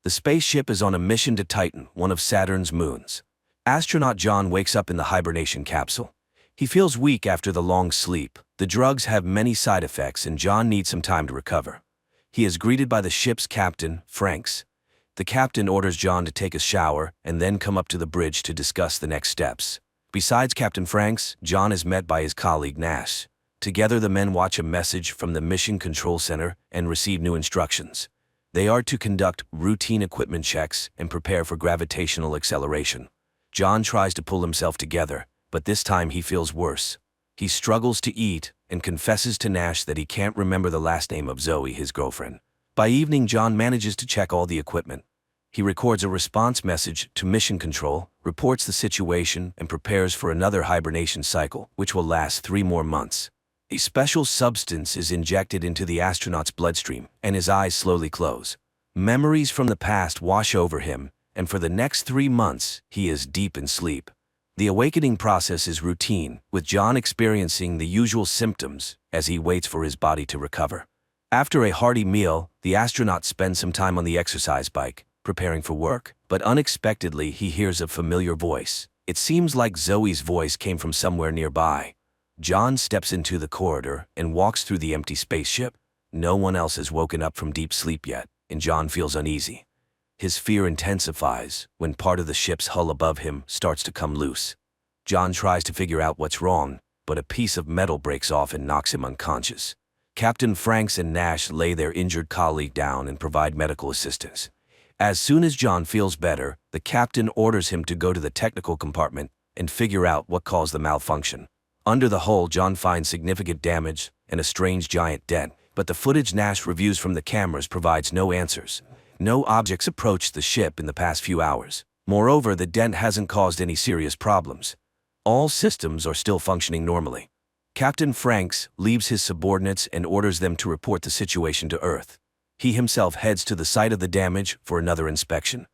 The spaceship is on a mission to Titan, one of Saturn's moons. Astronaut John wakes up in the hibernation capsule. He feels weak after the long sleep. The drugs have many side effects and John needs some time to recover. He is greeted by the ship's captain, Franks. The captain orders John to take a shower and then come up to the bridge to discuss the next steps. Besides Captain Franks, John is met by his colleague Nash. Together the men watch a message from the Mission Control Center and receive new instructions. They are to conduct routine equipment checks and prepare for gravitational acceleration. John tries to pull himself together, but this time he feels worse. He struggles to eat and confesses to Nash that he can't remember the last name of Zoe, his girlfriend. By evening, John manages to check all the equipment. He records a response message to Mission Control, reports the situation, and prepares for another hibernation cycle, which will last 3 more months. A special substance is injected into the astronaut's bloodstream, and his eyes slowly close. Memories from the past wash over him, and for the next 3 months, he is deep in sleep. The awakening process is routine, with John experiencing the usual symptoms as he waits for his body to recover. After a hearty meal, the astronaut spends some time on the exercise bike, preparing for work, but unexpectedly he hears a familiar voice. It seems like Zoe's voice came from somewhere nearby. John steps into the corridor and walks through the empty spaceship. No one else has woken up from deep sleep yet, and John feels uneasy. His fear intensifies when part of the ship's hull above him starts to come loose. John tries to figure out what's wrong, but a piece of metal breaks off and knocks him unconscious. Captain Franks and Nash lay their injured colleague down and provide medical assistance. As soon as John feels better, the captain orders him to go to the technical compartment and figure out what caused the malfunction. Under the hull, John finds significant damage and a strange giant dent, but the footage Nash reviews from the cameras provides no answers. No objects approached the ship in the past few hours. Moreover, the dent hasn't caused any serious problems. All systems are still functioning normally. Captain Franks leaves his subordinates and orders them to report the situation to Earth. He himself heads to the site of the damage for another inspection.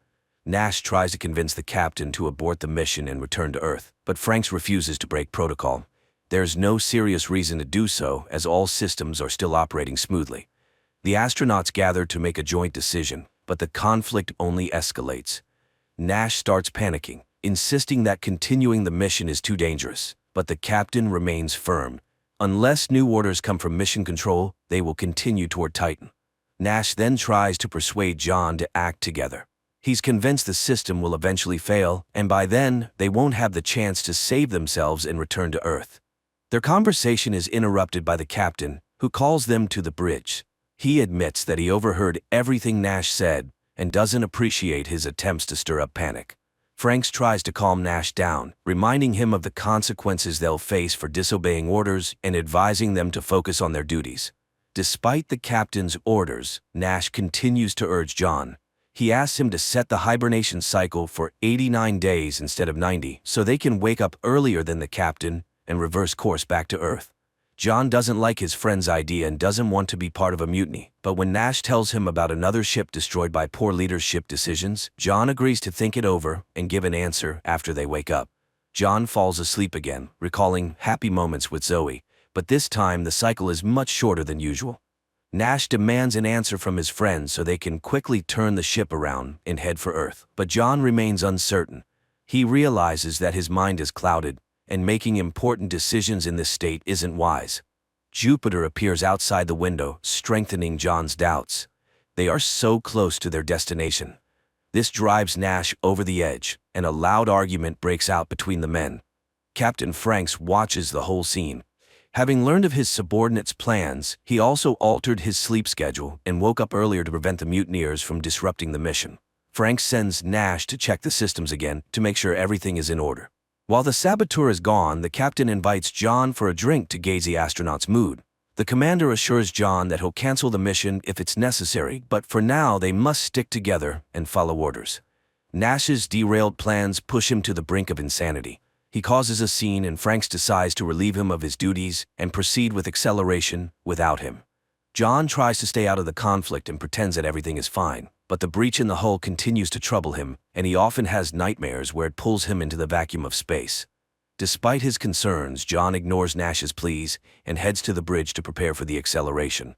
Nash tries to convince the captain to abort the mission and return to Earth, but Franks refuses to break protocol. There's no serious reason to do so, as all systems are still operating smoothly. The astronauts gather to make a joint decision, but the conflict only escalates. Nash starts panicking, insisting that continuing the mission is too dangerous, but the captain remains firm. Unless new orders come from Mission Control, they will continue toward Titan. Nash then tries to persuade John to act together. He's convinced the system will eventually fail, and by then, they won't have the chance to save themselves and return to Earth. Their conversation is interrupted by the captain, who calls them to the bridge. He admits that he overheard everything Nash said and doesn't appreciate his attempts to stir up panic. Franks tries to calm Nash down, reminding him of the consequences they'll face for disobeying orders and advising them to focus on their duties. Despite the captain's orders, Nash continues to urge John. He asks him to set the hibernation cycle for 89 days instead of 90 so they can wake up earlier than the captain and reverse course back to Earth. John doesn't like his friend's idea and doesn't want to be part of a mutiny, but when Nash tells him about another ship destroyed by poor leadership decisions, John agrees to think it over and give an answer after they wake up. John falls asleep again, recalling happy moments with Zoe, but this time the cycle is much shorter than usual. Nash demands an answer from his friends so they can quickly turn the ship around and head for Earth, but John remains uncertain. He realizes that his mind is clouded, and making important decisions in this state isn't wise. Jupiter appears outside the window, strengthening John's doubts. They are so close to their destination. This drives Nash over the edge, and a loud argument breaks out between the men. Captain Franks watches the whole scene. Having learned of his subordinates' plans, he also altered his sleep schedule and woke up earlier to prevent the mutineers from disrupting the mission. Franks sends Nash to check the systems again to make sure everything is in order. While the saboteur is gone, the captain invites John for a drink to gauge the astronaut's mood. The commander assures John that he'll cancel the mission if it's necessary, but for now they must stick together and follow orders. Nash's derailed plans push him to the brink of insanity. He causes a scene and Franks decides to relieve him of his duties and proceed with acceleration without him. John tries to stay out of the conflict and pretends that everything is fine, but the breach in the hull continues to trouble him, and he often has nightmares where it pulls him into the vacuum of space. Despite his concerns, John ignores Nash's pleas and heads to the bridge to prepare for the acceleration.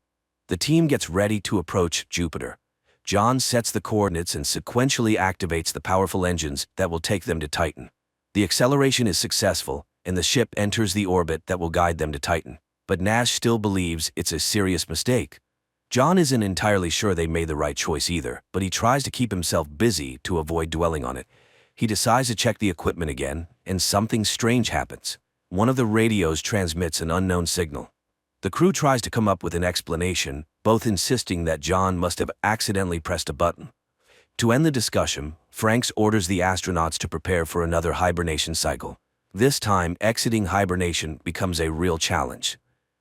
The team gets ready to approach Jupiter. John sets the coordinates and sequentially activates the powerful engines that will take them to Titan. The acceleration is successful, and the ship enters the orbit that will guide them to Titan. But Nash still believes it's a serious mistake. John isn't entirely sure they made the right choice either, but he tries to keep himself busy to avoid dwelling on it. He decides to check the equipment again, and something strange happens. One of the radios transmits an unknown signal. The crew tries to come up with an explanation, both insisting that John must have accidentally pressed a button. To end the discussion, Franks orders the astronauts to prepare for another hibernation cycle. This time, exiting hibernation becomes a real challenge.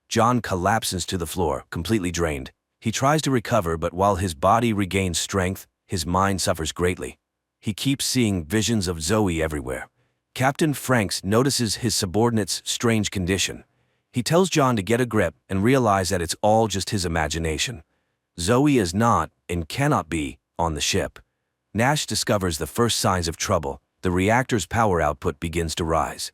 John collapses to the floor, completely drained. He tries to recover, but while his body regains strength, his mind suffers greatly. He keeps seeing visions of Zoe everywhere. Captain Franks notices his subordinate's strange condition. He tells John to get a grip and realize that it's all just his imagination. Zoe is not, and cannot be, on the ship. Nash discovers the first signs of trouble. The reactor's power output begins to rise.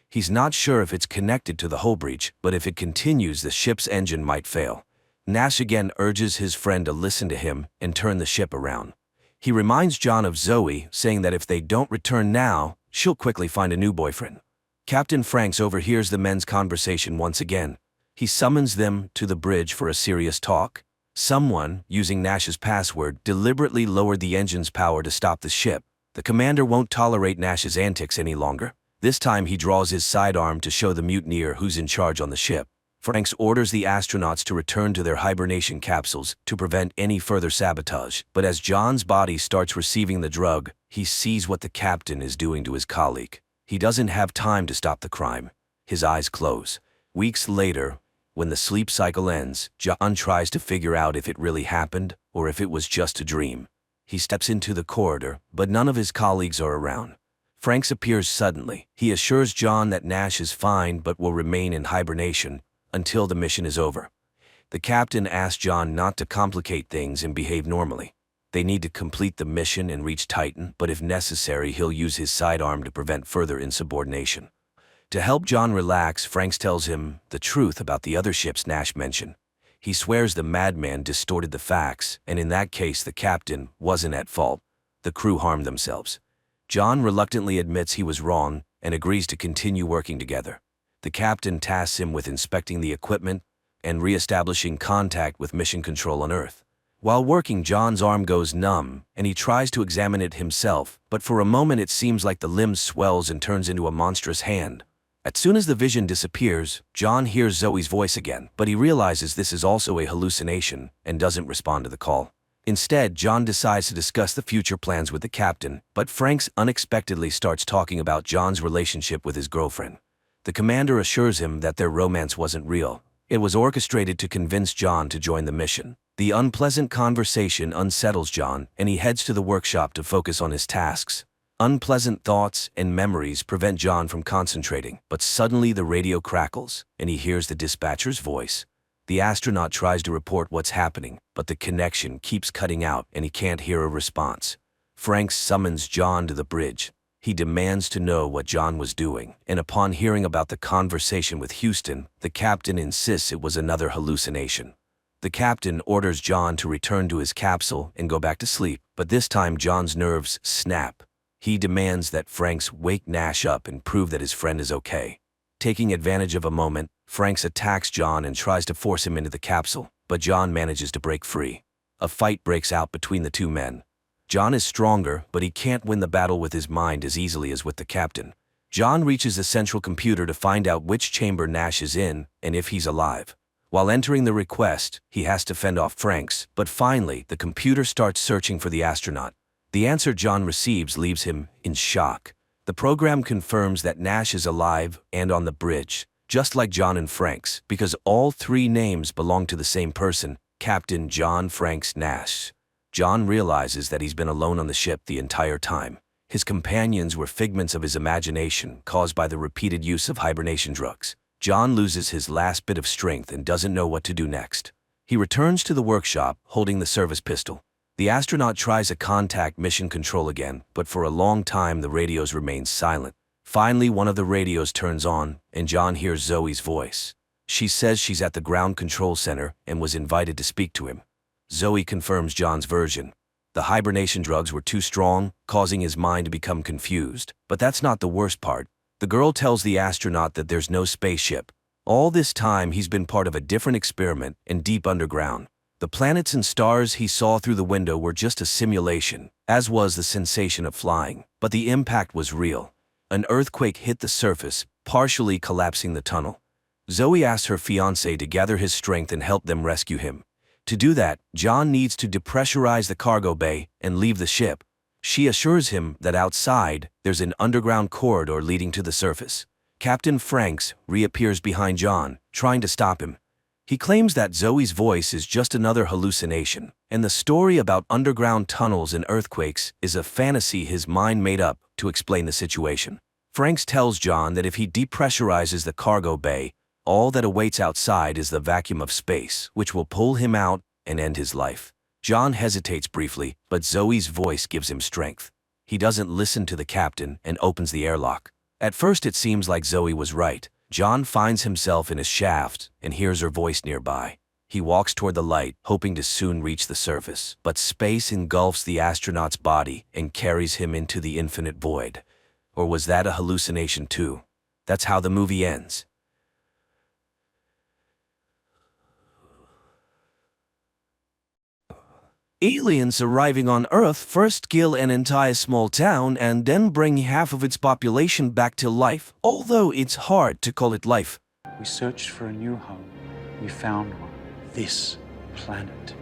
He's not sure if it's connected to the hull breach, but if it continues, the ship's engine might fail. Nash again urges his friend to listen to him and turn the ship around. He reminds John of Zoe, saying that if they don't return now, she'll quickly find a new boyfriend. Captain Franks overhears the men's conversation once again. He summons them to the bridge for a serious talk. Someone, using Nash's password, deliberately lowered the engine's power to stop the ship. The commander won't tolerate Nash's antics any longer. This time he draws his sidearm to show the mutineer who's in charge on the ship. Franks orders the astronauts to return to their hibernation capsules to prevent any further sabotage. But as John's body starts receiving the drug, he sees what the captain is doing to his colleague. He doesn't have time to stop the crime. His eyes close. Weeks later, when the sleep cycle ends, John tries to figure out if it really happened or if it was just a dream. He steps into the corridor, but none of his colleagues are around. Franks appears suddenly. He assures John that Nash is fine but will remain in hibernation until the mission is over. The captain asks John not to complicate things and behave normally. They need to complete the mission and reach Titan, but if necessary, he'll use his sidearm to prevent further insubordination. To help John relax, Franks tells him the truth about the other ships Nash mentioned. He swears the madman distorted the facts, and in that case the captain wasn't at fault. The crew harmed themselves. John reluctantly admits he was wrong and agrees to continue working together. The captain tasks him with inspecting the equipment and re-establishing contact with mission control on Earth. While working, John's arm goes numb, and he tries to examine it himself, but for a moment it seems like the limb swells and turns into a monstrous hand. As soon as the vision disappears, John hears Zoe's voice again, but he realizes this is also a hallucination and doesn't respond to the call. Instead, John decides to discuss the future plans with the captain, but Franks unexpectedly starts talking about John's relationship with his girlfriend. The commander assures him that their romance wasn't real. It was orchestrated to convince John to join the mission. The unpleasant conversation unsettles John, and he heads to the workshop to focus on his tasks. Unpleasant thoughts and memories prevent John from concentrating, but suddenly the radio crackles, and he hears the dispatcher's voice. The astronaut tries to report what's happening, but the connection keeps cutting out and he can't hear a response. Franks summons John to the bridge. He demands to know what John was doing, and upon hearing about the conversation with Houston, the captain insists it was another hallucination. The captain orders John to return to his capsule and go back to sleep, but this time John's nerves snap. He demands that Franks wake Nash up and prove that his friend is okay. Taking advantage of a moment, Franks attacks John and tries to force him into the capsule, but John manages to break free. A fight breaks out between the two men. John is stronger, but he can't win the battle with his mind as easily as with the captain. John reaches the central computer to find out which chamber Nash is in and if he's alive. While entering the request, he has to fend off Franks, but finally, the computer starts searching for the astronaut. The answer John receives leaves him in shock. The program confirms that Nash is alive and on the bridge, just like John and Franks, because all three names belong to the same person, Captain John Franks Nash. John realizes that he's been alone on the ship the entire time. His companions were figments of his imagination caused by the repeated use of hibernation drugs. John loses his last bit of strength and doesn't know what to do next. He returns to the workshop, holding the service pistol. The astronaut tries to contact mission control again, but for a long time the radios remain silent. Finally, one of the radios turns on, and John hears Zoe's voice. She says she's at the ground control center and was invited to speak to him. Zoe confirms John's version. The hibernation drugs were too strong, causing his mind to become confused. But that's not the worst part. The girl tells the astronaut that there's no spaceship. All this time he's been part of a different experiment in deep underground. The planets and stars he saw through the window were just a simulation, as was the sensation of flying. But the impact was real. An earthquake hit the surface, partially collapsing the tunnel. Zoe asks her fiancé to gather his strength and help them rescue him. To do that, John needs to depressurize the cargo bay and leave the ship. She assures him that outside, there's an underground corridor leading to the surface. Captain Franks reappears behind John, trying to stop him. He claims that Zoe's voice is just another hallucination, and the story about underground tunnels and earthquakes is a fantasy his mind made up to explain the situation. Franks tells John that if he depressurizes the cargo bay, all that awaits outside is the vacuum of space, which will pull him out and end his life. John hesitates briefly, but Zoe's voice gives him strength. He doesn't listen to the captain and opens the airlock. At first it seems like Zoe was right. John finds himself in a shaft and hears her voice nearby. He walks toward the light, hoping to soon reach the surface. But space engulfs the astronaut's body and carries him into the infinite void. Or was that a hallucination too? That's how the movie ends. Aliens arriving on Earth first kill an entire small town and then bring half of its population back to life, although it's hard to call it life. We searched for a new home. We found one. This planet.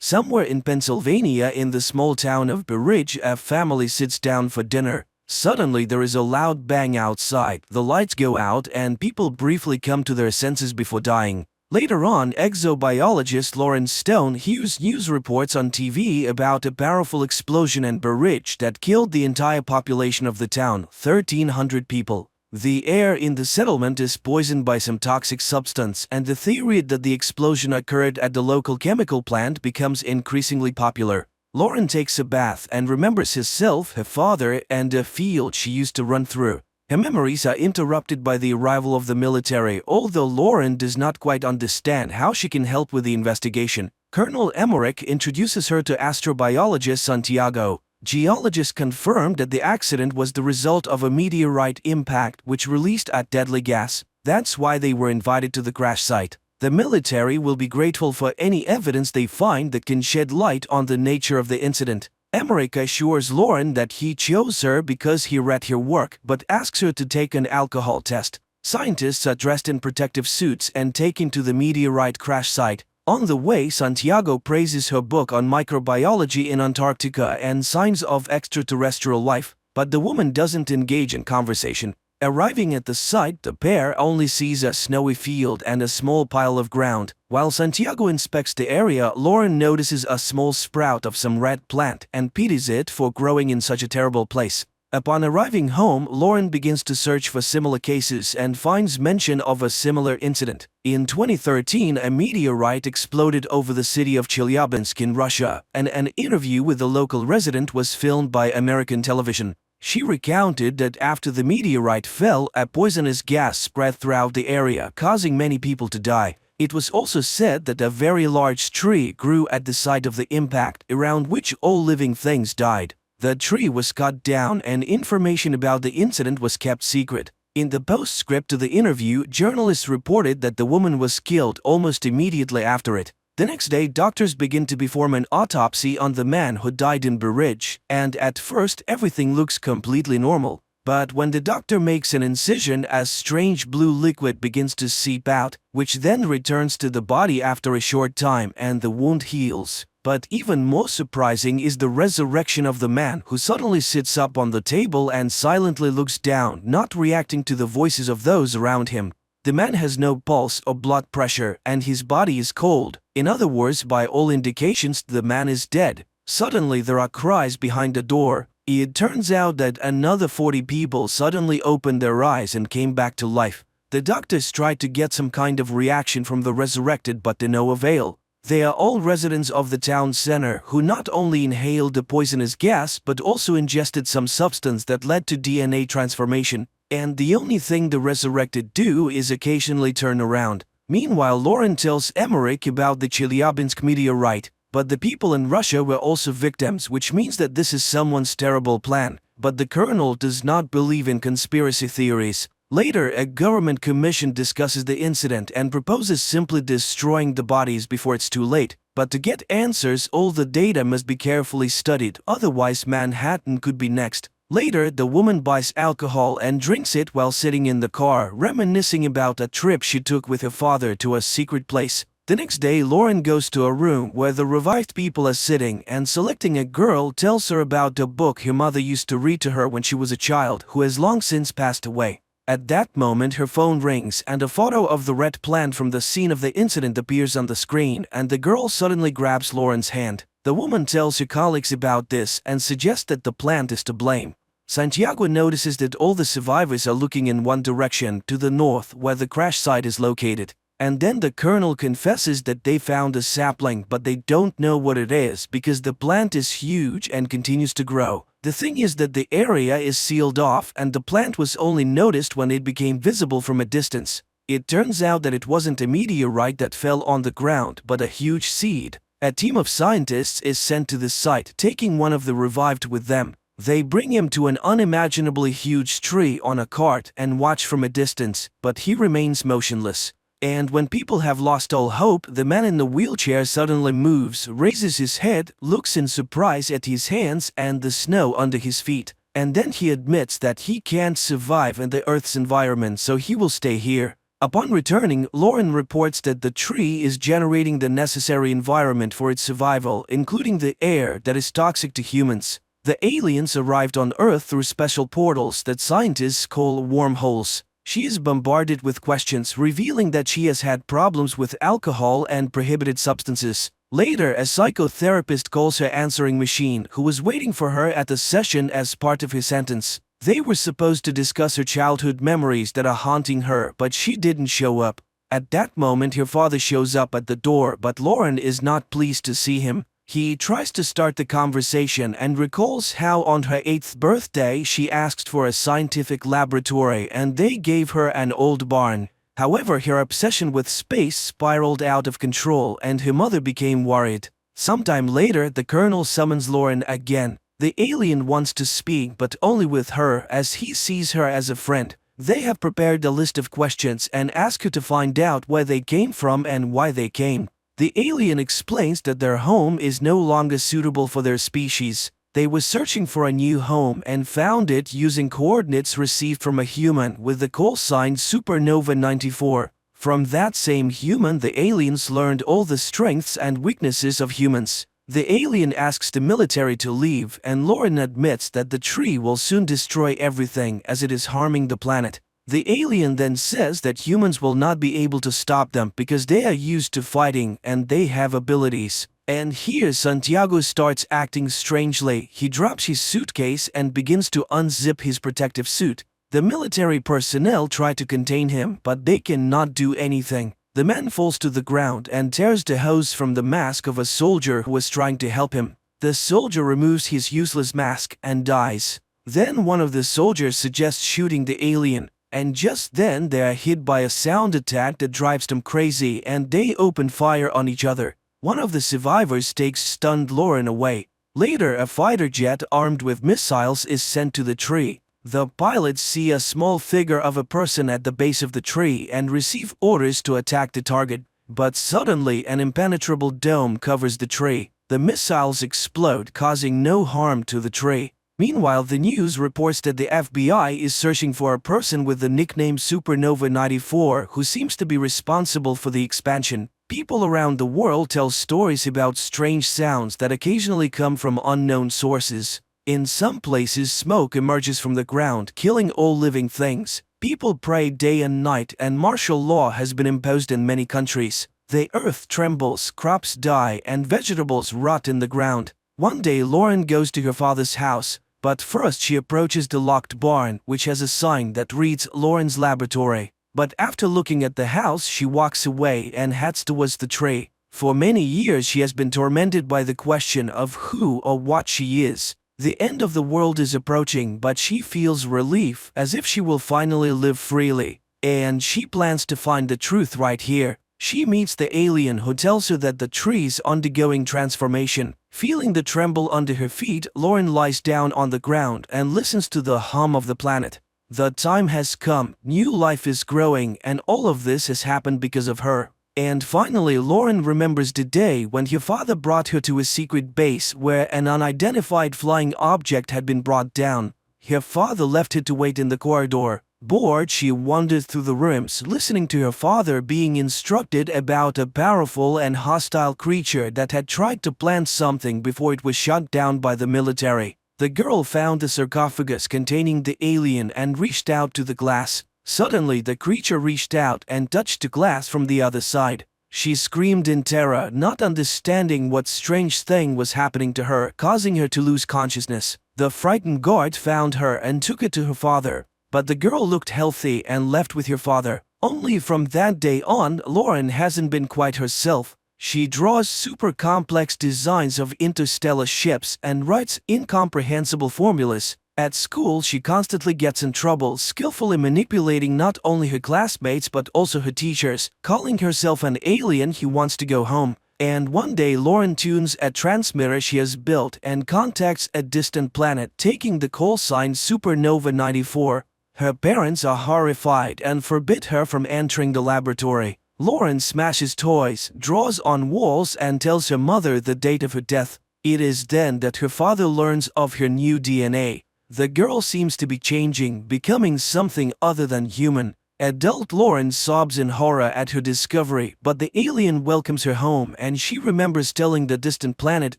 Somewhere in Pennsylvania, in the small town of Berridge, a family sits down for dinner. Suddenly there is a loud bang outside, the lights go out and people briefly come to their senses before dying. Later on, exobiologist Lauren Stone hears news reports on TV about a powerful explosion in Berridge that killed the entire population of the town, 1,300 people. The air in the settlement is poisoned by some toxic substance, and the theory that the explosion occurred at the local chemical plant becomes increasingly popular. Lauren takes a bath and remembers herself, her father, and a field she used to run through. Her memories are interrupted by the arrival of the military, although Lauren does not quite understand how she can help with the investigation. Colonel Emmerich introduces her to astrobiologist Santiago. Geologists confirmed that the accident was the result of a meteorite impact which released a deadly gas. That's why they were invited to the crash site. The military will be grateful for any evidence they find that can shed light on the nature of the incident. Emmerich assures Lauren that he chose her because he read her work, but asks her to take an alcohol test. Scientists are dressed in protective suits and taken to the meteorite crash site. On the way, Santiago praises her book on microbiology in Antarctica and signs of extraterrestrial life, but the woman doesn't engage in conversation. Arriving at the site, the pair only sees a snowy field and a small pile of ground. While Santiago inspects the area, Lauren notices a small sprout of some red plant and pities it for growing in such a terrible place. Upon arriving home, Lauren begins to search for similar cases and finds mention of a similar incident. In 2013, a meteorite exploded over the city of Chelyabinsk in Russia, and an interview with the local resident was filmed by American television. She recounted that after the meteorite fell, a poisonous gas spread throughout the area, causing many people to die. It was also said that a very large tree grew at the site of the impact, around which all living things died. The tree was cut down and information about the incident was kept secret. In the postscript to the interview, journalists reported that the woman was killed almost immediately after it. The next day, doctors begin to perform an autopsy on the man who died in Berridge, and at first everything looks completely normal. But when the doctor makes an incision, a strange blue liquid begins to seep out, which then returns to the body after a short time and the wound heals. But even more surprising is the resurrection of the man who suddenly sits up on the table and silently looks down, not reacting to the voices of those around him. The man has no pulse or blood pressure and his body is cold. In other words, by all indications, the man is dead. Suddenly there are cries behind the door. It turns out that another 40 people suddenly opened their eyes and came back to life. The doctors tried to get some kind of reaction from the resurrected, but to no avail. They are all residents of the town center who not only inhaled the poisonous gas but also ingested some substance that led to DNA transformation. And the only thing the resurrected do is occasionally turn around. Meanwhile, Lauren tells Emmerich about the Chelyabinsk meteorite, But the people in Russia were also victims, which means that this is someone's terrible plan. But the colonel does not believe in conspiracy theories. Later, a government commission discusses the incident and proposes simply destroying the bodies before it's too late. But to get answers, all the data must be carefully studied, otherwise Manhattan could be next. Later, the woman buys alcohol and drinks it while sitting in the car, reminiscing about a trip she took with her father to a secret place. The next day, Lauren goes to a room where the revived people are sitting, and selecting a girl tells her about a book her mother used to read to her when she was a child, who has long since passed away. At that moment, her phone rings and a photo of the red plant from the scene of the incident appears on the screen, and the girl suddenly grabs Lauren's hand. The woman tells her colleagues about this and suggests that the plant is to blame. Santiago notices that all the survivors are looking in one direction, to the north, where the crash site is located. And then the colonel confesses that they found a sapling, but they don't know what it is because the plant is huge and continues to grow. The thing is that the area is sealed off and the plant was only noticed when it became visible from a distance. It turns out that it wasn't a meteorite that fell on the ground, but a huge seed. A team of scientists is sent to the site, taking one of the revived with them. They bring him to an unimaginably huge tree on a cart and watch from a distance, but he remains motionless. And when people have lost all hope, the man in the wheelchair suddenly moves, raises his head, looks in surprise at his hands and the snow under his feet, and then he admits that he can't survive in the Earth's environment, so he will stay here. Upon returning, Lauren reports that the tree is generating the necessary environment for its survival, including the air that is toxic to humans. The aliens arrived on Earth through special portals that scientists call wormholes. She is bombarded with questions, revealing that she has had problems with alcohol and prohibited substances. Later, a psychotherapist calls her answering machine, who was waiting for her at the session as part of his sentence. They were supposed to discuss her childhood memories that are haunting her, but she didn't show up. At that moment, her father shows up at the door, but Lauren is not pleased to see him. He tries to start the conversation and recalls how on her 8th birthday she asked for a scientific laboratory and they gave her an old barn. However, her obsession with space spiraled out of control and her mother became worried. Sometime later, the colonel summons Lauren again. The alien wants to speak, but only with her, as he sees her as a friend. They have prepared a list of questions and ask her to find out where they came from and why they came. The alien explains that their home is no longer suitable for their species. They were searching for a new home and found it using coordinates received from a human with the call sign Supernova 94. From that same human, the aliens learned all the strengths and weaknesses of humans. The alien asks the military to leave, and Lauren admits that the tree will soon destroy everything as it is harming the planet. The alien then says that humans will not be able to stop them because they are used to fighting and they have abilities. And here Santiago starts acting strangely. He drops his suitcase and begins to unzip his protective suit. The military personnel try to contain him, but they cannot do anything. The man falls to the ground and tears the hose from the mask of a soldier who was trying to help him. The soldier removes his useless mask and dies. Then one of the soldiers suggests shooting the alien. And just then they are hit by a sound attack that drives them crazy and they open fire on each other. One of the survivors takes stunned Lauren away. Later, a fighter jet armed with missiles is sent to the tree. The pilots see a small figure of a person at the base of the tree and receive orders to attack the target. But suddenly an impenetrable dome covers the tree. The missiles explode, causing no harm to the tree. Meanwhile, the news reports that the FBI is searching for a person with the nickname Supernova 94 who seems to be responsible for the expansion. People around the world tell stories about strange sounds that occasionally come from unknown sources. In some places, smoke emerges from the ground, killing all living things. People pray day and night, and martial law has been imposed in many countries. The earth trembles, crops die, and vegetables rot in the ground. One day, Lauren goes to her father's house. But first she approaches the locked barn, which has a sign that reads Lauren's laboratory. But after looking at the house, she walks away and heads towards the tree. For many years she has been tormented by the question of who or what she is. The end of the world is approaching, but she feels relief, as if she will finally live freely. And she plans to find the truth right here. She meets the alien who tells her that the tree's undergoing transformation. Feeling the tremble under her feet, Lauren lies down on the ground and listens to the hum of the planet. The time has come, new life is growing, and all of this has happened because of her. And finally, Lauren remembers the day when her father brought her to a secret base where an unidentified flying object had been brought down. Her father left her to wait in the corridor. Bored, she wandered through the rooms, listening to her father being instructed about a powerful and hostile creature that had tried to plant something before it was shot down by the military. The girl found the sarcophagus containing the alien and reached out to the glass. Suddenly, the creature reached out and touched the glass from the other side. She screamed in terror, not understanding what strange thing was happening to her, causing her to lose consciousness. The frightened guard found her and took her to her father. But the girl looked healthy and left with her father. Only from that day on, Lauren hasn't been quite herself. She draws super complex designs of interstellar ships and writes incomprehensible formulas. At school, she constantly gets in trouble, skillfully manipulating not only her classmates but also her teachers, calling herself an alien who wants to go home. And one day, Lauren tunes a transmitter she has built and contacts a distant planet, taking the call sign Supernova 94. Her parents are horrified and forbid her from entering the laboratory. Lauren smashes toys, draws on walls, and tells her mother the date of her death. It is then that her father learns of her new DNA. The girl seems to be changing, becoming something other than human. Adult Lauren sobs in horror at her discovery, but the alien welcomes her home and she remembers telling the distant planet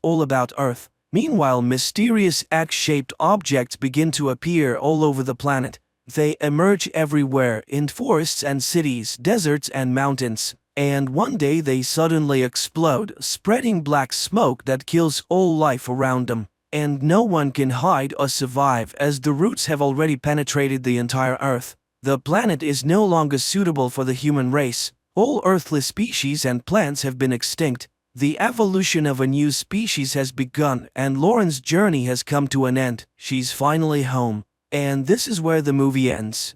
all about Earth. Meanwhile, mysterious X-shaped objects begin to appear all over the planet. They emerge everywhere, in forests and cities, deserts and mountains. And one day they suddenly explode, spreading black smoke that kills all life around them. And no one can hide or survive as the roots have already penetrated the entire Earth. The planet is no longer suitable for the human race. All earthly species and plants have been extinct. The evolution of a new species has begun, and Lauren's journey has come to an end. She's finally home. And this is where the movie ends.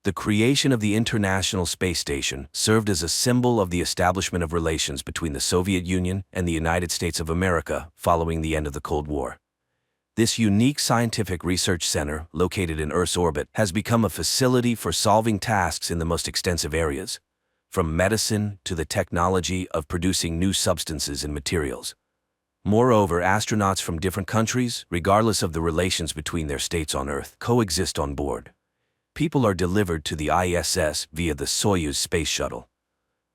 The creation of the International Space Station served as a symbol of the establishment of relations between the Soviet Union and the United States of America following the end of the Cold War. This unique scientific research center, located in Earth's orbit, has become a facility for solving tasks in the most extensive areas, from medicine to the technology of producing new substances and materials. Moreover, astronauts from different countries, regardless of the relations between their states on Earth, coexist on board. People are delivered to the ISS via the Soyuz space shuttle.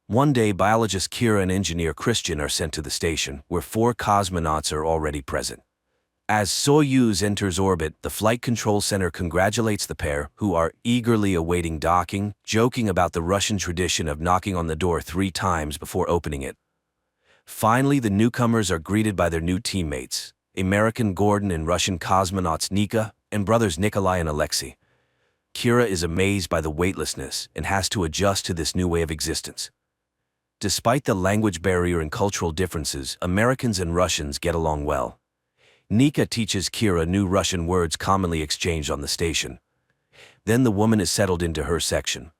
One day, biologist Kira and engineer Christian are sent to the station, where 4 cosmonauts are already present. As Soyuz enters orbit, the Flight Control Center congratulates the pair, who are eagerly awaiting docking, joking about the Russian tradition of knocking on the door 3 times before opening it. Finally, the newcomers are greeted by their new teammates, American Gordon and Russian cosmonauts Nika, and brothers Nikolai and Alexei. Kira is amazed by the weightlessness and has to adjust to this new way of existence. Despite the language barrier and cultural differences, Americans and Russians get along well. Nika teaches Kira new Russian words commonly exchanged on the station. Then the woman is settled into her section.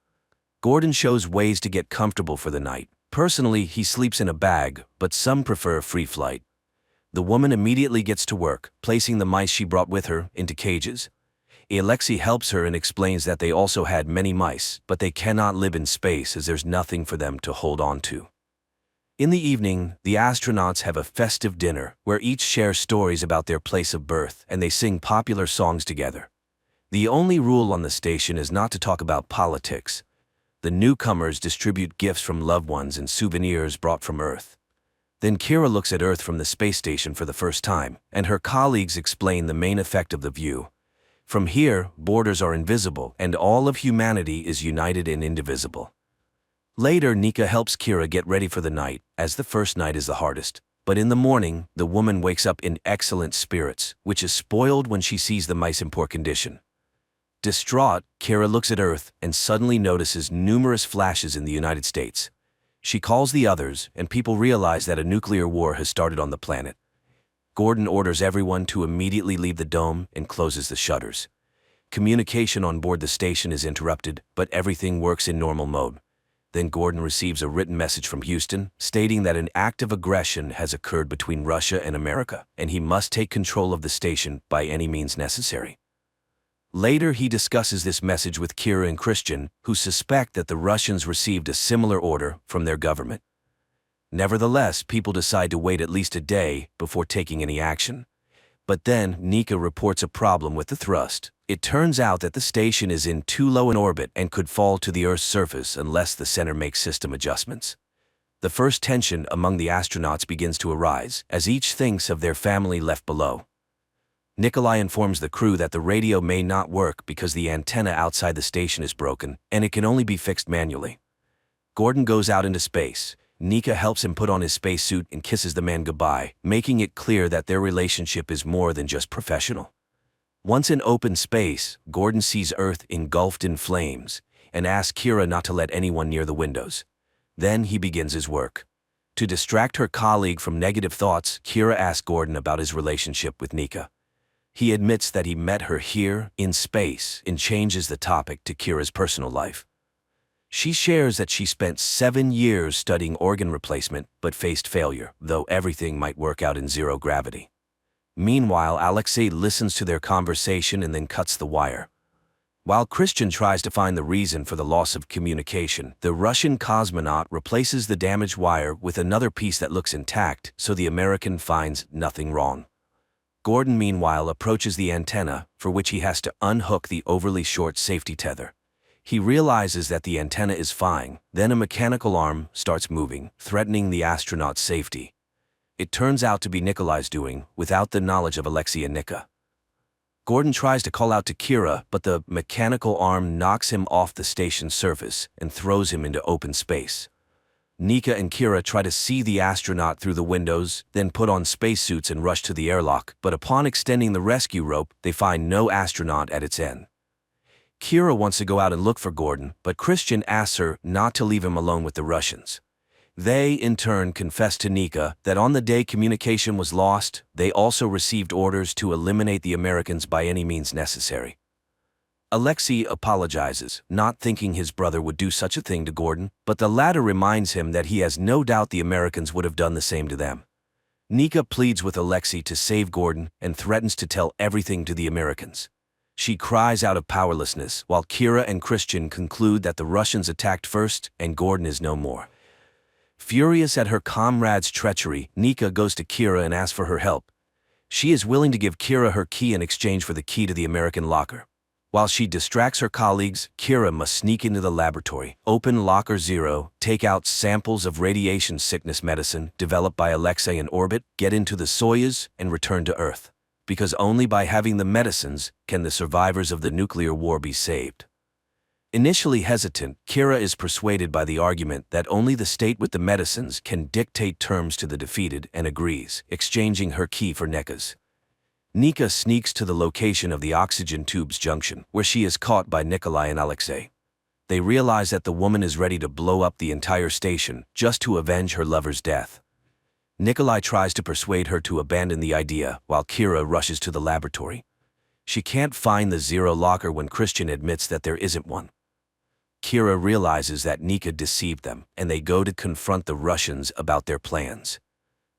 Gordon shows ways to get comfortable for the night. Personally, he sleeps in a bag, but some prefer a free flight. The woman immediately gets to work, placing the mice she brought with her into cages. Alexei helps her and explains that they also had many mice, but they cannot live in space as there's nothing for them to hold on to. In the evening, the astronauts have a festive dinner where each shares stories about their place of birth and they sing popular songs together. The only rule on the station is not to talk about politics. The newcomers distribute gifts from loved ones and souvenirs brought from Earth. Then Kira looks at Earth from the space station for the first time, and her colleagues explain the main effect of the view. From here, borders are invisible, and all of humanity is united and indivisible. Later, Nika helps Kira get ready for the night, as the first night is the hardest. But in the morning, the woman wakes up in excellent spirits, which is spoiled when she sees the mice in poor condition. Distraught, Kira looks at Earth and suddenly notices numerous flashes in the United States. She calls the others, and people realize that a nuclear war has started on the planet. Gordon orders everyone to immediately leave the dome and closes the shutters. Communication on board the station is interrupted, but everything works in normal mode. Then Gordon receives a written message from Houston stating that an act of aggression has occurred between Russia and America, and he must take control of the station by any means necessary. Later, he discusses this message with Kira and Christian, who suspect that the Russians received a similar order from their government. Nevertheless, people decide to wait at least a day before taking any action. But then, Nika reports a problem with the thrust. It turns out that the station is in too low an orbit and could fall to the Earth's surface unless the center makes system adjustments. The first tension among the astronauts begins to arise, as each thinks of their family left below. Nikolai informs the crew that the radio may not work because the antenna outside the station is broken, and it can only be fixed manually. Gordon goes out into space. Nika helps him put on his spacesuit and kisses the man goodbye, making it clear that their relationship is more than just professional. Once in open space, Gordon sees Earth engulfed in flames and asks Kira not to let anyone near the windows. Then he begins his work. To distract her colleague from negative thoughts, Kira asks Gordon about his relationship with Nika. He admits that he met her here, in space, and changes the topic to Kira's personal life. She shares that she spent 7 years studying organ replacement but faced failure, though everything might work out in zero gravity. Meanwhile, Alexei listens to their conversation and then cuts the wire. While Christian tries to find the reason for the loss of communication, the Russian cosmonaut replaces the damaged wire with another piece that looks intact, so the American finds nothing wrong. Gordon, meanwhile, approaches the antenna, for which he has to unhook the overly short safety tether. He realizes that the antenna is fine, then a mechanical arm starts moving, threatening the astronaut's safety. It turns out to be Nikolai's doing, without the knowledge of Alexei and Nika. Gordon tries to call out to Kira, but the mechanical arm knocks him off the station's surface and throws him into open space. Nika and Kira try to see the astronaut through the windows, then put on spacesuits and rush to the airlock, but upon extending the rescue rope, they find no astronaut at its end. Kira wants to go out and look for Gordon, but Christian asks her not to leave him alone with the Russians. They, in turn, confess to Nika that on the day communication was lost, they also received orders to eliminate the Americans by any means necessary. Alexei apologizes, not thinking his brother would do such a thing to Gordon, but the latter reminds him that he has no doubt the Americans would have done the same to them. Nika pleads with Alexei to save Gordon and threatens to tell everything to the Americans. She cries out of powerlessness, while Kira and Christian conclude that the Russians attacked first and Gordon is no more. Furious at her comrade's treachery, Nika goes to Kira and asks for her help. She is willing to give Kira her key in exchange for the key to the American locker. While she distracts her colleagues, Kira must sneak into the laboratory, open Locker 0, take out samples of radiation sickness medicine developed by Alexei in orbit, get into the Soyuz, and return to Earth. Because only by having the medicines can the survivors of the nuclear war be saved. Initially hesitant, Kira is persuaded by the argument that only the state with the medicines can dictate terms to the defeated and agrees, exchanging her key for Nika's. Nika sneaks to the location of the oxygen tubes junction, where she is caught by Nikolai and Alexei. They realize that the woman is ready to blow up the entire station just to avenge her lover's death. Nikolai tries to persuade her to abandon the idea, while Kira rushes to the laboratory. She can't find the zero locker when Christian admits that there isn't one. Kira realizes that Nika deceived them, and they go to confront the Russians about their plans.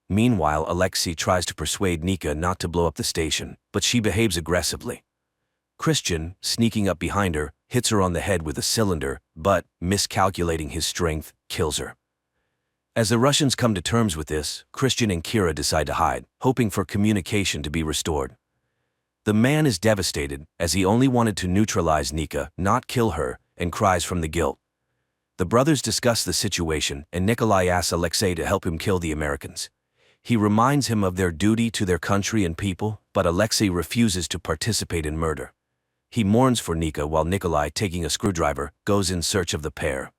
Meanwhile, Alexei tries to persuade Nika not to blow up the station, but she behaves aggressively. Christian, sneaking up behind her, hits her on the head with a cylinder, but, miscalculating his strength, kills her. As the Russians come to terms with this, Christian and Kira decide to hide, hoping for communication to be restored. The man is devastated, as he only wanted to neutralize Nika, not kill her, and cries from the guilt. The brothers discuss the situation, and Nikolai asks Alexei to help him kill the Americans. He reminds him of their duty to their country and people, but Alexei refuses to participate in murder. He mourns for Nika while Nikolai, taking a screwdriver, goes in search of the pair.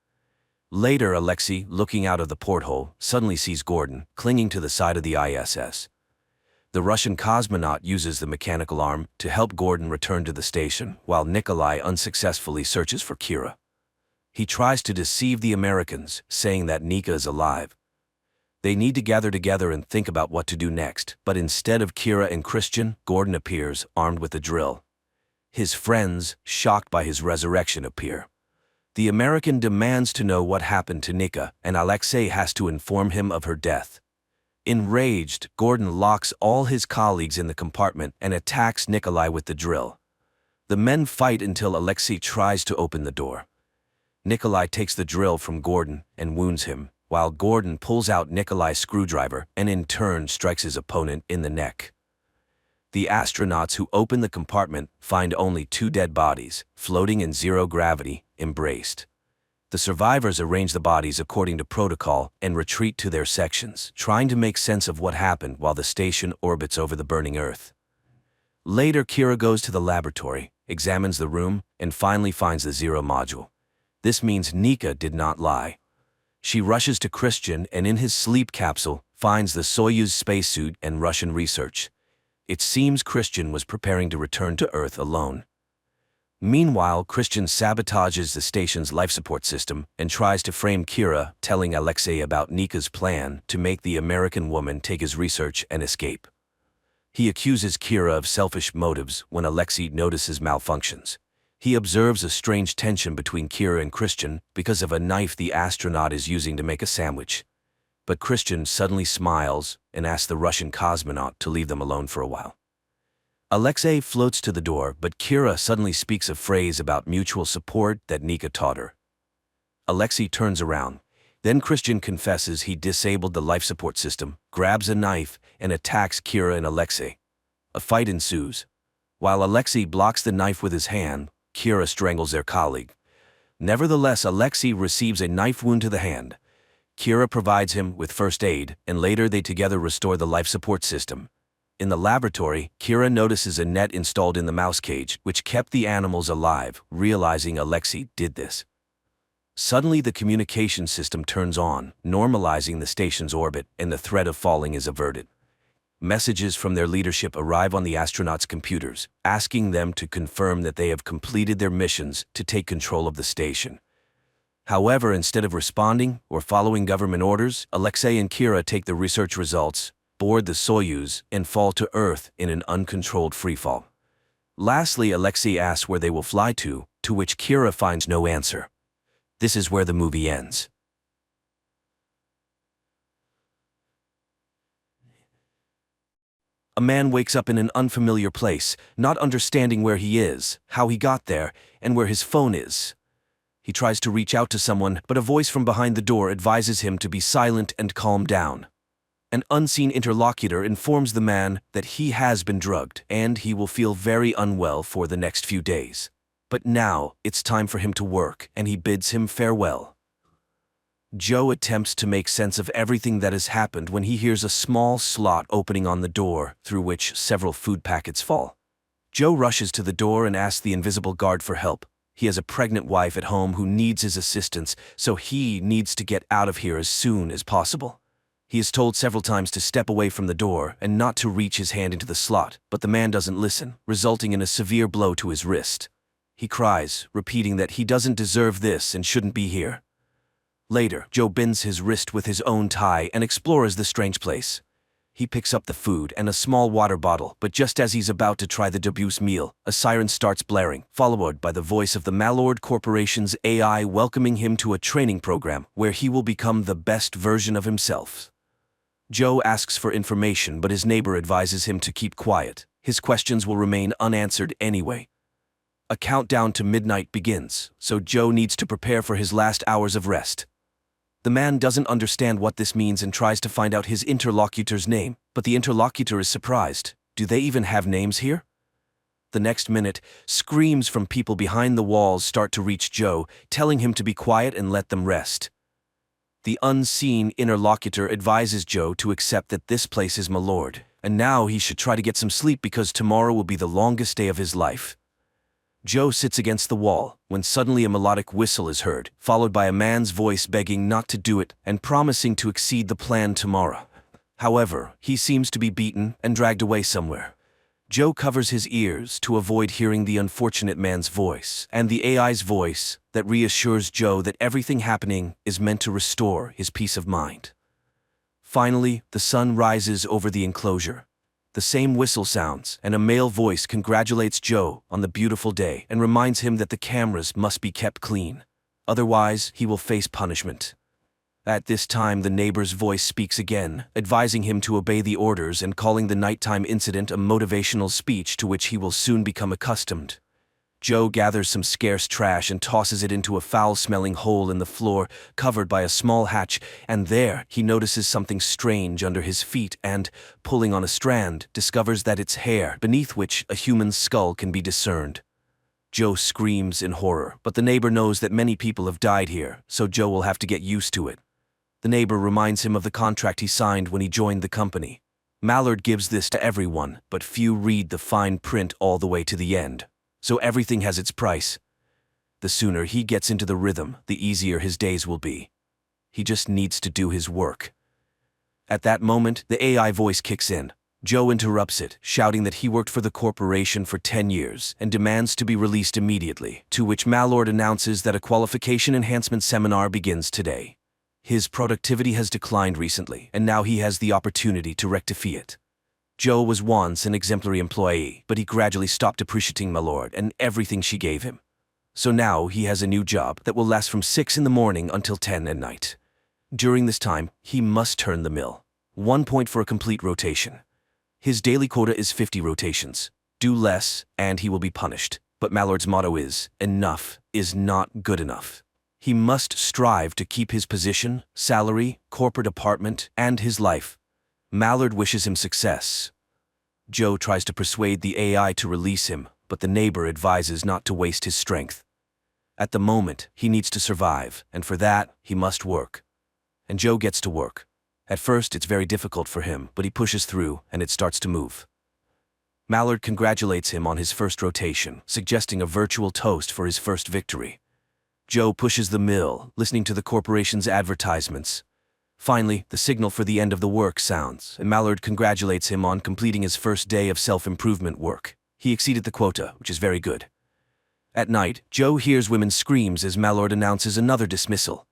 Later, Alexei, looking out of the porthole, suddenly sees Gordon, clinging to the side of the ISS. The Russian cosmonaut uses the mechanical arm to help Gordon return to the station, while Nikolai unsuccessfully searches for Kira. He tries to deceive the Americans, saying that Nika is alive. They need to gather together and think about what to do next, but instead of Kira and Christian, Gordon appears, armed with a drill. His friends, shocked by his resurrection, appear. The American demands to know what happened to Nika, and Alexei has to inform him of her death. Enraged, Gordon locks all his colleagues in the compartment and attacks Nikolai with the drill. The men fight until Alexei tries to open the door. Nikolai takes the drill from Gordon and wounds him, while Gordon pulls out Nikolai's screwdriver and in turn strikes his opponent in the neck. The astronauts who open the compartment find only 2 dead bodies, floating in zero gravity, embraced. The survivors arrange the bodies according to protocol and retreat to their sections, trying to make sense of what happened while the station orbits over the burning Earth. Later, Kira goes to the laboratory, examines the room, and finally finds the Zero module. This means Nika did not lie. She rushes to Christian and in his sleep capsule finds the Soyuz spacesuit and Russian research. It seems Christian was preparing to return to Earth alone. Meanwhile, Christian sabotages the station's life support system and tries to frame Kira, telling Alexei about Nika's plan to make the American woman take his research and escape. He accuses Kira of selfish motives when Alexei notices malfunctions. He observes a strange tension between Kira and Christian because of a knife the astronaut is using to make a sandwich. But Christian suddenly smiles and asks the Russian cosmonaut to leave them alone for a while. Alexei floats to the door, but Kira suddenly speaks a phrase about mutual support that Nika taught her. Alexei turns around. Then Christian confesses he disabled the life support system, grabs a knife, and attacks Kira and Alexei. A fight ensues. While Alexei blocks the knife with his hand, Kira strangles their colleague. Nevertheless, Alexei receives a knife wound to the hand. Kira provides him with first aid, and later they together restore the life support system. In the laboratory, Kira notices a net installed in the mouse cage, which kept the animals alive, realizing Alexei did this. Suddenly, the communication system turns on, normalizing the station's orbit, and the threat of falling is averted. Messages from their leadership arrive on the astronauts' computers, asking them to confirm that they have completed their missions to take control of the station. However, instead of responding or following government orders, Alexei and Kira take the research results, board the Soyuz, and fall to Earth in an uncontrolled freefall. Lastly, Alexei asks where they will fly to which Kira finds no answer. This is where the movie ends. A man wakes up in an unfamiliar place, not understanding where he is, how he got there, and where his phone is. He tries to reach out to someone, but a voice from behind the door advises him to be silent and calm down. An unseen interlocutor informs the man that he has been drugged and he will feel very unwell for the next few days. But now it's time for him to work, and he bids him farewell. Joe attempts to make sense of everything that has happened when he hears a small slot opening on the door through which several food packets fall. Joe rushes to the door and asks the invisible guard for help. He has a pregnant wife at home who needs his assistance, so he needs to get out of here as soon as possible. He is told several times to step away from the door and not to reach his hand into the slot, but the man doesn't listen, resulting in a severe blow to his wrist. He cries, repeating that he doesn't deserve this and shouldn't be here. Later, Joe bends his wrist with his own tie and explores the strange place. He picks up the food and a small water bottle, but just as he's about to try the dubious meal, a siren starts blaring, followed by the voice of the Malord Corporation's AI welcoming him to a training program where he will become the best version of himself. Joe asks for information, but his neighbor advises him to keep quiet. His questions will remain unanswered anyway. A countdown to midnight begins, so Joe needs to prepare for his last hours of rest. The man doesn't understand what this means and tries to find out his interlocutor's name, but the interlocutor is surprised. Do they even have names here? The next minute, screams from people behind the walls start to reach Joe, telling him to be quiet and let them rest. The unseen interlocutor advises Joe to accept that this place is Malord, and now he should try to get some sleep because tomorrow will be the longest day of his life. Joe sits against the wall when suddenly a melodic whistle is heard, followed by a man's voice begging not to do it and promising to exceed the plan tomorrow. However, he seems to be beaten and dragged away somewhere. Joe covers his ears to avoid hearing the unfortunate man's voice and the AI's voice that reassures Joe that everything happening is meant to restore his peace of mind. Finally, the sun rises over the enclosure. The same whistle sounds, and a male voice congratulates Joe on the beautiful day and reminds him that the cameras must be kept clean. Otherwise, he will face punishment. At this time, the neighbor's voice speaks again, advising him to obey the orders and calling the nighttime incident a motivational speech to which he will soon become accustomed. Joe gathers some scarce trash and tosses it into a foul-smelling hole in the floor, covered by a small hatch, and there he notices something strange under his feet and, pulling on a strand, discovers that it's hair, beneath which a human's skull can be discerned. Joe screams in horror, but the neighbor knows that many people have died here, so Joe will have to get used to it. The neighbor reminds him of the contract he signed when he joined the company. Mallard gives this to everyone, but few read the fine print all the way to the end. So everything has its price. The sooner he gets into the rhythm, the easier his days will be. He just needs to do his work. At that moment, the AI voice kicks in. Joe interrupts it, shouting that he worked for the corporation for 10 years and demands to be released immediately, to which Mallard announces that a qualification enhancement seminar begins today. His productivity has declined recently, and now he has the opportunity to rectify it. Joe was once an exemplary employee, but he gradually stopped appreciating Mallard and everything she gave him. So now he has a new job that will last from 6 in the morning until 10 at night. During this time, he must turn the mill. 1 point for a complete rotation. His daily quota is 50 rotations. Do less, and he will be punished. But Mallard's motto is, enough is not good enough. He must strive to keep his position, salary, corporate apartment, and his life. Mallard wishes him success. Joe tries to persuade the AI to release him, but the neighbor advises not to waste his strength. At the moment, he needs to survive, and for that, he must work. And Joe gets to work. At first, it's very difficult for him, but he pushes through, and it starts to move. Mallard congratulates him on his first rotation, suggesting a virtual toast for his first victory. Joe pushes the mill, listening to the corporation's advertisements. Finally, the signal for the end of the work sounds, and Mallard congratulates him on completing his first day of self-improvement work. He exceeded the quota, which is very good. At night, Joe hears women's screams as Mallard announces another dismissal.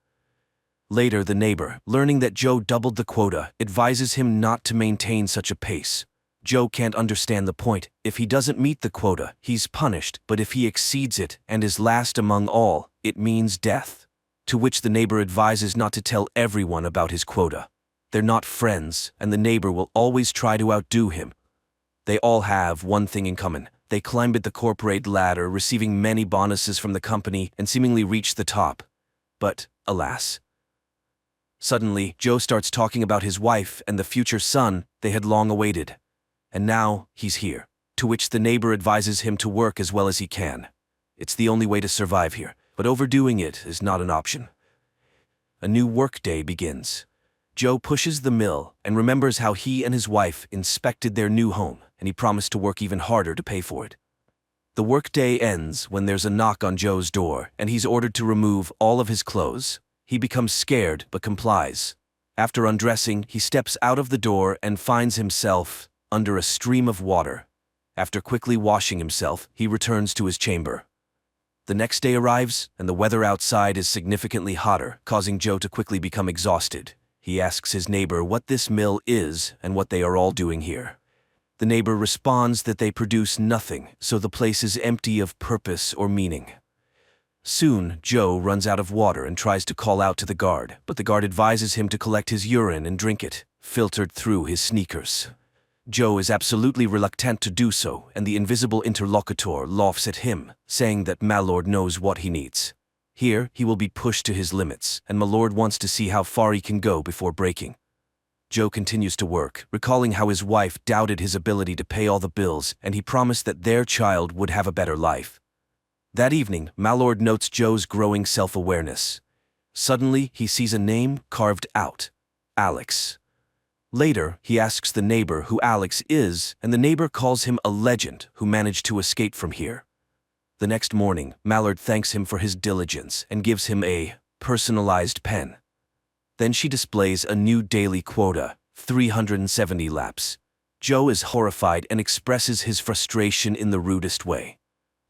Later, the neighbor, learning that Joe doubled the quota, advises him not to maintain such a pace. Joe can't understand the point. If he doesn't meet the quota, he's punished, but if he exceeds it and is last among all, it means death. To which the neighbor advises not to tell everyone about his quota. They're not friends, and the neighbor will always try to outdo him. They all have one thing in common. They climbed the corporate ladder, receiving many bonuses from the company, and seemingly reached the top. But, alas. Suddenly, Joe starts talking about his wife and the future son they had long awaited. And now, he's here. To which the neighbor advises him to work as well as he can. It's the only way to survive here. But overdoing it is not an option. A new workday begins. Joe pushes the mill and remembers how he and his wife inspected their new home, and he promised to work even harder to pay for it. The workday ends when there's a knock on Joe's door, and he's ordered to remove all of his clothes. He becomes scared but complies. After undressing, he steps out of the door and finds himself under a stream of water. After quickly washing himself, he returns to his chamber. The next day arrives, and the weather outside is significantly hotter, causing Joe to quickly become exhausted. He asks his neighbor what this mill is and what they are all doing here. The neighbor responds that they produce nothing, so the place is empty of purpose or meaning. Soon, Joe runs out of water and tries to call out to the guard, but the guard advises him to collect his urine and drink it, filtered through his sneakers. Joe is absolutely reluctant to do so, and the invisible interlocutor laughs at him, saying that Mallard knows what he needs. Here, he will be pushed to his limits, and Mallard wants to see how far he can go before breaking. Joe continues to work, recalling how his wife doubted his ability to pay all the bills, and he promised that their child would have a better life. That evening, Mallard notes Joe's growing self-awareness. Suddenly, he sees a name carved out: Alex. Later, he asks the neighbor who Alex is, and the neighbor calls him a legend who managed to escape from here. The next morning, Mallard thanks him for his diligence and gives him a personalized pen. Then she displays a new daily quota, 370 laps. Joe is horrified and expresses his frustration in the rudest way.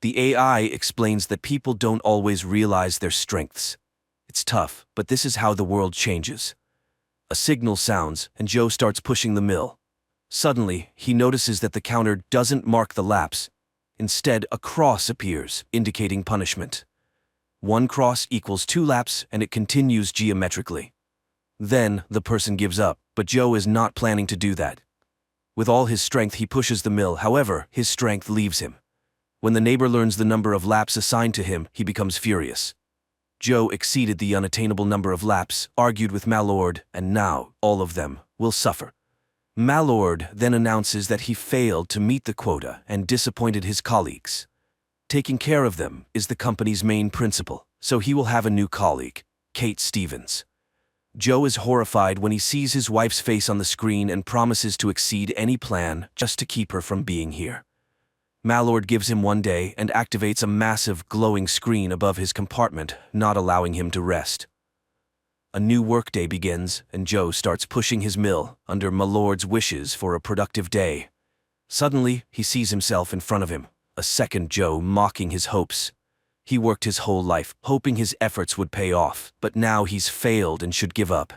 The AI explains that people don't always realize their strengths. It's tough, but this is how the world changes. A signal sounds, and Joe starts pushing the mill. Suddenly, he notices that the counter doesn't mark the laps. Instead, a cross appears, indicating punishment. 1 cross equals 2 laps, and it continues geometrically. Then, the person gives up, but Joe is not planning to do that. With all his strength, he pushes the mill. However, his strength leaves him. When the neighbor learns the number of laps assigned to him, he becomes furious. Joe exceeded the unattainable number of laps, argued with Malord, and now, all of them, will suffer. Malord then announces that he failed to meet the quota and disappointed his colleagues. Taking care of them is the company's main principle, so he will have a new colleague, Kate Stevens. Joe is horrified when he sees his wife's face on the screen and promises to exceed any plan just to keep her from being here. Malord gives him 1 day and activates a massive glowing screen above his compartment, not allowing him to rest. A new workday begins, and Joe starts pushing his mill under Malord's wishes for a productive day. Suddenly, he sees himself in front of him, a second Joe mocking his hopes. He worked his whole life, hoping his efforts would pay off, but now he's failed and should give up.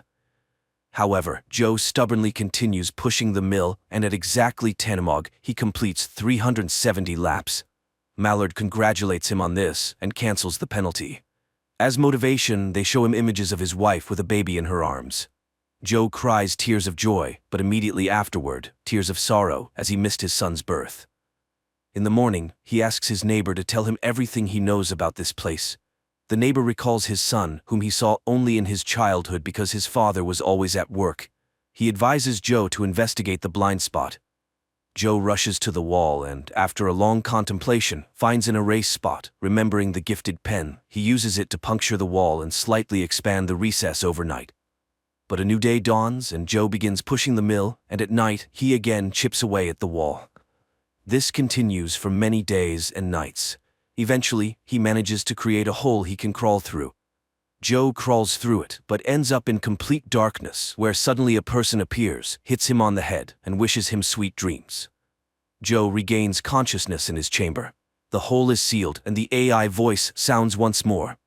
However, Joe stubbornly continues pushing the mill, and at exactly 10 he completes 370 laps. Malord congratulates him on this and cancels the penalty. As motivation, they show him images of his wife with a baby in her arms. Joe cries tears of joy, but immediately afterward, tears of sorrow as he missed his son's birth. In the morning, he asks his neighbor to tell him everything he knows about this place. The neighbor recalls his son, whom he saw only in his childhood because his father was always at work. He advises Joe to investigate the blind spot. Joe rushes to the wall and, after a long contemplation, finds an erase spot. Remembering the gifted pen, he uses it to puncture the wall and slightly expand the recess overnight. But a new day dawns and Joe begins pushing the mill, and at night, he again chips away at the wall. This continues for many days and nights. Eventually, he manages to create a hole he can crawl through. Joe crawls through it, but ends up in complete darkness, where suddenly a person appears, hits him on the head, and wishes him sweet dreams. Joe regains consciousness in his chamber. The hole is sealed, and the AI voice sounds once more.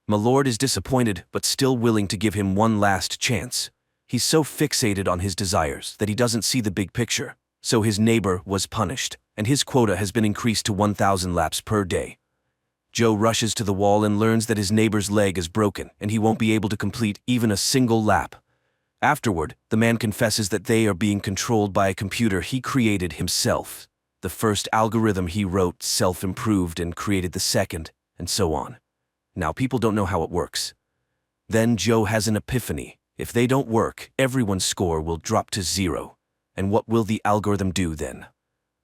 Malord is disappointed, but still willing to give him one last chance. He's so fixated on his desires that he doesn't see the big picture. So his neighbor was punished, and his quota has been increased to 1,000 laps per day. Joe rushes to the wall and learns that his neighbor's leg is broken, and he won't be able to complete even a single lap. Afterward, the man confesses that they are being controlled by a computer he created himself. The first algorithm he wrote self-improved and created the second, and so on. Now people don't know how it works. Then Joe has an epiphany. If they don't work, everyone's score will drop to 0. And what will the algorithm do then?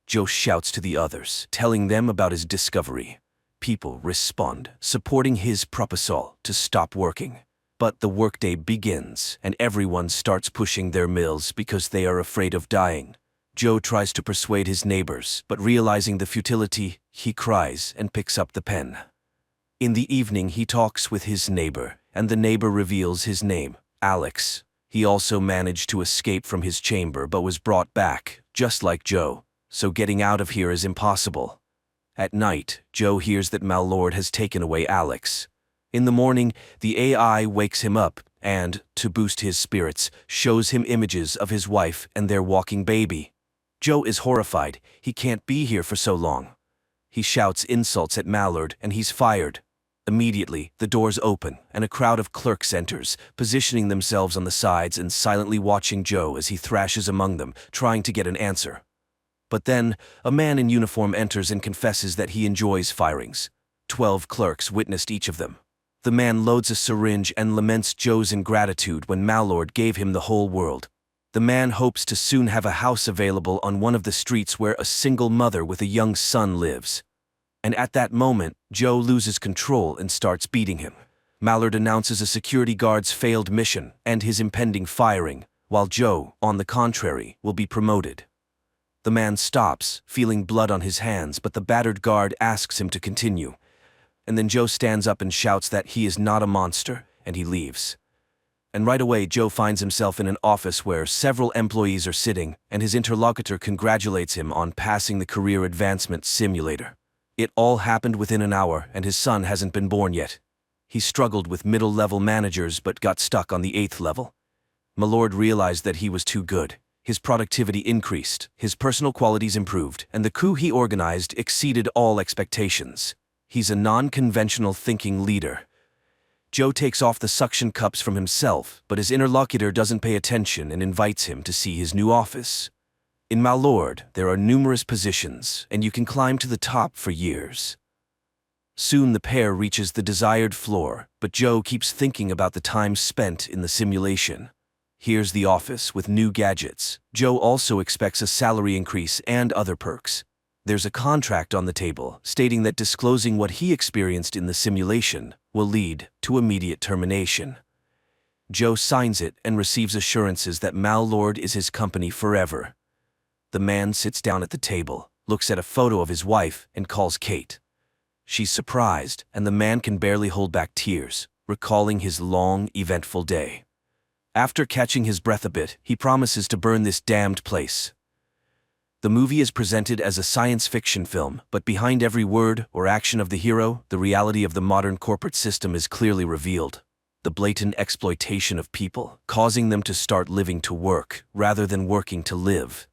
Joe shouts to the others, telling them about his discovery. People respond, supporting his proposal to stop working. But the workday begins, and everyone starts pushing their mills because they are afraid of dying. Joe tries to persuade his neighbors, but realizing the futility, he cries and picks up the pen. In the evening, he talks with his neighbor, and the neighbor reveals his name, Alex. He also managed to escape from his chamber but was brought back, just like Joe, so getting out of here is impossible. At night, Joe hears that Malord has taken away Alex. In the morning, the AI wakes him up and, to boost his spirits, shows him images of his wife and their walking baby. Joe is horrified. He can't be here for so long. He shouts insults at Malord and he's fired. Immediately, the doors open and a crowd of clerks enters, positioning themselves on the sides and silently watching Joe as he thrashes among them, trying to get an answer. But then, a man in uniform enters and confesses that he enjoys firings. 12 clerks witnessed each of them. The man loads a syringe and laments Joe's ingratitude when Malord gave him the whole world. The man hopes to soon have a house available on one of the streets where a single mother with a young son lives. And at that moment, Joe loses control and starts beating him. Malord announces a security guard's failed mission and his impending firing, while Joe, on the contrary, will be promoted. The man stops, feeling blood on his hands, but the battered guard asks him to continue. And then Joe stands up and shouts that he is not a monster, and he leaves. And right away, Joe finds himself in an office where several employees are sitting, and his interlocutor congratulates him on passing the career advancement simulator. It all happened within an hour, and his son hasn't been born yet. He struggled with middle-level managers but got stuck on the 8th level. Malord realized that he was too good. His productivity increased, his personal qualities improved, and the coup he organized exceeded all expectations. He's a non-conventional thinking leader. Joe takes off the suction cups from himself, but his interlocutor doesn't pay attention and invites him to see his new office. In Malord, there are numerous positions, and you can climb to the top for years. Soon the pair reaches the desired floor, but Joe keeps thinking about the time spent in the simulation. Here's the office with new gadgets. Joe also expects a salary increase and other perks. There's a contract on the table stating that disclosing what he experienced in the simulation will lead to immediate termination. Joe signs it and receives assurances that Malord is his company forever. The man sits down at the table, looks at a photo of his wife, and calls Kate. She's surprised, and the man can barely hold back tears, recalling his long, eventful day. After catching his breath a bit, he promises to burn this damned place. The movie is presented as a science fiction film, but behind every word or action of the hero, the reality of the modern corporate system is clearly revealed. The blatant exploitation of people, causing them to start living to work, rather than working to live.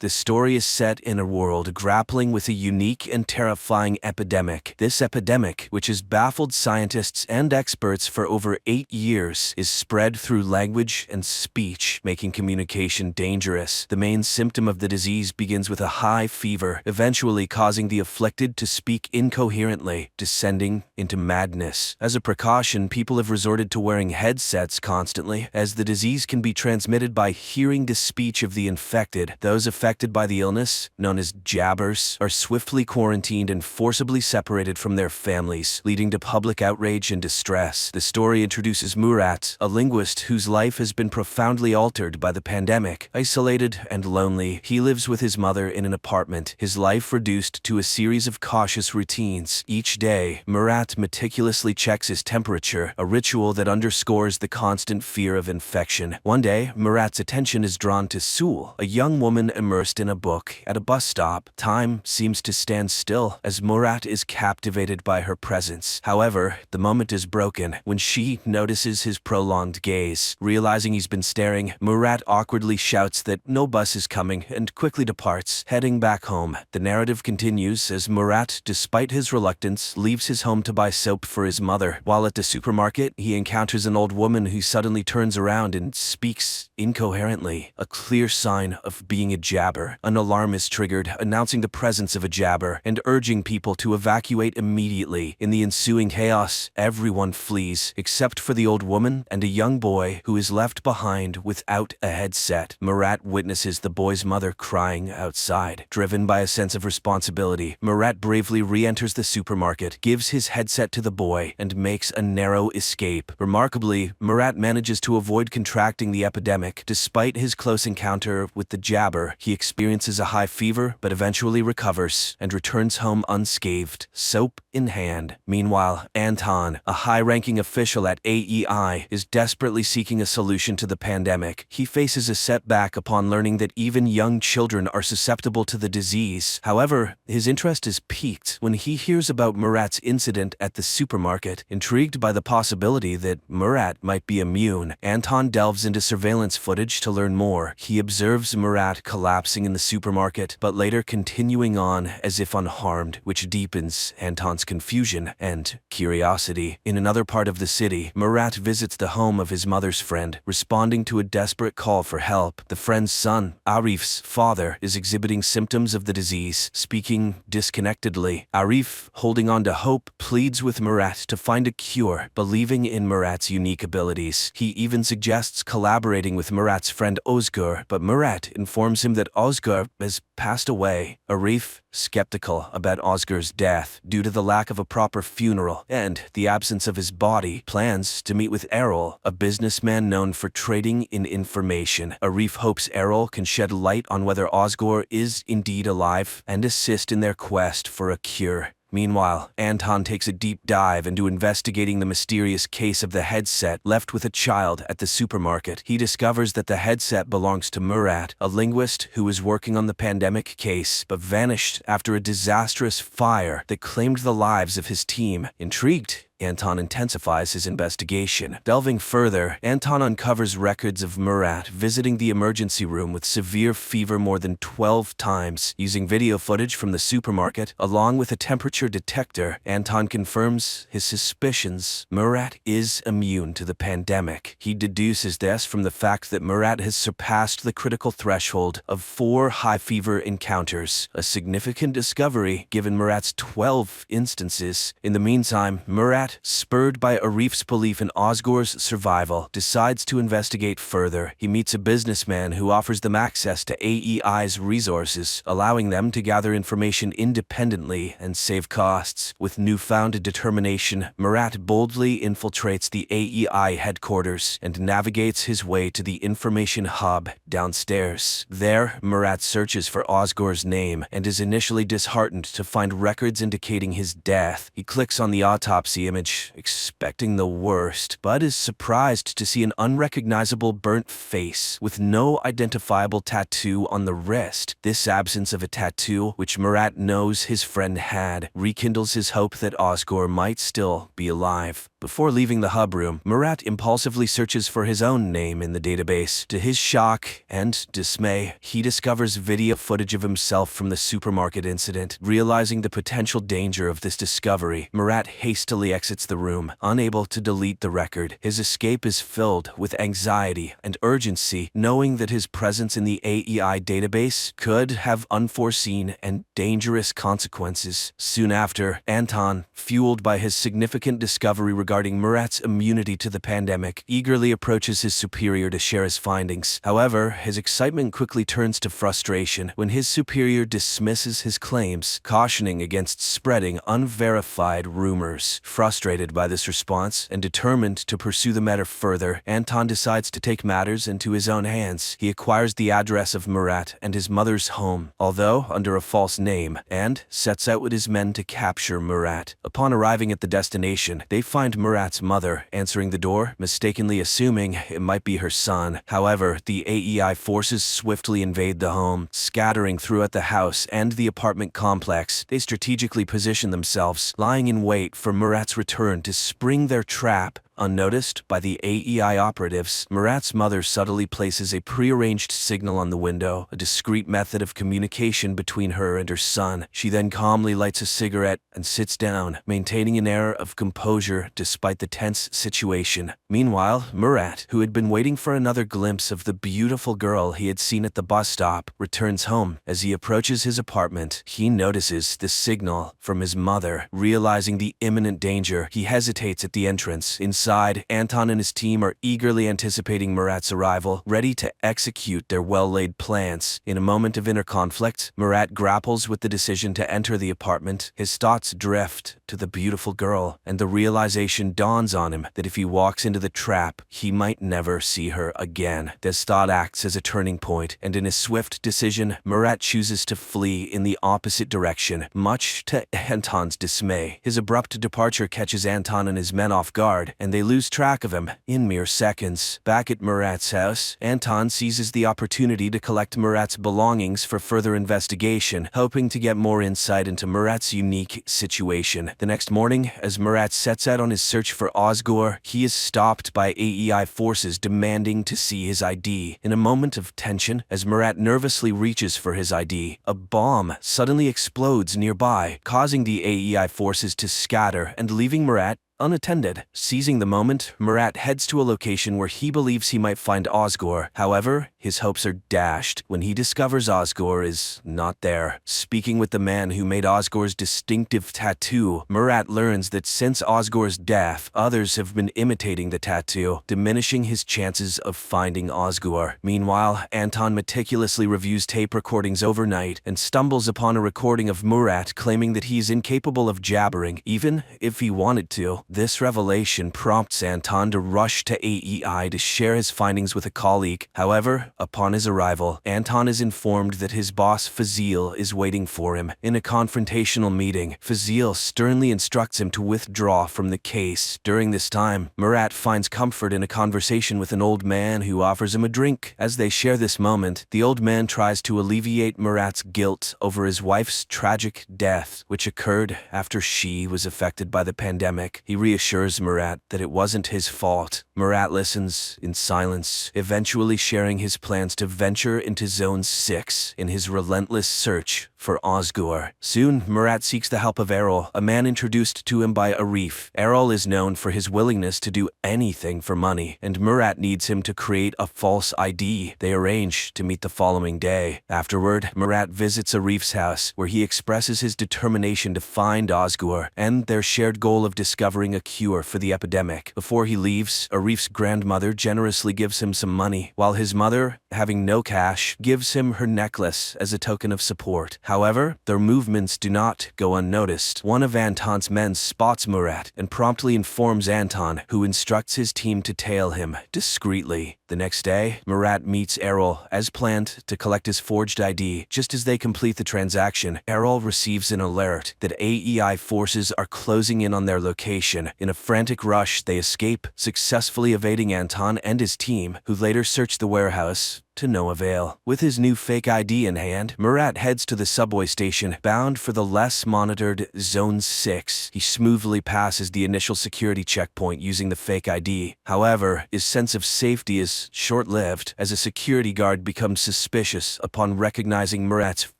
This story is set in a world grappling with a unique and terrifying epidemic. This epidemic, which has baffled scientists and experts for over 8 years, is spread through language and speech, making communication dangerous. The main symptom of the disease begins with a high fever, eventually causing the afflicted to speak incoherently, descending into madness. As a precaution, people have resorted to wearing headsets constantly, as the disease can be transmitted by hearing the speech of the infected. Those affected by the illness, known as jabbers, are swiftly quarantined and forcibly separated from their families, leading to public outrage and distress. The story introduces Murat, a linguist whose life has been profoundly altered by the pandemic. Isolated and lonely, he lives with his mother in an apartment, his life reduced to a series of cautious routines. Each day, Murat meticulously checks his temperature, a ritual that underscores the constant fear of infection. One day, Murat's attention is drawn to Sul, a young woman immersed in a book at a bus stop. Time seems to stand still as Murat is captivated by her presence. However, the moment is broken when she notices his prolonged gaze. Realizing he's been staring, Murat awkwardly shouts that no bus is coming and quickly departs, heading back home. The narrative continues as Murat, despite his reluctance, leaves his home to buy soap for his mother. While at the supermarket, he encounters an old woman who suddenly turns around and speaks incoherently, a clear sign of being a jabber. An alarm is triggered, announcing the presence of a jabber and urging people to evacuate immediately. In the ensuing chaos, everyone flees, except for the old woman and a young boy who is left behind without a headset. Murat witnesses the boy's mother crying outside. Driven by a sense of responsibility, Murat bravely re-enters the supermarket, gives his headset to the boy, and makes a narrow escape. Remarkably, Murat manages to avoid contracting the epidemic. Despite his close encounter with the jabber, he experiences a high fever but eventually recovers and returns home unscathed, soap in hand. Meanwhile, Anton, a high-ranking official at AEI, is desperately seeking a solution to the pandemic. He faces a setback upon learning that even young children are susceptible to the disease. However, his interest is piqued when he hears about Murat's incident at the supermarket. Intrigued by the possibility that Murat might be immune, Anton delves into surveillance footage to learn more. He observes Murat collapsing in the supermarket, but later continuing on as if unharmed, which deepens Anton's confusion and curiosity. In another part of the city, Murat visits the home of his mother's friend, responding to a desperate call for help. The friend's son, Arif's father, is exhibiting symptoms of the disease, speaking disconnectedly. Arif, holding on to hope, pleads with Murat to find a cure, believing in Murat's unique abilities. He even suggests collaborating with Murat's friend Ozgur, but Murat informs him that Ozgur has passed away. Arif, skeptical about Ozgur's death due to the lack of a proper funeral and the absence of his body, plans to meet with Errol, a businessman known for trading in information. Arif hopes Errol can shed light on whether Ozgur is indeed alive and assist in their quest for a cure. Meanwhile, Anton takes a deep dive into investigating the mysterious case of the headset left with a child at the supermarket. He discovers that the headset belongs to Murat, a linguist who was working on the pandemic case but vanished after a disastrous fire that claimed the lives of his team. Intrigued, Anton intensifies his investigation. Delving further, Anton uncovers records of Murat visiting the emergency room with severe fever more than 12 times. Using video footage from the supermarket, along with a temperature detector, Anton confirms his suspicions. Murat is immune to the pandemic. He deduces this from the fact that Murat has surpassed the critical threshold of 4 high fever encounters, a significant discovery given Murat's 12 instances. In the meantime, Murat, spurred by Arif's belief in Ozgor's survival, decides to investigate further. He meets a businessman who offers them access to AEI's resources, allowing them to gather information independently and save costs. With newfound determination, Murat boldly infiltrates the AEI headquarters and navigates his way to the information hub downstairs. There, Murat searches for Ozgor's name and is initially disheartened to find records indicating his death. He clicks on the autopsy image, expecting the worst, but is surprised to see an unrecognizable burnt face with no identifiable tattoo on the wrist. This absence of a tattoo, which Murat knows his friend had, rekindles his hope that Ozgor might still be alive. Before leaving the hub room, Murat impulsively searches for his own name in the database. To his shock and dismay, he discovers video footage of himself from the supermarket incident. Realizing the potential danger of this discovery, Murat hastily exits the room, unable to delete the record. His escape is filled with anxiety and urgency, knowing that his presence in the AEI database could have unforeseen and dangerous consequences. Soon after, Anton, fueled by his significant discovery regarding Murat's immunity to the pandemic, eagerly approaches his superior to share his findings. However, his excitement quickly turns to frustration when his superior dismisses his claims, cautioning against spreading unverified rumors. Frustrated by this response and determined to pursue the matter further, Anton decides to take matters into his own hands. He acquires the address of Murat and his mother's home, although under a false name, and sets out with his men to capture Murat. Upon arriving at the destination, they find Murat's mother answering the door, mistakenly assuming it might be her son. However, the AEI forces swiftly invade the home, scattering throughout the house and the apartment complex. They strategically position themselves, lying in wait for Murat's return to spring their trap. Unnoticed by the AEI operatives, Murat's mother subtly places a prearranged signal on the window, a discreet method of communication between her and her son. She then calmly lights a cigarette and sits down, maintaining an air of composure despite the tense situation. Meanwhile, Murat, who had been waiting for another glimpse of the beautiful girl he had seen at the bus stop, returns home. As he approaches his apartment, he notices the signal from his mother. Realizing the imminent danger, he hesitates at the entrance. Inside, Anton and his team are eagerly anticipating Murat's arrival, ready to execute their well-laid plans. In a moment of inner conflict, Murat grapples with the decision to enter the apartment. His thoughts drift to the beautiful girl, and the realization dawns on him that if he walks into the trap, he might never see her again. This thought acts as a turning point, and in a swift decision, Murat chooses to flee in the opposite direction, much to Anton's dismay. His abrupt departure catches Anton and his men off guard, and they lose track of him in mere seconds. Back at Murat's house, Anton seizes the opportunity to collect Murat's belongings for further investigation, hoping to get more insight into Murat's unique situation. The next morning, as Murat sets out on his search for Ozgor, he is stopped by AEI forces demanding to see his ID. In a moment of tension, as Murat nervously reaches for his ID, a bomb suddenly explodes nearby, causing the AEI forces to scatter and leaving Murat unattended. Seizing the moment, Murat heads to a location where he believes he might find Ozgor. However, his hopes are dashed when he discovers Ozgor is not there. Speaking with the man who made Ozgor's distinctive tattoo, Murat learns that since Ozgor's death, others have been imitating the tattoo, diminishing his chances of finding Ozgor. Meanwhile, Anton meticulously reviews tape recordings overnight and stumbles upon a recording of Murat claiming that he is incapable of jabbering, even if he wanted to. This revelation prompts Anton to rush to AEI to share his findings with a colleague. However, Upon his arrival, Anton is informed that his boss Fazil is waiting for him. In a confrontational meeting, Fazil sternly instructs him to withdraw from the case. During this time, Murat finds comfort in a conversation with an old man who offers him a drink. As they share this moment, the old man tries to alleviate Murat's guilt over his wife's tragic death, which occurred after she was affected by the pandemic. He reassures Murat that it wasn't his fault. Murat listens in silence, eventually sharing his plans to venture into Zone 6 in his relentless search for Osgur. Soon, Murat seeks the help of Errol, a man introduced to him by Arif. Errol is known for his willingness to do anything for money, and Murat needs him to create a false ID. They arrange to meet the following day. Afterward, Murat visits Arif's house, where he expresses his determination to find Osgur and their shared goal of discovering a cure for the epidemic. Before he leaves, Arif's grandmother generously gives him some money, while his mother, having no cash, gives him her necklace as a token of support. However, their movements do not go unnoticed. One of Anton's men spots Murat and promptly informs Anton, who instructs his team to tail him discreetly. The next day, Murat meets Errol as planned to collect his forged ID. Just as they complete the transaction, Errol receives an alert that AEI forces are closing in on their location. In a frantic rush, they escape, successfully evading Anton and his team, who later search the warehouse to no avail. With his new fake ID in hand, Murat heads to the subway station, bound for the less monitored Zone 6. He smoothly passes the initial security checkpoint using the fake ID. However, his sense of safety is short-lived, as a security guard becomes suspicious upon recognizing Murat's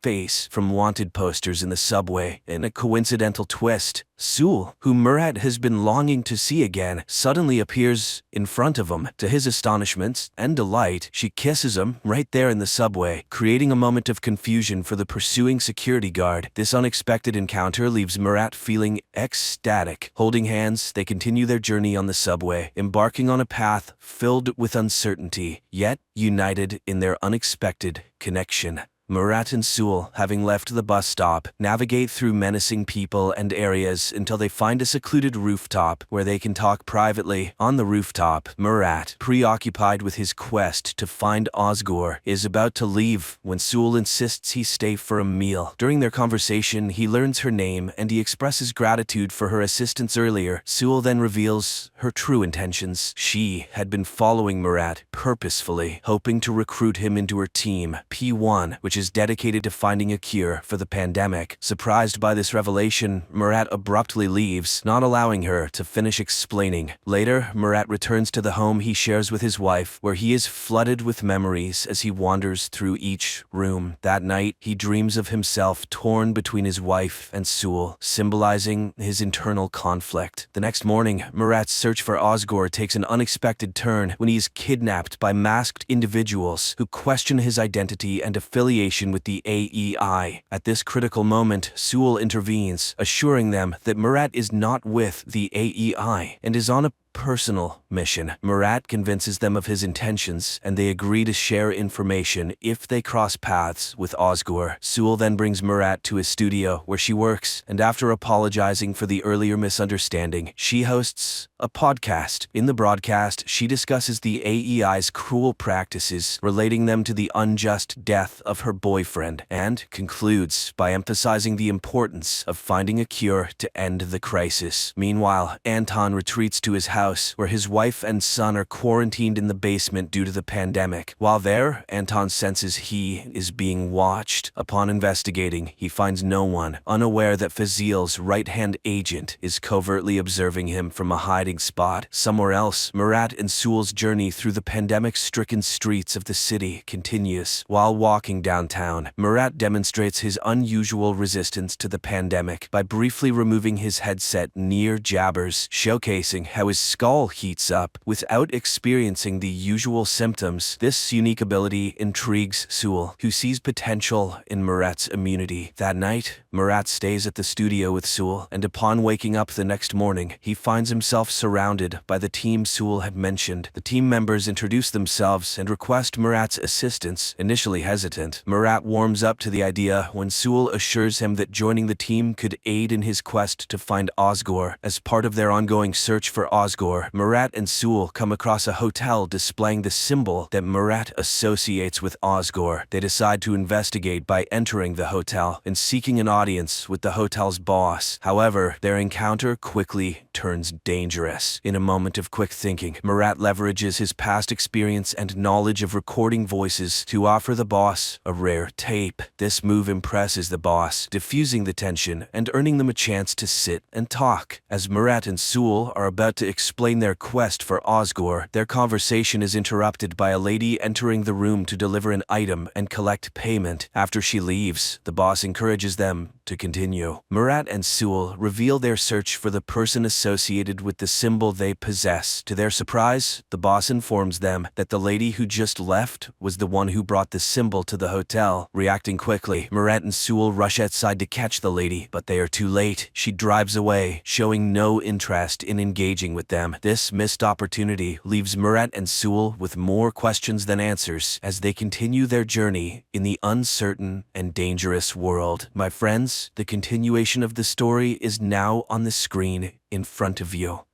face from wanted posters in the subway. In a coincidental twist, Sul, who Murat has been longing to see again, suddenly appears in front of him. To his astonishment and delight, she kisses him right there in the subway, creating a moment of confusion for the pursuing security guard. This unexpected encounter leaves Murat feeling ecstatic. Holding hands, they continue their journey on the subway, embarking on a path filled with uncertainty, yet united in their unexpected connection. Murat and Sul, having left the bus stop, navigate through menacing people and areas until they find a secluded rooftop where they can talk privately. On the rooftop, Murat, preoccupied with his quest to find Osgur, is about to leave when Sul insists he stay for a meal. During their conversation, he learns her name and he expresses gratitude for her assistance earlier. Sul then reveals her true intentions. She had been following Murat purposefully, hoping to recruit him into her team, P1, which is dedicated to finding a cure for the pandemic. Surprised by this revelation, Murat abruptly leaves, not allowing her to finish explaining. Later, Murat returns to the home he shares with his wife, where he is flooded with memories as he wanders through each room. That night, he dreams of himself torn between his wife and Sul, symbolizing his internal conflict. The next morning, Murat's search for Osgur takes an unexpected turn when he is kidnapped by masked individuals who question his identity and affiliation with the AEI. At this critical moment, Sul intervenes, assuring them that Murat is not with the AEI and is on a personal mission. Murat convinces them of his intentions, and they agree to share information if they cross paths with Osgur. Sul then brings Murat to his studio where she works, and after apologizing for the earlier misunderstanding, she hosts a podcast. In the broadcast, she discusses the AEI's cruel practices, relating them to the unjust death of her boyfriend, and concludes by emphasizing the importance of finding a cure to end the crisis. Meanwhile, Anton retreats to his house, where his wife and son are quarantined in the basement due to the pandemic. While there, Anton senses he is being watched. Upon investigating, he finds no one, unaware that Fazil's right-hand agent is covertly observing him from a hiding spot. Somewhere else, Murat and Sul's journey through the pandemic-stricken streets of the city continues. While walking downtown, Murat demonstrates his unusual resistance to the pandemic by briefly removing his headset near Jabber's, showcasing how his skull heats up without experiencing the usual symptoms. This unique ability intrigues Sul, who sees potential in Murat's immunity. That night, Murat stays at the studio with Sul, and upon waking up the next morning, he finds himself surrounded by the team Sul had mentioned. The team members introduce themselves and request Murat's assistance. Initially hesitant, Murat warms up to the idea when Sul assures him that joining the team could aid in his quest to find Osgur. As part of their ongoing search for Osgur, Osgore, Murat and Sewell come across a hotel displaying the symbol that Murat associates with Osgore. They decide to investigate by entering the hotel and seeking an audience with the hotel's boss. However, their encounter quickly turns dangerous. In a moment of quick thinking, Murat leverages his past experience and knowledge of recording voices to offer the boss a rare tape. This move impresses the boss, diffusing the tension and earning them a chance to sit and talk. As Murat and Sewell are about to explain their quest for Osgore, their conversation is interrupted by a lady entering the room to deliver an item and collect payment. After she leaves, the boss encourages them to continue. Murat and Sewell reveal their search for the person associated with the symbol they possess. To their surprise, the boss informs them that the lady who just left was the one who brought the symbol to the hotel. Reacting quickly, Murat and Sewell rush outside to catch the lady, but they are too late. She drives away, showing no interest in engaging with them. This missed opportunity leaves Murat and Sewell with more questions than answers as they continue their journey in the uncertain and dangerous world. My friends, the continuation of the story is now on the screen in front of you.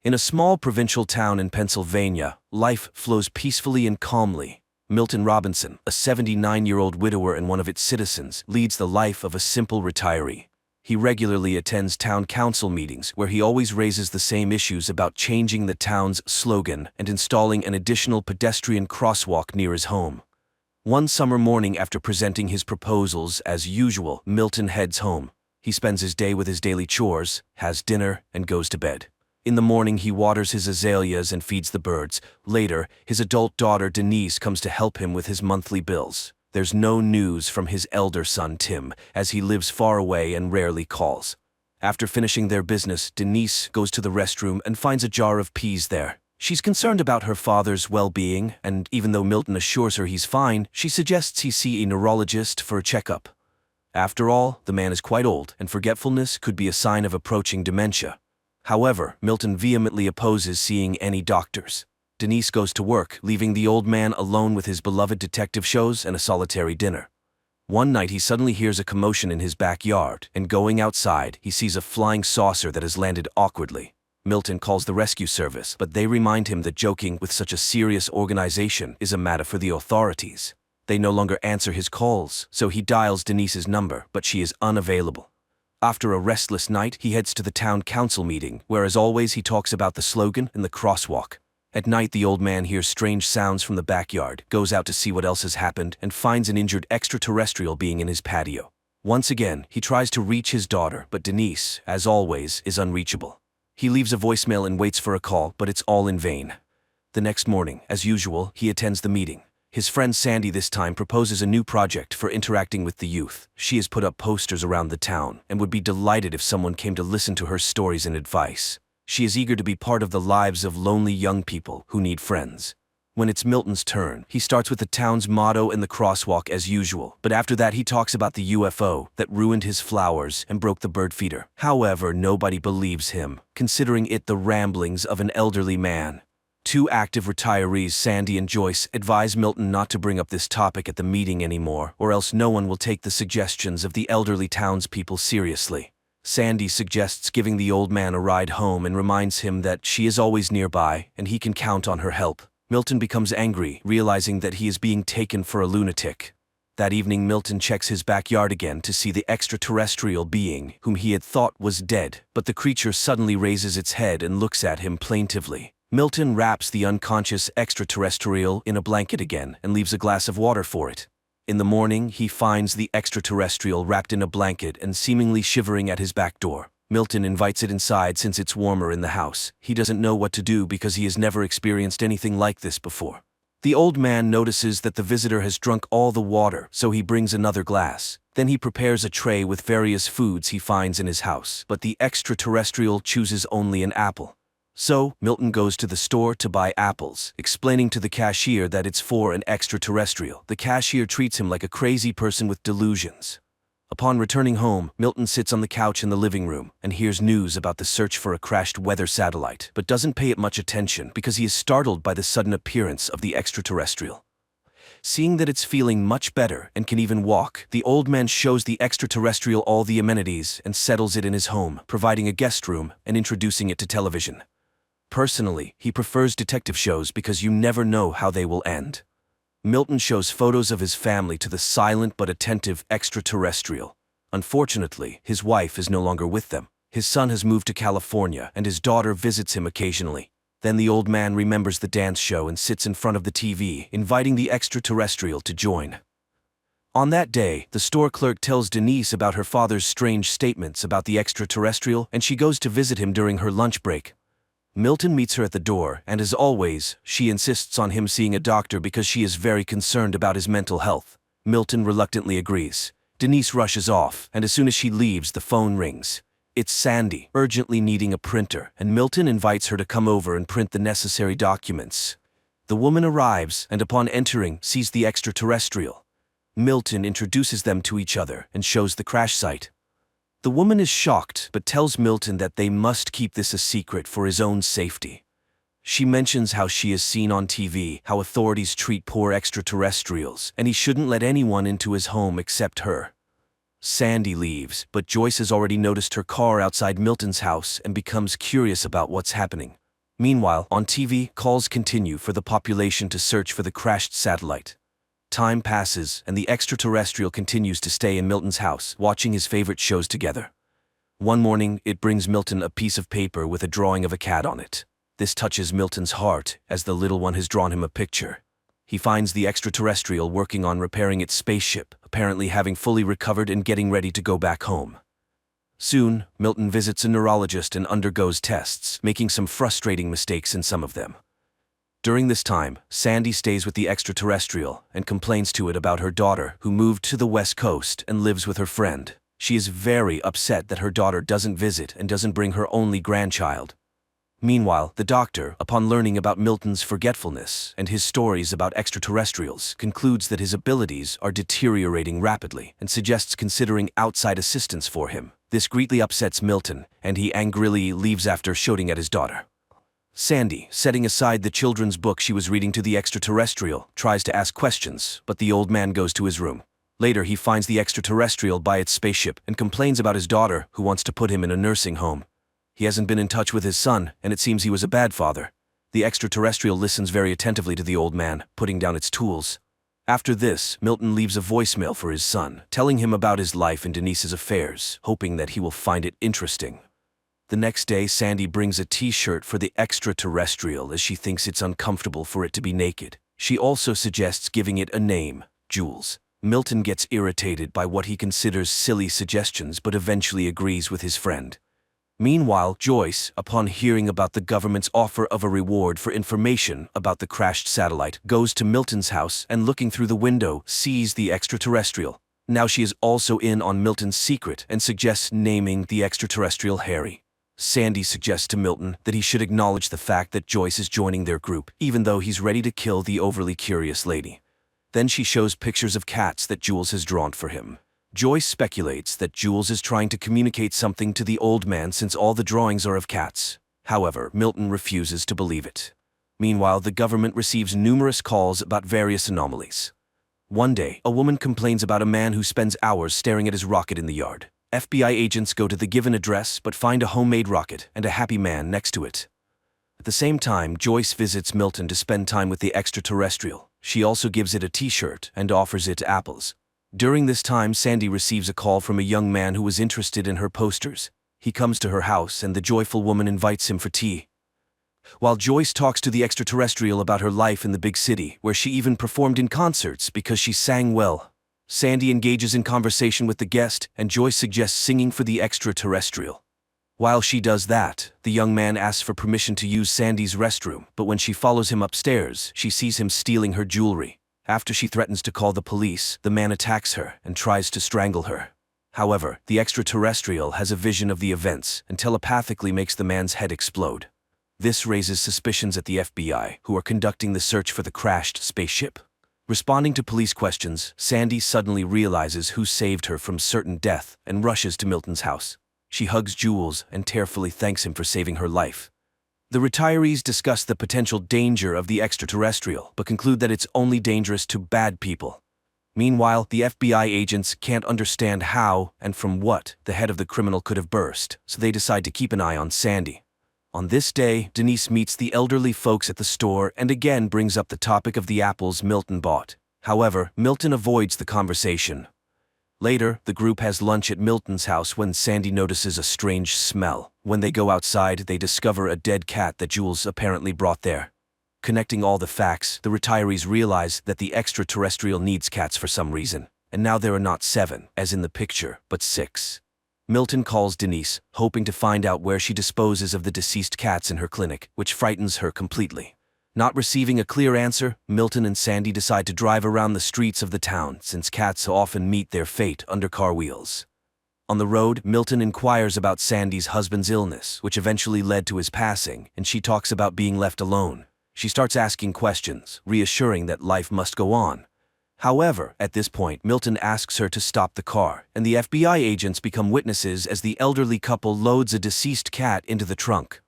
In a small provincial town in Pennsylvania, life flows peacefully and calmly. Milton Robinson, a 79-year-old widower and one of its citizens, leads the life of a simple retiree. He regularly attends town council meetings where he always raises the same issues about changing the town's slogan and installing an additional pedestrian crosswalk near his home. One summer morning after presenting his proposals as usual, Milton heads home. He spends his day with his daily chores, has dinner, and goes to bed. In the morning, he waters his azaleas and feeds the birds. Later, his adult daughter Denise comes to help him with his monthly bills. There's no news from his elder son Tim, as he lives far away and rarely calls. After finishing their business, Denise goes to the restroom and finds a jar of peas there. She's concerned about her father's well-being, and even though Milton assures her he's fine, she suggests he see a neurologist for a checkup. After all, the man is quite old, and forgetfulness could be a sign of approaching dementia. However, Milton vehemently opposes seeing any doctors. Denise goes to work, leaving the old man alone with his beloved detective shows and a solitary dinner. One night he suddenly hears a commotion in his backyard, and going outside, he sees a flying saucer that has landed awkwardly. Milton calls the rescue service, but they remind him that joking with such a serious organization is a matter for the authorities. They no longer answer his calls, so he dials Denise's number, but she is unavailable. After a restless night, he heads to the town council meeting, where as always he talks about the slogan and the crosswalk. At night, the old man hears strange sounds from the backyard, goes out to see what else has happened, and finds an injured extraterrestrial being in his patio. Once again, he tries to reach his daughter, but Denise, as always, is unreachable. He leaves a voicemail and waits for a call, but it's all in vain. The next morning, as usual, he attends the meeting. His friend Sandy this time proposes a new project for interacting with the youth. She has put up posters around the town and would be delighted if someone came to listen to her stories and advice. She is eager to be part of the lives of lonely young people who need friends. When it's Milton's turn, he starts with the town's motto and the crosswalk as usual, but after that he talks about the UFO that ruined his flowers and broke the bird feeder. However, nobody believes him, considering it the ramblings of an elderly man. Two active retirees, Sandy and Joyce, advise Milton not to bring up this topic at the meeting anymore, or else no one will take the suggestions of the elderly townspeople seriously. Sandy suggests giving the old man a ride home and reminds him that she is always nearby and he can count on her help. Milton becomes angry, realizing that he is being taken for a lunatic. That evening, Milton checks his backyard again to see the extraterrestrial being whom he had thought was dead, but the creature suddenly raises its head and looks at him plaintively. Milton wraps the unconscious extraterrestrial in a blanket again and leaves a glass of water for it. In the morning, he finds the extraterrestrial wrapped in a blanket and seemingly shivering at his back door. Milton invites it inside since it's warmer in the house. He doesn't know what to do because he has never experienced anything like this before. The old man notices that the visitor has drunk all the water, so he brings another glass. Then he prepares a tray with various foods he finds in his house, but the extraterrestrial chooses only an apple. So, Milton goes to the store to buy apples, explaining to the cashier that it's for an extraterrestrial. The cashier treats him like a crazy person with delusions. Upon returning home, Milton sits on the couch in the living room and hears news about the search for a crashed weather satellite, but doesn't pay it much attention because he is startled by the sudden appearance of the extraterrestrial. Seeing that it's feeling much better and can even walk, the old man shows the extraterrestrial all the amenities and settles it in his home, providing a guest room and introducing it to television. Personally, he prefers detective shows because you never know how they will end. Milton shows photos of his family to the silent but attentive extraterrestrial. Unfortunately, his wife is no longer with them. His son has moved to California and his daughter visits him occasionally. Then the old man remembers the dance show and sits in front of the TV, inviting the extraterrestrial to join. On that day, the store clerk tells Denise about her father's strange statements about the extraterrestrial, and she goes to visit him during her lunch break. Milton meets her at the door, and as always, she insists on him seeing a doctor because she is very concerned about his mental health. Milton reluctantly agrees. Denise rushes off, and as soon as she leaves, the phone rings. It's Sandy, urgently needing a printer, and Milton invites her to come over and print the necessary documents. The woman arrives, and upon entering, sees the extraterrestrial. Milton introduces them to each other and shows the crash site. The woman is shocked, but tells Milton that they must keep this a secret for his own safety. She mentions how she has seen on TV how authorities treat poor extraterrestrials, and he shouldn't let anyone into his home except her. Sandy leaves, but Joyce has already noticed her car outside Milton's house and becomes curious about what's happening. Meanwhile, on TV, calls continue for the population to search for the crashed satellite. Time passes, and the extraterrestrial continues to stay in Milton's house, watching his favorite shows together. One morning, it brings Milton a piece of paper with a drawing of a cat on it. This touches Milton's heart, as the little one has drawn him a picture. He finds the extraterrestrial working on repairing its spaceship, apparently having fully recovered and getting ready to go back home. Soon, Milton visits a neurologist and undergoes tests, making some frustrating mistakes in some of them. During this time, Sandy stays with the extraterrestrial and complains to it about her daughter, who moved to the West Coast and lives with her friend. She is very upset that her daughter doesn't visit and doesn't bring her only grandchild. Meanwhile, the doctor, upon learning about Milton's forgetfulness and his stories about extraterrestrials, concludes that his abilities are deteriorating rapidly and suggests considering outside assistance for him. This greatly upsets Milton, and he angrily leaves after shouting at his daughter. Sandy, setting aside the children's book she was reading to the extraterrestrial, tries to ask questions, but the old man goes to his room. Later, he finds the extraterrestrial by its spaceship and complains about his daughter, who wants to put him in a nursing home. He hasn't been in touch with his son, and it seems he was a bad father. The extraterrestrial listens very attentively to the old man, putting down its tools. After this, Milton leaves a voicemail for his son, telling him about his life and Denise's affairs, hoping that he will find it interesting. The next day, Sandy brings a t-shirt for the extraterrestrial as she thinks it's uncomfortable for it to be naked. She also suggests giving it a name, Jules. Milton gets irritated by what he considers silly suggestions but eventually agrees with his friend. Meanwhile, Joyce, upon hearing about the government's offer of a reward for information about the crashed satellite, goes to Milton's house and looking through the window, sees the extraterrestrial. Now she is also in on Milton's secret and suggests naming the extraterrestrial Harry. Sandy suggests to Milton that he should acknowledge the fact that Joyce is joining their group, even though he's ready to kill the overly curious lady. Then she shows pictures of cats that Jules has drawn for him. Joyce speculates that Jules is trying to communicate something to the old man since all the drawings are of cats. However, Milton refuses to believe it. Meanwhile, the government receives numerous calls about various anomalies. One day, a woman complains about a man who spends hours staring at his rocket in the yard. FBI agents go to the given address but find a homemade rocket and a happy man next to it. At the same time, Joyce visits Milton to spend time with the extraterrestrial. She also gives it a t-shirt and offers it apples. During this time, Sandy receives a call from a young man who was interested in her posters. He comes to her house and the joyful woman invites him for tea. While Joyce talks to the extraterrestrial about her life in the big city, where she even performed in concerts because she sang well, Sandy engages in conversation with the guest and Joyce suggests singing for the extraterrestrial. While she does that, the young man asks for permission to use Sandy's restroom, but when she follows him upstairs, she sees him stealing her jewelry. After she threatens to call the police, the man attacks her and tries to strangle her. However, the extraterrestrial has a vision of the events and telepathically makes the man's head explode. This raises suspicions at the FBI, who are conducting the search for the crashed spaceship. Responding to police questions, Sandy suddenly realizes who saved her from certain death and rushes to Milton's house. She hugs Jules and tearfully thanks him for saving her life. The retirees discuss the potential danger of the extraterrestrial, but conclude that it's only dangerous to bad people. Meanwhile, the FBI agents can't understand how and from what the head of the criminal could have burst, so they decide to keep an eye on Sandy. On this day, Denise meets the elderly folks at the store and again brings up the topic of the apples Milton bought. However, Milton avoids the conversation. Later, the group has lunch at Milton's house when Sandy notices a strange smell. When they go outside, they discover a dead cat that Jules apparently brought there. Connecting all the facts, the retirees realize that the extraterrestrial needs cats for some reason, and now there are not 7, as in the picture, but 6. Milton calls Denise, hoping to find out where she disposes of the deceased cats in her clinic, which frightens her completely. Not receiving a clear answer, Milton and Sandy decide to drive around the streets of the town, since cats often meet their fate under car wheels. On the road, Milton inquires about Sandy's husband's illness, which eventually led to his passing, and she talks about being left alone. She starts asking questions, reassuring that life must go on. However, at this point, Milton asks her to stop the car, and the FBI agents become witnesses as the elderly couple loads a deceased cat into the trunk.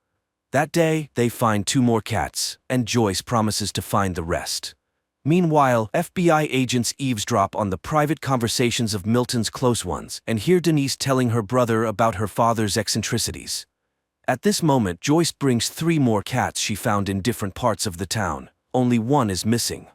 That day, they find 2 more cats, and Joyce promises to find the rest. Meanwhile, FBI agents eavesdrop on the private conversations of Milton's close ones and hear Denise telling her brother about her father's eccentricities. At this moment, Joyce brings 3 more cats she found in different parts of the town. Only one is missing.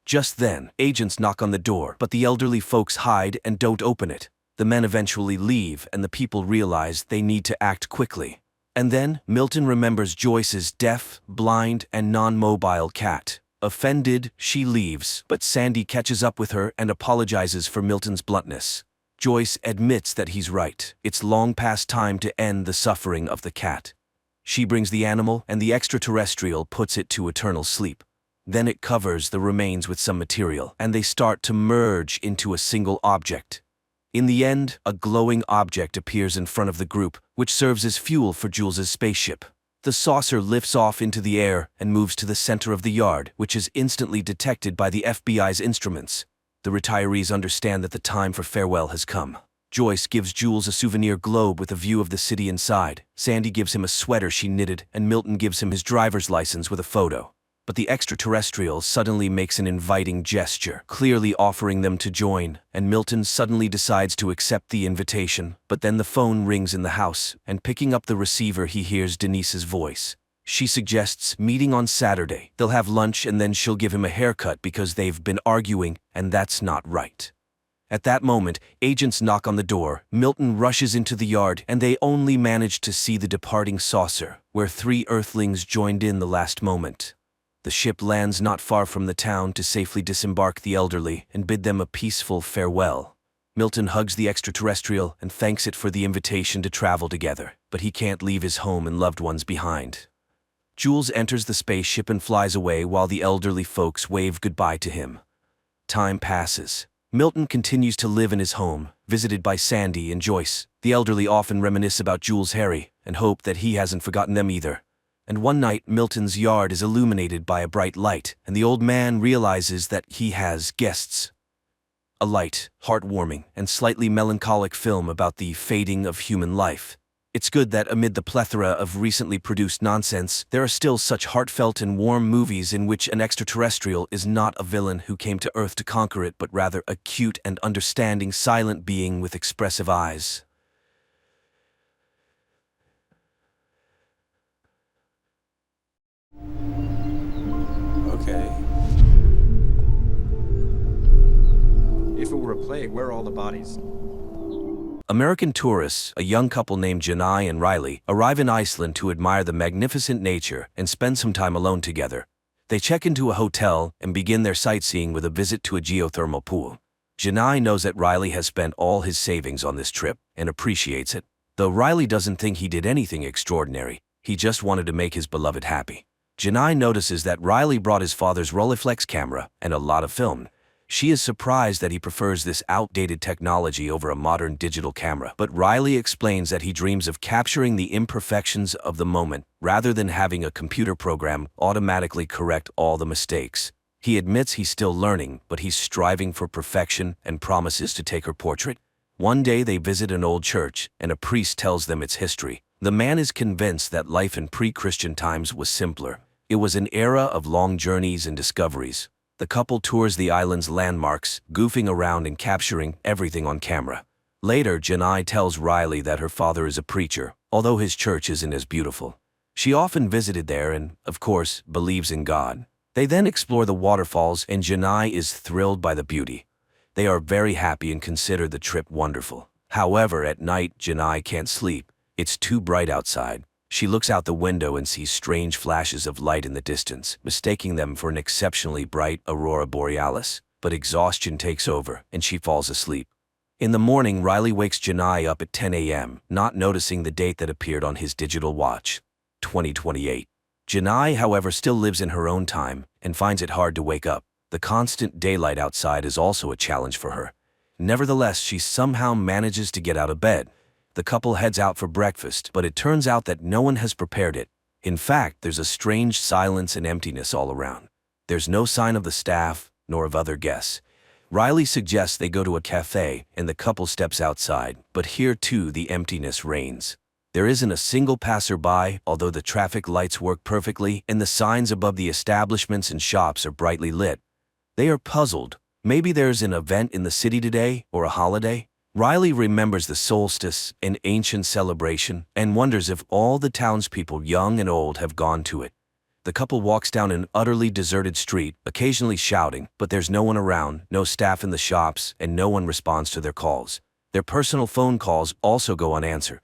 Just then, agents knock on the door, but the elderly folks hide and don't open it. The men eventually leave, and the people realize they need to act quickly. And then, Milton remembers Joyce's deaf, blind, and non-mobile cat. Offended, she leaves, but Sandy catches up with her and apologizes for Milton's bluntness. Joyce admits that he's right. It's long past time to end the suffering of the cat. She brings the animal, and the extraterrestrial puts it to eternal sleep. Then it covers the remains with some material, and they start to merge into a single object. In the end, a glowing object appears in front of the group, which serves as fuel for Jules's spaceship. The saucer lifts off into the air and moves to the center of the yard, which is instantly detected by the FBI's instruments. The retirees understand that the time for farewell has come. Joyce gives Jules a souvenir globe with a view of the city inside. Sandy gives him a sweater she knitted, and Milton gives him his driver's license with a photo. But the extraterrestrial suddenly makes an inviting gesture, clearly offering them to join, and Milton suddenly decides to accept the invitation. But then the phone rings in the house, and picking up the receiver he hears Denise's voice. She suggests meeting on Saturday. They'll have lunch and then she'll give him a haircut because they've been arguing, and that's not right. At that moment, agents knock on the door, Milton rushes into the yard, and they only manage to see the departing saucer, where 3 Earthlings joined in the last moment. The ship lands not far from the town to safely disembark the elderly and bid them a peaceful farewell. Milton hugs the extraterrestrial and thanks it for the invitation to travel together, but he can't leave his home and loved ones behind. Jules enters the spaceship and flies away while the elderly folks wave goodbye to him. Time passes. Milton continues to live in his home, visited by Sandy and Joyce. The elderly often reminisce about Jules' Harry and hope that he hasn't forgotten them either. And one night, Milton's yard is illuminated by a bright light, and the old man realizes that he has guests. A light, heartwarming, and slightly melancholic film about the fading of human life. It's good that amid the plethora of recently produced nonsense, there are still such heartfelt and warm movies in which an extraterrestrial is not a villain who came to Earth to conquer it, but rather a cute and understanding silent being with expressive eyes. Okay. If it were a plague, where are all the bodies? American tourists, a young couple named Janai and Riley, arrive in Iceland to admire the magnificent nature and spend some time alone together. They check into a hotel and begin their sightseeing with a visit to a geothermal pool. Janai knows that Riley has spent all his savings on this trip and appreciates it. Though Riley doesn't think he did anything extraordinary, he just wanted to make his beloved happy. Janai notices that Riley brought his father's Rolleiflex camera and a lot of film. She is surprised that he prefers this outdated technology over a modern digital camera, but Riley explains that he dreams of capturing the imperfections of the moment rather than having a computer program automatically correct all the mistakes. He admits he's still learning, but he's striving for perfection and promises to take her portrait. One day they visit an old church, and a priest tells them its history. The man is convinced that life in pre-Christian times was simpler. It was an era of long journeys and discoveries. The couple tours the island's landmarks, goofing around and capturing everything on camera. Later, Janai tells Riley that her father is a preacher, although his church isn't as beautiful. She often visited there and, of course, believes in God. They then explore the waterfalls and Janai is thrilled by the beauty. They are very happy and consider the trip wonderful. However, at night, Janai can't sleep. It's too bright outside. She looks out the window and sees strange flashes of light in the distance, mistaking them for an exceptionally bright aurora borealis. But exhaustion takes over, and she falls asleep. In the morning, Riley wakes Janai up at 10 a.m., not noticing the date that appeared on his digital watch, 2028. Janai, however, still lives in her own time and finds it hard to wake up. The constant daylight outside is also a challenge for her. Nevertheless, she somehow manages to get out of bed. The couple heads out for breakfast, but it turns out that no one has prepared it. In fact, there's a strange silence and emptiness all around. There's no sign of the staff, nor of other guests. Riley suggests they go to a cafe, and the couple steps outside, but here too the emptiness reigns. There isn't a single passerby, although the traffic lights work perfectly, and the signs above the establishments and shops are brightly lit. They are puzzled. Maybe there's an event in the city today, or a holiday? Riley remembers the solstice, an ancient celebration, and wonders if all the townspeople, young and old, have gone to it. The couple walks down an utterly deserted street, occasionally shouting, but there's no one around, no staff in the shops, and no one responds to their calls. Their personal phone calls also go unanswered.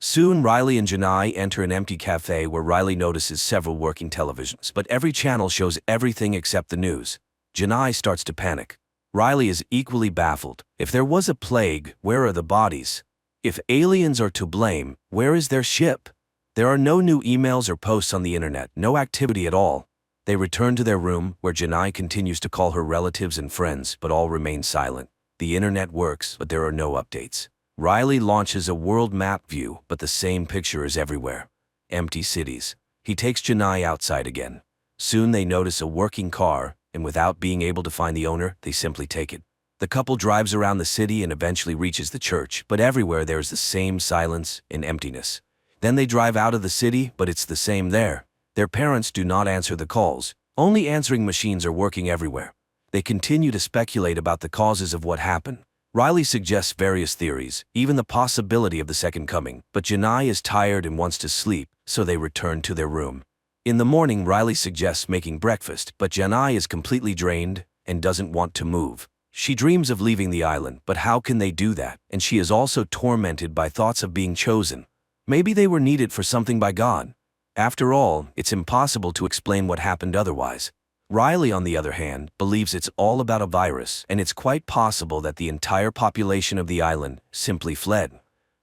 Soon, Riley and Janai enter an empty cafe where Riley notices several working televisions, but every channel shows everything except the news. Janai starts to panic. Riley is equally baffled. If there was a plague, where are the bodies? If aliens are to blame, where is their ship? There are no new emails or posts on the internet, no activity at all. They return to their room, where Janai continues to call her relatives and friends, but all remain silent. The internet works, but there are no updates. Riley launches a world map view, but the same picture is everywhere. Empty cities. He takes Janai outside again. Soon they notice a working car, and without being able to find the owner, they simply take it. The couple drives around the city and eventually reaches the church, but everywhere there is the same silence and emptiness. Then they drive out of the city, but it's the same there. Their parents do not answer the calls. Only answering machines are working everywhere. They continue to speculate about the causes of what happened. Riley suggests various theories, even the possibility of the second coming, but Janai is tired and wants to sleep, so they return to their room. In the morning, Riley suggests making breakfast, but Janai is completely drained and doesn't want to move. She dreams of leaving the island, but how can they do that? And she is also tormented by thoughts of being chosen. Maybe they were needed for something by God. After all, it's impossible to explain what happened otherwise. Riley, on the other hand, believes it's all about a virus, and it's quite possible that the entire population of the island simply fled.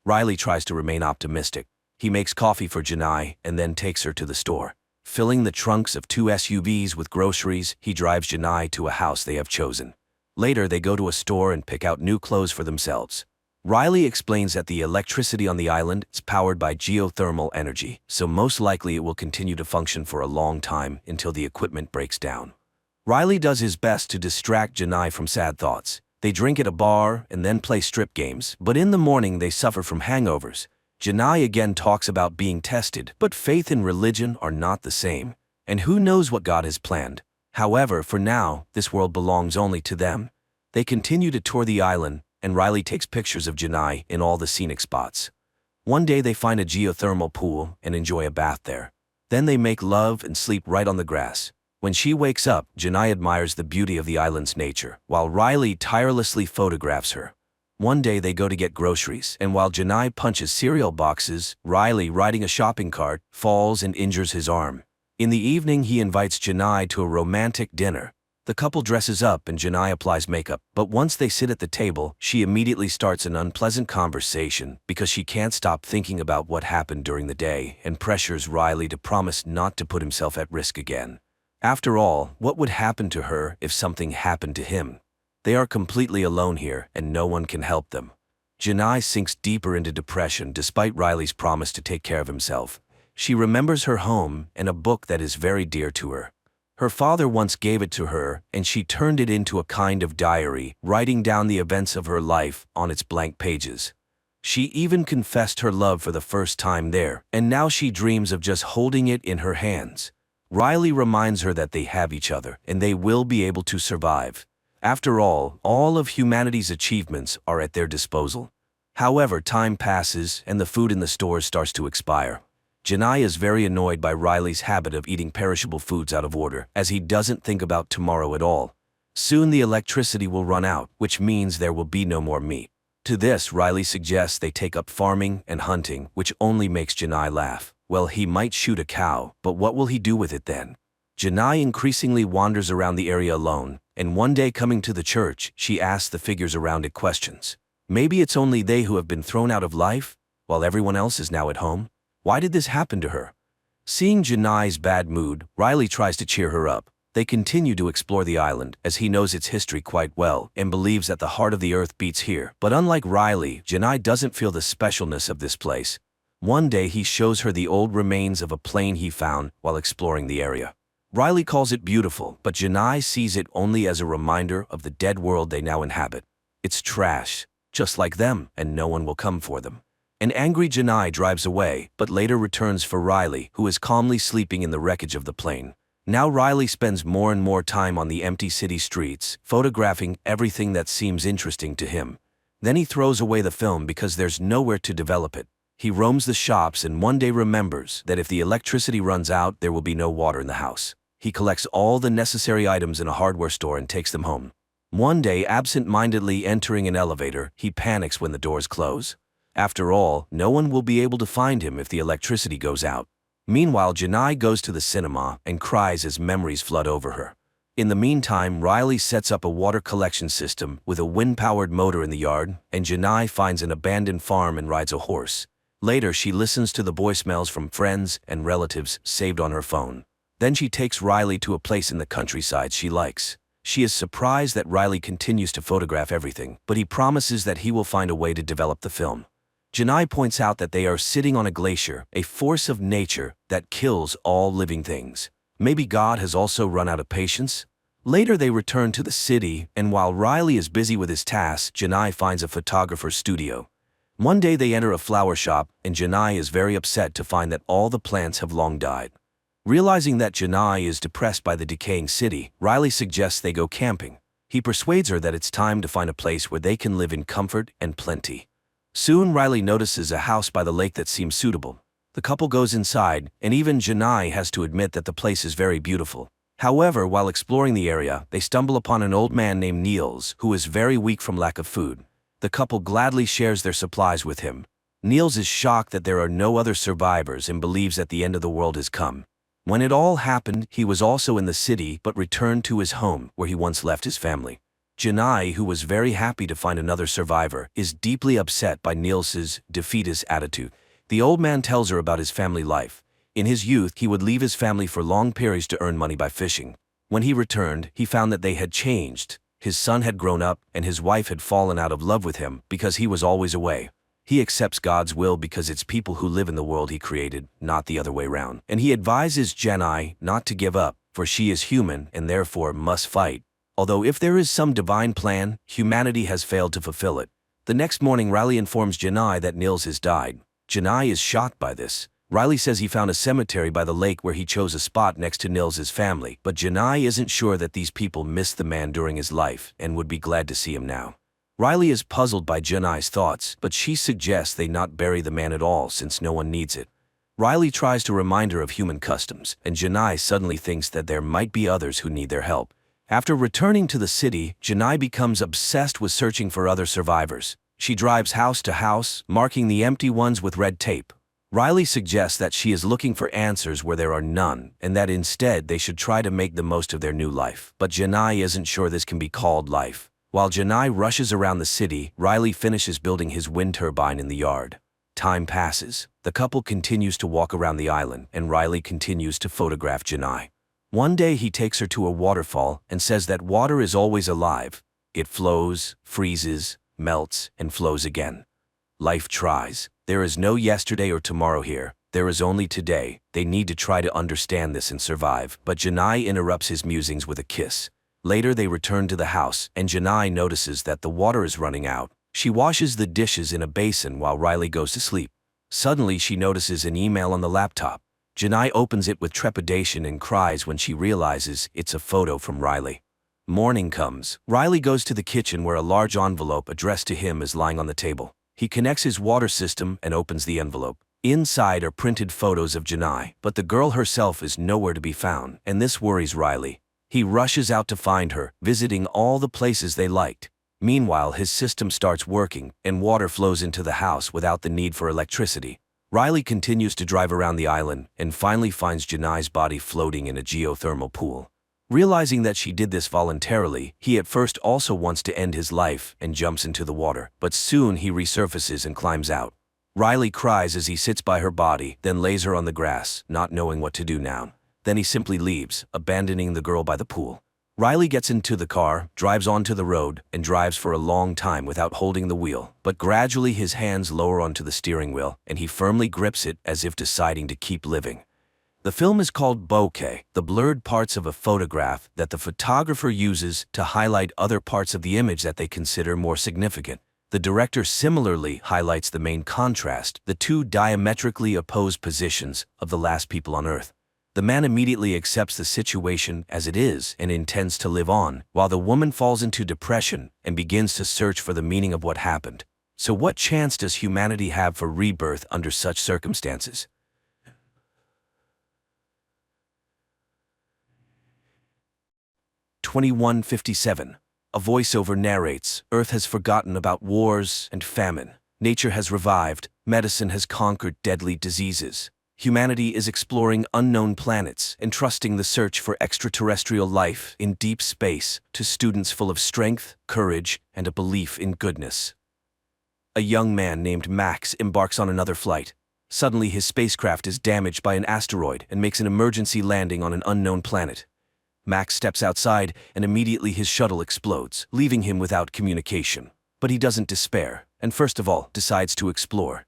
Riley tries to remain optimistic. He makes coffee for Janai and then takes her to the store. Filling the trunks of 2 SUVs with groceries, he drives Janai to a house they have chosen. Later, they go to a store and pick out new clothes for themselves. Riley explains that the electricity on the island is powered by geothermal energy, so most likely it will continue to function for a long time until the equipment breaks down. Riley does his best to distract Janai from sad thoughts. They drink at a bar and then play strip games, but in the morning they suffer from hangovers. Janai again talks about being tested, but faith and religion are not the same, and who knows what God has planned. However, for now, this world belongs only to them. They continue to tour the island, and Riley takes pictures of Janai in all the scenic spots. One day they find a geothermal pool and enjoy a bath there. Then they make love and sleep right on the grass. When she wakes up, Janai admires the beauty of the island's nature, while Riley tirelessly photographs her. One day they go to get groceries, and while Janai punches cereal boxes, Riley, riding a shopping cart, falls and injures his arm. In the evening, he invites Janai to a romantic dinner. The couple dresses up and Janai applies makeup, but once they sit at the table, she immediately starts an unpleasant conversation because she can't stop thinking about what happened during the day and pressures Riley to promise not to put himself at risk again. After all, what would happen to her if something happened to him? They are completely alone here, and no one can help them. Janai sinks deeper into depression despite Riley's promise to take care of himself. She remembers her home and a book that is very dear to her. Her father once gave it to her, and she turned it into a kind of diary, writing down the events of her life on its blank pages. She even confessed her love for the first time there, and now she dreams of just holding it in her hands. Riley reminds her that they have each other, and they will be able to survive. After all of humanity's achievements are at their disposal. However, time passes, and the food in the stores starts to expire. Janai is very annoyed by Riley's habit of eating perishable foods out of order, as he doesn't think about tomorrow at all. Soon the electricity will run out, which means there will be no more meat. To this, Riley suggests they take up farming and hunting, which only makes Janai laugh. Well, he might shoot a cow, but what will he do with it then? Janai increasingly wanders around the area alone, and one day coming to the church, she asks the figures around it questions. Maybe it's only they who have been thrown out of life, while everyone else is now at home? Why did this happen to her? Seeing Janai's bad mood, Riley tries to cheer her up. They continue to explore the island, as he knows its history quite well and believes that the heart of the earth beats here. But unlike Riley, Janai doesn't feel the specialness of this place. One day he shows her the old remains of a plane he found while exploring the area. Riley calls it beautiful, but Janai sees it only as a reminder of the dead world they now inhabit. It's trash, just like them, and no one will come for them. An angry Janai drives away, but later returns for Riley, who is calmly sleeping in the wreckage of the plane. Now Riley spends more and more time on the empty city streets, photographing everything that seems interesting to him. Then he throws away the film because there's nowhere to develop it. He roams the shops and one day remembers that if the electricity runs out, there will be no water in the house. He collects all the necessary items in a hardware store and takes them home. One day, absent-mindedly entering an elevator, he panics when the doors close. After all, no one will be able to find him if the electricity goes out. Meanwhile, Janai goes to the cinema and cries as memories flood over her. In the meantime, Riley sets up a water collection system with a wind-powered motor in the yard, and Janai finds an abandoned farm and rides a horse. Later, she listens to the voicemails from friends and relatives saved on her phone. Then she takes Riley to a place in the countryside she likes. She is surprised that Riley continues to photograph everything, but he promises that he will find a way to develop the film. Janai points out that they are sitting on a glacier, a force of nature that kills all living things. Maybe God has also run out of patience? Later they return to the city, and while Riley is busy with his tasks, Janai finds a photographer's studio. One day they enter a flower shop, and Janai is very upset to find that all the plants have long died. Realizing that Janai is depressed by the decaying city, Riley suggests they go camping. He persuades her that it's time to find a place where they can live in comfort and plenty. Soon Riley notices a house by the lake that seems suitable. The couple goes inside, and even Janai has to admit that the place is very beautiful. However, while exploring the area, they stumble upon an old man named Niels, who is very weak from lack of food. The couple gladly shares their supplies with him. Niels is shocked that there are no other survivors and believes that the end of the world has come. When it all happened, he was also in the city but returned to his home, where he once left his family. Janai, who was very happy to find another survivor, is deeply upset by Niels's defeatist attitude. The old man tells her about his family life. In his youth, he would leave his family for long periods to earn money by fishing. When he returned, he found that they had changed. His son had grown up, and his wife had fallen out of love with him because he was always away. He accepts God's will because it's people who live in the world he created, not the other way round. And he advises Janai not to give up, for she is human and therefore must fight. Although if there is some divine plan, humanity has failed to fulfill it. The next morning, Riley informs Janai that Niels has died. Janai is shocked by this. Riley says he found a cemetery by the lake where he chose a spot next to Niels's family, but Janai isn't sure that these people missed the man during his life and would be glad to see him now. Riley is puzzled by Janai's thoughts, but she suggests they not bury the man at all since no one needs it. Riley tries to remind her of human customs, and Janai suddenly thinks that there might be others who need their help. After returning to the city, Janai becomes obsessed with searching for other survivors. She drives house to house, marking the empty ones with red tape. Riley suggests that she is looking for answers where there are none, and that instead they should try to make the most of their new life. But Janai isn't sure this can be called life. While Janai rushes around the city, Riley finishes building his wind turbine in the yard. Time passes. The couple continues to walk around the island, and Riley continues to photograph Janai. One day he takes her to a waterfall and says that water is always alive. It flows, freezes, melts, and flows again. Life tries. There is no yesterday or tomorrow here. There is only today. They need to try to understand this and survive. But Janai interrupts his musings with a kiss. Later they return to the house, and Janai notices that the water is running out. She washes the dishes in a basin while Riley goes to sleep. Suddenly, she notices an email on the laptop. Janai opens it with trepidation and cries when she realizes it's a photo from Riley. Morning comes. Riley goes to the kitchen where a large envelope addressed to him is lying on the table. He connects his water system and opens the envelope. Inside are printed photos of Janai, but the girl herself is nowhere to be found, and this worries Riley. He rushes out to find her, visiting all the places they liked. Meanwhile, his system starts working, and water flows into the house without the need for electricity. Riley continues to drive around the island and finally finds Janai's body floating in a geothermal pool. Realizing that she did this voluntarily, he at first also wants to end his life and jumps into the water, but soon he resurfaces and climbs out. Riley cries as he sits by her body, then lays her on the grass, not knowing what to do now. Then he simply leaves, abandoning the girl by the pool. Riley gets into the car, drives onto the road, and drives for a long time without holding the wheel, but gradually his hands lower onto the steering wheel, and he firmly grips it as if deciding to keep living. The film is called bokeh, the blurred parts of a photograph that the photographer uses to highlight other parts of the image that they consider more significant. The director similarly highlights the main contrast, the two diametrically opposed positions of the last people on Earth. The man immediately accepts the situation as it is and intends to live on, while the woman falls into depression and begins to search for the meaning of what happened. So what chance does humanity have for rebirth under such circumstances? "2157. A voiceover narrates, Earth has forgotten about wars and famine. Nature has revived. Medicine has conquered deadly diseases. Humanity is exploring unknown planets, entrusting the search for extraterrestrial life in deep space to students full of strength, courage, and a belief in goodness." A young man named Max embarks on another flight. Suddenly, his spacecraft is damaged by an asteroid and makes an emergency landing on an unknown planet. Max steps outside, and immediately his shuttle explodes, leaving him without communication. But he doesn't despair, and first of all, decides to explore.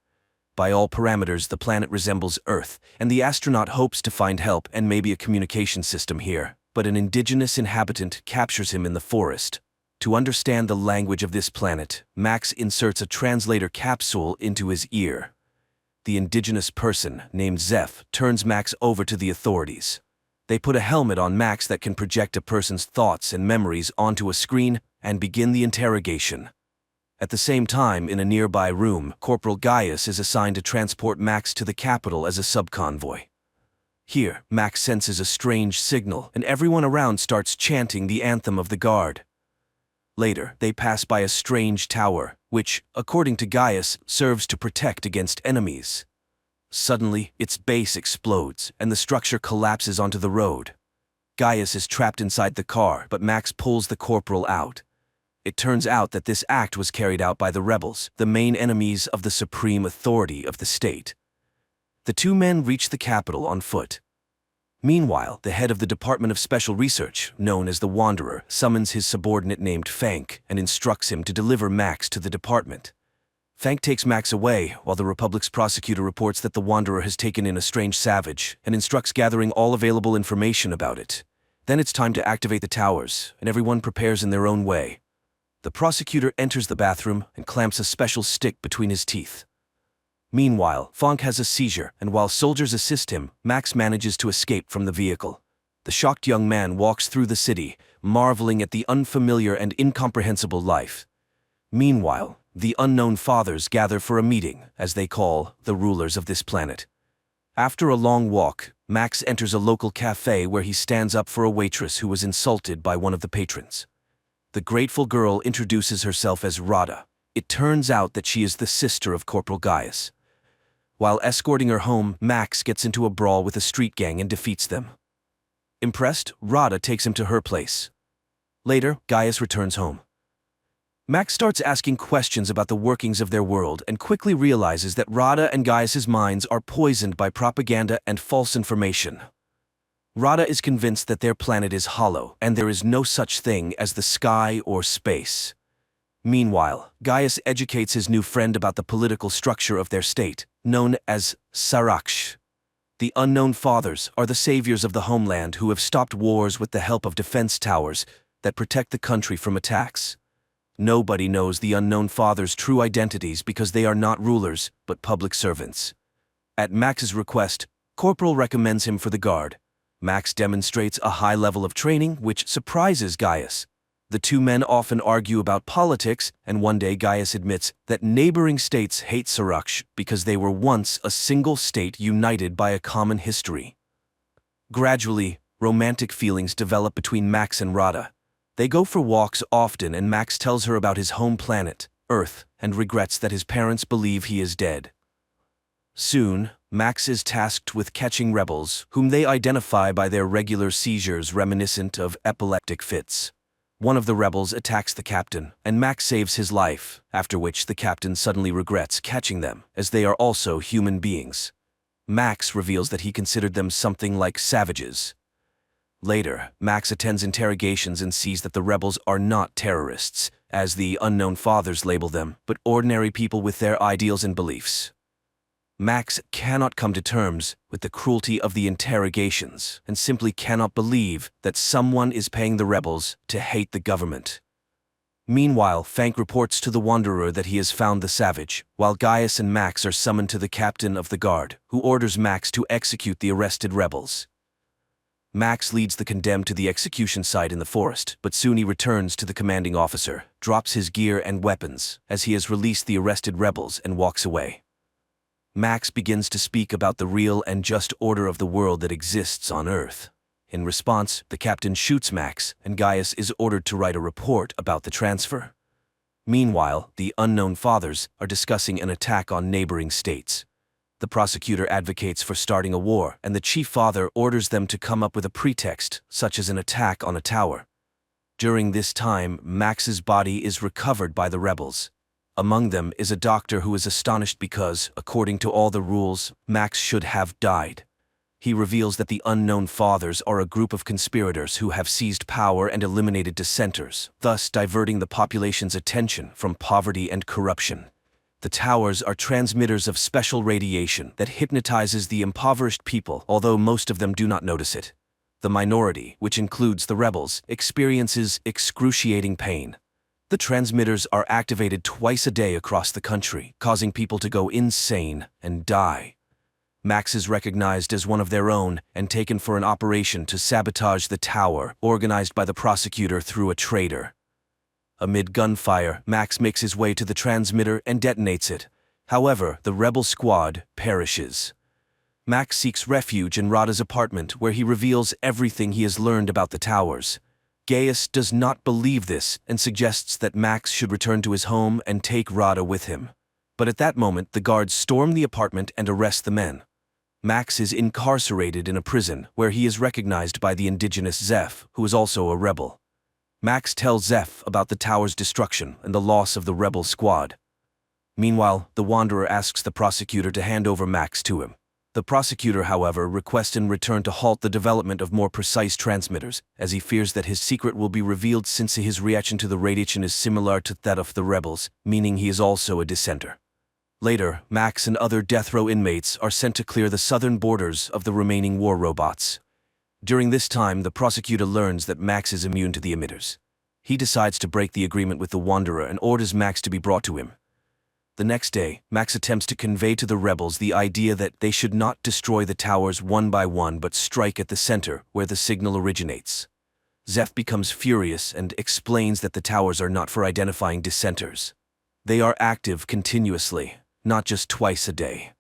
By all parameters, the planet resembles Earth, and the astronaut hopes to find help and maybe a communication system here. But an indigenous inhabitant captures him in the forest. To understand the language of this planet, Max inserts a translator capsule into his ear. The indigenous person, named Zeph, turns Max over to the authorities. They put a helmet on Max that can project a person's thoughts and memories onto a screen and begin the interrogation. At the same time, in a nearby room, Corporal Gaius is assigned to transport Max to the capital as a subconvoy. Here, Max senses a strange signal, and everyone around starts chanting the anthem of the guard. Later, they pass by a strange tower, which, according to Gaius, serves to protect against enemies. Suddenly, its base explodes, and the structure collapses onto the road. Gaius is trapped inside the car, but Max pulls the corporal out. It turns out that this act was carried out by the rebels, the main enemies of the supreme authority of the state. The two men reach the capital on foot. Meanwhile, the head of the Department of Special Research, known as the Wanderer, summons his subordinate named Fank and instructs him to deliver Max to the department. Fank takes Max away, while the Republic's prosecutor reports that the Wanderer has taken in a strange savage and instructs gathering all available information about it. Then it's time to activate the towers, and everyone prepares in their own way. The prosecutor enters the bathroom and clamps a special stick between his teeth. Meanwhile, Fank has a seizure, and while soldiers assist him, Max manages to escape from the vehicle. The shocked young man walks through the city, marveling at the unfamiliar and incomprehensible life. Meanwhile, the unknown fathers gather for a meeting, as they call the rulers of this planet. After a long walk, Max enters a local cafe where he stands up for a waitress who was insulted by one of the patrons. The grateful girl introduces herself as Rada. It turns out that she is the sister of Corporal Gaius. While escorting her home, Max gets into a brawl with a street gang and defeats them. Impressed, Rada takes him to her place. Later, Gaius returns home. Max starts asking questions about the workings of their world and quickly realizes that Rada and Gaius's minds are poisoned by propaganda and false information. Rada is convinced that their planet is hollow and there is no such thing as the sky or space. Meanwhile, Gaius educates his new friend about the political structure of their state, known as Saraksh. The unknown fathers are the saviors of the homeland who have stopped wars with the help of defense towers that protect the country from attacks. Nobody knows the unknown father's true identities because they are not rulers, but public servants. At Max's request, Corporal recommends him for the guard. Max demonstrates a high level of training, which surprises Gaius. The two men often argue about politics, and one day Gaius admits that neighboring states hate Saraksh because they were once a single state united by a common history. Gradually, romantic feelings develop between Max and Radha. They go for walks often, and Max tells her about his home planet, Earth, and regrets that his parents believe he is dead. Soon, Max is tasked with catching rebels, whom they identify by their regular seizures reminiscent of epileptic fits. One of the rebels attacks the captain, and Max saves his life, after which the captain suddenly regrets catching them, as they are also human beings. Max reveals that he considered them something like savages. Later, Max attends interrogations and sees that the rebels are not terrorists, as the unknown fathers label them, but ordinary people with their ideals and beliefs. Max cannot come to terms with the cruelty of the interrogations and simply cannot believe that someone is paying the rebels to hate the government. Meanwhile, Fank reports to the Wanderer that he has found the savage, while Gaius and Max are summoned to the captain of the guard, who orders Max to execute the arrested rebels. Max leads the condemned to the execution site in the forest, but soon he returns to the commanding officer, drops his gear and weapons, as he has released the arrested rebels, and walks away. Max begins to speak about the real and just order of the world that exists on Earth. In response, the captain shoots Max, and Gaius is ordered to write a report about the transfer. Meanwhile, the unknown fathers are discussing an attack on neighboring states. The prosecutor advocates for starting a war, and the chief father orders them to come up with a pretext, such as an attack on a tower. During this time, Max's body is recovered by the rebels. Among them is a doctor who is astonished because, according to all the rules, Max should have died. He reveals that the unknown fathers are a group of conspirators who have seized power and eliminated dissenters, thus diverting the population's attention from poverty and corruption. The towers are transmitters of special radiation that hypnotizes the impoverished people, although most of them do not notice it. The minority, which includes the rebels, experiences excruciating pain. The transmitters are activated twice a day across the country, causing people to go insane and die. Max is recognized as one of their own and taken for an operation to sabotage the tower, organized by the prosecutor through a traitor. Amid gunfire, Max makes his way to the transmitter and detonates it. However, the rebel squad perishes. Max seeks refuge in Radha's apartment, where he reveals everything he has learned about the towers. Gaius does not believe this and suggests that Max should return to his home and take Radha with him. But at that moment, the guards storm the apartment and arrest the men. Max is incarcerated in a prison, where he is recognized by the indigenous Zeph, who is also a rebel. Max tells Zeph about the tower's destruction and the loss of the rebel squad. Meanwhile, the Wanderer asks the prosecutor to hand over Max to him. The prosecutor, however, requests in return to halt the development of more precise transmitters, as he fears that his secret will be revealed since his reaction to the radiation is similar to that of the rebels, meaning he is also a dissenter. Later, Max and other death row inmates are sent to clear the southern borders of the remaining war robots. During this time, the prosecutor learns that Max is immune to the emitters. He decides to break the agreement with the Wanderer and orders Max to be brought to him. The next day, Max attempts to convey to the rebels the idea that they should not destroy the towers one by one but strike at the center where the signal originates. Zeph becomes furious and explains that the towers are not for identifying dissenters. They are active continuously, not just twice a day.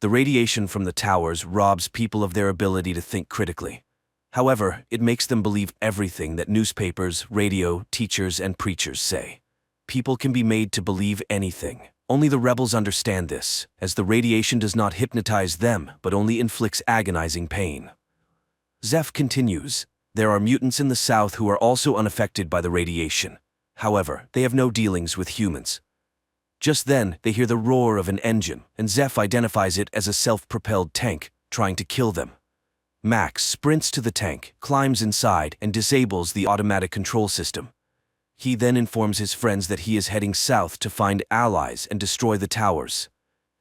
The radiation from the towers robs people of their ability to think critically. However, it makes them believe everything that newspapers, radio, teachers, and preachers say. People can be made to believe anything. Only the rebels understand this, as the radiation does not hypnotize them, but only inflicts agonizing pain. Zeph continues, there are mutants in the south who are also unaffected by the radiation. However, they have no dealings with humans. Just then, they hear the roar of an engine, and Zeph identifies it as a self-propelled tank, trying to kill them. Max sprints to the tank, climbs inside, and disables the automatic control system. He then informs his friends that he is heading south to find allies and destroy the towers.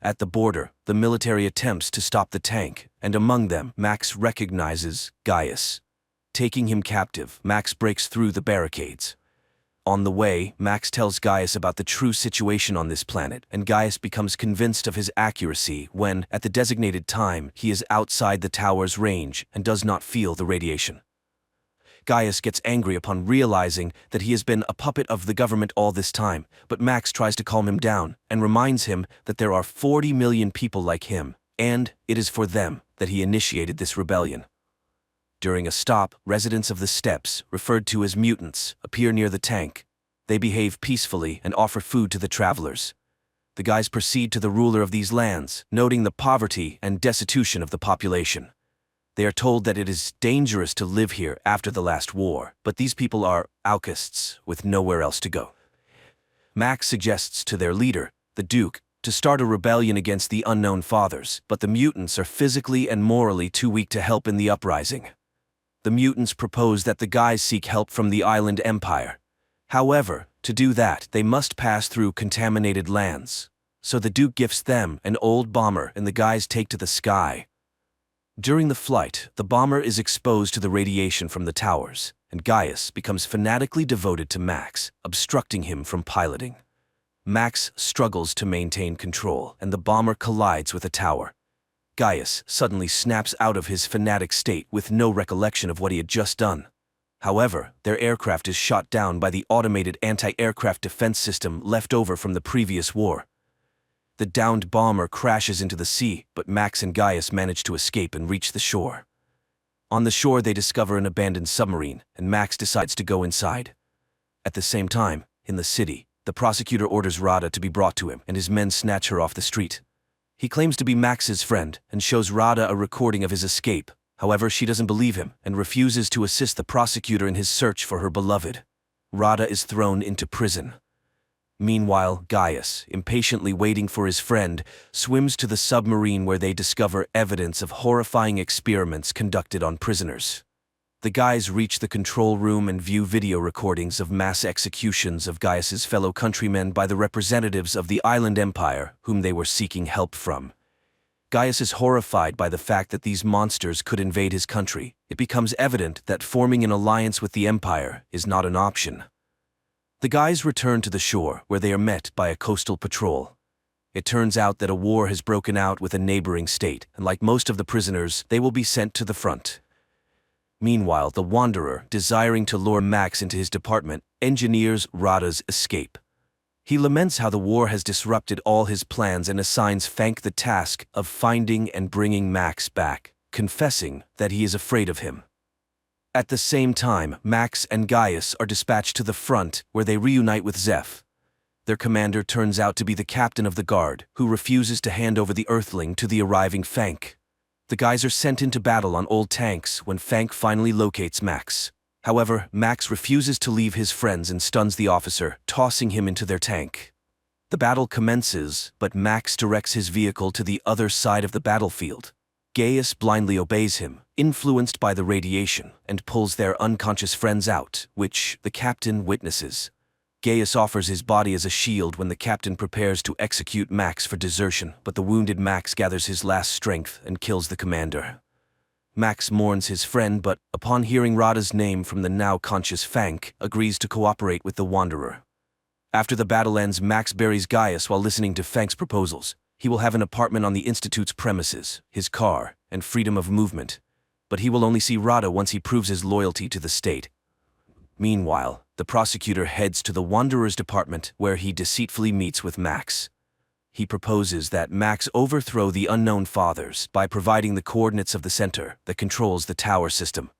At the border, the military attempts to stop the tank, and among them, Max recognizes Gaius. Taking him captive, Max breaks through the barricades. On the way, Max tells Gaius about the true situation on this planet, and Gaius becomes convinced of his accuracy when, at the designated time, he is outside the tower's range and does not feel the radiation. Gaius gets angry upon realizing that he has been a puppet of the government all this time, but Max tries to calm him down and reminds him that there are 40 million people like him, and it is for them that he initiated this rebellion. During a stop, residents of the steppes, referred to as mutants, appear near the tank. They behave peacefully and offer food to the travelers. The guys proceed to the ruler of these lands, noting the poverty and destitution of the population. They are told that it is dangerous to live here after the last war, but these people are outcasts with nowhere else to go. Max suggests to their leader, the Duke, to start a rebellion against the unknown fathers, but the mutants are physically and morally too weak to help in the uprising. The mutants propose that the guys seek help from the island empire. However, to do that, they must pass through contaminated lands. So the Duke gifts them an old bomber and the guys take to the sky. During the flight, the bomber is exposed to the radiation from the towers, and Gaius becomes fanatically devoted to Max, obstructing him from piloting. Max struggles to maintain control, and the bomber collides with a tower. Gaius suddenly snaps out of his fanatic state with no recollection of what he had just done. However, their aircraft is shot down by the automated anti-aircraft defense system left over from the previous war. The downed bomber crashes into the sea, but Max and Gaius manage to escape and reach the shore. On the shore, they discover an abandoned submarine, and Max decides to go inside. At the same time, in the city, the prosecutor orders Rada to be brought to him, and his men snatch her off the street. He claims to be Max's friend and shows Rada a recording of his escape. However, she doesn't believe him and refuses to assist the prosecutor in his search for her beloved. Rada is thrown into prison. Meanwhile, Gaius, impatiently waiting for his friend, swims to the submarine where they discover evidence of horrifying experiments conducted on prisoners. The guys reach the control room and view video recordings of mass executions of Gaius's fellow countrymen by the representatives of the island empire whom they were seeking help from. Gaius is horrified by the fact that these monsters could invade his country. It becomes evident that forming an alliance with the empire is not an option. The guys return to the shore where they are met by a coastal patrol. It turns out that a war has broken out with a neighboring state, and like most of the prisoners, they will be sent to the front. Meanwhile, the Wanderer, desiring to lure Max into his department, engineers Rada's escape. He laments how the war has disrupted all his plans and assigns Fank the task of finding and bringing Max back, confessing that he is afraid of him. At the same time, Max and Gaius are dispatched to the front, where they reunite with Zeph. Their commander turns out to be the captain of the guard, who refuses to hand over the Earthling to the arriving Fank. The guys are sent into battle on old tanks when Fank finally locates Max. However, Max refuses to leave his friends and stuns the officer, tossing him into their tank. The battle commences, but Max directs his vehicle to the other side of the battlefield. Gaius blindly obeys him, influenced by the radiation, and pulls their unconscious friends out, which the captain witnesses. Gaius offers his body as a shield when the captain prepares to execute Max for desertion, but the wounded Max gathers his last strength and kills the commander. Max mourns his friend, but, upon hearing Rada's name from the now conscious Fank, agrees to cooperate with the Wanderer. After the battle ends, Max buries Gaius while listening to Fank's proposals. He will have an apartment on the Institute's premises, his car, and freedom of movement. But he will only see Rada once he proves his loyalty to the state. Meanwhile, the prosecutor heads to the Wanderer's department where he deceitfully meets with Max. He proposes that Max overthrow the unknown fathers by providing the coordinates of the center that controls the tower system.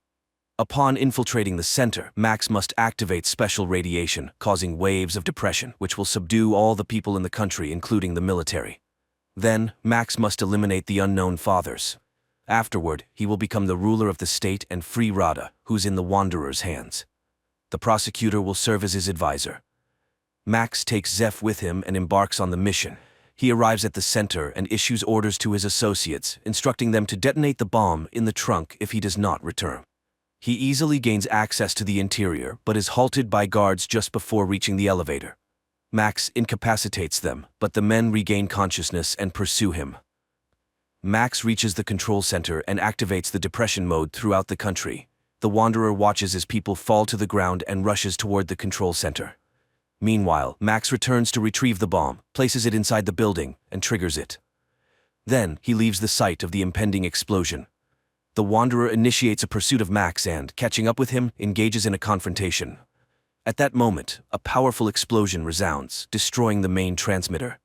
Upon infiltrating the center, Max must activate special radiation, causing waves of depression, which will subdue all the people in the country, including the military. Then, Max must eliminate the unknown fathers. Afterward, he will become the ruler of the state and free Rada, who's in the Wanderer's hands. The prosecutor will serve as his advisor. Max takes Zeph with him and embarks on the mission. He arrives at the center and issues orders to his associates, instructing them to detonate the bomb in the trunk if he does not return. He easily gains access to the interior, but is halted by guards just before reaching the elevator. Max incapacitates them, but the men regain consciousness and pursue him. Max reaches the control center and activates the depression mode throughout the country. The Wanderer watches as people fall to the ground and rushes toward the control center. Meanwhile, Max returns to retrieve the bomb, places it inside the building, and triggers it. Then, he leaves the site of the impending explosion. The Wanderer initiates a pursuit of Max and, catching up with him, engages in a confrontation. At that moment, a powerful explosion resounds, destroying the main transmitter.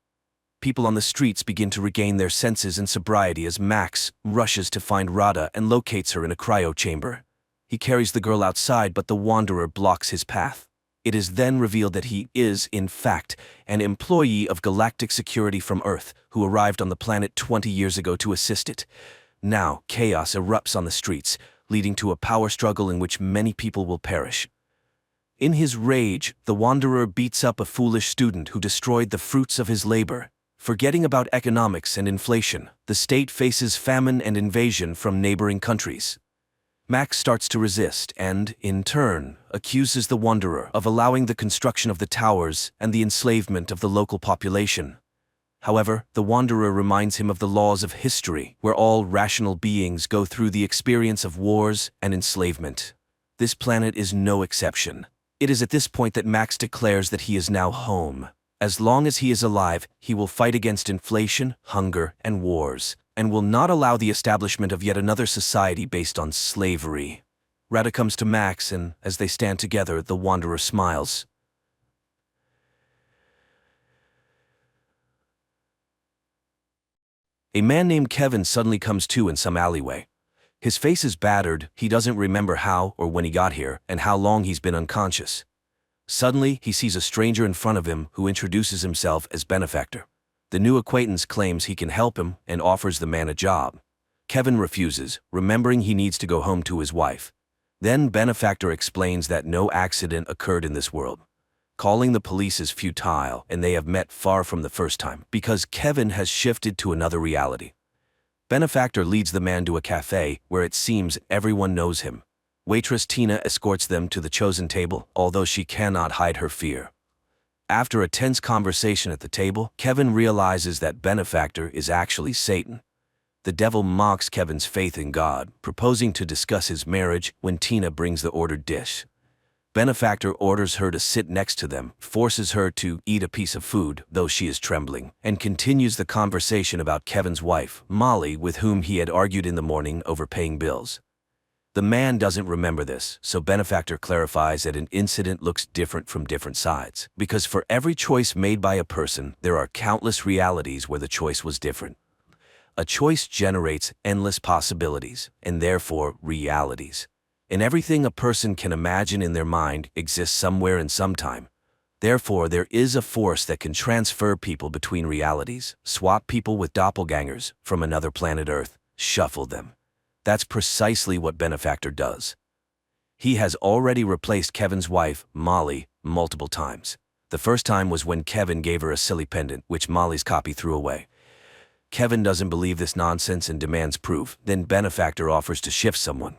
People on the streets begin to regain their senses and sobriety as Max rushes to find Rada and locates her in a cryo chamber. He carries the girl outside, but the Wanderer blocks his path. It is then revealed that he is, in fact, an employee of Galactic Security from Earth who arrived on the planet 20 years ago to assist it. Now, chaos erupts on the streets, leading to a power struggle in which many people will perish. In his rage, the Wanderer beats up a foolish student who destroyed the fruits of his labor. Forgetting about economics and inflation, the state faces famine and invasion from neighboring countries. Max starts to resist and, in turn, accuses the Wanderer of allowing the construction of the towers and the enslavement of the local population. However, the Wanderer reminds him of the laws of history, where all rational beings go through the experience of wars and enslavement. This planet is no exception. It is at this point that Max declares that he is now home. As long as he is alive, he will fight against inflation, hunger, and wars, and will not allow the establishment of yet another society based on slavery. Rada comes to Max, and as they stand together, the Wanderer smiles. A man named Kevin suddenly comes to in some alleyway. His face is battered, he doesn't remember how or when he got here, and how long he's been unconscious. Suddenly, he sees a stranger in front of him who introduces himself as Benefactor. The new acquaintance claims he can help him and offers the man a job. Kevin refuses, remembering he needs to go home to his wife. Then Benefactor explains that no accident occurred in this world. Calling the police is futile, and they have met far from the first time, because Kevin has shifted to another reality. Benefactor leads the man to a cafe, where it seems everyone knows him. Waitress Tina escorts them to the chosen table, although she cannot hide her fear. After a tense conversation at the table, Kevin realizes that Benefactor is actually Satan. The devil mocks Kevin's faith in God, proposing to discuss his marriage when Tina brings the ordered dish. Benefactor orders her to sit next to them, forces her to eat a piece of food, though she is trembling, and continues the conversation about Kevin's wife, Molly, with whom he had argued in the morning over paying bills. The man doesn't remember this, so Benefactor clarifies that an incident looks different from different sides, because for every choice made by a person, there are countless realities where the choice was different. A choice generates endless possibilities, and therefore realities. And everything a person can imagine in their mind exists somewhere in some time. Therefore, there is a force that can transfer people between realities, swap people with doppelgangers from another planet Earth, shuffle them. That's precisely what Benefactor does. He has already replaced Kevin's wife, Molly, multiple times. The first time was when Kevin gave her a silly pendant, which Molly's copy threw away. Kevin doesn't believe this nonsense and demands proof. Then Benefactor offers to shift someone.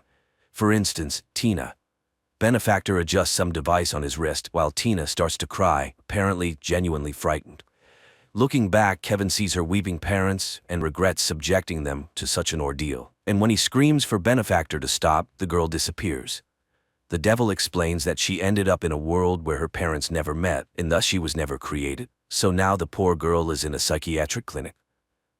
For instance, Tina. Benefactor adjusts some device on his wrist while Tina starts to cry, apparently genuinely frightened. Looking back, Kevin sees her weeping parents and regrets subjecting them to such an ordeal. And when he screams for Benefactor to stop, the girl disappears. The devil explains that she ended up in a world where her parents never met, and thus she was never created. So now the poor girl is in a psychiatric clinic.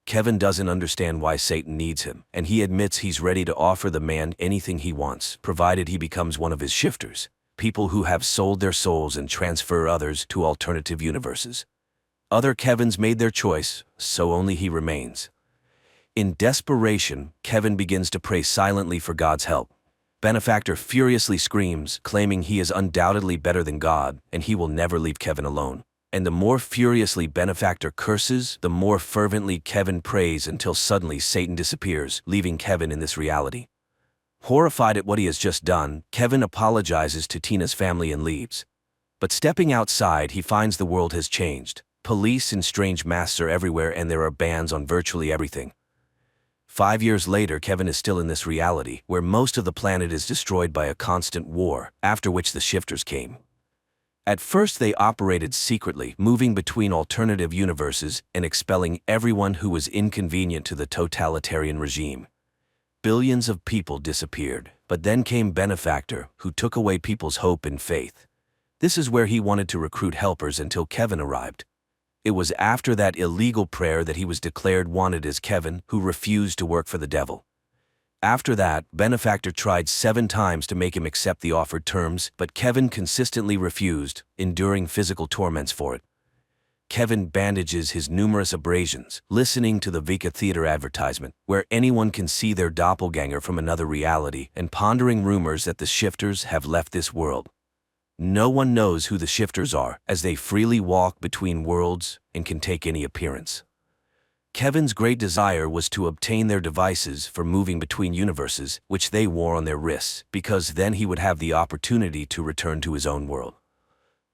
Kevin doesn't understand why Satan needs him, and he admits he's ready to offer the man anything he wants, provided he becomes one of his shifters, people who have sold their souls and transfer others to alternative universes. Other Kevins made their choice, so only he remains. In desperation, Kevin begins to pray silently for God's help. Benefactor furiously screams, claiming he is undoubtedly better than God, and he will never leave Kevin alone. And the more furiously Benefactor curses, the more fervently Kevin prays until suddenly Satan disappears, leaving Kevin in this reality. Horrified at what he has just done, Kevin apologizes to Tina's family and leaves. But stepping outside, he finds the world has changed. Police and strange masks are everywhere, and there are bans on virtually everything. 5 years later, Kevin is still in this reality, where most of the planet is destroyed by a constant war, after which the shifters came. At first they operated secretly, moving between alternative universes and expelling everyone who was inconvenient to the totalitarian regime. Billions of people disappeared, but then came Benefactor, who took away people's hope and faith. This is where he wanted to recruit helpers until Kevin arrived. It was after that illegal prayer that he was declared wanted as Kevin, who refused to work for the devil. After that, Benefactor tried 7 times to make him accept the offered terms, but Kevin consistently refused, enduring physical torments for it. Kevin bandages his numerous abrasions, listening to the Vika Theater advertisement, where anyone can see their doppelganger from another reality, and pondering rumors that the shifters have left this world. No one knows who the shifters are, as they freely walk between worlds and can take any appearance. Kevin's great desire was to obtain their devices for moving between universes, which they wore on their wrists, because then he would have the opportunity to return to his own world.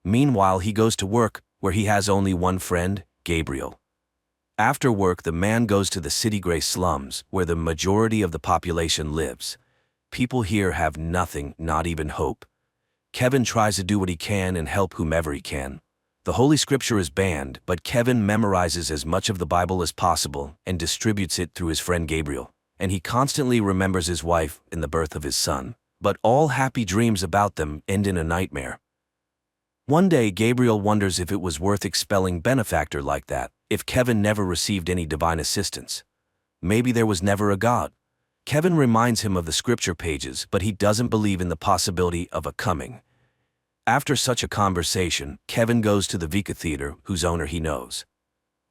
Meanwhile, he goes to work, where he has only one friend, Gabriel. After work, the man goes to the city gray slums, where the majority of the population lives. People here have nothing, not even hope. Kevin tries to do what he can and help whomever he can. The Holy Scripture is banned, but Kevin memorizes as much of the Bible as possible and distributes it through his friend Gabriel, and he constantly remembers his wife and the birth of his son. But all happy dreams about them end in a nightmare. One day, Gabriel wonders if it was worth expelling Benefactor like that, if Kevin never received any divine assistance. Maybe there was never a God. Kevin reminds him of the scripture pages, but he doesn't believe in the possibility of a coming. After such a conversation, Kevin goes to the Vika Theater, whose owner he knows.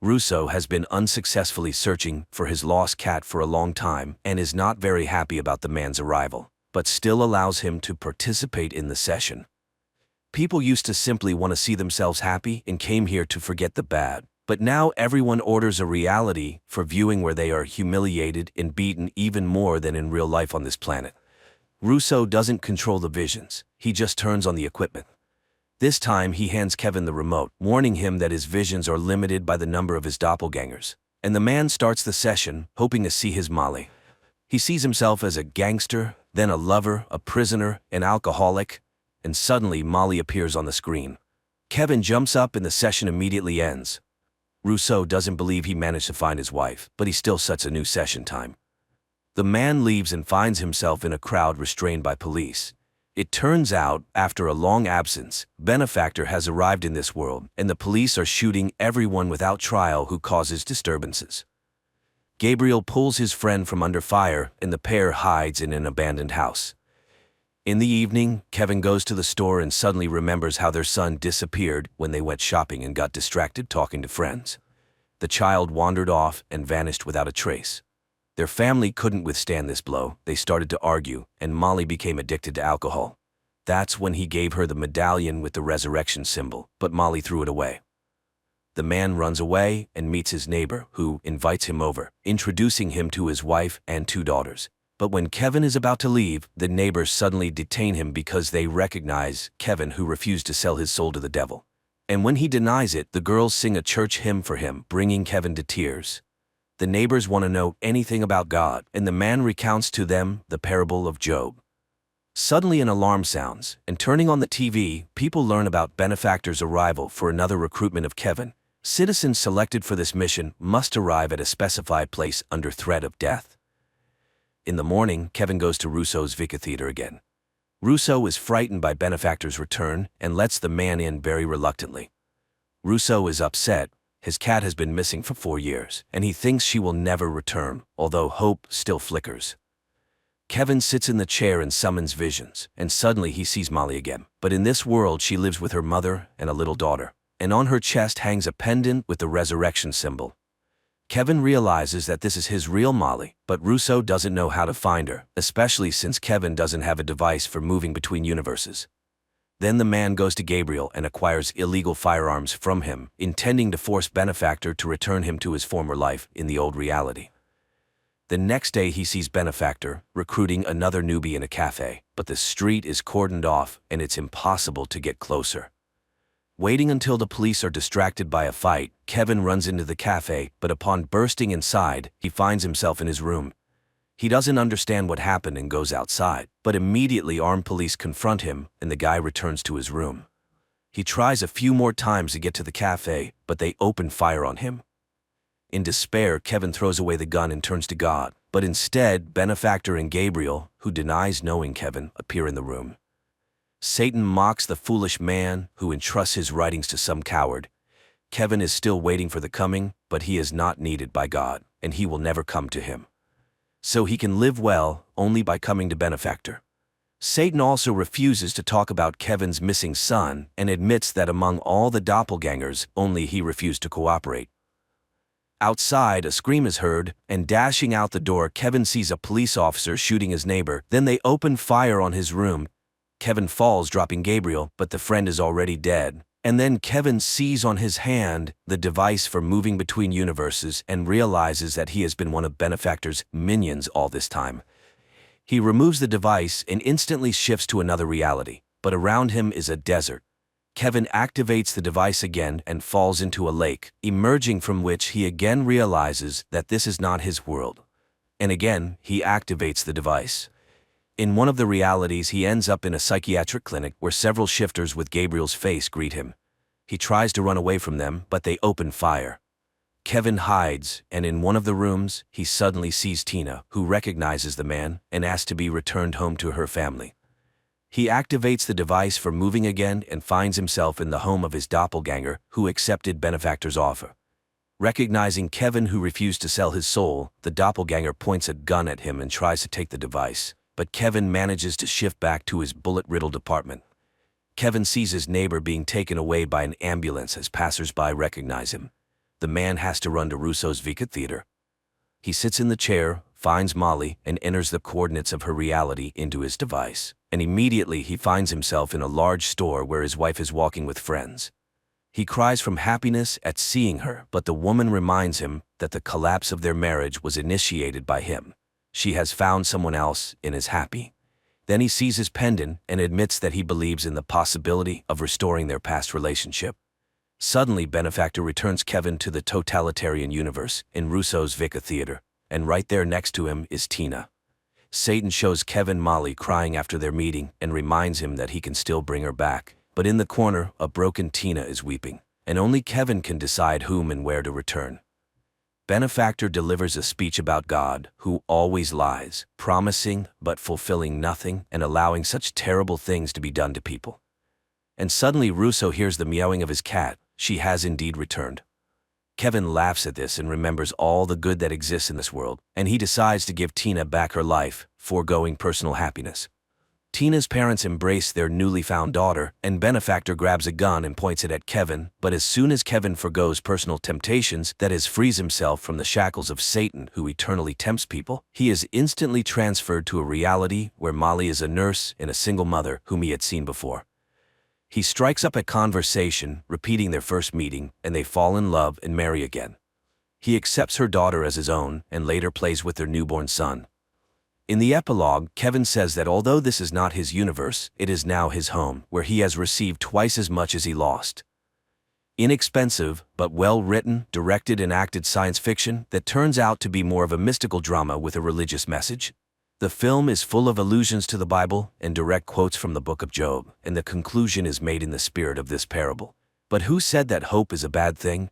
Russo has been unsuccessfully searching for his lost cat for a long time and is not very happy about the man's arrival, but still allows him to participate in the session. People used to simply want to see themselves happy and came here to forget the bad, but now everyone orders a reality for viewing where they are humiliated and beaten even more than in real life on this planet. Russo doesn't control the visions, he just turns on the equipment. This time he hands Kevin the remote, warning him that his visions are limited by the number of his doppelgangers. And the man starts the session, hoping to see his Molly. He sees himself as a gangster, then a lover, a prisoner, an alcoholic, and suddenly Molly appears on the screen. Kevin jumps up and the session immediately ends. Russo doesn't believe he managed to find his wife, but he still sets a new session time. The man leaves and finds himself in a crowd restrained by police. It turns out, after a long absence, Benefactor has arrived in this world, and the police are shooting everyone without trial who causes disturbances. Gabriel pulls his friend from under fire, and the pair hides in an abandoned house. In the evening, Kevin goes to the store and suddenly remembers how their son disappeared when they went shopping and got distracted talking to friends. The child wandered off and vanished without a trace. Their family couldn't withstand this blow. They started to argue, and Molly became addicted to alcohol. That's when he gave her the medallion with the resurrection symbol, but Molly threw it away. The man runs away and meets his neighbor, who invites him over, introducing him to his wife and 2 daughters. But when Kevin is about to leave, the neighbors suddenly detain him because they recognize Kevin, who refused to sell his soul to the devil. And when he denies it, the girls sing a church hymn for him, bringing Kevin to tears. The neighbors want to know anything about God, and the man recounts to them the parable of Job. Suddenly an alarm sounds, and turning on the TV, people learn about Benefactor's arrival for another recruitment of Kevin. Citizens selected for this mission must arrive at a specified place under threat of death. In the morning, Kevin goes to Russo's Vika Theater again. Russo is frightened by Benefactor's return and lets the man in very reluctantly. Russo is upset. His cat has been missing for 4 years, and he thinks she will never return, although hope still flickers. Kevin sits in the chair and summons visions, and suddenly he sees Molly again. But in this world, she lives with her mother and a little daughter, and on her chest hangs a pendant with the resurrection symbol. Kevin realizes that this is his real Molly, but Russo doesn't know how to find her, especially since Kevin doesn't have a device for moving between universes. Then the man goes to Gabriel and acquires illegal firearms from him, intending to force Benefactor to return him to his former life in the old reality. The next day he sees Benefactor recruiting another newbie in a cafe, but the street is cordoned off and it's impossible to get closer. Waiting until the police are distracted by a fight, Kevin runs into the cafe, but upon bursting inside, he finds himself in his room. He doesn't understand what happened and goes outside, but immediately armed police confront him and the guy returns to his room. He tries a few more times to get to the cafe, but they open fire on him. In despair, Kevin throws away the gun and turns to God. But instead, Benefactor and Gabriel, who denies knowing Kevin, appear in the room. Satan mocks the foolish man who entrusts his writings to some coward. Kevin is still waiting for the coming, but he is not needed by God, and he will never come to him. So he can live well only by coming to Benefactor. Satan also refuses to talk about Kevin's missing son and admits that among all the doppelgangers, only he refused to cooperate. Outside, a scream is heard, and dashing out the door, Kevin sees a police officer shooting his neighbor. Then they open fire on his room. Kevin falls, dropping Gabriel, but the friend is already dead. And then Kevin sees on his hand the device for moving between universes and realizes that he has been one of Benefactor's minions all this time. He removes the device and instantly shifts to another reality, but around him is a desert. Kevin activates the device again and falls into a lake, emerging from which he again realizes that this is not his world. And again, he activates the device. In one of the realities, he ends up in a psychiatric clinic where several shifters with Gabriel's face greet him. He tries to run away from them, but they open fire. Kevin hides, and in one of the rooms, he suddenly sees Tina, who recognizes the man and asks to be returned home to her family. He activates the device for moving again and finds himself in the home of his doppelganger, who accepted Benefactor's offer. Recognizing Kevin, who refused to sell his soul, the doppelganger points a gun at him and tries to take the device, but Kevin manages to shift back to his bullet-riddled apartment. Kevin sees his neighbor being taken away by an ambulance as passers-by recognize him. The man has to run to Russo's Vika Theater. He sits in the chair, finds Molly, and enters the coordinates of her reality into his device. And immediately he finds himself in a large store where his wife is walking with friends. He cries from happiness at seeing her, but the woman reminds him that the collapse of their marriage was initiated by him. She has found someone else and is happy. Then he sees his pendant and admits that he believes in the possibility of restoring their past relationship. Suddenly, Benefactor returns Kevin to the totalitarian universe in Russo's Vika Theater, and right there next to him is Tina. Satan shows Kevin Molly crying after their meeting and reminds him that he can still bring her back. But in the corner, a broken Tina is weeping, and only Kevin can decide whom and where to return. Benefactor delivers a speech about God, who always lies, promising but fulfilling nothing and allowing such terrible things to be done to people. And suddenly Russo hears the meowing of his cat. She has indeed returned. Kevin laughs at this and remembers all the good that exists in this world, and he decides to give Tina back her life, foregoing personal happiness. Tina's parents embrace their newly found daughter, and Benefactor grabs a gun and points it at Kevin, but as soon as Kevin forgoes personal temptations, that is, frees himself from the shackles of Satan, who eternally tempts people, he is instantly transferred to a reality where Molly is a nurse and a single mother whom he had seen before. He strikes up a conversation, repeating their first meeting, and they fall in love and marry again. He accepts her daughter as his own and later plays with their newborn son. In the epilogue, Kevin says that although this is not his universe, it is now his home, where he has received twice as much as he lost. Inexpensive, but well-written, directed and acted science fiction that turns out to be more of a mystical drama with a religious message. The film is full of allusions to the Bible and direct quotes from the book of Job, and the conclusion is made in the spirit of this parable. But who said that hope is a bad thing?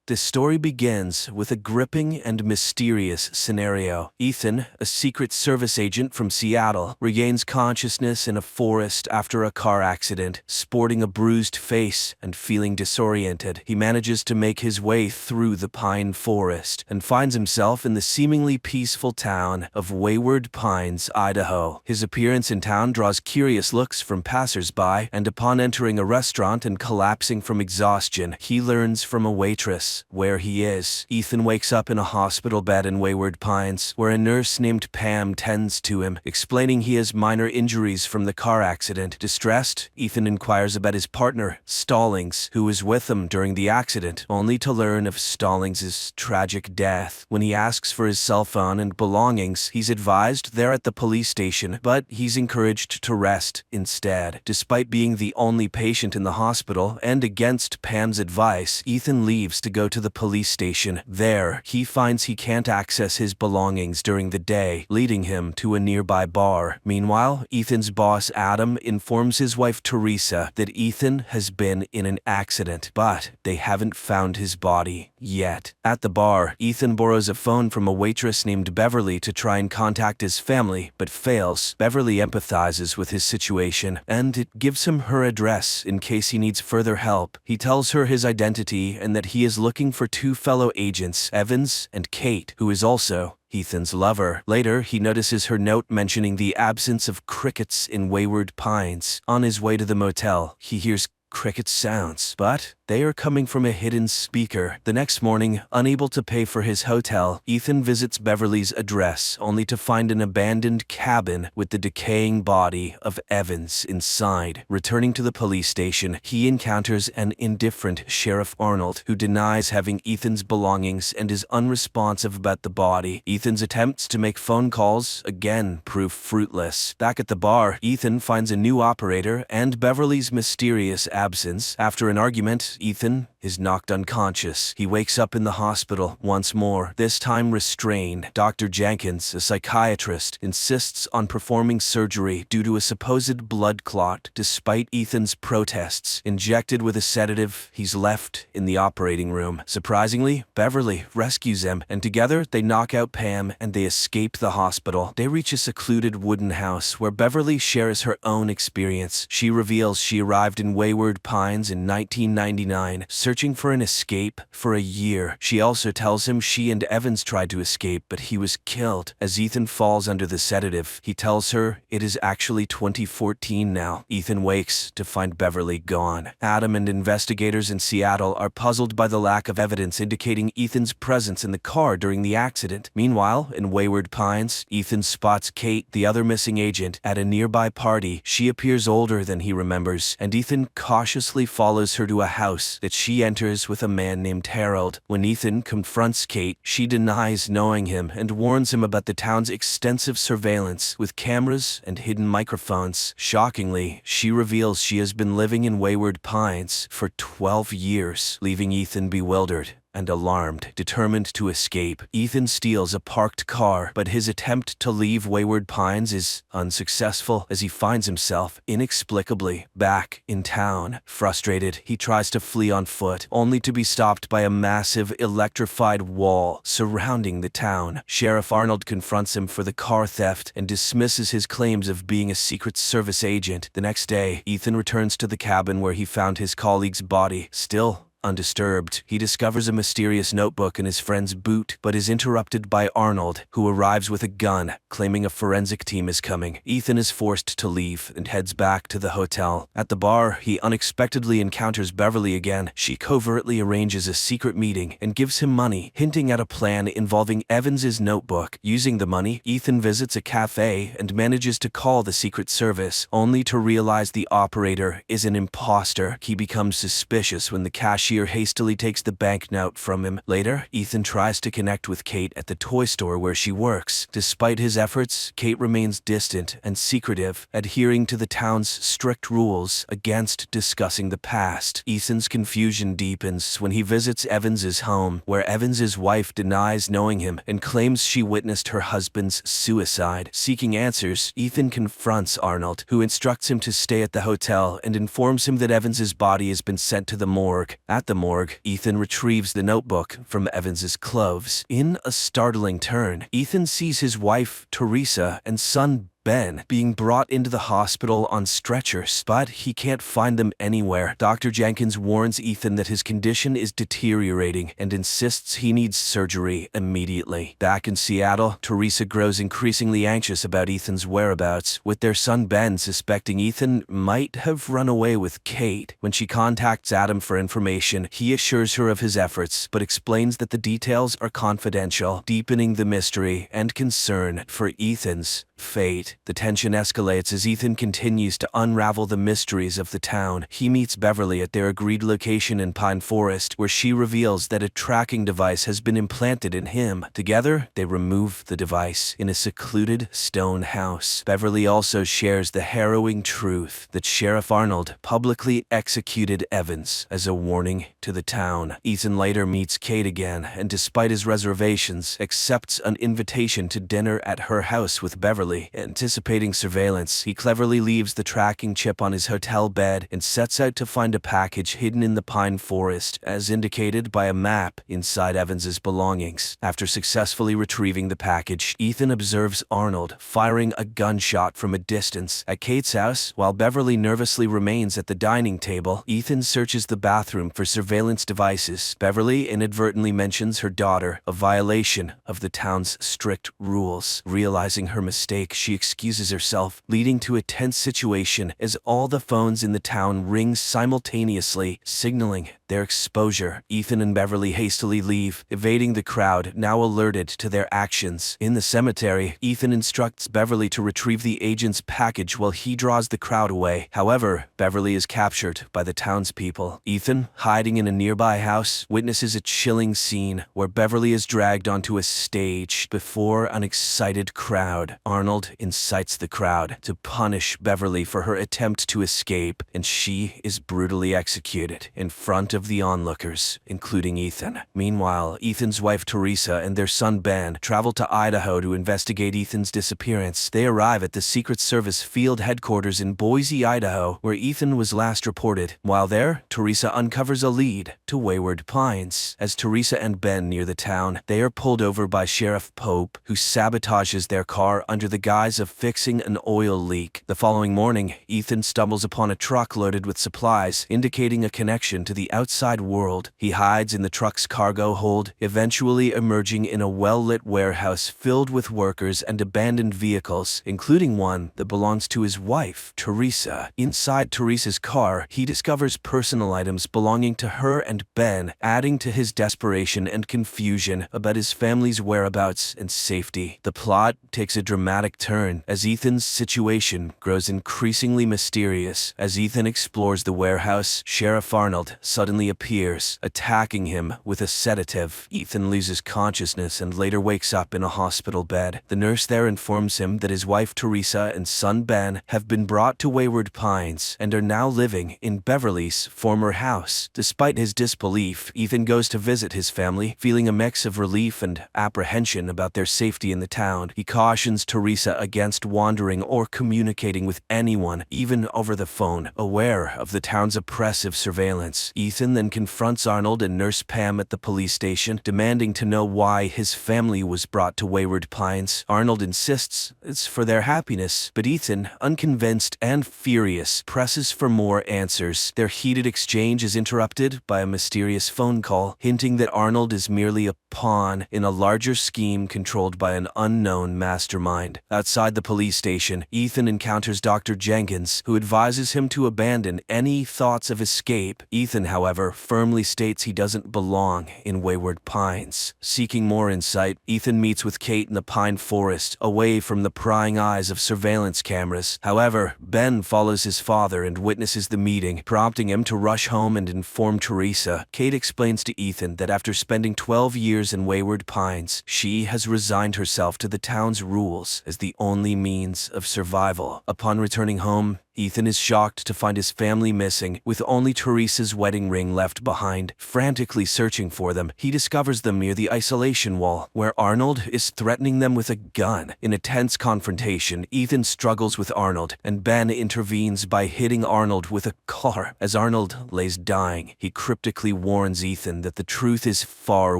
The story begins with a gripping and mysterious scenario. Ethan, a Secret Service agent from Seattle, regains consciousness in a forest after a car accident. Sporting a bruised face and feeling disoriented, he manages to make his way through the pine forest and finds himself in the seemingly peaceful town of Wayward Pines, Idaho. His appearance in town draws curious looks from passers-by, and upon entering a restaurant and collapsing from exhaustion, he learns from a waitress where he is. Ethan wakes up in a hospital bed in Wayward Pines, where a nurse named Pam tends to him, explaining he has minor injuries from the car accident. Distressed, Ethan inquires about his partner, Stallings, who was with him during the accident, only to learn of Stallings' tragic death. When he asks for his cell phone and belongings, he's advised they're at the police station, but he's encouraged to rest instead. Despite being the only patient in the hospital and against Pam's advice, Ethan leaves to go go to the police station. There, he finds he can't access his belongings during the day, leading him to a nearby bar. Meanwhile, Ethan's boss Adam informs his wife Teresa that Ethan has been in an accident, but they haven't found his body yet. At the bar, Ethan borrows a phone from a waitress named Beverly to try and contact his family, but fails. Beverly empathizes with his situation, and it gives him her address in case he needs further help. He tells her his identity and that he is looking for two fellow agents, Evans and Kate, who is also Ethan's lover. Later, he notices her note mentioning the absence of crickets in Wayward Pines. On his way to the motel, he hears cricket sounds, but they are coming from a hidden speaker. The next morning, unable to pay for his hotel, Ethan visits Beverly's address only to find an abandoned cabin with the decaying body of Evans inside. Returning to the police station, he encounters an indifferent Sheriff Arnold who denies having Ethan's belongings and is unresponsive about the body. Ethan's attempts to make phone calls again prove fruitless. Back at the bar, Ethan finds a new operator and Beverly's mysterious absence. After an argument, Ethan is knocked unconscious. He wakes up in the hospital once more, this time restrained. Dr. Jenkins, a psychiatrist, insists on performing surgery due to a supposed blood clot despite Ethan's protests. Injected with a sedative, he's left in the operating room. Surprisingly, Beverly rescues him, and together they knock out Pam and they escape the hospital. They reach a secluded wooden house where Beverly shares her own experience. She reveals she arrived in Wayward Pines in 1999, searching for an escape for a year. She also tells him she and Evans tried to escape, but he was killed. As Ethan falls under the sedative, he tells her it is actually 2014 now. Ethan wakes to find Beverly gone. Adam and investigators in Seattle are puzzled by the lack of evidence indicating Ethan's presence in the car during the accident. Meanwhile, in Wayward Pines, Ethan spots Kate, the other missing agent, at a nearby party. She appears older than he remembers, and Ethan cautiously follows her to a house that she enters with a man named Harold. When Ethan confronts Kate, she denies knowing him and warns him about the town's extensive surveillance with cameras and hidden microphones. Shockingly, she reveals she has been living in Wayward Pines for 12 years, leaving Ethan bewildered and alarmed. Determined to escape, Ethan steals a parked car, but his attempt to leave Wayward Pines is unsuccessful as he finds himself inexplicably back in town. Frustrated, he tries to flee on foot, only to be stopped by a massive electrified wall surrounding the town. Sheriff Arnold confronts him for the car theft and dismisses his claims of being a Secret Service agent. The next day, Ethan returns to the cabin where he found his colleague's body, still undisturbed. He discovers a mysterious notebook in his friend's boot, but is interrupted by Arnold, who arrives with a gun, claiming a forensic team is coming. Ethan is forced to leave and heads back to the hotel. At the bar, he unexpectedly encounters Beverly again. She covertly arranges a secret meeting and gives him money, hinting at a plan involving Evans's notebook. Using the money, Ethan visits a cafe and manages to call the Secret Service, only to realize the operator is an imposter. He becomes suspicious when the cashier hastily takes the banknote from him. Later, Ethan tries to connect with Kate at the toy store where she works. Despite his efforts, Kate remains distant and secretive, adhering to the town's strict rules against discussing the past. Ethan's confusion deepens when he visits Evans's home, where Evans's wife denies knowing him and claims she witnessed her husband's suicide. Seeking answers, Ethan confronts Arnold, who instructs him to stay at the hotel and informs him that Evans's body has been sent to the morgue. At the morgue, Ethan retrieves the notebook from Evans's clothes. In a startling turn, Ethan sees his wife, Teresa, and son, Ben, being brought into the hospital on stretchers, but he can't find them anywhere. Dr. Jenkins warns Ethan that his condition is deteriorating and insists he needs surgery immediately. Back in Seattle, Teresa grows increasingly anxious about Ethan's whereabouts, with their son Ben suspecting Ethan might have run away with Kate. When she contacts Adam for information, he assures her of his efforts, but explains that the details are confidential, deepening the mystery and concern for Ethan's fate. night, the tension escalates as Ethan continues to unravel the mysteries of the town. He meets Beverly at their agreed location in Pine Forest, where she reveals that a tracking device has been implanted in him. Together, they remove the device in a secluded stone house. Beverly also shares the harrowing truth that Sheriff Arnold publicly executed Evans as a warning to the town. Ethan later meets Kate again, and despite his reservations, accepts an invitation to dinner at her house with Beverly. Anticipating surveillance, he cleverly leaves the tracking chip on his hotel bed and sets out to find a package hidden in the pine forest, as indicated by a map inside Evans's belongings. After successfully retrieving the package, Ethan observes Arnold firing a gunshot from a distance at Kate's house. While Beverly nervously remains at the dining table, Ethan searches the bathroom for surveillance devices. Beverly inadvertently mentions her daughter, a violation of the town's strict rules. Realizing her mistake, she excuses herself, leading to a tense situation as all the phones in the town ring simultaneously, signaling their exposure. Ethan and Beverly hastily leave, evading the crowd, now alerted to their actions. In the cemetery, Ethan instructs Beverly to retrieve the agent's package while he draws the crowd away. However, Beverly is captured by the townspeople. Ethan, hiding in a nearby house, witnesses a chilling scene where Beverly is dragged onto a stage before an excited crowd. Arnold incites the crowd to punish Beverly for her attempt to escape, and she is brutally executed in front of the onlookers, including Ethan. Meanwhile, Ethan's wife Teresa and their son Ben travel to Idaho to investigate Ethan's disappearance. They arrive at the Secret Service field headquarters in Boise, Idaho, where Ethan was last reported. While there, Teresa uncovers a lead to Wayward Pines. As Teresa and Ben near the town, they are pulled over by Sheriff Pope, who sabotages their car under the guise of fixing an oil leak. The following morning, Ethan stumbles upon a truck loaded with supplies, indicating a connection to the outside world. He hides in the truck's cargo hold, eventually emerging in a well-lit warehouse filled with workers and abandoned vehicles, including one that belongs to his wife, Teresa. Inside Teresa's car, he discovers personal items belonging to her and Ben, adding to his desperation and confusion about his family's whereabouts and safety. The plot takes a dramatic turn as Ethan's situation grows increasingly mysterious. As Ethan explores the warehouse, Sheriff Arnold suddenly appears, attacking him with a sedative. Ethan loses consciousness and later wakes up in a hospital bed. The nurse there informs him that his wife Teresa and son Ben have been brought to Wayward Pines and are now living in Beverly's former house. Despite his disbelief, Ethan goes to visit his family, feeling a mix of relief and apprehension about their safety in the town. He cautions Teresa against wandering or communicating with anyone, even over the phone. Aware of the town's oppressive surveillance, Ethan then confronts Arnold and Nurse Pam at the police station, demanding to know why his family was brought to Wayward Pines. Arnold insists it's for their happiness, but Ethan, unconvinced and furious, presses for more answers. Their heated exchange is interrupted by a mysterious phone call, hinting that Arnold is merely a pawn in a larger scheme controlled by an unknown mastermind. Outside the police station, Ethan encounters Dr. Jenkins, who advises him to abandon any thoughts of escape. Ethan, however, firmly states he doesn't belong in Wayward Pines. Seeking more insight, Ethan meets with Kate in the pine forest, away from the prying eyes of surveillance cameras. However, Ben follows his father and witnesses the meeting, prompting him to rush home and inform Teresa. Kate explains to Ethan that after spending 12 years in Wayward Pines, she has resigned herself to the town's rules as the only means of survival. Upon returning home, Ethan is shocked to find his family missing, with only Teresa's wedding ring left behind. Frantically searching for them, he discovers them near the isolation wall, where Arnold is threatening them with a gun. In a tense confrontation, Ethan struggles with Arnold, and Ben intervenes by hitting Arnold with a car. As Arnold lays dying, he cryptically warns Ethan that the truth is far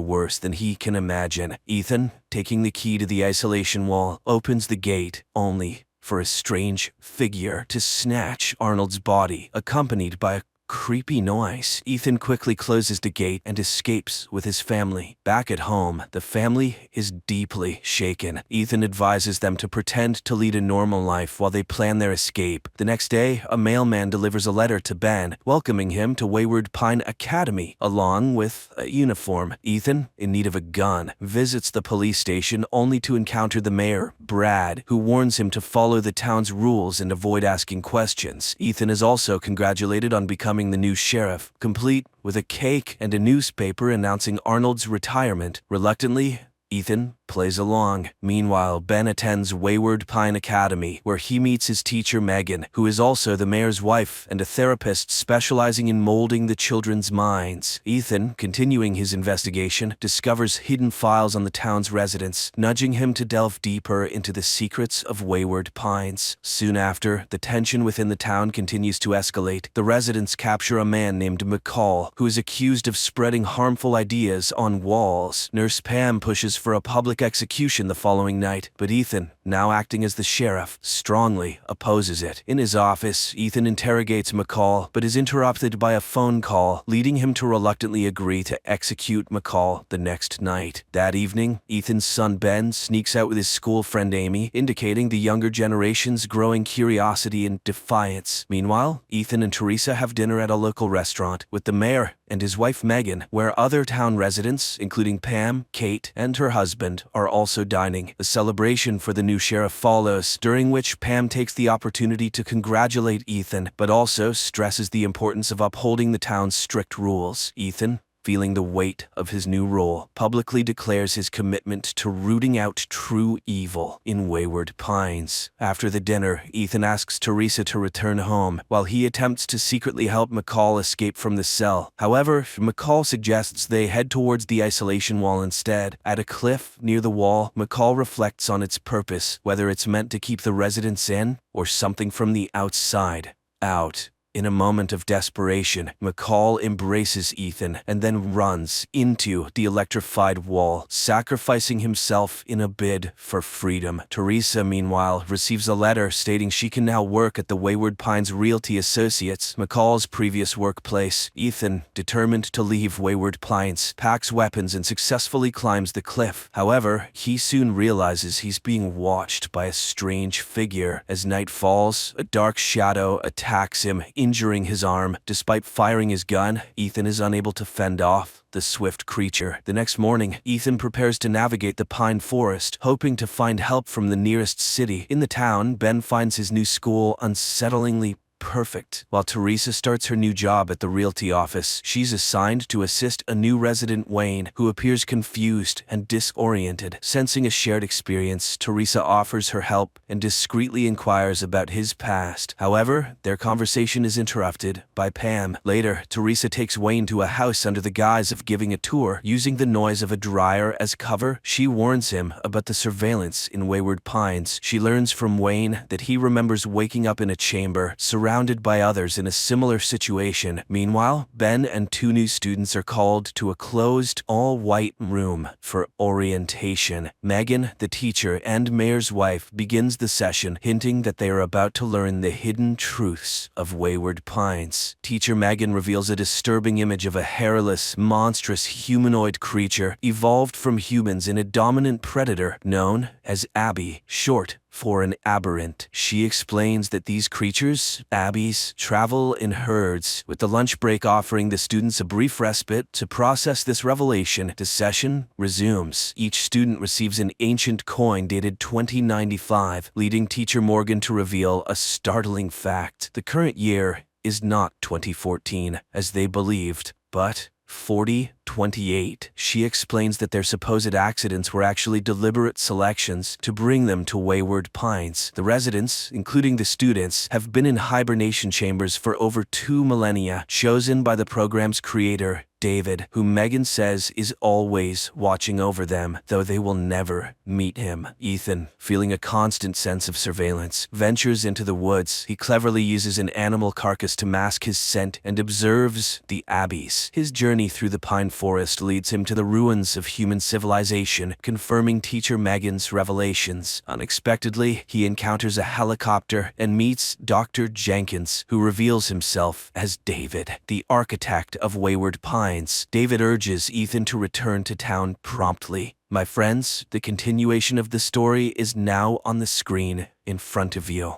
worse than he can imagine. Ethan, taking the key to the isolation wall, opens the gate, only for a strange figure to snatch Arnold's body, accompanied by a creepy noise. Ethan quickly closes the gate and escapes with his family. Back at home, the family is deeply shaken. Ethan advises them to pretend to lead a normal life while they plan their escape. The next day, a mailman delivers a letter to Ben, welcoming him to Wayward Pine Academy, along with a uniform. Ethan, in need of a gun, visits the police station only to encounter the mayor, Brad, who warns him to follow the town's rules and avoid asking questions. Ethan is also congratulated on becoming the new sheriff, complete with a cake and a newspaper announcing Arnold's retirement. Reluctantly, Ethan plays along. Meanwhile, Ben attends Wayward Pine Academy, where he meets his teacher Megan, who is also the mayor's wife and a therapist specializing in molding the children's minds. Ethan, continuing his investigation, discovers hidden files on the town's residents, nudging him to delve deeper into the secrets of Wayward Pines. Soon after, the tension within the town continues to escalate. The residents capture a man named McCall, who is accused of spreading harmful ideas on walls. Nurse Pam pushes for a public execution the following night, but Ethan, now acting as the sheriff, strongly opposes it. In his office, Ethan interrogates McCall, but is interrupted by a phone call, leading him to reluctantly agree to execute McCall the next night. That evening, Ethan's son Ben sneaks out with his school friend Amy, indicating the younger generation's growing curiosity and defiance. Meanwhile, Ethan and Teresa have dinner at a local restaurant with the mayor and his wife Megan, where other town residents, including Pam, Kate, and her husband, are also dining. A celebration for the new sheriff follows, during which Pam takes the opportunity to congratulate Ethan, but also stresses the importance of upholding the town's strict rules. Ethan, feeling the weight of his new role, publicly declares his commitment to rooting out true evil in Wayward Pines. After the dinner, Ethan asks Teresa to return home, while he attempts to secretly help McCall escape from the cell. However, McCall suggests they head towards the isolation wall instead. At a cliff near the wall, McCall reflects on its purpose, whether it's meant to keep the residents in, or something from the outside out. In a moment of desperation, McCall embraces Ethan and then runs into the electrified wall, sacrificing himself in a bid for freedom. Teresa, meanwhile, receives a letter stating she can now work at the Wayward Pines Realty Associates, McCall's previous workplace. Ethan, determined to leave Wayward Pines, packs weapons and successfully climbs the cliff. However, he soon realizes he's being watched by a strange figure. As night falls, a dark shadow attacks him, injuring his arm. Despite firing his gun, Ethan is unable to fend off the swift creature. The next morning, Ethan prepares to navigate the pine forest, hoping to find help from the nearest city. In the town, Ben finds his new school unsettlingly perfect. While Teresa starts her new job at the realty office, she's assigned to assist a new resident, Wayne, who appears confused and disoriented. Sensing a shared experience, Teresa offers her help and discreetly inquires about his past. However, their conversation is interrupted by Pam. Later, Teresa takes Wayne to a house under the guise of giving a tour. Using the noise of a dryer as cover, she warns him about the surveillance in Wayward Pines. She learns from Wayne that he remembers waking up in a chamber surrounded by others in a similar situation. Meanwhile, Ben and two new students are called to a closed, all-white room for orientation. Megan, the teacher and mayor's wife, begins the session, hinting that they are about to learn the hidden truths of Wayward Pines. Teacher Megan reveals a disturbing image of a hairless, monstrous humanoid creature evolved from humans in a dominant predator known as Abby, short for an aberrant. She explains that these creatures, Abbies, travel in herds, with the lunch break offering the students a brief respite to process this revelation. The session resumes. Each student receives an ancient coin dated 2095, leading teacher Morgan to reveal a startling fact. The current year is not 2014, as they believed, but 4028. She explains that their supposed accidents were actually deliberate selections to bring them to Wayward Pines. The residents, including the students, have been in hibernation chambers for over 2 millennia, chosen by the program's creator, David, who Megan says is always watching over them, though they will never meet him. Ethan, feeling a constant sense of surveillance, ventures into the woods. He cleverly uses an animal carcass to mask his scent and observes the Abbeys. His journey through the pine forest leads him to the ruins of human civilization, confirming teacher Megan's revelations. Unexpectedly, he encounters a helicopter and meets Dr. Jenkins, who reveals himself as David, the architect of Wayward Pines. David urges Ethan to return to town promptly. My friends, the continuation of the story is now on the screen in front of you.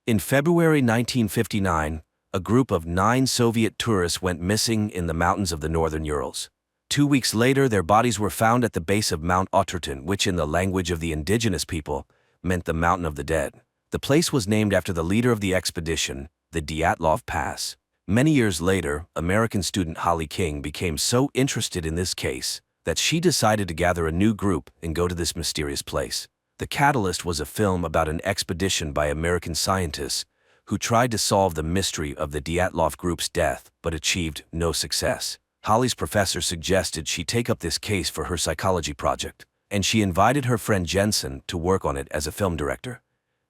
In February 1959, a group of 9 Soviet tourists went missing in the mountains of the northern Urals. 2 weeks later, their bodies were found at the base of Mount Oturton, which in the language of the indigenous people meant the Mountain of the Dead. The place was named after the leader of the expedition, the Dyatlov Pass. Many years later, American student Holly King became so interested in this case that she decided to gather a new group and go to this mysterious place. The catalyst was a film about an expedition by American scientists who tried to solve the mystery of the Dyatlov group's death but achieved no success. Holly's professor suggested she take up this case for her psychology project, and she invited her friend Jensen to work on it as a film director.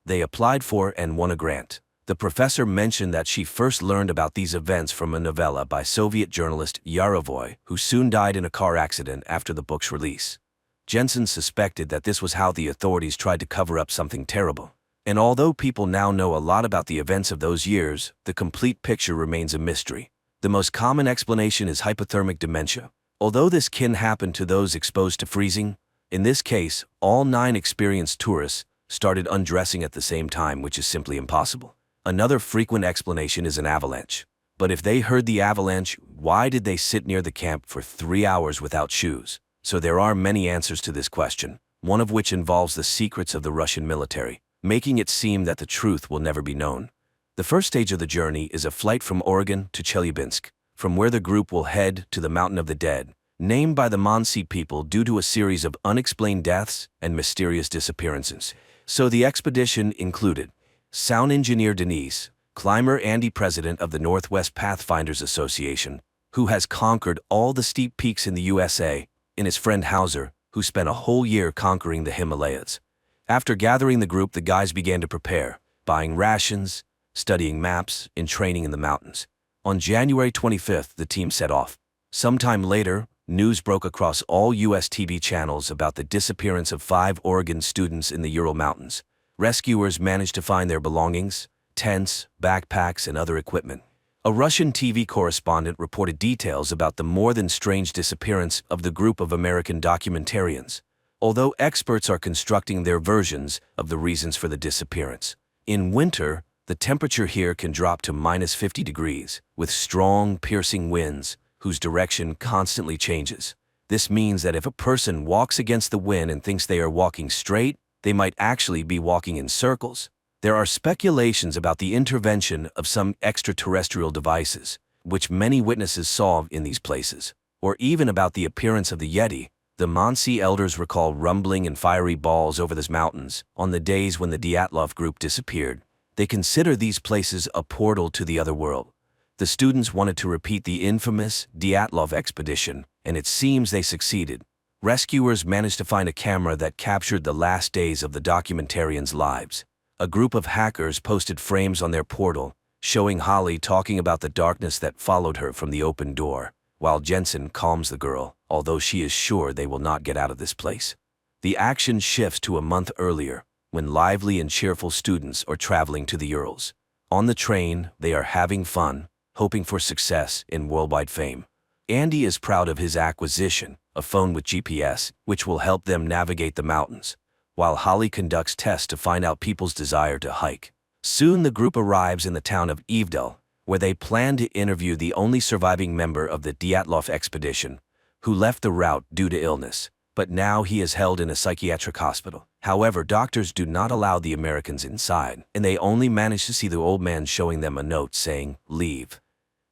They applied for and won a grant. The professor mentioned that she first learned about these events from a novella by Soviet journalist Yarovoy, who soon died in a car accident after the book's release. Jensen suspected that this was how the authorities tried to cover up something terrible. And although people now know a lot about the events of those years, the complete picture remains a mystery. The most common explanation is hypothermic dementia. Although this can happen to those exposed to freezing, in this case, all 9 experienced tourists started undressing at the same time, which is simply impossible. Another frequent explanation is an avalanche. But if they heard the avalanche, why did they sit near the camp for 3 hours without shoes? So there are many answers to this question, one of which involves the secrets of the Russian military, making it seem that the truth will never be known. The first stage of the journey is a flight from Oregon to Chelyabinsk, from where the group will head to the Mountain of the Dead, named by the Mansi people due to a series of unexplained deaths and mysterious disappearances. So the expedition included sound engineer Denise, climber Andy, president of the Northwest Pathfinders Association, who has conquered all the steep peaks in the USA, and his friend Hauser, who spent a whole year conquering the Himalayas. After gathering the group, the guys began to prepare, buying rations, studying maps, and training in the mountains. On January 25th, the team set off. Sometime later, news broke across all U.S. TV channels about the disappearance of 5 Oregon students in the Ural Mountains. Rescuers managed to find their belongings, tents, backpacks, and other equipment. A Russian TV correspondent reported details about the more than strange disappearance of the group of American documentarians, although experts are constructing their versions of the reasons for the disappearance. In winter, the temperature here can drop to -50 degrees, with strong, piercing winds, whose direction constantly changes. This means that if a person walks against the wind and thinks they are walking straight, they might actually be walking in circles. There are speculations about the intervention of some extraterrestrial devices, which many witnesses saw in these places, or even about the appearance of the Yeti. The Mansi elders recall rumbling and fiery balls over the mountains on the days when the Dyatlov group disappeared. They consider these places a portal to the other world. The students wanted to repeat the infamous Dyatlov expedition, and it seems they succeeded. Rescuers managed to find a camera that captured the last days of the documentarians' lives. A group of hackers posted frames on their portal, showing Holly talking about the darkness that followed her from the open door, while Jensen calms the girl, although she is sure they will not get out of this place. The action shifts to a month earlier, when lively and cheerful students are traveling to the Urals. On the train, they are having fun, hoping for success and worldwide fame. Andy is proud of his acquisition, a phone with GPS, which will help them navigate the mountains, while Holly conducts tests to find out people's desire to hike. Soon the group arrives in the town of Evdel, where they plan to interview the only surviving member of the Dyatlov expedition, who left the route due to illness, but now he is held in a psychiatric hospital. However, doctors do not allow the Americans inside, and they only manage to see the old man showing them a note saying, "Leave."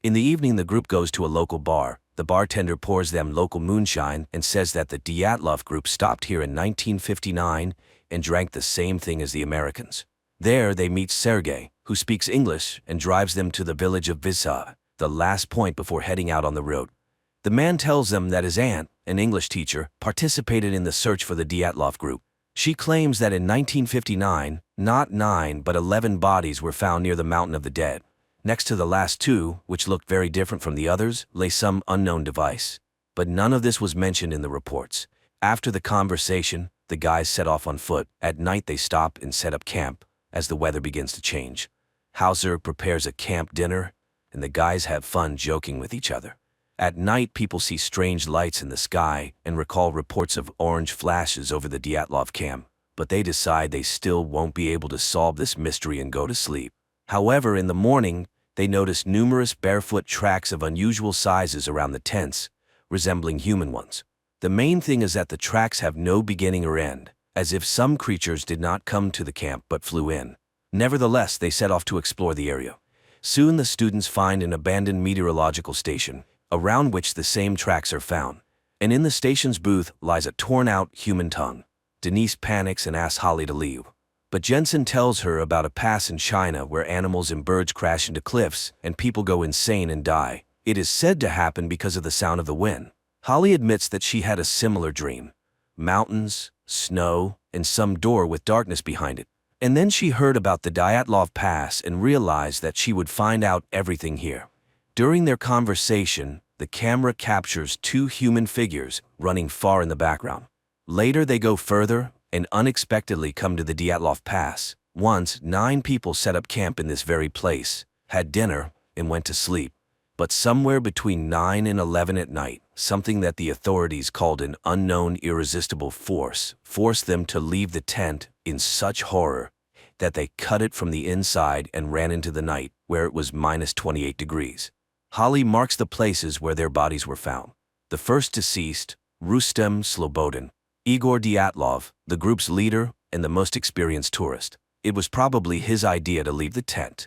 In the evening, the group goes to a local bar, The bartender pours them local moonshine and says that the Dyatlov group stopped here in 1959 and drank the same thing as the Americans. There they meet Sergei, who speaks English and drives them to the village of Visa, the last point before heading out on the road. The man tells them that his aunt, an English teacher, participated in the search for the Dyatlov group. She claims that in 1959, not 9 but 11 bodies were found near the Mountain of the Dead. Next to the last two, which looked very different from the others, lay some unknown device. But none of this was mentioned in the reports. After the conversation, the guys set off on foot. At night they stop and set up camp as the weather begins to change. Hauser prepares a camp dinner, and the guys have fun joking with each other. At night people see strange lights in the sky and recall reports of orange flashes over the Dyatlov camp, but they decide they still won't be able to solve this mystery and go to sleep. However, in the morning, they notice numerous barefoot tracks of unusual sizes around the tents, resembling human ones. The main thing is that the tracks have no beginning or end, as if some creatures did not come to the camp but flew in. Nevertheless, they set off to explore the area. Soon the students find an abandoned meteorological station, around which the same tracks are found. And in the station's booth lies a torn-out human tongue. Denise panics and asks Holly to leave. But Jensen tells her about a pass in China where animals and birds crash into cliffs and people go insane and die. It is said to happen because of the sound of the wind. Holly admits that she had a similar dream. Mountains, snow, and some door with darkness behind it. And then she heard about the Dyatlov Pass and realized that she would find out everything here. During their conversation, the camera captures two human figures running far in the background. Later they go further and unexpectedly come to the Dyatlov Pass. Once, 9 people set up camp in this very place, had dinner, and went to sleep. But somewhere between 9 and 11 at night, something that the authorities called an unknown irresistible force forced them to leave the tent in such horror that they cut it from the inside and ran into the night, where it was minus 28 degrees. Holly marks the places where their bodies were found. The first deceased, Rustem Slobodin, Igor Dyatlov, the group's leader and the most experienced tourist. It was probably his idea to leave the tent.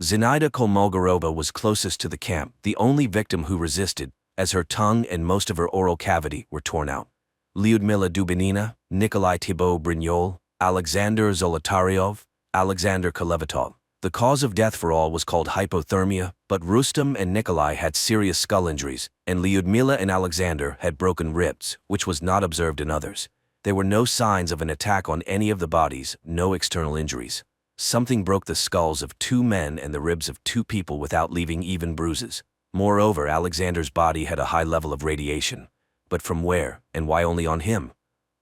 Zinaida Kolmogorova was closest to the camp, the only victim who resisted, as her tongue and most of her oral cavity were torn out. Lyudmila Dubinina, Nikolai Thibault-Brignol, Alexander Zolotaryov, Alexander Kolevatov. The cause of death for all was called hypothermia, but Rustem and Nikolai had serious skull injuries, and Lyudmila and Alexander had broken ribs, which was not observed in others. There were no signs of an attack on any of the bodies, no external injuries. Something broke the skulls of 2 men and the ribs of 2 people without leaving even bruises. Moreover, Alexander's body had a high level of radiation. But from where, and why only on him?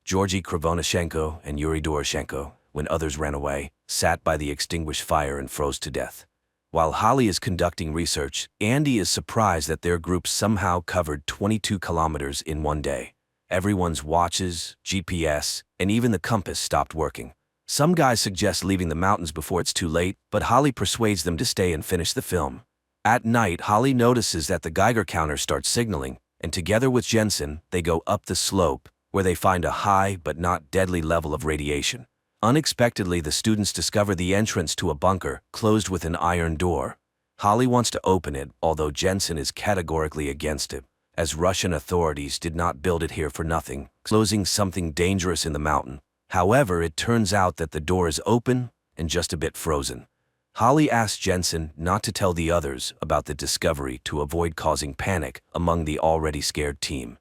Georgy Krivonashenko and Yuri Doroshenko, when others ran away, sat by the extinguished fire and froze to death. While Holly is conducting research, Andy is surprised that their group somehow covered 22 kilometers in one day. Everyone's watches, GPS, and even the compass stopped working. Some guys suggest leaving the mountains before it's too late, but Holly persuades them to stay and finish the film. At night, Holly notices that the Geiger counter starts signaling, and together with Jensen, they go up the slope, where they find a high but not deadly level of radiation. Unexpectedly, the students discover the entrance to a bunker, closed with an iron door. Holly wants to open it, although Jensen is categorically against it, as Russian authorities did not build it here for nothing, closing something dangerous in the mountain. However, it turns out that the door is open and just a bit frozen. Holly asks Jensen not to tell the others about the discovery to avoid causing panic among the already scared team.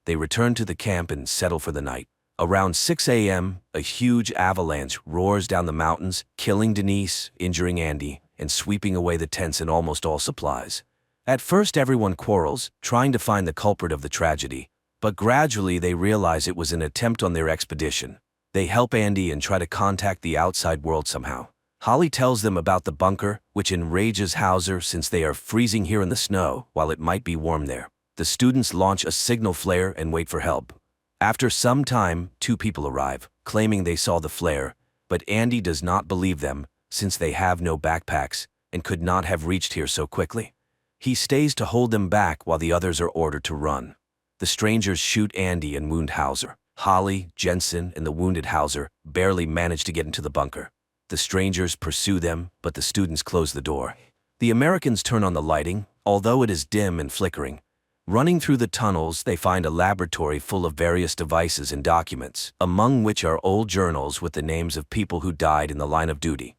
They return to the camp and settle for the night. Around 6 a.m., a huge avalanche roars down the mountains, killing Denise, injuring Andy, and sweeping away the tents and almost all supplies. At first everyone quarrels, trying to find the culprit of the tragedy, but gradually they realize it was an attempt on their expedition. They help Andy and try to contact the outside world somehow. Holly tells them about the bunker, which enrages Hauser since they are freezing here in the snow, while it might be warm there. The students launch a signal flare and wait for help. After some time, 2 people arrive, claiming they saw the flare, but Andy does not believe them, since they have no backpacks and could not have reached here so quickly. He stays to hold them back while the others are ordered to run. The strangers shoot Andy and wound Hauser. Holly, Jensen, and the wounded Hauser barely manage to get into the bunker. The strangers pursue them, but the students close the door. The Americans turn on the lighting, although it is dim and flickering. Running through the tunnels, they find a laboratory full of various devices and documents, among which are old journals with the names of people who died in the line of duty.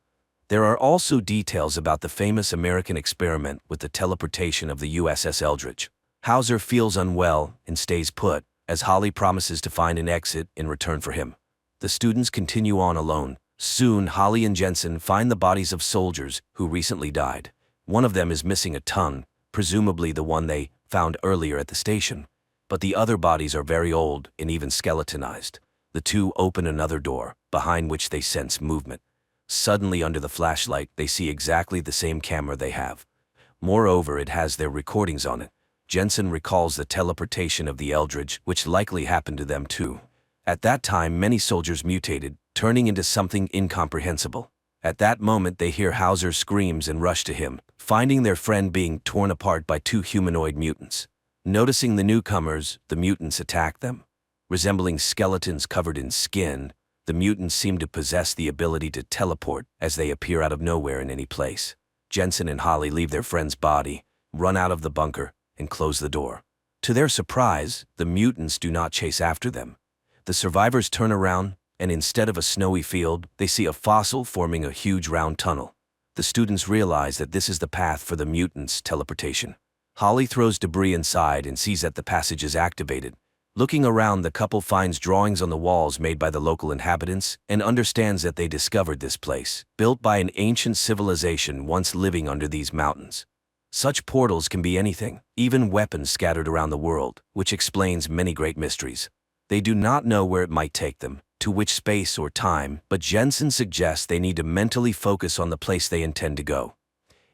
There are also details about the famous American experiment with the teleportation of the USS Eldridge. Hauser feels unwell and stays put, as Holly promises to find an exit in return for him. The students continue on alone. Soon, Holly and Jensen find the bodies of soldiers who recently died. One of them is missing a tongue, presumably the one they found earlier at the station, but the other bodies are very old and even skeletonized. The two open another door, behind which they sense movement. Suddenly, under the flashlight, they see exactly the same camera they have. Moreover, it has their recordings on it. Jensen recalls the teleportation of the Eldridge, which likely happened to them too. At that time, many soldiers mutated, turning into something incomprehensible. At that moment, they hear Hauser's screams and rush to him, finding their friend being torn apart by two humanoid mutants. Noticing the newcomers, the mutants attack them. Resembling skeletons covered in skin, the mutants seem to possess the ability to teleport as they appear out of nowhere in any place. Jensen and Holly leave their friend's body, run out of the bunker, and close the door. To their surprise, the mutants do not chase after them. The survivors turn around, and instead of a snowy field, they see a fossil forming a huge round tunnel. The students realize that this is the path for the mutants' teleportation. Holly throws debris inside and sees that the passage is activated. Looking around, the couple finds drawings on the walls made by the local inhabitants and understands that they discovered this place, built by an ancient civilization once living under these mountains. Such portals can be anything, even weapons scattered around the world, which explains many great mysteries. They do not know where it might take them, to which space or time, but Jensen suggests they need to mentally focus on the place they intend to go.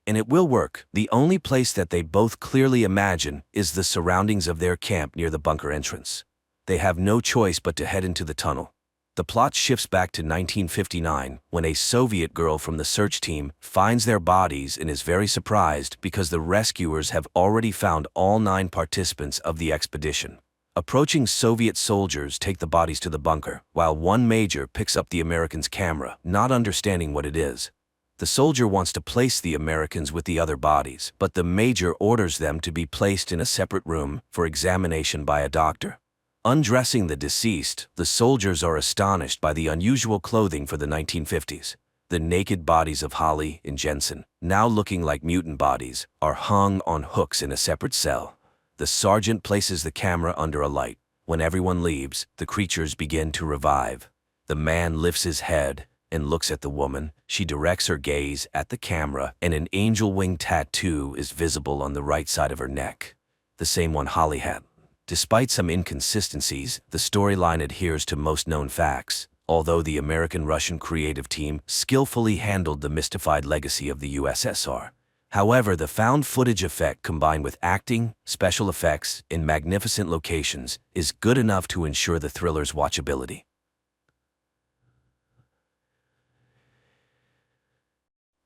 And it will work. The only place that they both clearly imagine is the surroundings of their camp near the bunker entrance. They have no choice but to head into the tunnel. The plot shifts back to 1959, when a Soviet girl from the search team finds their bodies and is very surprised because the rescuers have already found all 9 participants of the expedition. Approaching Soviet soldiers take the bodies to the bunker, while one major picks up the Americans' camera, not understanding what it is. The soldier wants to place the Americans with the other bodies, but the major orders them to be placed in a separate room for examination by a doctor. Undressing the deceased, the soldiers are astonished by the unusual clothing for the 1950s. The naked bodies of Holly and Jensen, now looking like mutant bodies, are hung on hooks in a separate cell. The sergeant places the camera under a light. When everyone leaves, the creatures begin to revive. The man lifts his head and looks at the woman. She directs her gaze at the camera, and an angel wing tattoo is visible on the right side of her neck, the same one Holly had. Despite some inconsistencies, the storyline adheres to most known facts, although the American-Russian creative team skillfully handled the mystified legacy of the USSR. However, the found footage effect combined with acting, special effects, and magnificent locations is good enough to ensure the thriller's watchability.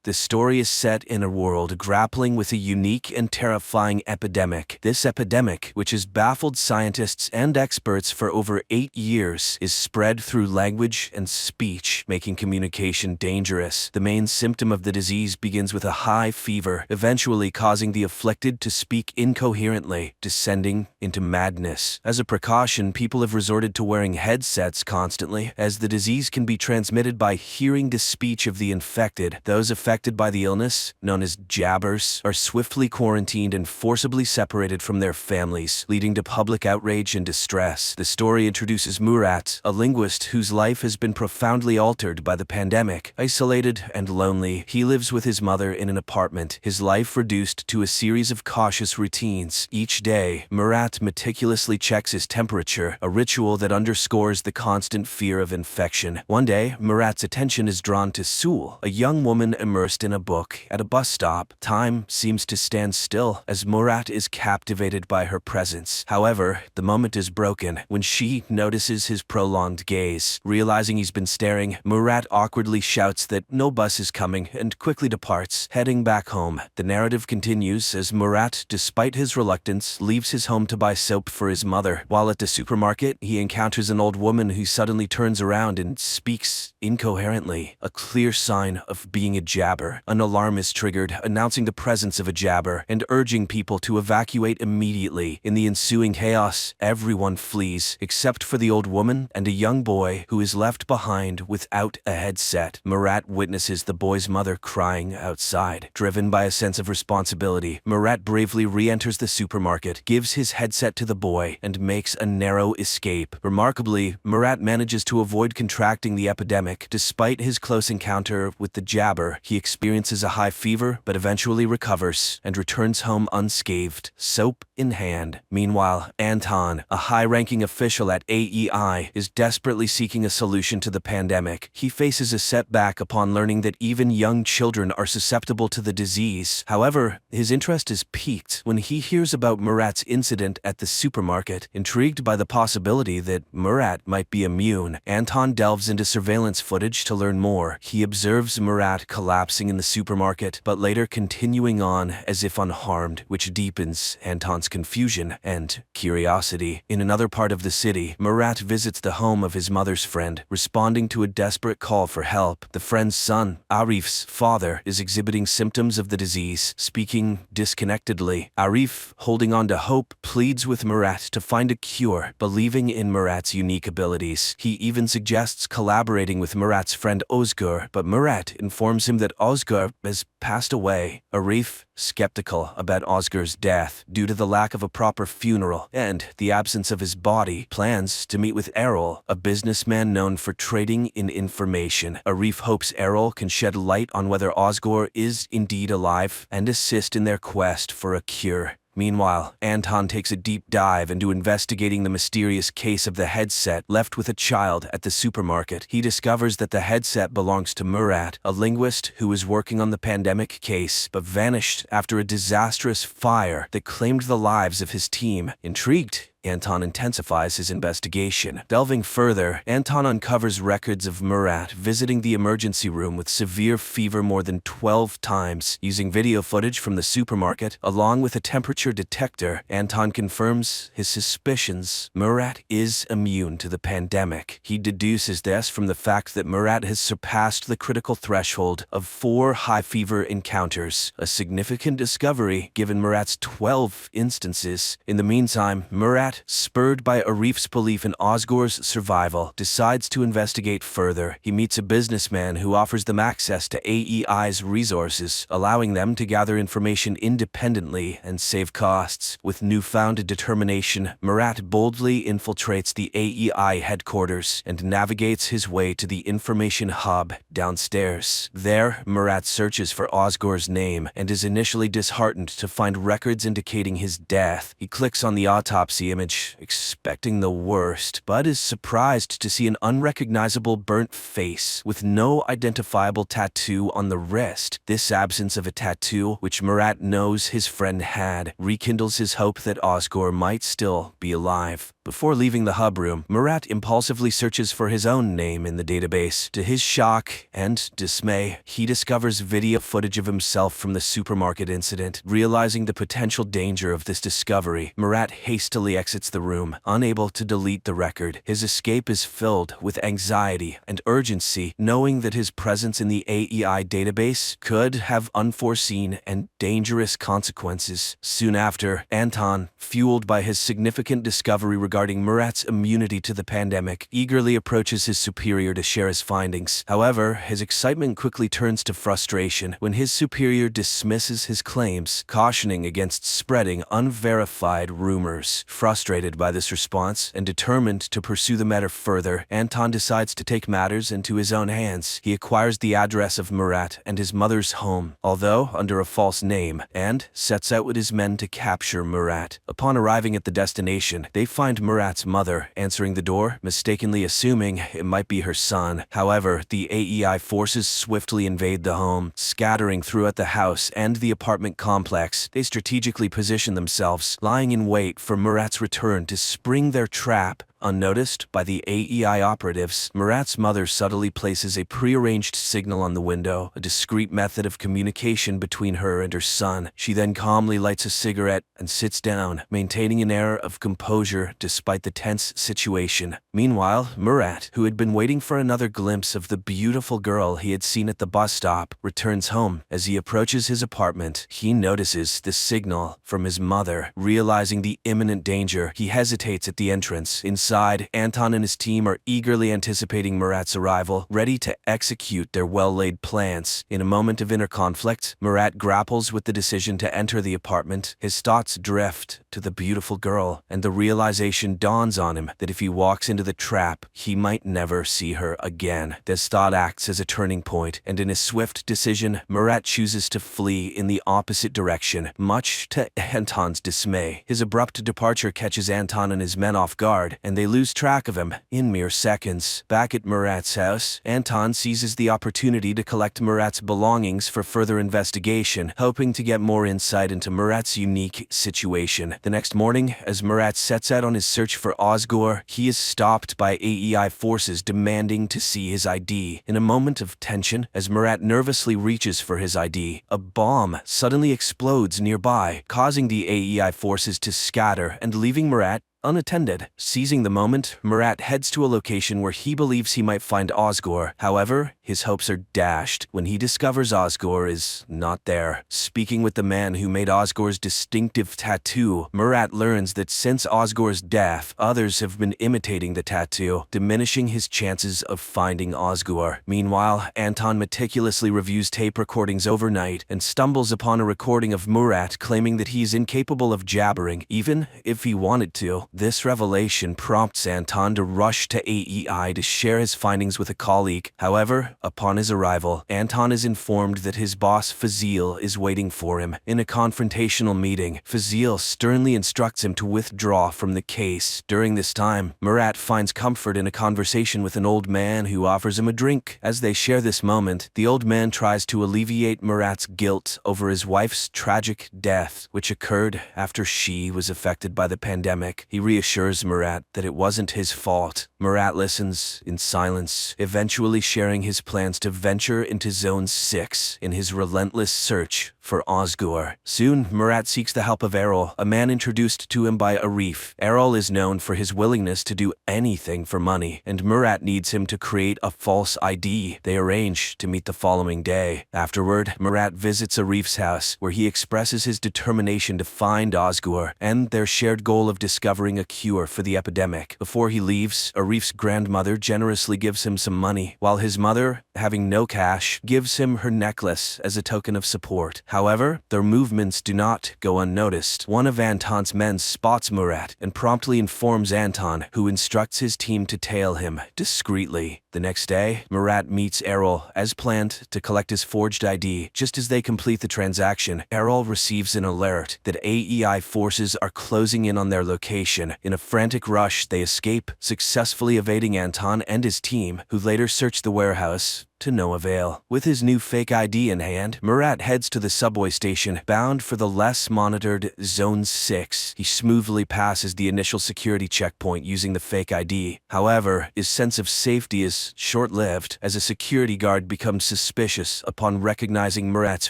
The story is set in a world grappling with a unique and terrifying epidemic. This epidemic, which has baffled scientists and experts for over 8 years, is spread through language and speech, making communication dangerous. The main symptom of the disease begins with a high fever, eventually causing the afflicted to speak incoherently, descending into madness. As a precaution, people have resorted to wearing headsets constantly, as the disease can be transmitted by hearing the speech of the infected. Those affected by the illness, known as jabbers, are swiftly quarantined and forcibly separated from their families, leading to public outrage and distress. The story introduces Murat, a linguist whose life has been profoundly altered by the pandemic. Isolated and lonely, he lives with his mother in an apartment, his life reduced to a series of cautious routines. Each day, Murat meticulously checks his temperature, a ritual that underscores the constant fear of infection. One day, Murat's attention is drawn to Sul, a young woman immersed in a book. At a bus stop, time seems to stand still as Murat is captivated by her presence. However, the moment is broken when she notices his prolonged gaze. Realizing he's been staring, Murat awkwardly shouts that no bus is coming and quickly departs, heading back home. The narrative continues as Murat, despite his reluctance, leaves his home to buy soap for his mother. While at the supermarket, he encounters an old woman who suddenly turns around and speaks incoherently, a clear sign of being a jabber. jabber. An alarm is triggered, announcing the presence of a jabber and urging people to evacuate immediately. In the ensuing chaos, everyone flees, except for the old woman and a young boy who is left behind without a headset. Murat witnesses the boy's mother crying outside. Driven by a sense of responsibility, Murat bravely re-enters the supermarket, gives his headset to the boy, and makes a narrow escape. Remarkably, Murat manages to avoid contracting the epidemic. Despite his close encounter with the jabber, he experiences a high fever but eventually recovers and returns home unscathed, soap in hand. Meanwhile, Anton, a high-ranking official at AEI, is desperately seeking a solution to the pandemic. He faces a setback upon learning that even young children are susceptible to the disease. However, his interest is piqued when he hears about Murat's incident at the supermarket. Intrigued by the possibility that Murat might be immune, Anton delves into surveillance footage to learn more. He observes Murat collapsing in the supermarket, but later continuing on as if unharmed, which deepens Anton's confusion and curiosity. In another part of the city, Murat visits the home of his mother's friend, responding to a desperate call for help. The friend's son, Arif's father, is exhibiting symptoms of the disease, speaking disconnectedly. Arif, holding on to hope, pleads with Murat to find a cure, believing in Murat's unique abilities. He even suggests collaborating with Murat's friend Ozgur, but Murat informs him that Ozgur has passed away. Arif, skeptical about Ozgur's death due to the lack of a proper funeral and the absence of his body, plans to meet with Errol, a businessman known for trading in information. Arif hopes Errol can shed light on whether Ozgur is indeed alive and assist in their quest for a cure. Meanwhile, Anton takes a deep dive into investigating the mysterious case of the headset left with a child at the supermarket. He discovers that the headset belongs to Murat, a linguist who was working on the pandemic case but vanished after a disastrous fire that claimed the lives of his team. Intrigued, Anton intensifies his investigation. Delving further, Anton uncovers records of Murat visiting the emergency room with severe fever more than 12 times. Using video footage from the supermarket, along with a temperature detector, Anton confirms his suspicions. Murat is immune to the pandemic. He deduces this from the fact that Murat has surpassed the critical threshold of 4 high fever encounters, a significant discovery given Murat's 12 instances. In the meantime, Murat, spurred by Arif's belief in Ozgur's survival, decides to investigate further. He meets a businessman who offers them access to AEI's resources, allowing them to gather information independently and save costs. With newfound determination, Murat boldly infiltrates the AEI headquarters and navigates his way to the information hub downstairs. There, Murat searches for Ozgur's name and is initially disheartened to find records indicating his death. He clicks on the autopsy image, expecting the worst, but is surprised to see an unrecognizable burnt face with no identifiable tattoo on the wrist. This absence of a tattoo, which Murat knows his friend had, rekindles his hope that Ozgur might still be alive. Before leaving the hub room, Murat impulsively searches for his own name in the database. To his shock and dismay, he discovers video footage of himself from the supermarket incident. Realizing the potential danger of this discovery, Murat hastily exits the room, unable to delete the record. His escape is filled with anxiety and urgency, knowing that his presence in the AEI database could have unforeseen and dangerous consequences. Soon after, Anton, fueled by his significant discovery regarding Murat's immunity to the pandemic, eagerly approaches his superior to share his findings. However, his excitement quickly turns to frustration when his superior dismisses his claims, cautioning against spreading unverified rumors. Frustrated by this response and determined to pursue the matter further, Anton decides to take matters into his own hands. He acquires the address of Murat and his mother's home, although under a false name, and sets out with his men to capture Murat. Upon arriving at the destination, they find Murat's mother answering the door, mistakenly assuming it might be her son. However, the AEI forces swiftly invade the home, scattering throughout the house and the apartment complex. They strategically position themselves, lying in wait for Murat's return to spring their trap. Unnoticed by the AEI operatives, Murat's mother subtly places a prearranged signal on the window, a discreet method of communication between her and her son. She then calmly lights a cigarette and sits down, maintaining an air of composure despite the tense situation. Meanwhile, Murat, who had been waiting for another glimpse of the beautiful girl he had seen at the bus stop, returns home. As he approaches his apartment, he notices the signal from his mother. Realizing the imminent danger, he hesitates at the entrance. Inside, Anton and his team are eagerly anticipating Murat's arrival, ready to execute their well-laid plans. In a moment of inner conflict, Murat grapples with the decision to enter the apartment. His thoughts drift to the beautiful girl, and the realization dawns on him that if he walks into the trap, he might never see her again. This thought acts as a turning point, and in a swift decision, Murat chooses to flee in the opposite direction, much to Anton's dismay. His abrupt departure catches Anton and his men off guard, and they lose track of him in mere seconds. Back at Murat's house, Anton seizes the opportunity to collect Murat's belongings for further investigation, hoping to get more insight into Murat's unique situation. The next morning, as Murat sets out on his search for Osgur, he is stopped by AEI forces demanding to see his ID. In a moment of tension, as Murat nervously reaches for his ID, a bomb suddenly explodes nearby, causing the AEI forces to scatter and leaving Murat unattended. Seizing the moment, Murat heads to a location where he believes he might find Osgur. However, his hopes are dashed when he discovers Osgur is not there. Speaking with the man who made Osgur's distinctive tattoo, Murat learns that since Osgur's death, others have been imitating the tattoo, diminishing his chances of finding Osgur. Meanwhile, Anton meticulously reviews tape recordings overnight and stumbles upon a recording of Murat claiming that he is incapable of jabbering, even if he wanted to. This revelation prompts Anton to rush to AEI to share his findings with a colleague. However, upon his arrival, Anton is informed that his boss Fazil is waiting for him. In a confrontational meeting, Fazil sternly instructs him to withdraw from the case. During this time, Murat finds comfort in a conversation with an old man who offers him a drink. As they share this moment, the old man tries to alleviate Murat's guilt over his wife's tragic death, which occurred after she was affected by the pandemic. He reassures Murat that it wasn't his fault. Murat listens in silence, eventually sharing his plans to venture into Zone 6 in his relentless search for Osgur. Soon, Murat seeks the help of Errol, a man introduced to him by Arif. Errol is known for his willingness to do anything for money, and Murat needs him to create a false ID. They arrange to meet the following day. Afterward, Murat visits Arif's house, where he expresses his determination to find Osgur and their shared goal of discovering a cure for the epidemic. Before he leaves, Arif's grandmother generously gives him some money, while his mother, having no cash, gives him her necklace as a token of support. However, their movements do not go unnoticed. One of Anton's men spots Murat and promptly informs Anton, who instructs his team to tail him discreetly. The next day, Murat meets Errol, as planned, to collect his forged ID. Just as they complete the transaction, Errol receives an alert that AEI forces are closing in on their location. In a frantic rush, they escape, successfully evading Anton and his team, who later search the warehouse to no avail. With his new fake ID in hand, Murat heads to the subway station, bound for the less monitored Zone 6. He smoothly passes the initial security checkpoint using the fake ID. However, his sense of safety is short-lived, as a security guard becomes suspicious upon recognizing Murat's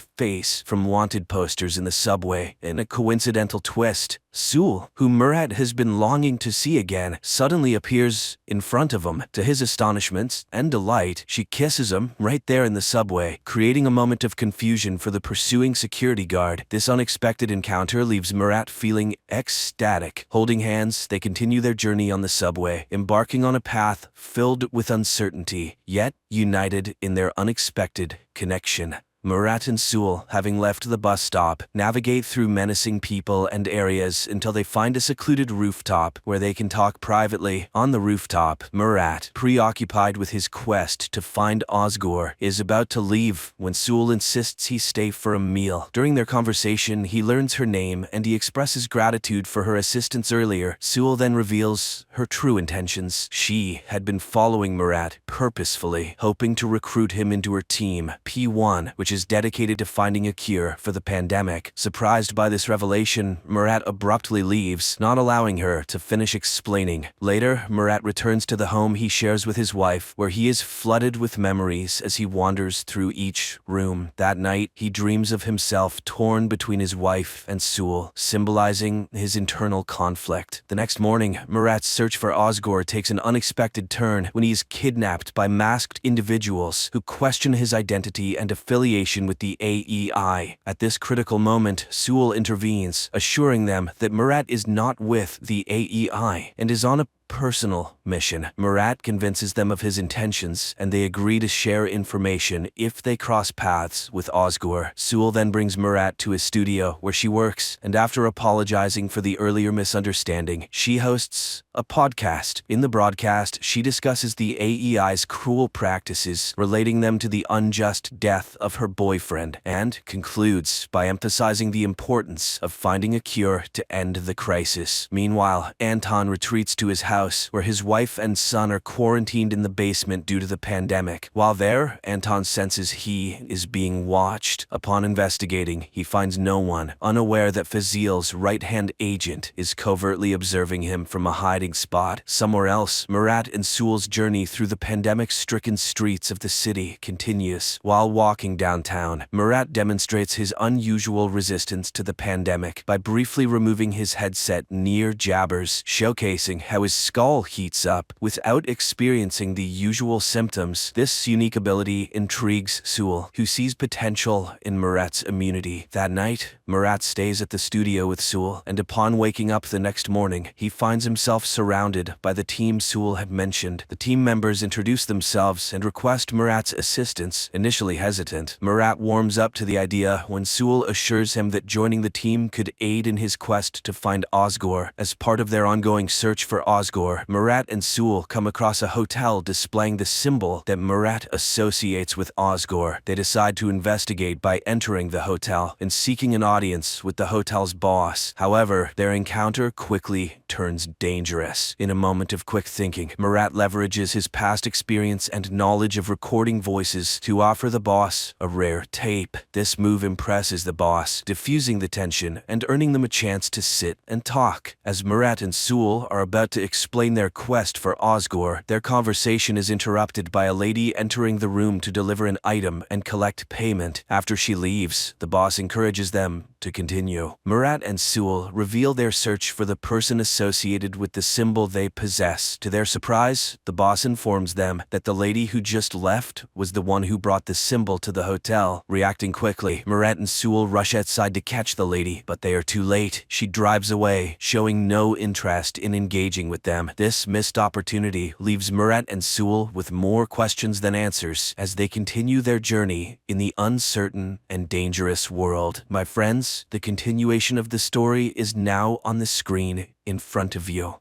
face from wanted posters in the subway. In a coincidental twist, Sul, who Murat has been longing to see again, suddenly appears in front of him. To his astonishment and delight, she kisses him right there in the subway, creating a moment of confusion for the pursuing security guard. This unexpected encounter leaves Murat feeling ecstatic. Holding hands, they continue their journey on the subway, embarking on a path filled with uncertainty, yet united in their unexpected connection. Murat and Sul, having left the bus stop, navigate through menacing people and areas until they find a secluded rooftop where they can talk privately. On the rooftop, Murat, preoccupied with his quest to find Osgur, is about to leave when Sul insists he stay for a meal. During their conversation, he learns her name and he expresses gratitude for her assistance earlier. Sul then reveals her true intentions. She had been following Murat purposefully, hoping to recruit him into her team, P1, which which is dedicated to finding a cure for the pandemic. Surprised by this revelation, Murat abruptly leaves, not allowing her to finish explaining. Later, Murat returns to the home he shares with his wife, where he is flooded with memories as he wanders through each room. That night, he dreams of himself torn between his wife and Sewell, symbolizing his internal conflict. The next morning, Murat's search for Osgore takes an unexpected turn when he is kidnapped by masked individuals who question his identity and affiliation with the AEI. At this critical moment, Sewell intervenes, assuring them that Murat is not with the AEI and is on a personal mission. Murat convinces them of his intentions, and they agree to share information if they cross paths with Osgore. Sewell then brings Murat to his studio where she works, and after apologizing for the earlier misunderstanding, she hosts a podcast. In the broadcast, she discusses the AEI's cruel practices, relating them to the unjust death of her boyfriend, and concludes by emphasizing the importance of finding a cure to end the crisis. Meanwhile, Anton retreats to his house, where his wife and son are quarantined in the basement due to the pandemic. While there, Anton senses he is being watched. Upon investigating, he finds no one, unaware that Fazil's right-hand agent is covertly observing him from a hiding spot. Somewhere else, Murat and Sewell's journey through the pandemic-stricken streets of the city continues. While walking downtown, Murat demonstrates his unusual resistance to the pandemic by briefly removing his headset near Jabber's, showcasing how his skull heats up without experiencing the usual symptoms. This unique ability intrigues Sewell, who sees potential in Murat's immunity. That night, Murat stays at the studio with Sewell, and upon waking up the next morning, he finds himself surrounded by the team Sewell had mentioned. The team members introduce themselves and request Murat's assistance. Initially hesitant, Murat warms up to the idea when Sewell assures him that joining the team could aid in his quest to find Osgore. As part of their ongoing search for Osgore, Murat and Sewell come across a hotel displaying the symbol that Murat associates with Osgore. They decide to investigate by entering the hotel and seeking an audience with the hotel's boss. However, their encounter quickly turns dangerous. In a moment of quick thinking, Murat leverages his past experience and knowledge of recording voices to offer the boss a rare tape. This move impresses the boss, diffusing the tension and earning them a chance to sit and talk. As Murat and Sewell are about to explain their quest for Osgore, their conversation is interrupted by a lady entering the room to deliver an item and collect payment. After she leaves, the boss encourages them to continue. Murat and Sewell reveal their search for the person associated with the symbol they possess. To their surprise, the boss informs them that the lady who just left was the one who brought the symbol to the hotel. Reacting quickly, Murat and Sewell rush outside to catch the lady, but they are too late. She drives away, showing no interest in engaging with them. This missed opportunity leaves Murat and Sewell with more questions than answers as they continue their journey in the uncertain and dangerous world. My friends, the continuation of the story is now on the screen in front of you.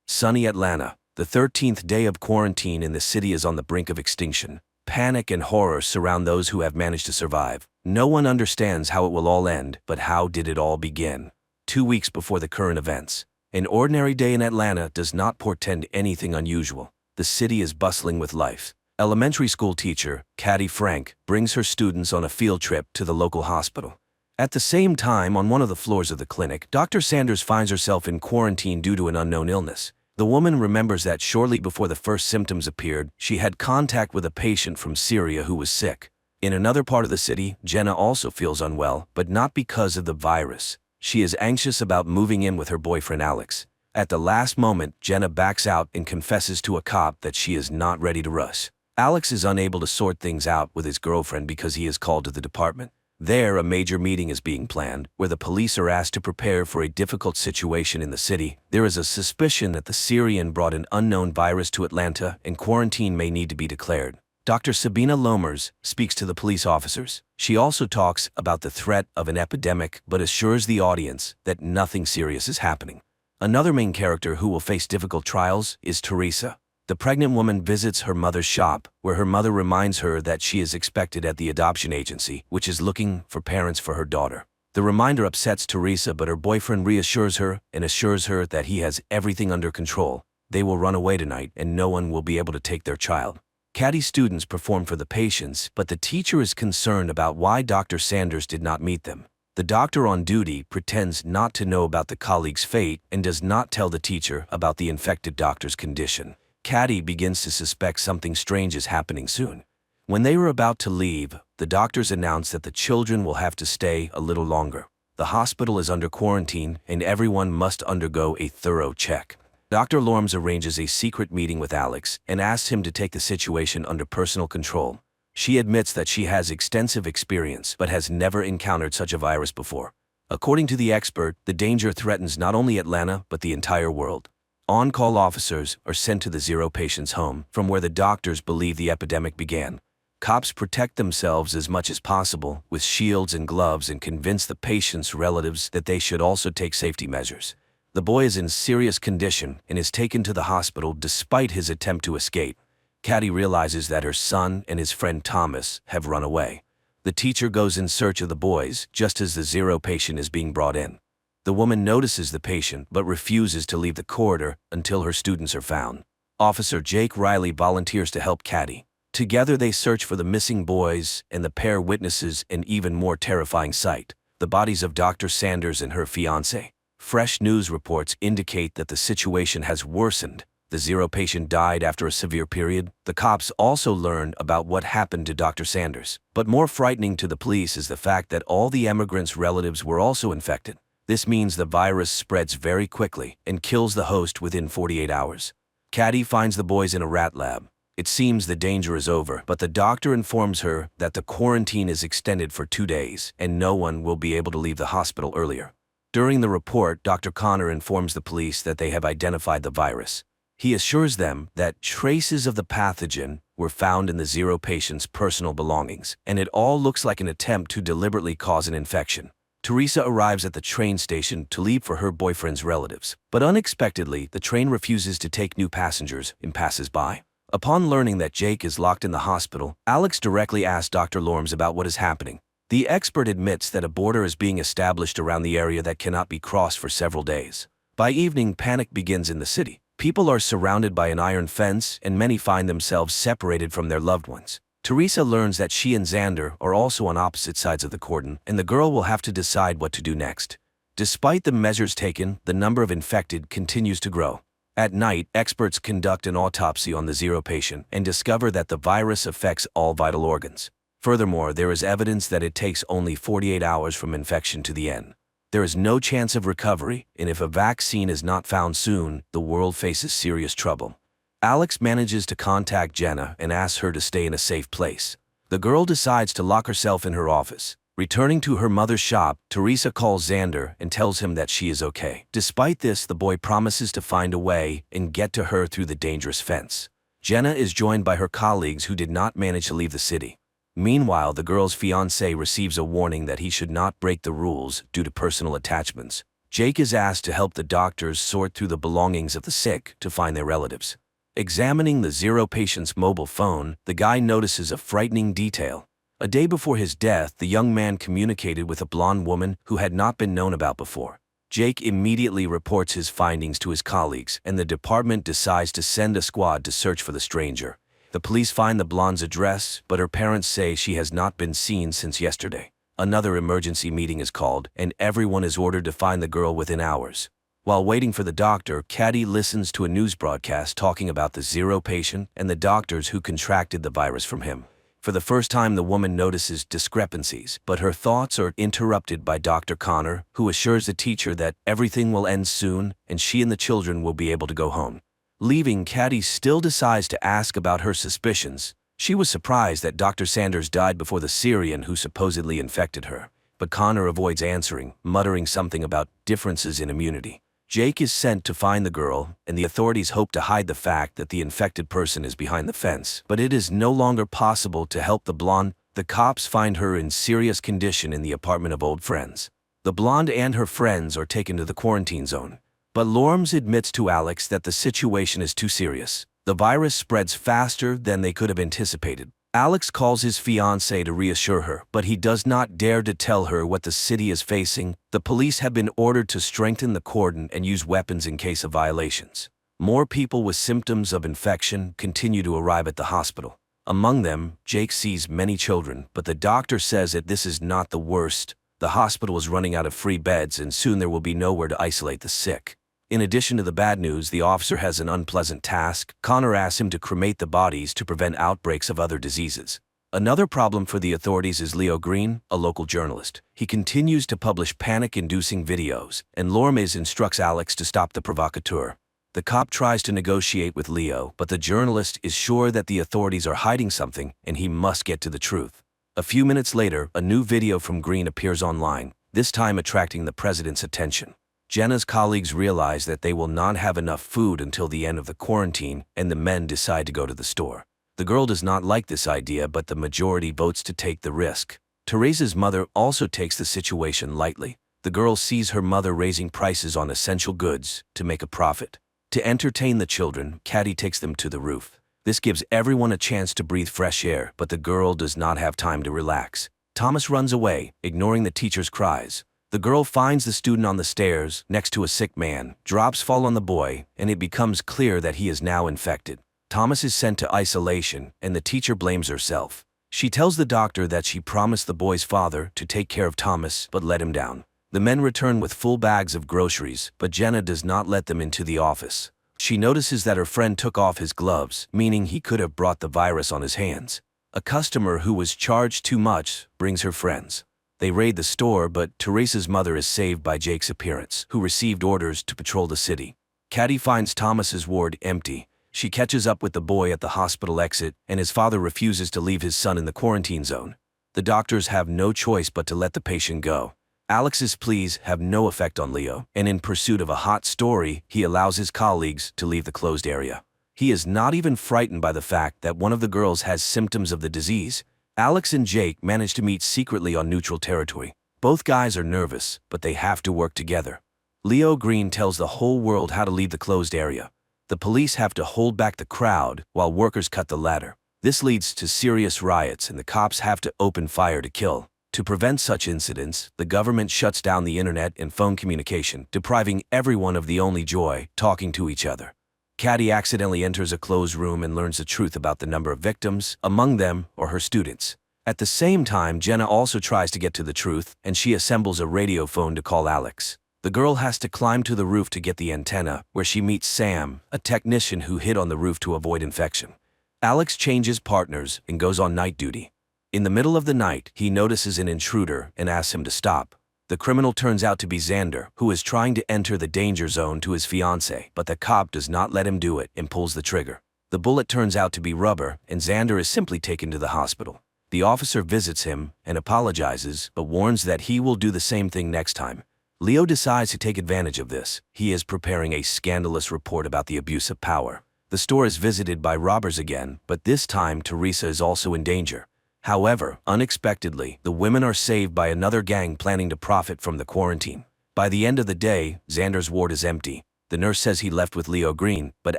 Sunny Atlanta. The 13th day of quarantine in the city is on the brink of extinction. Panic and horror surround those who have managed to survive. No one understands how it will all end, but how did it all begin? 2 weeks before the current events. An ordinary day in Atlanta does not portend anything unusual. The city is bustling with life. Elementary school teacher, Caddy Frank, brings her students on a field trip to the local hospital. At the same time, on one of the floors of the clinic, Dr. Sanders finds herself in quarantine due to an unknown illness. The woman remembers that shortly before the first symptoms appeared, she had contact with a patient from Syria who was sick. In another part of the city, Jenna also feels unwell, but not because of the virus. She is anxious about moving in with her boyfriend Alex. At the last moment, Jenna backs out and confesses to a cop that she is not ready to rush. Alex is unable to sort things out with his girlfriend because he is called to the department. There, a major meeting is being planned, where the police are asked to prepare for a difficult situation in the city. There is a suspicion that the Syrian brought an unknown virus to Atlanta, and quarantine may need to be declared. Dr. Sabina Lomers speaks to the police officers. She also talks about the threat of an epidemic, but assures the audience that nothing serious is happening. Another main character who will face difficult trials is Teresa. The pregnant woman visits her mother's shop, where her mother reminds her that she is expected at the adoption agency, which is looking for parents for her daughter. The reminder upsets Teresa, but her boyfriend reassures her and assures her that he has everything under control. They will run away tonight and no one will be able to take their child. Caddy's students perform for the patients, but the teacher is concerned about why Dr. Sanders did not meet them. The doctor on duty pretends not to know about the colleague's fate and does not tell the teacher about the infected doctor's condition. Caddy begins to suspect something strange is happening soon. When they were about to leave, the doctors announce that the children will have to stay a little longer. The hospital is under quarantine and everyone must undergo a thorough check. Dr. Lorms arranges a secret meeting with Alex and asks him to take the situation under personal control. She admits that she has extensive experience but has never encountered such a virus before. According to the expert, the danger threatens not only Atlanta but the entire world. On-call officers are sent to the Zero patient's home, from where the doctors believe the epidemic began. Cops protect themselves as much as possible with shields and gloves and convince the patient's relatives that they should also take safety measures. The boy is in serious condition and is taken to the hospital despite his attempt to escape. Caddy realizes that her son and his friend Thomas have run away. The teacher goes in search of the boys just as the Zero patient is being brought in. The woman notices the patient but refuses to leave the corridor until her students are found. Officer Jake Riley volunteers to help Caddy. Together they search for the missing boys, and the pair witnesses an even more terrifying sight: the bodies of Dr. Sanders and her fiancé. Fresh news reports indicate that the situation has worsened. The Zero patient died after a severe period. The cops also learn about what happened to Dr. Sanders. But more frightening to the police is the fact that all the emigrants' relatives were also infected. This means the virus spreads very quickly and kills the host within 48 hours. Caddy finds the boys in a rat lab. It seems the danger is over, but the doctor informs her that the quarantine is extended for 2 days and no one will be able to leave the hospital earlier. During the report, Dr. Connor informs the police that they have identified the virus. He assures them that traces of the pathogen were found in the Zero patient's personal belongings, and it all looks like an attempt to deliberately cause an infection. Teresa arrives at the train station to leave for her boyfriend's relatives, but unexpectedly, the train refuses to take new passengers and passes by. Upon learning that Jake is locked in the hospital, Alex directly asks Dr. Lorms about what is happening. The expert admits that a border is being established around the area that cannot be crossed for several days. By evening, panic begins in the city. People are surrounded by an iron fence, and many find themselves separated from their loved ones. Teresa learns that she and Xander are also on opposite sides of the cordon, and the girl will have to decide what to do next. Despite the measures taken, the number of infected continues to grow. At night, experts conduct an autopsy on the Zero patient and discover that the virus affects all vital organs. Furthermore, there is evidence that it takes only 48 hours from infection to the end. There is no chance of recovery, and if a vaccine is not found soon, the world faces serious trouble. Alex manages to contact Jenna and asks her to stay in a safe place. The girl decides to lock herself in her office. Returning to her mother's shop, Teresa calls Xander and tells him that she is okay. Despite this, the boy promises to find a way and get to her through the dangerous fence. Jenna is joined by her colleagues who did not manage to leave the city. Meanwhile, the girl's fiancé receives a warning that he should not break the rules due to personal attachments. Jake is asked to help the doctors sort through the belongings of the sick to find their relatives. Examining the Zero patient's mobile phone, the guy notices a frightening detail. A day before his death, the young man communicated with a blonde woman who had not been known about before. Jake immediately reports his findings to his colleagues, and the department decides to send a squad to search for the stranger. The police find the blonde's address, but her parents say she has not been seen since yesterday. Another emergency meeting is called, and everyone is ordered to find the girl within hours. While waiting for the doctor, Caddy listens to a news broadcast talking about the Zero patient and the doctors who contracted the virus from him. For the first time, the woman notices discrepancies, but her thoughts are interrupted by Dr. Connor, who assures the teacher that everything will end soon and she and the children will be able to go home. Leaving, Caddy still decides to ask about her suspicions. She was surprised that Dr. Sanders died before the Syrian who supposedly infected her, but Connor avoids answering, muttering something about differences in immunity. Jake is sent to find the girl, and the authorities hope to hide the fact that the infected person is behind the fence. But it is no longer possible to help the blonde. The cops find her in serious condition in the apartment of old friends. The blonde and her friends are taken to the quarantine zone. But Lorms admits to Alex that the situation is too serious. The virus spreads faster than they could have anticipated. Alex calls his fiancée to reassure her, but he does not dare to tell her what the city is facing. The police have been ordered to strengthen the cordon and use weapons in case of violations. More people with symptoms of infection continue to arrive at the hospital. Among them, Jake sees many children, but the doctor says that this is not the worst. The hospital is running out of free beds and soon there will be nowhere to isolate the sick. In addition to the bad news, the officer has an unpleasant task. Connor asks him to cremate the bodies to prevent outbreaks of other diseases. Another problem for the authorities is Leo Green, a local journalist. He continues to publish panic-inducing videos, and Lormes instructs Alex to stop the provocateur. The cop tries to negotiate with Leo, but the journalist is sure that the authorities are hiding something and he must get to the truth. A few minutes later, a new video from Green appears online, this time attracting the president's attention. Jenna's colleagues realize that they will not have enough food until the end of the quarantine, and the men decide to go to the store. The girl does not like this idea, but the majority votes to take the risk. Teresa's mother also takes the situation lightly. The girl sees her mother raising prices on essential goods to make a profit. To entertain the children, Caddy takes them to the roof. This gives everyone a chance to breathe fresh air, but the girl does not have time to relax. Thomas runs away, ignoring the teacher's cries. The girl finds the student on the stairs, next to a sick man. Drops fall on the boy, and it becomes clear that he is now infected. Thomas is sent to isolation, and the teacher blames herself. She tells the doctor that she promised the boy's father to take care of Thomas, but let him down. The men return with full bags of groceries, but Jenna does not let them into the office. She notices that her friend took off his gloves, meaning he could have brought the virus on his hands. A customer who was charged too much brings her friends. They raid the store, but Teresa's mother is saved by Jake's appearance, who received orders to patrol the city. Caddy finds Thomas's ward empty. She catches up with the boy at the hospital exit, and his father refuses to leave his son in the quarantine zone. The doctors have no choice but to let the patient go. Alex's pleas have no effect on Leo, and in pursuit of a hot story, he allows his colleagues to leave the closed area. He is not even frightened by the fact that one of the girls has symptoms of the disease. Alex and Jake manage to meet secretly on neutral territory. Both guys are nervous, but they have to work together. Leo Green tells the whole world how to leave the closed area. The police have to hold back the crowd while workers cut the ladder. This leads to serious riots and the cops have to open fire to kill. To prevent such incidents, the government shuts down the internet and phone communication, depriving everyone of the only joy, talking to each other. Caddy accidentally enters a closed room and learns the truth about the number of victims, among them or her students. At the same time, Jenna also tries to get to the truth, and she assembles a radio phone to call Alex. The girl has to climb to the roof to get the antenna, where she meets Sam, a technician who hid on the roof to avoid infection. Alex changes partners and goes on night duty. In the middle of the night, he notices an intruder and asks him to stop. The criminal turns out to be Xander, who is trying to enter the danger zone to his fiancée, but the cop does not let him do it and pulls the trigger. The bullet turns out to be rubber, and Xander is simply taken to the hospital. The officer visits him and apologizes, but warns that he will do the same thing next time. Leo decides to take advantage of this. He is preparing a scandalous report about the abuse of power. The store is visited by robbers again, but this time Teresa is also in danger. However, unexpectedly, the women are saved by another gang planning to profit from the quarantine. By the end of the day, Xander's ward is empty. The nurse says he left with Leo Green, but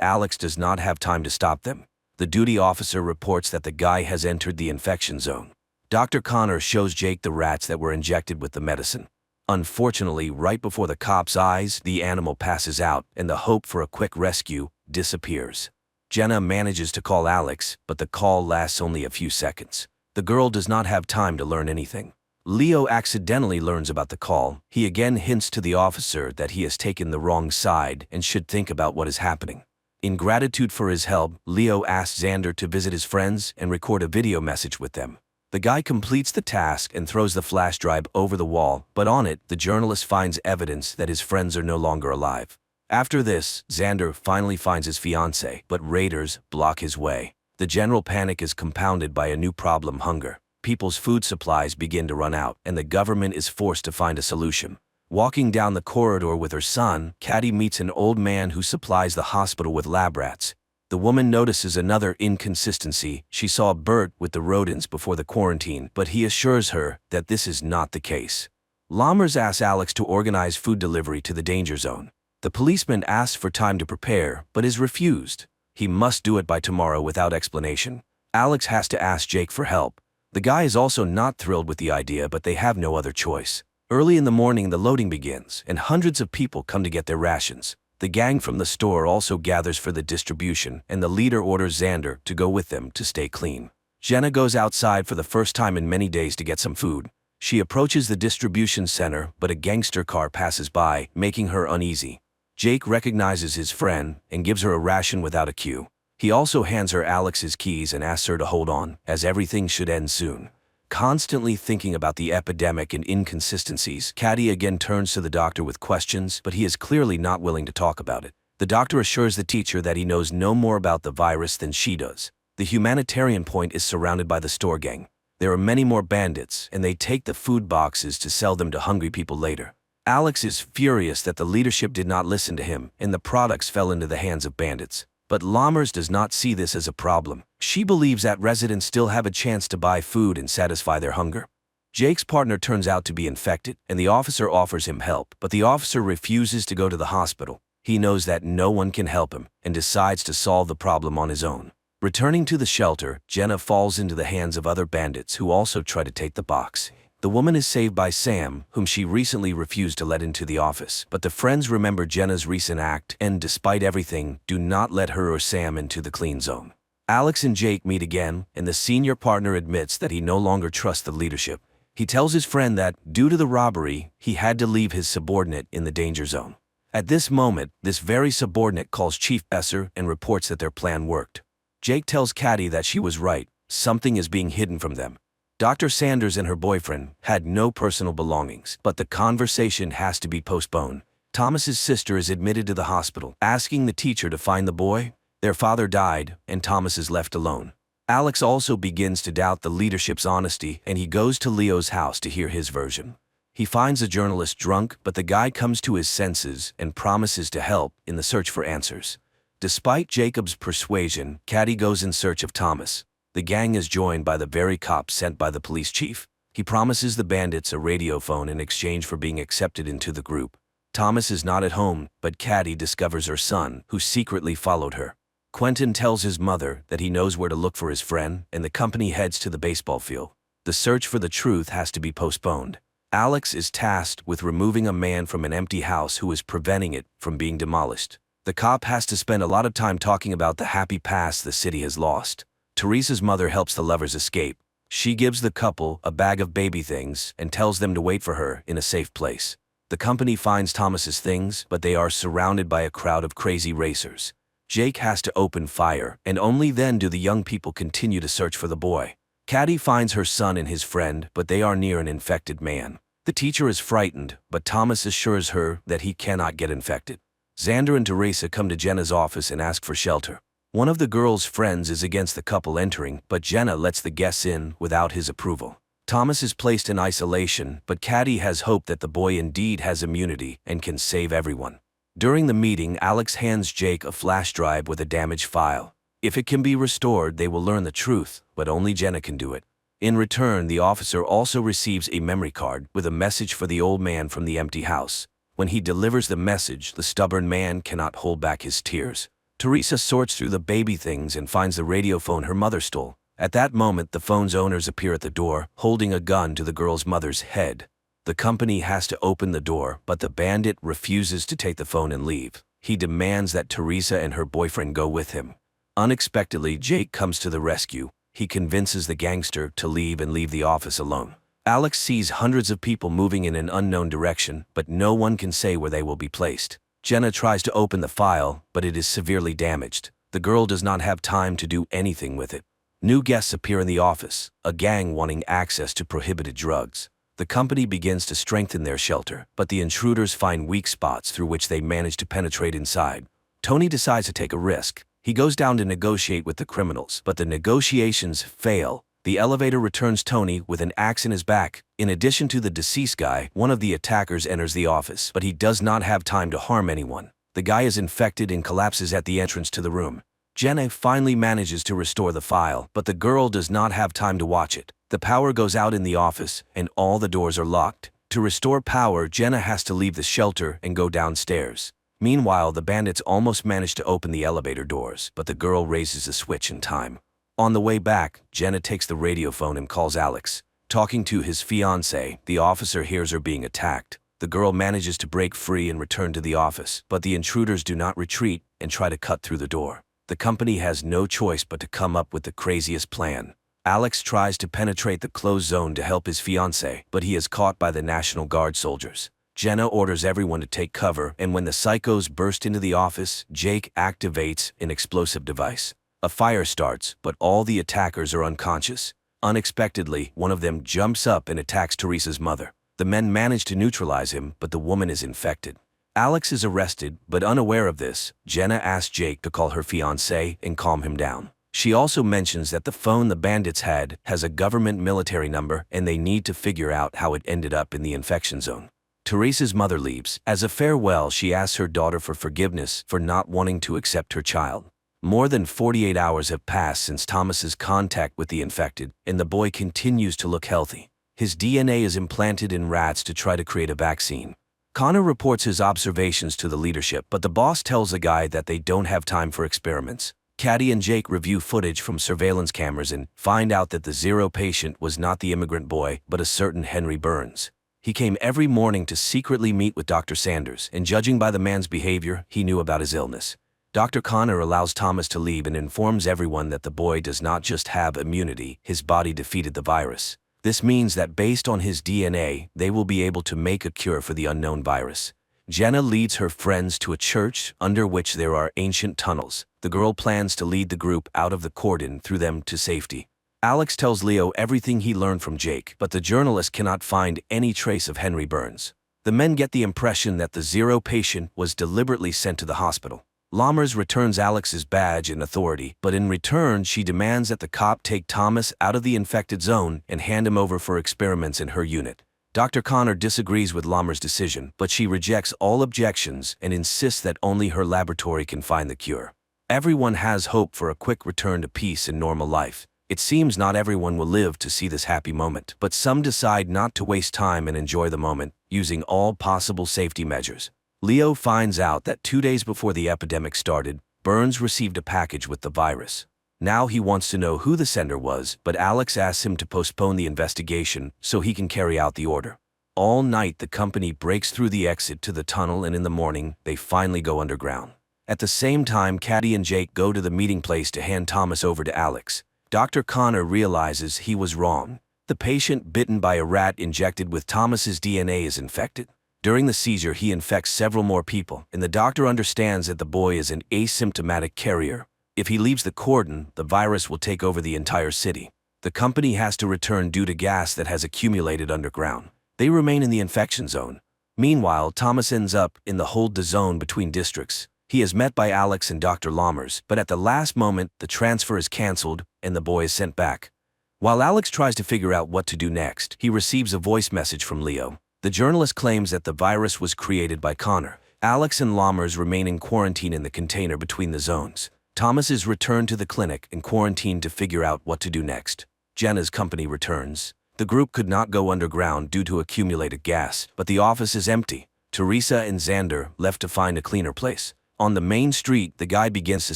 Alex does not have time to stop them. The duty officer reports that the guy has entered the infection zone. Dr. Connor shows Jake the rats that were injected with the medicine. Unfortunately, right before the cop's eyes, the animal passes out, and the hope for a quick rescue disappears. Jenna manages to call Alex, but the call lasts only a few seconds. The girl does not have time to learn anything. Leo accidentally learns about the call. He again hints to the officer that he has taken the wrong side and should think about what is happening. In gratitude for his help, Leo asks Xander to visit his friends and record a video message with them. The guy completes the task and throws the flash drive over the wall, but on it, the journalist finds evidence that his friends are no longer alive. After this, Xander finally finds his fiancée, but raiders block his way. The general panic is compounded by a new problem: hunger. People's food supplies begin to run out, and the government is forced to find a solution. Walking down the corridor with her son, Caddy meets an old man who supplies the hospital with lab rats. The woman notices another inconsistency. She saw Bert with the rodents before the quarantine, but he assures her that this is not the case. Lammers asks Alex to organize food delivery to the danger zone. The policeman asks for time to prepare, but is refused. He must do it by tomorrow without explanation. Alex has to ask Jake for help. The guy is also not thrilled with the idea, but they have no other choice. Early in the morning, the loading begins, and hundreds of people come to get their rations. The gang from the store also gathers for the distribution, and the leader orders Xander to go with them to stay clean. Jenna goes outside for the first time in many days to get some food. She approaches the distribution center, but a gangster car passes by, making her uneasy. Jake recognizes his friend and gives her a ration without a cue. He also hands her Alex's keys and asks her to hold on, as everything should end soon. Constantly thinking about the epidemic and inconsistencies, Caddy again turns to the doctor with questions, but he is clearly not willing to talk about it. The doctor assures the teacher that he knows no more about the virus than she does. The humanitarian point is surrounded by the store gang. There are many more bandits, and they take the food boxes to sell them to hungry people later. Alex is furious that the leadership did not listen to him, and the products fell into the hands of bandits. But Lammers does not see this as a problem. She believes that residents still have a chance to buy food and satisfy their hunger. Jake's partner turns out to be infected, and the officer offers him help, but the officer refuses to go to the hospital. He knows that no one can help him, and decides to solve the problem on his own. Returning to the shelter, Jenna falls into the hands of other bandits who also try to take the box. The woman is saved by Sam, whom she recently refused to let into the office, but the friends remember Jenna's recent act and, despite everything, do not let her or Sam into the clean zone. Alex and Jake meet again, and the senior partner admits that he no longer trusts the leadership. He tells his friend that, due to the robbery, he had to leave his subordinate in the danger zone. At this moment, this very subordinate calls Chief Besser and reports that their plan worked. Jake tells Caddy that she was right, something is being hidden from them. Dr. Sanders and her boyfriend had no personal belongings, but the conversation has to be postponed. Thomas's sister is admitted to the hospital, asking the teacher to find the boy. Their father died, and Thomas is left alone. Alex also begins to doubt the leadership's honesty, and he goes to Leo's house to hear his version. He finds the journalist drunk, but the guy comes to his senses and promises to help in the search for answers. Despite Jacob's persuasion, Caddy goes in search of Thomas. The gang is joined by the very cops sent by the police chief. He promises the bandits a radio phone in exchange for being accepted into the group. Thomas is not at home, but Caddy discovers her son, who secretly followed her. Quentin tells his mother that he knows where to look for his friend, and the company heads to the baseball field. The search for the truth has to be postponed. Alex is tasked with removing a man from an empty house who is preventing it from being demolished. The cop has to spend a lot of time talking about the happy past the city has lost. Teresa's mother helps the lovers escape. She gives the couple a bag of baby things and tells them to wait for her in a safe place. The company finds Thomas's things, but they are surrounded by a crowd of crazy racers. Jake has to open fire, and only then do the young people continue to search for the boy. Caddy finds her son and his friend, but they are near an infected man. The teacher is frightened, but Thomas assures her that he cannot get infected. Xander and Teresa come to Jenna's office and ask for shelter. One of the girl's friends is against the couple entering, but Jenna lets the guests in without his approval. Thomas is placed in isolation, but Caddy has hope that the boy indeed has immunity and can save everyone. During the meeting, Alex hands Jake a flash drive with a damaged file. If it can be restored, they will learn the truth, but only Jenna can do it. In return, the officer also receives a memory card with a message for the old man from the empty house. When he delivers the message, the stubborn man cannot hold back his tears. Teresa sorts through the baby things and finds the radio phone her mother stole. At that moment, the phone's owners appear at the door, holding a gun to the girl's mother's head. The company has to open the door, but the bandit refuses to take the phone and leave. He demands that Teresa and her boyfriend go with him. Unexpectedly, Jake comes to the rescue. He convinces the gangster to leave and leave the office alone. Alex sees hundreds of people moving in an unknown direction, but no one can say where they will be placed. Jenna tries to open the file, but it is severely damaged. The girl does not have time to do anything with it. New guests appear in the office, a gang wanting access to prohibited drugs. The company begins to strengthen their shelter, but the intruders find weak spots through which they manage to penetrate inside. Tony decides to take a risk. He goes down to negotiate with the criminals, but the negotiations fail. The elevator returns Tony with an axe in his back. In addition to the deceased guy, one of the attackers enters the office, but he does not have time to harm anyone. The guy is infected and collapses at the entrance to the room. Jenna finally manages to restore the file, but the girl does not have time to watch it. The power goes out in the office, and all the doors are locked. To restore power, Jenna has to leave the shelter and go downstairs. Meanwhile, the bandits almost manage to open the elevator doors, but the girl raises the switch in time. On the way back, Jenna takes the radio phone and calls Alex. Talking to his fiancée, the officer hears her being attacked. The girl manages to break free and return to the office, but the intruders do not retreat and try to cut through the door. The company has no choice but to come up with the craziest plan. Alex tries to penetrate the closed zone to help his fiancée, but he is caught by the National Guard soldiers. Jenna orders everyone to take cover, and when the psychos burst into the office, Jake activates an explosive device. A fire starts, but all the attackers are unconscious. Unexpectedly, one of them jumps up and attacks Teresa's mother. The men manage to neutralize him, but the woman is infected. Alex is arrested, but unaware of this, Jenna asks Jake to call her fiancé and calm him down. She also mentions that the phone the bandits had has a government military number and they need to figure out how it ended up in the infection zone. Teresa's mother leaves. As a farewell, she asks her daughter for forgiveness for not wanting to accept her child. More than 48 hours have passed since Thomas's contact with the infected, and the boy continues to look healthy. His DNA is implanted in rats to try to create a vaccine. Connor reports his observations to the leadership, but the boss tells the guy that they don't have time for experiments. Caddy and Jake review footage from surveillance cameras and find out that the zero patient was not the immigrant boy, but a certain Henry Burns. He came every morning to secretly meet with Dr. Sanders, and judging by the man's behavior, he knew about his illness. Dr. Connor allows Thomas to leave and informs everyone that the boy does not just have immunity, his body defeated the virus. This means that based on his DNA, they will be able to make a cure for the unknown virus. Jenna leads her friends to a church under which there are ancient tunnels. The girl plans to lead the group out of the cordon through them to safety. Alex tells Leo everything he learned from Jake, but the journalist cannot find any trace of Henry Burns. The men get the impression that the zero patient was deliberately sent to the hospital. Lammers returns Alex's badge and authority, but in return she demands that the cop take Thomas out of the infected zone and hand him over for experiments in her unit. Dr. Connor disagrees with Lammers' decision, but she rejects all objections and insists that only her laboratory can find the cure. Everyone has hope for a quick return to peace and normal life. It seems not everyone will live to see this happy moment, but some decide not to waste time and enjoy the moment, using all possible safety measures. Leo finds out that 2 days before the epidemic started, Burns received a package with the virus. Now he wants to know who the sender was, but Alex asks him to postpone the investigation so he can carry out the order. All night the company breaks through the exit to the tunnel, and in the morning, they finally go underground. At the same time, Caddy and Jake go to the meeting place to hand Thomas over to Alex. Dr. Connor realizes he was wrong. The patient bitten by a rat injected with Thomas's DNA is infected. During the seizure, he infects several more people, and the doctor understands that the boy is an asymptomatic carrier. If he leaves the cordon, the virus will take over the entire city. The company has to return due to gas that has accumulated underground. They remain in the infection zone. Meanwhile, Thomas ends up in the hold-the zone between districts. He is met by Alex and Dr. Lammers, but at the last moment, the transfer is cancelled and the boy is sent back. While Alex tries to figure out what to do next, he receives a voice message from Leo. The journalist claims that the virus was created by Connor. Alex and Lammers remain in quarantine in the container between the zones. Thomas is returned to the clinic and quarantined to figure out what to do next. Jenna's company returns. The group could not go underground due to accumulated gas, but the office is empty. Teresa and Xander left to find a cleaner place. On the main street, the guy begins to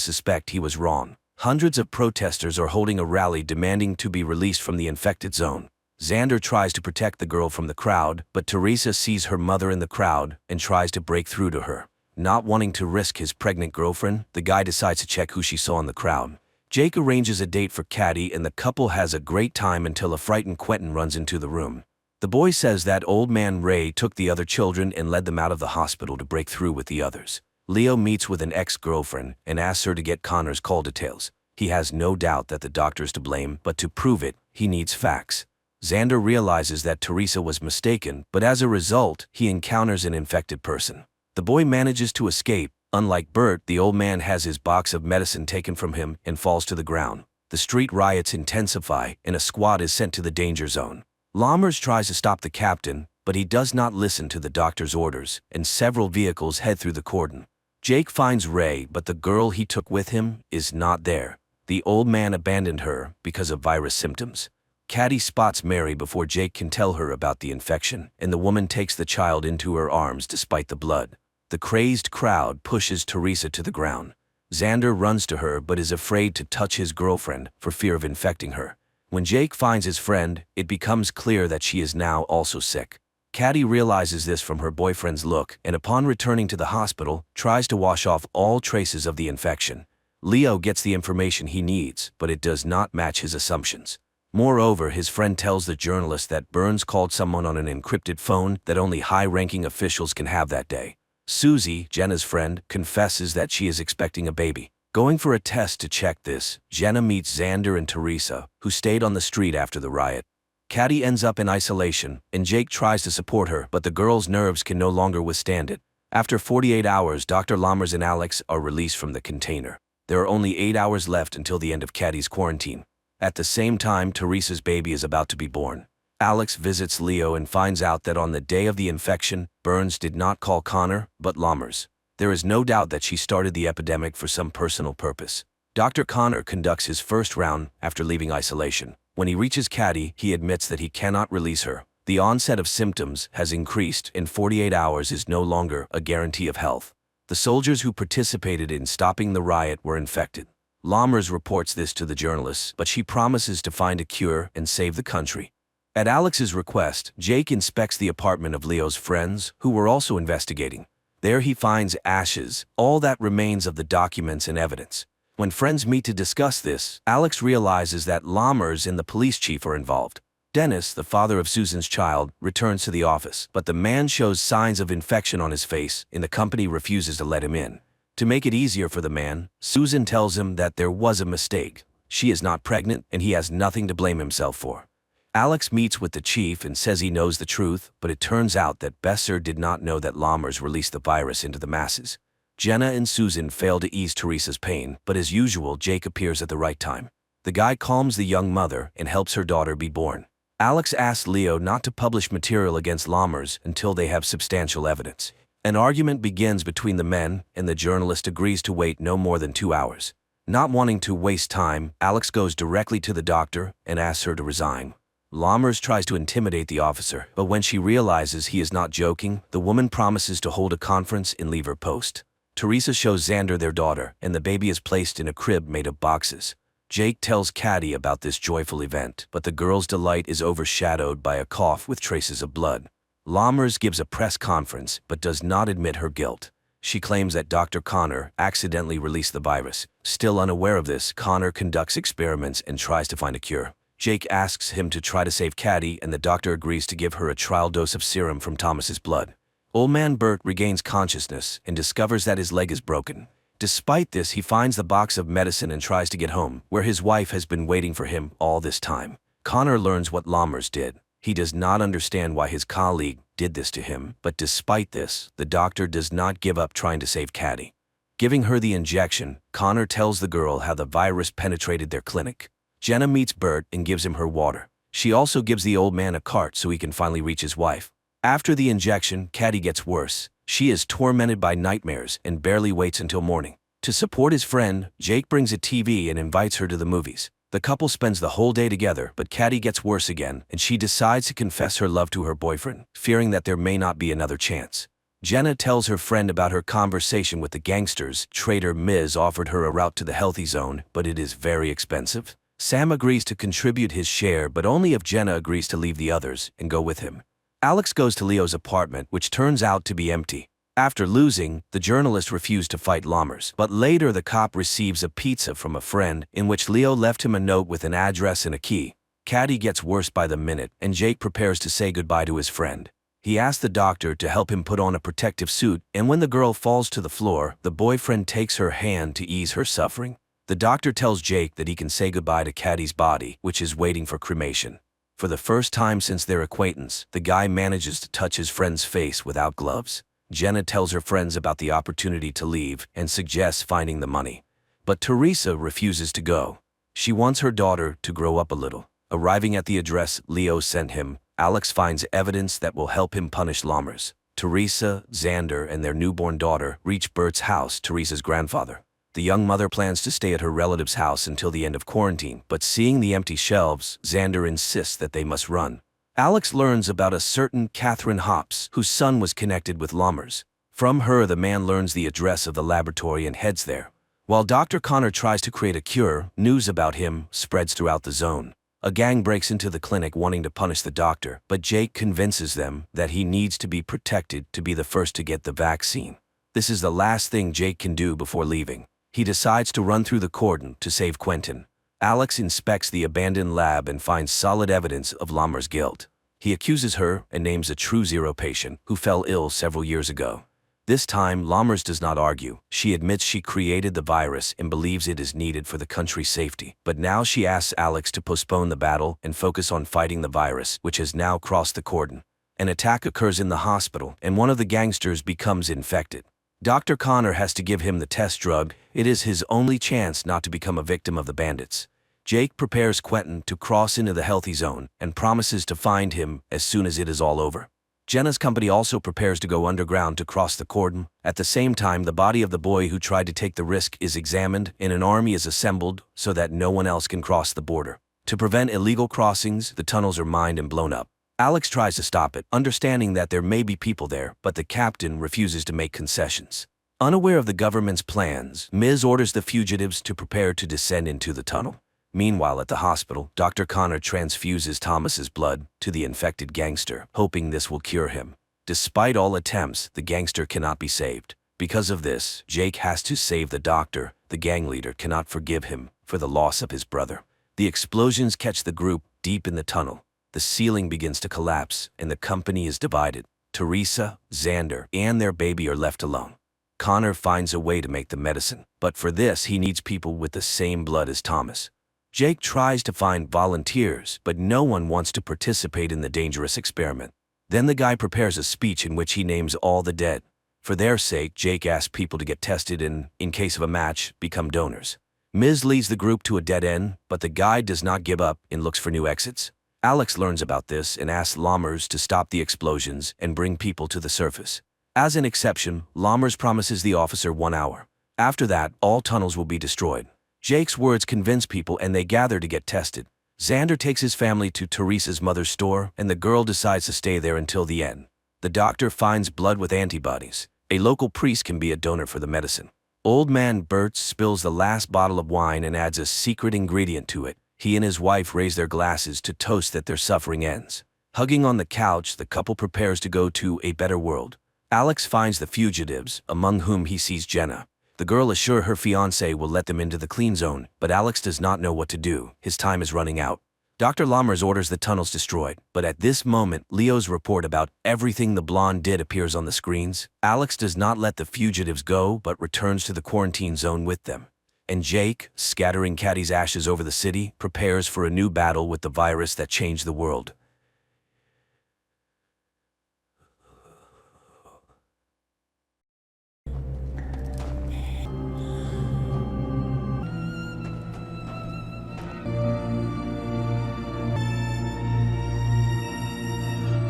suspect he was wrong. Hundreds of protesters are holding a rally demanding to be released from the infected zone. Xander tries to protect the girl from the crowd, but Teresa sees her mother in the crowd and tries to break through to her. Not wanting to risk his pregnant girlfriend, the guy decides to check who she saw in the crowd. Jake arranges a date for Caddy, and the couple has a great time until a frightened Quentin runs into the room. The boy says that old man Ray took the other children and led them out of the hospital to break through with the others. Leo meets with an ex-girlfriend and asks her to get Connor's call details. He has no doubt that the doctor's to blame, but to prove it, he needs facts. Xander realizes that Teresa was mistaken, but as a result, he encounters an infected person. The boy manages to escape. Unlike Bert, the old man has his box of medicine taken from him and falls to the ground. The street riots intensify, and a squad is sent to the danger zone. Lammers tries to stop the captain, but he does not listen to the doctor's orders, and several vehicles head through the cordon. Jake finds Ray, but the girl he took with him is not there. The old man abandoned her because of virus symptoms. Caddy spots Mary before Jake can tell her about the infection, and the woman takes the child into her arms despite the blood. The crazed crowd pushes Teresa to the ground. Xander runs to her but is afraid to touch his girlfriend for fear of infecting her. When Jake finds his friend, it becomes clear that she is now also sick. Caddy realizes this from her boyfriend's look and upon returning to the hospital, tries to wash off all traces of the infection. Leo gets the information he needs, but it does not match his assumptions. Moreover, his friend tells the journalist that Burns called someone on an encrypted phone that only high-ranking officials can have that day. Susie, Jenna's friend, confesses that she is expecting a baby. Going for a test to check this, Jenna meets Xander and Teresa, who stayed on the street after the riot. Caddy ends up in isolation, and Jake tries to support her, but the girl's nerves can no longer withstand it. After 48 hours, Dr. Lammers and Alex are released from the container. There are only 8 hours left until the end of Caddy's quarantine. At the same time, Teresa's baby is about to be born. Alex visits Leo and finds out that on the day of the infection, Burns did not call Connor, but Lammers. There is no doubt that she started the epidemic for some personal purpose. Dr. Connor conducts his first round after leaving isolation. When he reaches Caddy, he admits that he cannot release her. The onset of symptoms has increased, and 48 hours is no longer a guarantee of health. The soldiers who participated in stopping the riot were infected. Lammers reports this to the journalists, but she promises to find a cure and save the country. At Alex's request, Jake inspects the apartment of Leo's friends, who were also investigating. There he finds ashes, all that remains of the documents and evidence. When friends meet to discuss this, Alex realizes that Lammers and the police chief are involved. Dennis, the father of Susan's child, returns to the office, but the man shows signs of infection on his face, and the company refuses to let him in. To make it easier for the man, Susan tells him that there was a mistake. She is not pregnant, and he has nothing to blame himself for. Alex meets with the chief and says he knows the truth, but it turns out that Besser did not know that Lammers released the virus into the masses. Jenna and Susan fail to ease Teresa's pain, but as usual, Jake appears at the right time. The guy calms the young mother and helps her daughter be born. Alex asks Leo not to publish material against Lammers until they have substantial evidence. An argument begins between the men, and the journalist agrees to wait no more than 2 hours. Not wanting to waste time, Alex goes directly to the doctor and asks her to resign. Lammers tries to intimidate the officer, but when she realizes he is not joking, the woman promises to hold a conference and leave her post. Teresa shows Xander their daughter, and the baby is placed in a crib made of boxes. Jake tells Caddy about this joyful event, but the girl's delight is overshadowed by a cough with traces of blood. Lammers gives a press conference, but does not admit her guilt. She claims that Dr. Connor accidentally released the virus. Still unaware of this, Connor conducts experiments and tries to find a cure. Jake asks him to try to save Caddy, and the doctor agrees to give her a trial dose of serum from Thomas's blood. Old man Bert regains consciousness and discovers that his leg is broken. Despite this, he finds the box of medicine and tries to get home, where his wife has been waiting for him all this time. Connor learns what Lammers did. He does not understand why his colleague did this to him, but despite this, the doctor does not give up trying to save Caddy. Giving her the injection, Connor tells the girl how the virus penetrated their clinic. Jenna meets Bert and gives him her water. She also gives the old man a cart so he can finally reach his wife. After the injection, Caddy gets worse. She is tormented by nightmares and barely waits until morning. To support his friend, Jake brings a TV and invites her to the movies. The couple spends the whole day together, but Caddy gets worse again, and she decides to confess her love to her boyfriend, fearing that there may not be another chance. Jenna tells her friend about her conversation with the gangsters. Trader Miz offered her a route to the healthy zone, but it is very expensive. Sam agrees to contribute his share, but only if Jenna agrees to leave the others and go with him. Alex goes to Leo's apartment, which turns out to be empty. After losing, the journalist refused to fight Lammers, but later the cop receives a pizza from a friend in which Leo left him a note with an address and a key. Caddy gets worse by the minute, and Jake prepares to say goodbye to his friend. He asks the doctor to help him put on a protective suit, and when the girl falls to the floor, the boyfriend takes her hand to ease her suffering. The doctor tells Jake that he can say goodbye to Caddy's body, which is waiting for cremation. For the first time since their acquaintance, the guy manages to touch his friend's face without gloves. Jenna tells her friends about the opportunity to leave and suggests finding the money. But Teresa refuses to go. She wants her daughter to grow up a little. Arriving at the address Leo sent him, Alex finds evidence that will help him punish Lammers. Teresa, Xander, and their newborn daughter reach Bert's house, Teresa's grandfather. The young mother plans to stay at her relative's house until the end of quarantine, but seeing the empty shelves, Xander insists that they must run. Alex learns about a certain Catherine Hops, whose son was connected with Lammers. From her, the man learns the address of the laboratory and heads there. While Dr. Connor tries to create a cure, news about him spreads throughout the zone. A gang breaks into the clinic wanting to punish the doctor, but Jake convinces them that he needs to be protected to be the first to get the vaccine. This is the last thing Jake can do before leaving. He decides to run through the cordon to save Quentin. Alex inspects the abandoned lab and finds solid evidence of Lammer's guilt. He accuses her and names a true zero patient who fell ill several years ago. This time, Lammers does not argue. She admits she created the virus and believes it is needed for the country's safety. But now she asks Alex to postpone the battle and focus on fighting the virus, which has now crossed the cordon. An attack occurs in the hospital, and one of the gangsters becomes infected. Dr. Connor has to give him the test drug. It is his only chance not to become a victim of the bandits. Jake prepares Quentin to cross into the healthy zone and promises to find him as soon as it is all over. Jenna's company also prepares to go underground to cross the cordon. At the same time, the body of the boy who tried to take the risk is examined, and an army is assembled so that no one else can cross the border. To prevent illegal crossings, the tunnels are mined and blown up. Alex tries to stop it, understanding that there may be people there, but the captain refuses to make concessions. Unaware of the government's plans, Ms. orders the fugitives to prepare to descend into the tunnel. Meanwhile, at the hospital, Dr. Connor transfuses Thomas's blood to the infected gangster, hoping this will cure him. Despite all attempts, the gangster cannot be saved. Because of this, Jake has to save the doctor. The gang leader cannot forgive him for the loss of his brother. The explosions catch the group deep in the tunnel. The ceiling begins to collapse, and the company is divided. Teresa, Xander, and their baby are left alone. Connor finds a way to make the medicine, but for this he needs people with the same blood as Thomas. Jake tries to find volunteers, but no one wants to participate in the dangerous experiment. Then the guy prepares a speech in which he names all the dead. For their sake, Jake asks people to get tested and, in case of a match, become donors. Ms. leads the group to a dead end, but the guide does not give up and looks for new exits. Alex learns about this and asks Lammers to stop the explosions and bring people to the surface. As an exception, Lammers promises the officer 1 hour. After that, all tunnels will be destroyed. Jake's words convince people and they gather to get tested. Xander takes his family to Teresa's mother's store, and the girl decides to stay there until the end. The doctor finds blood with antibodies. A local priest can be a donor for the medicine. Old man Bert spills the last bottle of wine and adds a secret ingredient to it. He and his wife raise their glasses to toast that their suffering ends. Hugging on the couch, the couple prepares to go to a better world. Alex finds the fugitives, among whom he sees Jenna. The girl assures her fiancé will let them into the clean zone, but Alex does not know what to do. His time is running out. Dr. Lammers orders the tunnels destroyed, but at this moment, Leo's report about everything the blonde did appears on the screens. Alex does not let the fugitives go, but returns to the quarantine zone with them. And Jake, scattering Caddy's ashes over the city, prepares for a new battle with the virus that changed the world.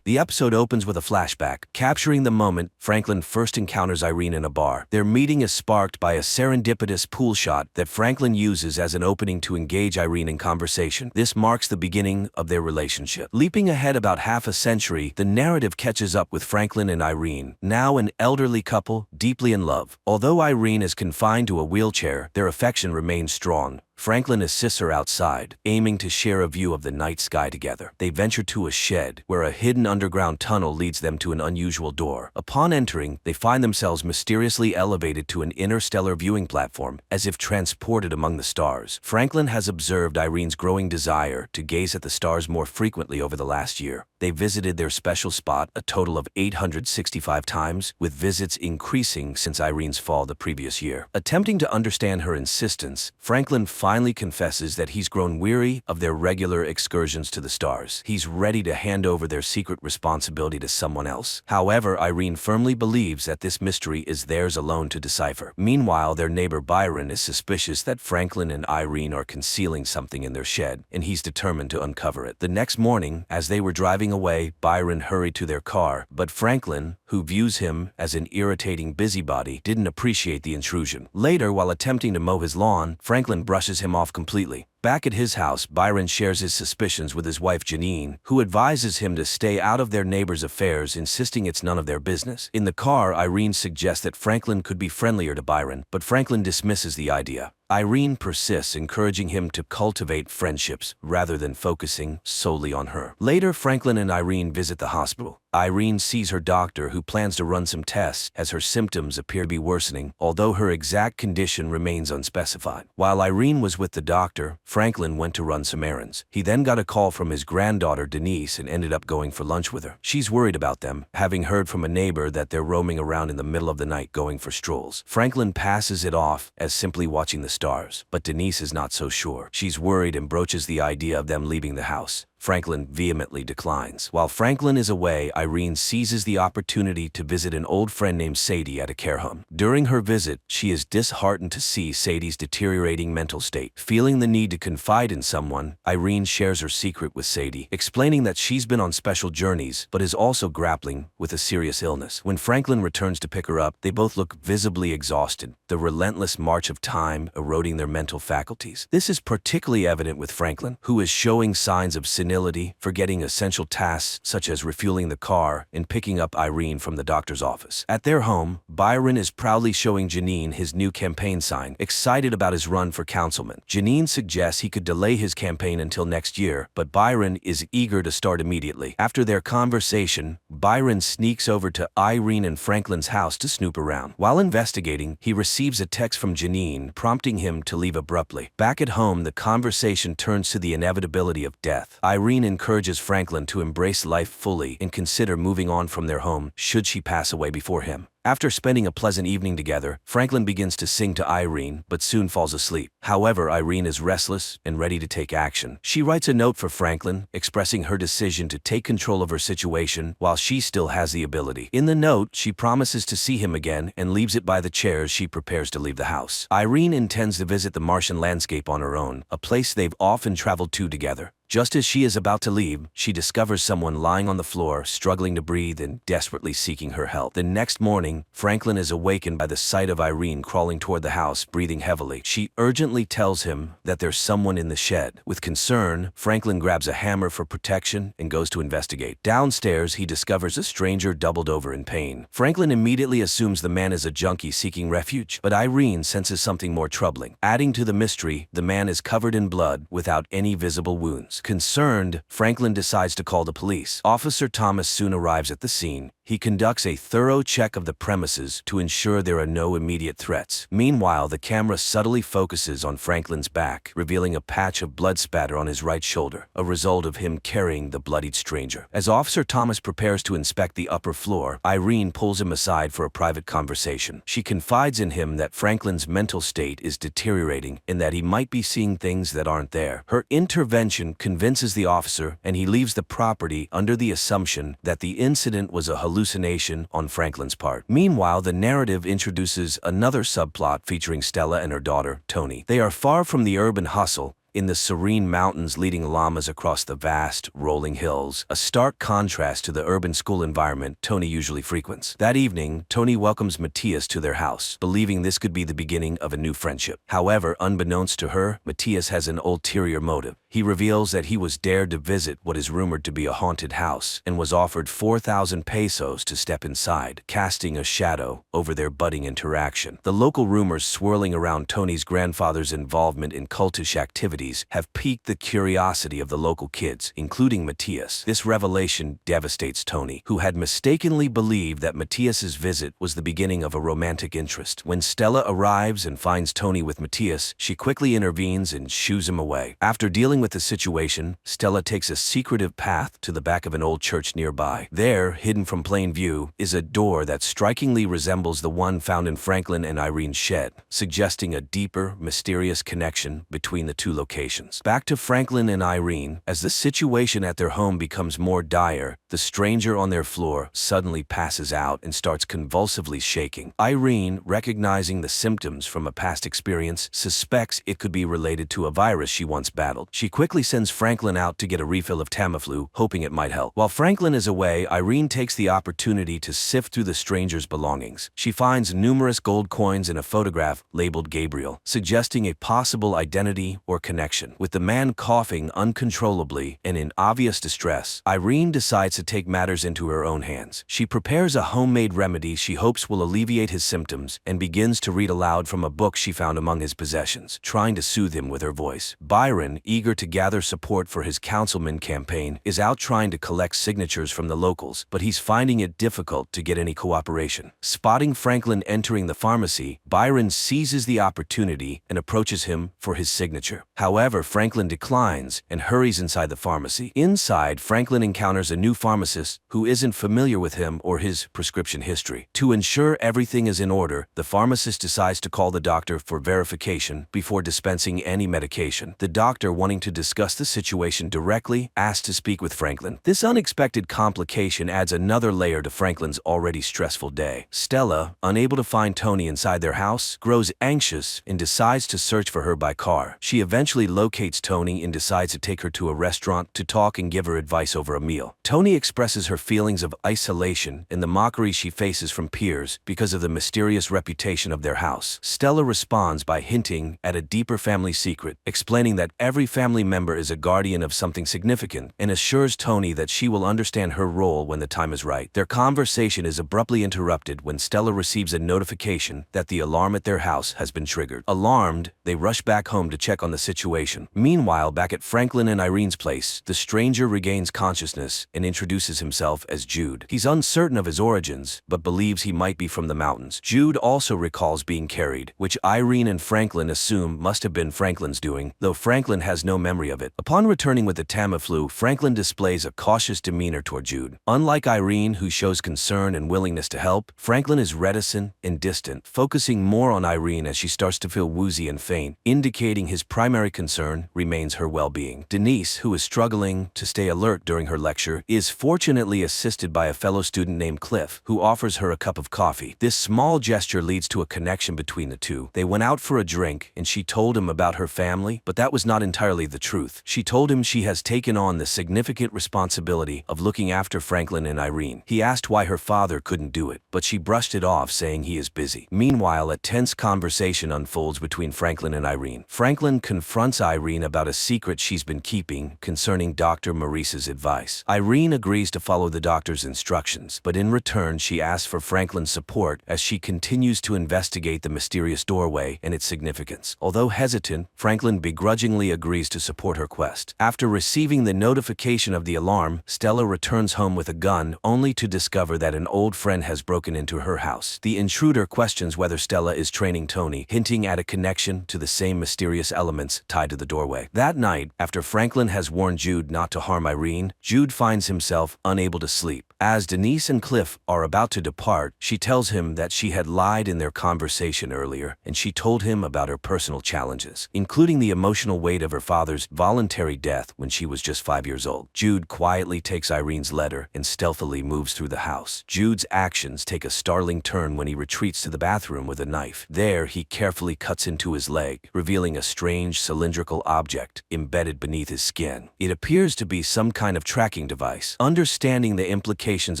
The episode opens with a flashback, capturing the moment Franklin first encounters Irene in a bar. Their meeting is sparked by a serendipitous pool shot that Franklin uses as an opening to engage Irene in conversation. This marks the beginning of their relationship. Leaping ahead about half a century, the narrative catches up with Franklin and Irene, now an elderly couple, deeply in love. Although Irene is confined to a wheelchair, their affection remains strong. Franklin assists her outside, aiming to share a view of the night sky together. They venture to a shed, where a hidden underground tunnel leads them to an unusual door. Upon entering, they find themselves mysteriously elevated to an interstellar viewing platform, as if transported among the stars. Franklin has observed Irene's growing desire to gaze at the stars more frequently over the last year. They visited their special spot a total of 865 times, with visits increasing since Irene's fall the previous year. Attempting to understand her insistence, Franklin finally confesses that he's grown weary of their regular excursions to the stars. He's ready to hand over their secret responsibility to someone else. However, Irene firmly believes that this mystery is theirs alone to decipher. Meanwhile, their neighbor Byron is suspicious that Franklin and Irene are concealing something in their shed, and he's determined to uncover it. The next morning, as they were driving away, Byron hurried to their car, but Franklin, who views him as an irritating busybody, didn't appreciate the intrusion. Later, while attempting to mow his lawn, Franklin brushes him off completely. Back at his house, Byron shares his suspicions with his wife Janine, who advises him to stay out of their neighbors' affairs, insisting it's none of their business. In the car, Irene suggests that Franklin could be friendlier to Byron, but Franklin dismisses the idea. Irene persists, encouraging him to cultivate friendships rather than focusing solely on her. Later, Franklin and Irene visit the hospital. Irene sees her doctor, who plans to run some tests as her symptoms appear to be worsening, although her exact condition remains unspecified. While Irene was with the doctor, Franklin went to run some errands. He then got a call from his granddaughter Denise and ended up going for lunch with her. She's worried about them, having heard from a neighbor that they're roaming around in the middle of the night going for strolls. Franklin passes it off as simply watching the stars, but Denise is not so sure. She's worried and broaches the idea of them leaving the house. Franklin vehemently declines. While Franklin is away, Irene seizes the opportunity to visit an old friend named Sadie at a care home. During her visit, she is disheartened to see Sadie's deteriorating mental state. Feeling the need to confide in someone, Irene shares her secret with Sadie, explaining that she's been on special journeys but is also grappling with a serious illness. When Franklin returns to pick her up, they both look visibly exhausted, the relentless march of time eroding their mental faculties. This is particularly evident with Franklin, who is showing signs of senility, forgetting essential tasks such as refueling the car and picking up Irene from the doctor's office. At their home, Byron is proudly showing Janine his new campaign sign, excited about his run for councilman. Janine suggests he could delay his campaign until next year, but Byron is eager to start immediately. After their conversation, Byron sneaks over to Irene and Franklin's house to snoop around. While investigating, he receives a text from Janine prompting him to leave abruptly. Back at home, the conversation turns to the inevitability of death. Irene encourages Franklin to embrace life fully and consider moving on from their home should she pass away before him. After spending a pleasant evening together, Franklin begins to sing to Irene, but soon falls asleep. However, Irene is restless and ready to take action. She writes a note for Franklin, expressing her decision to take control of her situation while she still has the ability. In the note, she promises to see him again and leaves it by the chair as she prepares to leave the house. Irene intends to visit the Martian landscape on her own, a place they've often traveled to together. Just as she is about to leave, she discovers someone lying on the floor, struggling to breathe and desperately seeking her help. The next morning, Franklin is awakened by the sight of Irene crawling toward the house, breathing heavily. She urgently tells him that there's someone in the shed. With concern, Franklin grabs a hammer for protection and goes to investigate. Downstairs, he discovers a stranger doubled over in pain. Franklin immediately assumes the man is a junkie seeking refuge, but Irene senses something more troubling. Adding to the mystery, the man is covered in blood without any visible wounds. Concerned, Franklin decides to call the police. Officer Thomas soon arrives at the scene. He conducts a thorough check of the premises to ensure there are no immediate threats. Meanwhile, the camera subtly focuses on Franklin's back, revealing a patch of blood spatter on his right shoulder, a result of him carrying the bloodied stranger. As Officer Thomas prepares to inspect the upper floor, Irene pulls him aside for a private conversation. She confides in him that Franklin's mental state is deteriorating and that he might be seeing things that aren't there. Her intervention convinces the officer, and he leaves the property under the assumption that the incident was a hallucination on Franklin's part. Meanwhile, the narrative introduces another subplot featuring Stella and her daughter, Tony. They are far from the urban hustle, in the serene mountains leading llamas across the vast, rolling hills, a stark contrast to the urban school environment Tony usually frequents. That evening, Tony welcomes Matthias to their house, believing this could be the beginning of a new friendship. However, unbeknownst to her, Matthias has an ulterior motive. He reveals that he was dared to visit what is rumored to be a haunted house and was offered 4,000 pesos to step inside, casting a shadow over their budding interaction. The local rumors swirling around Tony's grandfather's involvement in cultish activities have piqued the curiosity of the local kids, including Matthias. This revelation devastates Tony, who had mistakenly believed that Matthias's visit was the beginning of a romantic interest. When Stella arrives and finds Tony with Matthias, she quickly intervenes and shoos him away. After dealing with the situation, Stella takes a secretive path to the back of an old church nearby. There, hidden from plain view, is a door that strikingly resembles the one found in Franklin and Irene's shed, suggesting a deeper, mysterious connection between the two locations. Back to Franklin and Irene. As the situation at their home becomes more dire, the stranger on their floor suddenly passes out and starts convulsively shaking. Irene, recognizing the symptoms from a past experience, suspects it could be related to a virus she once battled. She quickly sends Franklin out to get a refill of Tamiflu, hoping it might help. While Franklin is away, Irene takes the opportunity to sift through the stranger's belongings. She finds numerous gold coins and a photograph labeled Gabriel, suggesting a possible identity or connection. With the man coughing uncontrollably and in obvious distress, Irene decides to take matters into her own hands. She prepares a homemade remedy she hopes will alleviate his symptoms and begins to read aloud from a book she found among his possessions, trying to soothe him with her voice. Byron, eager to gather support for his councilman campaign, is out trying to collect signatures from the locals, but he's finding it difficult to get any cooperation. Spotting Franklin entering the pharmacy, Byron seizes the opportunity and approaches him for his signature. However, Franklin declines and hurries inside the pharmacy. Inside, Franklin encounters a new pharmacist who isn't familiar with him or his prescription history. To ensure everything is in order, the pharmacist decides to call the doctor for verification before dispensing any medication. The doctor, wanting to discuss the situation directly, asks to speak with Franklin. This unexpected complication adds another layer to Franklin's already stressful day. Stella, unable to find Tony inside their house, grows anxious and decides to search for her by car. She eventually locates Tony and decides to take her to a restaurant to talk and give her advice over a meal. Tony expresses her feelings of isolation and the mockery she faces from peers because of the mysterious reputation of their house. Stella responds by hinting at a deeper family secret, explaining that every family member is a guardian of something significant, and assures Tony that she will understand her role when the time is right. Their conversation is abruptly interrupted when Stella receives a notification that the alarm at their house has been triggered. Alarmed, they rush back home to check on the situation. Meanwhile, back at Franklin and Irene's place, the stranger regains consciousness and introduces himself as Jude. He's uncertain of his origins, but believes he might be from the mountains. Jude also recalls being carried, which Irene and Franklin assume must have been Franklin's doing, though Franklin has no memory of it. Upon returning with the Tamiflu, Franklin displays a cautious demeanor toward Jude. Unlike Irene, who shows concern and willingness to help, Franklin is reticent and distant, focusing more on Irene as she starts to feel woozy and faint, indicating his primary concern remains her well-being. Denise, who is struggling to stay alert during her lecture, is fortunately assisted by a fellow student named Cliff, who offers her a cup of coffee. This small gesture leads to a connection between the two. They went out for a drink, and she told him about her family, but that was not entirely the truth. She told him she has taken on the significant responsibility of looking after Franklin and Irene. He asked why her father couldn't do it, but she brushed it off, saying he is busy. Meanwhile, a tense conversation unfolds between Franklin and Irene. Franklin confronts Irene about a secret she's been keeping concerning Dr. Maurice's advice. Irene agrees to follow the doctor's instructions, but in return she asks for Franklin's support as she continues to investigate the mysterious doorway and its significance. Although hesitant, Franklin begrudgingly agrees to support her quest. After receiving the notification of the alarm, Stella returns home with a gun, only to discover that an old friend has broken into her house. The intruder questions whether Stella is training Tony, hinting at a connection to the same mysterious elements tied to the doorway. That night, after Franklin has warned Jude not to harm Irene, Jude finds himself unable to sleep. As Denise and Cliff are about to depart, she tells him that she had lied in their conversation earlier, and she told him about her personal challenges, including the emotional weight of her father's voluntary death when she was just 5 years old. Jude quietly takes Irene's letter and stealthily moves through the house. Jude's actions take a startling turn when he retreats to the bathroom with a knife. There, he carefully cuts into his leg, revealing a strange cylindrical object embedded beneath his skin. It appears to be some kind of tracking device. Understanding the implications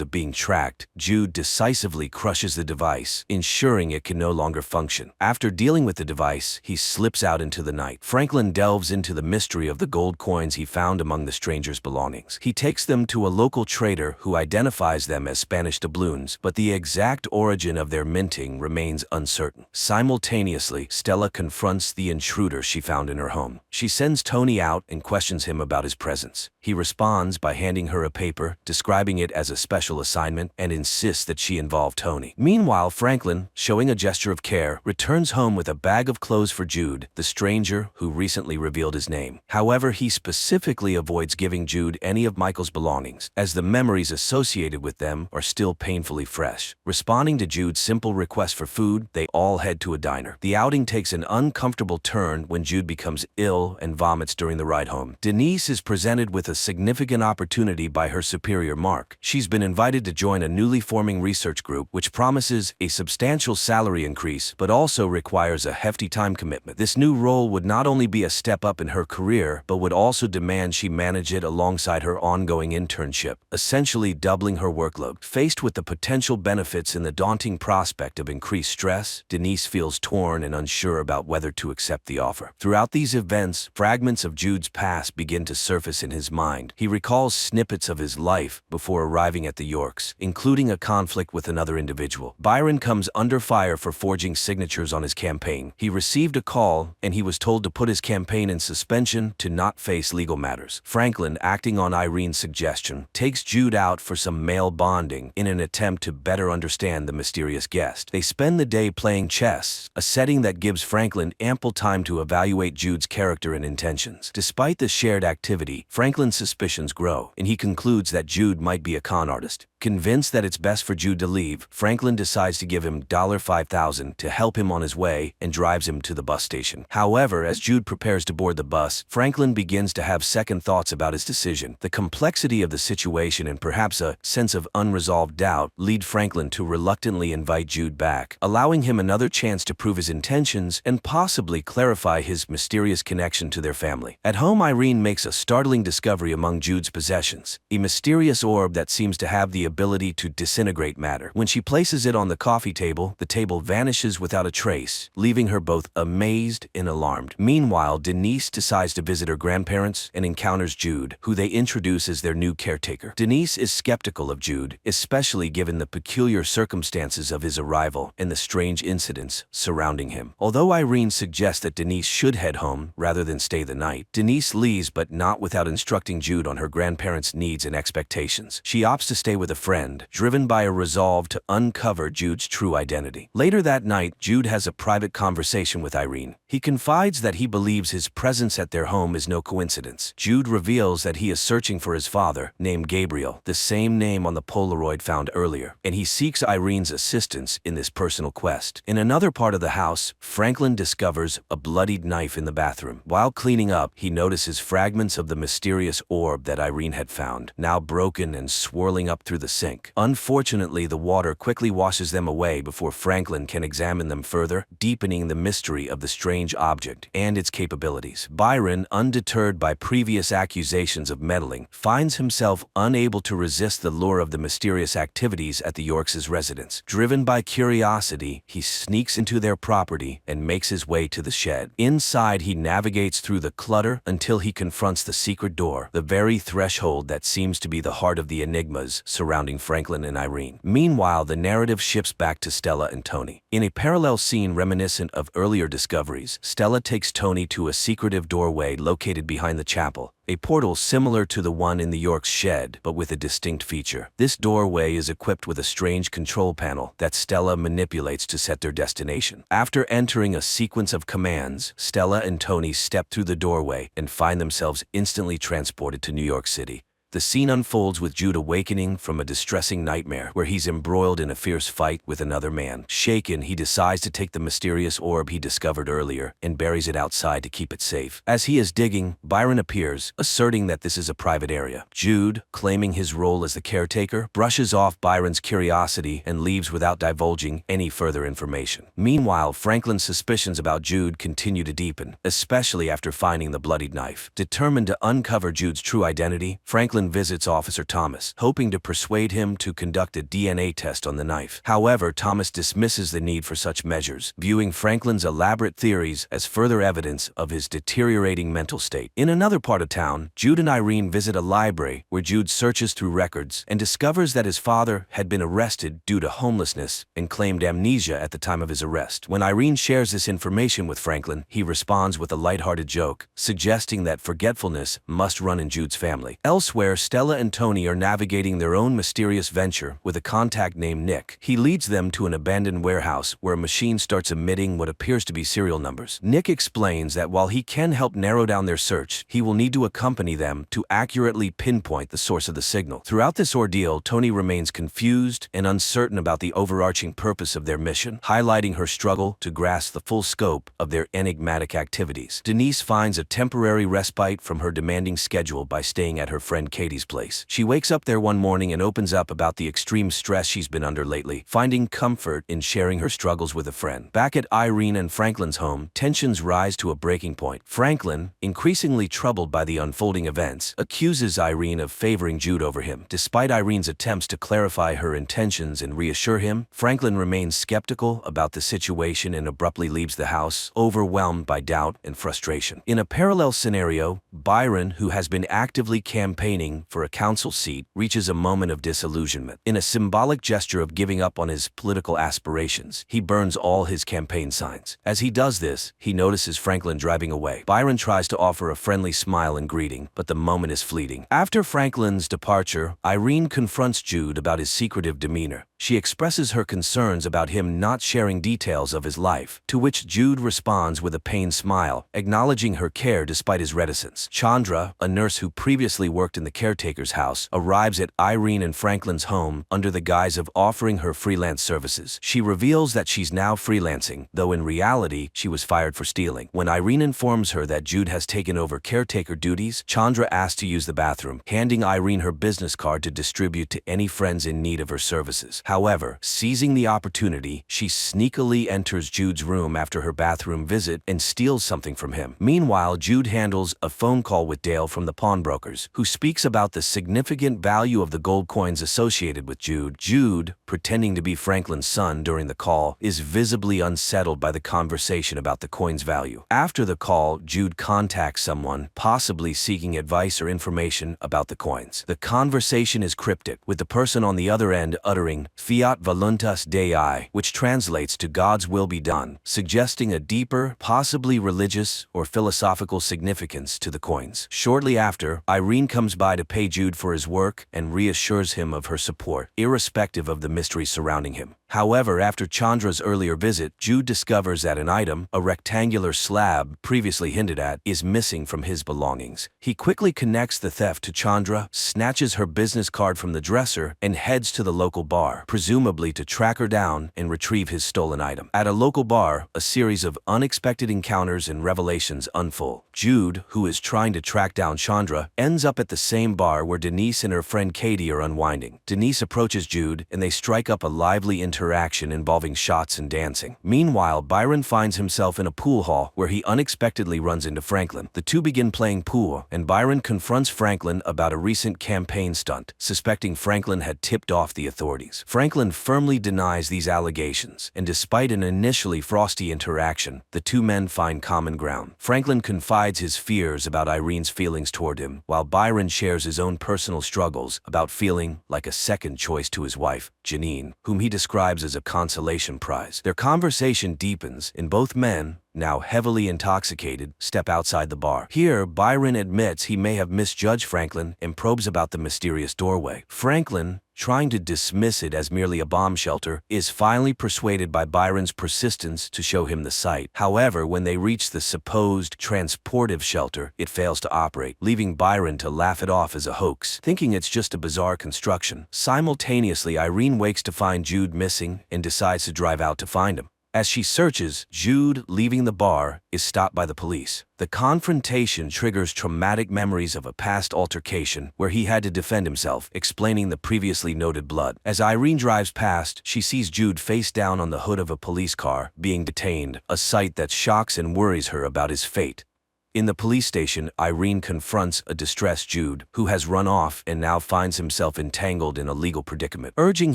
of being tracked, Jude decisively crushes the device, ensuring it can no longer function. After dealing with the device, he slips out into the night. Franklin delves into the mystery of the gold coins he found among the stranger's belongings. He takes them to a local trader who identifies them as Spanish doubloons, but the exact origin of their minting remains uncertain. Simultaneously, Stella confronts the intruder she found in her home. She sends Tony out and questions him about his presence. He responds by handing her a paper, describing it as a special assignment, and insists that she involve Tony. Meanwhile, Franklin, showing a gesture of care, returns home with a bag of clothes for Jude, the stranger who recently revealed his name. However, he specifically avoids giving Jude any of Michael's belongings, as the memories associated with them are still painfully fresh. Responding to Jude's simple request for food, they all head to a diner. The outing takes an uncomfortable turn when Jude becomes ill and vomits during the ride home. Denise is presented with a significant opportunity by her superior Mark. She's been invited to join a newly forming research group which promises a substantial salary increase but also requires a hefty time commitment. This new role would not only be a step up in her career but would also demand she manage it alongside her ongoing internship, essentially doubling her workload. Faced with the potential benefits and the daunting prospect of increased stress, Denise feels torn and unsure about whether to accept the offer. Throughout these events, fragments of Jude's past begin to surface in his mind. He recalls snippets of his life before arriving at the Yorks, including a conflict with another individual. Byron comes under fire for forging signatures on his campaign. He received a call, and he was told to put his campaign in suspension to not face legal matters. Franklin, acting on Irene's suggestion, takes Jude out for some male bonding in an attempt to better understand the mysterious guest. They spend the day playing chess, a setting that gives Franklin ample time to evaluate Jude's character and intentions. Despite the shared activity, Franklin's suspicions grow, and he concludes that Jude might be a con artist. Convinced that it's best for Jude to leave, Franklin decides to give him $5,000 to help him on his way and drives him to the bus station. However, as Jude prepares to board the bus, Franklin begins to have second thoughts about his decision. The complexity of the situation and perhaps a sense of unresolved doubt lead Franklin to reluctantly invite Jude back, allowing him another chance to prove his intentions and possibly clarify his mysterious connection to their family. At home, Irene makes a startling discovery among Jude's possessions, a mysterious orb that seems to have the ability to disintegrate matter. When she places it on the coffee table, the table vanishes without a trace, leaving her both amazed and alarmed. Meanwhile, Denise decides to visit her grandparents and encounters Jude, who they introduce as their new caretaker. Denise is skeptical of Jude, especially given the peculiar circumstances of his arrival and the strange incidents surrounding him. Although Irene suggests that Denise should head home rather than stay the night, Denise leaves, but not without instructing Jude on her grandparents' needs and expectations. She opts to stay with a friend, driven by a resolve to uncover Jude's true identity. Later that night, Jude has a private conversation with Irene. He confides that he believes his presence at their home is no coincidence. Jude reveals that he is searching for his father, named Gabriel, the same name on the Polaroid found earlier, and he seeks Irene's assistance in this personal quest. In another part of the house, Franklin discovers a bloodied knife in the bathroom. While cleaning up, he notices fragments of the mysterious orb that Irene had found, now broken and swirling up through the sink. Unfortunately, the water quickly washes them away before Franklin can examine them further, deepening the mystery of the strange object and its capabilities. Byron, undeterred by previous accusations of meddling, finds himself unable to resist the lure of the mysterious activities at the Yorks' residence. Driven by curiosity, he sneaks into their property and makes his way to the shed. Inside, he navigates through the clutter until he confronts the secret door, the very threshold that seems to be the heart of the enigmas surrounding Franklin and Irene. Meanwhile, the narrative shifts back to Stella and Tony. In a parallel scene reminiscent of earlier discoveries, Stella takes Tony to a secretive doorway located behind the chapel, a portal similar to the one in the York's shed, but with a distinct feature. This doorway is equipped with a strange control panel that Stella manipulates to set their destination. After entering a sequence of commands, Stella and Tony step through the doorway and find themselves instantly transported to New York City. The scene unfolds with Jude awakening from a distressing nightmare where he's embroiled in a fierce fight with another man. Shaken, he decides to take the mysterious orb he discovered earlier and buries it outside to keep it safe. As he is digging, Byron appears, asserting that this is a private area. Jude, claiming his role as the caretaker, brushes off Byron's curiosity and leaves without divulging any further information. Meanwhile, Franklin's suspicions about Jude continue to deepen, especially after finding the bloodied knife. Determined to uncover Jude's true identity, Franklin visits Officer Thomas, hoping to persuade him to conduct a DNA test on the knife. However, Thomas dismisses the need for such measures, viewing Franklin's elaborate theories as further evidence of his deteriorating mental state. In another part of town, Jude and Irene visit a library where Jude searches through records and discovers that his father had been arrested due to homelessness and claimed amnesia at the time of his arrest. When Irene shares this information with Franklin, he responds with a lighthearted joke, suggesting that forgetfulness must run in Jude's family. Elsewhere, Stella and Tony are navigating their own mysterious venture with a contact named Nick. He leads them to an abandoned warehouse where a machine starts emitting what appears to be serial numbers. Nick explains that while he can help narrow down their search, he will need to accompany them to accurately pinpoint the source of the signal. Throughout this ordeal, Tony remains confused and uncertain about the overarching purpose of their mission, highlighting her struggle to grasp the full scope of their enigmatic activities. Denise finds a temporary respite from her demanding schedule by staying at her friend Katie's place. She wakes up there one morning and opens up about the extreme stress she's been under lately, finding comfort in sharing her struggles with a friend. Back at Irene and Franklin's home, tensions rise to a breaking point. Franklin, increasingly troubled by the unfolding events, accuses Irene of favoring Jude over him. Despite Irene's attempts to clarify her intentions and reassure him, Franklin remains skeptical about the situation and abruptly leaves the house, overwhelmed by doubt and frustration. In a parallel scenario, Byron, who has been actively campaigning for a council seat, reaches a moment of disillusionment. In a symbolic gesture of giving up on his political aspirations, he burns all his campaign signs. As he does this, he notices Franklin driving away. Byron tries to offer a friendly smile and greeting, but the moment is fleeting. After Franklin's departure, Irene confronts Jude about his secretive demeanor. She expresses her concerns about him not sharing details of his life, to which Jude responds with a pained smile, acknowledging her care despite his reticence. Chandra, a nurse who previously worked in the caretaker's house, arrives at Irene and Franklin's home under the guise of offering her freelance services. She reveals that she's now freelancing, though in reality, she was fired for stealing. When Irene informs her that Jude has taken over caretaker duties, Chandra asks to use the bathroom, handing Irene her business card to distribute to any friends in need of her services. However, seizing the opportunity, she sneakily enters Jude's room after her bathroom visit and steals something from him. Meanwhile, Jude handles a phone call with Dale from the pawnbrokers, who speaks about the significant value of the gold coins associated with Jude. Jude, pretending to be Franklin's son during the call, is visibly unsettled by the conversation about the coin's value. After the call, Jude contacts someone, possibly seeking advice or information about the coins. The conversation is cryptic, with the person on the other end uttering Fiat voluntas Dei, which translates to God's will be done, suggesting a deeper, possibly religious or philosophical significance to the coins. Shortly after, Irene comes by to pay Jude for his work and reassures him of her support, irrespective of the mystery surrounding him. However, after Chandra's earlier visit, Jude discovers that an item, a rectangular slab previously hinted at, is missing from his belongings. He quickly connects the theft to Chandra, snatches her business card from the dresser, and heads to the local bar, presumably to track her down and retrieve his stolen item. At a local bar, a series of unexpected encounters and revelations unfold. Jude, who is trying to track down Chandra, ends up at the same bar where Denise and her friend Katie are unwinding. Denise approaches Jude, and they strike up a lively interaction involving shots and dancing. Meanwhile, Byron finds himself in a pool hall where he unexpectedly runs into Franklin. The two begin playing pool, and Byron confronts Franklin about a recent campaign stunt, suspecting Franklin had tipped off the authorities. Franklin firmly denies these allegations, and despite an initially frosty interaction, the two men find common ground. Franklin confides his fears about Irene's feelings toward him, while Byron shares his own personal struggles about feeling like a second choice to his wife, Janine, whom he describes as a consolation prize. Their conversation deepens, and both men, now heavily intoxicated, step outside the bar. Here, Byron admits he may have misjudged Franklin and probes about the mysterious doorway. Franklin, trying to dismiss it as merely a bomb shelter, is finally persuaded by Byron's persistence to show him the site. However, when they reach the supposed transportive shelter, it fails to operate, leaving Byron to laugh it off as a hoax, thinking it's just a bizarre construction. Simultaneously, Irene wakes to find Jude missing and decides to drive out to find him. As she searches, Jude, leaving the bar, is stopped by the police. The confrontation triggers traumatic memories of a past altercation where he had to defend himself, explaining the previously noted blood. As Irene drives past, she sees Jude face down on the hood of a police car, being detained, a sight that shocks and worries her about his fate. In the police station, Irene confronts a distressed Jude, who has run off and now finds himself entangled in a legal predicament. Urging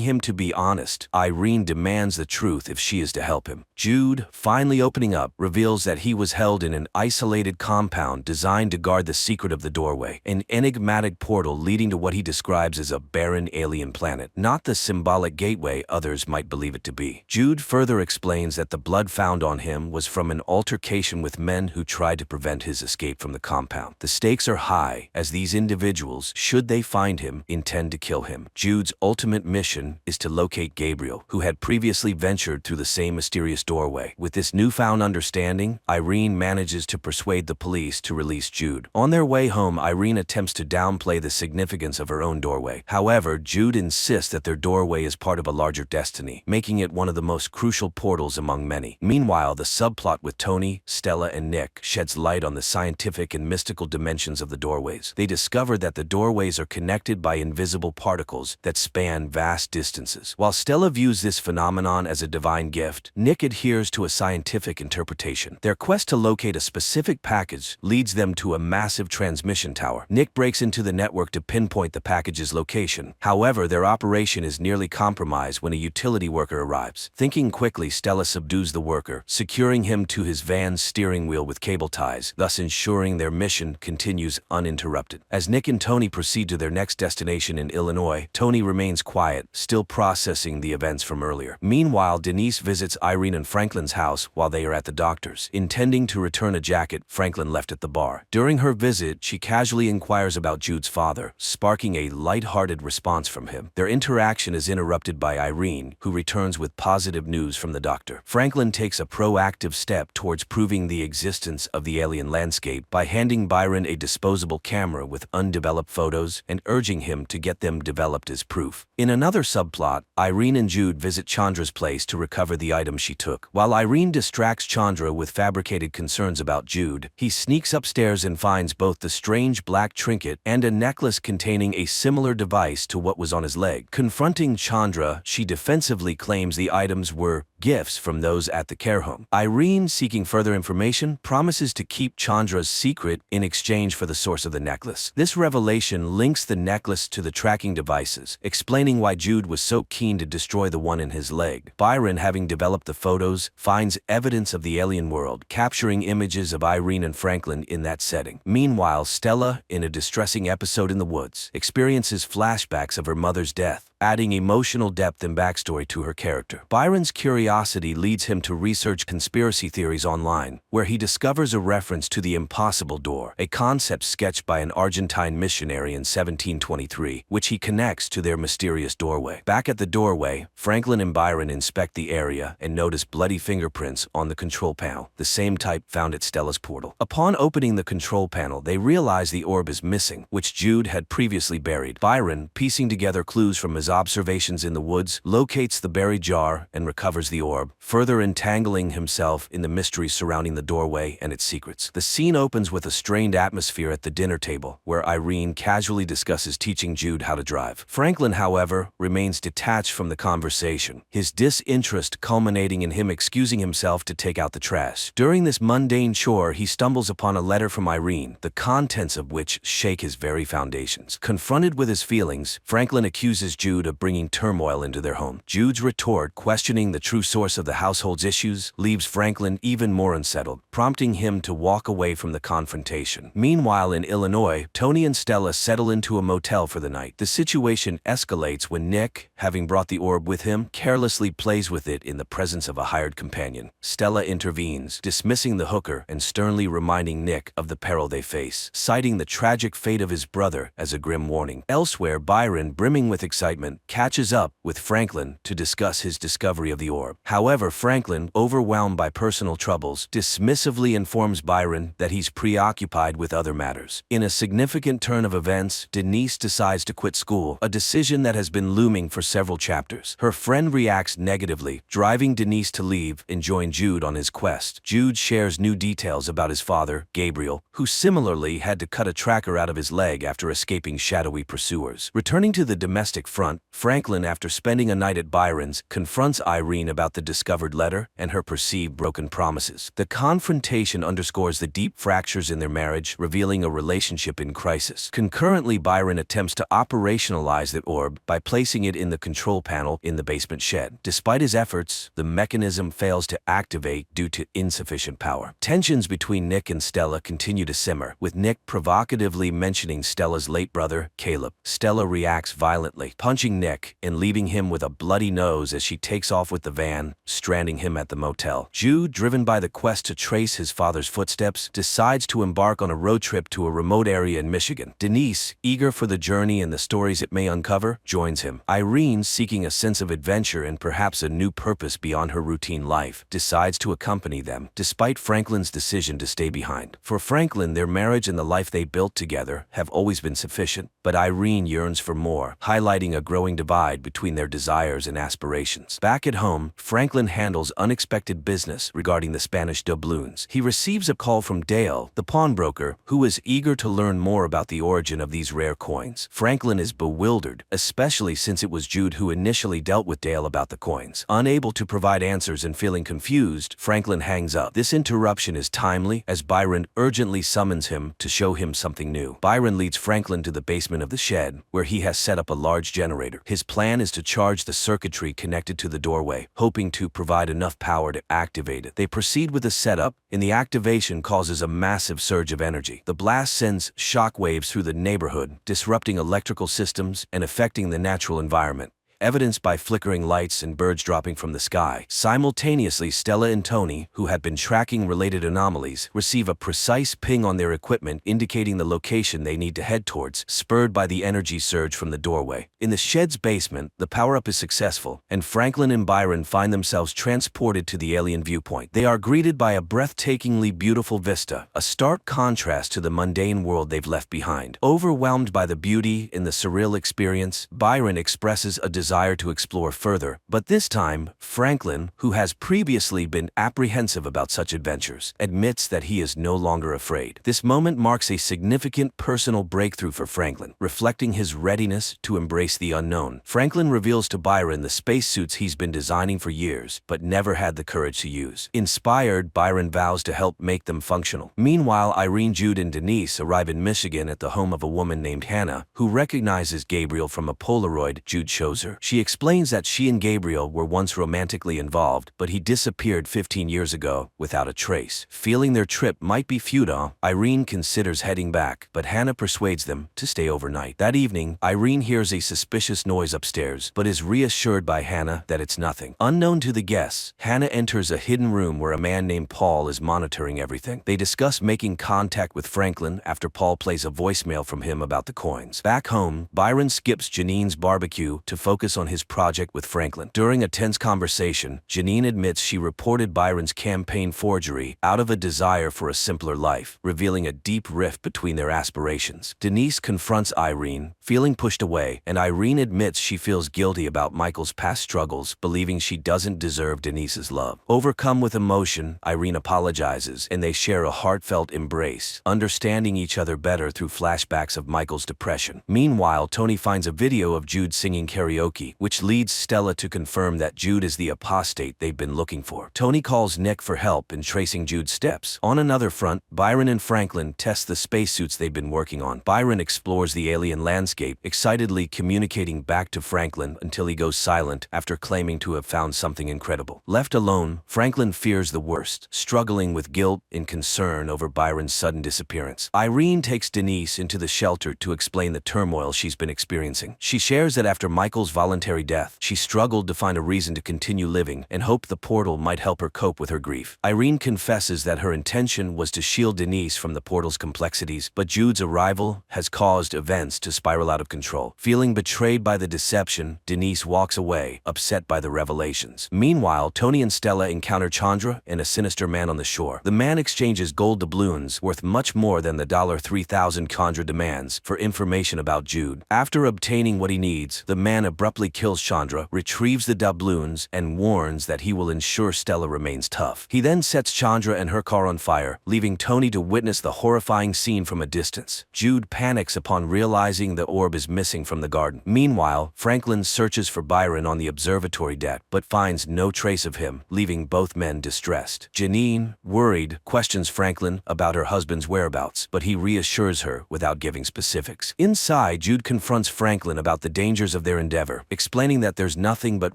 him to be honest, Irene demands the truth if she is to help him. Jude, finally opening up, reveals that he was held in an isolated compound designed to guard the secret of the doorway, an enigmatic portal leading to what he describes as a barren alien planet, not the symbolic gateway others might believe it to be. Jude further explains that the blood found on him was from an altercation with men who tried to prevent his escape from the compound. The stakes are high, as these individuals, should they find him, intend to kill him. Jude's ultimate mission is to locate Gabriel, who had previously ventured through the same mysterious doorway. With this newfound understanding, Irene manages to persuade the police to release Jude. On their way home, Irene attempts to downplay the significance of her own doorway. However, Jude insists that their doorway is part of a larger destiny, making it one of the most crucial portals among many. Meanwhile, the subplot with Tony, Stella, and Nick sheds light on the scientific and mystical dimensions of the doorways. They discover that the doorways are connected by invisible particles that span vast distances. While Stella views this phenomenon as a divine gift, Nick adheres to a scientific interpretation. Their quest to locate a specific package leads them to a massive transmission tower. Nick breaks into the network to pinpoint the package's location. However, their operation is nearly compromised when a utility worker arrives. Thinking quickly, Stella subdues the worker, securing him to his van's steering wheel with cable ties, thus ensuring their mission continues uninterrupted. As Nick and Tony proceed to their next destination in Illinois, Tony remains quiet, still processing the events from earlier. Meanwhile, Denise visits Irene and Franklin's house while they are at the doctor's, intending to return a jacket Franklin left at the bar. During her visit, she casually inquires about Jude's father, sparking a light-hearted response from him. Their interaction is interrupted by Irene, who returns with positive news from the doctor. Franklin takes a proactive step towards proving the existence of the alien landscape by handing Byron a disposable camera with undeveloped photos and urging him to get them developed as proof. In another subplot, Irene and Jude visit Chandra's place to recover the items she took. While Irene distracts Chandra with fabricated concerns about Jude, he sneaks upstairs and finds both the strange black trinket and a necklace containing a similar device to what was on his leg. Confronting Chandra, she defensively claims the items were gifts from those at the care home. Irene, seeking further information, promises to keep Chandra's secret in exchange for the source of the necklace. This revelation links the necklace to the tracking devices, explaining why Jude was so keen to destroy the one in his leg. Byron, having developed the photos, finds evidence of the alien world, capturing images of Irene and Franklin in that setting. Meanwhile, Stella, in a distressing episode in the woods, experiences flashbacks of her mother's death, adding emotional depth and backstory to her character. Byron's curiosity leads him to research conspiracy theories online, where he discovers a reference to the impossible door, a concept sketched by an Argentine missionary in 1723, which he connects to their mysterious doorway. Back at the doorway, Franklin and Byron inspect the area and notice bloody fingerprints on the control panel, the same type found at Stella's portal. Upon opening the control panel, they realize the orb is missing, which Jude had previously buried. Byron, piecing together clues from his observations in the woods, locates the buried jar and recovers the orb, further entangling himself in the mysteries surrounding the doorway and its secrets. The scene opens with a strained atmosphere at the dinner table, where Irene casually discusses teaching Jude how to drive. Franklin, however, remains detached from the conversation, his disinterest culminating in him excusing himself to take out the trash. During this mundane chore, he stumbles upon a letter from Irene, the contents of which shake his very foundations. Confronted with his feelings, Franklin accuses Jude of bringing turmoil into their home. Jude's retort, questioning the true source of the household's issues, leaves Franklin even more unsettled, prompting him to walk away from the confrontation. Meanwhile, in Illinois, Tony and Stella settle into a motel for the night. The situation escalates when Nick, having brought the orb with him, carelessly plays with it in the presence of a hired companion. Stella intervenes, dismissing the hooker and sternly reminding Nick of the peril they face, citing the tragic fate of his brother as a grim warning. Elsewhere, Byron, brimming with excitement, catches up with Franklin to discuss his discovery of the orb. However, Franklin, overwhelmed by personal troubles, dismissively informs Byron that he's preoccupied with other matters. In a significant turn of events, Denise decides to quit school, a decision that has been looming for several chapters. Her friend reacts negatively, driving Denise to leave and join Jude on his quest. Jude shares new details about his father, Gabriel, who similarly had to cut a tracker out of his leg after escaping shadowy pursuers. Returning to the domestic front, Franklin, after spending a night at Byron's, confronts Irene about the discovered letter and her perceived broken promises. The confrontation underscores the deep fractures in their marriage, revealing a relationship in crisis. Concurrently, Byron attempts to operationalize the orb by placing it in the control panel in the basement shed. Despite his efforts, the mechanism fails to activate due to insufficient power. Tensions between Nick and Stella continue to simmer, with Nick provocatively mentioning Stella's late brother, Caleb. Stella reacts violently, punching Nick and leaving him with a bloody nose as she takes off with the van, stranding him at the motel. Jude, driven by the quest to trace his father's footsteps, decides to embark on a road trip to a remote area in Michigan. Denise, eager for the journey and the stories it may uncover, joins him. Irene, seeking a sense of adventure and perhaps a new purpose beyond her routine life, decides to accompany them, despite Franklin's decision to stay behind. For Franklin, their marriage and the life they built together have always been sufficient, but Irene yearns for more, highlighting a growing divide between their desires and aspirations. Back at home, Franklin handles unexpected business regarding the Spanish doubloons. He receives a call from Dale, the pawnbroker, who is eager to learn more about the origin of these rare coins. Franklin is bewildered, especially since it was Jude who initially dealt with Dale about the coins. Unable to provide answers and feeling confused, Franklin hangs up. This interruption is timely, as Byron urgently summons him to show him something new. Byron leads Franklin to the basement of the shed, where he has set up a large generator. His plan is to charge the circuitry connected to the doorway, hoping to provide enough power to activate it. They proceed with the setup, and the activation causes a massive surge of energy. The blast sends shock waves through the neighborhood, disrupting electrical systems and affecting the natural environment, evidenced by flickering lights and birds dropping from the sky. Simultaneously, Stella and Tony, who had been tracking related anomalies, receive a precise ping on their equipment indicating the location they need to head towards, spurred by the energy surge from the doorway. In the shed's basement, the power-up is successful, and Franklin and Byron find themselves transported to the alien viewpoint. They are greeted by a breathtakingly beautiful vista, a stark contrast to the mundane world they've left behind. Overwhelmed by the beauty and the surreal experience, Byron expresses a desire to explore further, but this time, Franklin, who has previously been apprehensive about such adventures, admits that he is no longer afraid. This moment marks a significant personal breakthrough for Franklin, reflecting his readiness to embrace the unknown. Franklin reveals to Byron the spacesuits he's been designing for years, but never had the courage to use. Inspired, Byron vows to help make them functional. Meanwhile, Irene, Jude, and Denise arrive in Michigan at the home of a woman named Hannah, who recognizes Gabriel from a Polaroid Jude shows her. She explains that she and Gabriel were once romantically involved, but he disappeared 15 years ago without a trace. Feeling their trip might be futile, Irene considers heading back, but Hannah persuades them to stay overnight. That evening, Irene hears a suspicious noise upstairs, but is reassured by Hannah that it's nothing. Unknown to the guests, Hannah enters a hidden room where a man named Paul is monitoring everything. They discuss making contact with Franklin after Paul plays a voicemail from him about the coins. Back home, Byron skips Janine's barbecue to focus on his project with Franklin. During a tense conversation, Janine admits she reported Byron's campaign forgery out of a desire for a simpler life, revealing a deep rift between their aspirations. Denise confronts Irene, feeling pushed away, and Irene admits she feels guilty about Michael's past struggles, believing she doesn't deserve Denise's love. Overcome with emotion, Irene apologizes, and they share a heartfelt embrace, understanding each other better through flashbacks of Michael's depression. Meanwhile, Tony finds a video of Jude singing karaoke, which leads Stella to confirm that Jude is the apostate they've been looking for. Tony calls Nick for help in tracing Jude's steps. On another front, Byron and Franklin test the spacesuits they've been working on. Byron explores the alien landscape, excitedly communicating back to Franklin until he goes silent after claiming to have found something incredible. Left alone, Franklin fears the worst, struggling with guilt and concern over Byron's sudden disappearance. Irene takes Denise into the shelter to explain the turmoil she's been experiencing. She shares that after Michael's voluntary death, she struggled to find a reason to continue living and hoped the portal might help her cope with her grief. Irene confesses that her intention was to shield Denise from the portal's complexities, but Jude's arrival has caused events to spiral out of control. Feeling betrayed by the deception, Denise walks away, upset by the revelations. Meanwhile, Tony and Stella encounter Chandra and a sinister man on the shore. The man exchanges gold doubloons worth much more than the $3,000 Chandra demands for information about Jude. After obtaining what he needs, the man abruptly kills Chandra, retrieves the doubloons, and warns that he will ensure Stella remains tough. He then sets Chandra and her car on fire, leaving Tony to witness the horrifying scene from a distance. Jude panics upon realizing the orb is missing from the garden. Meanwhile, Franklin searches for Byron on the observatory deck, but finds no trace of him, leaving both men distressed. Janine, worried, questions Franklin about her husband's whereabouts, but he reassures her without giving specifics. Inside, Jude confronts Franklin about the dangers of their endeavor, explaining that there's nothing but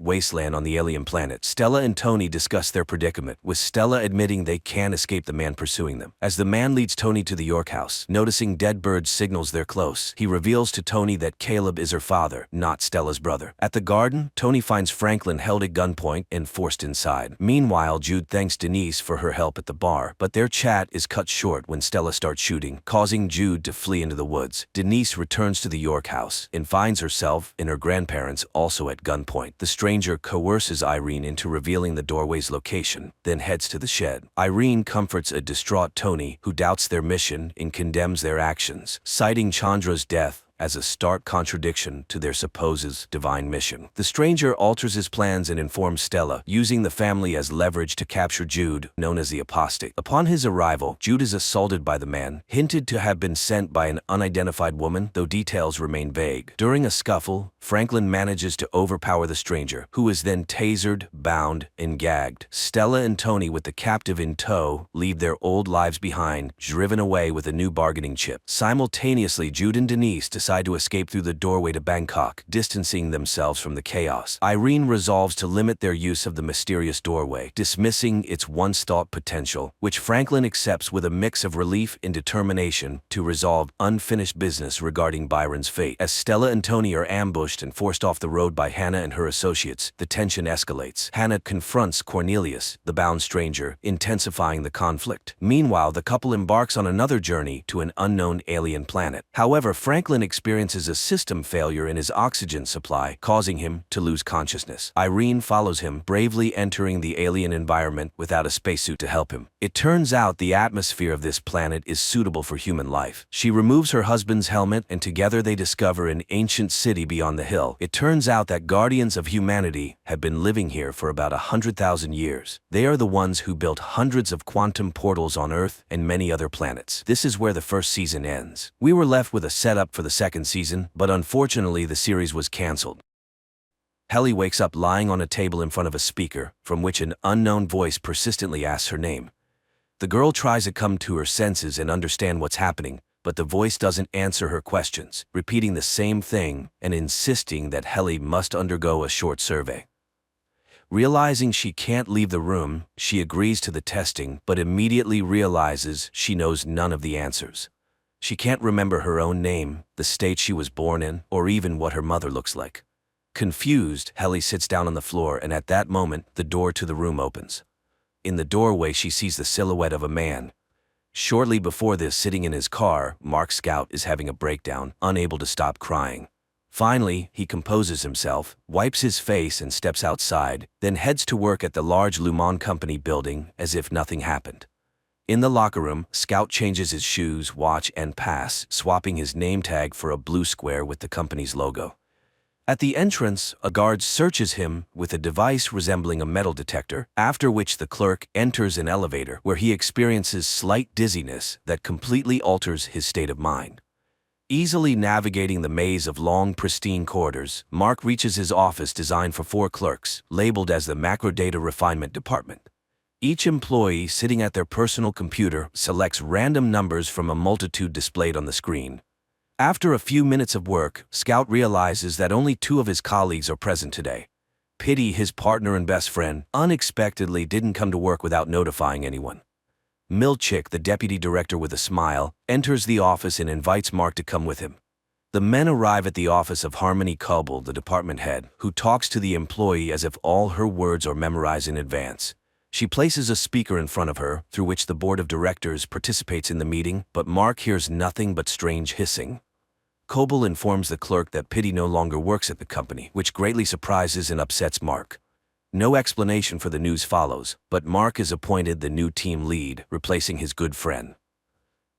wasteland on the alien planet. Stella and Tony discuss their predicament, with Stella admitting they can't escape the man pursuing them. As the man leads Tony to the York house, noticing dead birds signals they're close, he reveals to Tony that Caleb is her father, not Stella's brother. At the garden, Tony finds Franklin held at gunpoint and forced inside. Meanwhile, Jude thanks Denise for her help at the bar, but their chat is cut short when Stella starts shooting, causing Jude to flee into the woods. Denise returns to the York house and finds herself and her grandparents also at gunpoint. The stranger coerces Irene into revealing the doorway's location, then heads to the shed. Irene comforts a distraught Tony, who doubts their mission and condemns their actions, citing Chandra's death as a stark contradiction to their supposed divine mission. The stranger alters his plans and informs Stella, using the family as leverage to capture Jude, known as the apostate. Upon his arrival, Jude is assaulted by the man, hinted to have been sent by an unidentified woman, though details remain vague. During a scuffle, Franklin manages to overpower the stranger, who is then tasered, bound, and gagged. Stella and Tony, with the captive in tow, leave their old lives behind, driven away with a new bargaining chip. Simultaneously, Jude and Denise decide to escape through the doorway to Bangkok, distancing themselves from the chaos. Irene resolves to limit their use of the mysterious doorway, dismissing its once-thought potential, which Franklin accepts with a mix of relief and determination to resolve unfinished business regarding Byron's fate. As Stella and Tony are ambushed and forced off the road by Hannah and her associates, the tension escalates. Hannah confronts Cornelius, the bound stranger, intensifying the conflict. Meanwhile, the couple embarks on another journey to an unknown alien planet. However, Franklin experiences a system failure in his oxygen supply, causing him to lose consciousness. Irene follows him, bravely entering the alien environment without a spacesuit to help him. It turns out the atmosphere of this planet is suitable for human life. She removes her husband's helmet, and together they discover an ancient city beyond the hill. It turns out that guardians of humanity have been living here for about 100,000 years. They are the ones who built hundreds of quantum portals on Earth and many other planets. This is where the first season ends. We were left with a setup for the second season, but unfortunately the series was cancelled. Helly wakes up lying on a table in front of a speaker, from which an unknown voice persistently asks her name. The girl tries to come to her senses and understand what's happening, but the voice doesn't answer her questions, repeating the same thing and insisting that Helly must undergo a short survey. Realizing she can't leave the room, she agrees to the testing, but immediately realizes she knows none of the answers. She can't remember her own name, the state she was born in, or even what her mother looks like. Confused, Helly sits down on the floor, and at that moment, the door to the room opens. In the doorway, she sees the silhouette of a man. Shortly before this, sitting in his car, Mark Scout is having a breakdown, unable to stop crying. Finally, he composes himself, wipes his face and steps outside, then heads to work at the large Lumon Company building as if nothing happened. In the locker room, Scout changes his shoes, watch, and pass, swapping his name tag for a blue square with the company's logo. At the entrance, a guard searches him with a device resembling a metal detector, after which the clerk enters an elevator where he experiences slight dizziness that completely alters his state of mind. Easily navigating the maze of long, pristine corridors, Mark reaches his office designed for 4 clerks, labeled as the Macro Data Refinement Department. Each employee, sitting at their personal computer, selects random numbers from a multitude displayed on the screen. After a few minutes of work, Scout realizes that only 2 of his colleagues are present today. Pity, his partner and best friend, unexpectedly didn't come to work without notifying anyone. Milchick, the deputy director with a smile, enters the office and invites Mark to come with him. The men arrive at the office of Harmony Coble, the department head, who talks to the employee as if all her words are memorized in advance. She places a speaker in front of her, through which the board of directors participates in the meeting, but Mark hears nothing but strange hissing. Coble informs the clerk that Pity no longer works at the company, which greatly surprises and upsets Mark. No explanation for the news follows, but Mark is appointed the new team lead, replacing his good friend.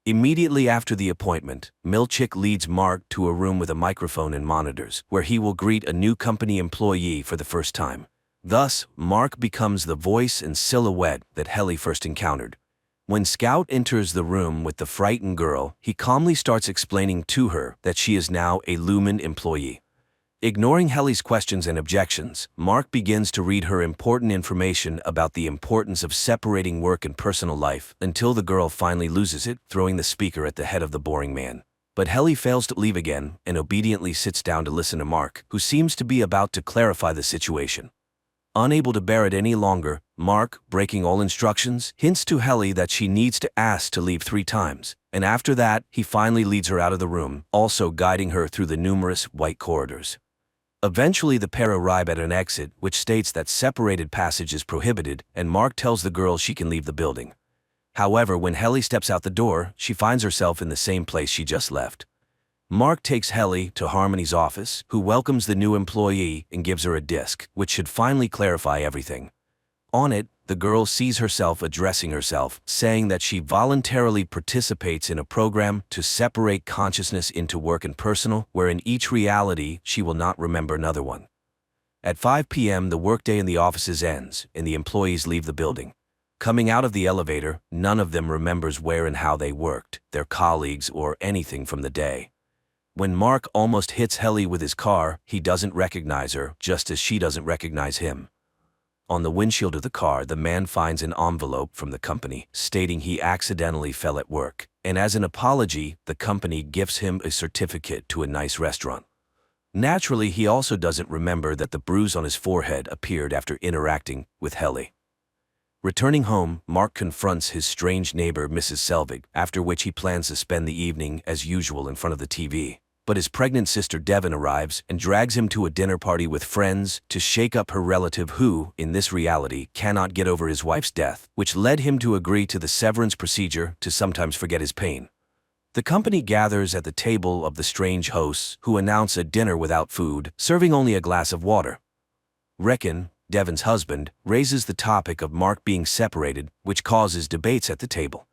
Immediately after the appointment, Milchick leads Mark to a room with a microphone and monitors, where he will greet a new company employee for the first time. Thus, Mark becomes the voice and silhouette that Helly first encountered. When Scout enters the room with the frightened girl, he calmly starts explaining to her that she is now a Lumen employee. Ignoring Helly's questions and objections, Mark begins to read her important information about the importance of separating work and personal life, until the girl finally loses it, throwing the speaker at the head of the boring man. But Helly fails to leave again and obediently sits down to listen to Mark, who seems to be about to clarify the situation. Unable to bear it any longer, Mark, breaking all instructions, hints to Helly that she needs to ask to leave 3 times, and after that, he finally leads her out of the room, also guiding her through the numerous white corridors. Eventually, the pair arrive at an exit, which states that separated passage is prohibited, and Mark tells the girl she can leave the building. However, when Helly steps out the door, she finds herself in the same place she just left. Mark takes Helly to Harmony's office, who welcomes the new employee and gives her a disc, which should finally clarify everything. On it, The girl sees herself addressing herself, saying that she voluntarily participates in a program to separate consciousness into work and personal, where in each reality she will not remember another one. At 5 p.m. the workday in the offices ends, and the employees leave the building. Coming out of the elevator, none of them remembers where and how they worked, their colleagues, or anything from the day. When Mark almost hits Helly with his car, he doesn't recognize her, just as she doesn't recognize him. On the windshield of the car, the man finds an envelope from the company, stating he accidentally fell at work, and as an apology, the company gifts him a certificate to a nice restaurant. Naturally, he also doesn't remember that the bruise on his forehead appeared after interacting with Helly. Returning home, Mark confronts his strange neighbor, Mrs. Selvig, after which he plans to spend the evening as usual in front of the TV. But his pregnant sister Devon arrives and drags him to a dinner party with friends to shake up her relative who, in this reality, cannot get over his wife's death, which led him to agree to the severance procedure to sometimes forget his pain. The company gathers at the table of the strange hosts, who announce a dinner without food, serving only a glass of water. Reckon, Devon's husband, raises the topic of Mark being separated, which causes debates at the table.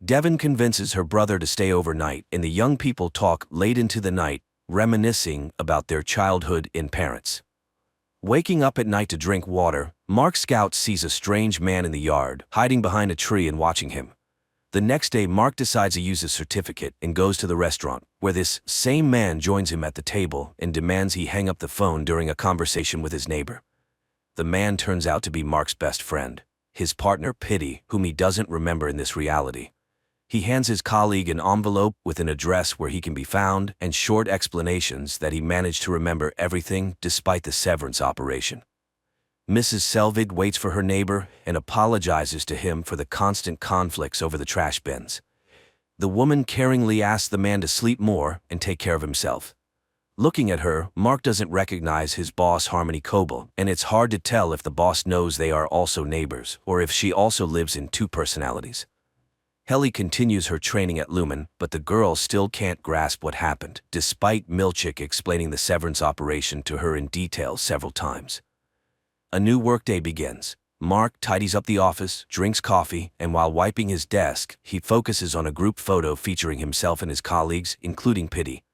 Devon convinces her brother to stay overnight, and the young people talk late into the night, reminiscing about their childhood in parents. Waking up at night to drink water, Mark Scout sees a strange man in the yard, hiding behind a tree and watching him. The next day, Mark decides to use his certificate and goes to the restaurant, where this same man joins him at the table and demands he hang up the phone during a conversation with his neighbor. The man turns out to be Mark's best friend, his partner Pitty, whom he doesn't remember in this reality. He hands his colleague an envelope with an address where he can be found and short explanations that he managed to remember everything despite the severance operation. Mrs. Selvig waits for her neighbor and apologizes to him for the constant conflicts over the trash bins. The woman caringly asks the man to sleep more and take care of himself. Looking at her, Mark doesn't recognize his boss Harmony Coble, and it's hard to tell if the boss knows they are also neighbors or if she also lives in two personalities. Helly continues her training at Lumen, but the girl still can't grasp what happened, despite Milchick explaining the severance operation to her in detail several times. A new workday begins. Mark tidies up the office, drinks coffee, and while wiping his desk, he focuses on a group photo featuring himself and his colleagues, including Pitty.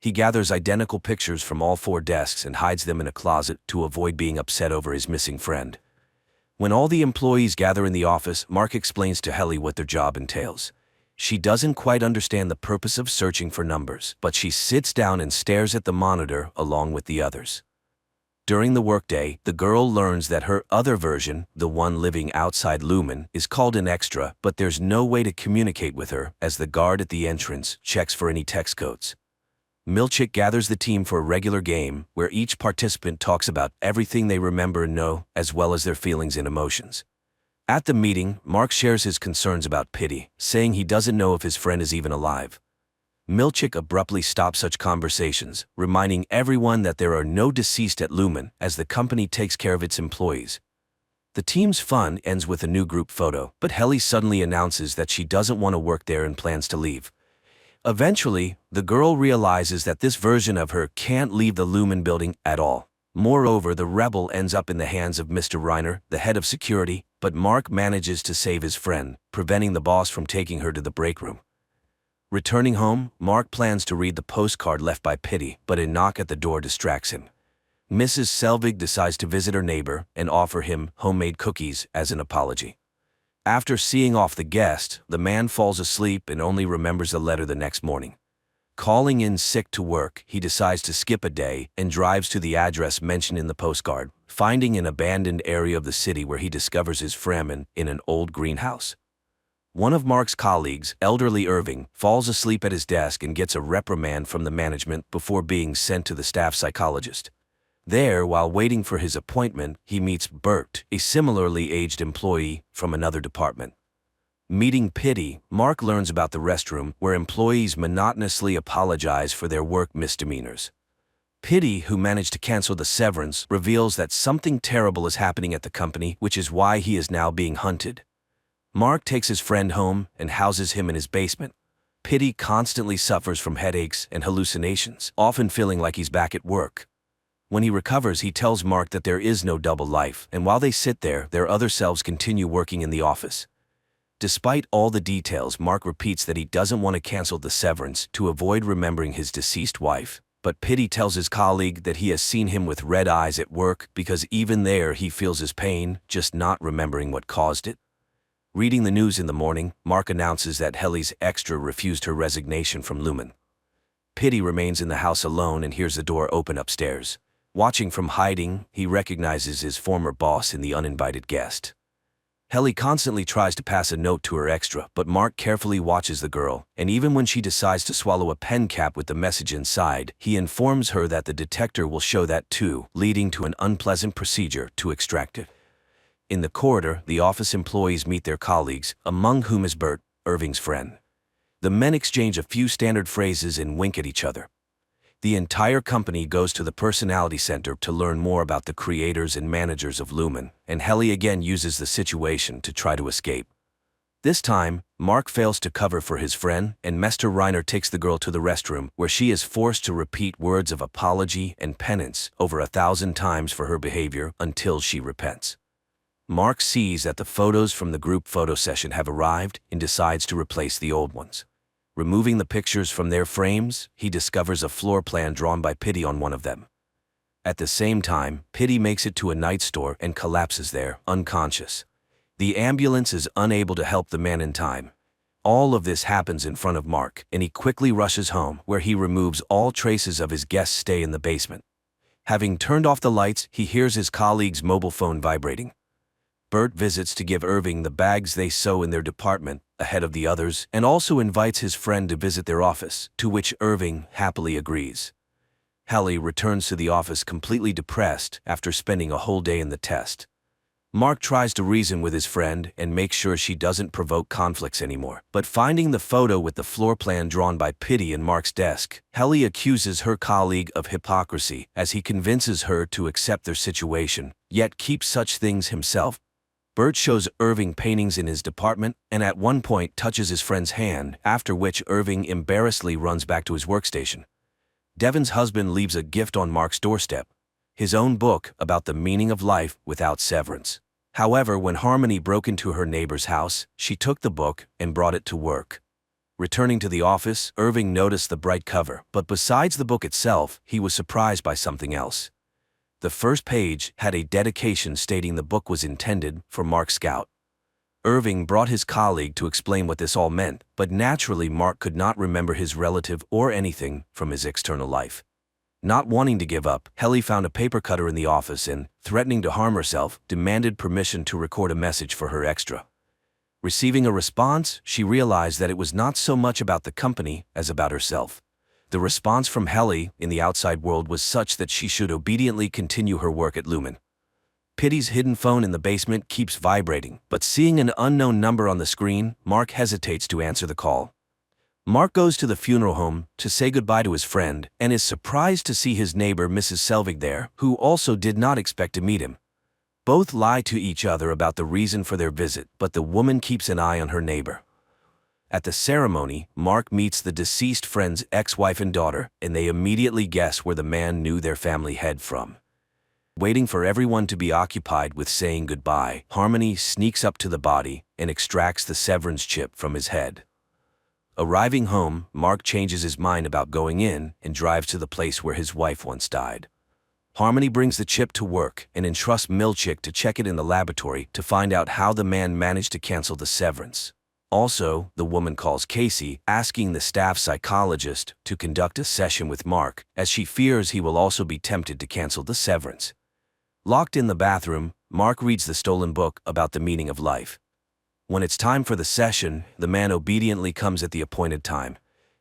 He gathers identical pictures from all 4 desks and hides them in a closet to avoid being upset over his missing friend. When all the employees gather in the office, Mark explains to Helly what their job entails. She doesn't quite understand the purpose of searching for numbers, but she sits down and stares at the monitor along with the others. During the workday, the girl learns that her other version, the one living outside Lumen, is called an extra, but there's no way to communicate with her as the guard at the entrance checks for any text codes. Milchick gathers the team for a regular game where each participant talks about everything they remember and know, as well as their feelings and emotions. At the meeting, Mark shares his concerns about Pitty, saying he doesn't know if his friend is even alive. Milchick abruptly stops such conversations, reminding everyone that there are no deceased at Lumen as the company takes care of its employees. The team's fun ends with a new group photo, but Helly suddenly announces that she doesn't want to work there and plans to leave. Eventually, the girl realizes that this version of her can't leave the Lumen building at all. Moreover, the rebel ends up in the hands of Mr. Reiner, the head of security, but Mark manages to save his friend, preventing the boss from taking her to the break room. Returning home, Mark plans to read the postcard left by Pitty, but a knock at the door distracts him. Mrs. Selvig decides to visit her neighbor and offer him homemade cookies as an apology. After seeing off the guest, the man falls asleep and only remembers the letter the next morning. Calling in sick to work, he decides to skip a day and drives to the address mentioned in the postcard, finding an abandoned area of the city where he discovers his Fremen in an old greenhouse. One of Mark's colleagues, elderly Irving, falls asleep at his desk and gets a reprimand from the management before being sent to the staff psychologist. There, while waiting for his appointment, he meets Bert, a similarly aged employee from another department. Meeting Pitty, Mark learns about the restroom where employees monotonously apologize for their work misdemeanors. Pitty, who managed to cancel the severance, reveals that something terrible is happening at the company, which is why he is now being hunted. Mark takes his friend home and houses him in his basement. Pitty constantly suffers from headaches and hallucinations, often feeling like he's back at work. When he recovers, he tells Mark that there is no double life, and while they sit there, their other selves continue working in the office. Despite all the details, Mark repeats that he doesn't want to cancel the severance to avoid remembering his deceased wife. But Pity tells his colleague that he has seen him with red eyes at work because even there he feels his pain, just not remembering what caused it. Reading the news in the morning, Mark announces that Helly's extra refused her resignation from Lumen. Pity remains in the house alone and hears the door open upstairs. Watching from hiding, he recognizes his former boss in the uninvited guest. Helly constantly tries to pass a note to her extra, but Mark carefully watches the girl, and even when she decides to swallow a pen cap with the message inside, he informs her that the detector will show that too, leading to an unpleasant procedure to extract it. In the corridor, the office employees meet their colleagues, among whom is Bert, Irving's friend. The men exchange a few standard phrases and wink at each other. The entire company goes to the Personality Center to learn more about the creators and managers of Lumen, and Helly again uses the situation to try to escape. This time, Mark fails to cover for his friend, and Mr. Reiner takes the girl to the restroom, where she is forced to repeat words of apology and penance over 1,000 times for her behavior until she repents. Mark sees that the photos from the group photo session have arrived and decides to replace the old ones. Removing the pictures from their frames, he discovers a floor plan drawn by Pity on one of them. At the same time, Pity makes it to a night store and collapses there, unconscious. The ambulance is unable to help the man in time. All of this happens in front of Mark, and he quickly rushes home, where he removes all traces of his guest's stay in the basement. Having turned off the lights, he hears his colleague's mobile phone vibrating. Bert visits to give Irving the bags they sew in their department, ahead of the others, and also invites his friend to visit their office, to which Irving happily agrees. Helly returns to the office completely depressed after spending a whole day in the test. Mark tries to reason with his friend and make sure she doesn't provoke conflicts anymore, but finding the photo with the floor plan drawn by Pity in Mark's desk, Helly accuses her colleague of hypocrisy as he convinces her to accept their situation, yet keep such things himself. Bert shows Irving paintings in his department and at one point touches his friend's hand, after which Irving embarrassedly runs back to his workstation. Devon's husband leaves a gift on Mark's doorstep, his own book about the meaning of life without severance. However, when Harmony broke into her neighbor's house, she took the book and brought it to work. Returning to the office, Irving noticed the bright cover, but besides the book itself, he was surprised by something else. The first page had a dedication stating the book was intended for Mark Scout. Irving brought his colleague to explain what this all meant, but naturally Mark could not remember his relative or anything from his external life. Not wanting to give up, Helly found a paper cutter in the office and, threatening to harm herself, demanded permission to record a message for her extra. Receiving a response, she realized that it was not so much about the company as about herself. The response from Helly in the outside world was such that she should obediently continue her work at Lumen. Pity's hidden phone in the basement keeps vibrating, but seeing an unknown number on the screen, Mark hesitates to answer the call. Mark goes to the funeral home to say goodbye to his friend and is surprised to see his neighbor Mrs. Selvig there, who also did not expect to meet him. Both lie to each other about the reason for their visit, but the woman keeps an eye on her neighbor. At the ceremony, Mark meets the deceased friend's ex-wife and daughter, and they immediately guess where the man knew their family head from. Waiting for everyone to be occupied with saying goodbye, Harmony sneaks up to the body and extracts the severance chip from his head. Arriving home, Mark changes his mind about going in and drives to the place where his wife once died. Harmony brings the chip to work and entrusts Milchick to check it in the laboratory to find out how the man managed to cancel the severance. Also, the woman calls Casey, asking the staff psychologist to conduct a session with Mark, as she fears he will also be tempted to cancel the severance. Locked in the bathroom, Mark reads the stolen book about the meaning of life. When it's time for the session, the man obediently comes at the appointed time.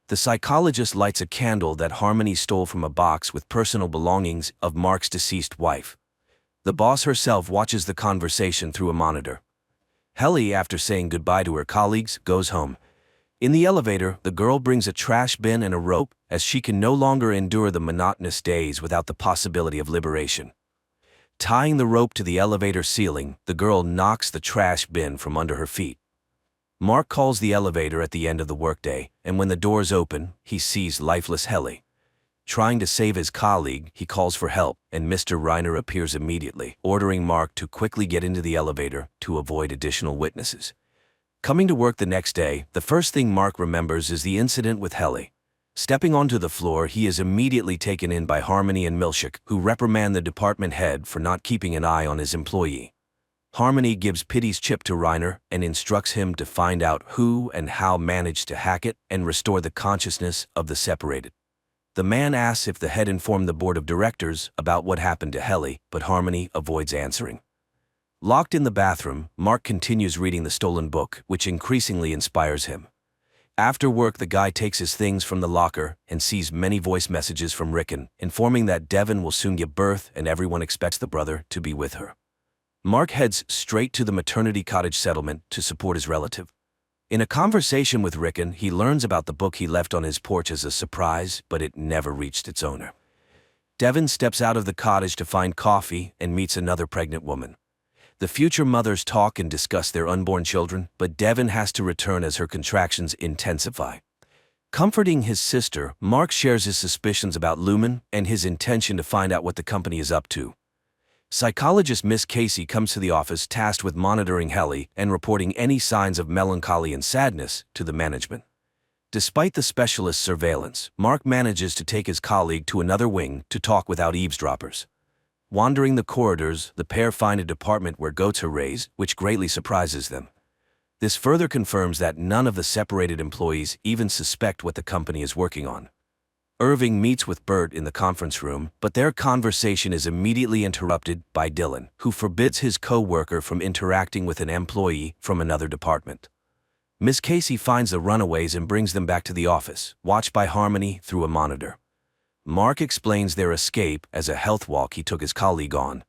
The psychologist lights a candle that Harmony stole from a box with personal belongings of Mark's deceased wife. The boss herself watches the conversation through a monitor. Helly, after saying goodbye to her colleagues, goes home. In the elevator, the girl brings a trash bin and a rope, as she can no longer endure the monotonous days without the possibility of liberation. Tying the rope to the elevator ceiling, the girl knocks the trash bin from under her feet. Mark calls the elevator at the end of the workday, and when the doors open, he sees lifeless Helly. Trying to save his colleague, he calls for help, and Mr. Reiner appears immediately, ordering Mark to quickly get into the elevator to avoid additional witnesses. Coming to work the next day, the first thing Mark remembers is the incident with Helly. Stepping onto the floor, he is immediately taken in by Harmony and Milchik, who reprimand the department head for not keeping an eye on his employee. Harmony gives Pity's chip to Reiner and instructs him to find out who and how managed to hack it and restore the consciousness of the separated. The man asks if the head informed the board of directors about what happened to Helly, but Harmony avoids answering. Locked in the bathroom, Mark continues reading the stolen book, which increasingly inspires him. After work, the guy takes his things from the locker and sees many voice messages from Rickon, informing that Devon will soon give birth and everyone expects the brother to be with her. Mark heads straight to the maternity cottage settlement to support his relative. In a conversation with Rickon, he learns about the book he left on his porch as a surprise, but it never reached its owner. Devon steps out of the cottage to find coffee and meets another pregnant woman. The future mothers talk and discuss their unborn children, but Devon has to return as her contractions intensify. Comforting his sister, Mark shares his suspicions about Lumen and his intention to find out what the company is up to. Psychologist Miss Casey comes to the office tasked with monitoring Helly and reporting any signs of melancholy and sadness to the management. Despite the specialist's surveillance, Mark manages to take his colleague to another wing to talk without eavesdroppers. Wandering the corridors, the pair find a department where goats are raised, which greatly surprises them. This further confirms that none of the separated employees even suspect what the company is working on. Irving meets with Bert in the conference room, but their conversation is immediately interrupted by Dylan, who forbids his co-worker from interacting with an employee from another department. Miss Casey finds the runaways and brings them back to the office, watched by Harmony through a monitor. Mark explains their escape as a health walk he took his colleague on.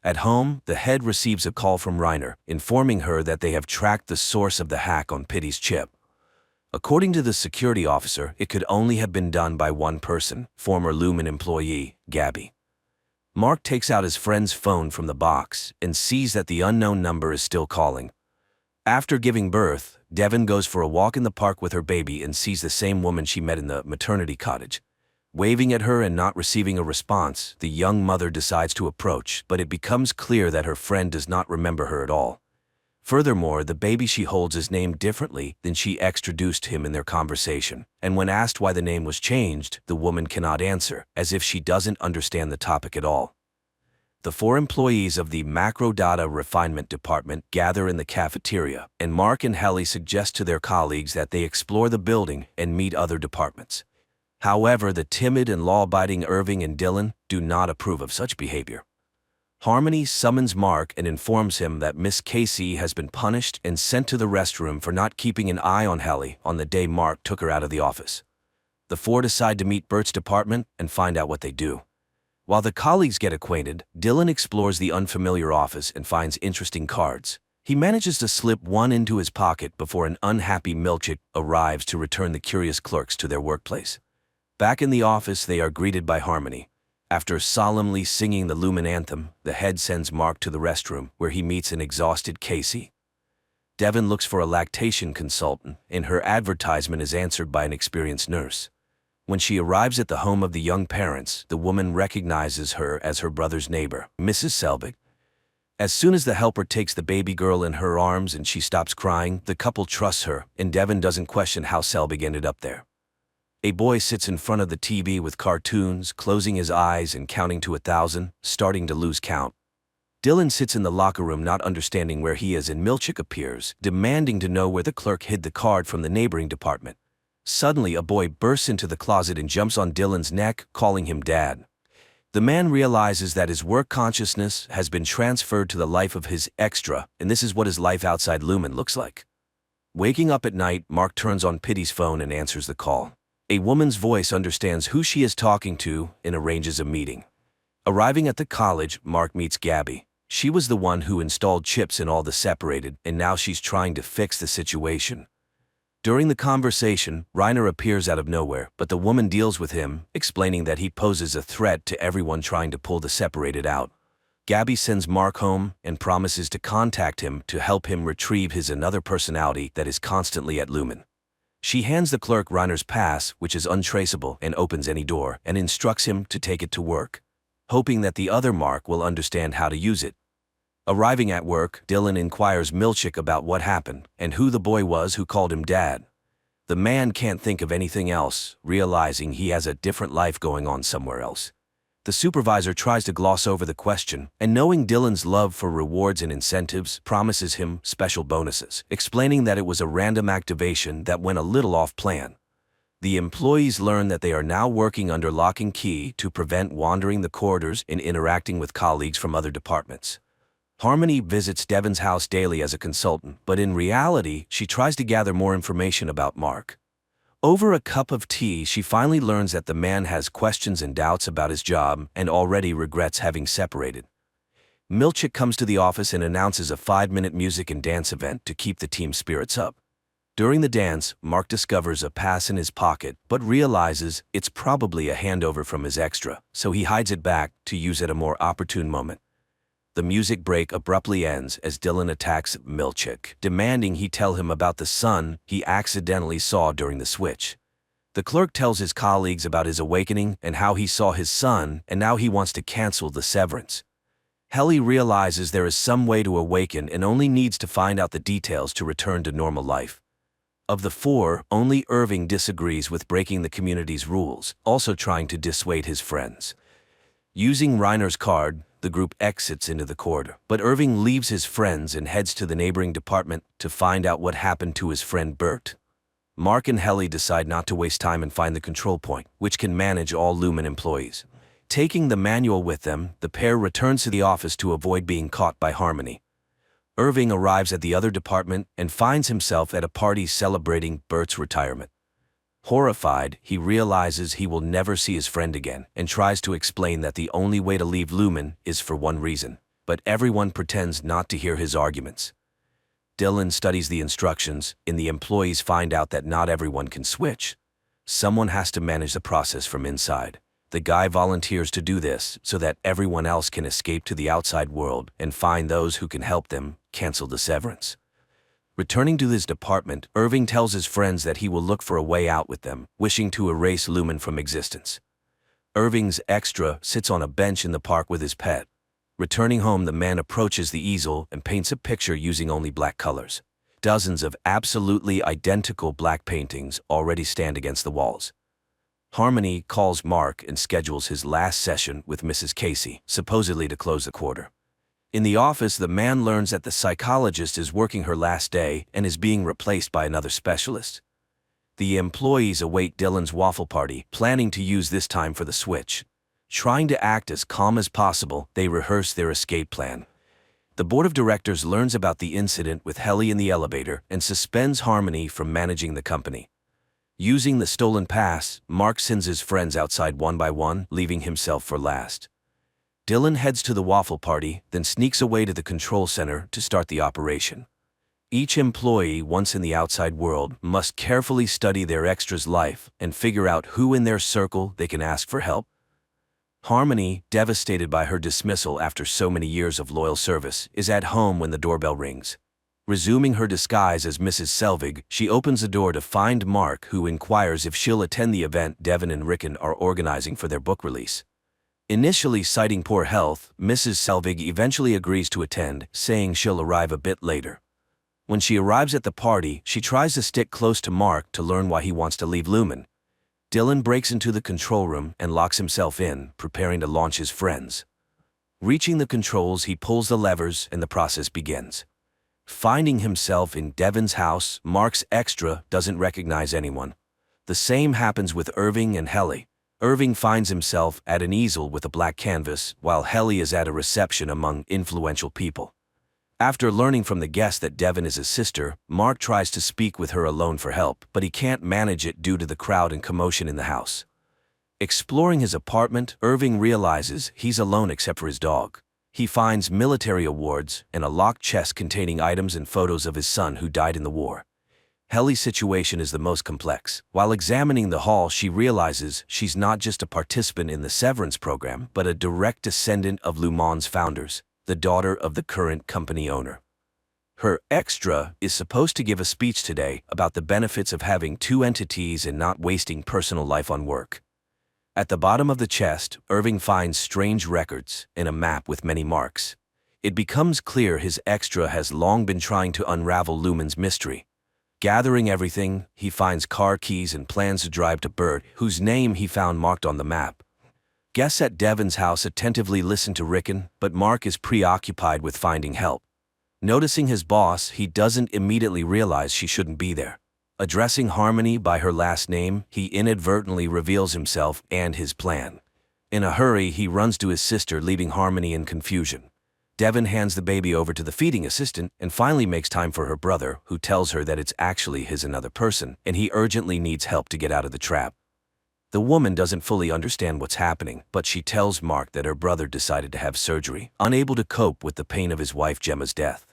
At home, the head receives a call from Reiner, informing her that they have tracked the source of the hack on Pity's chip. According to the security officer, it could only have been done by one person, former Lumen employee, Gabby. Mark takes out his friend's phone from the box and sees that the unknown number is still calling. After giving birth, Devon goes for a walk in the park with her baby and sees the same woman she met in the maternity cottage. Waving at her and not receiving a response, the young mother decides to approach, but it becomes clear that her friend does not remember her at all. Furthermore, the baby she holds is named differently than she introduced him in their conversation, and when asked why the name was changed, the woman cannot answer, as if she doesn't understand the topic at all. The 4 employees of the Macro Data Refinement Department gather in the cafeteria, and Mark and Helly suggest to their colleagues that they explore the building and meet other departments. However, the timid and law-abiding Irving and Dylan do not approve of such behavior. Harmony summons Mark and informs him that Miss Casey has been punished and sent to the restroom for not keeping an eye on Helly on the day Mark took her out of the office. The 4 decide to meet Bert's department and find out what they do. While the colleagues get acquainted, Dylan explores the unfamiliar office and finds interesting cards. He manages to slip one into his pocket before an unhappy Milchik arrives to return the curious clerks to their workplace. Back in the office, they are greeted by Harmony. After solemnly singing the Lumen anthem, the head sends Mark to the restroom, where he meets an exhausted Casey. Devon looks for a lactation consultant, and her advertisement is answered by an experienced nurse. When she arrives at the home of the young parents, the woman recognizes her as her brother's neighbor, Mrs. Selbig. As soon as the helper takes the baby girl in her arms and she stops crying, the couple trusts her, and Devon doesn't question how Selbig ended up there. A boy sits in front of the TV with cartoons, closing his eyes and counting to 1,000, starting to lose count. Dylan sits in the locker room not understanding where he is, and Milchik appears, demanding to know where the clerk hid the card from the neighboring department. Suddenly, a boy bursts into the closet and jumps on Dylan's neck, calling him Dad. The man realizes that his work consciousness has been transferred to the life of his extra, and this is what his life outside Lumen looks like. Waking up at night, Mark turns on Pity's phone and answers the call. A woman's voice understands who she is talking to and arranges a meeting. Arriving at the college, Mark meets Gabby. She was the one who installed chips in all the separated, and now she's trying to fix the situation. During the conversation, Reiner appears out of nowhere, but the woman deals with him, explaining that he poses a threat to everyone trying to pull the separated out. Gabby sends Mark home and promises to contact him to help him retrieve his another personality that is constantly at Lumen. She hands the clerk Reiner's pass, which is untraceable and opens any door, and instructs him to take it to work, hoping that the other Mark will understand how to use it. Arriving at work, Dylan inquires Milchick about what happened and who the boy was who called him Dad. The man can't think of anything else, realizing he has a different life going on somewhere else. The supervisor tries to gloss over the question, and knowing Dylan's love for rewards and incentives, promises him special bonuses, explaining that it was a random activation that went a little off plan. The employees learn that they are now working under lock and key to prevent wandering the corridors and interacting with colleagues from other departments. Harmony visits Devon's house daily as a consultant, but in reality, she tries to gather more information about Mark. Over a cup of tea, she finally learns that the man has questions and doubts about his job and already regrets having separated. Milchick comes to the office and announces a 5-minute music and dance event to keep the team's spirits up. During the dance, Mark discovers a pass in his pocket, but realizes it's probably a handover from his extra, so he hides it back to use at a more opportune moment. The music break abruptly ends as Dylan attacks Milchick, demanding he tell him about the son he accidentally saw during the switch. The clerk tells his colleagues about his awakening and how he saw his son, and now he wants to cancel the severance. Helly realizes there is some way to awaken and only needs to find out the details to return to normal life. Of the four, only Irving disagrees with breaking the community's rules, also trying to dissuade his friends. Using Reiner's card, the group exits into the corridor, but Irving leaves his friends and heads to the neighboring department to find out what happened to his friend Bert. Mark and Helly decide not to waste time and find the control point, which can manage all Lumen employees. Taking the manual with them, the pair returns to the office to avoid being caught by Harmony. Irving arrives at the other department and finds himself at a party celebrating Bert's retirement. Horrified, he realizes he will never see his friend again and tries to explain that the only way to leave Lumen is for one reason, but everyone pretends not to hear his arguments. Dylan studies the instructions, and the employees find out that not everyone can switch. Someone has to manage the process from inside. The guy volunteers to do this so that everyone else can escape to the outside world and find those who can help them cancel the severance. Returning to his department, Irving tells his friends that he will look for a way out with them, wishing to erase Lumen from existence. Irving's extra sits on a bench in the park with his pet. Returning home, the man approaches the easel and paints a picture using only black colors. Dozens of absolutely identical black paintings already stand against the walls. Harmony calls Mark and schedules his last session with Mrs. Casey, supposedly to close the quarter. In the office, the man learns that the psychologist is working her last day and is being replaced by another specialist. The employees await Dylan's waffle party, planning to use this time for the switch. Trying to act as calm as possible, they rehearse their escape plan. The board of directors learns about the incident with Helly in the elevator and suspends Harmony from managing the company. Using the stolen pass, Mark sends his friends outside one by one, leaving himself for last. Dylan heads to the waffle party, then sneaks away to the control center to start the operation. Each employee, once in the outside world, must carefully study their extra's life and figure out who in their circle they can ask for help. Harmony, devastated by her dismissal after so many years of loyal service, is at home when the doorbell rings. Resuming her disguise as Mrs. Selvig, she opens the door to find Mark, who inquires if she'll attend the event Devon and Rickon are organizing for their book release. Initially citing poor health, Mrs. Selvig eventually agrees to attend, saying she'll arrive a bit later. When she arrives at the party, she tries to stick close to Mark to learn why he wants to leave Lumen. Dylan breaks into the control room and locks himself in, preparing to launch his friends. Reaching the controls, he pulls the levers and the process begins. Finding himself in Devon's house, Mark's extra doesn't recognize anyone. The same happens with Irving and Helly. Irving finds himself at an easel with a black canvas, while Helly is at a reception among influential people. After learning from the guest that Devon is his sister, Mark tries to speak with her alone for help, but he can't manage it due to the crowd and commotion in the house. Exploring his apartment, Irving realizes he's alone except for his dog. He finds military awards and a locked chest containing items and photos of his son who died in the war. Helly's situation is the most complex. While examining the hall, she realizes she's not just a participant in the severance program, but a direct descendant of Lumon's founders, the daughter of the current company owner. Her extra is supposed to give a speech today about the benefits of having two entities and not wasting personal life on work. At the bottom of the chest, Irving finds strange records and a map with many marks. It becomes clear his extra has long been trying to unravel Lumen's mystery. Gathering everything, he finds car keys and plans to drive to Bert, whose name he found marked on the map. Guests at Devon's house attentively listen to Rickon, but Mark is preoccupied with finding help. Noticing his boss, he doesn't immediately realize she shouldn't be there. Addressing Harmony by her last name, he inadvertently reveals himself and his plan. In a hurry, he runs to his sister, leaving Harmony in confusion. Devon hands the baby over to the feeding assistant and finally makes time for her brother, who tells her that it's actually his another person, and he urgently needs help to get out of the trap. The woman doesn't fully understand what's happening, but she tells Mark that her brother decided to have surgery, unable to cope with the pain of his wife Gemma's death.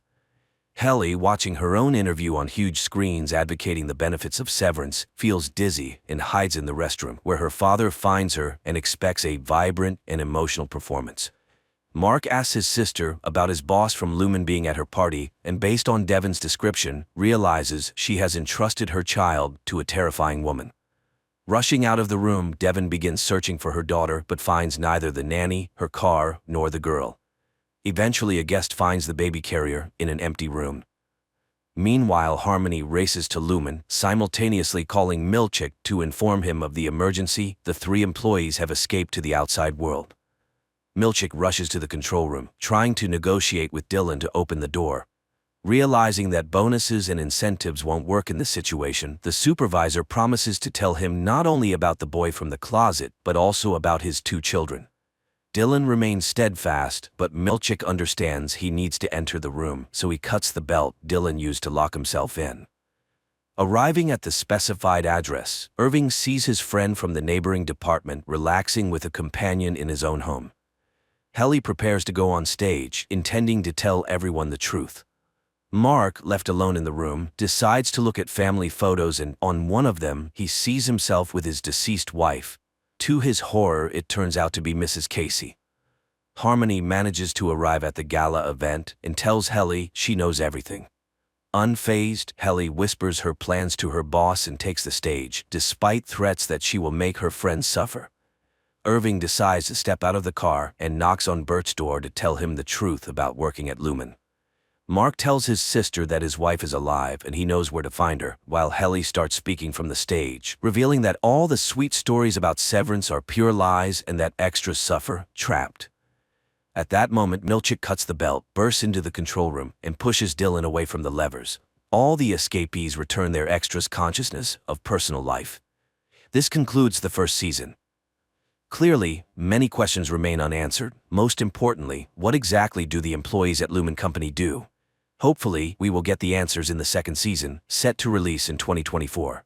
Helly, watching her own interview on huge screens advocating the benefits of severance, feels dizzy and hides in the restroom, where her father finds her and expects a vibrant and emotional performance. Mark asks his sister about his boss from Lumen being at her party, and based on Devon's description, realizes she has entrusted her child to a terrifying woman. Rushing out of the room, Devon begins searching for her daughter but finds neither the nanny, her car, nor the girl. Eventually, a guest finds the baby carrier in an empty room. Meanwhile, Harmony races to Lumen, simultaneously calling Milchick to inform him of the emergency. The three employees have escaped to the outside world. Milchick rushes to the control room, trying to negotiate with Dylan to open the door. Realizing that bonuses and incentives won't work in this situation, the supervisor promises to tell him not only about the boy from the closet, but also about his two children. Dylan remains steadfast, but Milchick understands he needs to enter the room, so he cuts the belt Dylan used to lock himself in. Arriving at the specified address, Irving sees his friend from the neighboring department relaxing with a companion in his own home. Helly prepares to go on stage, intending to tell everyone the truth. Mark, left alone in the room, decides to look at family photos, and on one of them, he sees himself with his deceased wife. To his horror, it turns out to be Mrs. Casey. Harmony manages to arrive at the gala event and tells Helly she knows everything. Unfazed, Helly whispers her plans to her boss and takes the stage, despite threats that she will make her friends suffer. Irving decides to step out of the car and knocks on Bert's door to tell him the truth about working at Lumen. Mark tells his sister that his wife is alive and he knows where to find her, while Helly starts speaking from the stage, revealing that all the sweet stories about severance are pure lies and that extras suffer, trapped. At that moment, Milchick cuts the belt, bursts into the control room, and pushes Dylan away from the levers. All the escapees return their extras' consciousness of personal life. This concludes the first season. Clearly, many questions remain unanswered. Most importantly, what exactly do the employees at Lumen Company do? Hopefully, we will get the answers in the second season, set to release in 2024.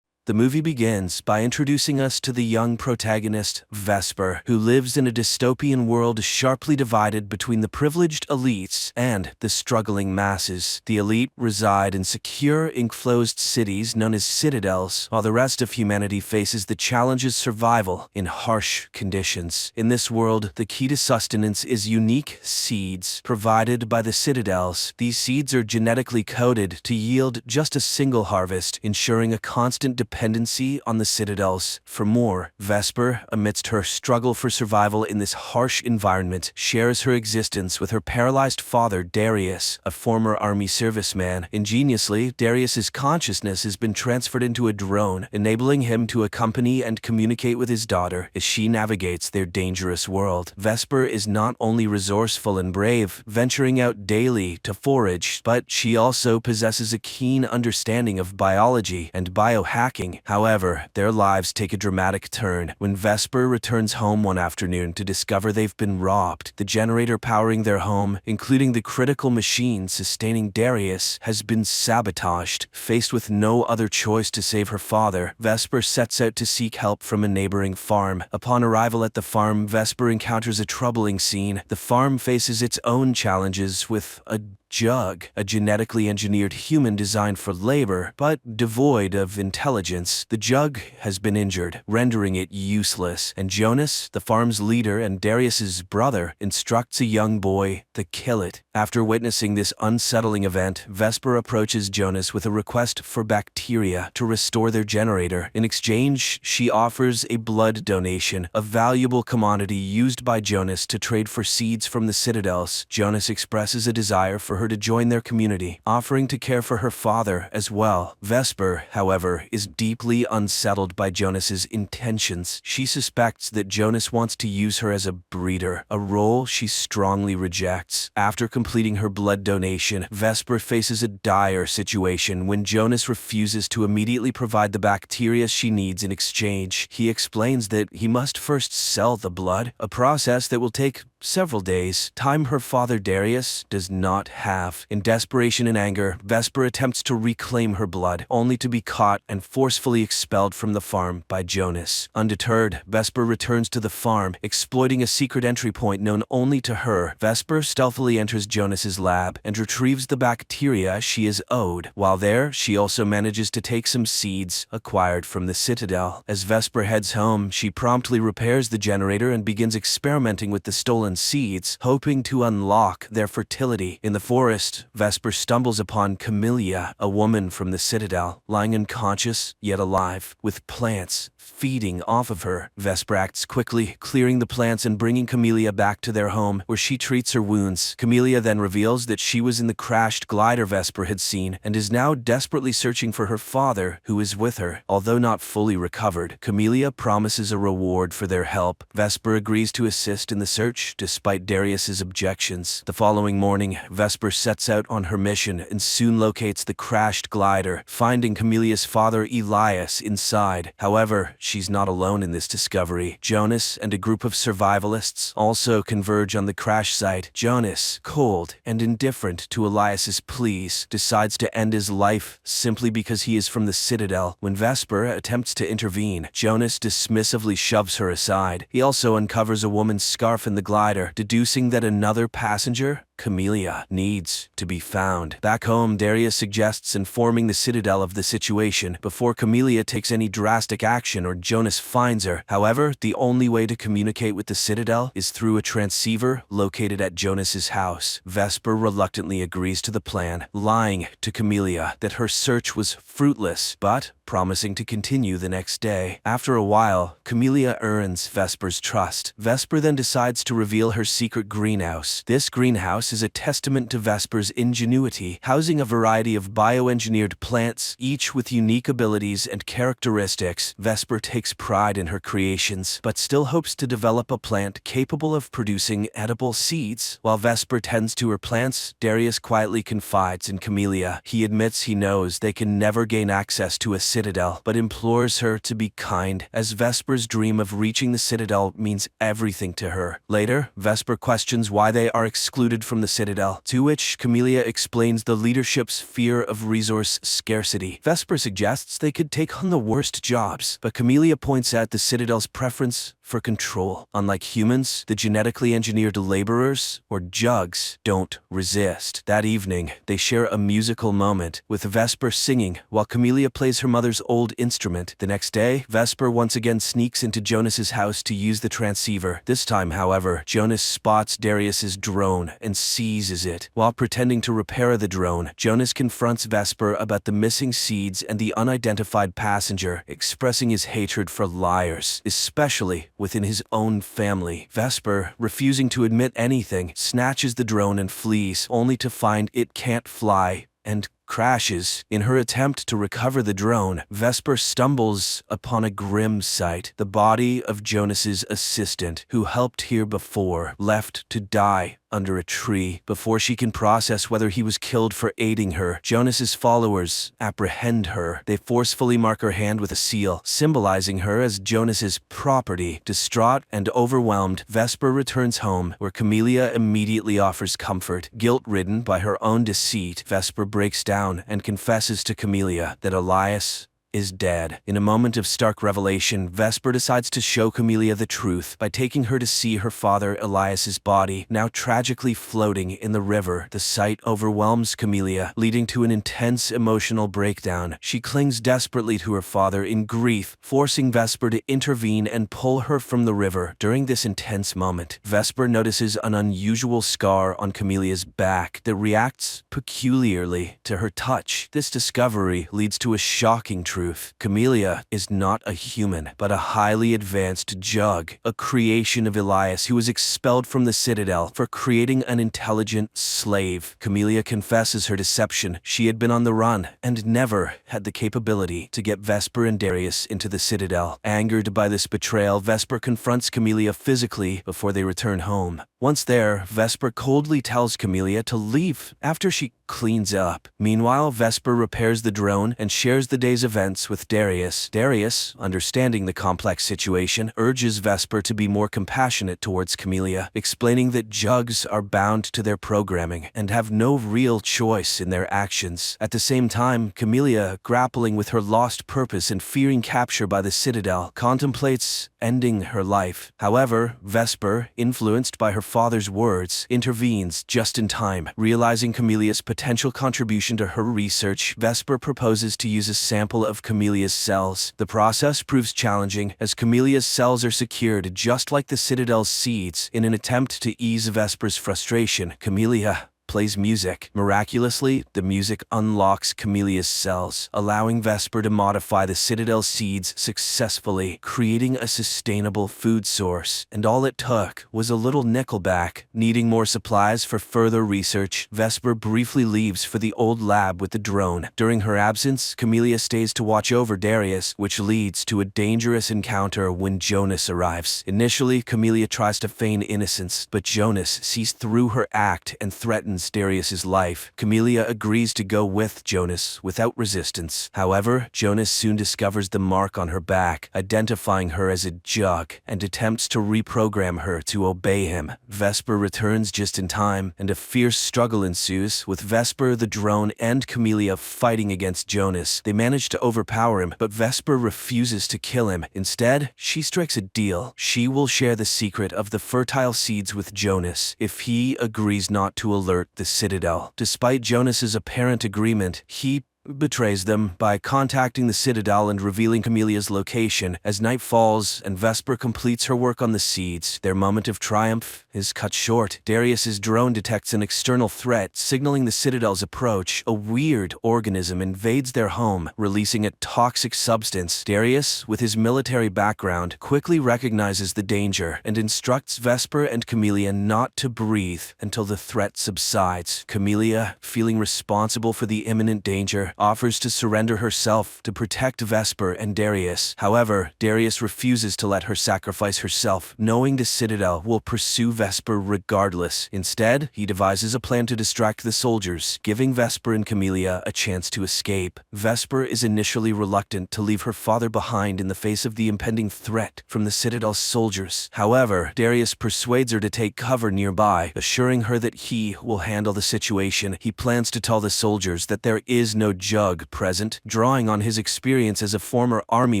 The movie begins by introducing us to the young protagonist, Vesper, who lives in a dystopian world sharply divided between the privileged elites and the struggling masses. The elite reside in secure, enclosed cities known as citadels, while the rest of humanity faces the challenges of survival in harsh conditions. In this world, the key to sustenance is unique seeds provided by the citadels. These seeds are genetically coded to yield just a single harvest, ensuring a constant dependency on the citadels for more. Vesper, amidst her struggle for survival in this harsh environment, shares her existence with her paralyzed father, Darius, a former army serviceman. Ingeniously, Darius's consciousness has been transferred into a drone, enabling him to accompany and communicate with his daughter as she navigates their dangerous world. Vesper is not only resourceful and brave, venturing out daily to forage, but she also possesses a keen understanding of biology and biohacking. However, their lives take a dramatic turn when Vesper returns home one afternoon to discover they've been robbed. The generator powering their home, including the critical machine sustaining Darius, has been sabotaged. Faced with no other choice to save her father, Vesper sets out to seek help from a neighboring farm. Upon arrival at the farm, Vesper encounters a troubling scene. The farm faces its own challenges, with a Jug, a genetically engineered human designed for labor, but devoid of intelligence. The Jug has been injured, rendering it useless, and Jonas, the farm's leader and Darius's brother, instructs a young boy to kill it. After witnessing this unsettling event, Vesper approaches Jonas with a request for bacteria to restore their generator. In exchange, she offers a blood donation, a valuable commodity used by Jonas to trade for seeds from the citadels. Jonas expresses a desire for her to join their community, offering to care for her father as well. Vesper, however, is deeply unsettled by Jonas's intentions. She suspects that Jonas wants to use her as a breeder, a role she strongly rejects. After completing her blood donation, Vesper faces a dire situation when Jonas refuses to immediately provide the bacteria she needs in exchange. He explains that he must first sell the blood, a process that will take several days, time her father Darius does not have. In desperation and anger, Vesper attempts to reclaim her blood, only to be caught and forcefully expelled from the farm by Jonas. Undeterred, Vesper returns to the farm, exploiting a secret entry point known only to her. Vesper stealthily enters Jonas's lab and retrieves the bacteria she is owed. While there, she also manages to take some seeds acquired from the citadel. As Vesper heads home, she promptly repairs the generator and begins experimenting with the stolen seeds, hoping to unlock their fertility. In the forest, Vesper stumbles upon Camellia, a woman from the citadel, lying unconscious yet alive, with plants feeding off of her. Vesper acts quickly, clearing the plants and bringing Camellia back to their home, where she treats her wounds. Camellia then reveals that she was in the crashed glider Vesper had seen and is now desperately searching for her father, who is with her. Although not fully recovered, Camellia promises a reward for their help. Vesper agrees to assist in the search, despite Darius's objections. The following morning, Vesper sets out on her mission and soon locates the crashed glider, finding Camellia's father Elias inside. However, she's not alone in this discovery. Jonas and a group of survivalists also converge on the crash site. Jonas, cold and indifferent to Elias's pleas, decides to end his life simply because he is from the citadel. When Vesper attempts to intervene, Jonas dismissively shoves her aside. He also uncovers a woman's scarf in the glider, deducing that another passenger, Camellia, needs to be found. Back home, Darius suggests informing the citadel of the situation before Camellia takes any drastic action or Jonas finds her. However, the only way to communicate with the citadel is through a transceiver located at Jonas's house. Vesper reluctantly agrees to the plan, lying to Camellia that her search was fruitless, but promising to continue the next day. After a while, Camellia earns Vesper's trust. Vesper then decides to reveal her secret greenhouse. This greenhouse is a testament to Vesper's ingenuity, housing a variety of bioengineered plants, each with unique abilities and characteristics. Vesper takes pride in her creations, but still hopes to develop a plant capable of producing edible seeds. While Vesper tends to her plants, Darius quietly confides in Camellia. He admits he knows they can never gain access to a citadel, but implores her to be kind, as Vesper's dream of reaching the citadel means everything to her. Later, Vesper questions why they are excluded from the citadel, to which Camellia explains the leadership's fear of resource scarcity. Vesper suggests they could take on the worst jobs, but Camellia points out the citadel's preference for control. Unlike humans, the genetically engineered laborers, or jugs, don't resist. That evening, they share a musical moment, with Vesper singing while Camellia plays her mother's old instrument. The next day, Vesper once again sneaks into Jonas's house to use the transceiver. This time, however, Jonas spots Darius's drone and seizes it. While pretending to repair the drone, Jonas confronts Vesper about the missing seeds and the unidentified passenger, expressing his hatred for liars, especially within his own family. Vesper, refusing to admit anything, snatches the drone and flees, only to find it can't fly and crashes. In her attempt to recover the drone, Vesper stumbles upon a grim sight: the body of Jonas's assistant, who helped here before, left to die under a tree. Before she can process whether he was killed for aiding her, Jonas's followers apprehend her. They forcefully mark her hand with a seal, symbolizing her as Jonas's property. Distraught and overwhelmed, Vesper returns home, where Camellia immediately offers comfort. Guilt-ridden by her own deceit, Vesper breaks down and confesses to Camellia that Elias is dead. In a moment of stark revelation, Vesper decides to show Camellia the truth by taking her to see her father Elias's body, now tragically floating in the river. The sight overwhelms Camellia, leading to an intense emotional breakdown. She clings desperately to her father in grief, forcing Vesper to intervene and pull her from the river. During this intense moment, Vesper notices an unusual scar on Camellia's back that reacts peculiarly to her touch. This discovery leads to a shocking truth. Camellia is not a human, but a highly advanced jug, a creation of Elias who was expelled from the Citadel for creating an intelligent slave. Camellia confesses her deception. She had been on the run and never had the capability to get Vesper and Darius into the Citadel. Angered by this betrayal, Vesper confronts Camellia physically before they return home. Once there, Vesper coldly tells Camellia to leave after she cleans up. Meanwhile, Vesper repairs the drone and shares the day's events with Darius. Darius, understanding the complex situation, urges Vesper to be more compassionate towards Camellia, explaining that jugs are bound to their programming and have no real choice in their actions. At the same time, Camellia, grappling with her lost purpose and fearing capture by the Citadel, contemplates ending her life. However, Vesper, influenced by her father's words, intervenes just in time. Realizing Camellia's potential contribution to her research, Vesper proposes to use a sample of Camellia's cells. The process proves challenging, as Camellia's cells are secured just like the Citadel's seeds. In an attempt to ease Vesper's frustration, Camellia plays music. Miraculously, the music unlocks Camellia's cells, allowing Vesper to modify the Citadel's seeds successfully, creating a sustainable food source. And all it took was a little nickelback. Needing more supplies for further research, Vesper briefly leaves for the old lab with the drone. During her absence, Camellia stays to watch over Darius, which leads to a dangerous encounter when Jonas arrives. Initially, Camellia tries to feign innocence, but Jonas sees through her act and threatens Darius's life. Camellia agrees to go with Jonas without resistance. However, Jonas soon discovers the mark on her back, identifying her as a jug, and attempts to reprogram her to obey him. Vesper returns just in time, and a fierce struggle ensues, with Vesper, the drone, and Camellia fighting against Jonas. They manage to overpower him, but Vesper refuses to kill him. Instead, she strikes a deal. She will share the secret of the fertile seeds with Jonas if he agrees not to alert the Citadel. Despite Jonas's apparent agreement, he betrays them by contacting the Citadel and revealing Camellia's location. As night falls and Vesper completes her work on the seeds, their moment of triumph is cut short. Darius's drone detects an external threat, signaling the Citadel's approach. A weird organism invades their home, releasing a toxic substance. Darius, with his military background, quickly recognizes the danger and instructs Vesper and Camellia not to breathe until the threat subsides. Camellia, feeling responsible for the imminent danger, offers to surrender herself to protect Vesper and Darius. However, Darius refuses to let her sacrifice herself, knowing the Citadel will pursue Vesper regardless. Instead, he devises a plan to distract the soldiers, giving Vesper and Camellia a chance to escape. Vesper is initially reluctant to leave her father behind in the face of the impending threat from the Citadel's soldiers. However, Darius persuades her to take cover nearby, assuring her that he will handle the situation. He plans to tell the soldiers that there is no jug present, drawing on his experience as a former army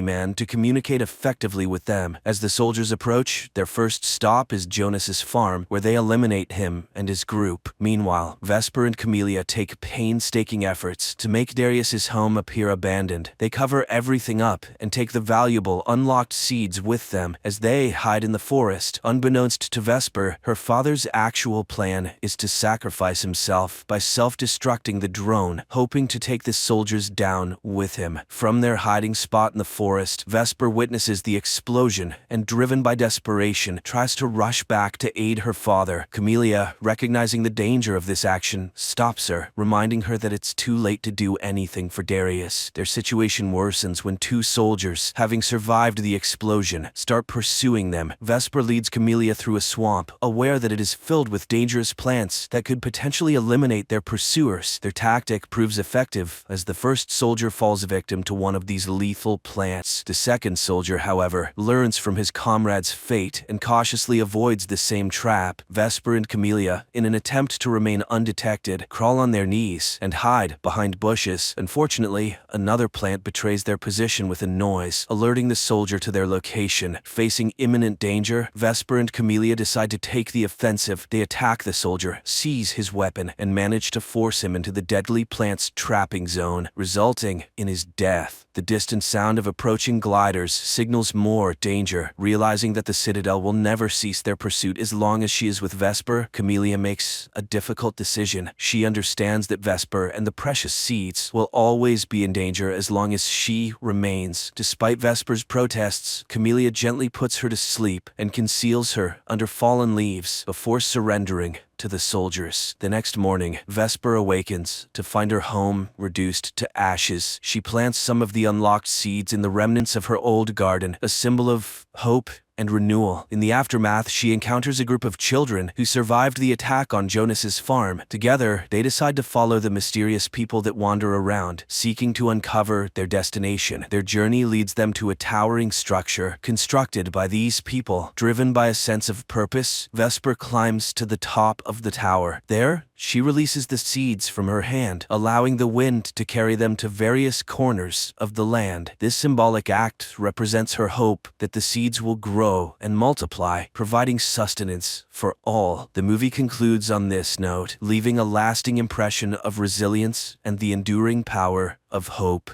man to communicate effectively with them. As the soldiers approach, their first stop is Jonas's farm, where they eliminate him and his group. Meanwhile, Vesper and Camellia take painstaking efforts to make Darius's home appear abandoned. They cover everything up and take the valuable, unlocked seeds with them as they hide in the forest. Unbeknownst to Vesper, her father's actual plan is to sacrifice himself by self-destructing the drone, hoping to take the soldiers down with him. From their hiding spot in the forest, Vesper witnesses the explosion and, driven by desperation, tries to rush back to aid her father. Camellia, recognizing the danger of this action, stops her, reminding her that it's too late to do anything for Darius. Their situation worsens when two soldiers, having survived the explosion, start pursuing them. Vesper leads Camellia through a swamp, aware that it is filled with dangerous plants that could potentially eliminate their pursuers. Their tactic proves effective as the first soldier falls victim to one of these lethal plants. The second soldier, however, learns from his comrade's fate and cautiously avoids the same trap. Vesper and Camellia, in an attempt to remain undetected, crawl on their knees and hide behind bushes. Unfortunately, another plant betrays their position with a noise, alerting the soldier to their location. Facing imminent danger, Vesper and Camellia decide to take the offensive. They attack the soldier, seize his weapon, and manage to force him into the deadly plant's trapping zone, resulting in his death. The distant sound of approaching gliders signals more danger. Realizing that the Citadel will never cease their pursuit as long as she is with Vesper, Camellia makes a difficult decision. She understands that Vesper and the precious seeds will always be in danger as long as she remains. Despite Vesper's protests, Camellia gently puts her to sleep and conceals her under fallen leaves before surrendering to the soldiers. The next morning, Vesper awakens to find her home reduced to ashes. She plants some of the unlocked seeds in the remnants of her old garden, a symbol of hope and renewal. In the aftermath, she encounters a group of children who survived the attack on Jonas's farm. Together, they decide to follow the mysterious people that wander around, seeking to uncover their destination. Their journey leads them to a towering structure constructed by these people. Driven by a sense of purpose, Vesper climbs to the top of the tower. There, she releases the seeds from her hand, allowing the wind to carry them to various corners of the land. This symbolic act represents her hope that the seeds will grow and multiply, providing sustenance for all. The movie concludes on this note, leaving a lasting impression of resilience and the enduring power of hope.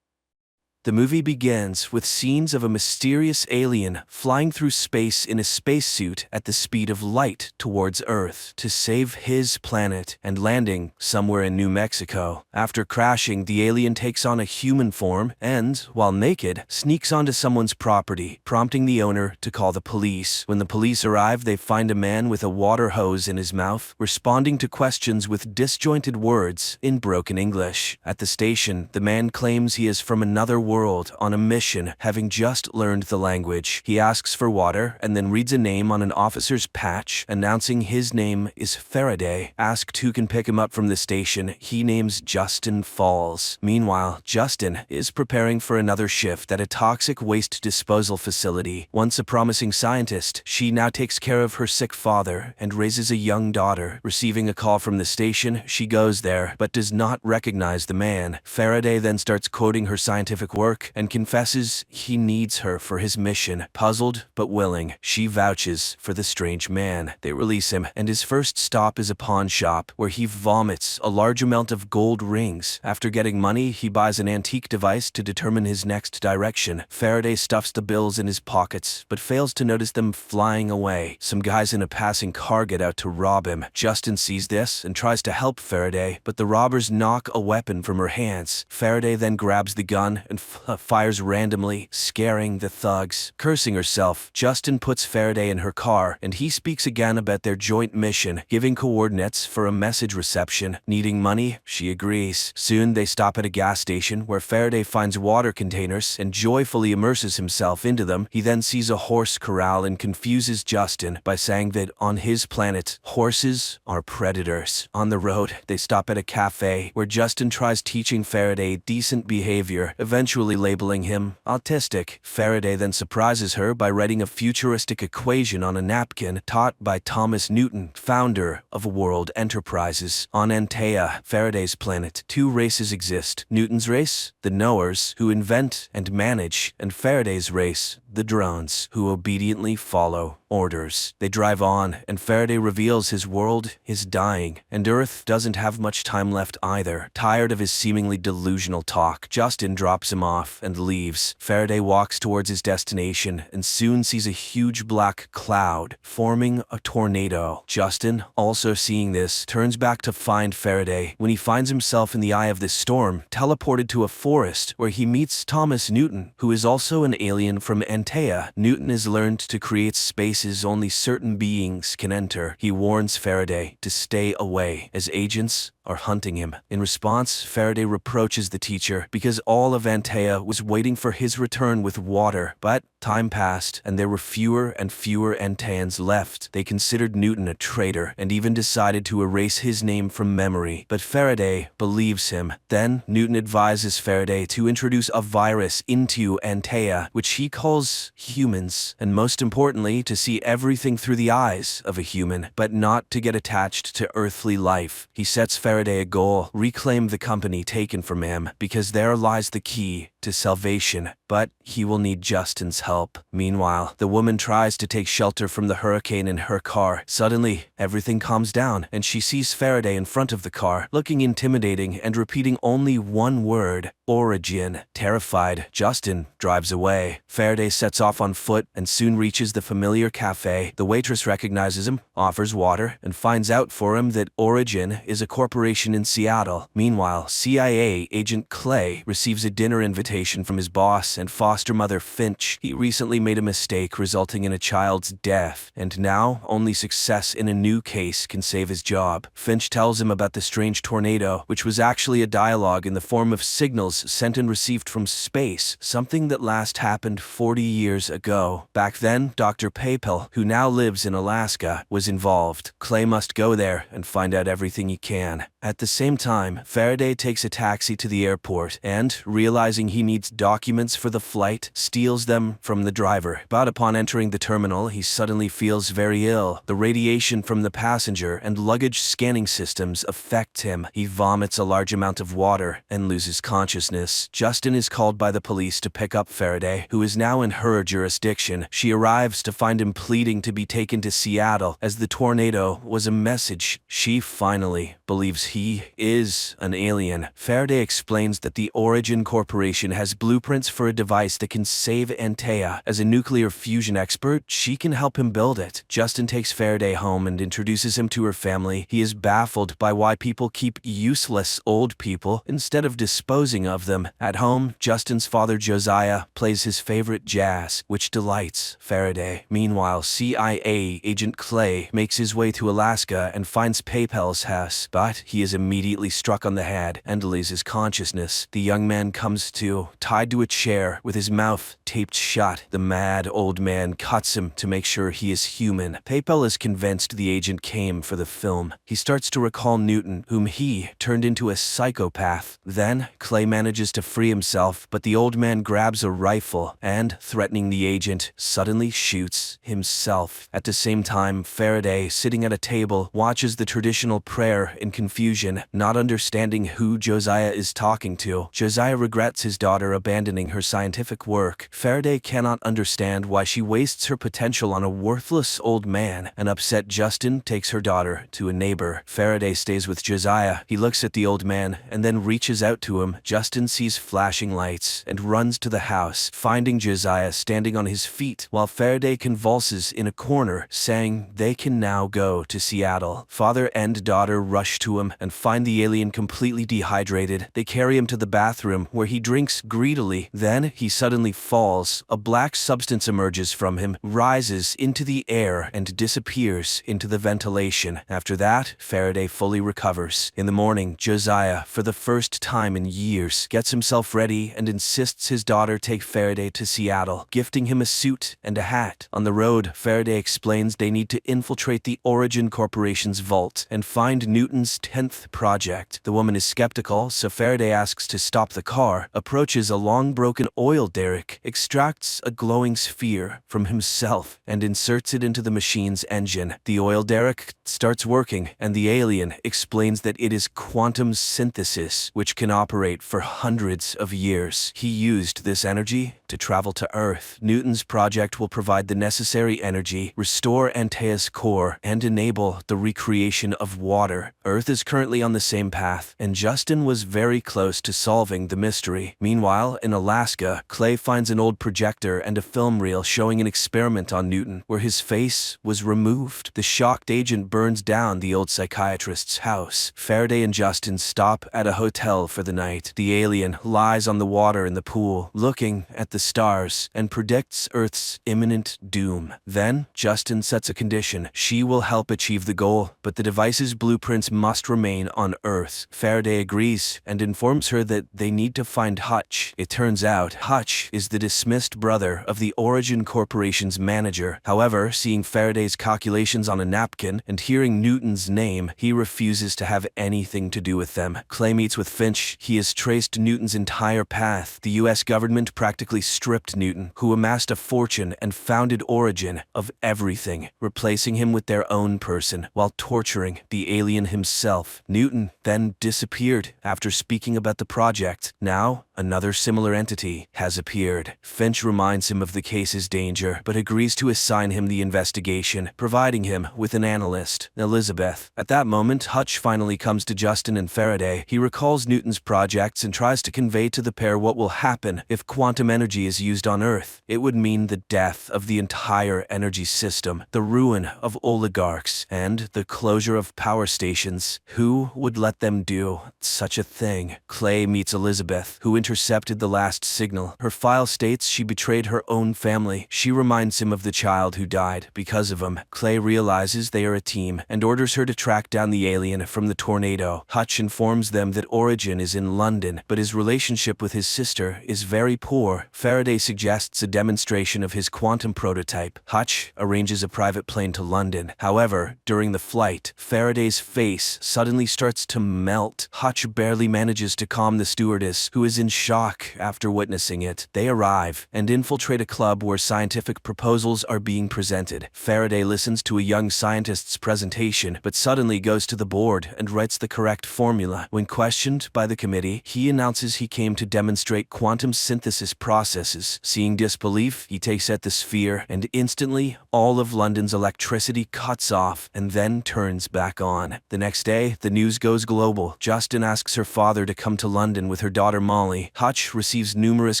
The movie begins with scenes of a mysterious alien flying through space in a spacesuit at the speed of light towards Earth to save his planet and landing somewhere in New Mexico. After crashing, the alien takes on a human form and, while naked, sneaks onto someone's property, prompting the owner to call the police. When the police arrive, they find a man with a water hose in his mouth, responding to questions with disjointed words in broken English. At the station, the man claims he is from another world on a mission, having just learned the language. He asks for water and then reads a name on an officer's patch, announcing his name is Faraday. Asked who can pick him up from the station, he names Justin Falls. Meanwhile, Justin is preparing for another shift at a toxic waste disposal facility. Once a promising scientist, she now takes care of her sick father and raises a young daughter. Receiving a call from the station, she goes there, but does not recognize the man. Faraday then starts quoting her scientific work and confesses he needs her for his mission. Puzzled but willing, she vouches for the strange man. They release him, and his first stop is a pawn shop, where he vomits a large amount of gold rings. After getting money, he buys an antique device to determine his next direction. Faraday stuffs the bills in his pockets, but fails to notice them flying away. Some guys in a passing car get out to rob him. Justin sees this and tries to help Faraday, but the robbers knock a weapon from her hands. Faraday then grabs the gun and fires randomly, scaring the thugs. Cursing herself, Justin puts Faraday in her car, and he speaks again about their joint mission, giving coordinates for a message reception. Needing money, she agrees. Soon they stop at a gas station where Faraday finds water containers and joyfully immerses himself into them. He then sees a horse corral and confuses Justin by saying that on his planet, horses are predators. On the road, they stop at a cafe where Justin tries teaching Faraday decent behavior, eventually labeling him autistic. Faraday then surprises her by writing a futuristic equation on a napkin taught by Thomas Newton, founder of World Enterprises. On Antea, Faraday's planet, two races exist. Newton's race, the knowers, who invent and manage, and Faraday's race, the drones, who obediently follow orders. They drive on, and Faraday reveals his world is dying, and Earth doesn't have much time left either. Tired of his seemingly delusional talk, Justin drops him off and leaves. Faraday walks towards his destination and soon sees a huge black cloud forming a tornado. Justin, also seeing this, turns back to find Faraday when he finds himself in the eye of this storm, teleported to a forest where he meets Thomas Newton, who is also an alien from Antea. Newton has learned to create spaces only certain beings can enter. He warns Faraday to stay away, as agents are hunting him. In response, Faraday reproaches the teacher because all of Antea was waiting for his return with water, but Time passed, and there were fewer and fewer Entans left. They considered Newton a traitor and even decided to erase his name from memory. But Faraday believes him. Then Newton advises Faraday to introduce a virus into Antea, which he calls humans, and most importantly, to see everything through the eyes of a human, but not to get attached to earthly life. He sets Faraday a goal: reclaim the company taken from him, because there lies the key to salvation, but he will need Justin's help. Meanwhile, the woman tries to take shelter from the hurricane in her car. Suddenly, everything calms down, and she sees Faraday in front of the car, looking intimidating and repeating only one word: origin. Terrified, Justin drives away. Faraday sets off on foot and soon reaches the familiar cafe. The waitress recognizes him, offers water, and finds out for him that Origin is a corporation in Seattle. Meanwhile, CIA agent Clay receives a dinner invitation from his boss and foster mother Finch. He recently made a mistake resulting in a child's death, and now only success in a new case can save his job. Finch tells him about the strange tornado, which was actually a dialogue in the form of signals sent and received from space, something that last happened 40 years ago. Back then, Dr. Papel, who now lives in Alaska, was involved. Clay must go there and find out everything he can. At the same time, Faraday takes a taxi to the airport and, realizing he needs documents for the flight, steals them from the driver. But upon entering the terminal, he suddenly feels very ill. The radiation from the passenger and luggage scanning systems affect him. He vomits a large amount of water and loses consciousness. Justin is called by the police to pick up Faraday, who is now in her jurisdiction. She arrives to find him pleading to be taken to Seattle, as the tornado was a message. She finally believes he is an alien. Faraday explains that the Origin Corporation has blueprints for a device that can save Antea. As a nuclear fusion expert, she can help him build it. Justin takes Faraday home and introduces him to her family. He is baffled by why people keep useless old people instead of disposing of them. At home, Justin's father Josiah plays his favorite jazz, which delights Faraday. Meanwhile, CIA agent Clay makes his way to Alaska and finds Papel's house, but he is immediately struck on the head and loses consciousness. The young man comes to, tied to a chair with his mouth taped shut. The mad old man cuts him to make sure he is human. Papel is convinced the agent came for the film. He starts to recall Newton, whom he turned into a psychopath. Then, Clay manages to free himself, but the old man grabs a rifle and, threatening the agent, suddenly shoots himself. At the same time, Faraday, sitting at a table, watches the traditional prayer in confusion, not understanding who Josiah is talking to. Josiah regrets his daughter abandoning her scientific work. Faraday cannot understand why she wastes her potential on a worthless old man. An upset Justin takes her daughter to a neighbor. Faraday stays with Josiah. He looks at the old man and then reaches out to him. Justin sees flashing lights and runs to the house, finding Josiah standing on his feet while Faraday convulses in a corner, saying they can now go to Seattle. Father and daughter rush to him and find the alien completely dehydrated. They carry him to the bathroom, where he drinks greedily. Then he suddenly falls. A black substance emerges from him, rises into the air, and disappears into the ventilation. After that, Faraday fully recovers. In the morning, Josiah, for the first time in years, gets himself ready and insists his daughter take Faraday to Seattle, gifting him a suit and a hat. On the road, Faraday explains they need to infiltrate the Origin Corporation's vault and find Newton's 10th project. The woman is skeptical, so Faraday asks to stop the car, approaches a long broken oil derrick, extracts a glowing sphere from himself, and inserts it into the machine's engine. The oil derrick starts working, and the alien explains that it is quantum synthesis, which can operate for hundreds of years. He used this energy to travel to Earth. Newton's project will provide the necessary energy, restore Antea's core, and enable the recreation of water. Earth is currently on the same path, and Justin was very close to solving the mystery. Meanwhile, in Alaska, Clay finds an old projector and a film reel showing an experiment on Newton, where his face was removed. The shocked agent burns down the old psychiatrist's house. Faraday and Justin stop at a hotel for the night. The alien lies on the water in the pool, looking at the stars, and predicts Earth's imminent doom. Then, Justin sets a condition. She will help achieve the goal, but the device's blueprints must remain remain on Earth. Faraday agrees and informs her that they need to find Hutch. It turns out Hutch is the dismissed brother of the Origin Corporation's manager. However, seeing Faraday's calculations on a napkin and hearing Newton's name, he refuses to have anything to do with them. Clay meets with Finch. He has traced Newton's entire path. The US government practically stripped Newton, who amassed a fortune and founded Origin, of everything, replacing him with their own person while torturing the alien himself. Newton then disappeared after speaking about the project. Now, another similar entity has appeared. Finch reminds him of the case's danger, but agrees to assign him the investigation, providing him with an analyst, Elizabeth. At that moment, Hutch finally comes to Justin and Faraday. He recalls Newton's projects and tries to convey to the pair what will happen if quantum energy is used on Earth. It would mean the death of the entire energy system, the ruin of oligarchs, and the closure of power stations. Who would let them do such a thing? Clay meets Elizabeth, who intercepted the last signal. Her file states she betrayed her own family. She reminds him of the child who died because of him. Clay realizes they are a team and orders her to track down the alien from the tornado. Hutch informs them that Origin is in London, but his relationship with his sister is very poor. Faraday suggests a demonstration of his quantum prototype. Hutch arranges a private plane to London. However, during the flight, Faraday's face suddenly starts to melt. Hutch barely manages to calm the stewardess, who is in shock after witnessing it. They arrive and infiltrate a club where scientific proposals are being presented. Faraday listens to a young scientist's presentation, but suddenly goes to the board and writes the correct formula. When questioned by the committee, he announces he came to demonstrate quantum synthesis processes. Seeing disbelief, he takes out the sphere, and instantly, all of London's electricity cuts off and then turns back on. The next day, the news goes global. Justin asks her father to come to London with her daughter Molly. Hutch receives numerous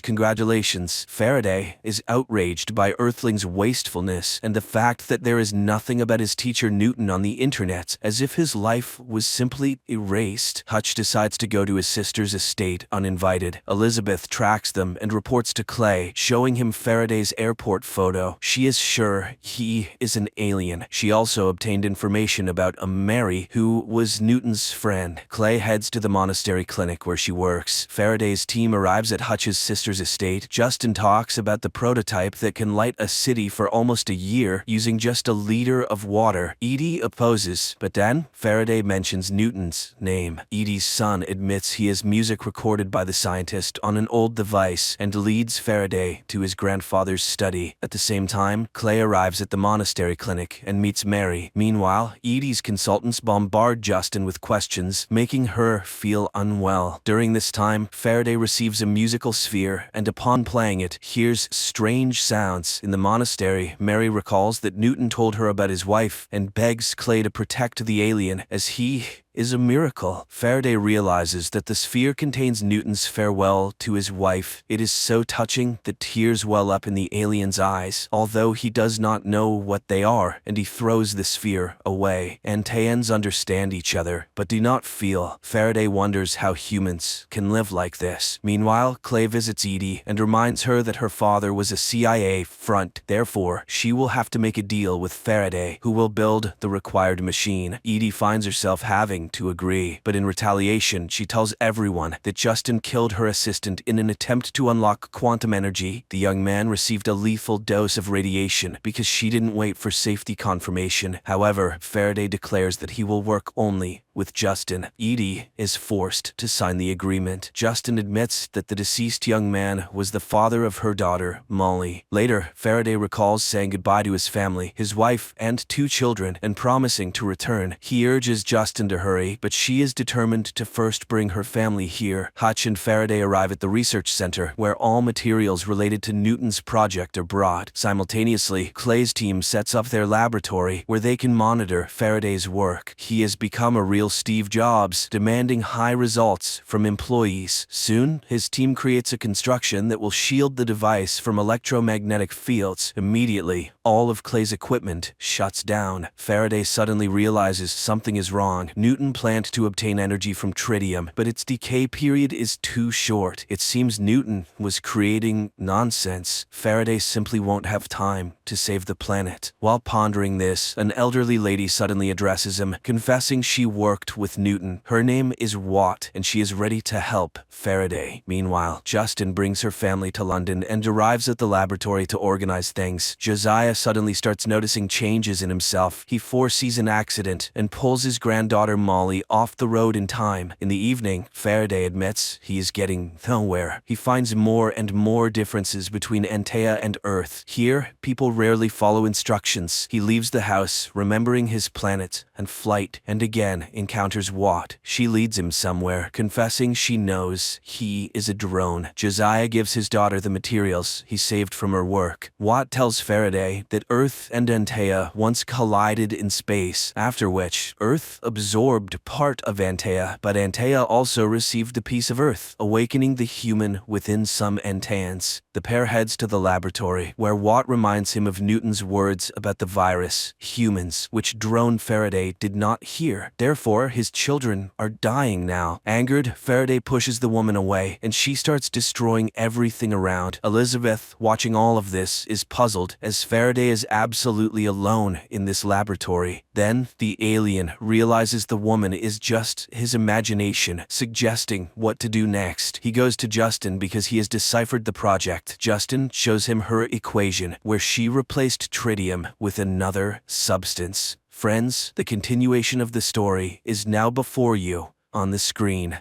congratulations. Faraday is outraged by Earthling's wastefulness and the fact that there is nothing about his teacher Newton on the internet, as if his life was simply erased. Hutch decides to go to his sister's estate uninvited. Elizabeth tracks them and reports to Clay, showing him Faraday's airport photo. She is sure he is an alien. She also obtained information about a Mary, who was Newton's friend. Clay heads to the monastery clinic where she works. Faraday's team arrives at Hutch's sister's estate. Justin talks about the prototype that can light a city for almost a year using just a liter of water. Edie opposes, but then Faraday mentions Newton's name. Edie's son admits he has music recorded by the scientist on an old device and leads Faraday to his grandfather's study. At the same time, Clay arrives at the monastery clinic and meets Mary. Meanwhile, Edie's consultants bombard Justin with questions, making her feel unwell. During this time, Faraday receives a musical sphere and upon playing it, hears strange sounds. In the monastery, Mary recalls that Newton told her about his wife and begs Clay to protect the alien, as he is a miracle. Faraday realizes that the sphere contains Newton's farewell to his wife. It is so touching that tears well up in the alien's eyes, although he does not know what they are, and he throws the sphere away. Antaeans understand each other, but do not feel. Faraday wonders how humans can live like this. Meanwhile, Clay visits Edie and reminds her that her father was a CIA front. Therefore, she will have to make a deal with Faraday, who will build the required machine. Edie finds herself having to agree, but in retaliation, she tells everyone that Justin killed her assistant in an attempt to unlock quantum energy. The young man received a lethal dose of radiation because she didn't wait for safety confirmation. However, Faraday declares that he will work only with Justin. Edie is forced to sign the agreement. Justin admits that the deceased young man was the father of her daughter, Molly. Later, Faraday recalls saying goodbye to his family, his wife, and 2 children, and promising to return. He urges Justin to hurry, but she is determined to first bring her family here. Hutch and Faraday arrive at the research center, where all materials related to Newton's project are brought. Simultaneously, Clay's team sets up their laboratory, where they can monitor Faraday's work. He has become a real Steve Jobs, demanding high results from employees. Soon, his team creates a construction that will shield the device from electromagnetic fields. Immediately, all of Clay's equipment shuts down. Faraday suddenly realizes something is wrong. Newton planned to obtain energy from tritium, but its decay period is too short. It seems Newton was creating nonsense. Faraday simply won't have time to save the planet. While pondering this, an elderly lady suddenly addresses him, confessing she worked with Newton. Her name is Watt, and she is ready to help Faraday. Meanwhile, Justin brings her family to London and arrives at the laboratory to organize things. Josiah suddenly starts noticing changes in himself. He foresees an accident and pulls his granddaughter Molly off the road in time. In the evening, Faraday admits he is getting nowhere. He finds more and more differences between Antea and Earth. Here, people rarely follow instructions. He leaves the house, remembering his planet and flight, and again encounters Watt. She leads him somewhere, confessing she knows he is a drone. Josiah gives his daughter the materials he saved from her work. Watt tells Faraday that Earth and Antea once collided in space, after which Earth absorbed part of Antea, but Antea also received a piece of Earth, awakening the human within some Anteans. The pair heads to the laboratory, where Watt reminds him of Newton's words about the virus, humans, which drone Faraday did not hear. Therefore, his children are dying now. Angered, Faraday pushes the woman away, and she starts destroying everything around. Elizabeth, watching all of this, is puzzled, as Faraday is absolutely alone in this laboratory. Then, the alien realizes the woman is just his imagination, suggesting what to do next. He goes to Justin because he has deciphered the project. Justin shows him her equation, where she replaced tritium with another substance. Friends, the continuation of the story is now before you on the screen.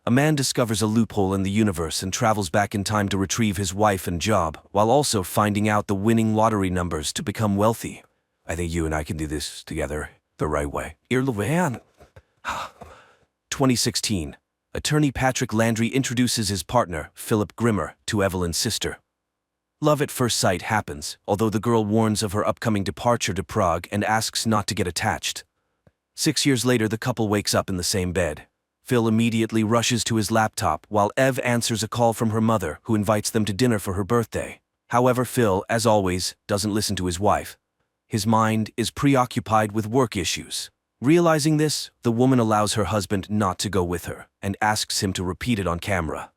A man discovers a loophole in the universe and travels back in time to retrieve his wife and job, while also finding out the winning lottery numbers to become wealthy. I think you and I can do this together the right way. 2016. Attorney Patrick Landry introduces his partner, Philip Grimmer, to Evelyn's sister. Love at first sight happens, although the girl warns of her upcoming departure to Prague and asks not to get attached. 6 years later, the couple wakes up in the same bed. Phil immediately rushes to his laptop while Ev answers a call from her mother, who invites them to dinner for her birthday. However, Phil, as always, doesn't listen to his wife. His mind is preoccupied with work issues. Realizing this, the woman allows her husband not to go with her and asks him to repeat it on camera.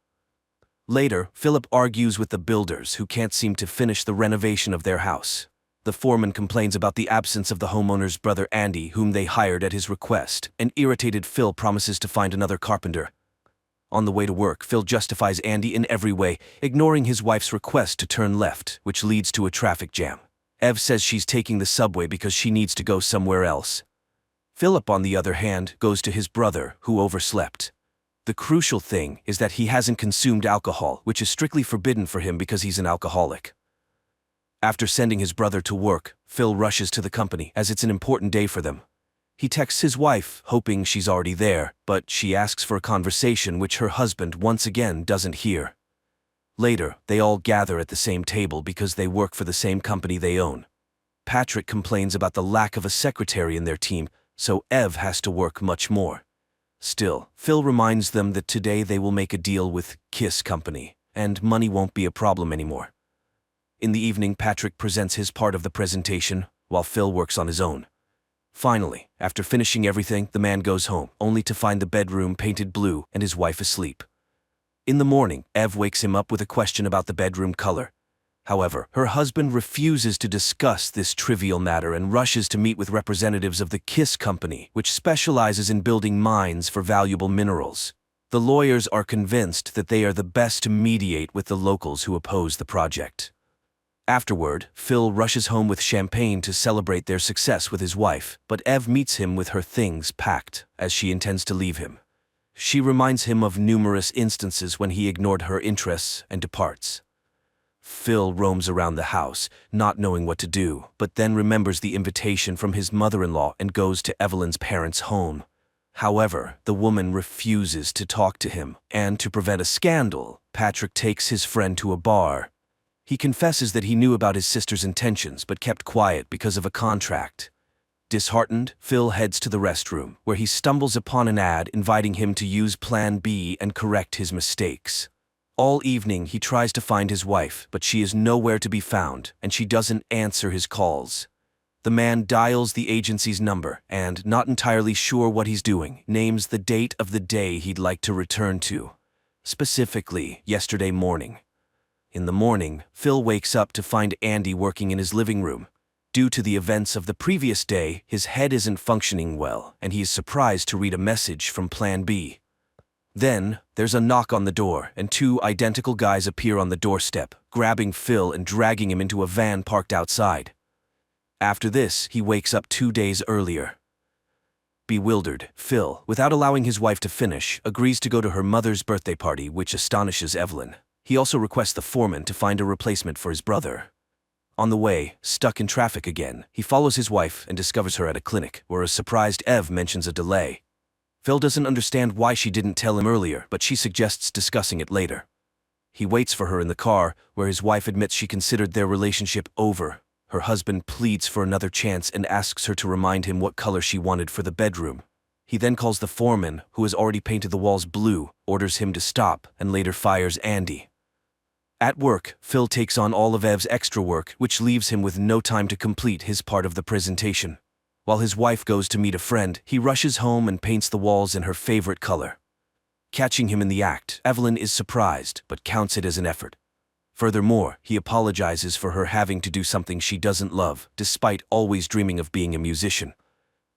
Later, Philip argues with the builders, who can't seem to finish the renovation of their house. The foreman complains about the absence of the homeowner's brother Andy, whom they hired at his request, and irritated Phil promises to find another carpenter. On the way to work, Phil justifies Andy in every way, ignoring his wife's request to turn left, which leads to a traffic jam. Ev says she's taking the subway because she needs to go somewhere else. Philip, on the other hand, goes to his brother, who overslept. The crucial thing is that he hasn't consumed alcohol, which is strictly forbidden for him because he's an alcoholic. After sending his brother to work, Phil rushes to the company, as it's an important day for them. He texts his wife, hoping she's already there, but she asks for a conversation which her husband once again doesn't hear. Later, they all gather at the same table because they work for the same company they own. Patrick complains about the lack of a secretary in their team, so Ev has to work much more. Still, Phil reminds them that today they will make a deal with Kiss Company, and money won't be a problem anymore. In the evening, Patrick presents his part of the presentation, while Phil works on his own. Finally, after finishing everything, the man goes home, only to find the bedroom painted blue and his wife asleep. In the morning, Ev wakes him up with a question about the bedroom color. However, her husband refuses to discuss this trivial matter and rushes to meet with representatives of the Kiss Company, which specializes in building mines for valuable minerals. The lawyers are convinced that they are the best to mediate with the locals who oppose the project. Afterward, Phil rushes home with champagne to celebrate their success with his wife, but Ev meets him with her things packed, as she intends to leave him. She reminds him of numerous instances when he ignored her interests and departs. Phil roams around the house, not knowing what to do, but then remembers the invitation from his mother-in-law and goes to Evelyn's parents' home. However, the woman refuses to talk to him, and to prevent a scandal, Patrick takes his friend to a bar. He confesses that he knew about his sister's intentions but kept quiet because of a contract. Disheartened, Phil heads to the restroom, where he stumbles upon an ad inviting him to use Plan B and correct his mistakes. All evening he tries to find his wife, but she is nowhere to be found, and she doesn't answer his calls. The man dials the agency's number and, not entirely sure what he's doing, names the date of the day he'd like to return to. Specifically, yesterday morning. In the morning, Phil wakes up to find Andy working in his living room. Due to the events of the previous day, his head isn't functioning well, and he is surprised to read a message from Plan B. Then, there's a knock on the door, and two identical guys appear on the doorstep, grabbing Phil and dragging him into a van parked outside. After this, he wakes up 2 days earlier. Bewildered, Phil, without allowing his wife to finish, agrees to go to her mother's birthday party, which astonishes Evelyn. He also requests the foreman to find a replacement for his brother. On the way, stuck in traffic again, he follows his wife and discovers her at a clinic, where a surprised Ev mentions a delay. Phil doesn't understand why she didn't tell him earlier, but she suggests discussing it later. He waits for her in the car, where his wife admits she considered their relationship over. Her husband pleads for another chance and asks her to remind him what color she wanted for the bedroom. He then calls the foreman, who has already painted the walls blue, orders him to stop, and later fires Andy. At work, Phil takes on all of Ev's extra work, which leaves him with no time to complete his part of the presentation. While his wife goes to meet a friend, he rushes home and paints the walls in her favorite color. Catching him in the act, Evelyn is surprised, but counts it as an effort. Furthermore, he apologizes for her having to do something she doesn't love, despite always dreaming of being a musician.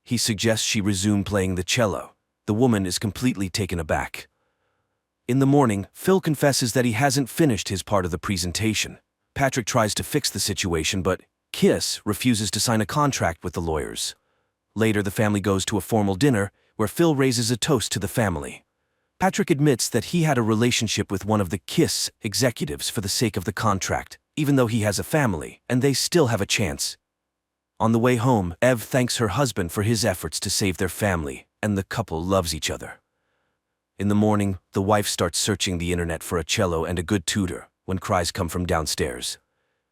He suggests she resume playing the cello. The woman is completely taken aback. In the morning, Phil confesses that he hasn't finished his part of the presentation. Patrick tries to fix the situation, but Kiss refuses to sign a contract with the lawyers. Later, the family goes to a formal dinner, where Phil raises a toast to the family. Patrick admits that he had a relationship with one of the Kiss executives for the sake of the contract, even though he has a family, and they still have a chance. On the way home, Ev thanks her husband for his efforts to save their family, and the couple loves each other. In the morning, the wife starts searching the internet for a cello and a good tutor, when cries come from downstairs.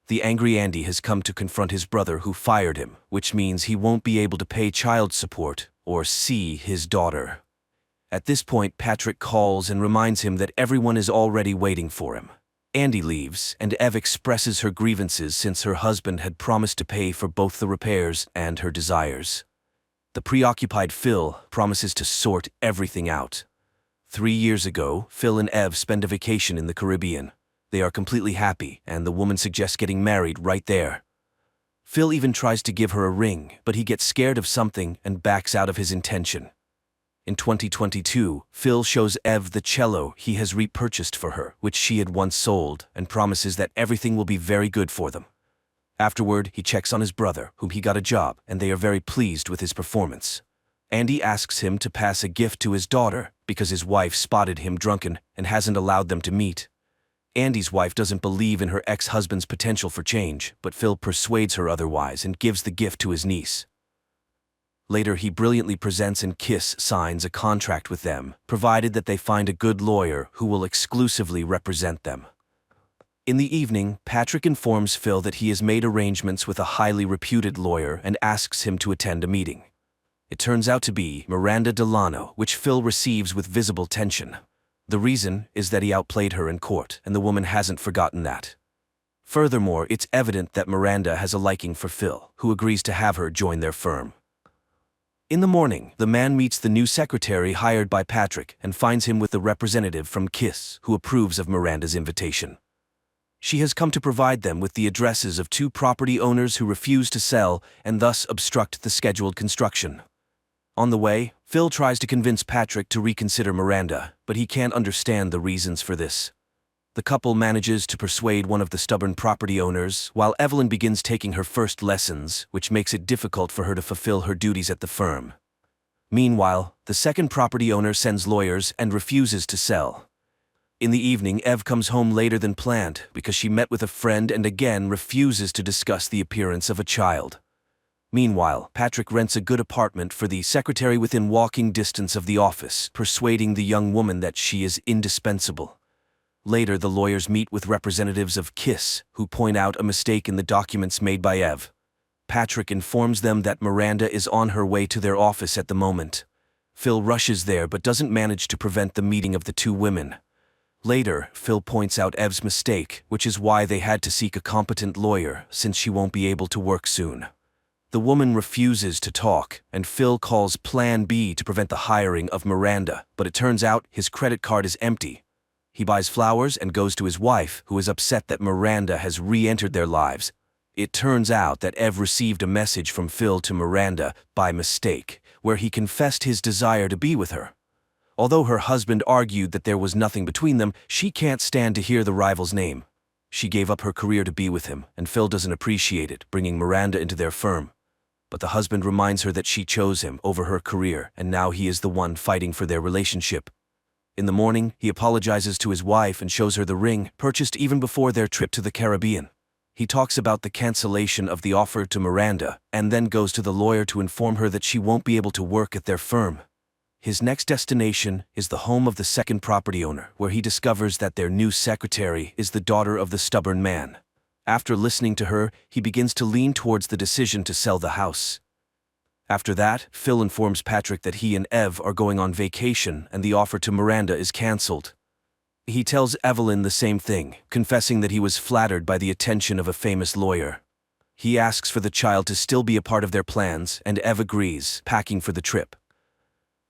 The angry Andy has come to confront his brother who fired him, which means he won't be able to pay child support or see his daughter. At this point, Patrick calls and reminds him that everyone is already waiting for him. Andy leaves, and Ev expresses her grievances since her husband had promised to pay for both the repairs and her desires. The preoccupied Phil promises to sort everything out. 3 years ago, Phil and Ev spend a vacation in the Caribbean. They are completely happy, and the woman suggests getting married right there. Phil even tries to give her a ring, but he gets scared of something and backs out of his intention. In 2022, Phil shows Ev the cello he has repurchased for her, which she had once sold, and promises that everything will be very good for them. Afterward, he checks on his brother, whom he got a job, and they are very pleased with his performance. Andy asks him to pass a gift to his daughter, because his wife spotted him drunken and hasn't allowed them to meet. Andy's wife doesn't believe in her ex-husband's potential for change, but Phil persuades her otherwise and gives the gift to his niece. Later, he brilliantly presents and Kiss signs a contract with them, provided that they find a good lawyer who will exclusively represent them. In the evening, Patrick informs Phil that he has made arrangements with a highly reputed lawyer and asks him to attend a meeting. It turns out to be Miranda Delano, which Phil receives with visible tension. The reason is that he outplayed her in court, and the woman hasn't forgotten that. Furthermore, it's evident that Miranda has a liking for Phil, who agrees to have her join their firm. In the morning, the man meets the new secretary hired by Patrick and finds him with the representative from Kiss, who approves of Miranda's invitation. She has come to provide them with the addresses of 2 property owners who refuse to sell and thus obstruct the scheduled construction. On the way, Phil tries to convince Patrick to reconsider Miranda, but he can't understand the reasons for this. The couple manages to persuade one of the stubborn property owners, while Evelyn begins taking her first lessons, which makes it difficult for her to fulfill her duties at the firm. Meanwhile, the second property owner sends lawyers and refuses to sell. In the evening, Ev comes home later than planned because she met with a friend and again refuses to discuss the appearance of a child. Meanwhile, Patrick rents a good apartment for the secretary within walking distance of the office, persuading the young woman that she is indispensable. Later, the lawyers meet with representatives of Kiss, who point out a mistake in the documents made by Ev. Patrick informs them that Miranda is on her way to their office at the moment. Phil rushes there but doesn't manage to prevent the meeting of the 2 women. Later, Phil points out Ev's mistake, which is why they had to seek a competent lawyer since she won't be able to work soon. The woman refuses to talk, and Phil calls Plan B to prevent the hiring of Miranda, but it turns out his credit card is empty. He buys flowers and goes to his wife, who is upset that Miranda has re-entered their lives. It turns out that Ev received a message from Phil to Miranda by mistake, where he confessed his desire to be with her. Although her husband argued that there was nothing between them, she can't stand to hear the rival's name. She gave up her career to be with him, and Phil doesn't appreciate it, bringing Miranda into their firm. But the husband reminds her that she chose him over her career, and now he is the one fighting for their relationship. In the morning, he apologizes to his wife and shows her the ring, purchased even before their trip to the Caribbean. He talks about the cancellation of the offer to Miranda, and then goes to the lawyer to inform her that she won't be able to work at their firm. His next destination is the home of the second property owner, where he discovers that their new secretary is the daughter of the stubborn man. After listening to her, he begins to lean towards the decision to sell the house. After that, Phil informs Patrick that he and Ev are going on vacation and the offer to Miranda is cancelled. He tells Evelyn the same thing, confessing that he was flattered by the attention of a famous lawyer. He asks for the child to still be a part of their plans, and Ev agrees, packing for the trip.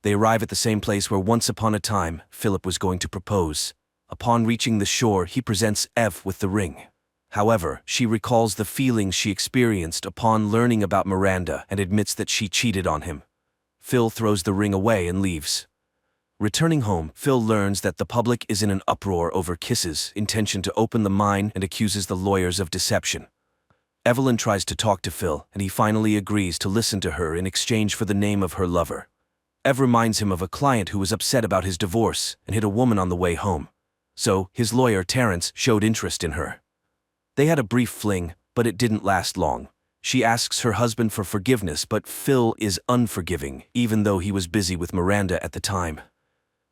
They arrive at the same place where once upon a time, Philip was going to propose. Upon reaching the shore, he presents Ev with the ring. However, she recalls the feelings she experienced upon learning about Miranda and admits that she cheated on him. Phil throws the ring away and leaves. Returning home, Phil learns that the public is in an uproar over Kiss's intention to open the mine and accuses the lawyers of deception. Evelyn tries to talk to Phil, and he finally agrees to listen to her in exchange for the name of her lover. Ev reminds him of a client who was upset about his divorce and hit a woman on the way home. So, his lawyer, Terrence, showed interest in her. They had a brief fling, but it didn't last long. She asks her husband for forgiveness, but Phil is unforgiving, even though he was busy with Miranda at the time.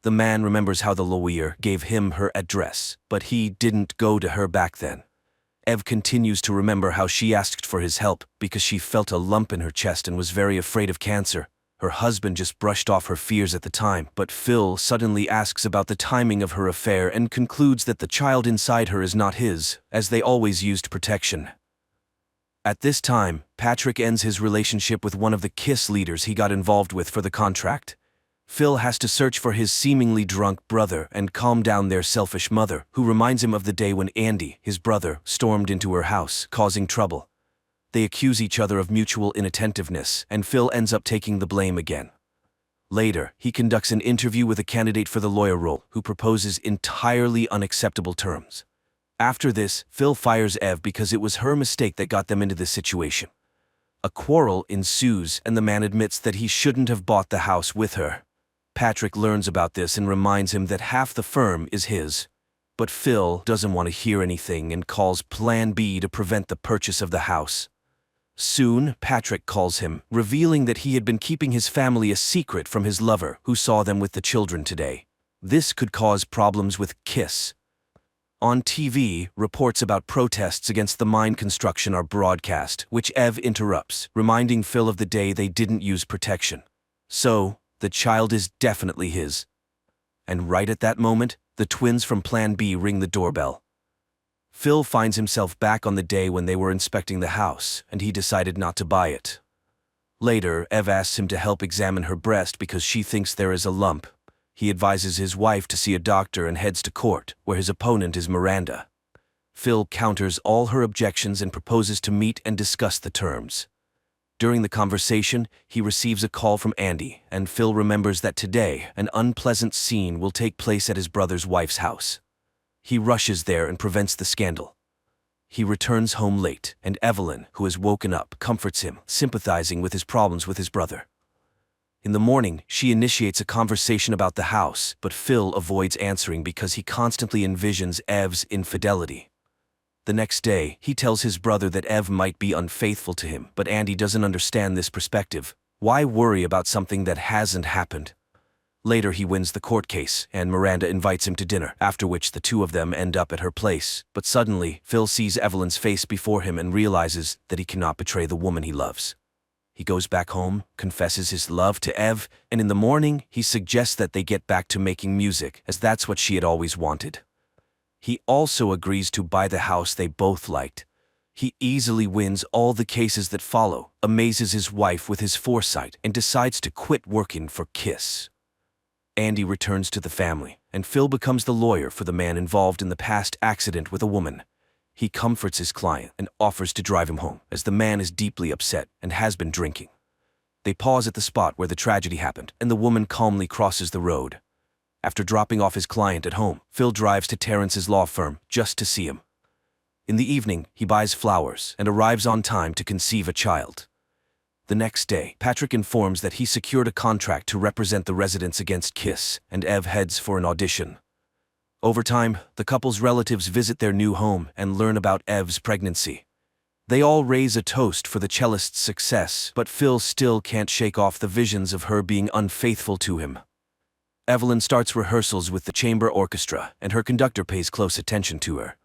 The man remembers how the lawyer gave him her address, but he didn't go to her back then. Ev continues to remember how she asked for his help because she felt a lump in her chest and was very afraid of cancer. Her husband just brushed off her fears at the time, but Phil suddenly asks about the timing of her affair and concludes that the child inside her is not his, as they always used protection. At this time, Patrick ends his relationship with one of the Kiss leaders he got involved with for the contract. Phil has to search for his seemingly drunk brother and calm down their selfish mother, who reminds him of the day when Andy, his brother, stormed into her house, causing trouble. They accuse each other of mutual inattentiveness, and Phil ends up taking the blame again. Later, he conducts an interview with a candidate for the lawyer role who proposes entirely unacceptable terms. After this, Phil fires Ev because it was her mistake that got them into this situation. A quarrel ensues, and the man admits that he shouldn't have bought the house with her. Patrick learns about this and reminds him that half the firm is his. But Phil doesn't want to hear anything and calls Plan B to prevent the purchase of the house. Soon, Patrick calls him, revealing that he had been keeping his family a secret from his lover, who saw them with the children today. This could cause problems with Kiss. On TV, reports about protests against the mine construction are broadcast, which Ev interrupts, reminding Phil of the day they didn't use protection. So, the child is definitely his. And right at that moment, the twins from Plan B ring the doorbell. Phil finds himself back on the day when they were inspecting the house, and he decided not to buy it. Later, Ev asks him to help examine her breast because she thinks there is a lump. He advises his wife to see a doctor and heads to court, where his opponent is Miranda. Phil counters all her objections and proposes to meet and discuss the terms. During the conversation, he receives a call from Andy, and Phil remembers that today an unpleasant scene will take place at his brother's wife's house. He rushes there and prevents the scandal. He returns home late, and Evelyn, who has woken up, comforts him, sympathizing with his problems with his brother. In the morning, she initiates a conversation about the house, but Phil avoids answering because he constantly envisions Ev's infidelity. The next day, he tells his brother that Ev might be unfaithful to him, but Andy doesn't understand this perspective. Why worry about something that hasn't happened? Later, he wins the court case, and Miranda invites him to dinner, after which the two of them end up at her place. But suddenly, Phil sees Evelyn's face before him and realizes that he cannot betray the woman he loves. He goes back home, confesses his love to Ev, and in the morning, he suggests that they get back to making music, as that's what she had always wanted. He also agrees to buy the house they both liked. He easily wins all the cases that follow, amazes his wife with his foresight, and decides to quit working for Kiss. Andy returns to the family, and Phil becomes the lawyer for the man involved in the past accident with a woman. He comforts his client and offers to drive him home, as the man is deeply upset and has been drinking. They pause at the spot where the tragedy happened, and the woman calmly crosses the road. After dropping off his client at home, Phil drives to Terrence's law firm just to see him. In the evening, he buys flowers and arrives on time to conceive a child. The next day, Patrick informs that he secured a contract to represent the residents against Kiss, and Ev heads for an audition. Over time, the couple's relatives visit their new home and learn about Ev's pregnancy. They all raise a toast for the cellist's success, but Phil still can't shake off the visions of her being unfaithful to him. Evelyn starts rehearsals with the chamber orchestra, and her conductor pays close attention to her.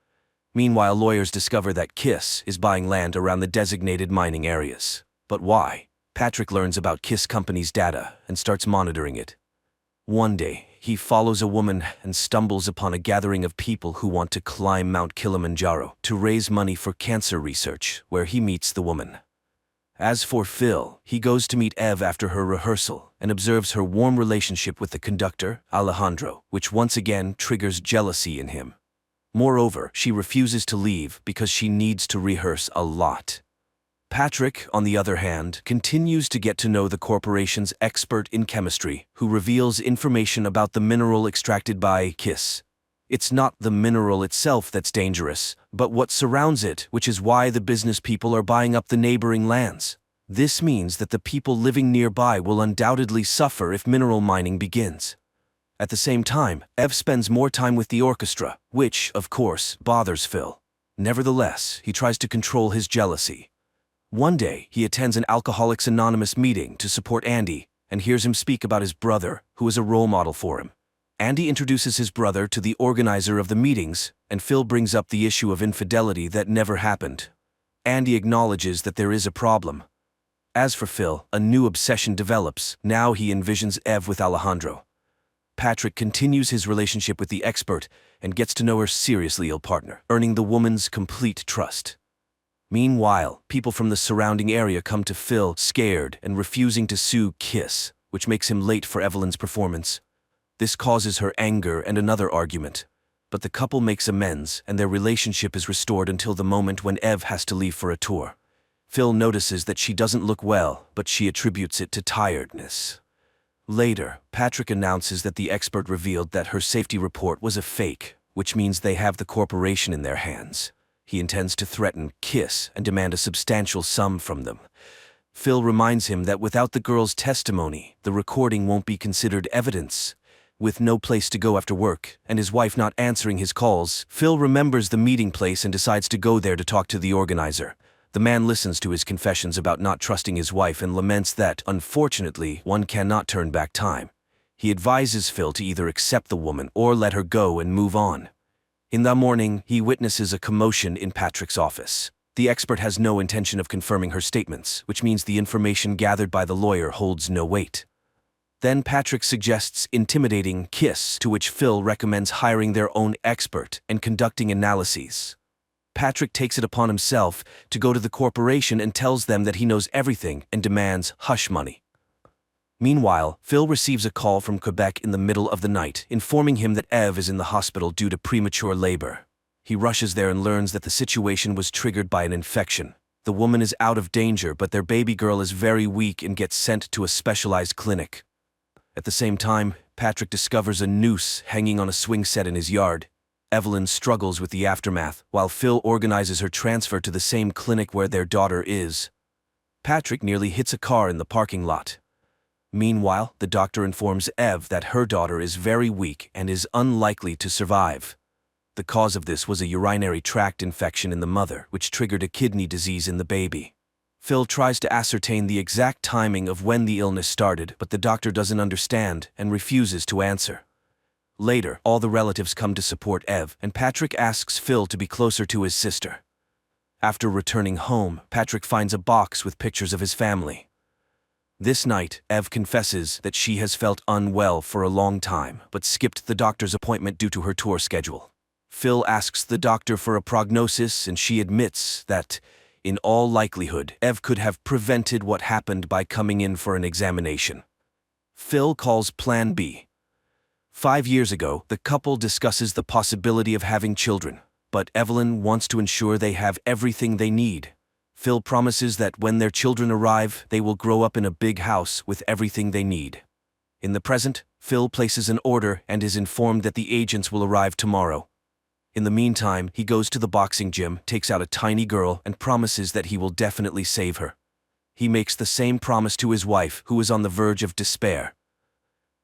Meanwhile, lawyers discover that Kiss is buying land around the designated mining areas. But why? Patrick learns about Kiss Company's data and starts monitoring it. One day, he follows a woman and stumbles upon a gathering of people who want to climb Mount Kilimanjaro to raise money for cancer research, where he meets the woman. As for Phil, he goes to meet Ev after her rehearsal and observes her warm relationship with the conductor, Alejandro, which once again triggers jealousy in him. Moreover, she refuses to leave because she needs to rehearse a lot. Patrick, on the other hand, continues to get to know the corporation's expert in chemistry, who reveals information about the mineral extracted by Kiss. It's not the mineral itself that's dangerous, but what surrounds it, which is why the business people are buying up the neighboring lands. This means that the people living nearby will undoubtedly suffer if mineral mining begins. At the same time, Ev spends more time with the orchestra, which, of course, bothers Phil. Nevertheless, he tries to control his jealousy. One day, he attends an Alcoholics Anonymous meeting to support Andy and hears him speak about his brother, who is a role model for him. Andy introduces his brother to the organizer of the meetings, and Phil brings up the issue of infidelity that never happened. Andy acknowledges that there is a problem. As for Phil, a new obsession develops. Now he envisions Ev with Alejandro. Patrick continues his relationship with the expert and gets to know her seriously ill partner, earning the woman's complete trust. Meanwhile, people from the surrounding area come to Phil, scared and refusing to sue Kiss, which makes him late for Evelyn's performance. This causes her anger and another argument. But the couple makes amends, and their relationship is restored until the moment when Ev has to leave for a tour. Phil notices that she doesn't look well, but she attributes it to tiredness. Later, Patrick announces that the expert revealed that her safety report was a fake, which means they have the corporation in their hands. He intends to threaten Kiss and demand a substantial sum from them. Phil reminds him that without the girl's testimony, the recording won't be considered evidence. With no place to go after work, and his wife not answering his calls, Phil remembers the meeting place and decides to go there to talk to the organizer. The man listens to his confessions about not trusting his wife and laments that, unfortunately, one cannot turn back time. He advises Phil to either accept the woman or let her go and move on. In the morning, he witnesses a commotion in Patrick's office. The expert has no intention of confirming her statements, which means the information gathered by the lawyer holds no weight. Then Patrick suggests intimidating Kiss, to which Phil recommends hiring their own expert and conducting analyses. Patrick takes it upon himself to go to the corporation and tells them that he knows everything and demands hush money. Meanwhile, Phil receives a call from Quebec in the middle of the night, informing him that Ev is in the hospital due to premature labor. He rushes there and learns that the situation was triggered by an infection. The woman is out of danger, but their baby girl is very weak and gets sent to a specialized clinic. At the same time, Patrick discovers a noose hanging on a swing set in his yard. Evelyn struggles with the aftermath, while Phil organizes her transfer to the same clinic where their daughter is. Patrick nearly hits a car in the parking lot. Meanwhile, the doctor informs Ev that her daughter is very weak and is unlikely to survive. The cause of this was a urinary tract infection in the mother, which triggered a kidney disease in the baby. Phil tries to ascertain the exact timing of when the illness started, but the doctor doesn't understand and refuses to answer. Later, all the relatives come to support Ev, and Patrick asks Phil to be closer to his sister. After returning home, Patrick finds a box with pictures of his family. This night, Ev confesses that she has felt unwell for a long time, but skipped the doctor's appointment due to her tour schedule. Phil asks the doctor for a prognosis, and she admits that, in all likelihood, Ev could have prevented what happened by coming in for an examination. Phil calls Plan B. 5 years ago, the couple discusses the possibility of having children, but Evelyn wants to ensure they have everything they need. Phil promises that when their children arrive, they will grow up in a big house with everything they need. In the present, Phil places an order and is informed that the agents will arrive tomorrow. In the meantime, he goes to the boxing gym, takes out a tiny girl, and promises that he will definitely save her. He makes the same promise to his wife, who is on the verge of despair.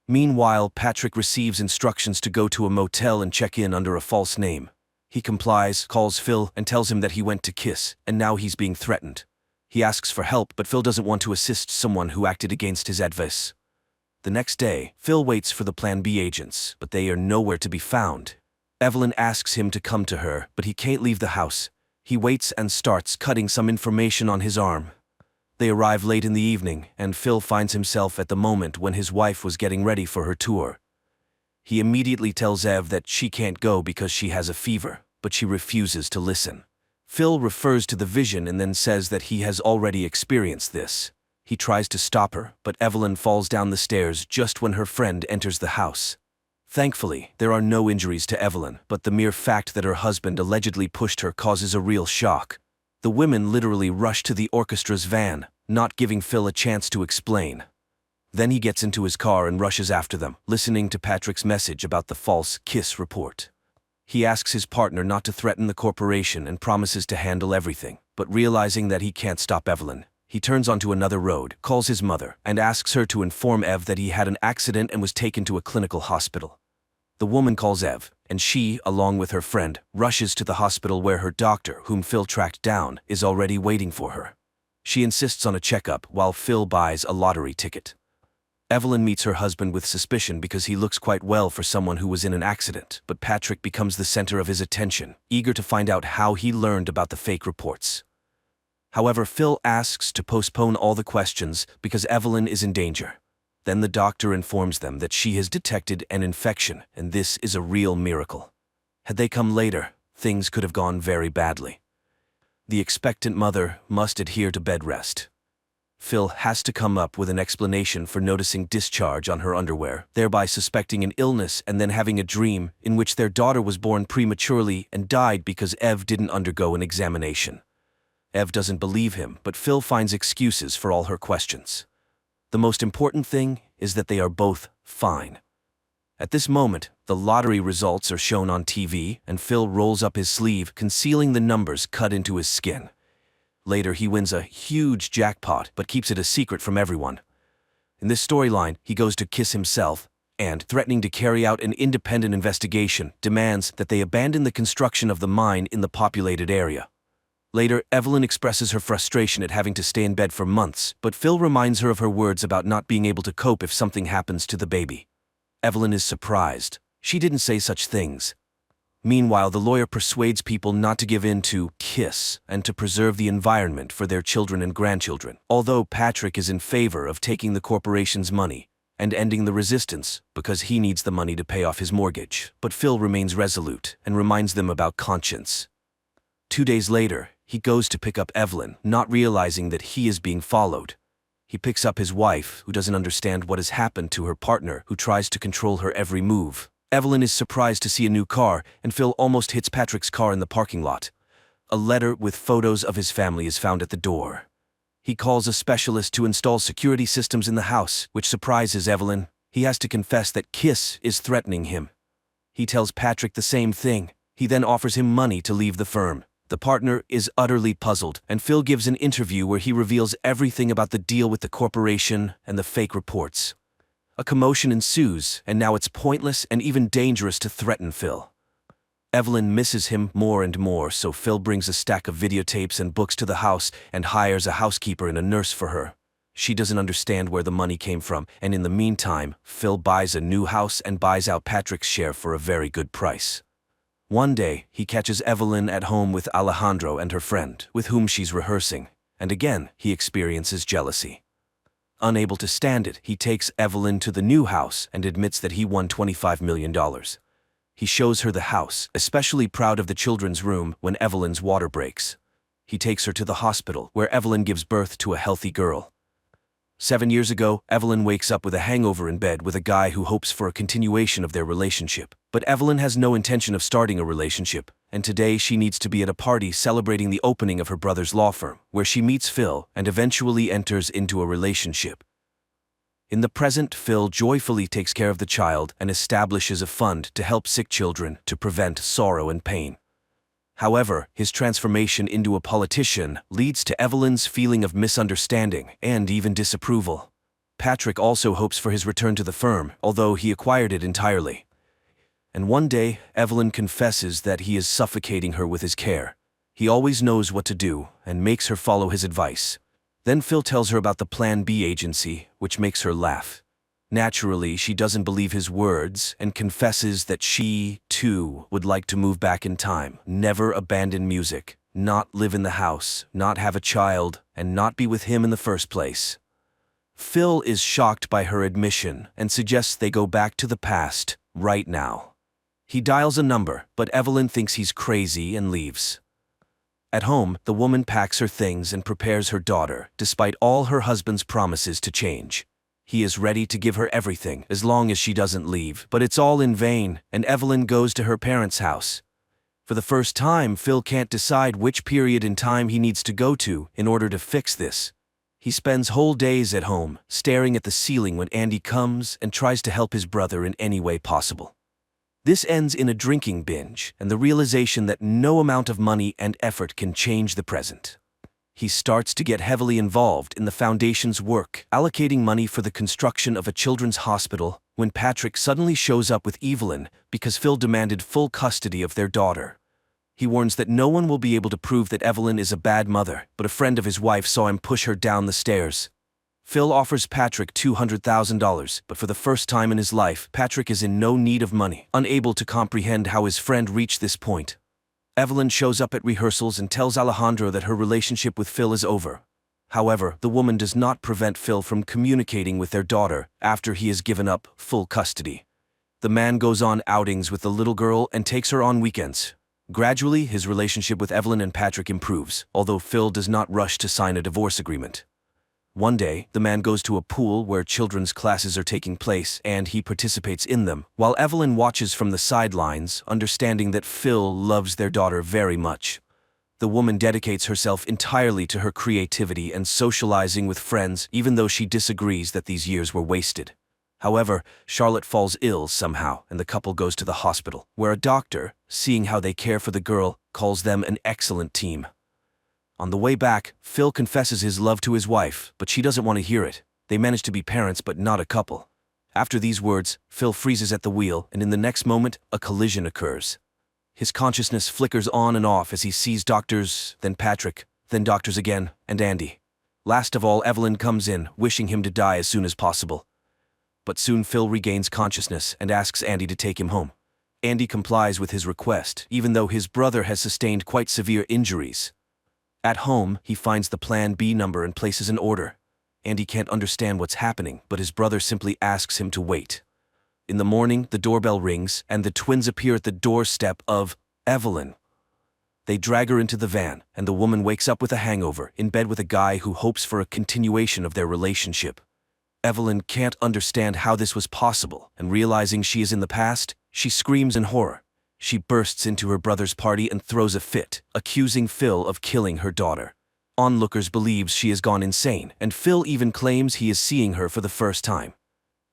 Meanwhile, Patrick receives instructions to go to a motel and check in under a false name. He complies, calls Phil, and tells him that he went to kiss, and now he's being threatened. He asks for help, but Phil doesn't want to assist someone who acted against his advice. The next day, Phil waits for the Plan B agents, but they are nowhere to be found. Evelyn asks him to come to her, but he can't leave the house. He waits and starts cutting some information on his arm. They arrive late in the evening, and Phil finds himself at the moment when his wife was getting ready for her tour. He immediately tells Ev that she can't go because she has a fever, but she refuses to listen. Phil refers to the vision and then says that he has already experienced this. He tries to stop her, but Evelyn falls down the stairs just when her friend enters the house. Thankfully, there are no injuries to Evelyn, but the mere fact that her husband allegedly pushed her causes a real shock. The women literally rush to the orchestra's van, not giving Phil a chance to explain. Then he gets into his car and rushes after them, listening to Patrick's message about the false kiss report. He asks his partner not to threaten the corporation and promises to handle everything, but realizing that he can't stop Evelyn, he turns onto another road, calls his mother, and asks her to inform Ev that he had an accident and was taken to a clinical hospital. The woman calls Ev, and she, along with her friend, rushes to the hospital where her doctor, whom Phil tracked down, is already waiting for her. She insists on a checkup while Phil buys a lottery ticket. Evelyn meets her husband with suspicion because he looks quite well for someone who was in an accident, but Patrick becomes the center of his attention, eager to find out how he learned about the fake reports. However, Phil asks to postpone all the questions because Evelyn is in danger. Then the doctor informs them that she has detected an infection, and this is a real miracle. Had they come later, things could have gone very badly. The expectant mother must adhere to bed rest. Phil has to come up with an explanation for noticing discharge on her underwear, thereby suspecting an illness and then having a dream in which their daughter was born prematurely and died because Ev didn't undergo an examination. Ev doesn't believe him, but Phil finds excuses for all her questions. The most important thing is that they are both fine. At this moment, the lottery results are shown on TV, and Phil rolls up his sleeve, concealing the numbers cut into his skin. Later, he wins a huge jackpot, but keeps it a secret from everyone. In this storyline, he goes to kiss himself, and, threatening to carry out an independent investigation, demands that they abandon the construction of the mine in the populated area. Later, Evelyn expresses her frustration at having to stay in bed for months, but Phil reminds her of her words about not being able to cope if something happens to the baby. Evelyn is surprised. She didn't say such things. Meanwhile, the lawyer persuades people not to give in to kiss and to preserve the environment for their children and grandchildren, although Patrick is in favor of taking the corporation's money and ending the resistance because he needs the money to pay off his mortgage. But Phil remains resolute and reminds them about conscience. 2 days later, he goes to pick up Evelyn, not realizing that he is being followed. He picks up his wife, who doesn't understand what has happened to her partner, who tries to control her every move. Evelyn is surprised to see a new car, and Phil almost hits Patrick's car in the parking lot. A letter with photos of his family is found at the door. He calls a specialist to install security systems in the house, which surprises Evelyn. He has to confess that Kiss is threatening him. He tells Patrick the same thing. He then offers him money to leave the firm. The partner is utterly puzzled, and Phil gives an interview where he reveals everything about the deal with the corporation and the fake reports. A commotion ensues, and now it's pointless and even dangerous to threaten Phil. Evelyn misses him more and more, so Phil brings a stack of videotapes and books to the house and hires a housekeeper and a nurse for her. She doesn't understand where the money came from, and in the meantime, Phil buys a new house and buys out Patrick's share for a very good price. One day, he catches Evelyn at home with Alejandro and her friend, with whom she's rehearsing, and again, he experiences jealousy. Unable to stand it, he takes Evelyn to the new house and admits that he won $25 million. He shows her the house, especially proud of the children's room when Evelyn's water breaks. He takes her to the hospital, where Evelyn gives birth to a healthy girl. 7 years ago, Evelyn wakes up with a hangover in bed with a guy who hopes for a continuation of their relationship. But Evelyn has no intention of starting a relationship, and today she needs to be at a party celebrating the opening of her brother's law firm, where she meets Phil and eventually enters into a relationship. In the present, Phil joyfully takes care of the child and establishes a fund to help sick children to prevent sorrow and pain. However, his transformation into a politician leads to Evelyn's feeling of misunderstanding and even disapproval. Patrick also hopes for his return to the firm, although he acquired it entirely. And one day, Evelyn confesses that he is suffocating her with his care. He always knows what to do and makes her follow his advice. Then Phil tells her about the Plan B agency, which makes her laugh. Naturally, she doesn't believe his words and confesses that she, too, would like to move back in time, never abandon music, not live in the house, not have a child, and not be with him in the first place. Phil is shocked by her admission and suggests they go back to the past, right now. He dials a number, but Evelyn thinks he's crazy and leaves. At home, the woman packs her things and prepares her daughter, despite all her husband's promises to change. He is ready to give her everything, as long as she doesn't leave, but it's all in vain, and Evelyn goes to her parents' house. For the first time, Phil can't decide which period in time he needs to go to in order to fix this. He spends whole days at home, staring at the ceiling when Andy comes and tries to help his brother in any way possible. This ends in a drinking binge and the realization that no amount of money and effort can change the present. He starts to get heavily involved in the foundation's work, allocating money for the construction of a children's hospital, when Patrick suddenly shows up with Evelyn because Phil demanded full custody of their daughter. He warns that no one will be able to prove that Evelyn is a bad mother, but a friend of his wife saw him push her down the stairs. Phil offers Patrick $200,000, but for the first time in his life, Patrick is in no need of money, unable to comprehend how his friend reached this point. Evelyn shows up at rehearsals and tells Alejandro that her relationship with Phil is over. However, the woman does not prevent Phil from communicating with their daughter after he has given up full custody. The man goes on outings with the little girl and takes her on weekends. Gradually, his relationship with Evelyn and Patrick improves, although Phil does not rush to sign a divorce agreement. One day, the man goes to a pool where children's classes are taking place and he participates in them, while Evelyn watches from the sidelines, understanding that Phil loves their daughter very much. The woman dedicates herself entirely to her creativity and socializing with friends, even though she disagrees that these years were wasted. However, Charlotte falls ill somehow, and the couple goes to the hospital, where a doctor, seeing how they care for the girl, calls them an excellent team. On the way back, Phil confesses his love to his wife, but she doesn't want to hear it. They manage to be parents but not a couple. After these words, Phil freezes at the wheel, and in the next moment, a collision occurs. His consciousness flickers on and off as he sees doctors, then Patrick, then doctors again, and Andy. Last of all, Evelyn comes in, wishing him to die as soon as possible. But soon Phil regains consciousness and asks Andy to take him home. Andy complies with his request, even though his brother has sustained quite severe injuries. At home, he finds the Plan B number and places an order. Andy can't understand what's happening, but his brother simply asks him to wait. In the morning, the doorbell rings, and the twins appear at the doorstep of Evelyn. They drag her into the van, and the woman wakes up with a hangover, in bed with a guy who hopes for a continuation of their relationship. Evelyn can't understand how this was possible, and realizing she is in the past, she screams in horror. She bursts into her brother's party and throws a fit, accusing Phil of killing her daughter. Onlookers believe she has gone insane, and Phil even claims he is seeing her for the first time.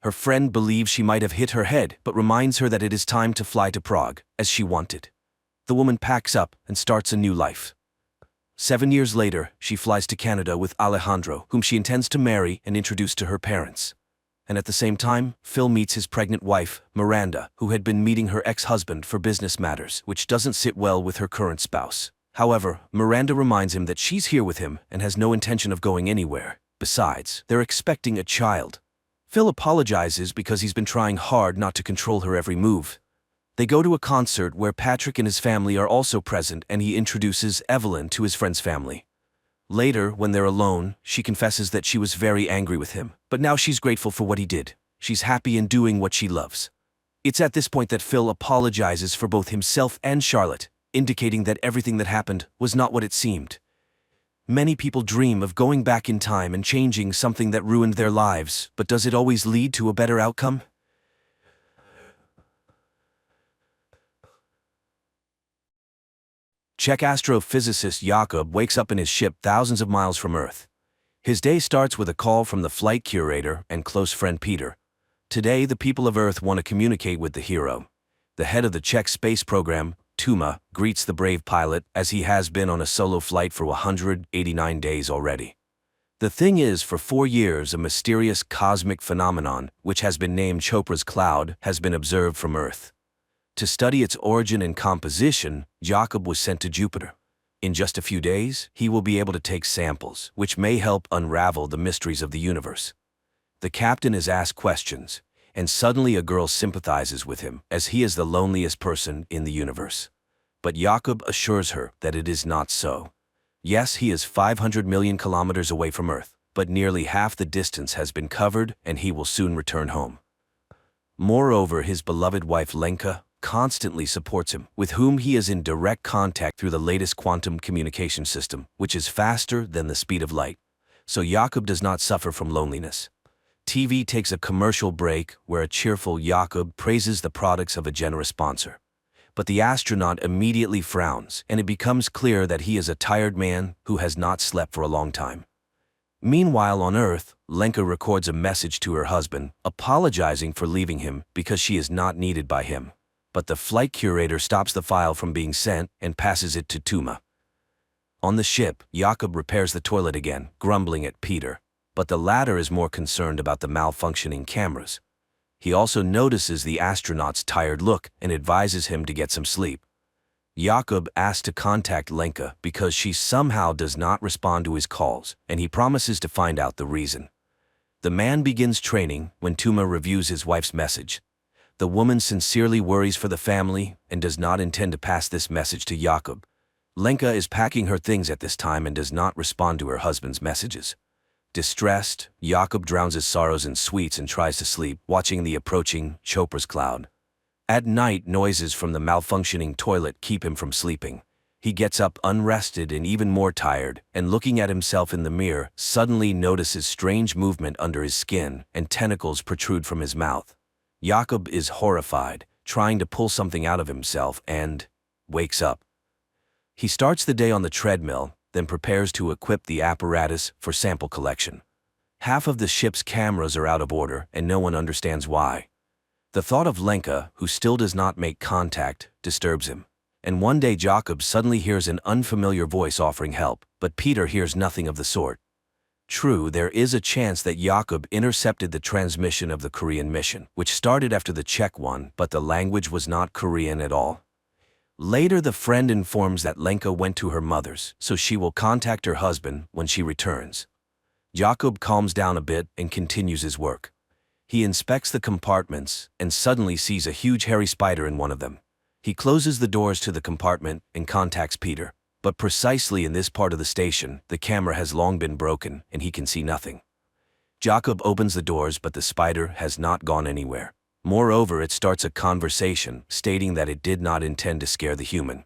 Her friend believes she might have hit her head, but reminds her that it is time to fly to Prague, as she wanted. The woman packs up and starts a new life. 7 years later, she flies to Canada with Alejandro, whom she intends to marry and introduce to her parents. And at the same time, Phil meets his pregnant wife, Miranda, who had been meeting her ex-husband for business matters, which doesn't sit well with her current spouse. However, Miranda reminds him that she's here with him and has no intention of going anywhere. Besides, they're expecting a child. Phil apologizes because he's been trying hard not to control her every move. They go to a concert where Patrick and his family are also present, and he introduces Evelyn to his friend's family. Later, when they're alone, she confesses that she was very angry with him, but now she's grateful for what he did. She's happy in doing what she loves. It's at this point that Phil apologizes for both himself and Charlotte, indicating that everything that happened was not what it seemed. Many people dream of going back in time and changing something that ruined their lives, but does it always lead to a better outcome? Czech astrophysicist Jakub wakes up in his ship thousands of miles from Earth. His day starts with a call from the flight curator and close friend Peter. Today, the people of Earth want to communicate with the hero. The head of the Czech space program, Tuma, greets the brave pilot as he has been on a solo flight for 189 days already. The thing is, for 4 years, a mysterious cosmic phenomenon, which has been named Chopra's cloud, has been observed from Earth. To study its origin and composition, Jakub was sent to Jupiter. In just a few days, he will be able to take samples, which may help unravel the mysteries of the universe. The captain is asked questions, and suddenly a girl sympathizes with him, as he is the loneliest person in the universe. But Jakub assures her that it is not so. Yes, he is 500 million kilometers away from Earth, but nearly half the distance has been covered and he will soon return home. Moreover, his beloved wife Lenka constantly supports him, with whom he is in direct contact through the latest quantum communication system, which is faster than the speed of light. So Jakub does not suffer from loneliness. TV takes a commercial break where a cheerful Jakub praises the products of a generous sponsor. But the astronaut immediately frowns, and it becomes clear that he is a tired man who has not slept for a long time. Meanwhile, on Earth, Lenka records a message to her husband, apologizing for leaving him because she is not needed by him. But the flight curator stops the file from being sent and passes it to Tuma. On the ship, Jakub repairs the toilet again, grumbling at Peter. But the latter is more concerned about the malfunctioning cameras. He also notices the astronaut's tired look and advises him to get some sleep. Jakub asks to contact Lenka because she somehow does not respond to his calls, and he promises to find out the reason. The man begins training when Tuma reviews his wife's message. The woman sincerely worries for the family and does not intend to pass this message to Jakub. Lenka is packing her things at this time and does not respond to her husband's messages. Distressed, Jakub drowns his sorrows in sweets and tries to sleep, watching the approaching Chopra's cloud. At night, noises from the malfunctioning toilet keep him from sleeping. He gets up unrested and even more tired, and looking at himself in the mirror, suddenly notices strange movement under his skin and tentacles protrude from his mouth. Jakub is horrified, trying to pull something out of himself, and wakes up. He starts the day on the treadmill, then prepares to equip the apparatus for sample collection. Half of the ship's cameras are out of order, and no one understands why. The thought of Lenka, who still does not make contact, disturbs him. And one day Jakub suddenly hears an unfamiliar voice offering help, but Peter hears nothing of the sort. True, there is a chance that Jakub intercepted the transmission of the Korean mission, which started after the Czech one, but the language was not Korean at all. Later, the friend informs that Lenka went to her mother's, so she will contact her husband when she returns. Jakub calms down a bit and continues his work. He inspects the compartments and suddenly sees a huge hairy spider in one of them. He closes the doors to the compartment and contacts Peter. But precisely in this part of the station, the camera has long been broken and he can see nothing. Jakub opens the doors, but the spider has not gone anywhere. Moreover, it starts a conversation, stating that it did not intend to scare the human.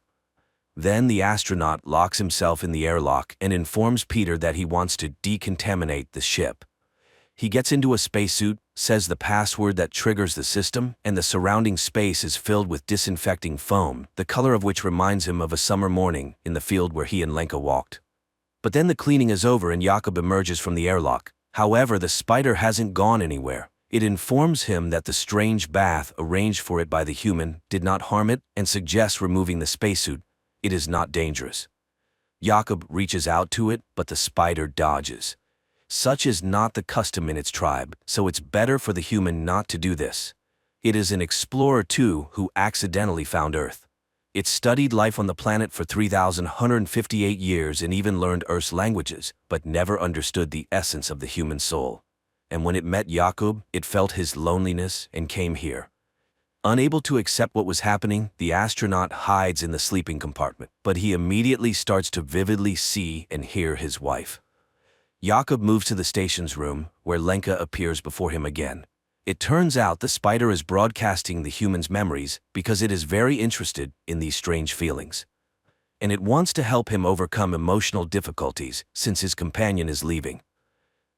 Then the astronaut locks himself in the airlock and informs Peter that he wants to decontaminate the ship. He gets into a spacesuit, says the password that triggers the system, and the surrounding space is filled with disinfecting foam, the color of which reminds him of a summer morning in the field where he and Lenka walked. But then the cleaning is over and Jakub emerges from the airlock. However, the spider hasn't gone anywhere. It informs him that the strange bath arranged for it by the human did not harm it and suggests removing the spacesuit. It is not dangerous. Jakub reaches out to it, but the spider dodges. Such is not the custom in its tribe, so it's better for the human not to do this. It is an explorer too who accidentally found Earth. It studied life on the planet for 3,158 years and even learned Earth's languages, but never understood the essence of the human soul. And when it met Jakub, it felt his loneliness and came here. Unable to accept what was happening, the astronaut hides in the sleeping compartment, but he immediately starts to vividly see and hear his wife. Jakub moves to the station's room, where Lenka appears before him again. It turns out the spider is broadcasting the human's memories because it is very interested in these strange feelings. And it wants to help him overcome emotional difficulties since his companion is leaving.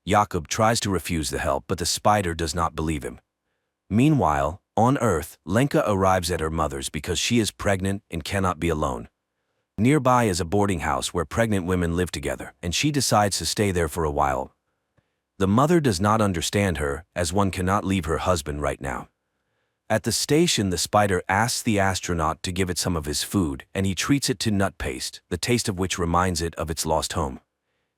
Jakob tries to refuse the help, but the spider does not believe him. Meanwhile, on Earth, Lenka arrives at her mother's because she is pregnant and cannot be alone. Nearby is a boarding house where pregnant women live together, and she decides to stay there for a while. The mother does not understand her, as one cannot leave her husband right now. At the station, the spider asks the astronaut to give it some of his food, and he treats it to nut paste, the taste of which reminds it of its lost home.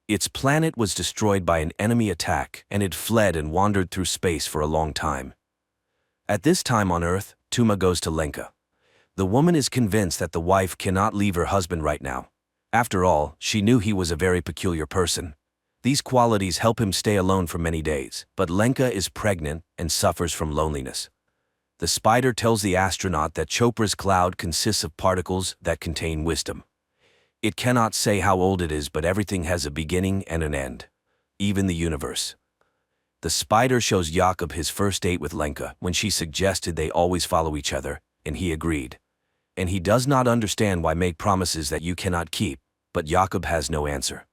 Its planet was destroyed by an enemy attack, and it fled and wandered through space for a long time. At this time on Earth, Tuma goes to Lenka. The woman is convinced that the wife cannot leave her husband right now. After all, she knew he was a very peculiar person. These qualities help him stay alone for many days, but Lenka is pregnant and suffers from loneliness. The spider tells the astronaut that Chopra's cloud consists of particles that contain wisdom. It cannot say how old it is, but everything has a beginning and an end, even the universe. The spider shows Jakob his first date with Lenka when she suggested they always follow each other, and he agreed. And he does not understand why make promises that you cannot keep, but Jakob has no answer.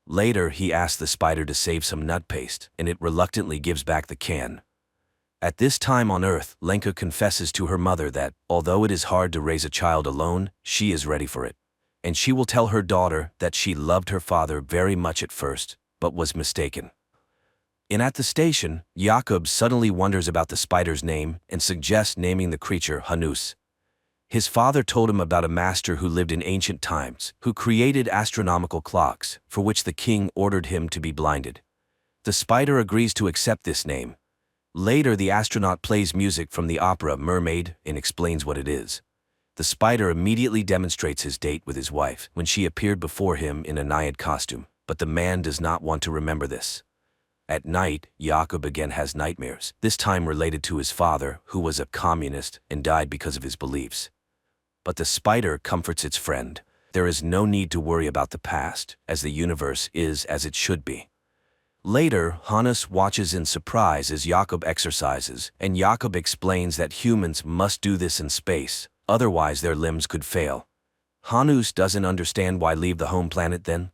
Later, he asks the spider to save some nut paste, and it reluctantly gives back the can. At this time on Earth, Lenka confesses to her mother that, although it is hard to raise a child alone, she is ready for it. And she will tell her daughter that she loved her father very much at first, but was mistaken. And at the station, Jakob suddenly wonders about the spider's name and suggests naming the creature Hanus. His father told him about a master who lived in ancient times, who created astronomical clocks, for which the king ordered him to be blinded. The spider agrees to accept this name. Later, the astronaut plays music from the opera Mermaid and explains what it is. The spider immediately demonstrates his date with his wife when she appeared before him in a Naiad costume, but the man does not want to remember this. At night, Jakob again has nightmares, this time related to his father, who was a communist and died because of his beliefs. But the spider comforts its friend. There is no need to worry about the past, as the universe is as it should be. Later, Hannes watches in surprise as Jakob exercises, and Jakob explains that humans must do this in space, otherwise their limbs could fail. Hanus doesn't understand why leave the home planet then.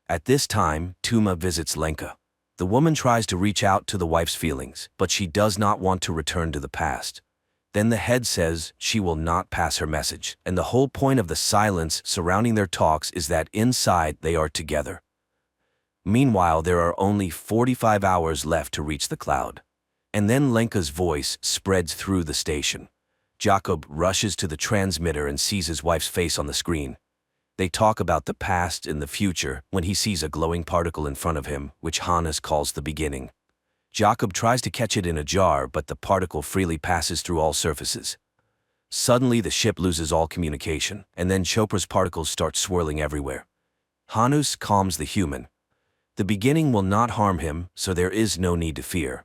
At this time, Tuma visits Lenka. The woman tries to reach out to the wife's feelings, but she does not want to return to the past. Then the head says she will not pass her message, and the whole point of the silence surrounding their talks is that inside they are together. Meanwhile, there are only 45 hours left to reach the cloud. And then Lenka's voice spreads through the station. Jakob rushes to the transmitter and sees his wife's face on the screen. They talk about the past and the future when he sees a glowing particle in front of him, which Hannes calls the beginning. Jakob tries to catch it in a jar, but the particle freely passes through all surfaces. Suddenly, the ship loses all communication, and then Chopra's particles start swirling everywhere. Hannes calms the human. The beginning will not harm him, so there is no need to fear.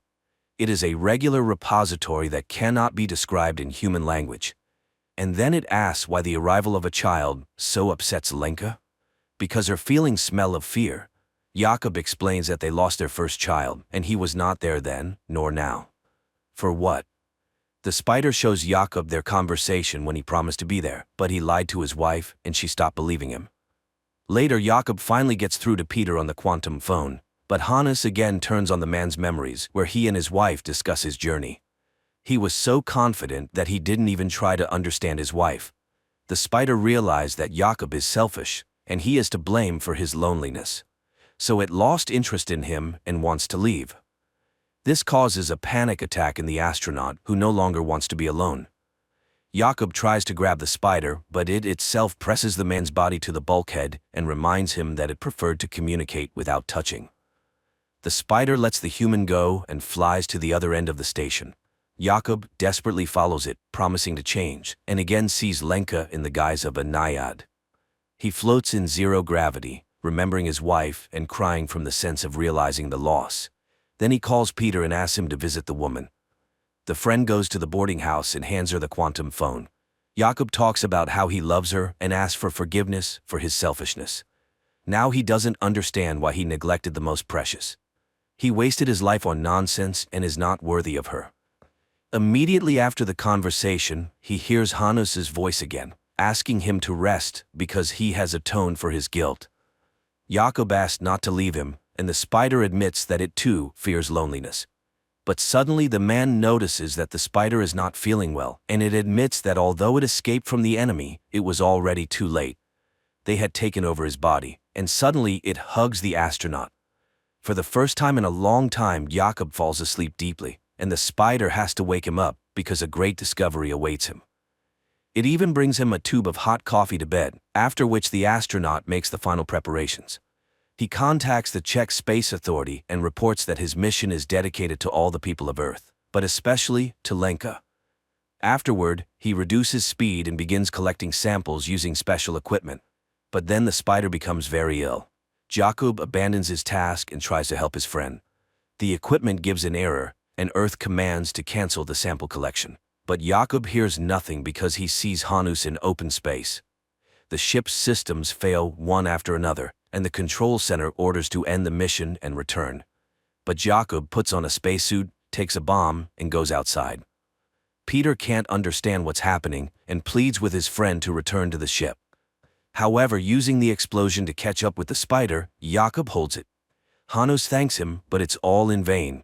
It is a regular repository that cannot be described in human language. And then it asks why the arrival of a child so upsets Lenka. Because her feelings smell of fear. Jakob explains that they lost their first child, and he was not there then, nor now. For what? The spider shows Jakob their conversation when he promised to be there, but he lied to his wife, and she stopped believing him. Later, Jakob finally gets through to Peter on the quantum phone, but Hannes again turns on the man's memories, where he and his wife discuss his journey. He was so confident that he didn't even try to understand his wife. The spider realized that Jakob is selfish, and he is to blame for his loneliness. So it lost interest in him and wants to leave. This causes a panic attack in the astronaut, who no longer wants to be alone. Jakob tries to grab the spider, but it itself presses the man's body to the bulkhead and reminds him that it preferred to communicate without touching. The spider lets the human go and flies to the other end of the station. Jakob desperately follows it, promising to change, and again sees Lenka in the guise of a naiad. He floats in zero gravity, remembering his wife and crying from the sense of realizing the loss. Then he calls Peter and asks him to visit the woman. The friend goes to the boarding house and hands her the quantum phone. Jakob talks about how he loves her and asks for forgiveness for his selfishness. Now he doesn't understand why he neglected the most precious. He wasted his life on nonsense and is not worthy of her. Immediately after the conversation, he hears Hanus's voice again, asking him to rest because he has atoned for his guilt. Jakob asks not to leave him, and the spider admits that it too fears loneliness. But suddenly the man notices that the spider is not feeling well, and it admits that although it escaped from the enemy, it was already too late. They had taken over his body, and suddenly it hugs the astronaut. For the first time in a long time, Jakob falls asleep deeply, and the spider has to wake him up because a great discovery awaits him. It even brings him a tube of hot coffee to bed, after which the astronaut makes the final preparations. He contacts the Czech Space Authority and reports that his mission is dedicated to all the people of Earth, but especially to Lenka. Afterward, he reduces speed and begins collecting samples using special equipment. But then the spider becomes very ill. Jakob abandons his task and tries to help his friend. The equipment gives an error, and Earth commands to cancel the sample collection. But Jakob hears nothing because he sees Hanus in open space. The ship's systems fail one after another, and the control center orders to end the mission and return. But Jakob puts on a spacesuit, takes a bomb, and goes outside. Peter can't understand what's happening and pleads with his friend to return to the ship. However, using the explosion to catch up with the spider, Jakob holds it. Hanus thanks him, but it's all in vain.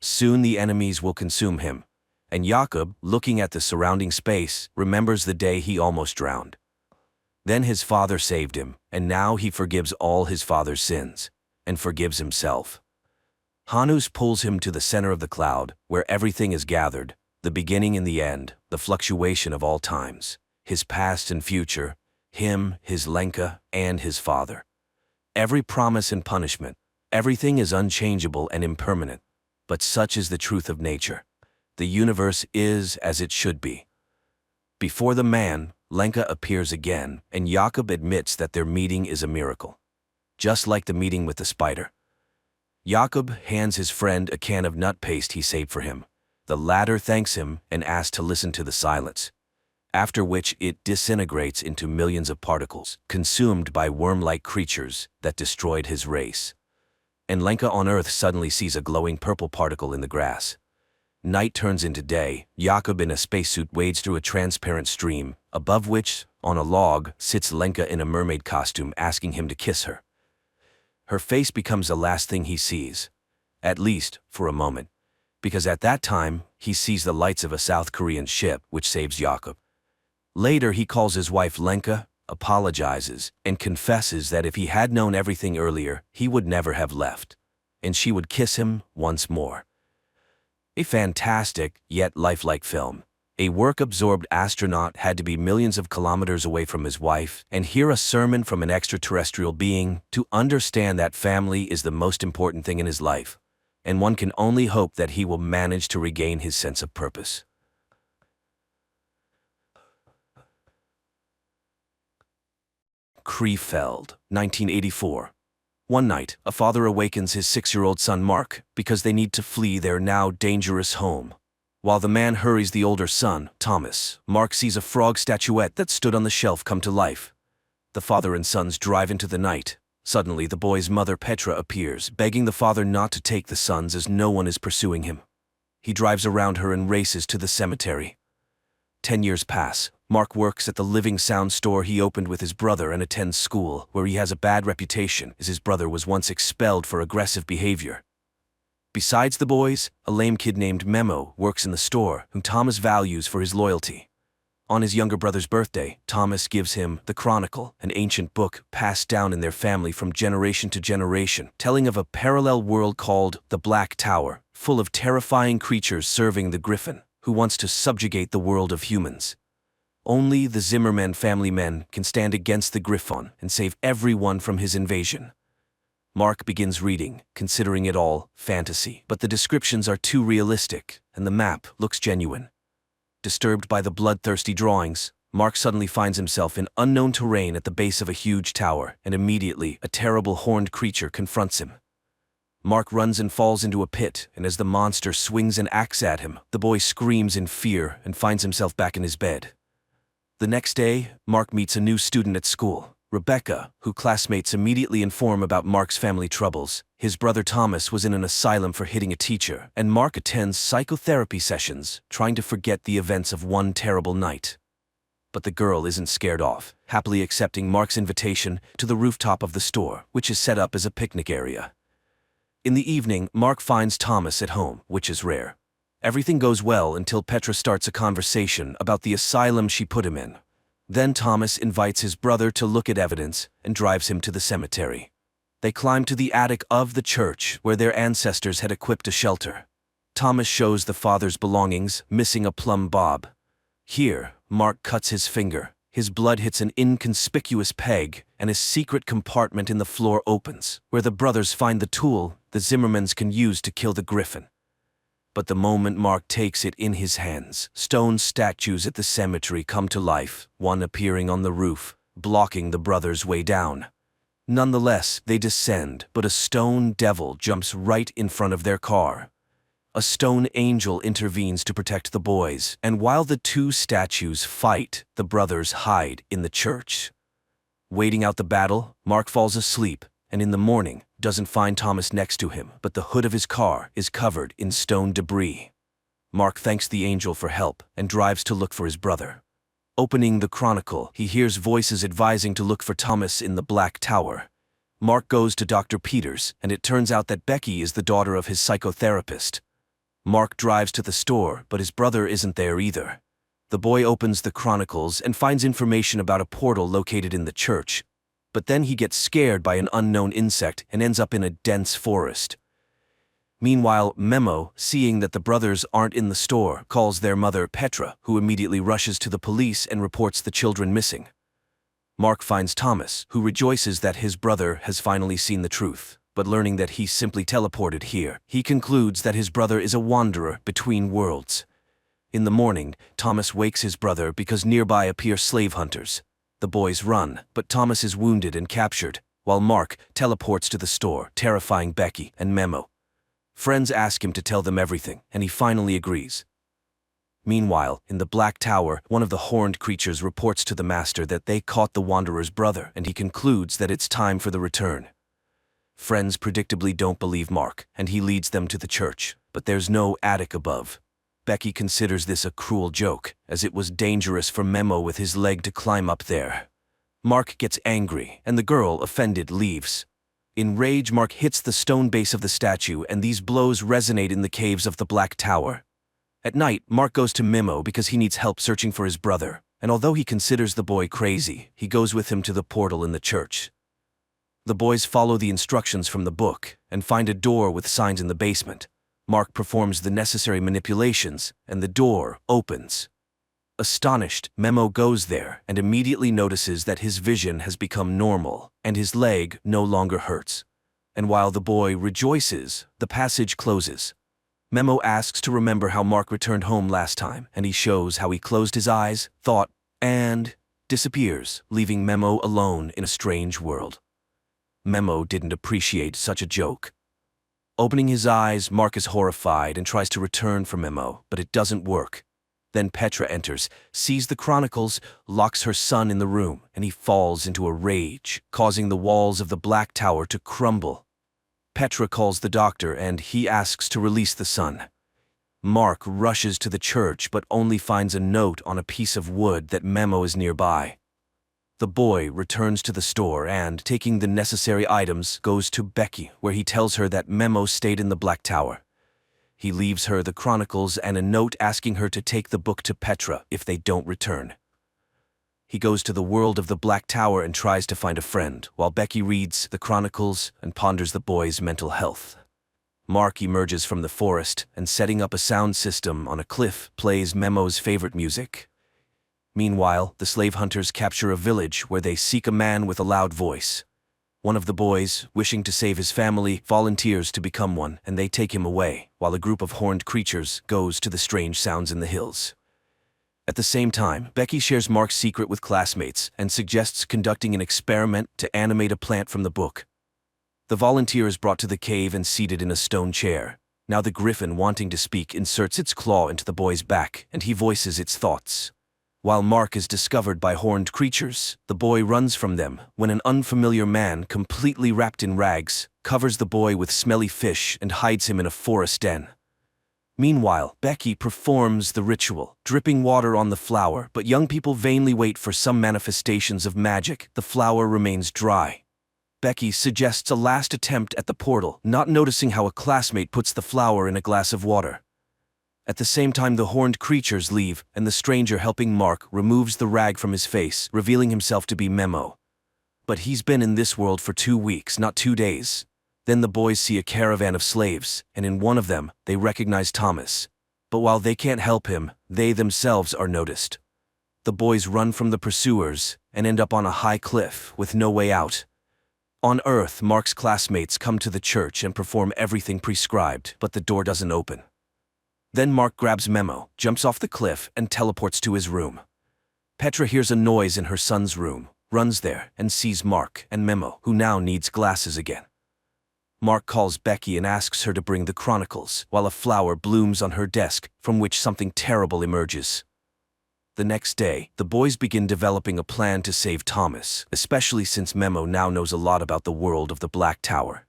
Soon the enemies will consume him, and Jakob, looking at the surrounding space, remembers the day he almost drowned. Then his father saved him, and now he forgives all his father's sins, and forgives himself. Hanus pulls him to the center of the cloud, where everything is gathered, the beginning and the end, the fluctuation of all times, his past and future, him, his Lenka, and his father. Every promise and punishment, everything is unchangeable and impermanent, but such is the truth of nature. The universe is as it should be. Before the man, Lenka appears again, and Jakob admits that their meeting is a miracle. Just like the meeting with the spider. Jakob hands his friend a can of nut paste he saved for him. The latter thanks him and asks to listen to the silence, after which it disintegrates into millions of particles, consumed by worm-like creatures that destroyed his race. And Lenka on Earth suddenly sees a glowing purple particle in the grass. Night turns into day. Jakob in a spacesuit wades through a transparent stream, above which, on a log, sits Lenka in a mermaid costume asking him to kiss her. Her face becomes the last thing he sees, at least for a moment, because at that time, he sees the lights of a South Korean ship which saves Jakob. Later he calls his wife Lenka, apologizes, and confesses that if he had known everything earlier, he would never have left, and she would kiss him once more. A fantastic, yet lifelike film. A work-absorbed astronaut had to be millions of kilometers away from his wife and hear a sermon from an extraterrestrial being to understand that family is the most important thing in his life, and one can only hope that he will manage to regain his sense of purpose. Krefeld, 1984. One night, a father awakens his 6-year-old son Mark because they need to flee their now dangerous home. While the man hurries the older son, Thomas, Mark sees a frog statuette that stood on the shelf come to life. The father and sons drive into the night. Suddenly, the boy's mother Petra appears, begging the father not to take the sons as no one is pursuing him. He drives around her and races to the cemetery. 10 years pass. Mark works at the Living Sound store he opened with his brother and attends school, where he has a bad reputation as his brother was once expelled for aggressive behavior. Besides the boys, a lame kid named Memo works in the store, whom Thomas values for his loyalty. On his younger brother's birthday, Thomas gives him the Chronicle, an ancient book passed down in their family from generation to generation, telling of a parallel world called the Black Tower, full of terrifying creatures serving the Griffin, who wants to subjugate the world of humans. Only the Zimmerman family men can stand against the Griffon and save everyone from his invasion. Mark begins reading, considering it all fantasy, but the descriptions are too realistic, and the map looks genuine. Disturbed by the bloodthirsty drawings, Mark suddenly finds himself in unknown terrain at the base of a huge tower, and immediately a terrible horned creature confronts him. Mark runs and falls into a pit, and as the monster swings an axe at him, the boy screams in fear and finds himself back in his bed. The next day, Mark meets a new student at school, Rebecca, who classmates immediately inform about Mark's family troubles. His brother Thomas was in an asylum for hitting a teacher, and Mark attends psychotherapy sessions, trying to forget the events of one terrible night. But the girl isn't scared off, happily accepting Mark's invitation to the rooftop of the store, which is set up as a picnic area. In the evening, Mark finds Thomas at home, which is rare. Everything goes well until Petra starts a conversation about the asylum she put him in. Then Thomas invites his brother to look at evidence and drives him to the cemetery. They climb to the attic of the church where their ancestors had equipped a shelter. Thomas shows the father's belongings, missing a plumb bob. Here, Mark cuts his finger. His blood hits an inconspicuous peg, and a secret compartment in the floor opens, where the brothers find the tool the Zimmermans can use to kill the griffin. But the moment Mark takes it in his hands, stone statues at the cemetery come to life, one appearing on the roof, blocking the brothers' way down. Nonetheless, they descend, but a stone devil jumps right in front of their car. A stone angel intervenes to protect the boys, and while the two statues fight, the brothers hide in the church. Waiting out the battle, Mark falls asleep, and in the morning, doesn't find Thomas next to him, but the hood of his car is covered in stone debris. Mark thanks the angel for help and drives to look for his brother. Opening the Chronicle, he hears voices advising to look for Thomas in the Black Tower. Mark goes to Dr. Peters, and it turns out that Becky is the daughter of his psychotherapist. Mark drives to the store, but his brother isn't there either. The boy opens the Chronicles and finds information about a portal located in the church. But then he gets scared by an unknown insect and ends up in a dense forest. Meanwhile, Memo, seeing that the brothers aren't in the store, calls their mother Petra, who immediately rushes to the police and reports the children missing. Mark finds Thomas, who rejoices that his brother has finally seen the truth. But learning that he simply teleported here, he concludes that his brother is a wanderer between worlds. In the morning, Thomas wakes his brother because nearby appear slave hunters. The boys run, but Thomas is wounded and captured, while Mark teleports to the store, terrifying Becky and Memo. Friends ask him to tell them everything, and he finally agrees. Meanwhile, in the Black Tower, one of the horned creatures reports to the master that they caught the wanderer's brother, and he concludes that it's time for the return. Friends predictably don't believe Mark, and he leads them to the church, but there's no attic above. Becky considers this a cruel joke, as it was dangerous for Memo with his leg to climb up there. Mark gets angry, and the girl, offended, leaves. In rage, Mark hits the stone base of the statue, and these blows resonate in the caves of the Black Tower. At night, Mark goes to Memo because he needs help searching for his brother, and although he considers the boy crazy, he goes with him to the portal in the church. The boys follow the instructions from the book and find a door with signs in the basement. Mark performs the necessary manipulations, and the door opens. Astonished, Memo goes there and immediately notices that his vision has become normal, and his leg no longer hurts. And while the boy rejoices, the passage closes. Memo asks to remember how Mark returned home last time, and he shows how he closed his eyes, thought, and disappears, leaving Memo alone in a strange world. Memo didn't appreciate such a joke. Opening his eyes, Mark is horrified and tries to return for Memo, but it doesn't work. Then Petra enters, sees the Chronicles, locks her son in the room, and he falls into a rage, causing the walls of the Black Tower to crumble. Petra calls the doctor and he asks to release the son. Mark rushes to the church but only finds a note on a piece of wood that Memo is nearby. The boy returns to the store and, taking the necessary items, goes to Becky, where he tells her that Memo stayed in the Black Tower. He leaves her the Chronicles and a note asking her to take the book to Petra if they don't return. He goes to the world of the Black Tower and tries to find a friend, while Becky reads the Chronicles and ponders the boy's mental health. Mark emerges from the forest and, setting up a sound system on a cliff, plays Memo's favorite music. Meanwhile, the slave hunters capture a village where they seek a man with a loud voice. One of the boys, wishing to save his family, volunteers to become one, and they take him away, while a group of horned creatures goes to the strange sounds in the hills. At the same time, Becky shares Mark's secret with classmates and suggests conducting an experiment to animate a plant from the book. The volunteer is brought to the cave and seated in a stone chair. Now the griffin, wanting to speak, inserts its claw into the boy's back, and he voices its thoughts. While Mark is discovered by horned creatures, the boy runs from them when an unfamiliar man, completely wrapped in rags, covers the boy with smelly fish and hides him in a forest den. Meanwhile, Becky performs the ritual, dripping water on the flower, but young people vainly wait for some manifestations of magic. The flower remains dry. Becky suggests a last attempt at the portal, not noticing how a classmate puts the flower in a glass of water. At the same time, the horned creatures leave, and the stranger helping Mark removes the rag from his face, revealing himself to be Memo. But he's been in this world for 2 weeks, not 2 days. Then the boys see a caravan of slaves, and in one of them, they recognize Thomas. But while they can't help him, they themselves are noticed. The boys run from the pursuers and end up on a high cliff with no way out. On Earth, Mark's classmates come to the church and perform everything prescribed, but the door doesn't open. Then Mark grabs Memo, jumps off the cliff, and teleports to his room. Petra hears a noise in her son's room, runs there, and sees Mark and Memo, who now needs glasses again. Mark calls Becky and asks her to bring the chronicles, while a flower blooms on her desk, from which something terrible emerges. The next day, the boys begin developing a plan to save Thomas, especially since Memo now knows a lot about the world of the Black Tower.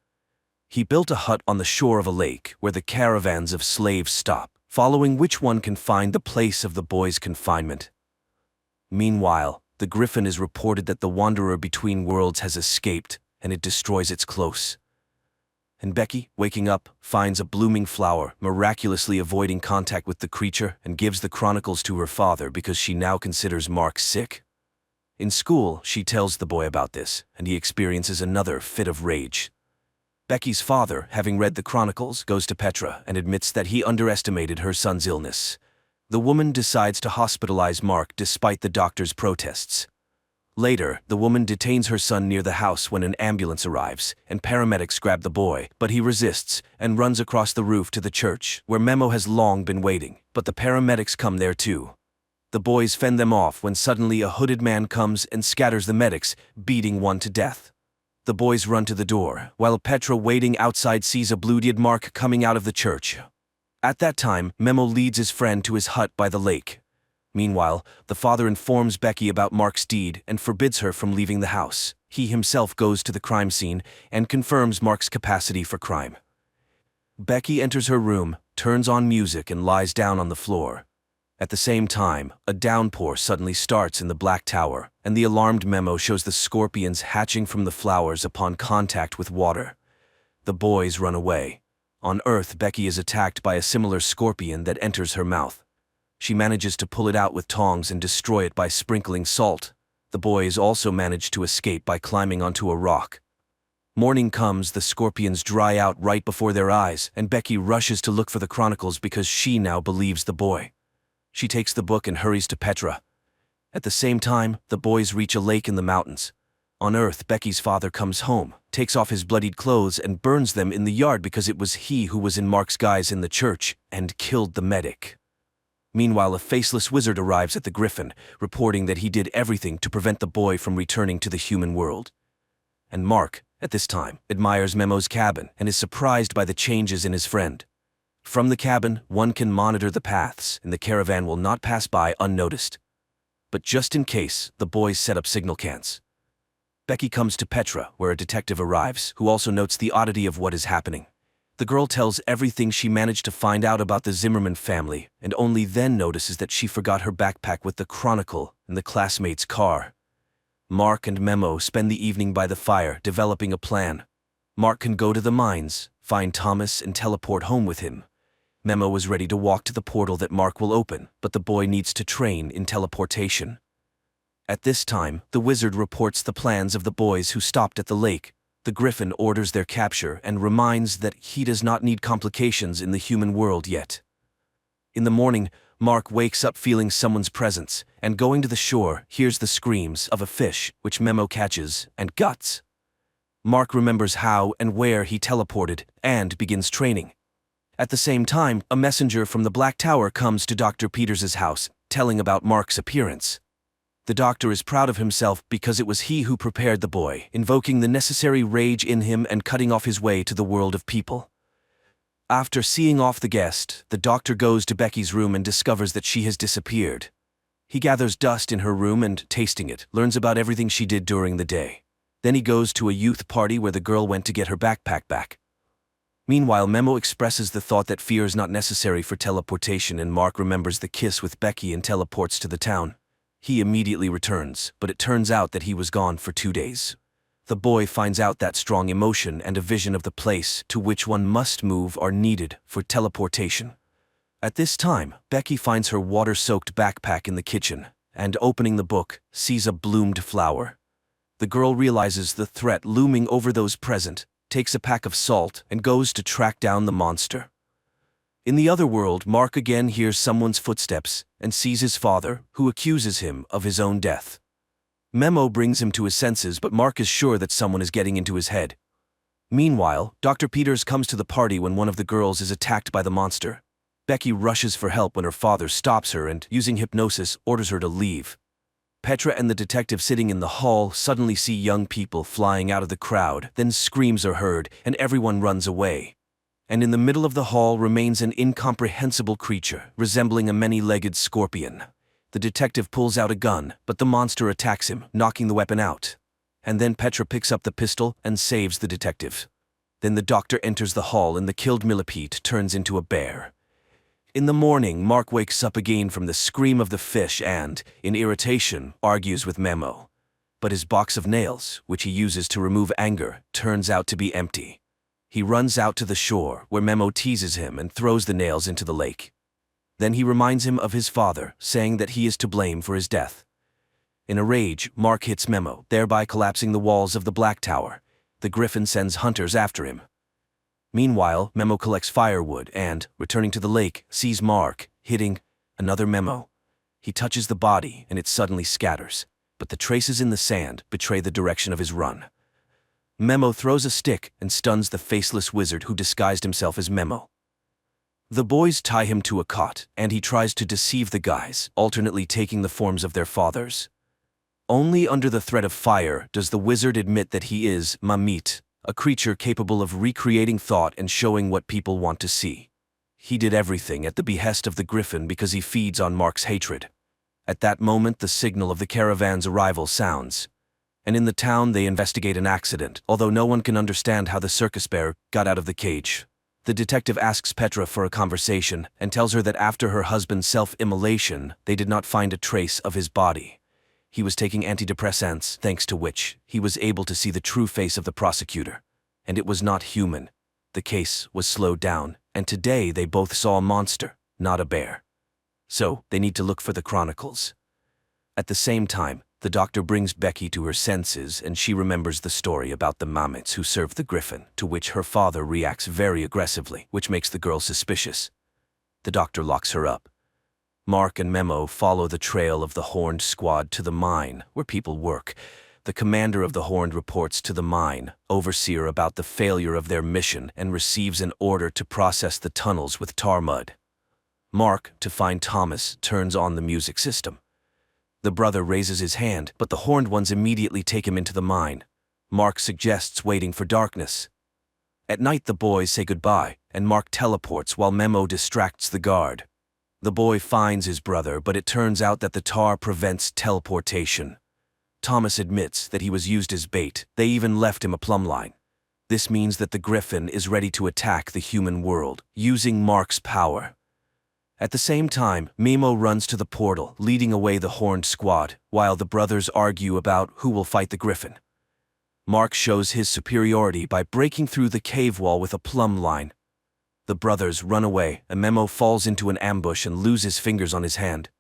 He built a hut on the shore of a lake where the caravans of slaves stop, following which one can find the place of the boys' confinement. Meanwhile, the griffin is reported that the wanderer between worlds has escaped, and it destroys its close. And Becky, waking up, finds a blooming flower, miraculously avoiding contact with the creature, and gives the chronicles to her father because she now considers Mark sick. In school, she tells the boy about this, and he experiences another fit of rage. Becky's father, having read the chronicles, goes to Petra and admits that he underestimated her son's illness. The woman decides to hospitalize Mark despite the doctor's protests. Later, the woman detains her son near the house when an ambulance arrives, and paramedics grab the boy, but he resists and runs across the roof to the church, where Memo has long been waiting, but the paramedics come there too. The boys fend them off when suddenly a hooded man comes and scatters the medics, beating one to death. The boys run to the door, while Petra waiting outside sees a blue-dead Mark coming out of the church. At that time, Memo leads his friend to his hut by the lake. Meanwhile, the father informs Becky about Mark's deed and forbids her from leaving the house. He himself goes to the crime scene and confirms Mark's capacity for crime. Becky enters her room, turns on music, and lies down on the floor. At the same time, a downpour suddenly starts in the Black Tower, and the alarmed Memo shows the scorpions hatching from the flowers upon contact with water. The boys run away. On Earth, Becky is attacked by a similar scorpion that enters her mouth. She manages to pull it out with tongs and destroy it by sprinkling salt. The boys also manage to escape by climbing onto a rock. Morning comes, the scorpions dry out right before their eyes, and Becky rushes to look for the chronicles because she now believes the boy. She takes the book and hurries to Petra. At the same time, the boys reach a lake in the mountains. On Earth, Becky's father comes home, takes off his bloodied clothes and burns them in the yard because it was he who was in Mark's guise in the church and killed the medic. Meanwhile, a faceless wizard arrives at the Griffin, reporting that he did everything to prevent the boy from returning to the human world. And Mark, at this time, admires Memo's cabin and is surprised by the changes in his friend. From the cabin, one can monitor the paths, and the caravan will not pass by unnoticed. But just in case, the boys set up signal cans. Becky comes to Petra, where a detective arrives, who also notes the oddity of what is happening. The girl tells everything she managed to find out about the Zimmerman family, and only then notices that she forgot her backpack with the chronicle in the classmate's car. Mark and Memo spend the evening by the fire, developing a plan. Mark can go to the mines, find Thomas, and teleport home with him. Memo was ready to walk to the portal that Mark will open, but the boy needs to train in teleportation. At this time, the wizard reports the plans of the boys who stopped at the lake. The Griffin orders their capture and reminds that he does not need complications in the human world yet. In the morning, Mark wakes up feeling someone's presence, and going to the shore, hears the screams of a fish, which Memo catches, and guts. Mark remembers how and where he teleported, and begins training. At the same time, a messenger from the Black Tower comes to Dr. Peters's house, telling about Mark's appearance. The doctor is proud of himself because it was he who prepared the boy, invoking the necessary rage in him and cutting off his way to the world of people. After seeing off the guest, the doctor goes to Becky's room and discovers that she has disappeared. He gathers dust in her room and, tasting it, learns about everything she did during the day. Then he goes to a youth party where the girl went to get her backpack back. Meanwhile, Memo expresses the thought that fear is not necessary for teleportation, and Mark remembers the kiss with Becky and teleports to the town. He immediately returns, but it turns out that he was gone for 2 days. The boy finds out that strong emotion and a vision of the place to which one must move are needed for teleportation. At this time, Becky finds her water-soaked backpack in the kitchen, and opening the book, sees a bloomed flower. The girl realizes the threat looming over those present, takes a pack of salt, and goes to track down the monster. In the other world, Mark again hears someone's footsteps and sees his father, who accuses him of his own death. Memo brings him to his senses, but Mark is sure that someone is getting into his head. Meanwhile, Dr. Peters comes to the party when one of the girls is attacked by the monster. Becky rushes for help when her father stops her and, using hypnosis, orders her to leave. Petra and the detective sitting in the hall suddenly see young people flying out of the crowd, then screams are heard, and everyone runs away. And in the middle of the hall remains an incomprehensible creature, resembling a many-legged scorpion. The detective pulls out a gun, but the monster attacks him, knocking the weapon out. And then Petra picks up the pistol and saves the detective. Then the doctor enters the hall and the killed millipede turns into a bear. In the morning, Mark wakes up again from the scream of the fish and, in irritation, argues with Memo. But his box of nails, which he uses to remove anger, turns out to be empty. He runs out to the shore, where Memo teases him and throws the nails into the lake. Then he reminds him of his father, saying that he is to blame for his death. In a rage, Mark hits Memo, thereby collapsing the walls of the Black Tower. The Griffin sends hunters after him. Meanwhile, Memo collects firewood and, returning to the lake, sees Mark, hitting another Memo. He touches the body and it suddenly scatters, but the traces in the sand betray the direction of his run. Memo throws a stick and stuns the faceless wizard who disguised himself as Memo. The boys tie him to a cot, and he tries to deceive the guys, alternately taking the forms of their fathers. Only under the threat of fire does the wizard admit that he is Mamit, a creature capable of recreating thought and showing what people want to see. He did everything at the behest of the Griffin because he feeds on Mark's hatred. At that moment, the signal of the caravan's arrival sounds, and in the town they investigate an accident, although no one can understand how the circus bear got out of the cage. The detective asks Petra for a conversation and tells her that after her husband's self-immolation, they did not find a trace of his body. He was taking antidepressants, thanks to which he was able to see the true face of the prosecutor. And it was not human. The case was slowed down, and today they both saw a monster, not a bear. So, they need to look for the chronicles. At the same time, the doctor brings Becky to her senses and she remembers the story about the Mammoths who served the Griffin, to which her father reacts very aggressively, which makes the girl suspicious. The doctor locks her up. Mark and Memo follow the trail of the Horned squad to the mine, where people work. The commander of the Horned reports to the mine overseer about the failure of their mission and receives an order to process the tunnels with tar mud. Mark, to find Thomas, turns on the music system. The brother raises his hand, but the Horned ones immediately take him into the mine. Mark suggests waiting for darkness. At night the boys say goodbye, and Mark teleports while Memo distracts the guard. The boy finds his brother, but it turns out that the tar prevents teleportation. Thomas admits that he was used as bait. They even left him a plumb line. This means that the Griffin is ready to attack the human world, using Mark's power. At the same time, Memo runs to the portal, leading away the Horned squad, while the brothers argue about who will fight the Griffin. Mark shows his superiority by breaking through the cave wall with a plumb line. The brothers run away, and Memo falls into an ambush and loses fingers on his hand.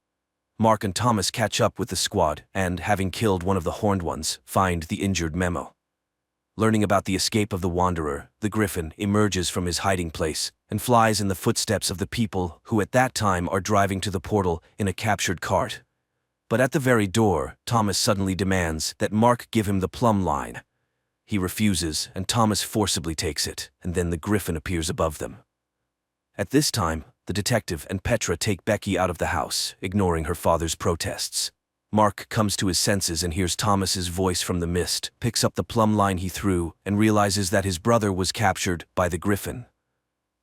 Mark and Thomas catch up with the squad, and, having killed one of the Horned ones, find the injured Memo. Learning about the escape of the Wanderer, the Griffin emerges from his hiding place and flies in the footsteps of the people who at that time are driving to the portal in a captured cart. But at the very door, Thomas suddenly demands that Mark give him the plumb line. He refuses, and Thomas forcibly takes it, and then the Griffin appears above them. At this time, the detective and Petra take Becky out of the house, ignoring her father's protests. Mark comes to his senses and hears Thomas's voice from the mist, picks up the plumb line he threw, and realizes that his brother was captured by the Griffin.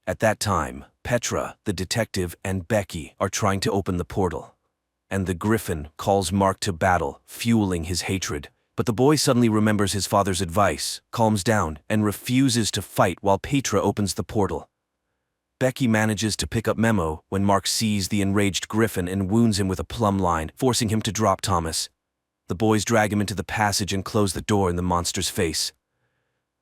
At that time, Petra, the detective, and Becky are trying to open the portal. and the Griffin calls Mark to battle, fueling his hatred. But the boy suddenly remembers his father's advice, calms down, and refuses to fight while Petra opens the portal. Becky manages to pick up Memo when Mark sees the enraged Griffin and wounds him with a plumb line, forcing him to drop Thomas. The boys drag him into the passage and close the door in the monster's face.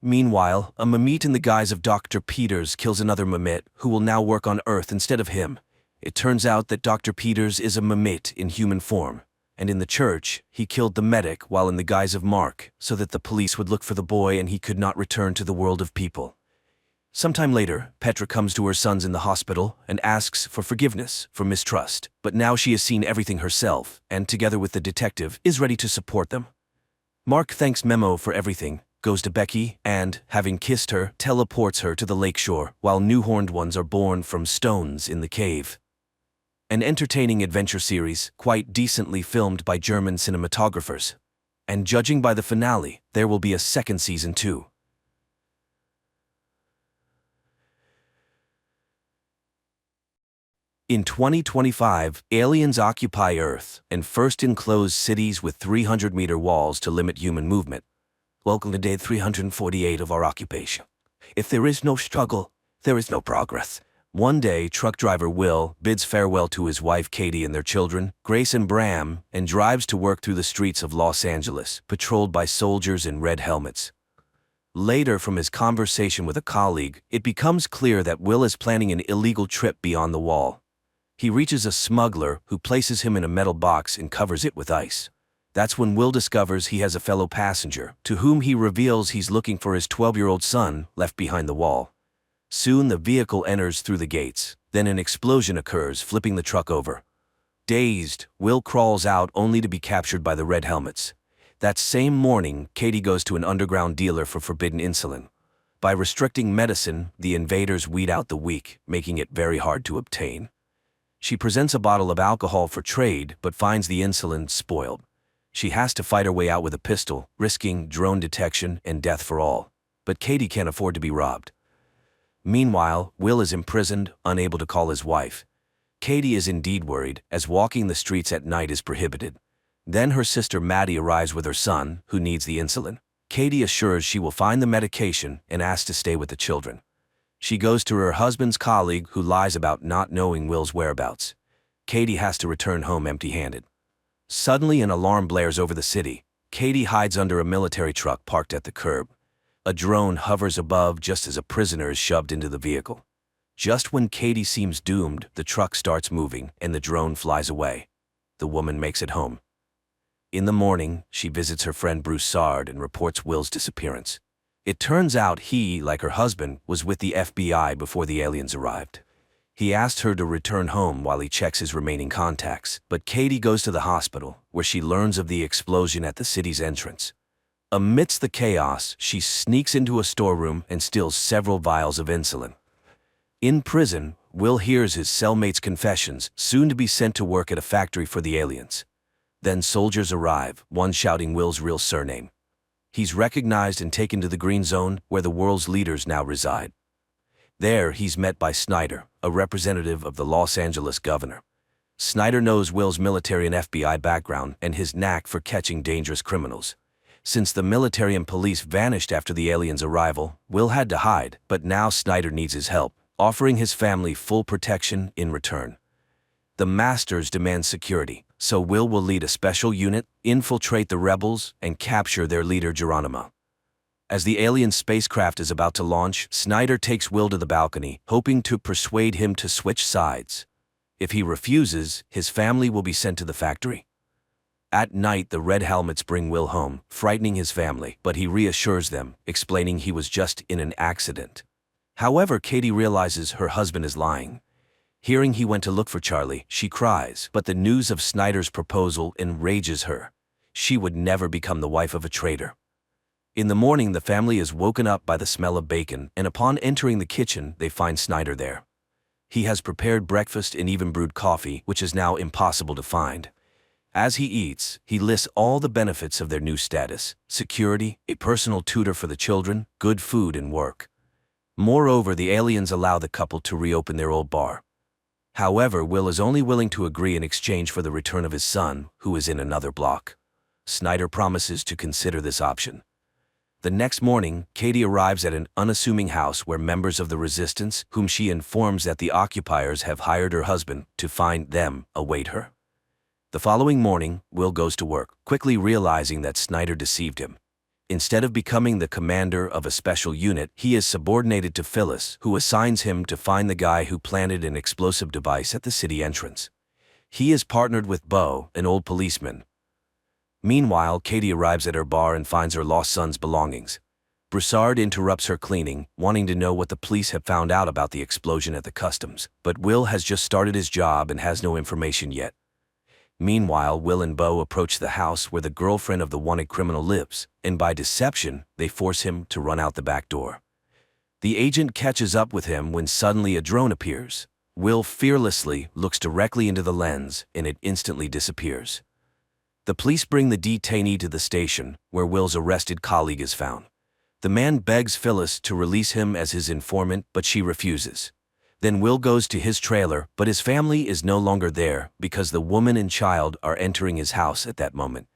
Meanwhile, a Mammoth in the guise of Dr. Peters kills another Mammoth who will now work on Earth instead of him. It turns out that Dr. Peters is a Mammoth in human form, and in the church, he killed the medic while in the guise of Mark so that the police would look for the boy and he could not return to the world of people. Sometime later, Petra comes to her sons in the hospital and asks for forgiveness for mistrust, but now she has seen everything herself and, together with the detective, is ready to support them. Mark thanks Memo for everything, goes to Becky, and, having kissed her, teleports her to the lakeshore, while new horned ones are born from stones in the cave. An entertaining adventure series, quite decently filmed by German cinematographers. And judging by the finale, there will be a second season too. In 2025, aliens occupy Earth and first enclose cities with 300-meter walls to limit human movement. Welcome to day 348 of our occupation. If there is no struggle, there is no progress. One day, truck driver Will bids farewell to his wife Katie and their children, Grace and Bram, and drives to work through the streets of Los Angeles, patrolled by soldiers in red helmets. Later, from his conversation with a colleague, it becomes clear that Will is planning an illegal trip beyond the wall. He reaches a smuggler who places him in a metal box and covers it with ice. That's when Will discovers he has a fellow passenger, to whom he reveals he's looking for his 12-year-old son left behind the wall. Soon the vehicle enters through the gates, then an explosion occurs, flipping the truck over. Dazed, Will crawls out only to be captured by the red helmets. That same morning, Katie goes to an underground dealer for forbidden insulin. By restricting medicine, the invaders weed out the weak, making it very hard to obtain. She presents a bottle of alcohol for trade, but finds the insulin spoiled. She has to fight her way out with a pistol, risking drone detection and death for all. But Katie can't afford to be robbed. Meanwhile, Will is imprisoned, unable to call his wife. Katie is indeed worried, as walking the streets at night is prohibited. Then her sister Maddie arrives with her son, who needs the insulin. Katie assures she will find the medication and asks to stay with the children. She goes to her husband's colleague, who lies about not knowing Will's whereabouts. Katie has to return home empty-handed. Suddenly an alarm blares over the city. Katie hides under a military truck parked at the curb. A drone hovers above just as a prisoner is shoved into the vehicle. Just when Katie seems doomed, the truck starts moving and the drone flies away. The woman makes it home. In the morning, she visits her friend Bruce Sard and reports Will's disappearance. It turns out he, like her husband, was with the FBI before the aliens arrived. He asked her to return home while he checks his remaining contacts, but Katie goes to the hospital, where she learns of the explosion at the city's entrance. Amidst the chaos, she sneaks into a storeroom and steals several vials of insulin. In prison, Will hears his cellmate's confessions, soon to be sent to work at a factory for the aliens. Then soldiers arrive, one shouting Will's real surname. He's recognized and taken to the Green Zone, where the world's leaders now reside. There, he's met by Snyder, a representative of the Los Angeles governor. Snyder knows Will's military and FBI background and his knack for catching dangerous criminals. Since the military and police vanished after the aliens' arrival, Will had to hide, but now Snyder needs his help, offering his family full protection in return. The Masters demand security, so Will lead a special unit, infiltrate the rebels, and capture their leader Geronimo. As the alien spacecraft is about to launch, Snyder takes Will to the balcony, hoping to persuade him to switch sides. If he refuses, his family will be sent to the factory. At night, the red helmets bring Will home, frightening his family, but he reassures them, explaining he was just in an accident. However, Katie realizes her husband is lying. Hearing he went to look for Charlie, she cries, but the news of Snyder's proposal enrages her. She would never become the wife of a traitor. In the morning, the family is woken up by the smell of bacon, and upon entering the kitchen, they find Snyder there. He has prepared breakfast and even brewed coffee, which is now impossible to find. As he eats, he lists all the benefits of their new status: security, a personal tutor for the children, good food and work. Moreover, the aliens allow the couple to reopen their old bar. However, Will is only willing to agree in exchange for the return of his son, who is in another block. Snyder promises to consider this option. The next morning, Katie arrives at an unassuming house where members of the resistance, whom she informs that the occupiers have hired her husband to find them, await her. The following morning, Will goes to work, quickly realizing that Snyder deceived him. Instead of becoming the commander of a special unit, he is subordinated to Phyllis, who assigns him to find the guy who planted an explosive device at the city entrance. He is partnered with Bo, an old policeman. Meanwhile, Katie arrives at her bar and finds her lost son's belongings. Broussard interrupts her cleaning, wanting to know what the police have found out about the explosion at the customs, but Will has just started his job and has no information yet. Meanwhile, Will and Bo approach the house where the girlfriend of the wanted criminal lives, and by deception, they force him to run out the back door. The agent catches up with him when suddenly a drone appears. Will fearlessly looks directly into the lens, and it instantly disappears. The police bring the detainee to the station, where Will's arrested colleague is found. The man begs Phyllis to release him as his informant, but she refuses. Then Will goes to his trailer, but his family is no longer there because the woman and child are entering his house at that moment.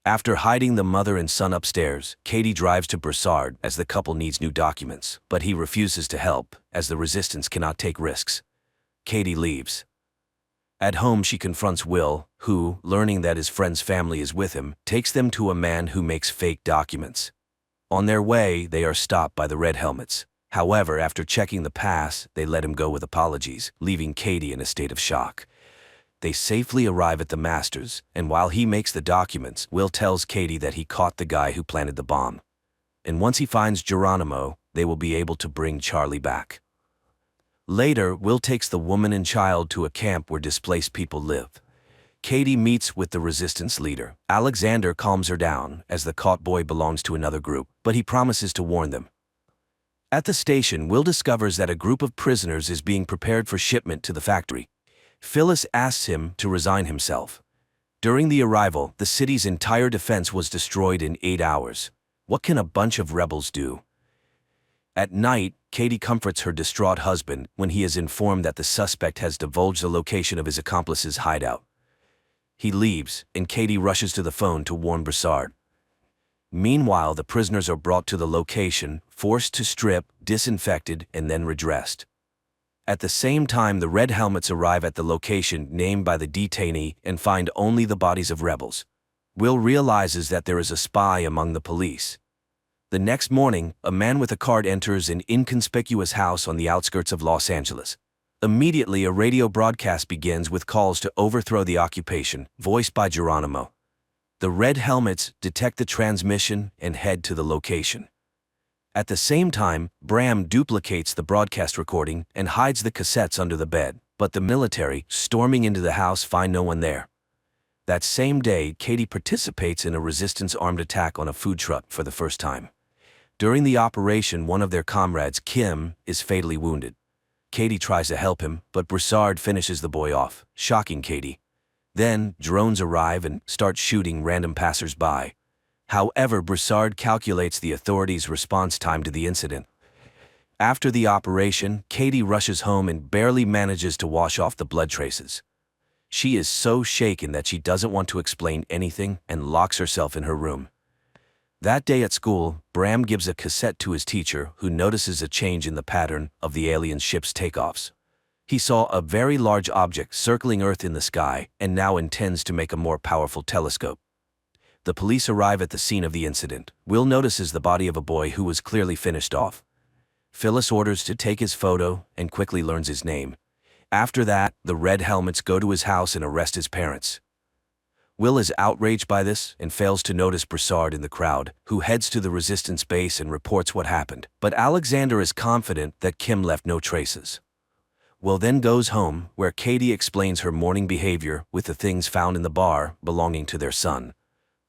After hiding the mother and son upstairs, Katie drives to Broussard as the couple needs new documents, but he refuses to help, as the resistance cannot take risks. Katie leaves. At home, she confronts Will, who, learning that his friend's family is with him, takes them to a man who makes fake documents. On their way, they are stopped by the Red Helmets. However, after checking the pass, they let him go with apologies, leaving Katie in a state of shock. They safely arrive at the Masters, and while he makes the documents, Will tells Katie that he caught the guy who planted the bomb. And once he finds Geronimo, they will be able to bring Charlie back. Later, Will takes the woman and child to a camp where displaced people live. Katie meets with the resistance leader. Alexander calms her down, as the caught boy belongs to another group, but he promises to warn them. At the station, Will discovers that a group of prisoners is being prepared for shipment to the factory. Phyllis asks him to resign himself. During the arrival, the city's entire defense was destroyed in 8 hours. What can a bunch of rebels do? At night, Katie comforts her distraught husband when he is informed that the suspect has divulged the location of his accomplice's hideout. He leaves, and Katie rushes to the phone to warn Broussard. Meanwhile, the prisoners are brought to the location, forced to strip, disinfected, and then redressed. At the same time, the Red Helmets arrive at the location named by the detainee and find only the bodies of rebels. Will realizes that there is a spy among the police. The next morning, a man with a card enters an inconspicuous house on the outskirts of Los Angeles. Immediately, a radio broadcast begins with calls to overthrow the occupation, voiced by Geronimo. The Red Helmets detect the transmission and head to the location. At the same time, Bram duplicates the broadcast recording and hides the cassettes under the bed, but the military, storming into the house, find no one there. That same day, Katie participates in a resistance armed attack on a food truck for the first time. During the operation, one of their comrades, Kim, is fatally wounded. Katie tries to help him, but Broussard finishes the boy off, shocking Katie. Then, drones arrive and start shooting random passers-by. However, Broussard calculates the authorities' response time to the incident. After the operation, Katie rushes home and barely manages to wash off the blood traces. She is so shaken that she doesn't want to explain anything and locks herself in her room. That day at school, Bram gives a cassette to his teacher, who notices a change in the pattern of the alien ship's takeoffs. He saw a very large object circling Earth in the sky and now intends to make a more powerful telescope. The police arrive at the scene of the incident. Will notices the body of a boy who was clearly finished off. Phyllis orders to take his photo and quickly learns his name. After that, the Red Helmets go to his house and arrest his parents. Will is outraged by this and fails to notice Broussard in the crowd, who heads to the resistance base and reports what happened. But Alexander is confident that Kim left no traces. Will then goes home, where Katie explains her morning behavior with the things found in the bar belonging to their son.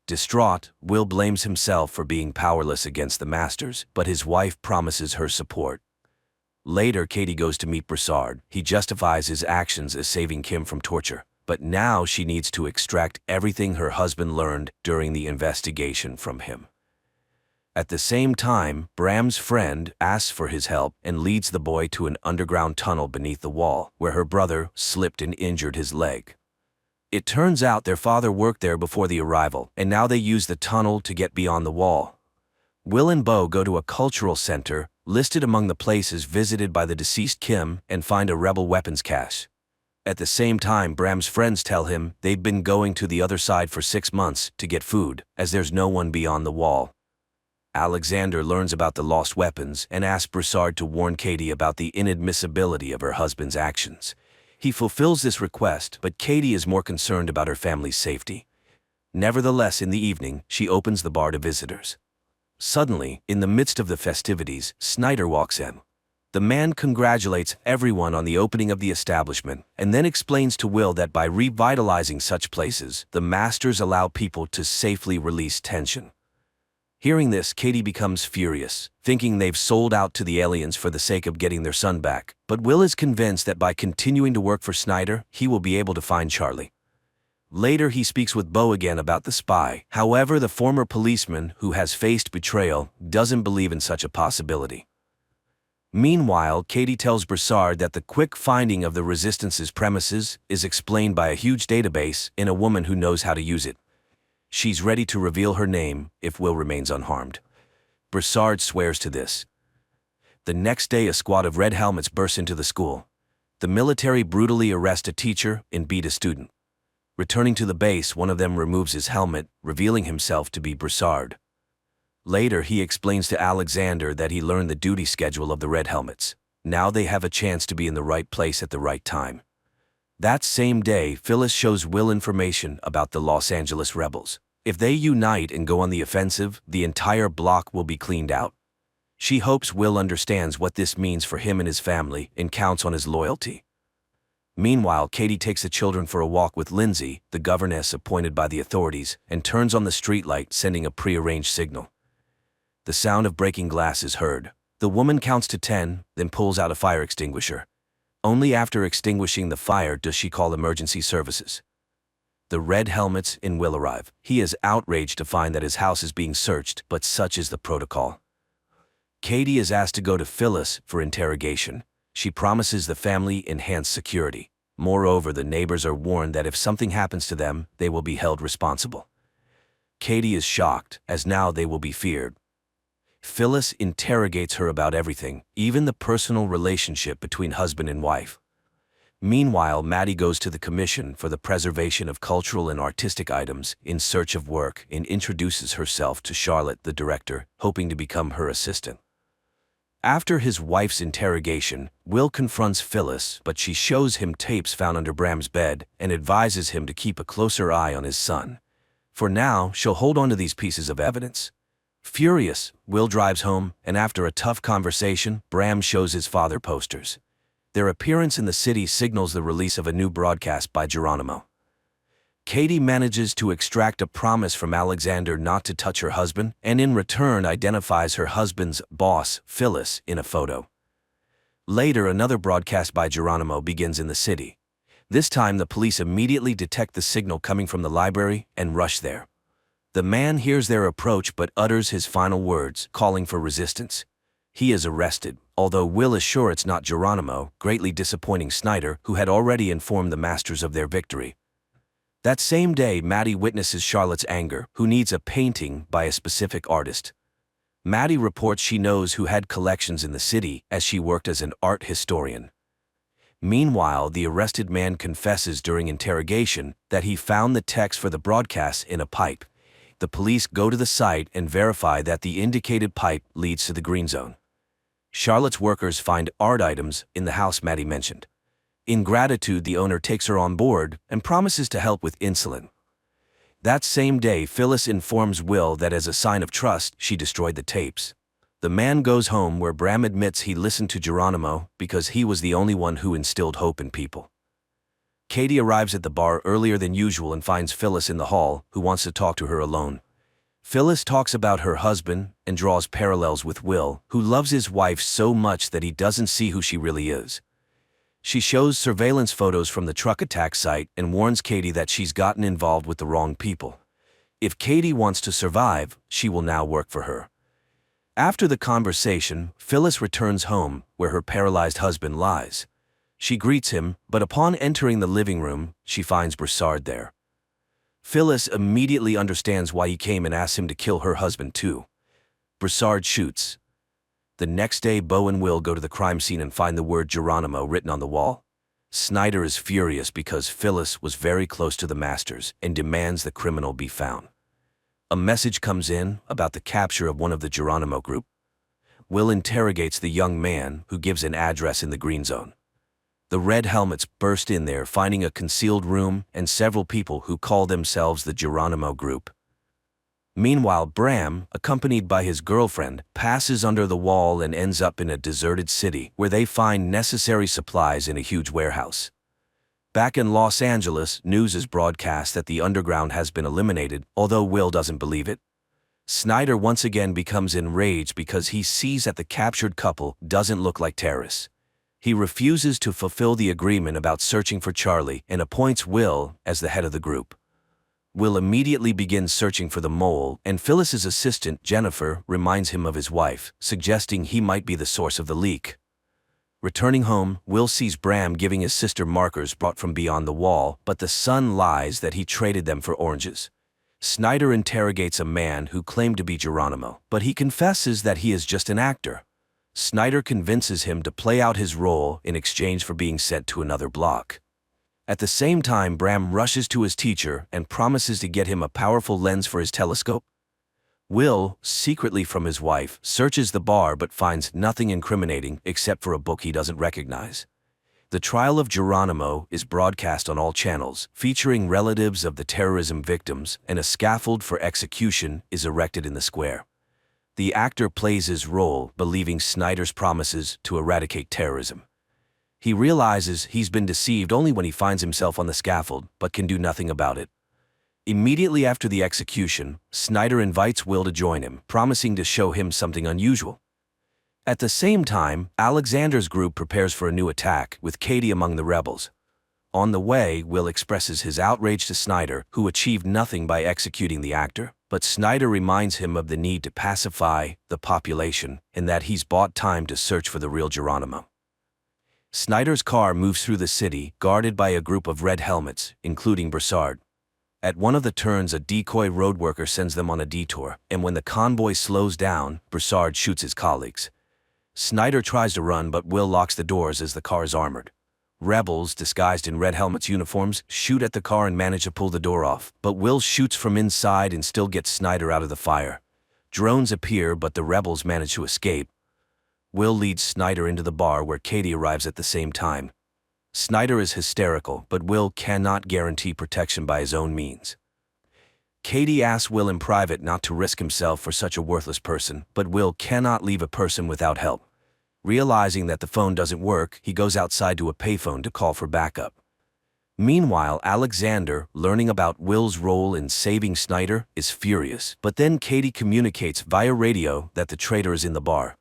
Distraught, Will blames himself for being powerless against the Masters, but his wife promises her support. Later, Katie goes to meet Broussard. He justifies his actions as saving Kim from torture, but now she needs to extract everything her husband learned during the investigation from him. At the same time, Bram's friend asks for his help and leads the boy to an underground tunnel beneath the wall, where her brother slipped and injured his leg. It turns out their father worked there before the arrival, and now they use the tunnel to get beyond the wall. Will and Bo go to a cultural center, listed among the places visited by the deceased Kim, and find a rebel weapons cache. At the same time, Bram's friends tell him they've been going to the other side for 6 months to get food, as there's no one beyond the wall. Alexander learns about the lost weapons and asks Broussard to warn Katie about the inadmissibility of her husband's actions. He fulfills this request, but Katie is more concerned about her family's safety. Nevertheless, in the evening, she opens the bar to visitors. Suddenly, in the midst of the festivities, Snyder walks in. The man congratulates everyone on the opening of the establishment and then explains to Will that by revitalizing such places, the masters allow people to safely release tension. Hearing this, Katie becomes furious, thinking they've sold out to the aliens for the sake of getting their son back. But Will is convinced that by continuing to work for Snyder, he will be able to find Charlie. Later, he speaks with Bo again about the spy. However, the former policeman, who has faced betrayal, doesn't believe in such a possibility. Meanwhile, Katie tells Broussard that the quick finding of the Resistance's premises is explained by a huge database in a woman who knows how to use it. She's ready to reveal her name if Will remains unharmed. Broussard swears to this. The next day, a squad of red helmets bursts into the school. The military brutally arrest a teacher and beat a student. Returning to the base, one of them removes his helmet, revealing himself to be Broussard. Later, he explains to Alexander that he learned the duty schedule of the red helmets. Now they have a chance to be in the right place at the right time. That same day, Phyllis shows Will information about the Los Angeles rebels. If they unite and go on the offensive, the entire block will be cleaned out. She hopes Will understands what this means for him and his family and counts on his loyalty. Meanwhile, Katie takes the children for a walk with Lindsay, the governess appointed by the authorities, and turns on the streetlight, sending a prearranged signal. The sound of breaking glass is heard. The woman counts to 10, then pulls out a fire extinguisher. Only after extinguishing the fire does she call emergency services. The red helmets in Will arrive. He is outraged to find that his house is being searched, but such is the protocol. Katie is asked to go to Phyllis for interrogation. She promises the family enhanced security. Moreover, the neighbors are warned that if something happens to them, they will be held responsible. Katie is shocked, as now they will be feared. Phyllis interrogates her about everything, even the personal relationship between husband and wife. Meanwhile, Maddie goes to the Commission for the Preservation of Cultural and Artistic Items in search of work and introduces herself to Charlotte, the director, hoping to become her assistant. After his wife's interrogation, Will confronts Phyllis, but she shows him tapes found under Bram's bed and advises him to keep a closer eye on his son. For now, she'll hold on to these pieces of evidence. Furious, Will drives home, and after a tough conversation, Bram shows his father posters. Their appearance in the city signals the release of a new broadcast by Geronimo. Katie manages to extract a promise from Alexander not to touch her husband, and in return identifies her husband's boss, Phyllis, in a photo. Later, another broadcast by Geronimo begins in the city. This time, the police immediately detect the signal coming from the library and rush there. The man hears their approach but utters his final words, calling for resistance. He is arrested, although Will is sure it's not Geronimo, greatly disappointing Snyder, who had already informed the masters of their victory. That same day, Maddie witnesses Charlotte's anger, who needs a painting by a specific artist. Maddie reports she knows who had collections in the city, as she worked as an art historian. Meanwhile, the arrested man confesses during interrogation that he found the text for the broadcast in a pipe. The police go to the site and verify that the indicated pipe leads to the green zone. Charlotte's workers find art items in the house Maddie mentioned. In gratitude, the owner takes her on board and promises to help with insulin. That same day, Phyllis informs Will that as a sign of trust, she destroyed the tapes. The man goes home where Bram admits he listened to Geronimo because he was the only one who instilled hope in people. Katie arrives at the bar earlier than usual and finds Phyllis in the hall, who wants to talk to her alone. Phyllis talks about her husband and draws parallels with Will, who loves his wife so much that he doesn't see who she really is. She shows surveillance photos from the truck attack site and warns Katie that she's gotten involved with the wrong people. If Katie wants to survive, she will now work for her. After the conversation, Phyllis returns home, where her paralyzed husband lies. She greets him, but upon entering the living room, she finds Broussard there. Phyllis immediately understands why he came and asks him to kill her husband too. Broussard shoots. The next day, Beau and Will go to the crime scene and find the word Geronimo written on the wall. Snyder is furious because Phyllis was very close to the masters and demands the criminal be found. A message comes in about the capture of one of the Geronimo group. Will interrogates the young man, who gives an address in the green zone. The red helmets burst in there, finding a concealed room and several people who call themselves the Geronimo group. Meanwhile, Bram, accompanied by his girlfriend, passes under the wall and ends up in a deserted city, where they find necessary supplies in a huge warehouse. Back in Los Angeles, news is broadcast that the underground has been eliminated, although Will doesn't believe it. Snyder once again becomes enraged because he sees that the captured couple doesn't look like terrorists. He refuses to fulfill the agreement about searching for Charlie and appoints Will as the head of the group. Will immediately begins searching for the mole, and Phyllis's assistant, Jennifer, reminds him of his wife, suggesting he might be the source of the leak. Returning home, Will sees Bram giving his sister markers brought from beyond the wall, but the son lies that he traded them for oranges. Snyder interrogates a man who claimed to be Geronimo, but he confesses that he is just an actor. Snyder convinces him to play out his role in exchange for being sent to another block. At the same time, Bram rushes to his teacher and promises to get him a powerful lens for his telescope. Will, secretly from his wife, searches the bar but finds nothing incriminating except for a book he doesn't recognize. The trial of Geronimo is broadcast on all channels, featuring relatives of the terrorism victims, and a scaffold for execution is erected in the square. The actor plays his role, believing Snyder's promises to eradicate terrorism. He realizes he's been deceived only when he finds himself on the scaffold, but can do nothing about it. Immediately after the execution, Snyder invites Will to join him, promising to show him something unusual. At the same time, Alexander's group prepares for a new attack, with Katie among the rebels. On the way, Will expresses his outrage to Snyder, who achieved nothing by executing the actor, but Snyder reminds him of the need to pacify the population and that he's bought time to search for the real Geronimo. Snyder's car moves through the city, guarded by a group of red helmets, including Broussard. At one of the turns, a decoy road worker sends them on a detour, and when the convoy slows down, Broussard shoots his colleagues. Snyder tries to run, but Will locks the doors as the car is armored. Rebels, disguised in red helmets uniforms, shoot at the car and manage to pull the door off, but Will shoots from inside and still gets Snyder out of the fire. Drones appear, but the rebels manage to escape. Will leads Snyder into the bar, where Katie arrives at the same time. Snyder is hysterical, but Will cannot guarantee protection by his own means. Katie asks Will in private not to risk himself for such a worthless person, but Will cannot leave a person without help. Realizing that the phone doesn't work, he goes outside to a payphone to call for backup. Meanwhile, Alexander, learning about Will's role in saving Snyder, is furious, but then Katie communicates via radio that the traitor is in the bar.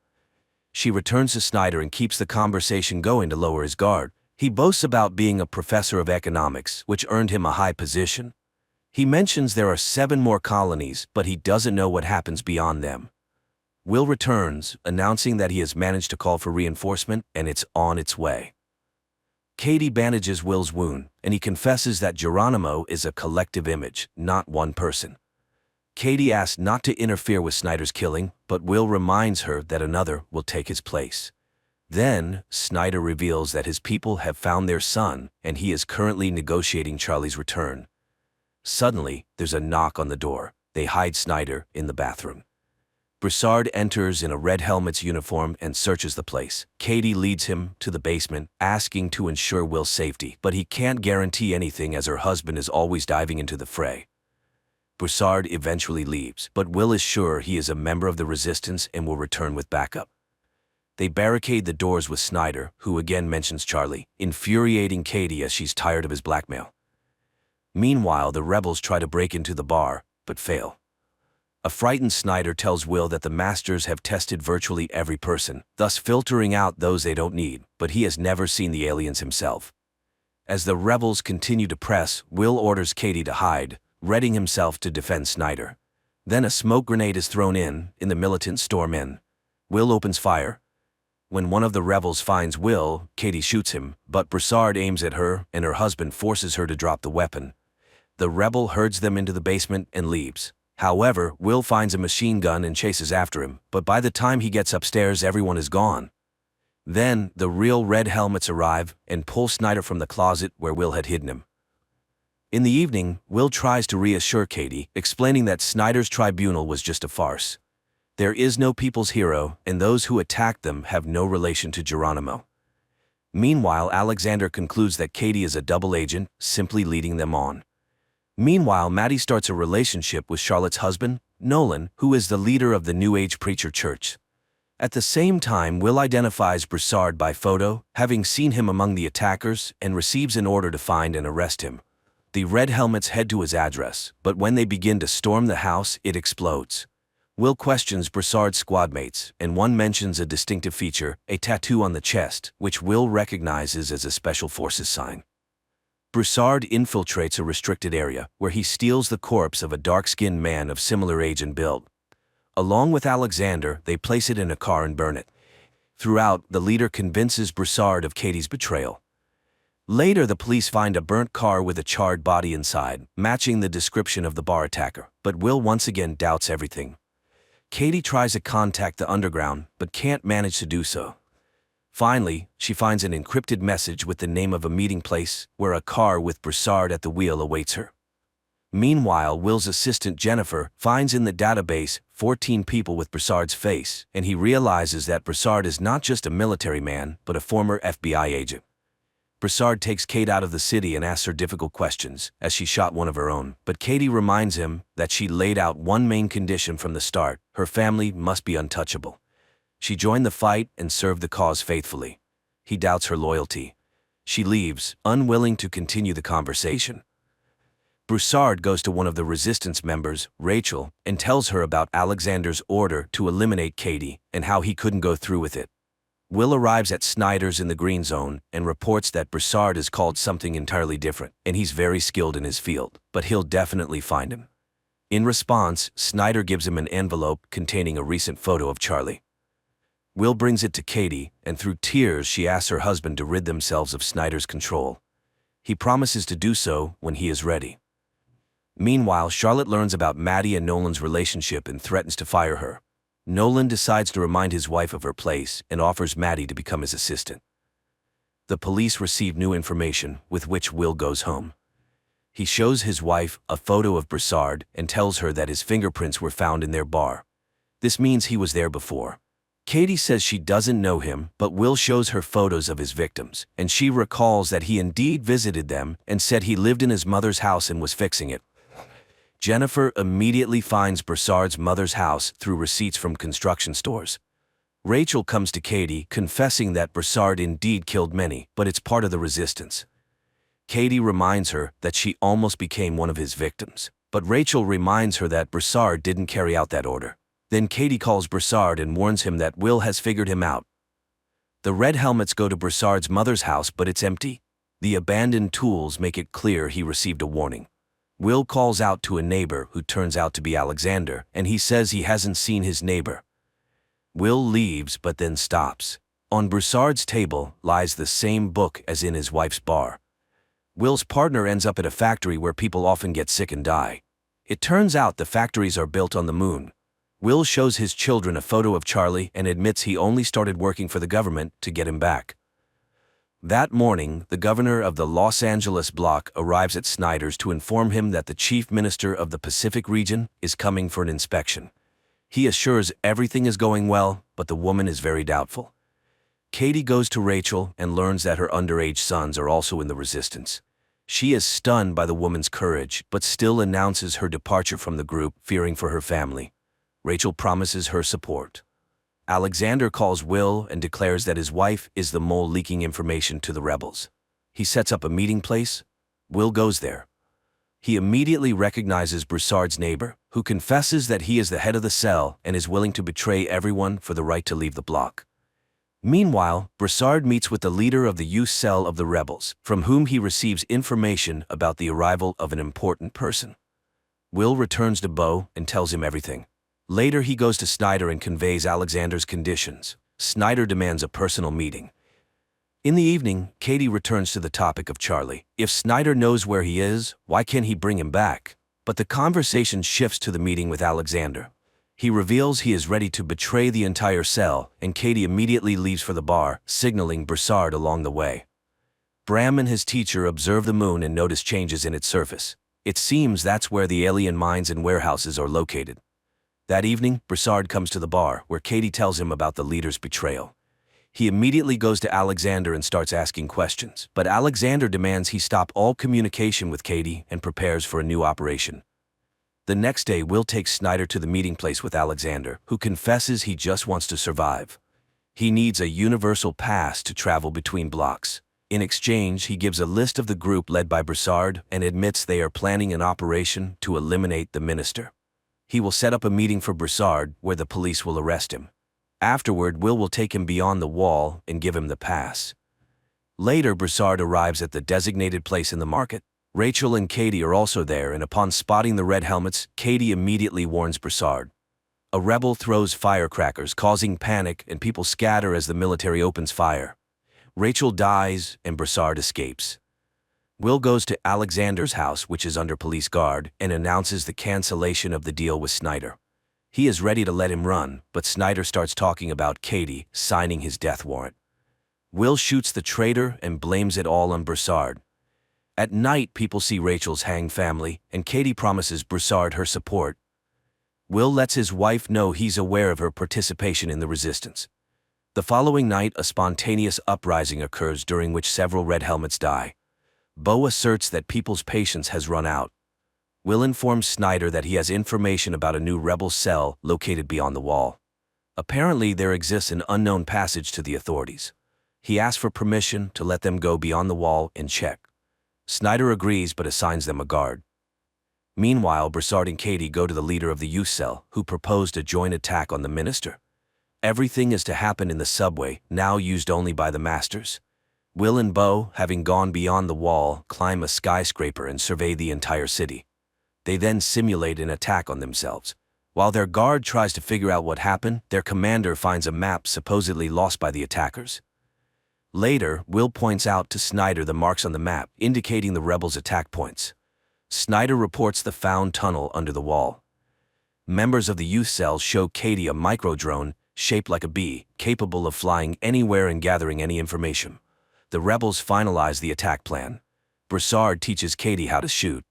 She returns to Snyder and keeps the conversation going to lower his guard. He boasts about being a professor of economics, which earned him a high position. He mentions there are 7 more colonies, but he doesn't know what happens beyond them. Will returns, announcing that he has managed to call for reinforcement and it's on its way. Katie bandages Will's wound, and he confesses that Geronimo is a collective image, not one person. Katie asks not to interfere with Snyder's killing, but Will reminds her that another will take his place. Then, Snyder reveals that his people have found their son, and he is currently negotiating Charlie's return. Suddenly, there's a knock on the door. They hide Snyder in the bathroom. Broussard enters in a red helmet's uniform and searches the place. Katie leads him to the basement, asking to ensure Will's safety, but he can't guarantee anything as her husband is always diving into the fray. Broussard eventually leaves, but Will is sure he is a member of the resistance and will return with backup. They barricade the doors with Snyder, who again mentions Charlie, infuriating Katie as she's tired of his blackmail. Meanwhile, the rebels try to break into the bar, but fail. A frightened Snyder tells Will that the masters have tested virtually every person, thus filtering out those they don't need, but he has never seen the aliens himself. As the rebels continue to press, Will orders Katie to hide, readying himself to defend Snyder. Then a smoke grenade is thrown in, and the militants storm in. Will opens fire. When one of the rebels finds Will, Katie shoots him, but Broussard aims at her and her husband forces her to drop the weapon. The rebel herds them into the basement and leaves. However, Will finds a machine gun and chases after him, but by the time he gets upstairs, everyone is gone. Then, the real Red Helmets arrive and pull Snyder from the closet where Will had hidden him. In the evening, Will tries to reassure Katie, explaining that Snyder's tribunal was just a farce. There is no people's hero, and those who attacked them have no relation to Geronimo. Meanwhile, Alexander concludes that Katie is a double agent, simply leading them on. Meanwhile, Maddie starts a relationship with Charlotte's husband, Nolan, who is the leader of the New Age Preacher Church. At the same time, Will identifies Broussard by photo, having seen him among the attackers, and receives an order to find and arrest him. The Red Helmets head to his address, but when they begin to storm the house, it explodes. Will questions Broussard's squadmates, and one mentions a distinctive feature, a tattoo on the chest, which Will recognizes as a Special Forces sign. Broussard infiltrates a restricted area, where he steals the corpse of a dark-skinned man of similar age and build. Along with Alexander, they place it in a car and burn it. Throughout, the leader convinces Broussard of Katie's betrayal. Later, the police find a burnt car with a charred body inside, matching the description of the bar attacker, but Will once again doubts everything. Katie tries to contact the underground, but can't manage to do so. Finally, she finds an encrypted message with the name of a meeting place, where a car with Broussard at the wheel awaits her. Meanwhile, Will's assistant Jennifer finds in the database 14 people with Broussard's face, and he realizes that Broussard is not just a military man, but a former FBI agent. Broussard takes Kate out of the city and asks her difficult questions, as she shot one of her own, but Katie reminds him that she laid out one main condition from the start: her family must be untouchable. She joined the fight and served the cause faithfully. He doubts her loyalty. She leaves, unwilling to continue the conversation. Broussard goes to one of the resistance members, Rachel, and tells her about Alexander's order to eliminate Katie and how he couldn't go through with it. Will arrives at Snyder's in the Green Zone and reports that Broussard is called something entirely different, and he's very skilled in his field, but he'll definitely find him. In response, Snyder gives him an envelope containing a recent photo of Charlie. Will brings it to Katie, and through tears she asks her husband to rid themselves of Snyder's control. He promises to do so when he is ready. Meanwhile, Charlotte learns about Maddie and Nolan's relationship and threatens to fire her. Nolan decides to remind his wife of her place and offers Maddie to become his assistant. The police receive new information, with which Will goes home. He shows his wife a photo of Broussard and tells her that his fingerprints were found in their bar. This means he was there before. Katie says she doesn't know him, but Will shows her photos of his victims, and she recalls that he indeed visited them and said he lived in his mother's house and was fixing it. Jennifer immediately finds Broussard's mother's house through receipts from construction stores. Rachel comes to Katie, confessing that Broussard indeed killed many, but it's part of the resistance. Katie reminds her that she almost became one of his victims, but Rachel reminds her that Broussard didn't carry out that order. Then Katie calls Broussard and warns him that Will has figured him out. The Red Helmets go to Broussard's mother's house, but it's empty. The abandoned tools make it clear he received a warning. Will calls out to a neighbor who turns out to be Alexander, and he says he hasn't seen his neighbor. Will leaves but then stops. On Broussard's table lies the same book as in his wife's bar. Will's partner ends up at a factory where people often get sick and die. It turns out the factories are built on the moon. Will shows his children a photo of Charlie and admits he only started working for the government to get him back. That morning, the governor of the Los Angeles block arrives at Snyder's to inform him that the chief minister of the Pacific region is coming for an inspection. He assures everything is going well, but the woman is very doubtful. Katie goes to Rachel and learns that her underage sons are also in the resistance. She is stunned by the woman's courage, but still announces her departure from the group, fearing for her family. Rachel promises her support. Alexander calls Will and declares that his wife is the mole leaking information to the rebels. He sets up a meeting place. Will goes there. He immediately recognizes Broussard's neighbor, who confesses that he is the head of the cell and is willing to betray everyone for the right to leave the block. Meanwhile, Broussard meets with the leader of the youth cell of the rebels, from whom he receives information about the arrival of an important person. Will returns to Beau and tells him everything. Later he goes to Snyder and conveys Alexander's conditions. Snyder demands a personal meeting. In the evening, Katie returns to the topic of Charlie. If Snyder knows where he is, why can't he bring him back? But the conversation shifts to the meeting with Alexander. He reveals he is ready to betray the entire cell, and Katie immediately leaves for the bar, signaling Broussard along the way. Bram and his teacher observe the moon and notice changes in its surface. It seems that's where the alien mines and warehouses are located. That evening, Broussard comes to the bar, where Katie tells him about the leader's betrayal. He immediately goes to Alexander and starts asking questions, but Alexander demands he stop all communication with Katie and prepares for a new operation. The next day, Will takes Snyder to the meeting place with Alexander, who confesses he just wants to survive. He needs a universal pass to travel between blocks. In exchange, he gives a list of the group led by Broussard and admits they are planning an operation to eliminate the minister. He will set up a meeting for Broussard where the police will arrest him. Afterward, Will take him beyond the wall and give him the pass. Later, Broussard arrives at the designated place in the market. Rachel and Katie are also there, and upon spotting the red helmets, Katie immediately warns Broussard. A rebel throws firecrackers, causing panic, and people scatter as the military opens fire. Rachel dies, and Broussard escapes. Will goes to Alexander's house, which is under police guard, and announces the cancellation of the deal with Snyder. He is ready to let him run, but Snyder starts talking about Katie signing his death warrant. Will shoots the traitor and blames it all on Broussard. At night, people see Rachel's hanged family, and Katie promises Broussard her support. Will lets his wife know he's aware of her participation in the resistance. The following night, a spontaneous uprising occurs during which several red helmets die. Bo asserts that people's patience has run out. Will informs Snyder that he has information about a new rebel cell located beyond the wall. Apparently, there exists an unknown passage to the authorities. He asks for permission to let them go beyond the wall and check. Snyder agrees but assigns them a guard. Meanwhile, Broussard and Katie go to the leader of the youth cell, who proposed a joint attack on the minister. Everything is to happen in the subway, now used only by the masters. Will and Bo, having gone beyond the wall, climb a skyscraper and survey the entire city. They then simulate an attack on themselves. While their guard tries to figure out what happened, their commander finds a map supposedly lost by the attackers. Later, Will points out to Snyder the marks on the map, indicating the rebels' attack points. Snyder reports the found tunnel under the wall. Members of the youth cell show Katie a micro-drone, shaped like a bee, capable of flying anywhere and gathering any information. The rebels finalize the attack plan. Broussard teaches Katie how to shoot.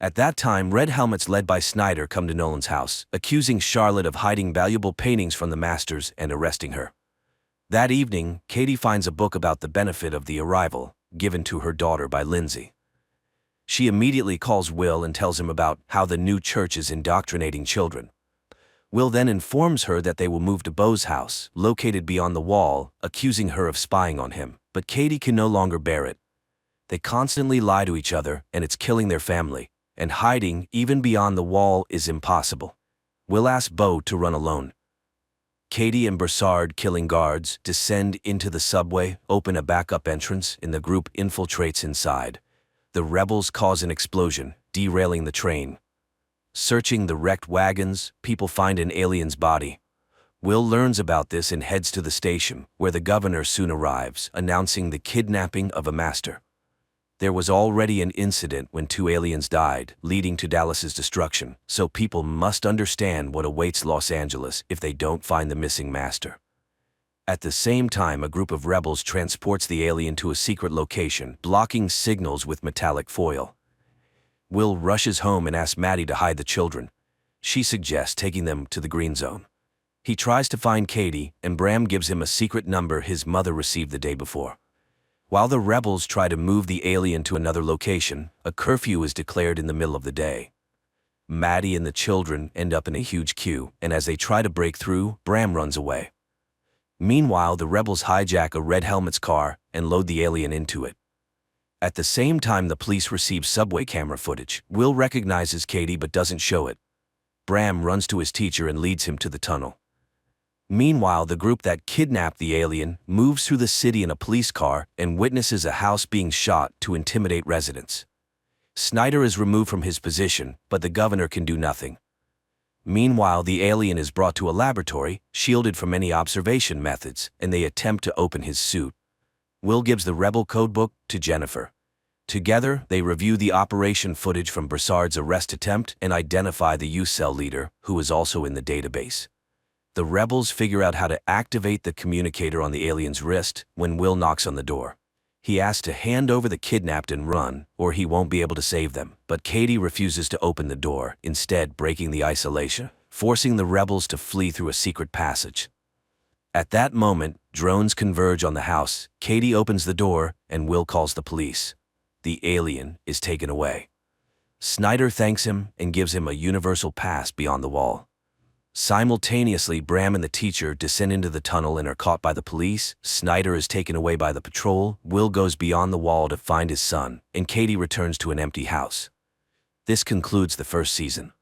At that time, red helmets led by Snyder come to Nolan's house, accusing Charlotte of hiding valuable paintings from the masters and arresting her. That evening, Katie finds a book about the benefit of the arrival, given to her daughter by Lindsay. She immediately calls Will and tells him about how the new church is indoctrinating children. Will then informs her that they will move to Bo's house, located beyond the wall, accusing her of spying on him, but Katie can no longer bear it. They constantly lie to each other, and it's killing their family, and hiding, even beyond the wall, is impossible. Will asks Bo to run alone. Katie and Broussard, killing guards, descend into the subway, open a backup entrance, and the group infiltrates inside. The rebels cause an explosion, derailing the train. Searching the wrecked wagons, people find an alien's body. Will learns about this and heads to the station, where the governor soon arrives, announcing the kidnapping of a master. There was already an incident when 2 aliens died, leading to Dallas's destruction, so people must understand what awaits Los Angeles if they don't find the missing master. At the same time, a group of rebels transports the alien to a secret location, blocking signals with metallic foil. Will rushes home and asks Maddie to hide the children. She suggests taking them to the green zone. He tries to find Katie, and Bram gives him a secret number his mother received the day before. While the rebels try to move the alien to another location, a curfew is declared in the middle of the day. Maddie and the children end up in a huge queue, and as they try to break through, Bram runs away. Meanwhile, the rebels hijack a red helmet's car and load the alien into it. At the same time, the police receive subway camera footage. Will recognizes Katie but doesn't show it. Bram runs to his teacher and leads him to the tunnel. Meanwhile, the group that kidnapped the alien moves through the city in a police car and witnesses a house being shot to intimidate residents. Snyder is removed from his position, but the governor can do nothing. Meanwhile, the alien is brought to a laboratory, shielded from any observation methods, and they attempt to open his suit. Will gives the rebel codebook to Jennifer. Together, they review the operation footage from Broussard's arrest attempt and identify the U-Cell leader, who is also in the database. The rebels figure out how to activate the communicator on the alien's wrist when Will knocks on the door. He asks to hand over the kidnapped and run, or he won't be able to save them. But Katie refuses to open the door, instead breaking the isolation, forcing the rebels to flee through a secret passage. At that moment, drones converge on the house. Katie opens the door, and Will calls the police. The alien is taken away. Snyder thanks him and gives him a universal pass beyond the wall. Simultaneously, Bram and the teacher descend into the tunnel and are caught by the police. Snyder is taken away by the patrol. Will goes beyond the wall to find his son, and Katie returns to an empty house. This concludes the first season.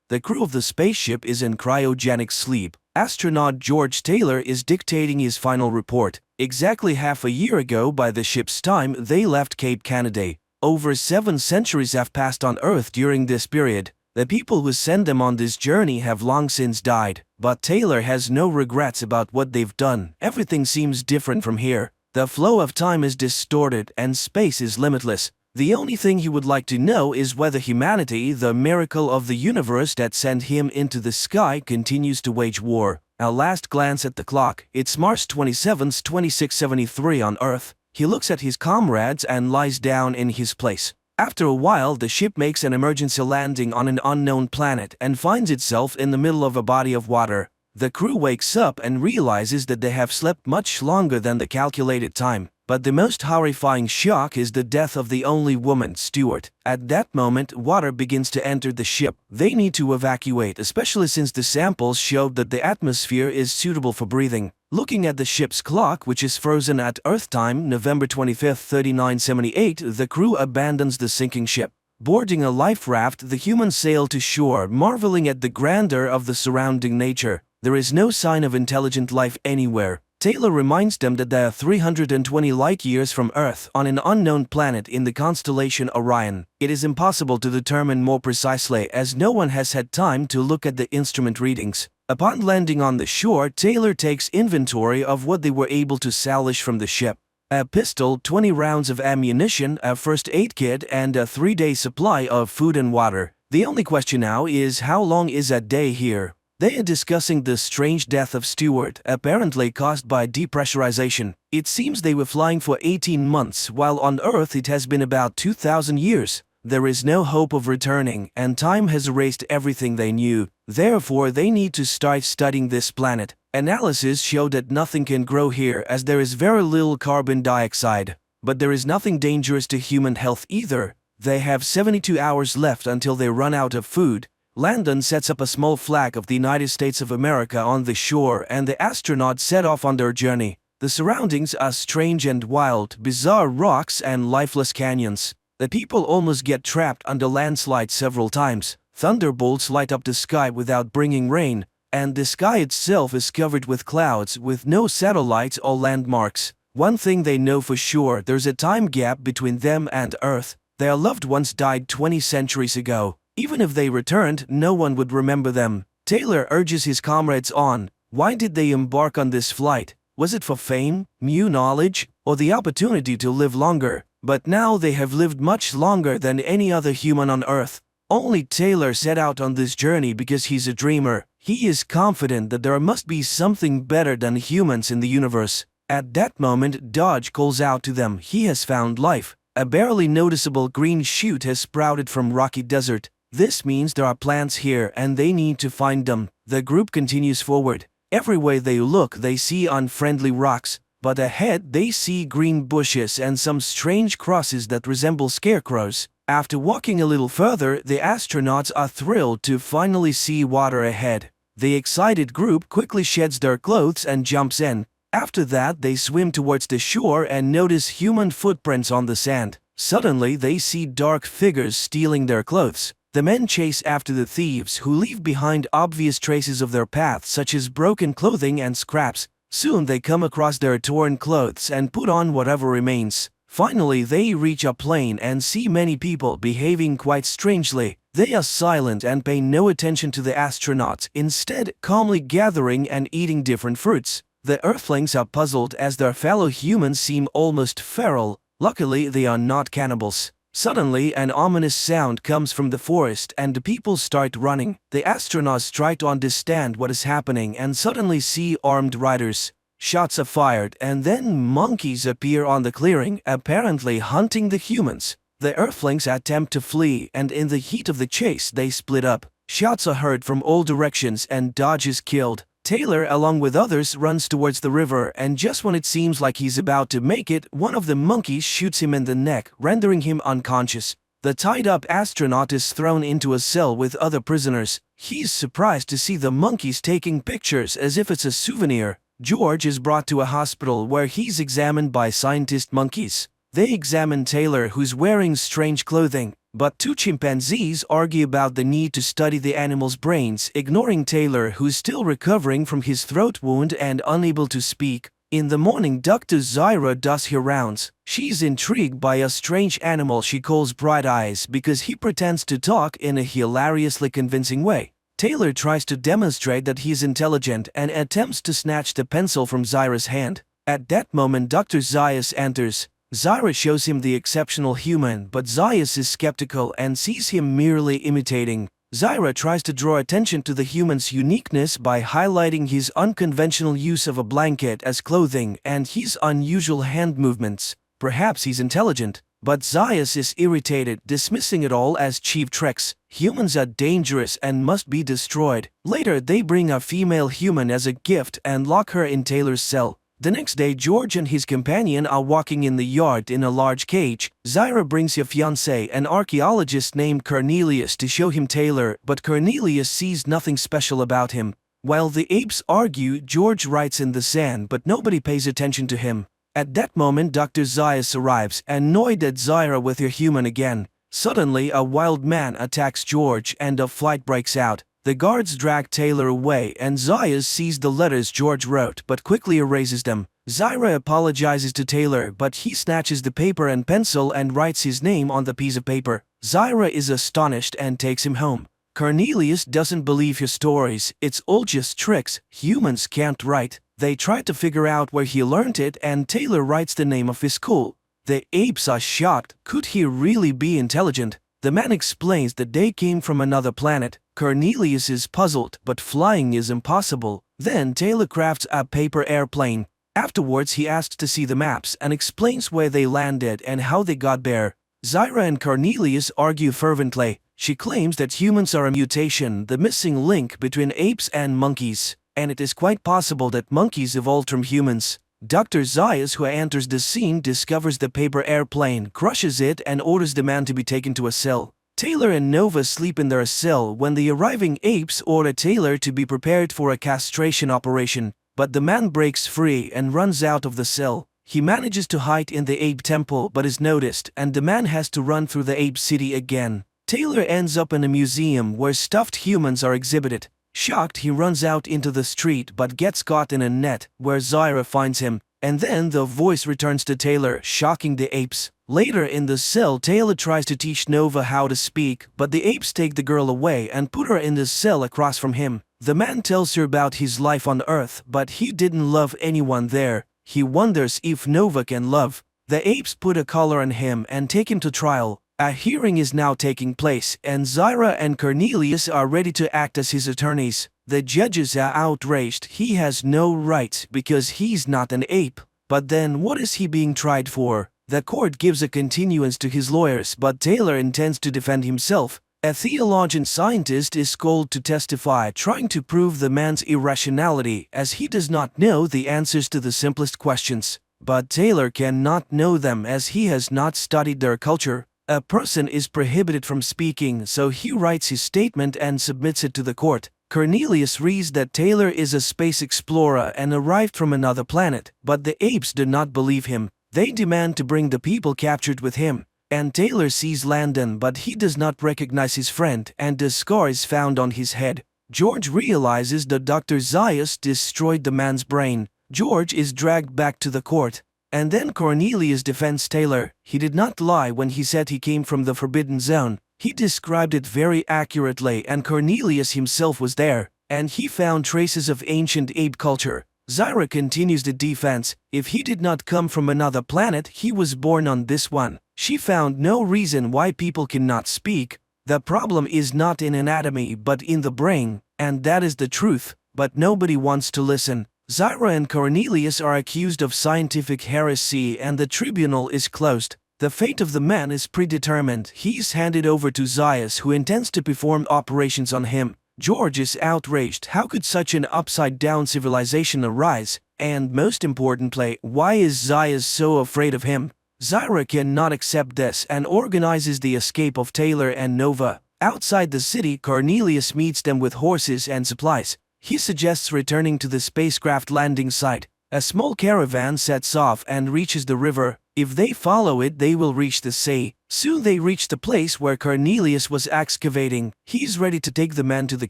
The crew of the spaceship is in cryogenic sleep. Astronaut George Taylor is dictating his final report. Exactly half a year ago by the ship's time, they left Cape Canaveral. Over 7 centuries have passed on Earth during this period. The people who sent them on this journey have long since died, but Taylor has no regrets about what they've done. Everything seems different from here. The flow of time is distorted and space is limitless. The only thing he would like to know is whether humanity, the miracle of the universe that sent him into the sky, continues to wage war. A last glance at the clock. It's March 27, 2673 on Earth. He looks at his comrades and lies down in his place. After a while, the ship makes an emergency landing on an unknown planet and finds itself in the middle of a body of water. The crew wakes up and realizes that they have slept much longer than the calculated time. But the most horrifying shock is the death of the only woman, Stewart. At that moment, water begins to enter the ship. They need to evacuate, especially since the samples showed that the atmosphere is suitable for breathing. Looking at the ship's clock, which is frozen at Earth time, November 25, 3978, the crew abandons the sinking ship. Boarding a life raft, the humans sail to shore, marveling at the grandeur of the surrounding nature. There is no sign of intelligent life anywhere. Taylor reminds them that they are 320 light-years from Earth on an unknown planet in the constellation Orion. It is impossible to determine more precisely as no one has had time to look at the instrument readings. Upon landing on the shore, Taylor takes inventory of what they were able to salvage from the ship. A pistol, 20 rounds of ammunition, a first aid kit, and a 3-day supply of food and water. The only question now is how long is a day here? They are discussing the strange death of Stewart, apparently caused by depressurization. It seems they were flying for 18 months, while on Earth it has been about 2,000 years. There is no hope of returning, and time has erased everything they knew. Therefore, they need to start studying this planet. Analysis show that nothing can grow here as there is very little carbon dioxide. But there is nothing dangerous to human health either. They have 72 hours left until they run out of food. Landon sets up a small flag of the United States of America on the shore and the astronauts set off on their journey. The surroundings are strange and wild, bizarre rocks and lifeless canyons. The people almost get trapped under landslides several times. Thunderbolts light up the sky without bringing rain, and the sky itself is covered with clouds with no satellites or landmarks. One thing they know for sure, there's a time gap between them and Earth. Their loved ones died 20 centuries ago. Even if they returned, no one would remember them. Taylor urges his comrades on. Why did they embark on this flight? Was it for fame, new knowledge, or the opportunity to live longer? But now they have lived much longer than any other human on Earth. Only Taylor set out on this journey because he's a dreamer. He is confident that there must be something better than humans in the universe. At that moment, Dodge calls out to them. He has found life. A barely noticeable green shoot has sprouted from rocky desert. This means there are plants here and they need to find them. The group continues forward. Everywhere they look, they see unfriendly rocks, but ahead they see green bushes and some strange crosses that resemble scarecrows. After walking a little further, the astronauts are thrilled to finally see water ahead. The excited group quickly sheds their clothes and jumps in. After that, they swim towards the shore and notice human footprints on the sand. Suddenly, they see dark figures stealing their clothes. The men chase after the thieves, who leave behind obvious traces of their path such as broken clothing and scraps. Soon they come across their torn clothes and put on whatever remains. Finally, they reach a plane and see many people behaving quite strangely. They are silent and pay no attention to the astronauts, instead calmly gathering and eating different fruits. The Earthlings are puzzled as their fellow humans seem almost feral. Luckily, they are not cannibals. Suddenly, an ominous sound comes from the forest and the people start running. The astronauts try to understand what is happening and suddenly see armed riders. Shots are fired and then monkeys appear on the clearing, apparently hunting the humans. The Earthlings attempt to flee and in the heat of the chase they split up. Shots are heard from all directions and Dodge is killed. Taylor, along with others, runs towards the river, and just when it seems like he's about to make it, one of the monkeys shoots him in the neck, rendering him unconscious. The tied-up astronaut is thrown into a cell with other prisoners. He's surprised to see the monkeys taking pictures as if it's a souvenir. George is brought to a hospital where he's examined by scientist monkeys. They examine Taylor, who's wearing strange clothing. But two chimpanzees argue about the need to study the animal's brains, ignoring Taylor, who's still recovering from his throat wound and unable to speak. In the morning, Dr. Zyra does her rounds. She's intrigued by a strange animal she calls Bright Eyes because he pretends to talk in a hilariously convincing way. Taylor tries to demonstrate that he's intelligent and attempts to snatch the pencil from Zyra's hand. At that moment, Dr. Zayas enters. Zyra shows him the exceptional human, but Zayas is skeptical and sees him merely imitating. Zyra tries to draw attention to the human's uniqueness by highlighting his unconventional use of a blanket as clothing and his unusual hand movements. Perhaps he's intelligent, but Zayas is irritated, dismissing it all as cheap tricks. Humans are dangerous and must be destroyed. Later, they bring a female human as a gift and lock her in Taylor's cell. The next day, George and his companion are walking in the yard in a large cage. Zyra brings her fiancé, an archaeologist named Cornelius, to show him Taylor, but Cornelius sees nothing special about him. While the apes argue, George writes in the sand, but nobody pays attention to him. At that moment, Dr. Zayas arrives, annoyed at Zyra with her human again. Suddenly, a wild man attacks George and a fight breaks out. The guards drag Taylor away and Zayas sees the letters George wrote but quickly erases them. Zyra apologizes to Taylor but he snatches the paper and pencil and writes his name on the piece of paper. Zyra is astonished and takes him home. Cornelius doesn't believe her stories, it's all just tricks, humans can't write. They try to figure out where he learned it and Taylor writes the name of his school. The apes are shocked, could he really be intelligent? The man explains that they came from another planet. Cornelius is puzzled, but flying is impossible. Then Taylor crafts a paper airplane. Afterwards, he asks to see the maps and explains where they landed and how they got there. Zyra and Cornelius argue fervently. She claims that humans are a mutation, the missing link between apes and monkeys, and it is quite possible that monkeys evolved from humans. Dr. Zayas, who enters the scene, discovers the paper airplane, crushes it, and orders the man to be taken to a cell. Taylor and Nova sleep in their cell when the arriving apes order Taylor to be prepared for a castration operation, but the man breaks free and runs out of the cell. He manages to hide in the ape temple but is noticed, and the man has to run through the ape city again. Taylor ends up in a museum where stuffed humans are exhibited. Shocked, he runs out into the street but gets caught in a net, where Zyra finds him, and then the voice returns to Taylor, shocking the apes. Later in the cell, Taylor tries to teach Nova how to speak, but the apes take the girl away and put her in the cell across from him. The man tells her about his life on Earth, but he didn't love anyone there. He wonders if Nova can love. The apes put a collar on him and take him to trial. A hearing is now taking place, and Zyra and Cornelius are ready to act as his attorneys. The judges are outraged. He has no rights because he's not an ape. But then what is he being tried for? The court gives a continuance to his lawyers, but Taylor intends to defend himself. A theologian scientist is called to testify, trying to prove the man's irrationality as he does not know the answers to the simplest questions. But Taylor cannot know them as he has not studied their culture. A person is prohibited from speaking, so he writes his statement and submits it to the court. Cornelius reads that Taylor is a space explorer and arrived from another planet, but the apes do not believe him. They demand to bring the people captured with him. And Taylor sees Landon, but he does not recognize his friend, and the scar is found on his head. George realizes that Dr. Zayas destroyed the man's brain. George is dragged back to the court. And then Cornelius defends Taylor. He did not lie when he said he came from the Forbidden Zone. He described it very accurately, and Cornelius himself was there, and he found traces of ancient ape culture. Zyra continues the defense. If he did not come from another planet, he was born on this one. She found no reason why people cannot speak. The problem is not in anatomy but in the brain, and that is the truth, but nobody wants to listen. Zyra and Cornelius are accused of scientific heresy and the tribunal is closed. The fate of the man is predetermined. He is handed over to Zaius, who intends to perform operations on him. George is outraged. How could such an upside-down civilization arise? And most importantly, why is Zaius so afraid of him? Zyra cannot accept this and organizes the escape of Taylor and Nova. Outside the city, Cornelius meets them with horses and supplies. He suggests returning to the spacecraft landing site. A small caravan sets off and reaches the river. If they follow it, they will reach the sea. Soon they reach the place where Cornelius was excavating. He's ready to take the man to the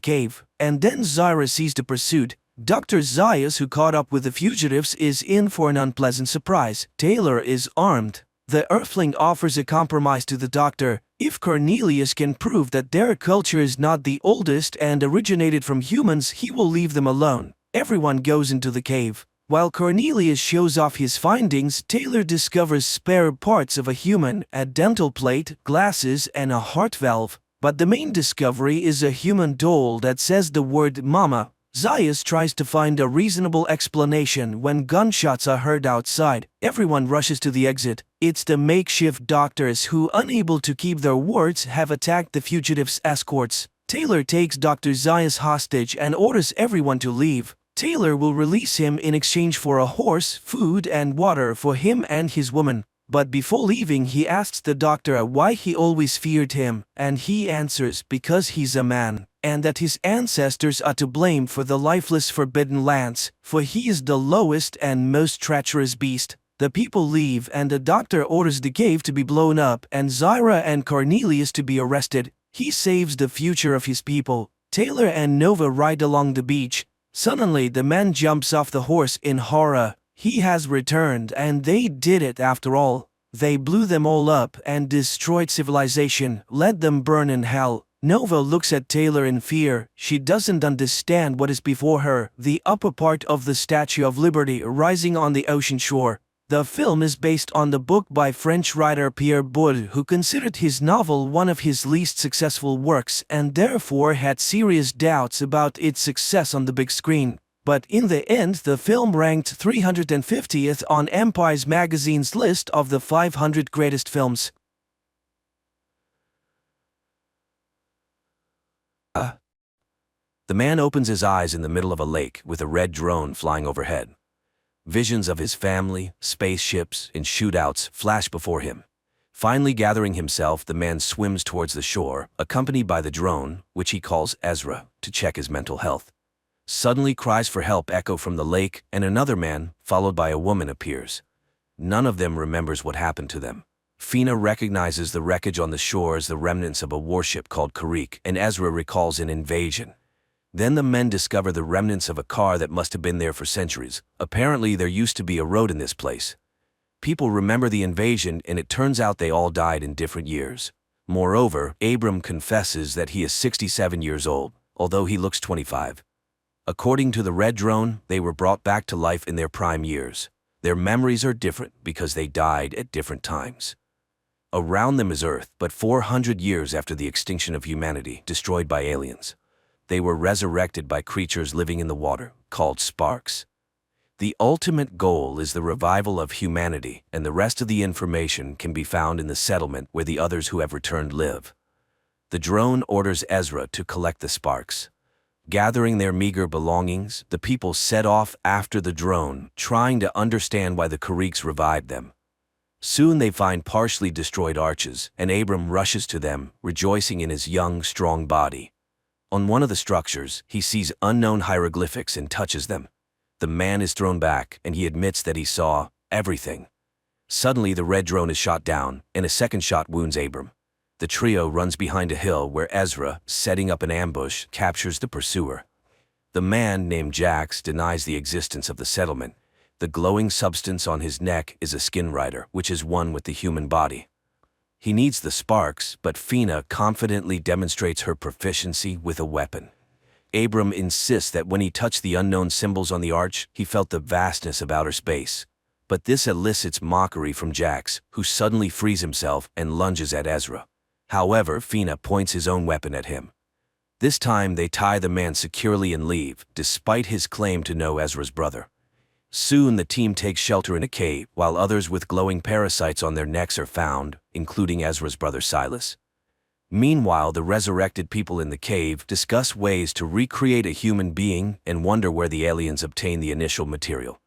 cave. And then Zyra sees the pursuit. Dr. Zaius, who caught up with the fugitives, is in for an unpleasant surprise. Taylor is armed. The Earthling offers a compromise to the doctor. If Cornelius can prove that their culture is not the oldest and originated from humans, he will leave them alone. Everyone goes into the cave. While Cornelius shows off his findings, Taylor discovers spare parts of a human, a dental plate, glasses, and a heart valve. But the main discovery is a human doll that says the word mama. Zaius tries to find a reasonable explanation when gunshots are heard outside. Everyone rushes to the exit. It's the makeshift doctors who, unable to keep their words, have attacked the fugitives' escorts. Taylor takes Dr. Zaius hostage and orders everyone to leave. Taylor will release him in exchange for a horse, food, and water for him and his woman. But before leaving, he asks the doctor why he always feared him, and he answers because he's a man, and that his ancestors are to blame for the lifeless Forbidden Lands, for he is the lowest and most treacherous beast. The people leave and the doctor orders the cave to be blown up and Zyra and Cornelius to be arrested. He saves the future of his people. Taylor and Nova ride along the beach. Suddenly, the man jumps off the horse in horror. He has returned, and they did it after all. They blew them all up and destroyed civilization, let them burn in hell. Nova looks at Taylor in fear. She doesn't understand what is before her. The upper part of the Statue of Liberty rising on the ocean shore. The film is based on the book by French writer Pierre Boulle, who considered his novel one of his least successful works and therefore had serious doubts about its success on the big screen. But in the end, the film ranked 350th on Empire's magazine's list of the 500 greatest films. The man opens his eyes in the middle of a lake with a red drone flying overhead. Visions of his family, spaceships, and shootouts flash before him. Finally gathering himself, the man swims towards the shore, accompanied by the drone, which he calls Ezra, to check his mental health. Suddenly cries for help echo from the lake, and another man, followed by a woman, appears. None of them remembers what happened to them. Fina recognizes the wreckage on the shore as the remnants of a warship called Karik, and Ezra recalls an invasion. Then the men discover the remnants of a car that must have been there for centuries. Apparently, there used to be a road in this place. People remember the invasion, and it turns out they all died in different years. Moreover, Abram confesses that he is 67 years old, although he looks 25. According to the red drone, they were brought back to life in their prime years. Their memories are different because they died at different times. Around them is Earth, but 400 years after the extinction of humanity, destroyed by aliens. They were resurrected by creatures living in the water, called sparks. The ultimate goal is the revival of humanity, and the rest of the information can be found in the settlement where the others who have returned live. The drone orders Ezra to collect the sparks. Gathering their meager belongings, the people set off after the drone, trying to understand why the Kariks revived them. Soon they find partially destroyed arches, and Abram rushes to them, rejoicing in his young, strong body. On one of the structures, he sees unknown hieroglyphics and touches them. The man is thrown back, and he admits that he saw everything. Suddenly, the red drone is shot down, and a second shot wounds Abram. The trio runs behind a hill where Ezra, setting up an ambush, captures the pursuer. The man, named Jax, denies the existence of the settlement. the glowing substance on his neck is a skin rider, which is one with the human body. He needs the sparks, but Fina confidently demonstrates her proficiency with a weapon. Abram insists that when he touched the unknown symbols on the arch, he felt the vastness of outer space. But this elicits mockery from Jax, who suddenly frees himself and lunges at Ezra. However, Fina points his own weapon at him. This time they tie the man securely and leave, despite his claim to know Ezra's brother. Soon the team takes shelter in a cave, while others with glowing parasites on their necks are found, including Ezra's brother Silas. Meanwhile, the resurrected people in the cave discuss ways to recreate a human being and wonder where the aliens obtain the initial material.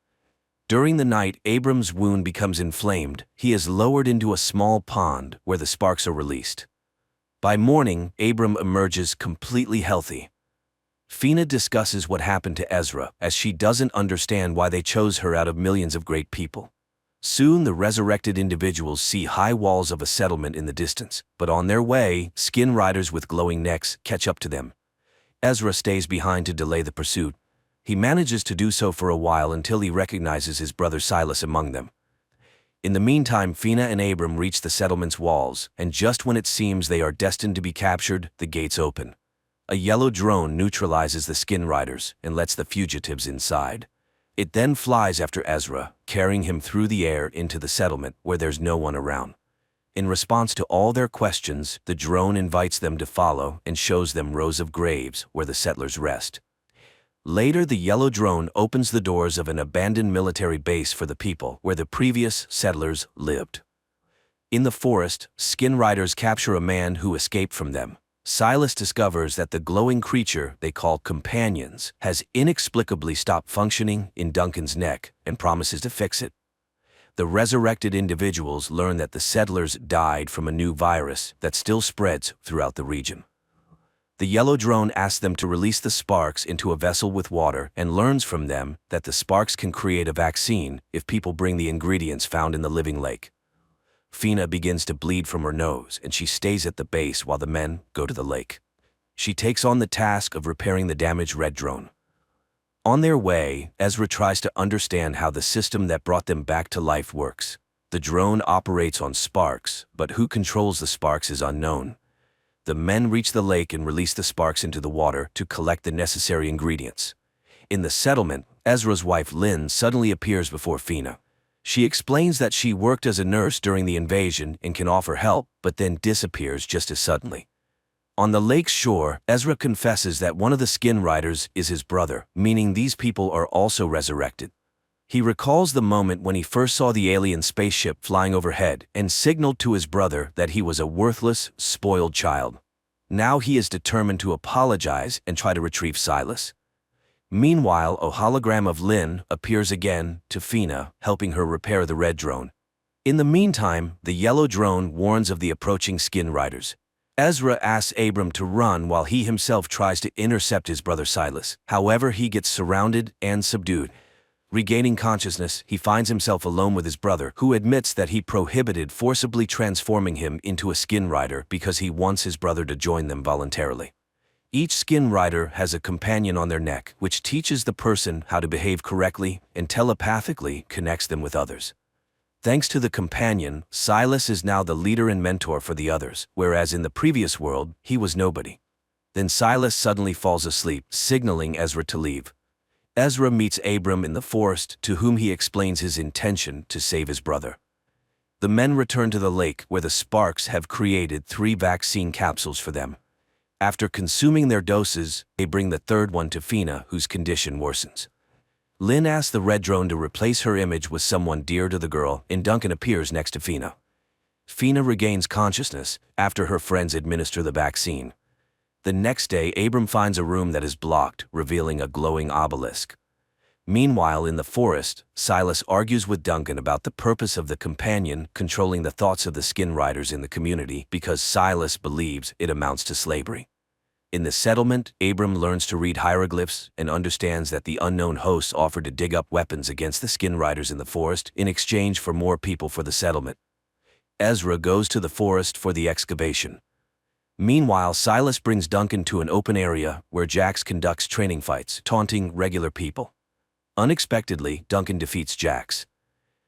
During the night, Abram's wound becomes inflamed. He is lowered into a small pond where the sparks are released. By morning, Abram emerges completely healthy. Fina discusses what happened to Ezra, as she doesn't understand why they chose her out of millions of great people. Soon the resurrected individuals see high walls of a settlement in the distance, but on their way, skin riders with glowing necks catch up to them. Ezra stays behind to delay the pursuit. He manages to do so for a while until he recognizes his brother Silas among them. In the meantime, Fina and Abram reach the settlement's walls, and just when it seems they are destined to be captured, the gates open. A yellow drone neutralizes the skin riders and lets the fugitives inside. It then flies after Ezra, carrying him through the air into the settlement where there's no one around. In response to all their questions, the drone invites them to follow and shows them rows of graves where the settlers rest. Later, the yellow drone opens the doors of an abandoned military base for the people where the previous settlers lived. In the forest, skin riders capture a man who escaped from them. Silas discovers that the glowing creature they call companions has inexplicably stopped functioning in Duncan's neck and promises to fix it. The resurrected individuals learn that the settlers died from a new virus that still spreads throughout the region. The yellow drone asks them to release the sparks into a vessel with water and learns from them that the sparks can create a vaccine if people bring the ingredients found in the living lake. Fina begins to bleed from her nose and she stays at the base while the men go to the lake. She takes on the task of repairing the damaged red drone. On their way, Ezra tries to understand how the system that brought them back to life works. The drone operates on sparks, but who controls the sparks is unknown. The men reach the lake and release the sparks into the water to collect the necessary ingredients. In the settlement, Ezra's wife Lynn suddenly appears before Fina. She explains that she worked as a nurse during the invasion and can offer help, but then disappears just as suddenly. On the lake's shore, Ezra confesses that one of the skin riders is his brother, meaning these people are also resurrected. He recalls the moment when he first saw the alien spaceship flying overhead and signaled to his brother that he was a worthless, spoiled child. Now he is determined to apologize and try to retrieve Silas. Meanwhile, a hologram of Lynn appears again to Fina, helping her repair the red drone. In the meantime, the yellow drone warns of the approaching skin riders. Ezra asks Abram to run while he himself tries to intercept his brother Silas. However, he gets surrounded and subdued. Regaining consciousness, he finds himself alone with his brother, who admits that he prohibited forcibly transforming him into a skin rider because he wants his brother to join them voluntarily. Each skin rider has a companion on their neck, which teaches the person how to behave correctly and telepathically connects them with others. Thanks to the companion, Silas is now the leader and mentor for the others, whereas in the previous world, he was nobody. Then Silas suddenly falls asleep, signaling Ezra to leave. Ezra meets Abram in the forest, to whom he explains his intention to save his brother. The men return to the lake, where the sparks have created 3 vaccine capsules for them. After consuming their doses, they bring the third one to Fina, whose condition worsens. Lynn asks the red drone to replace her image with someone dear to the girl, and Duncan appears next to Fina. Fina regains consciousness after her friends administer the vaccine. The next day, Abram finds a room that is blocked, revealing a glowing obelisk. Meanwhile, in the forest, Silas argues with Duncan about the purpose of the companion controlling the thoughts of the skin riders in the community because Silas believes it amounts to slavery. In the settlement, Abram learns to read hieroglyphs and understands that the unknown hosts offered to dig up weapons against the skin riders in the forest in exchange for more people for the settlement. Ezra goes to the forest for the excavation. Meanwhile, Silas brings Duncan to an open area where Jax conducts training fights, taunting regular people. Unexpectedly, Duncan defeats Jax.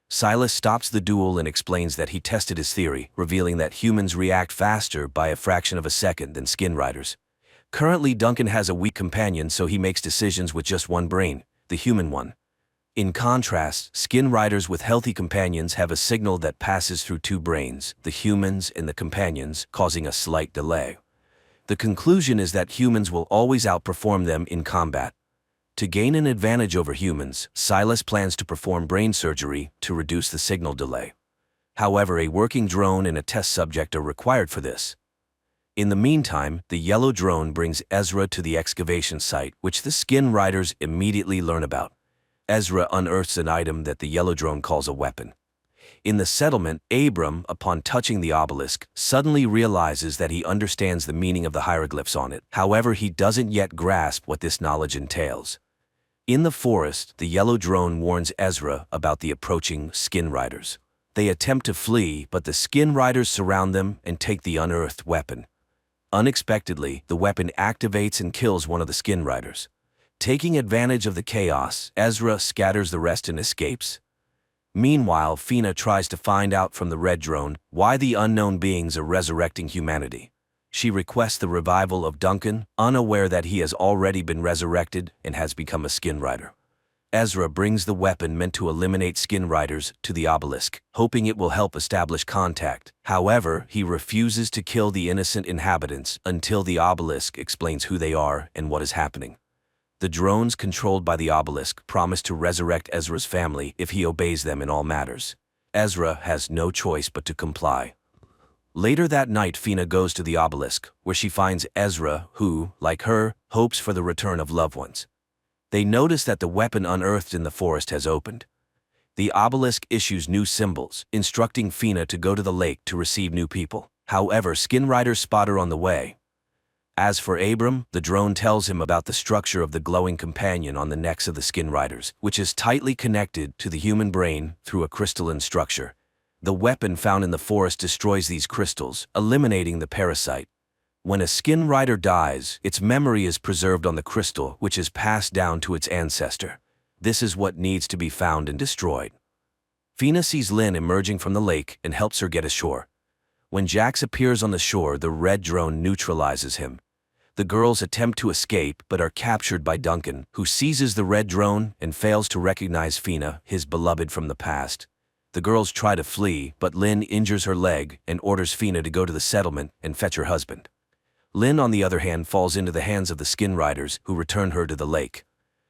Silas stops the duel and explains that he tested his theory, revealing that humans react faster by a fraction of a second than skin riders. Currently, Duncan has a weak companion, so he makes decisions with just one brain, the human one. In contrast, skin riders with healthy companions have a signal that passes through two brains, the humans and the companions, causing a slight delay. The conclusion is that humans will always outperform them in combat. To gain an advantage over humans, Silas plans to perform brain surgery to reduce the signal delay. However, a working drone and a test subject are required for this. In the meantime, the yellow drone brings Ezra to the excavation site, which the skin riders immediately learn about. Ezra unearths an item that the yellow drone calls a weapon. In the settlement, Abram, upon touching the obelisk, suddenly realizes that he understands the meaning of the hieroglyphs on it. However, he doesn't yet grasp what this knowledge entails. In the forest, the yellow drone warns Ezra about the approaching skin riders. They attempt to flee, but the skin riders surround them and take the unearthed weapon. Unexpectedly, the weapon activates and kills one of the skin riders. Taking advantage of the chaos, Ezra scatters the rest and escapes. Meanwhile, Fina tries to find out from the red drone why the unknown beings are resurrecting humanity. She requests the revival of Duncan, unaware that he has already been resurrected and has become a skin rider. Ezra brings the weapon meant to eliminate skin riders to the obelisk, hoping it will help establish contact. However, he refuses to kill the innocent inhabitants until the obelisk explains who they are and what is happening. The drones controlled by the obelisk promise to resurrect Ezra's family if he obeys them in all matters. Ezra has no choice but to comply. Later that night, Fina goes to the obelisk, where she finds Ezra, who, like her, hopes for the return of loved ones. They notice that the weapon unearthed in the forest has opened. The obelisk issues new symbols, instructing Fina to go to the lake to receive new people. However, skin riders spot her on the way. As for Abram, the drone tells him about the structure of the glowing companion on the necks of the skin riders, which is tightly connected to the human brain through a crystalline structure. The weapon found in the forest destroys these crystals, eliminating the parasite. When a skin rider dies, its memory is preserved on the crystal, which is passed down to its ancestor. This is what needs to be found and destroyed. Fina sees Lynn emerging from the lake and helps her get ashore. When Jax appears on the shore, the red drone neutralizes him. The girls attempt to escape but are captured by Duncan, who seizes the red drone and fails to recognize Fina, his beloved from the past. The girls try to flee, but Lynn injures her leg and orders Fina to go to the settlement and fetch her husband. Lynn, on the other hand, falls into the hands of the skin riders, who return her to the lake.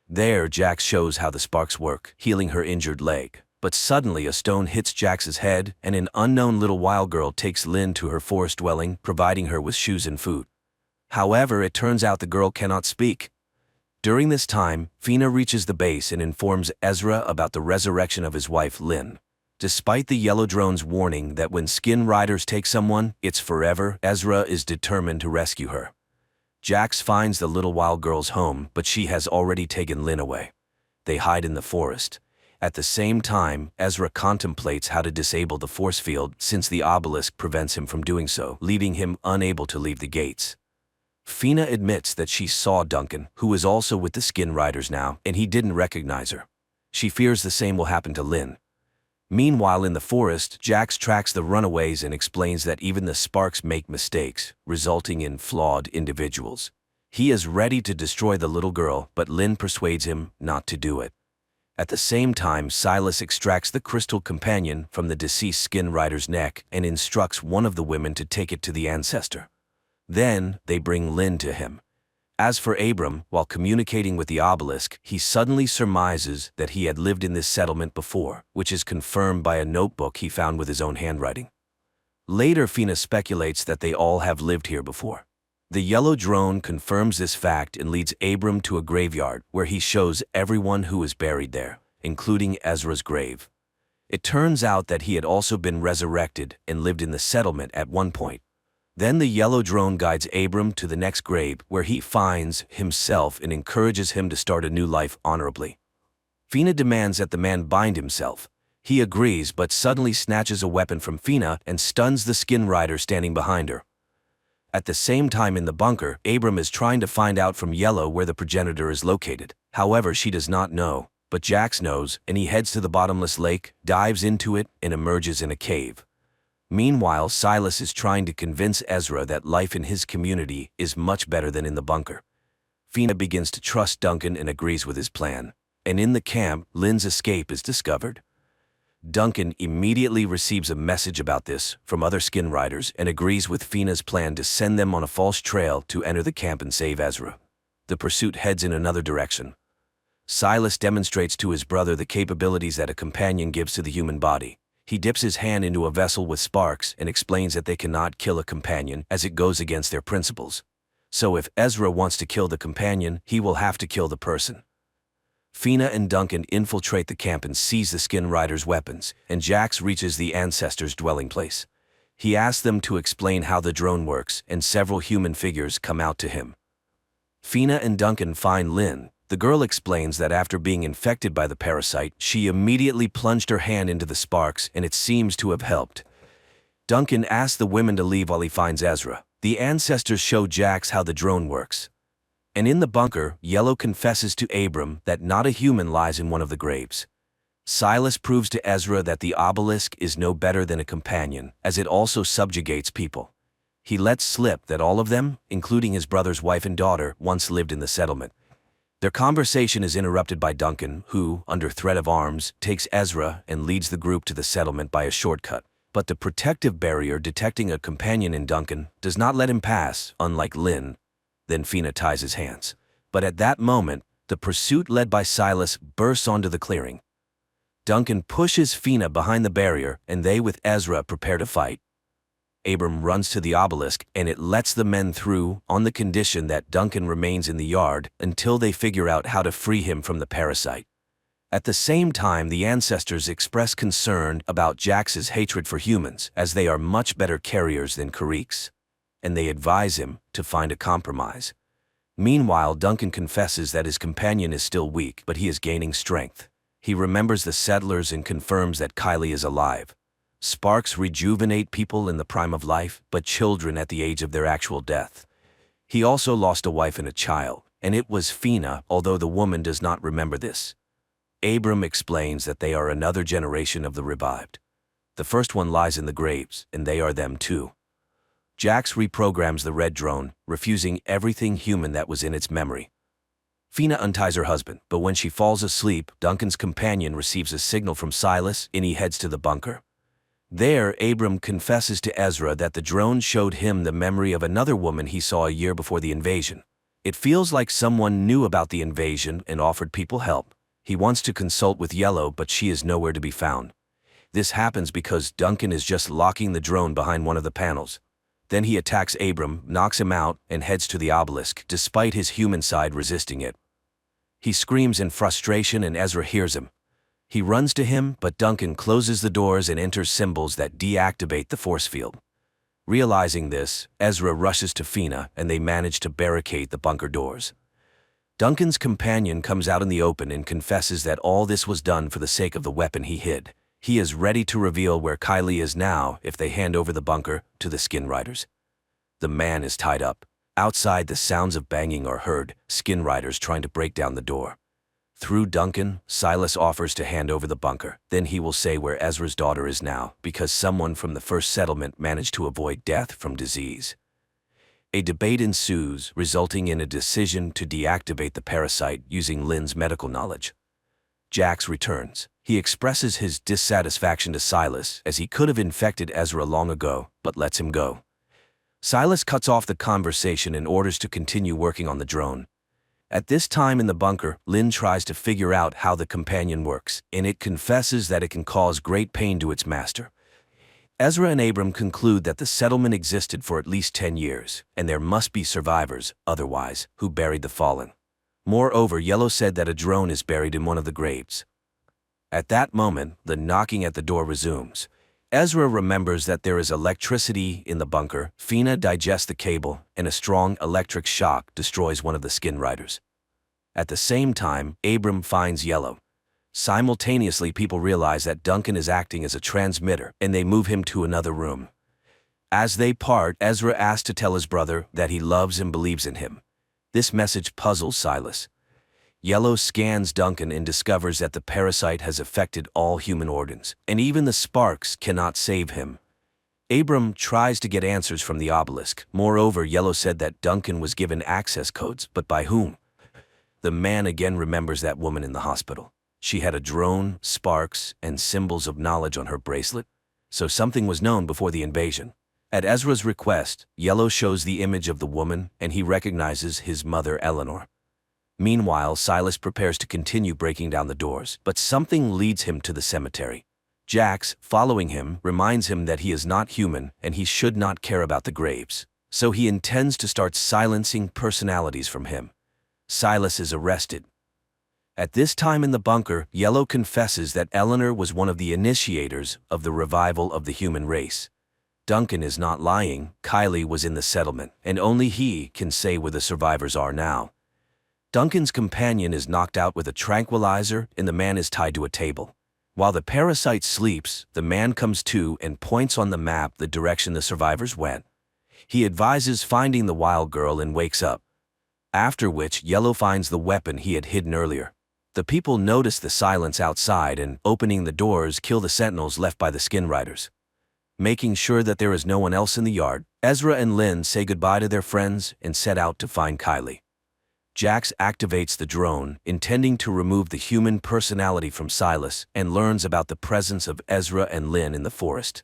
There, Jax shows how the sparks work, healing her injured leg. But suddenly a stone hits Jax's head, and an unknown little wild girl takes Lynn to her forest dwelling, providing her with shoes and food. However, it turns out the girl cannot speak. During this time, Fina reaches the base and informs Ezra about the resurrection of his wife, Lynn. Despite the yellow drone's warning that when skin riders take someone, it's forever, Ezra is determined to rescue her. Jax finds the little wild girl's home, but she has already taken Lynn away. They hide in the forest. At the same time, Ezra contemplates how to disable the force field since the obelisk prevents him from doing so, leaving him unable to leave the gates. Fina admits that she saw Duncan, who is also with the skin riders now, and he didn't recognize her. She fears the same will happen to Lynn. Meanwhile, in the forest, Jax tracks the runaways and explains that even the sparks make mistakes, resulting in flawed individuals. He is ready to destroy the little girl, but Lynn persuades him not to do it. At the same time, Silas extracts the crystal companion from the deceased skin rider's neck and instructs one of the women to take it to the ancestor. Then, they bring Lynn to him. As for Abram, while communicating with the obelisk, he suddenly surmises that he had lived in this settlement before, which is confirmed by a notebook he found with his own handwriting. Later, Fina speculates that they all have lived here before. The yellow drone confirms this fact and leads Abram to a graveyard where he shows everyone who is buried there, including Ezra's grave. It turns out that he had also been resurrected and lived in the settlement at one point. Then the yellow drone guides Abram to the next grave where he finds himself and encourages him to start a new life honorably. Fina demands that the man bind himself. He agrees but suddenly snatches a weapon from Fina and stuns the skin rider standing behind her. At the same time in the bunker, Abram is trying to find out from Yellow where the progenitor is located. However, she does not know. But Jax knows, and he heads to the bottomless lake, dives into it, and emerges in a cave. Meanwhile, Silas is trying to convince Ezra that life in his community is much better than in the bunker. Fina begins to trust Duncan and agrees with his plan. And in the camp, Lynn's escape is discovered. Duncan immediately receives a message about this from other skin riders and agrees with Fina's plan to send them on a false trail to enter the camp and save Ezra. The pursuit heads in another direction. Silas demonstrates to his brother the capabilities that a companion gives to the human body. He dips his hand into a vessel with sparks and explains that they cannot kill a companion as it goes against their principles. So if Ezra wants to kill the companion, he will have to kill the person. Fina and Duncan infiltrate the camp and seize the skin riders' weapons, and Jax reaches the ancestors' dwelling place. He asks them to explain how the drone works, and several human figures come out to him. Fina and Duncan find Lynn. The girl explains that after being infected by the parasite, she immediately plunged her hand into the sparks and it seems to have helped. Duncan asks the women to leave while he finds Ezra. The ancestors show Jax how the drone works. And in the bunker, Yellow confesses to Abram that not a human lies in one of the graves. Silas proves to Ezra that the obelisk is no better than a companion, as it also subjugates people. He lets slip that all of them, including his brother's wife and daughter, once lived in the settlement. Their conversation is interrupted by Duncan, who, under threat of arms, takes Ezra and leads the group to the settlement by a shortcut. But the protective barrier detecting a companion in Duncan does not let him pass, unlike Lynn. Then Fina ties his hands. But at that moment, the pursuit led by Silas bursts onto the clearing. Duncan pushes Fina behind the barrier, and they with Ezra prepare to fight. Abram runs to the obelisk, and it lets the men through on the condition that Duncan remains in the yard until they figure out how to free him from the parasite. At the same time, the ancestors express concern about Jax's hatred for humans, as they are much better carriers than Kariks, and they advise him to find a compromise. Meanwhile, Duncan confesses that his companion is still weak, but he is gaining strength. He remembers the settlers and confirms that Kylie is alive. Sparks rejuvenate people in the prime of life, but children at the age of their actual death. He also lost a wife and a child, and it was Fina, although the woman does not remember this. Abram explains that they are another generation of the revived. The first one lies in the graves, and they are them too. Jax reprograms the red drone, refusing everything human that was in its memory. Fina unties her husband, but when she falls asleep, Duncan's companion receives a signal from Silas, and he heads to the bunker. There, Abram confesses to Ezra that the drone showed him the memory of another woman he saw a year before the invasion. It feels like someone knew about the invasion and offered people help. He wants to consult with Yellow, but she is nowhere to be found. This happens because Duncan is just locking the drone behind one of the panels. Then he attacks Abram, knocks him out, and heads to the obelisk, despite his human side resisting it. He screams in frustration and Ezra hears him. He runs to him, but Duncan closes the doors and enters symbols that deactivate the force field. Realizing this, Ezra rushes to Fina and they manage to barricade the bunker doors. Duncan's companion comes out in the open and confesses that all this was done for the sake of the weapon he hid. He is ready to reveal where Kylie is now if they hand over the bunker to the skin riders. The man is tied up. Outside, the sounds of banging are heard, skin riders trying to break down the door. Through Duncan, Silas offers to hand over the bunker. Then he will say where Ezra's daughter is now, because someone from the first settlement managed to avoid death from disease. A debate ensues, resulting in a decision to deactivate the parasite using Lynn's medical knowledge. Jax returns. He expresses his dissatisfaction to Silas, as he could have infected Ezra long ago, but lets him go. Silas cuts off the conversation and orders to continue working on the drone. At this time in the bunker, Lynn tries to figure out how the companion works, and it confesses that it can cause great pain to its master. Ezra and Abram conclude that the settlement existed for at least 10 years, and there must be survivors, otherwise, who buried the fallen. Moreover, Yellow said that a drone is buried in one of the graves. At that moment, the knocking at the door resumes. Ezra remembers that there is electricity in the bunker. Fina digests the cable, and a strong electric shock destroys one of the skin riders. At the same time, Abram finds Yellow. Simultaneously, people realize that Duncan is acting as a transmitter, and they move him to another room. As they part, Ezra asks to tell his brother that he loves and believes in him. This message puzzles Silas. Yellow scans Duncan and discovers that the parasite has affected all human organs, and even the sparks cannot save him. Abram tries to get answers from the obelisk. Moreover, Yellow said that Duncan was given access codes, but by whom? The man again remembers that woman in the hospital. She had a drone, sparks, and symbols of knowledge on her bracelet, so something was known before the invasion. At Ezra's request, Yellow shows the image of the woman, and he recognizes his mother Eleanor. Meanwhile, Silas prepares to continue breaking down the doors, but something leads him to the cemetery. Jax, following him, reminds him that he is not human and he should not care about the graves, so he intends to start silencing personalities from him. Silas is arrested. At this time in the bunker, Yellow confesses that Eleanor was one of the initiators of the revival of the human race. Duncan is not lying. Kylie was in the settlement, and only he can say where the survivors are now. Duncan's companion is knocked out with a tranquilizer and the man is tied to a table. While the parasite sleeps, the man comes to and points on the map the direction the survivors went. He advises finding the wild girl and wakes up. After which, Yellow finds the weapon he had hidden earlier. The people notice the silence outside and, opening the doors, kill the sentinels left by the skin riders. Making sure that there is no one else in the yard, Ezra and Lynn say goodbye to their friends and set out to find Kylie. Jax activates the drone, intending to remove the human personality from Silas, and learns about the presence of Ezra and Lynn in the forest.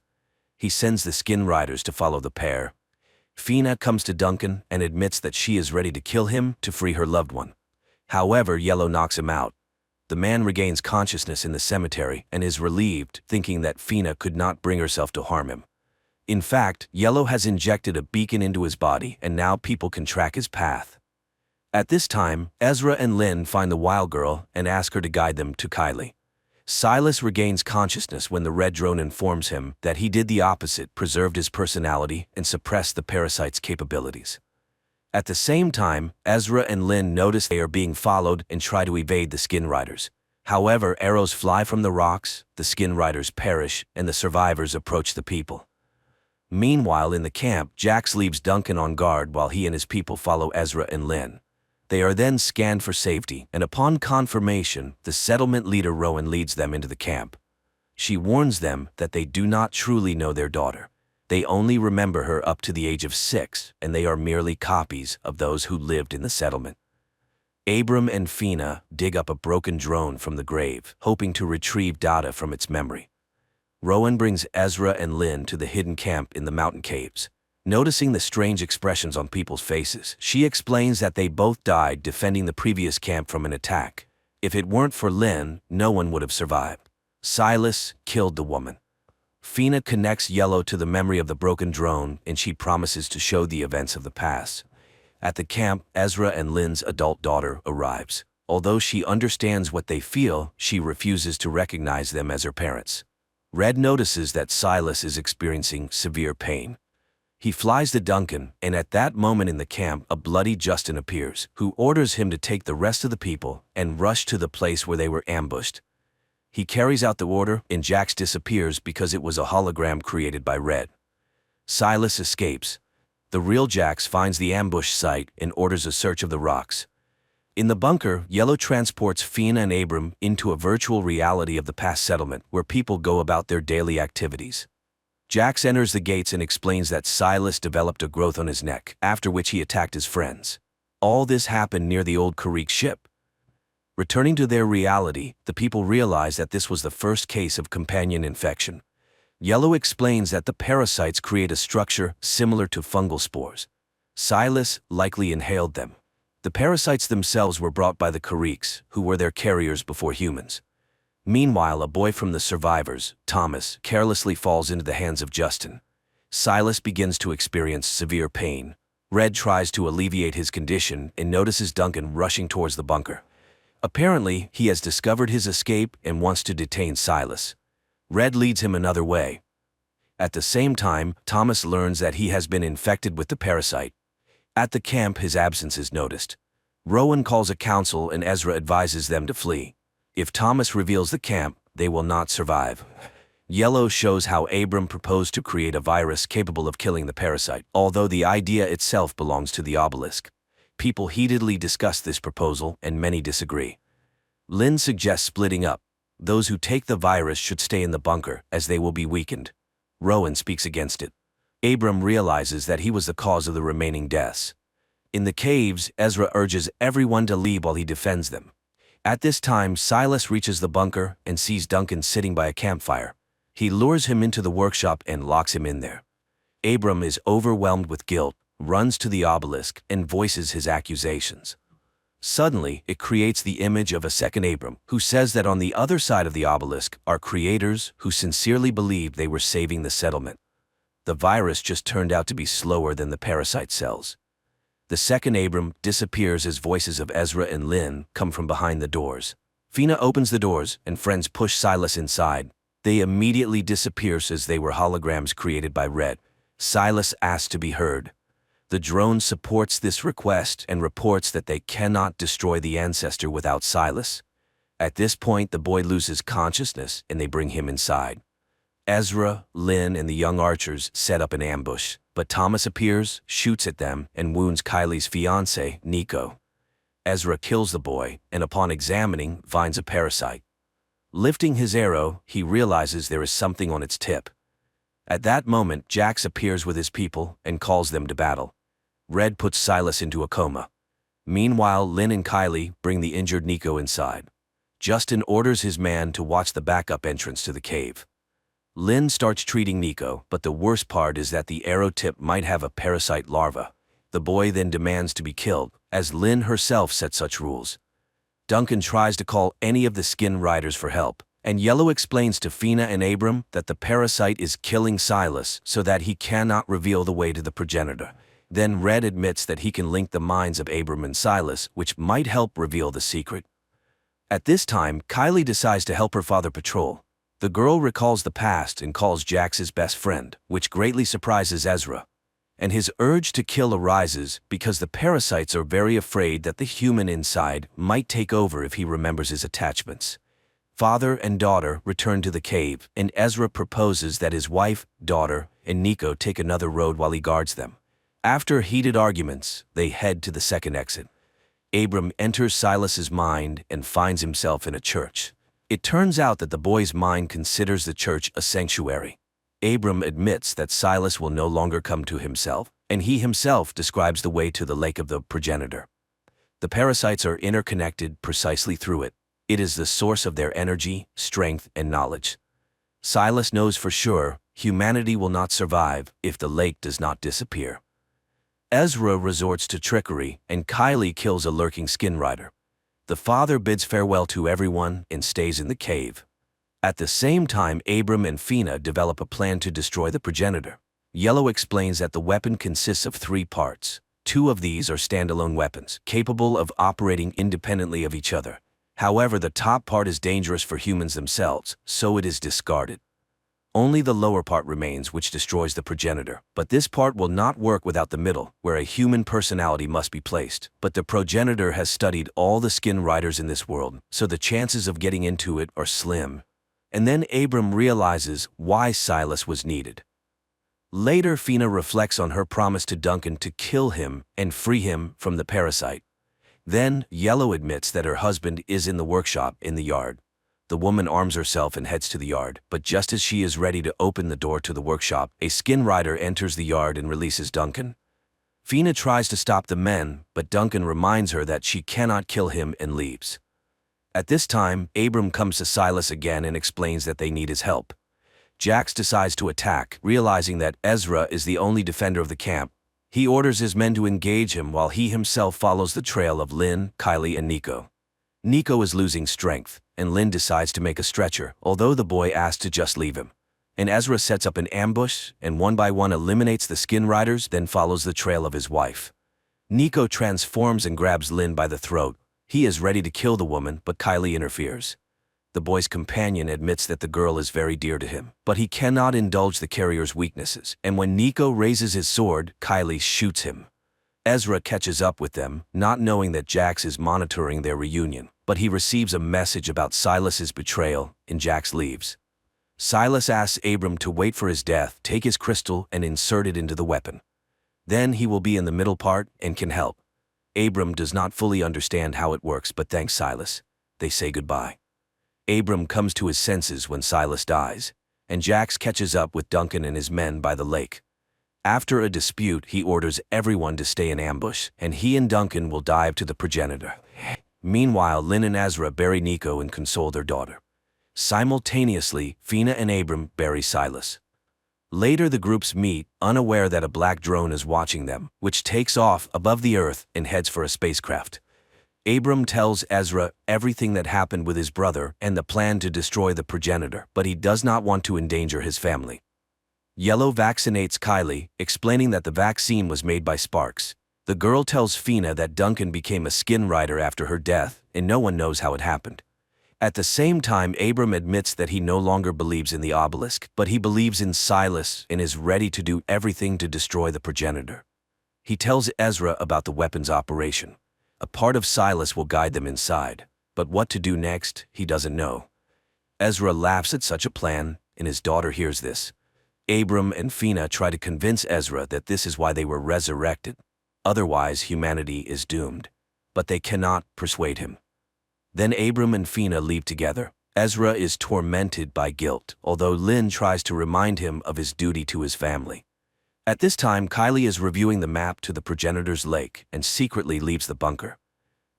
He sends the skin riders to follow the pair. Fina comes to Duncan and admits that she is ready to kill him to free her loved one. However, Yellow knocks him out. The man regains consciousness in the cemetery and is relieved, thinking that Fina could not bring herself to harm him. In fact, Yellow has injected a beacon into his body and now people can track his path. At this time, Ezra and Lynn find the wild girl and ask her to guide them to Kylie. Silas regains consciousness when the red drone informs him that he did the opposite, preserved his personality, and suppressed the parasite's capabilities. At the same time, Ezra and Lynn notice they are being followed and try to evade the skin riders. However, arrows fly from the rocks, the skin riders perish, and the survivors approach the people. Meanwhile, in the camp, Jax leaves Duncan on guard while he and his people follow Ezra and Lynn. They are then scanned for safety, and upon confirmation, the settlement leader Rowan leads them into the camp. She warns them that they do not truly know their daughter. They only remember her up to the age of 6, and they are merely copies of those who lived in the settlement. Abram and Fina dig up a broken drone from the grave, hoping to retrieve data from its memory. Rowan brings Ezra and Lynn to the hidden camp in the mountain caves. Noticing the strange expressions on people's faces, she explains that they both died defending the previous camp from an attack. If it weren't for Lynn, no one would have survived. Silas killed the woman. Fina connects Yellow to the memory of the broken drone, and she promises to show the events of the past. At the camp, Ezra and Lynn's adult daughter arrives. Although she understands what they feel, she refuses to recognize them as her parents. Red notices that Silas is experiencing severe pain. He flies to Duncan, and at that moment in the camp, a bloody Justin appears, who orders him to take the rest of the people and rush to the place where they were ambushed. He carries out the order, and Jax disappears because it was a hologram created by Red. Silas escapes. The real Jax finds the ambush site and orders a search of the rocks. In the bunker, Yellow transports Fina and Abram into a virtual reality of the past settlement, where people go about their daily activities. Jax enters the gates and explains that Silas developed a growth on his neck, after which he attacked his friends. All this happened near the old Karrick ship. Returning to their reality, the people realize that this was the first case of companion infection. Yellow explains that the parasites create a structure similar to fungal spores. Silas likely inhaled them. The parasites themselves were brought by the Karricks, who were their carriers before humans. Meanwhile, a boy from the survivors, Thomas, carelessly falls into the hands of Justin. Silas begins to experience severe pain. Red tries to alleviate his condition and notices Duncan rushing towards the bunker. Apparently, he has discovered his escape and wants to detain Silas. Red leads him another way. At the same time, Thomas learns that he has been infected with the parasite. At the camp, his absence is noticed. Rowan calls a council and Ezra advises them to flee. If Thomas reveals the camp, they will not survive. Yellow shows how Abram proposed to create a virus capable of killing the parasite, although the idea itself belongs to the obelisk. People heatedly discuss this proposal and many disagree. Lin suggests splitting up. Those who take the virus should stay in the bunker, as they will be weakened. Rowan speaks against it. Abram realizes that he was the cause of the remaining deaths. In the caves, Ezra urges everyone to leave while he defends them. At this time, Silas reaches the bunker and sees Duncan sitting by a campfire. He lures him into the workshop and locks him in there. Abram is overwhelmed with guilt, runs to the obelisk, and voices his accusations. Suddenly, it creates the image of a second Abram, who says that on the other side of the obelisk are creators who sincerely believed they were saving the settlement. The virus just turned out to be slower than the parasite cells. The second Abram disappears as voices of Ezra and Lin come from behind the doors. Fina opens the doors, and friends push Silas inside. They immediately disappear as they were holograms created by Red. Silas asks to be heard. The drone supports this request and reports that they cannot destroy the ancestor without Silas. At this point, the boy loses consciousness and they bring him inside. Ezra, Lin, and the young archers set up an ambush, but Thomas appears, shoots at them, and wounds Kylie's fiancé, Nico. Ezra kills the boy, and upon examining, finds a parasite. Lifting his arrow, he realizes there is something on its tip. At that moment, Jax appears with his people and calls them to battle. Red puts Silas into a coma. Meanwhile, Lin and Kylie bring the injured Nico inside. Justin orders his man to watch the backup entrance to the cave. Lin starts treating Nico, but the worst part is that the arrow tip might have a parasite larva. The boy then demands to be killed, as Lin herself set such rules. Duncan tries to call any of the skin riders for help, and Yellow explains to Fina and Abram that the parasite is killing Silas so that he cannot reveal the way to the progenitor. Then Red admits that he can link the minds of Abram and Silas, which might help reveal the secret. At this time, Kylie decides to help her father patrol. The girl recalls the past and calls Jax his best friend, which greatly surprises Ezra. And his urge to kill arises because the parasites are very afraid that the human inside might take over if he remembers his attachments. Father and daughter return to the cave, and Ezra proposes that his wife, daughter, and Nico take another road while he guards them. After heated arguments, they head to the second exit. Abram enters Silas's mind and finds himself in a church. It turns out that the boy's mind considers the church a sanctuary. Abram admits that Silas will no longer come to himself, and he himself describes the way to the lake of the progenitor. The parasites are interconnected precisely through it. It is the source of their energy, strength, and knowledge. Silas knows for sure humanity will not survive if the lake does not disappear. Ezra resorts to trickery, and Kylie kills a lurking skin rider. The father bids farewell to everyone and stays in the cave. At the same time, Abram and Fina develop a plan to destroy the progenitor. Yellow explains that the weapon consists of 3 parts. 2 of these are standalone weapons, capable of operating independently of each other. However, the top part is dangerous for humans themselves, so it is discarded. Only the lower part remains, which destroys the progenitor. But this part will not work without the middle, where a human personality must be placed. But the progenitor has studied all the skin riders in this world, so the chances of getting into it are slim. And then Abram realizes why Silas was needed. Later, Fina reflects on her promise to Duncan to kill him and free him from the parasite. Then, Yellow admits that her husband is in the workshop in the yard. The woman arms herself and heads to the yard, but just as she is ready to open the door to the workshop, a skin rider enters the yard and releases Duncan. Fina tries to stop the men, but Duncan reminds her that she cannot kill him and leaves. At this time, Abram comes to Silas again and explains that they need his help. Jax decides to attack, realizing that Ezra is the only defender of the camp. He orders his men to engage him while he himself follows the trail of Lin, Kylie, and Nico. Nico is losing strength, and Lin decides to make a stretcher, although the boy asks to just leave him. And Ezra sets up an ambush, and one by one eliminates the skin riders, then follows the trail of his wife. Nico transforms and grabs Lin by the throat. He is ready to kill the woman, but Kylie interferes. The boy's companion admits that the girl is very dear to him, but he cannot indulge the carrier's weaknesses, and when Nico raises his sword, Kylie shoots him. Ezra catches up with them, not knowing that Jax is monitoring their reunion, but he receives a message about Silas's betrayal, and Jax leaves. Silas asks Abram to wait for his death, take his crystal, and insert it into the weapon. Then he will be in the middle part and can help. Abram does not fully understand how it works, but thanks Silas, they say goodbye. Abram comes to his senses when Silas dies, and Jax catches up with Duncan and his men by the lake. After a dispute, he orders everyone to stay in ambush, and he and Duncan will dive to the progenitor. Meanwhile, Lynn and Ezra bury Nico and console their daughter. Simultaneously, Fina and Abram bury Silas. Later the groups meet, unaware that a black drone is watching them, which takes off above the earth and heads for a spacecraft. Abram tells Ezra everything that happened with his brother and the plan to destroy the progenitor, but he does not want to endanger his family. Yellow vaccinates Kylie, explaining that the vaccine was made by Sparks. The girl tells Fina that Duncan became a skin rider after her death, and no one knows how it happened. At the same time, Abram admits that he no longer believes in the obelisk, but he believes in Silas and is ready to do everything to destroy the progenitor. He tells Ezra about the weapons operation. A part of Silas will guide them inside, but what to do next, he doesn't know. Ezra laughs at such a plan, and his daughter hears this. Abram and Fina try to convince Ezra that this is why they were resurrected. Otherwise, humanity is doomed. But they cannot persuade him. Then Abram and Fina leave together. Ezra is tormented by guilt, although Lynn tries to remind him of his duty to his family. At this time, Kylie is reviewing the map to the progenitor's lake and secretly leaves the bunker.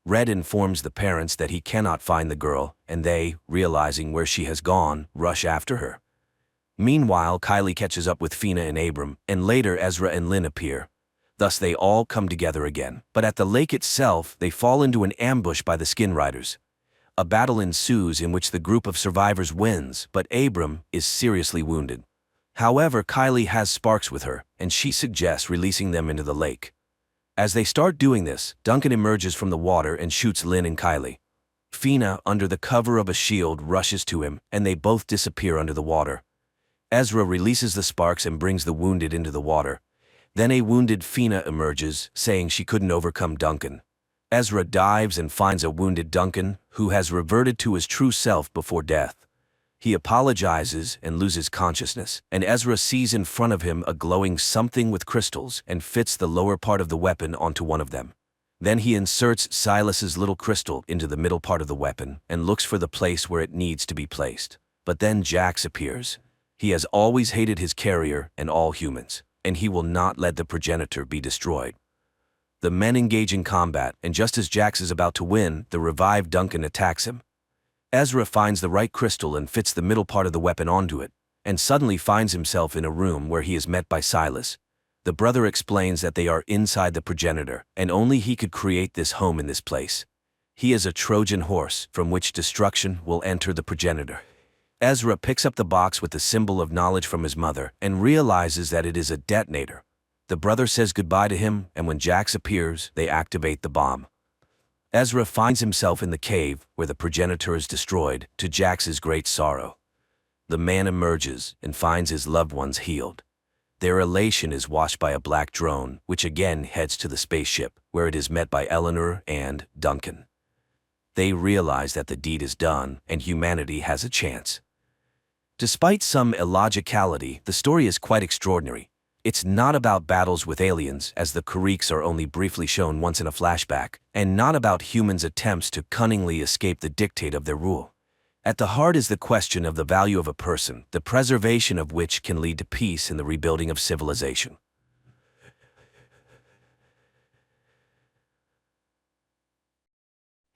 Red informs the parents that he cannot find the girl, and they, realizing where she has gone, rush after her. Meanwhile, Kylie catches up with Fina and Abram, and later Ezra and Lynn appear. Thus they all come together again. But at the lake itself, they fall into an ambush by the Skin Riders. A battle ensues in which the group of survivors wins, but Abram is seriously wounded. However, Kylie has Sparks with her, and she suggests releasing them into the lake. As they start doing this, Duncan emerges from the water and shoots Lynn and Kylie. Fina, under the cover of a shield, rushes to him, and they both disappear under the water. Ezra releases the Sparks and brings the wounded into the water. Then a wounded Fina emerges, saying she couldn't overcome Duncan. Ezra dives and finds a wounded Duncan, who has reverted to his true self before death. He apologizes and loses consciousness, and Ezra sees in front of him a glowing something with crystals and fits the lower part of the weapon onto one of them. Then he inserts Silas's little crystal into the middle part of the weapon and looks for the place where it needs to be placed. But then Jax appears. He has always hated his carrier and all humans, and he will not let the progenitor be destroyed. The men engage in combat, and just as Jax is about to win, the revived Duncan attacks him. Ezra finds the right crystal and fits the middle part of the weapon onto it, and suddenly finds himself in a room where he is met by Silas. The brother explains that they are inside the progenitor, and only he could create this home in this place. He is a Trojan horse from which destruction will enter the progenitor. Ezra picks up the box with the symbol of knowledge from his mother and realizes that it is a detonator. The brother says goodbye to him, and when Jax appears, they activate the bomb. Ezra finds himself in the cave where the progenitor is destroyed, to Jax's great sorrow. The man emerges and finds his loved ones healed. Their elation is washed by a black drone, which again heads to the spaceship, where it is met by Eleanor and Duncan. They realize that the deed is done and humanity has a chance. Despite some illogicality, the story is quite extraordinary. It's not about battles with aliens, as the Kuriks are only briefly shown once in a flashback, and not about humans' attempts to cunningly escape the dictate of their rule. At the heart is the question of the value of a person, the preservation of which can lead to peace and the rebuilding of civilization.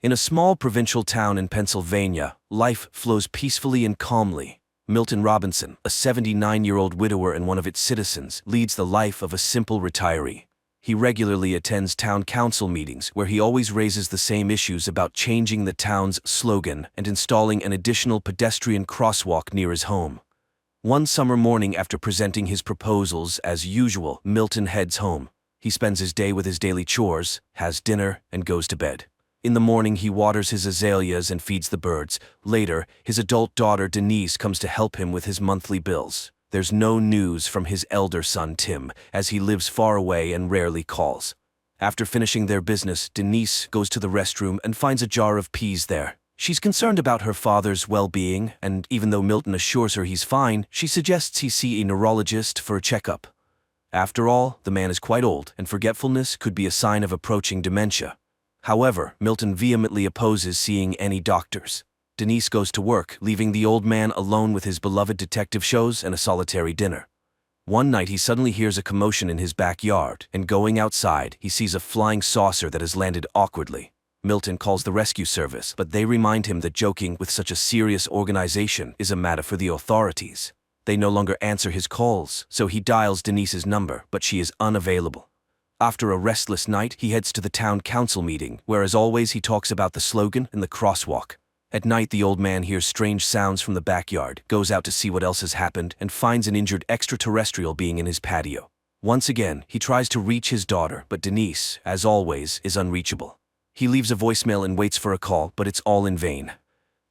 In a small provincial town in Pennsylvania, life flows peacefully and calmly. Milton Robinson, a 79-year-old widower and one of its citizens, leads the life of a simple retiree. He regularly attends town council meetings where he always raises the same issues about changing the town's slogan and installing an additional pedestrian crosswalk near his home. One summer morning, after presenting his proposals as usual, Milton heads home. He spends his day with his daily chores, has dinner, and goes to bed. In the morning, he waters his azaleas and feeds the birds. Later, his adult daughter Denise comes to help him with his monthly bills. There's no news from his elder son Tim, as he lives far away and rarely calls. After finishing their business, Denise goes to the restroom and finds a jar of peas there. She's concerned about her father's well-being, and even though Milton assures her he's fine, she suggests he see a neurologist for a checkup. After all, the man is quite old, and forgetfulness could be a sign of approaching dementia. However, Milton vehemently opposes seeing any doctors. Denise goes to work, leaving the old man alone with his beloved detective shows and a solitary dinner. One night he suddenly hears a commotion in his backyard, and going outside, he sees a flying saucer that has landed awkwardly. Milton calls the rescue service, but they remind him that joking with such a serious organization is a matter for the authorities. They no longer answer his calls, so he dials Denise's number, but she is unavailable. After a restless night, he heads to the town council meeting, where as always he talks about the slogan and the crosswalk. At night, the old man hears strange sounds from the backyard, goes out to see what else has happened, and finds an injured extraterrestrial being in his patio. Once again, he tries to reach his daughter, but Denise, as always, is unreachable. He leaves a voicemail and waits for a call, but it's all in vain.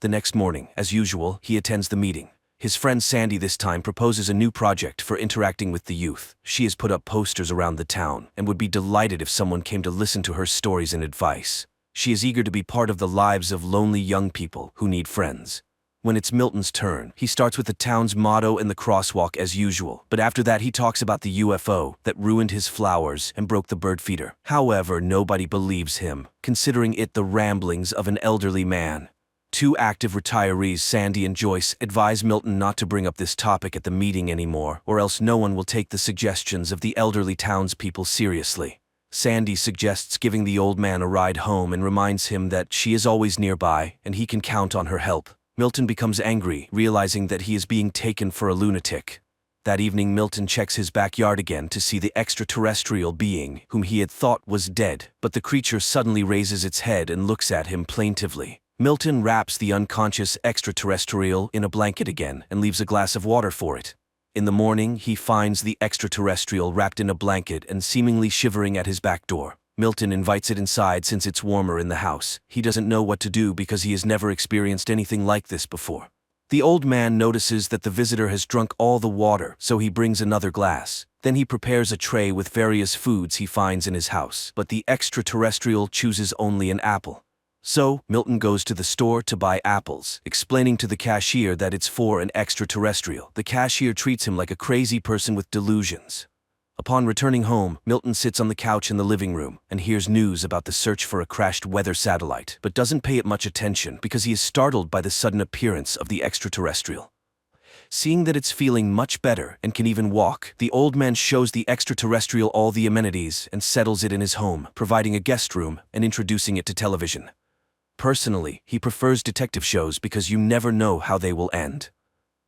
The next morning, as usual, he attends the meeting. His friend Sandy this time proposes a new project for interacting with the youth. She has put up posters around the town and would be delighted if someone came to listen to her stories and advice. She is eager to be part of the lives of lonely young people who need friends. When it's Milton's turn, he starts with the town's motto and the crosswalk as usual, but after that he talks about the UFO that ruined his flowers and broke the bird feeder. However, nobody believes him, considering it the ramblings of an elderly man. Two active retirees, Sandy and Joyce, advise Milton not to bring up this topic at the meeting anymore, or else no one will take the suggestions of the elderly townspeople seriously. Sandy suggests giving the old man a ride home and reminds him that she is always nearby and he can count on her help. Milton becomes angry, realizing that he is being taken for a lunatic. That evening, Milton checks his backyard again to see the extraterrestrial being whom he had thought was dead, but the creature suddenly raises its head and looks at him plaintively. Milton wraps the unconscious extraterrestrial in a blanket again and leaves a glass of water for it. In the morning, he finds the extraterrestrial wrapped in a blanket and seemingly shivering at his back door. Milton invites it inside since it's warmer in the house. He doesn't know what to do because he has never experienced anything like this before. The old man notices that the visitor has drunk all the water, so he brings another glass. Then he prepares a tray with various foods he finds in his house, but the extraterrestrial chooses only an apple. So, Milton goes to the store to buy apples, explaining to the cashier that it's for an extraterrestrial. The cashier treats him like a crazy person with delusions. Upon returning home, Milton sits on the couch in the living room and hears news about the search for a crashed weather satellite, but doesn't pay it much attention because he is startled by the sudden appearance of the extraterrestrial. Seeing that it's feeling much better and can even walk, the old man shows the extraterrestrial all the amenities and settles it in his home, providing a guest room and introducing it to television. Personally, he prefers detective shows because you never know how they will end.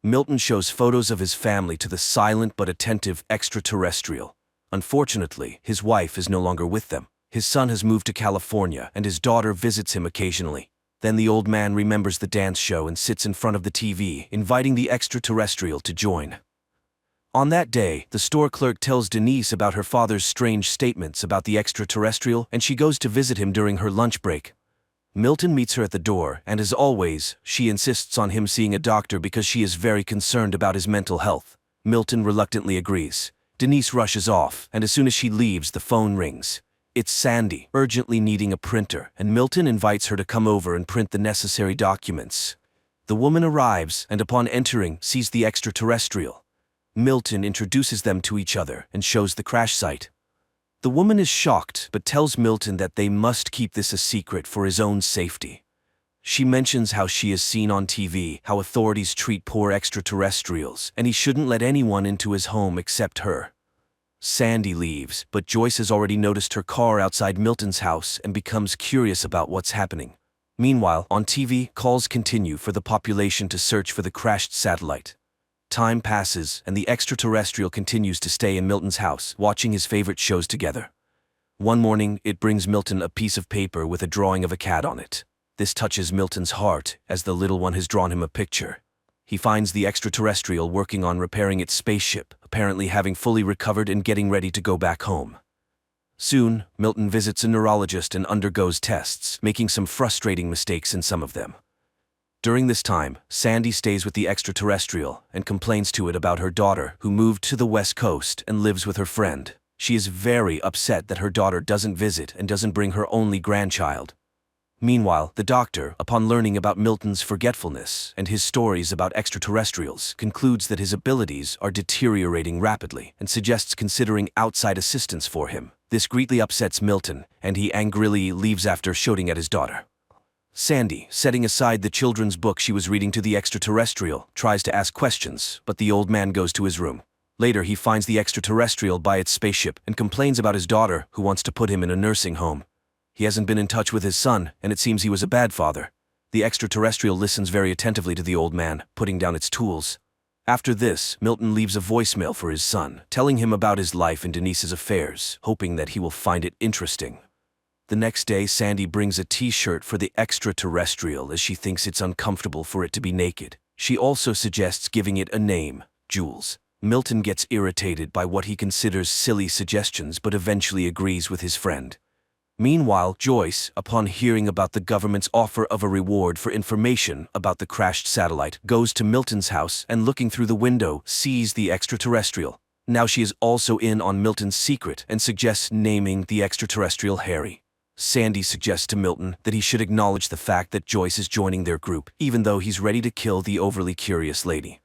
Milton shows photos of his family to the silent but attentive extraterrestrial. Unfortunately, his wife is no longer with them. His son has moved to California and his daughter visits him occasionally. Then the old man remembers the dance show and sits in front of the TV, inviting the extraterrestrial to join. On that day, the store clerk tells Denise about her father's strange statements about the extraterrestrial, and she goes to visit him during her lunch break. Milton meets her at the door, and as always, she insists on him seeing a doctor because she is very concerned about his mental health. Milton reluctantly agrees. Denise rushes off, and as soon as she leaves, the phone rings. It's Sandy, urgently needing a printer, and Milton invites her to come over and print the necessary documents. The woman arrives, and upon entering, sees the extraterrestrial. Milton introduces them to each other and shows the crash site. The woman is shocked, but tells Milton that they must keep this a secret for his own safety. She mentions how she has seen on TV how authorities treat poor extraterrestrials, and he shouldn't let anyone into his home except her. Sandy leaves, but Joyce has already noticed her car outside Milton's house and becomes curious about what's happening. Meanwhile, on TV, calls continue for the population to search for the crashed satellite. Time passes, and the extraterrestrial continues to stay in Milton's house, watching his favorite shows together. One morning, it brings Milton a piece of paper with a drawing of a cat on it. This touches Milton's heart, as the little one has drawn him a picture. He finds the extraterrestrial working on repairing its spaceship, apparently having fully recovered and getting ready to go back home. Soon, Milton visits a neurologist and undergoes tests, making some frustrating mistakes in some of them. During this time, Sandy stays with the extraterrestrial and complains to it about her daughter, who moved to the West Coast and lives with her friend. She is very upset that her daughter doesn't visit and doesn't bring her only grandchild. Meanwhile, the doctor, upon learning about Milton's forgetfulness and his stories about extraterrestrials, concludes that his abilities are deteriorating rapidly and suggests considering outside assistance for him. This greatly upsets Milton, and he angrily leaves after shouting at his daughter. Sandy, setting aside the children's book she was reading to the extraterrestrial, tries to ask questions, but the old man goes to his room. Later, he finds the extraterrestrial by its spaceship and complains about his daughter, who wants to put him in a nursing home. He hasn't been in touch with his son, and it seems he was a bad father. The extraterrestrial listens very attentively to the old man, putting down its tools. After this, Milton leaves a voicemail for his son, telling him about his life and Denise's affairs, hoping that he will find it interesting. The next day, Sandy brings a t-shirt for the extraterrestrial as she thinks it's uncomfortable for it to be naked. She also suggests giving it a name, Jules. Milton gets irritated by what he considers silly suggestions but eventually agrees with his friend. Meanwhile, Joyce, upon hearing about the government's offer of a reward for information about the crashed satellite, goes to Milton's house and, looking through the window, sees the extraterrestrial. Now she is also in on Milton's secret and suggests naming the extraterrestrial Harry. Sandy suggests to Milton that he should acknowledge the fact that Joyce is joining their group, even though he's ready to kill the overly curious lady.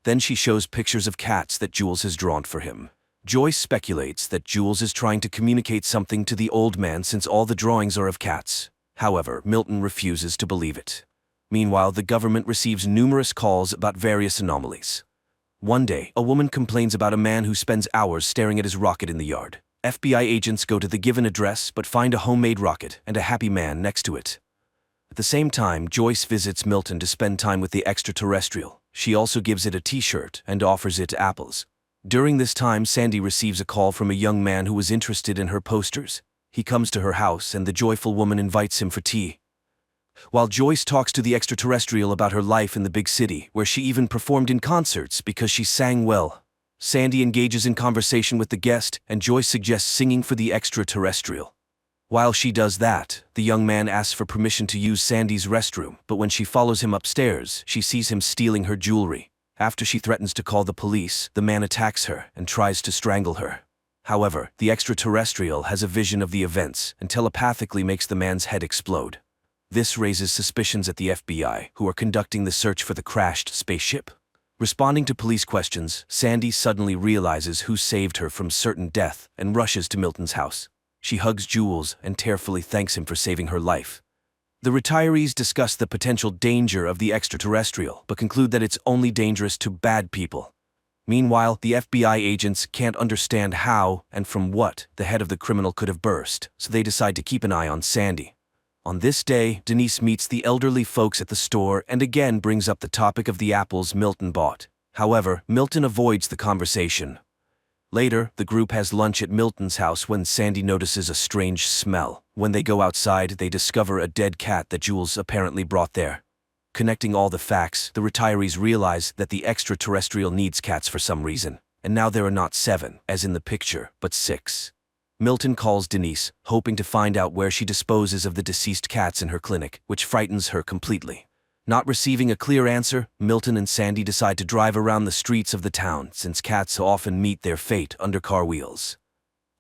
Then she shows pictures of cats that Jules has drawn for him. Joyce speculates that Jules is trying to communicate something to the old man since all the drawings are of cats. However, Milton refuses to believe it. Meanwhile, the government receives numerous calls about various anomalies. One day, a woman complains about a man who spends hours staring at his rocket in the yard. FBI agents go to the given address but find a homemade rocket and a happy man next to it. At the same time, Joyce visits Milton to spend time with the extraterrestrial. She also gives it a t-shirt and offers it apples. During this time, Sandy receives a call from a young man who was interested in her posters. He comes to her house and the joyful woman invites him for tea. While Joyce talks to the extraterrestrial about her life in the big city, where she even performed in concerts because she sang well, Sandy engages in conversation with the guest and Joyce suggests singing for the extraterrestrial. While she does that, the young man asks for permission to use Sandy's restroom, but when she follows him upstairs, she sees him stealing her jewelry. After she threatens to call the police, the man attacks her and tries to strangle her. However, the extraterrestrial has a vision of the events and telepathically makes the man's head explode. This raises suspicions at the FBI, who are conducting the search for the crashed spaceship. Responding to police questions, Sandy suddenly realizes who saved her from certain death and rushes to Milton's house. She hugs Jules and tearfully thanks him for saving her life. The retirees discuss the potential danger of the extraterrestrial, but conclude that it's only dangerous to bad people. Meanwhile, the FBI agents can't understand how and from what the head of the criminal could have burst, so they decide to keep an eye on Sandy. On this day, Denise meets the elderly folks at the store and again brings up the topic of the apples Milton bought. However, Milton avoids the conversation. Later, the group has lunch at Milton's house when Sandy notices a strange smell. When they go outside, they discover a dead cat that Jules apparently brought there. Connecting all the facts, the retirees realize that the extraterrestrial needs cats for some reason, and now there are not 7, as in the picture, but 6. Milton calls Denise, hoping to find out where she disposes of the deceased cats in her clinic, which frightens her completely. Not receiving a clear answer, Milton and Sandy decide to drive around the streets of the town since cats often meet their fate under car wheels.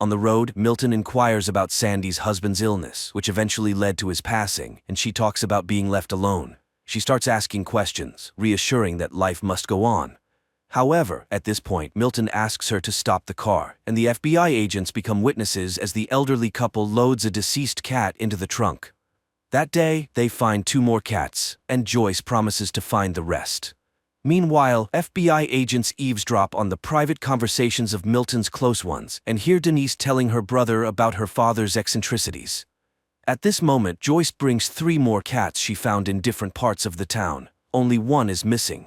On the road, Milton inquires about Sandy's husband's illness, which eventually led to his passing, and she talks about being left alone. She starts asking questions, reassuring that life must go on. However, at this point, Milton asks her to stop the car, and the FBI agents become witnesses as the elderly couple loads a deceased cat into the trunk. That day, they find 2 more cats, and Joyce promises to find the rest. Meanwhile, FBI agents eavesdrop on the private conversations of Milton's close ones and hear Denise telling her brother about her father's eccentricities. At this moment, Joyce brings 3 more cats she found in different parts of the town. Only one is missing.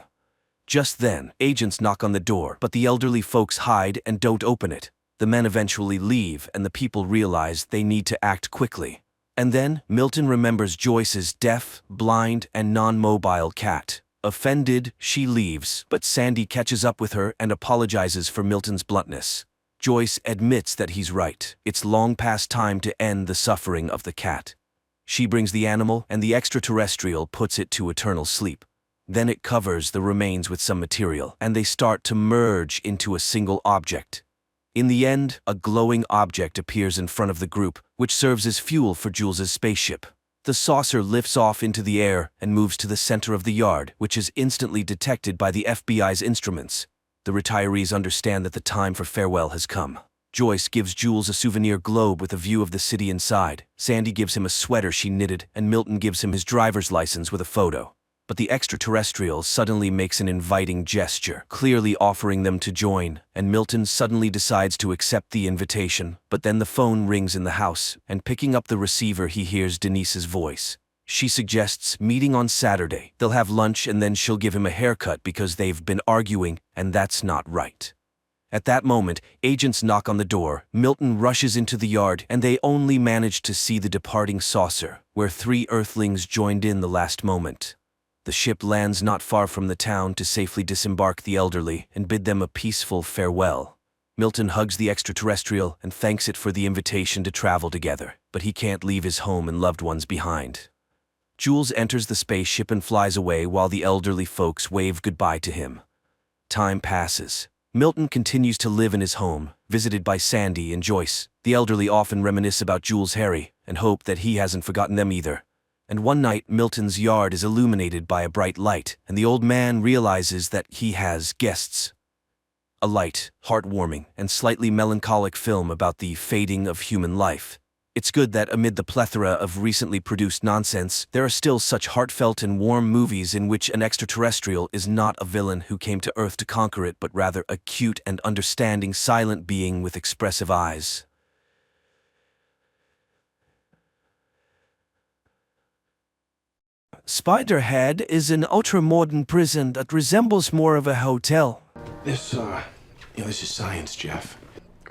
Just then, agents knock on the door, but the elderly folks hide and don't open it. The men eventually leave, and the people realize they need to act quickly. And then, Milton remembers Joyce's deaf, blind, and non-mobile cat. Offended, she leaves, but Sandy catches up with her and apologizes for Milton's bluntness. Joyce admits that he's right. It's long past time to end the suffering of the cat. She brings the animal, and the extraterrestrial puts it to eternal sleep. Then it covers the remains with some material, and they start to merge into a single object. In the end, a glowing object appears in front of the group, which serves as fuel for Jules's spaceship. The saucer lifts off into the air and moves to the center of the yard, which is instantly detected by the FBI's instruments. The retirees understand that the time for farewell has come. Joyce gives Jules a souvenir globe with a view of the city inside. Sandy gives him a sweater she knitted, and Milton gives him his driver's license with a photo. But the extraterrestrial suddenly makes an inviting gesture, clearly offering them to join, and Milton suddenly decides to accept the invitation. But then the phone rings in the house, and picking up the receiver he hears Denise's voice. She suggests meeting on Saturday. They'll have lunch and then she'll give him a haircut because they've been arguing, and that's not right. At that moment, agents knock on the door. Milton rushes into the yard, and they only manage to see the departing saucer, where 3 Earthlings joined in the last moment. The ship lands not far from the town to safely disembark the elderly and bid them a peaceful farewell. Milton hugs the extraterrestrial and thanks it for the invitation to travel together, but he can't leave his home and loved ones behind. Jules enters the spaceship and flies away while the elderly folks wave goodbye to him. Time passes. Milton continues to live in his home, visited by Sandy and Joyce. The elderly often reminisce about Jules' Harry and hope that he hasn't forgotten them either. And one night, Milton's yard is illuminated by a bright light, and the old man realizes that he has guests. A light, heartwarming, and slightly melancholic film about the fading of human life. It's good that amid the plethora of recently produced nonsense, there are still such heartfelt and warm movies in which an extraterrestrial is not a villain who came to Earth to conquer it, but rather a cute and understanding silent being with expressive eyes. Spiderhead is an ultra-modern prison that resembles more of a hotel. This is science, Jeff.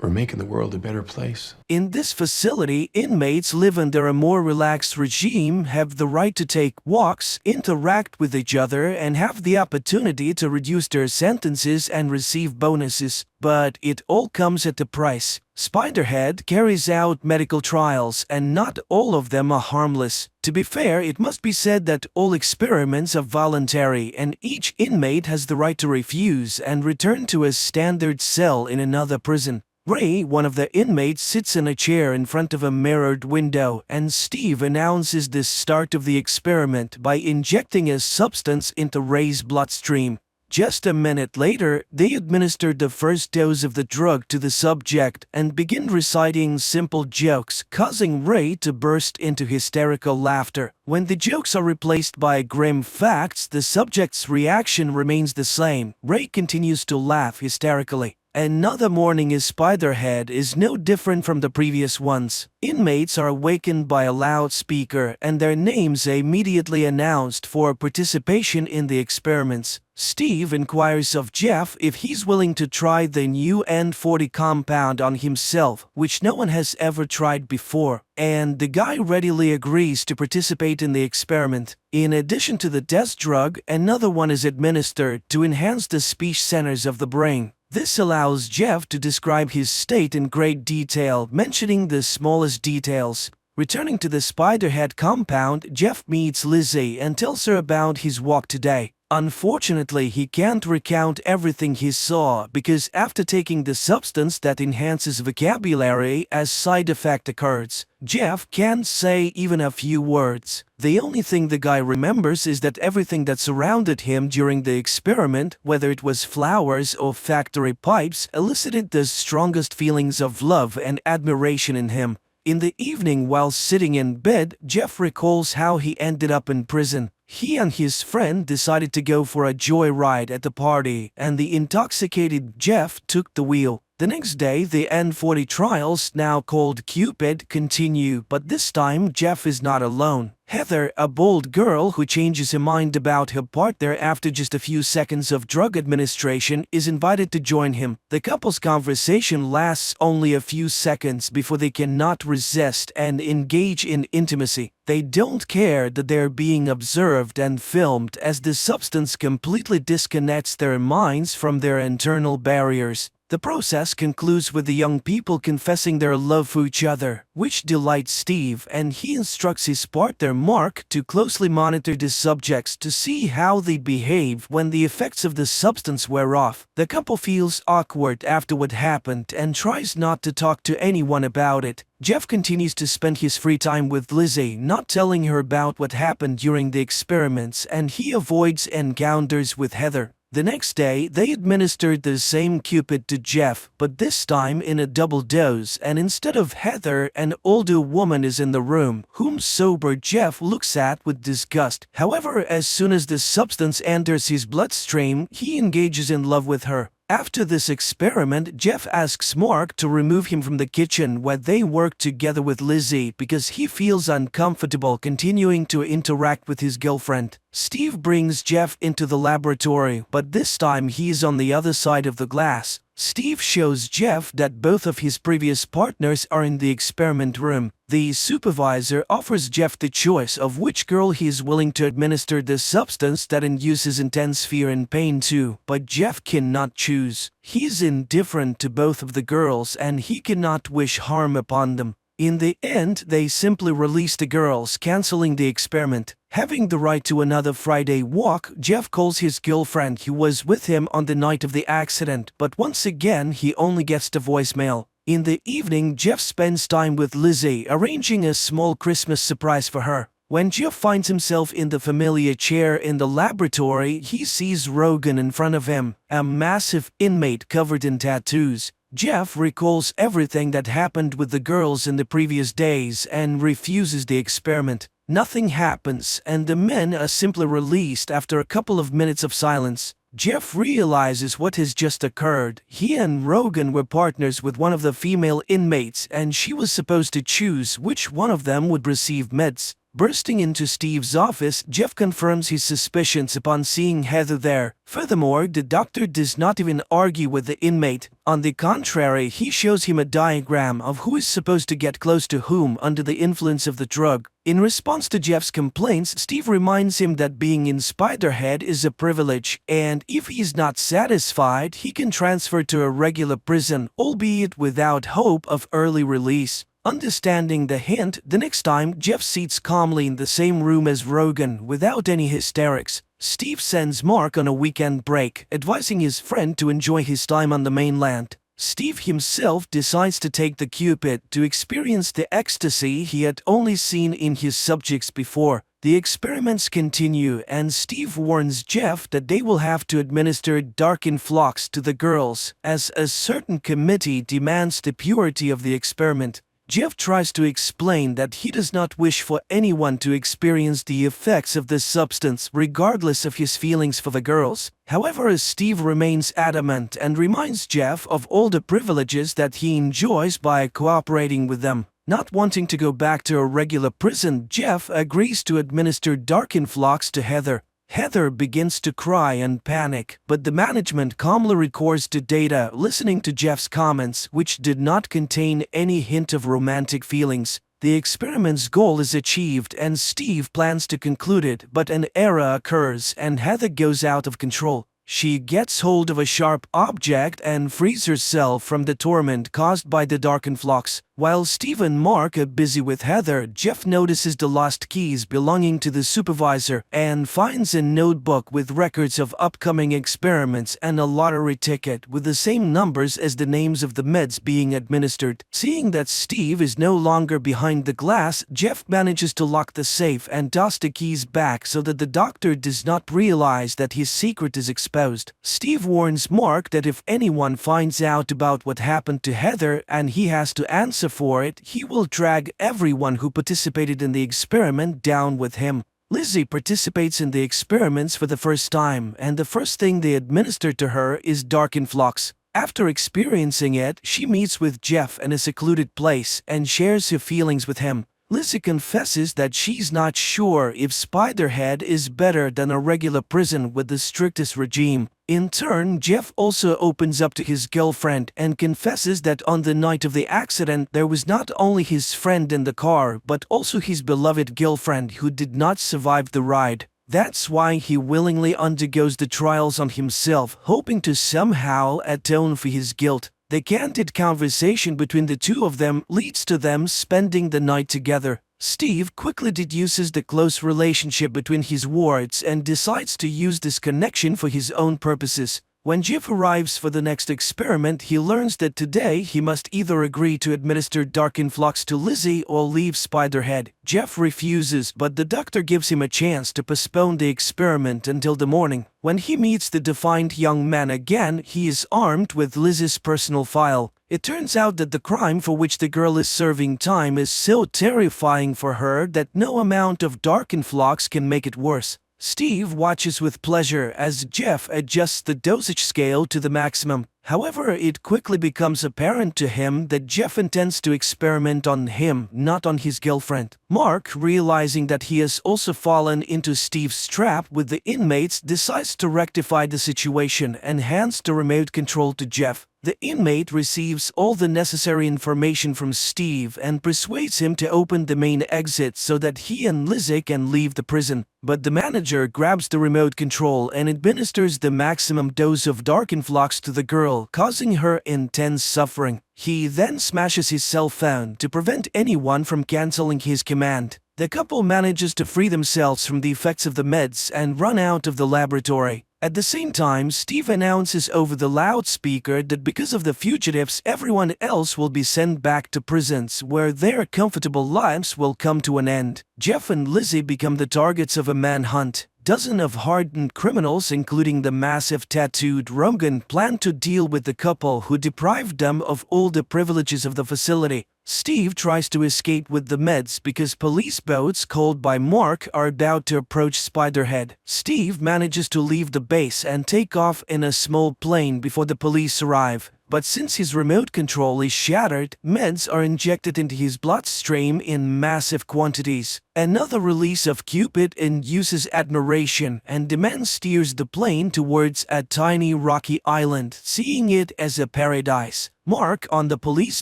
We're making the world a better place. In this facility, inmates live under a more relaxed regime, have the right to take walks, interact with each other, and have the opportunity to reduce their sentences and receive bonuses. But it all comes at a price. Spiderhead carries out medical trials, and not all of them are harmless. To be fair, it must be said that all experiments are voluntary, and each inmate has the right to refuse and return to a standard cell in another prison. Ray, one of the inmates, sits in a chair in front of a mirrored window, and Steve announces the start of the experiment by injecting a substance into Ray's bloodstream. Just a minute later, they administered the first dose of the drug to the subject and begin reciting simple jokes, causing Ray to burst into hysterical laughter. When the jokes are replaced by grim facts, the subject's reaction remains the same. Ray continues to laugh hysterically. Another morning in Spiderhead is no different from the previous ones. Inmates are awakened by a loudspeaker and their names immediately announced for participation in the experiments. Steve inquires of Jeff if he's willing to try the new N40 compound on himself, which no one has ever tried before, and the guy readily agrees to participate in the experiment. In addition to the test drug, another one is administered to enhance the speech centers of the brain. This allows Jeff to describe his state in great detail, mentioning the smallest details. Returning to the Spiderhead compound, Jeff meets Lizzie and tells her about his walk today. Unfortunately, he can't recount everything he saw because after taking the substance that enhances vocabulary, a side effect occurs. Jeff can't say even a few words. The only thing the guy remembers is that everything that surrounded him during the experiment, whether it was flowers or factory pipes, elicited the strongest feelings of love and admiration in him. In the evening, while sitting in bed, Jeff recalls how he ended up in prison. He and his friend decided to go for a joyride at the party, and the intoxicated Jeff took the wheel. The next day, the N40 trials, now called Cupid, continue, but this time Jeff is not alone. Heather, a bold girl who changes her mind about her partner after just a few seconds of drug administration, is invited to join him. The couple's conversation lasts only a few seconds before they cannot resist and engage in intimacy. They don't care that they're being observed and filmed as the substance completely disconnects their minds from their internal barriers. The process concludes with the young people confessing their love for each other, which delights Steve, and he instructs his partner Mark to closely monitor the subjects to see how they behave when the effects of the substance wear off. The couple feels awkward after what happened and tries not to talk to anyone about it. Jeff continues to spend his free time with Lizzie, not telling her about what happened during the experiments, and he avoids encounters with Heather. The next day, they administered the same Cupid to Jeff, but this time in a double dose, and instead of Heather, an older woman is in the room, whom sober Jeff looks at with disgust. However, as soon as the substance enters his bloodstream, he engages in love with her. After this experiment, Jeff asks Mark to remove him from the kitchen where they work together with Lizzie because he feels uncomfortable continuing to interact with his girlfriend. Steve brings Jeff into the laboratory, but this time he is on the other side of the glass. Steve shows Jeff that both of his previous partners are in the experiment room. The supervisor offers Jeff the choice of which girl he is willing to administer the substance that induces intense fear and pain to, but Jeff cannot choose. He is indifferent to both of the girls and he cannot wish harm upon them. In the end, they simply release the girls, canceling the experiment. Having the right to another Friday walk, Jeff calls his girlfriend who was with him on the night of the accident, but once again he only gets the voicemail. In the evening, Jeff spends time with Lizzie, arranging a small Christmas surprise for her. When Jeff finds himself in the familiar chair in the laboratory, he sees Rogan in front of him, a massive inmate covered in tattoos. Jeff recalls everything that happened with the girls in the previous days and refuses the experiment. Nothing happens, and the men are simply released after a couple of minutes of silence. Jeff realizes what has just occurred. He and Rogan were partners with one of the female inmates, and she was supposed to choose which one of them would receive meds. Bursting into Steve's office, Jeff confirms his suspicions upon seeing Heather there. Furthermore, the doctor does not even argue with the inmate. On the contrary, he shows him a diagram of who is supposed to get close to whom under the influence of the drug. In response to Jeff's complaints, Steve reminds him that being in Spiderhead is a privilege, and if he is not satisfied, he can transfer to a regular prison, albeit without hope of early release. Understanding the hint, the next time Jeff sits calmly in the same room as Rogan without any hysterics. Steve sends Mark on a weekend break, advising his friend to enjoy his time on the mainland. Steve himself decides to take the Cupid to experience the ecstasy he had only seen in his subjects before. The experiments continue, and Steve warns Jeff that they will have to administer dark influx to the girls, as a certain committee demands the purity of the experiment. Jeff tries to explain that he does not wish for anyone to experience the effects of this substance regardless of his feelings for the girls. However, Steve remains adamant and reminds Jeff of all the privileges that he enjoys by cooperating with them. Not wanting to go back to a regular prison, Jeff agrees to administer dark influx to Heather. Heather begins to cry and panic, but the management calmly records the data, listening to Jeff's comments, which did not contain any hint of romantic feelings. The experiment's goal is achieved and Steve plans to conclude it, but an error occurs and Heather goes out of control. She gets hold of a sharp object and frees herself from the torment caused by the dark influx. While Steve and Mark are busy with Heather, Jeff notices the lost keys belonging to the supervisor and finds a notebook with records of upcoming experiments and a lottery ticket with the same numbers as the names of the meds being administered. Seeing that Steve is no longer behind the glass, Jeff manages to lock the safe and toss the keys back so that the doctor does not realize that his secret is exposed. Steve warns Mark that if anyone finds out about what happened to Heather and he has to answer for it, he will drag everyone who participated in the experiment down with him. Lizzie participates in the experiments for the first time, and the first thing they administer to her is dark influx. After experiencing it, she meets with Jeff in a secluded place and shares her feelings with him. Lizzie confesses that she's not sure if Spiderhead is better than a regular prison with the strictest regime. In turn, Jeff also opens up to his girlfriend and confesses that on the night of the accident there was not only his friend in the car but also his beloved girlfriend who did not survive the ride. That's why he willingly undergoes the trials on himself, hoping to somehow atone for his guilt. The candid conversation between the two of them leads to them spending the night together. Steve quickly deduces the close relationship between his wards and decides to use this connection for his own purposes. When Jeff arrives for the next experiment, he learns that today he must either agree to administer Dark Influx to Lizzie or leave Spiderhead. Jeff refuses, but the doctor gives him a chance to postpone the experiment until the morning. When he meets the defiant young man again, he is armed with Lizzie's personal file. It turns out that the crime for which the girl is serving time is so terrifying for her that no amount of Dark Influx can make it worse. Steve watches with pleasure as Jeff adjusts the dosage scale to the maximum. However, it quickly becomes apparent to him that Jeff intends to experiment on him, not on his girlfriend. Mark, realizing that he has also fallen into Steve's trap with the inmates, decides to rectify the situation and hands the remote control to Jeff. The inmate receives all the necessary information from Steve and persuades him to open the main exit so that he and Lizzie can leave the prison. But the manager grabs the remote control and administers the maximum dose of Dark Influx to the girl, causing her intense suffering. He then smashes his cell phone to prevent anyone from canceling his command. The couple manages to free themselves from the effects of the meds and run out of the laboratory. At the same time, Steve announces over the loudspeaker that because of the fugitives, everyone else will be sent back to prisons where their comfortable lives will come to an end. Jeff and Lizzie become the targets of a manhunt. Dozens of hardened criminals, including the massive tattooed Rogan, plan to deal with the couple who deprived them of all the privileges of the facility. Steve tries to escape with the meds because police boats called by Mark are about to approach Spiderhead. Steve manages to leave the base and take off in a small plane before the police arrive. But since his remote control is shattered, meds are injected into his bloodstream in massive quantities. Another release of Cupid induces admiration, and the man steers the plane towards a tiny rocky island, seeing it as a paradise. Mark, on the police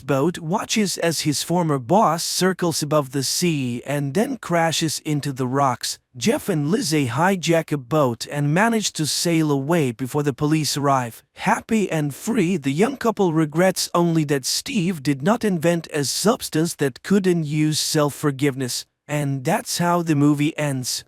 boat, watches as his former boss circles above the sea and then crashes into the rocks. Jeff and Lizzie hijack a boat and manage to sail away before the police arrive. Happy and free, the young couple regrets only that Steve did not invent a substance that could induce self-forgiveness. And that's how the movie ends.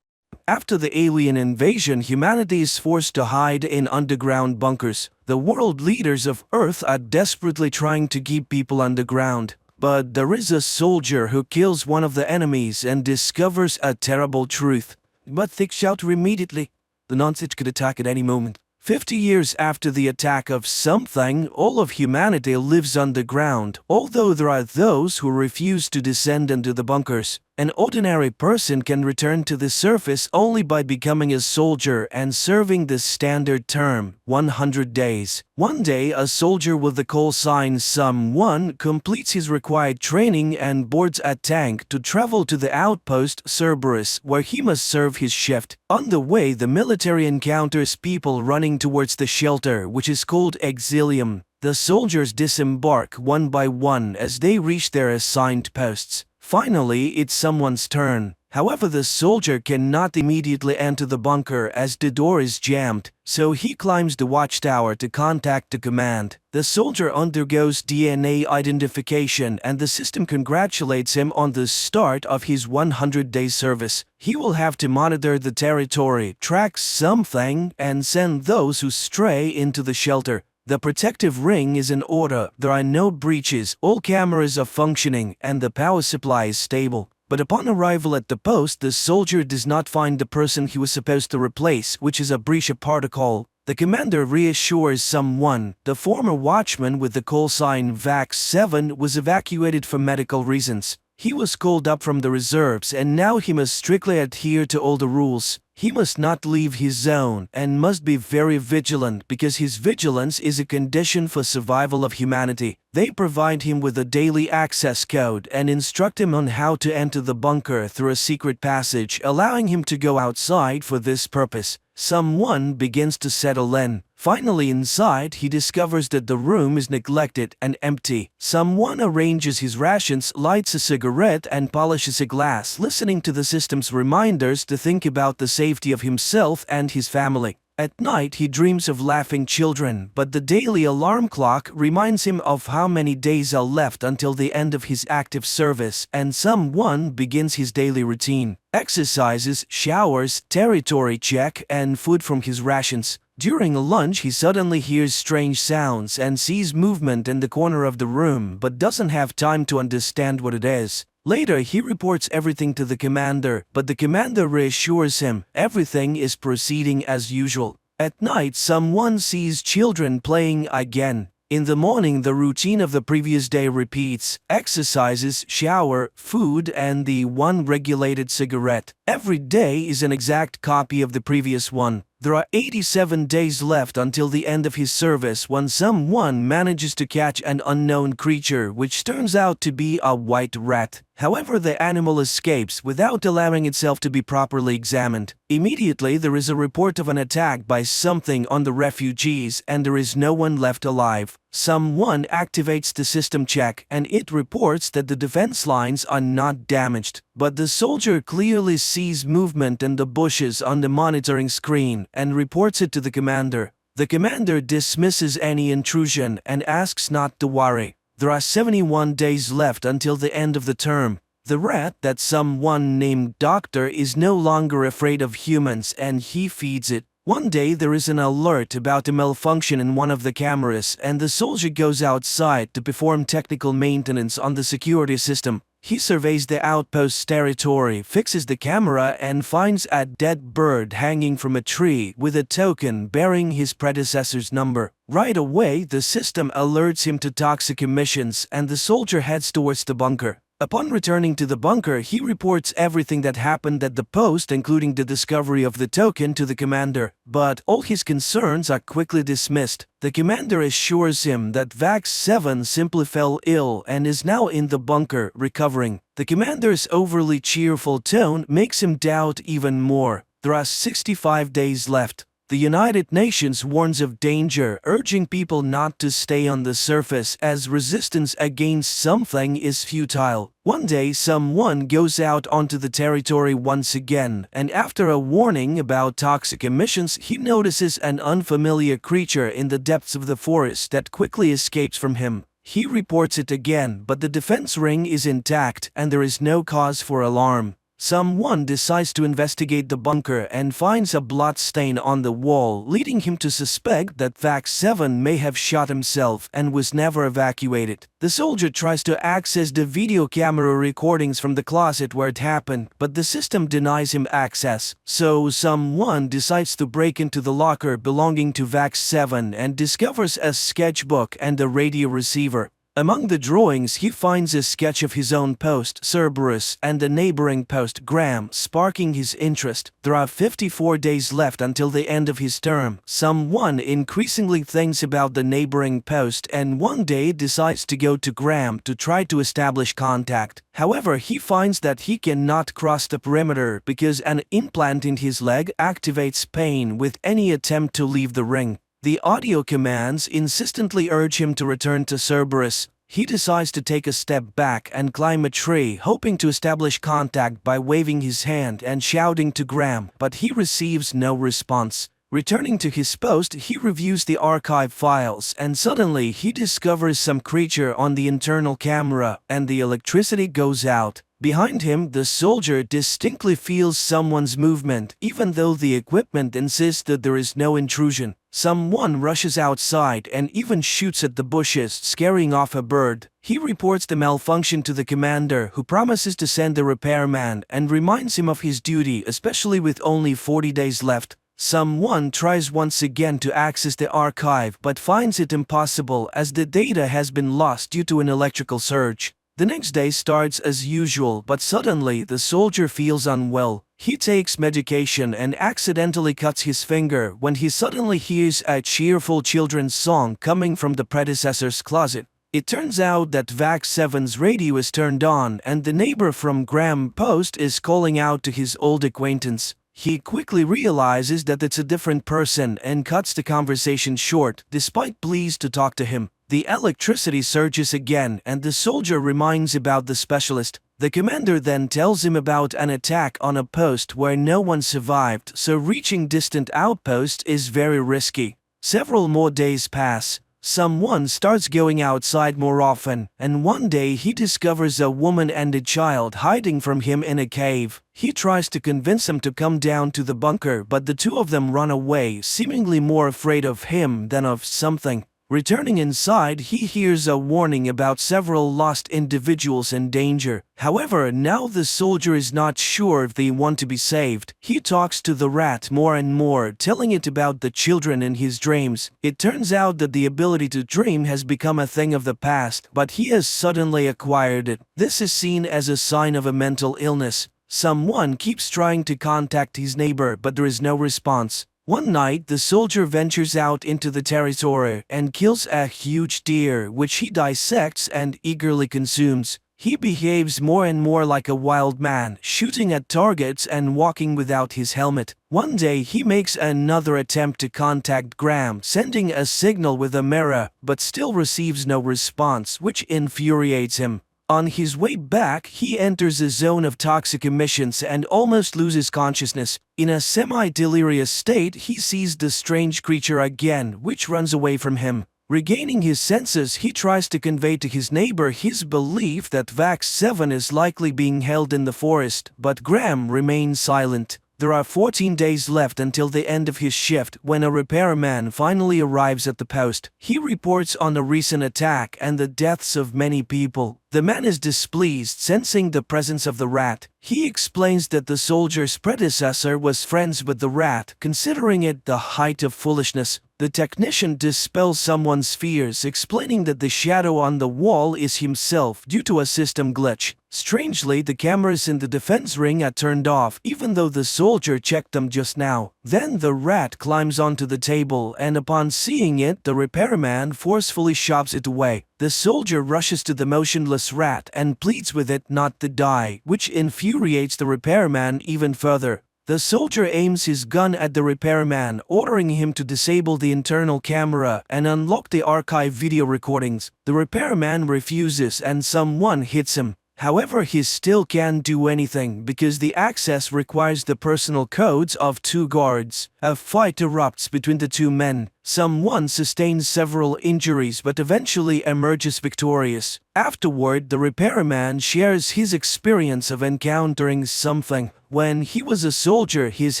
After the alien invasion, humanity is forced to hide in underground bunkers. The world leaders of Earth are desperately trying to keep people underground. But there is a soldier who kills one of the enemies and discovers a terrible truth. But they shelter immediately. The nonsense could attack at any moment. 50 years after the attack of something, all of humanity lives underground, although there are those who refuse to descend into the bunkers. An ordinary person can return to the surface only by becoming a soldier and serving the standard term, 100 days. One day, a soldier with the call sign Sum-1 completes his required training and boards a tank to travel to the outpost Cerberus, where he must serve his shift. On the way, the military encounters people running towards the shelter, which is called Exilium. The soldiers disembark one by one as they reach their assigned posts. Finally, it's someone's turn. However, the soldier cannot immediately enter the bunker as the door is jammed, so he climbs the watchtower to contact the command. The soldier undergoes DNA identification and the system congratulates him on the start of his 100-day service. He will have to monitor the territory, track something, and send those who stray into the shelter. The protective ring is in order, there are no breaches, all cameras are functioning, and the power supply is stable. But upon arrival at the post, the soldier does not find the person he was supposed to replace, which is a breach of protocol. The commander reassures someone. The former watchman with the call sign VAC-7 was evacuated for medical reasons. He was called up from the reserves and now he must strictly adhere to all the rules. He must not leave his zone and must be very vigilant because his vigilance is a condition for survival of humanity. They provide him with a daily access code and instruct him on how to enter the bunker through a secret passage, allowing him to go outside for this purpose. Someone begins to settle in. Finally, inside, he discovers that the room is neglected and empty. Someone arranges his rations, lights a cigarette, and polishes a glass, listening to the system's reminders to think about the safety of himself and his family. At night, he dreams of laughing children, but the daily alarm clock reminds him of how many days are left until the end of his active service, and someone begins his daily routine. Exercises, showers, territory check, and food from his rations. During lunch, he suddenly hears strange sounds and sees movement in the corner of the room, but doesn't have time to understand what it is. Later, he reports everything to the commander, but the commander reassures him everything is proceeding as usual. At night, someone sees children playing again. In the morning, the routine of the previous day repeats: exercises, shower, food, and the one regulated cigarette. Every day is an exact copy of the previous one. There are 87 days left until the end of his service when someone manages to catch an unknown creature, which turns out to be a white rat. However, the animal escapes without allowing itself to be properly examined. Immediately, there is a report of an attack by something on the refugees, and there is no one left alive. Someone activates the system check, and it reports that the defense lines are not damaged. But the soldier clearly sees movement in the bushes on the monitoring screen and reports it to the commander. The commander dismisses any intrusion and asks not to worry. There are 71 days left until the end of the term. The rat that someone named Doctor is no longer afraid of humans, and he feeds it. One day there is an alert about a malfunction in one of the cameras, and the soldier goes outside to perform technical maintenance on the security system. He surveys the outpost's territory, fixes the camera, and finds a dead bird hanging from a tree with a token bearing his predecessor's number. Right away, the system alerts him to toxic emissions, and the soldier heads towards the bunker. Upon returning to the bunker, he reports everything that happened at the post, including the discovery of the token, to the commander. But all his concerns are quickly dismissed. The commander assures him that Vax 7 simply fell ill and is now in the bunker, recovering. The commander's overly cheerful tone makes him doubt even more. There are 65 days left. The United Nations warns of danger, urging people not to stay on the surface as resistance against something is futile. One day, someone goes out onto the territory once again, and after a warning about toxic emissions, he notices an unfamiliar creature in the depths of the forest that quickly escapes from him. He reports it again, but the defense ring is intact and there is no cause for alarm. Someone decides to investigate the bunker and finds a blood stain on the wall, leading him to suspect that Vax 7 may have shot himself and was never evacuated. The soldier tries to access the video camera recordings from the closet where it happened, but the system denies him access. So someone decides to break into the locker belonging to Vax 7 and discovers a sketchbook and a radio receiver. Among the drawings, he finds a sketch of his own post, Cerberus, and a neighboring post, Graham, sparking his interest. There are 54 days left until the end of his term. Someone increasingly thinks about the neighboring post and one day decides to go to Graham to try to establish contact. However, he finds that he cannot cross the perimeter because an implant in his leg activates pain with any attempt to leave the ring. The audio commands insistently urge him to return to Cerberus. He decides to take a step back and climb a tree, hoping to establish contact by waving his hand and shouting to Graham, but he receives no response. Returning to his post, he reviews the archive files, and suddenly he discovers some creature on the internal camera, and the electricity goes out. Behind him, the soldier distinctly feels someone's movement, even though the equipment insists that there is no intrusion. Someone rushes outside and even shoots at the bushes, scaring off a bird. He reports the malfunction to the commander, who promises to send a repairman and reminds him of his duty, especially with only 40 days left. Someone tries once again to access the archive but finds it impossible as the data has been lost due to an electrical surge. The next day starts as usual, but suddenly the soldier feels unwell. He takes medication and accidentally cuts his finger when he suddenly hears a cheerful children's song coming from the predecessor's closet. It turns out that VAX 7's radio is turned on and the neighbor from Graham Post is calling out to his old acquaintance. He quickly realizes that it's a different person and cuts the conversation short, despite pleas to talk to him. The electricity surges again and the soldier reminds about the specialist. The commander then tells him about an attack on a post where no one survived, so reaching distant outposts is very risky. Several more days pass. Someone starts going outside more often, and one day he discovers a woman and a child hiding from him in a cave. He tries to convince them to come down to the bunker, but the two of them run away, seemingly more afraid of him than of something. Returning inside, he hears a warning about several lost individuals in danger. However, now the soldier is not sure if they want to be saved. He talks to the rat more and more, telling it about the children in his dreams. It turns out that the ability to dream has become a thing of the past, but he has suddenly acquired it. This is seen as a sign of a mental illness. Someone keeps trying to contact his neighbor, but there is no response. One night, the soldier ventures out into the territory and kills a huge deer, which he dissects and eagerly consumes. He behaves more and more like a wild man, shooting at targets and walking without his helmet. One day, he makes another attempt to contact Graham, sending a signal with a mirror, but still receives no response, which infuriates him. On his way back, he enters a zone of toxic emissions and almost loses consciousness. In a semi-delirious state, he sees the strange creature again, which runs away from him. Regaining his senses, he tries to convey to his neighbor his belief that VAX 7 is likely being held in the forest, but Graham remains silent. There are 14 days left until the end of his shift when a repairman finally arrives at the post. He reports on the recent attack and the deaths of many people. The man is displeased, sensing the presence of the rat. He explains that the soldier's predecessor was friends with the rat, considering it the height of foolishness. The technician dispels someone's fears, explaining that the shadow on the wall is himself due to a system glitch. Strangely, the cameras in the defense ring are turned off, even though the soldier checked them just now. Then the rat climbs onto the table, and upon seeing it, the repairman forcefully shoves it away. The soldier rushes to the motionless rat and pleads with it not to die, which infuriates the repairman even further. The soldier aims his gun at the repairman, ordering him to disable the internal camera and unlock the archive video recordings. The repairman refuses and someone hits him. However, he still can't do anything because the access requires the personal codes of two guards. A fight erupts between the two men. Someone sustains several injuries but eventually emerges victorious. Afterward, the repairman shares his experience of encountering something. When he was a soldier, his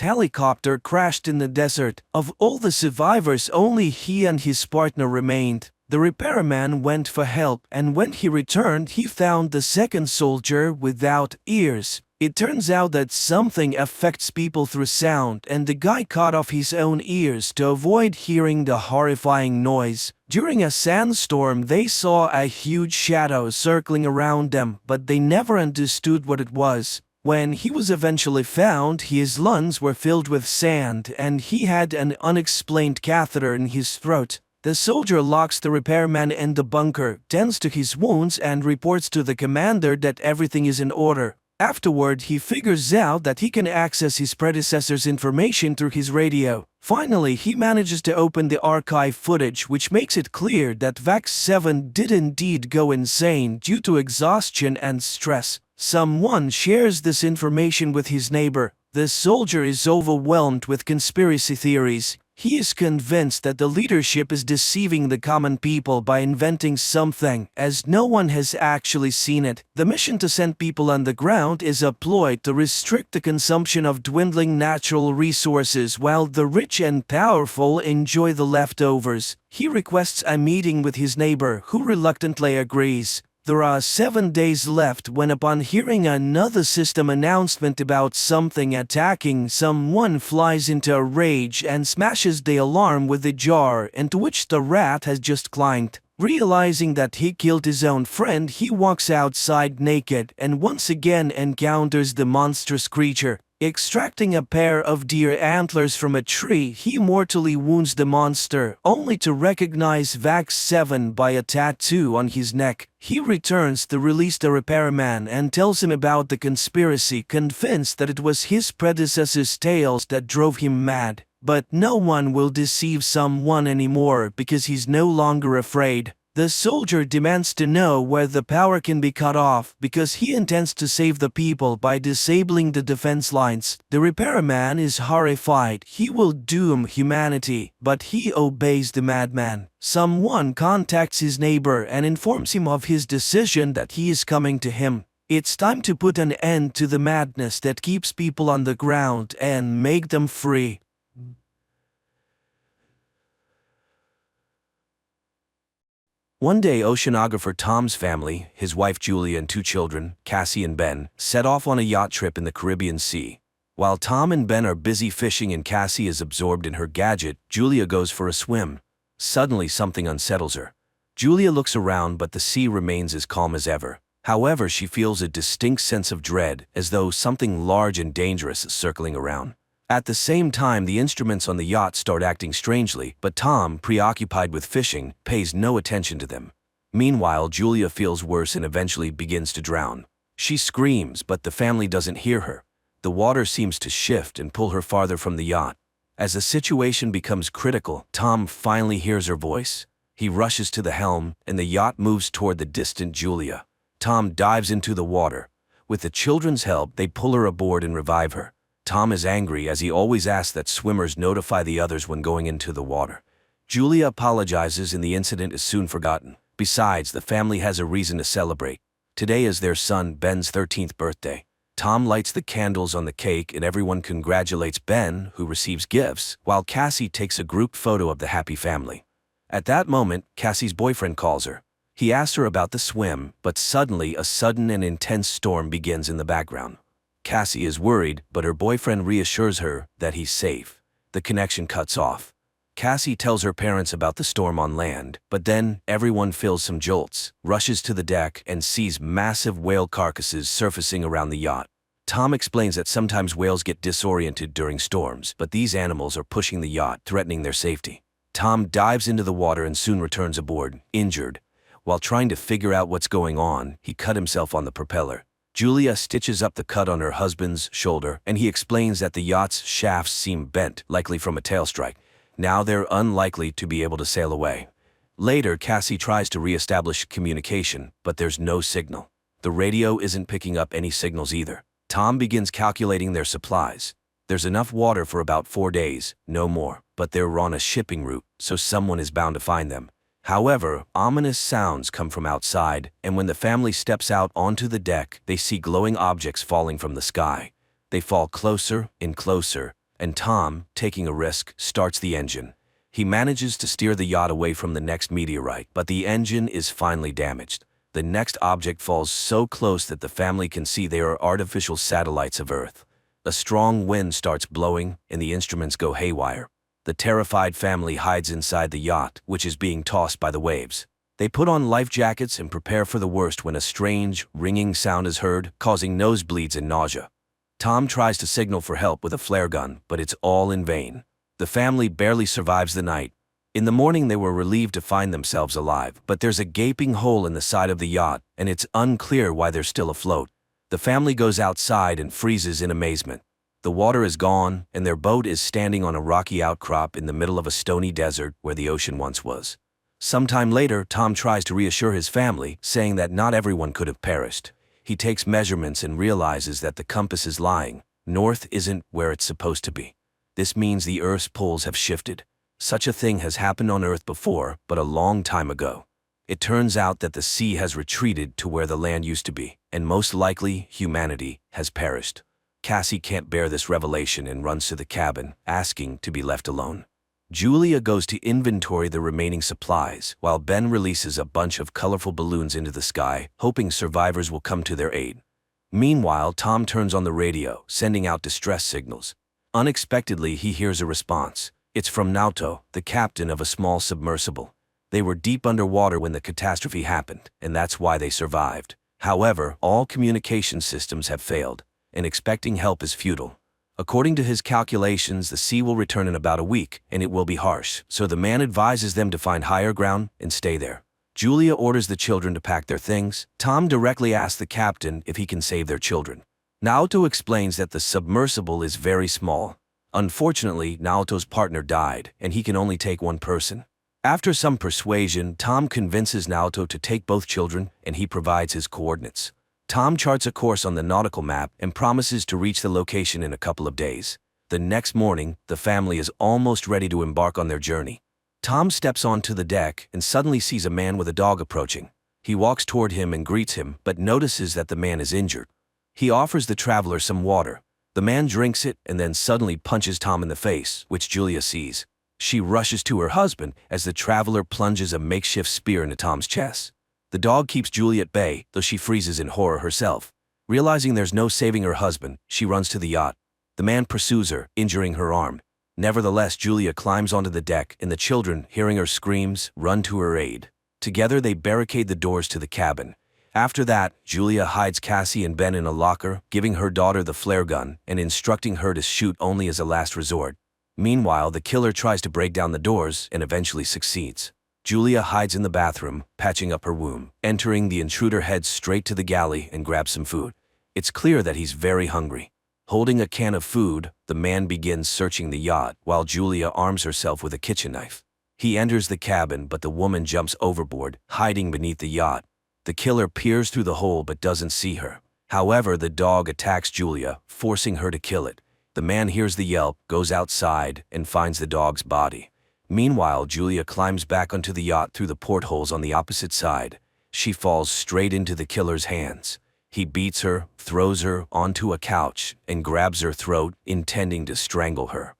helicopter crashed in the desert. Of all the survivors, only he and his partner remained. The repairman went for help, and when he returned, he found the second soldier without ears. It turns out that something affects people through sound, and the guy cut off his own ears to avoid hearing the horrifying noise. During a sandstorm, they saw a huge shadow circling around them, but they never understood what it was. When he was eventually found, his lungs were filled with sand, and he had an unexplained catheter in his throat. The soldier locks the repairman in the bunker, tends to his wounds, and reports to the commander that everything is in order. Afterward, he figures out that he can access his predecessor's information through his radio. Finally, he manages to open the archive footage, which makes it clear that VAX 7 did indeed go insane due to exhaustion and stress. Someone shares this information with his neighbor. The soldier is overwhelmed with conspiracy theories. He is convinced that the leadership is deceiving the common people by inventing something, as no one has actually seen it. The mission to send people underground is a ploy to restrict the consumption of dwindling natural resources while the rich and powerful enjoy the leftovers. He requests a meeting with his neighbor, who reluctantly agrees. There are 7 days left when, upon hearing another system announcement about something attacking, someone flies into a rage and smashes the alarm with the jar into which the rat has just climbed. Realizing that he killed his own friend, he walks outside naked and once again encounters the monstrous creature. Extracting a pair of deer antlers from a tree, he mortally wounds the monster, only to recognize Vax 7 by a tattoo on his neck. He returns to release the repairman and tells him about the conspiracy, convinced that it was his predecessor's tales that drove him mad. But no one will deceive someone anymore because he's no longer afraid. The soldier demands to know where the power can be cut off because he intends to save the people by disabling the defense lines. The repairman is horrified. He will doom humanity, but he obeys the madman. Someone contacts his neighbor and informs him of his decision that he is coming to him. It's time to put an end to the madness that keeps people on the ground and make them free. One day, oceanographer Tom's family, his wife Julia and 2 children, Cassie and Ben, set off on a yacht trip in the Caribbean Sea. While Tom and Ben are busy fishing and Cassie is absorbed in her gadget, Julia goes for a swim. Suddenly, something unsettles her. Julia looks around, but the sea remains as calm as ever. However, she feels a distinct sense of dread, as though something large and dangerous is circling around. At the same time, the instruments on the yacht start acting strangely, but Tom, preoccupied with fishing, pays no attention to them. Meanwhile, Julia feels worse and eventually begins to drown. She screams, but the family doesn't hear her. The water seems to shift and pull her farther from the yacht. As the situation becomes critical, Tom finally hears her voice. He rushes to the helm, and the yacht moves toward the distant Julia. Tom dives into the water. With the children's help, they pull her aboard and revive her. Tom is angry, as he always asks that swimmers notify the others when going into the water. Julia apologizes and the incident is soon forgotten. Besides, the family has a reason to celebrate. Today is their son Ben's 13th birthday. Tom lights the candles on the cake and everyone congratulates Ben, who receives gifts, while Cassie takes a group photo of the happy family. At that moment, Cassie's boyfriend calls her. He asks her about the swim, but suddenly a sudden and intense storm begins in the background. Cassie is worried, but her boyfriend reassures her that he's safe. The connection cuts off. Cassie tells her parents about the storm on land, but then everyone feels some jolts, rushes to the deck, and sees massive whale carcasses surfacing around the yacht. Tom explains that sometimes whales get disoriented during storms, but these animals are pushing the yacht, threatening their safety. Tom dives into the water and soon returns aboard, injured. While trying to figure out what's going on, he cut himself on the propeller. Julia stitches up the cut on her husband's shoulder, and he explains that the yacht's shafts seem bent, likely from a tail strike. Now they're unlikely to be able to sail away. Later, Cassie tries to re-establish communication, but there's no signal. The radio isn't picking up any signals either. Tom begins calculating their supplies. There's enough water for about 4 days, no more, but they're on a shipping route, so someone is bound to find them. However, ominous sounds come from outside, and when the family steps out onto the deck, they see glowing objects falling from the sky. They fall closer and closer, and Tom, taking a risk, starts the engine. He manages to steer the yacht away from the next meteorite, but the engine is finally damaged. The next object falls so close that the family can see they are artificial satellites of Earth. A strong wind starts blowing, and the instruments go haywire. The terrified family hides inside the yacht, which is being tossed by the waves. They put on life jackets and prepare for the worst when a strange, ringing sound is heard, causing nosebleeds and nausea. Tom tries to signal for help with a flare gun, but it's all in vain. The family barely survives the night. In the morning, they were relieved to find themselves alive, but there's a gaping hole in the side of the yacht, and it's unclear why they're still afloat. The family goes outside and freezes in amazement. The water is gone, and their boat is standing on a rocky outcrop in the middle of a stony desert where the ocean once was. Sometime later, Tom tries to reassure his family, saying that not everyone could have perished. He takes measurements and realizes that the compass is lying. North isn't where it's supposed to be. This means the Earth's poles have shifted. Such a thing has happened on Earth before, but a long time ago. It turns out that the sea has retreated to where the land used to be, and most likely, humanity has perished. Cassie can't bear this revelation and runs to the cabin, asking to be left alone. Julia goes to inventory the remaining supplies, while Ben releases a bunch of colorful balloons into the sky, hoping survivors will come to their aid. Meanwhile, Tom turns on the radio, sending out distress signals. Unexpectedly, he hears a response. It's from Naoto, the captain of a small submersible. They were deep underwater when the catastrophe happened, and that's why they survived. However, all communication systems have failed, and expecting help is futile. According to his calculations, the sea will return in about a week, and it will be harsh, so the man advises them to find higher ground and stay there. Julia orders the children to pack their things. Tom directly asks the captain if he can save their children. Naoto explains that the submersible is very small. Unfortunately, Naoto's partner died, and he can only take one person. After some persuasion, Tom convinces Naoto to take both children, and he provides his coordinates. Tom charts a course on the nautical map and promises to reach the location in a couple of days. The next morning, the family is almost ready to embark on their journey. Tom steps onto the deck and suddenly sees a man with a dog approaching. He walks toward him and greets him, but notices that the man is injured. He offers the traveler some water. The man drinks it and then suddenly punches Tom in the face, which Julia sees. She rushes to her husband as the traveler plunges a makeshift spear into Tom's chest. The dog keeps Julia at bay, though she freezes in horror herself. Realizing there's no saving her husband, she runs to the yacht. The man pursues her, injuring her arm. Nevertheless, Julia climbs onto the deck, and the children, hearing her screams, run to her aid. Together, they barricade the doors to the cabin. After that, Julia hides Cassie and Ben in a locker, giving her daughter the flare gun and instructing her to shoot only as a last resort. Meanwhile, the killer tries to break down the doors and eventually succeeds. Julia hides in the bathroom, patching up her wound. Entering, the intruder heads straight to the galley and grabs some food. It's clear that he's very hungry. Holding a can of food, the man begins searching the yacht while Julia arms herself with a kitchen knife. He enters the cabin, but the woman jumps overboard, hiding beneath the yacht. The killer peers through the hole but doesn't see her. However, the dog attacks Julia, forcing her to kill it. The man hears the yelp, goes outside, and finds the dog's body. Meanwhile, Julia climbs back onto the yacht through the portholes on the opposite side. She falls straight into the killer's hands. He beats her, throws her onto a couch, and grabs her throat, intending to strangle her.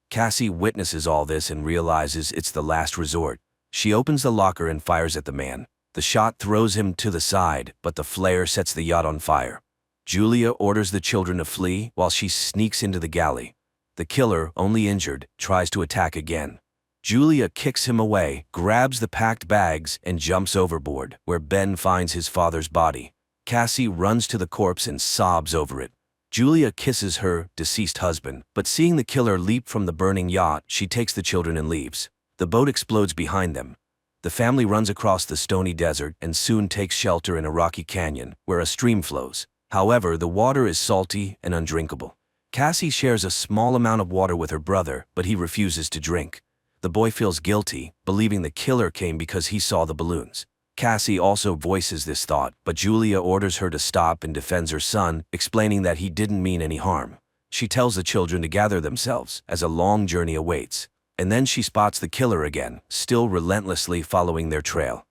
Cassie witnesses all this and realizes it's the last resort. She opens the locker and fires at the man. The shot throws him to the side, but the flare sets the yacht on fire. Julia orders the children to flee while she sneaks into the galley. The killer, only injured, tries to attack again. Julia kicks him away, grabs the packed bags, and jumps overboard, where Ben finds his father's body. Cassie runs to the corpse and sobs over it. Julia kisses her deceased husband, but seeing the killer leap from the burning yacht, she takes the children and leaves. The boat explodes behind them. The family runs across the stony desert and soon takes shelter in a rocky canyon, where a stream flows. However, the water is salty and undrinkable. Cassie shares a small amount of water with her brother, but he refuses to drink. The boy feels guilty, believing the killer came because he saw the balloons. Cassie also voices this thought, but Julia orders her to stop and defends her son, explaining that he didn't mean any harm. She tells the children to gather themselves, as a long journey awaits. And then she spots the killer again, still relentlessly following their trail.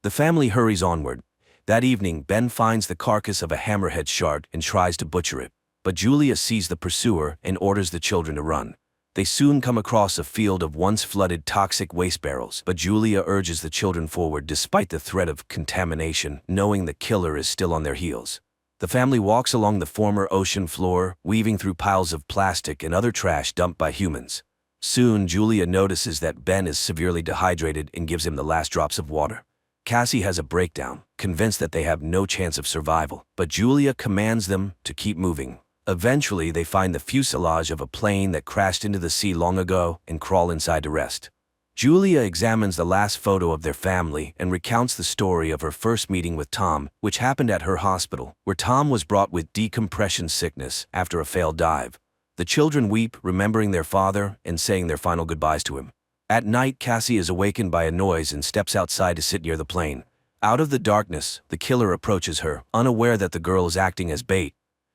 The family hurries onward. That evening, Ben finds the carcass of a hammerhead shark and tries to butcher it. But Julia sees the pursuer and orders the children to run. They soon come across a field of once flooded toxic waste barrels, but Julia urges the children forward despite the threat of contamination, knowing the killer is still on their heels. The family walks along the former ocean floor, weaving through piles of plastic and other trash dumped by humans. Soon, Julia notices that Ben is severely dehydrated and gives him the last drops of water. Cassie has a breakdown, convinced that they have no chance of survival, but Julia commands them to keep moving. Eventually, they find the fuselage of a plane that crashed into the sea long ago and crawl inside to rest. Julia examines the last photo of their family and recounts the story of her first meeting with Tom, which happened at her hospital, where Tom was brought with decompression sickness after a failed dive. The children weep, remembering their father and saying their final goodbyes to him. At night, Cassie is awakened by a noise and steps outside to sit near the plane. Out of the darkness, the killer approaches her, unaware that the girl is acting as bait.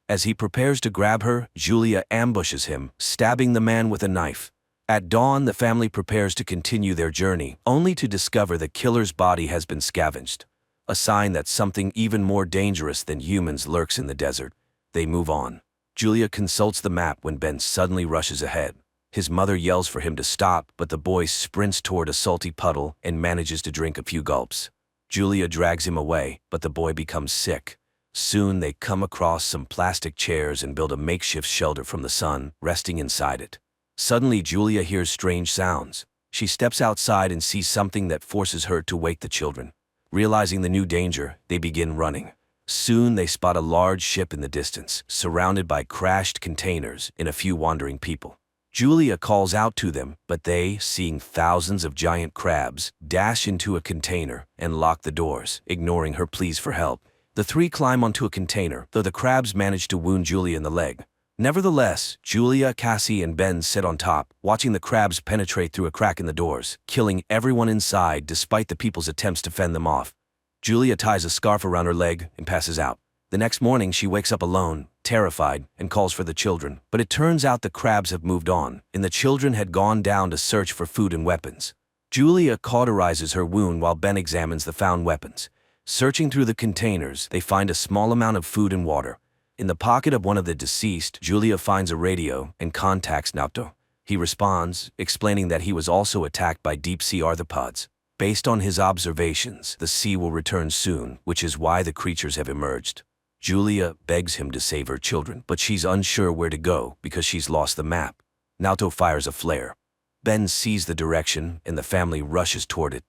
As he prepares to grab her, Julia ambushes him, stabbing the man with a knife. At dawn, the family prepares to continue their journey, only to discover the killer's body has been scavenged. A sign that something even more dangerous than humans lurks in the desert. They move on. Julia consults the map when Ben suddenly rushes ahead. His mother yells for him to stop, but the boy sprints toward a salty puddle and manages to drink a few gulps. Julia drags him away, but the boy becomes sick. Soon they come across some plastic chairs and build a makeshift shelter from the sun, resting inside it. Suddenly, Julia hears strange sounds. She steps outside and sees something that forces her to wake the children. Realizing the new danger, they begin running. Soon they spot a large ship in the distance, surrounded by crashed containers and a few wandering people. Julia calls out to them, but they, seeing thousands of giant crabs, dash into a container and lock the doors, ignoring her pleas for help. The three climb onto a container, though the crabs manage to wound Julia in the leg. Nevertheless, Julia, Cassie, and Ben sit on top, watching the crabs penetrate through a crack in the doors, killing everyone inside despite the people's attempts to fend them off. Julia ties a scarf around her leg and passes out. The next morning, she wakes up alone, terrified, and calls for the children. But it turns out the crabs have moved on, and the children had gone down to search for food and weapons. Julia cauterizes her wound while Ben examines the found weapons. Searching through the containers, they find a small amount of food and water. In the pocket of one of the deceased, Julia finds a radio and contacts Naoto. He responds, explaining that he was also attacked by deep-sea arthropods. Based on his observations, the sea will return soon, which is why the creatures have emerged. Julia begs him to save her children, but she's unsure where to go because she's lost the map. Naoto fires a flare. Ben sees the direction, and the family rushes toward it.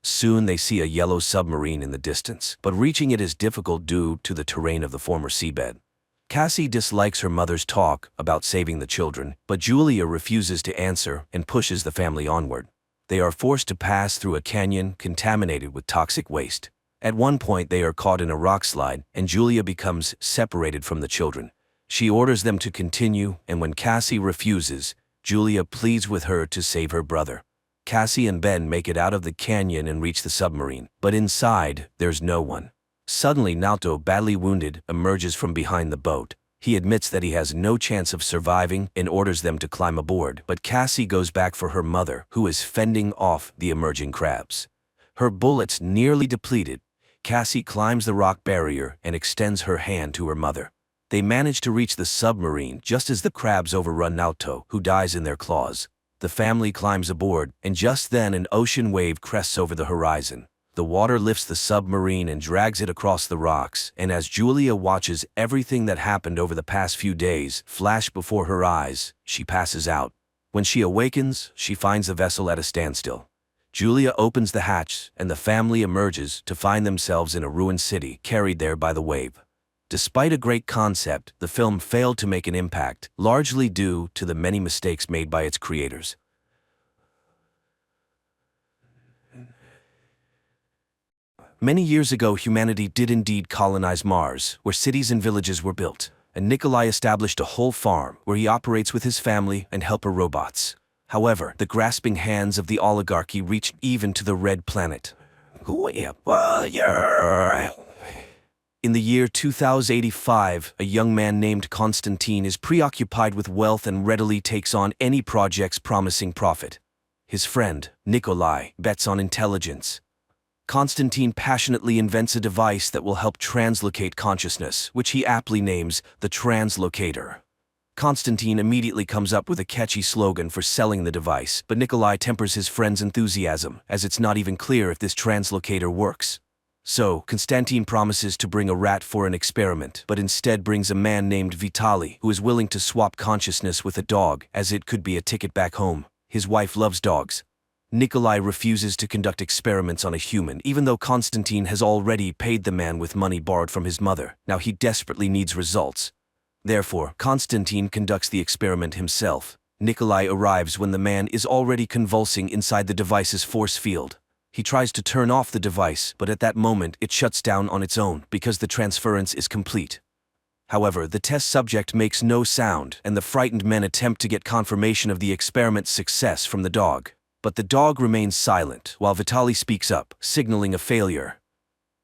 Soon they see a yellow submarine in the distance, but reaching it is difficult due to the terrain of the former seabed. Cassie dislikes her mother's talk about saving the children, but Julia refuses to answer and pushes the family onward. They are forced to pass through a canyon contaminated with toxic waste. At one point, they are caught in a rock slide, and Julia becomes separated from the children. She orders them to continue, and when Cassie refuses, Julia pleads with her to save her brother. Cassie and Ben make it out of the canyon and reach the submarine, but inside, there's no one. Suddenly, Naoto, badly wounded, emerges from behind the boat. He admits that he has no chance of surviving and orders them to climb aboard, but Cassie goes back for her mother, who is fending off the emerging crabs. Her bullets nearly depleted, Cassie climbs the rock barrier and extends her hand to her mother. They manage to reach the submarine just as the crabs overrun Naoto, who dies in their claws. The family climbs aboard, and just then an ocean wave crests over the horizon. The water lifts the submarine and drags it across the rocks, and as Julia watches everything that happened over the past few days flash before her eyes, she passes out. When she awakens, she finds the vessel at a standstill. Julia opens the hatch, and the family emerges to find themselves in a ruined city, carried there by the wave. Despite a great concept, the film failed to make an impact, largely due to the many mistakes made by its creators. Many years ago, humanity did indeed colonize Mars, where cities and villages were built, and Nikolai established a whole farm where he operates with his family and helper robots. However, the grasping hands of the oligarchy reached even to the Red Planet. In the year 2085, a young man named Konstantin is preoccupied with wealth and readily takes on any projects promising profit. His friend, Nikolai, bets on intelligence. Konstantin passionately invents a device that will help translocate consciousness, which he aptly names the Translocator. Konstantin immediately comes up with a catchy slogan for selling the device, but Nikolai tempers his friend's enthusiasm, as it's not even clear if this translocator works. So, Konstantin promises to bring a rat for an experiment, but instead brings a man named Vitaly, who is willing to swap consciousness with a dog, as it could be a ticket back home. His wife loves dogs. Nikolai refuses to conduct experiments on a human, even though Konstantin has already paid the man with money borrowed from his mother. Now he desperately needs results. Therefore, Konstantin conducts the experiment himself. Nikolai arrives when the man is already convulsing inside the device's force field. He tries to turn off the device, but at that moment it shuts down on its own because the transference is complete. However, the test subject makes no sound, and the frightened men attempt to get confirmation of the experiment's success from the dog. But the dog remains silent, while Vitaly speaks up, signaling a failure.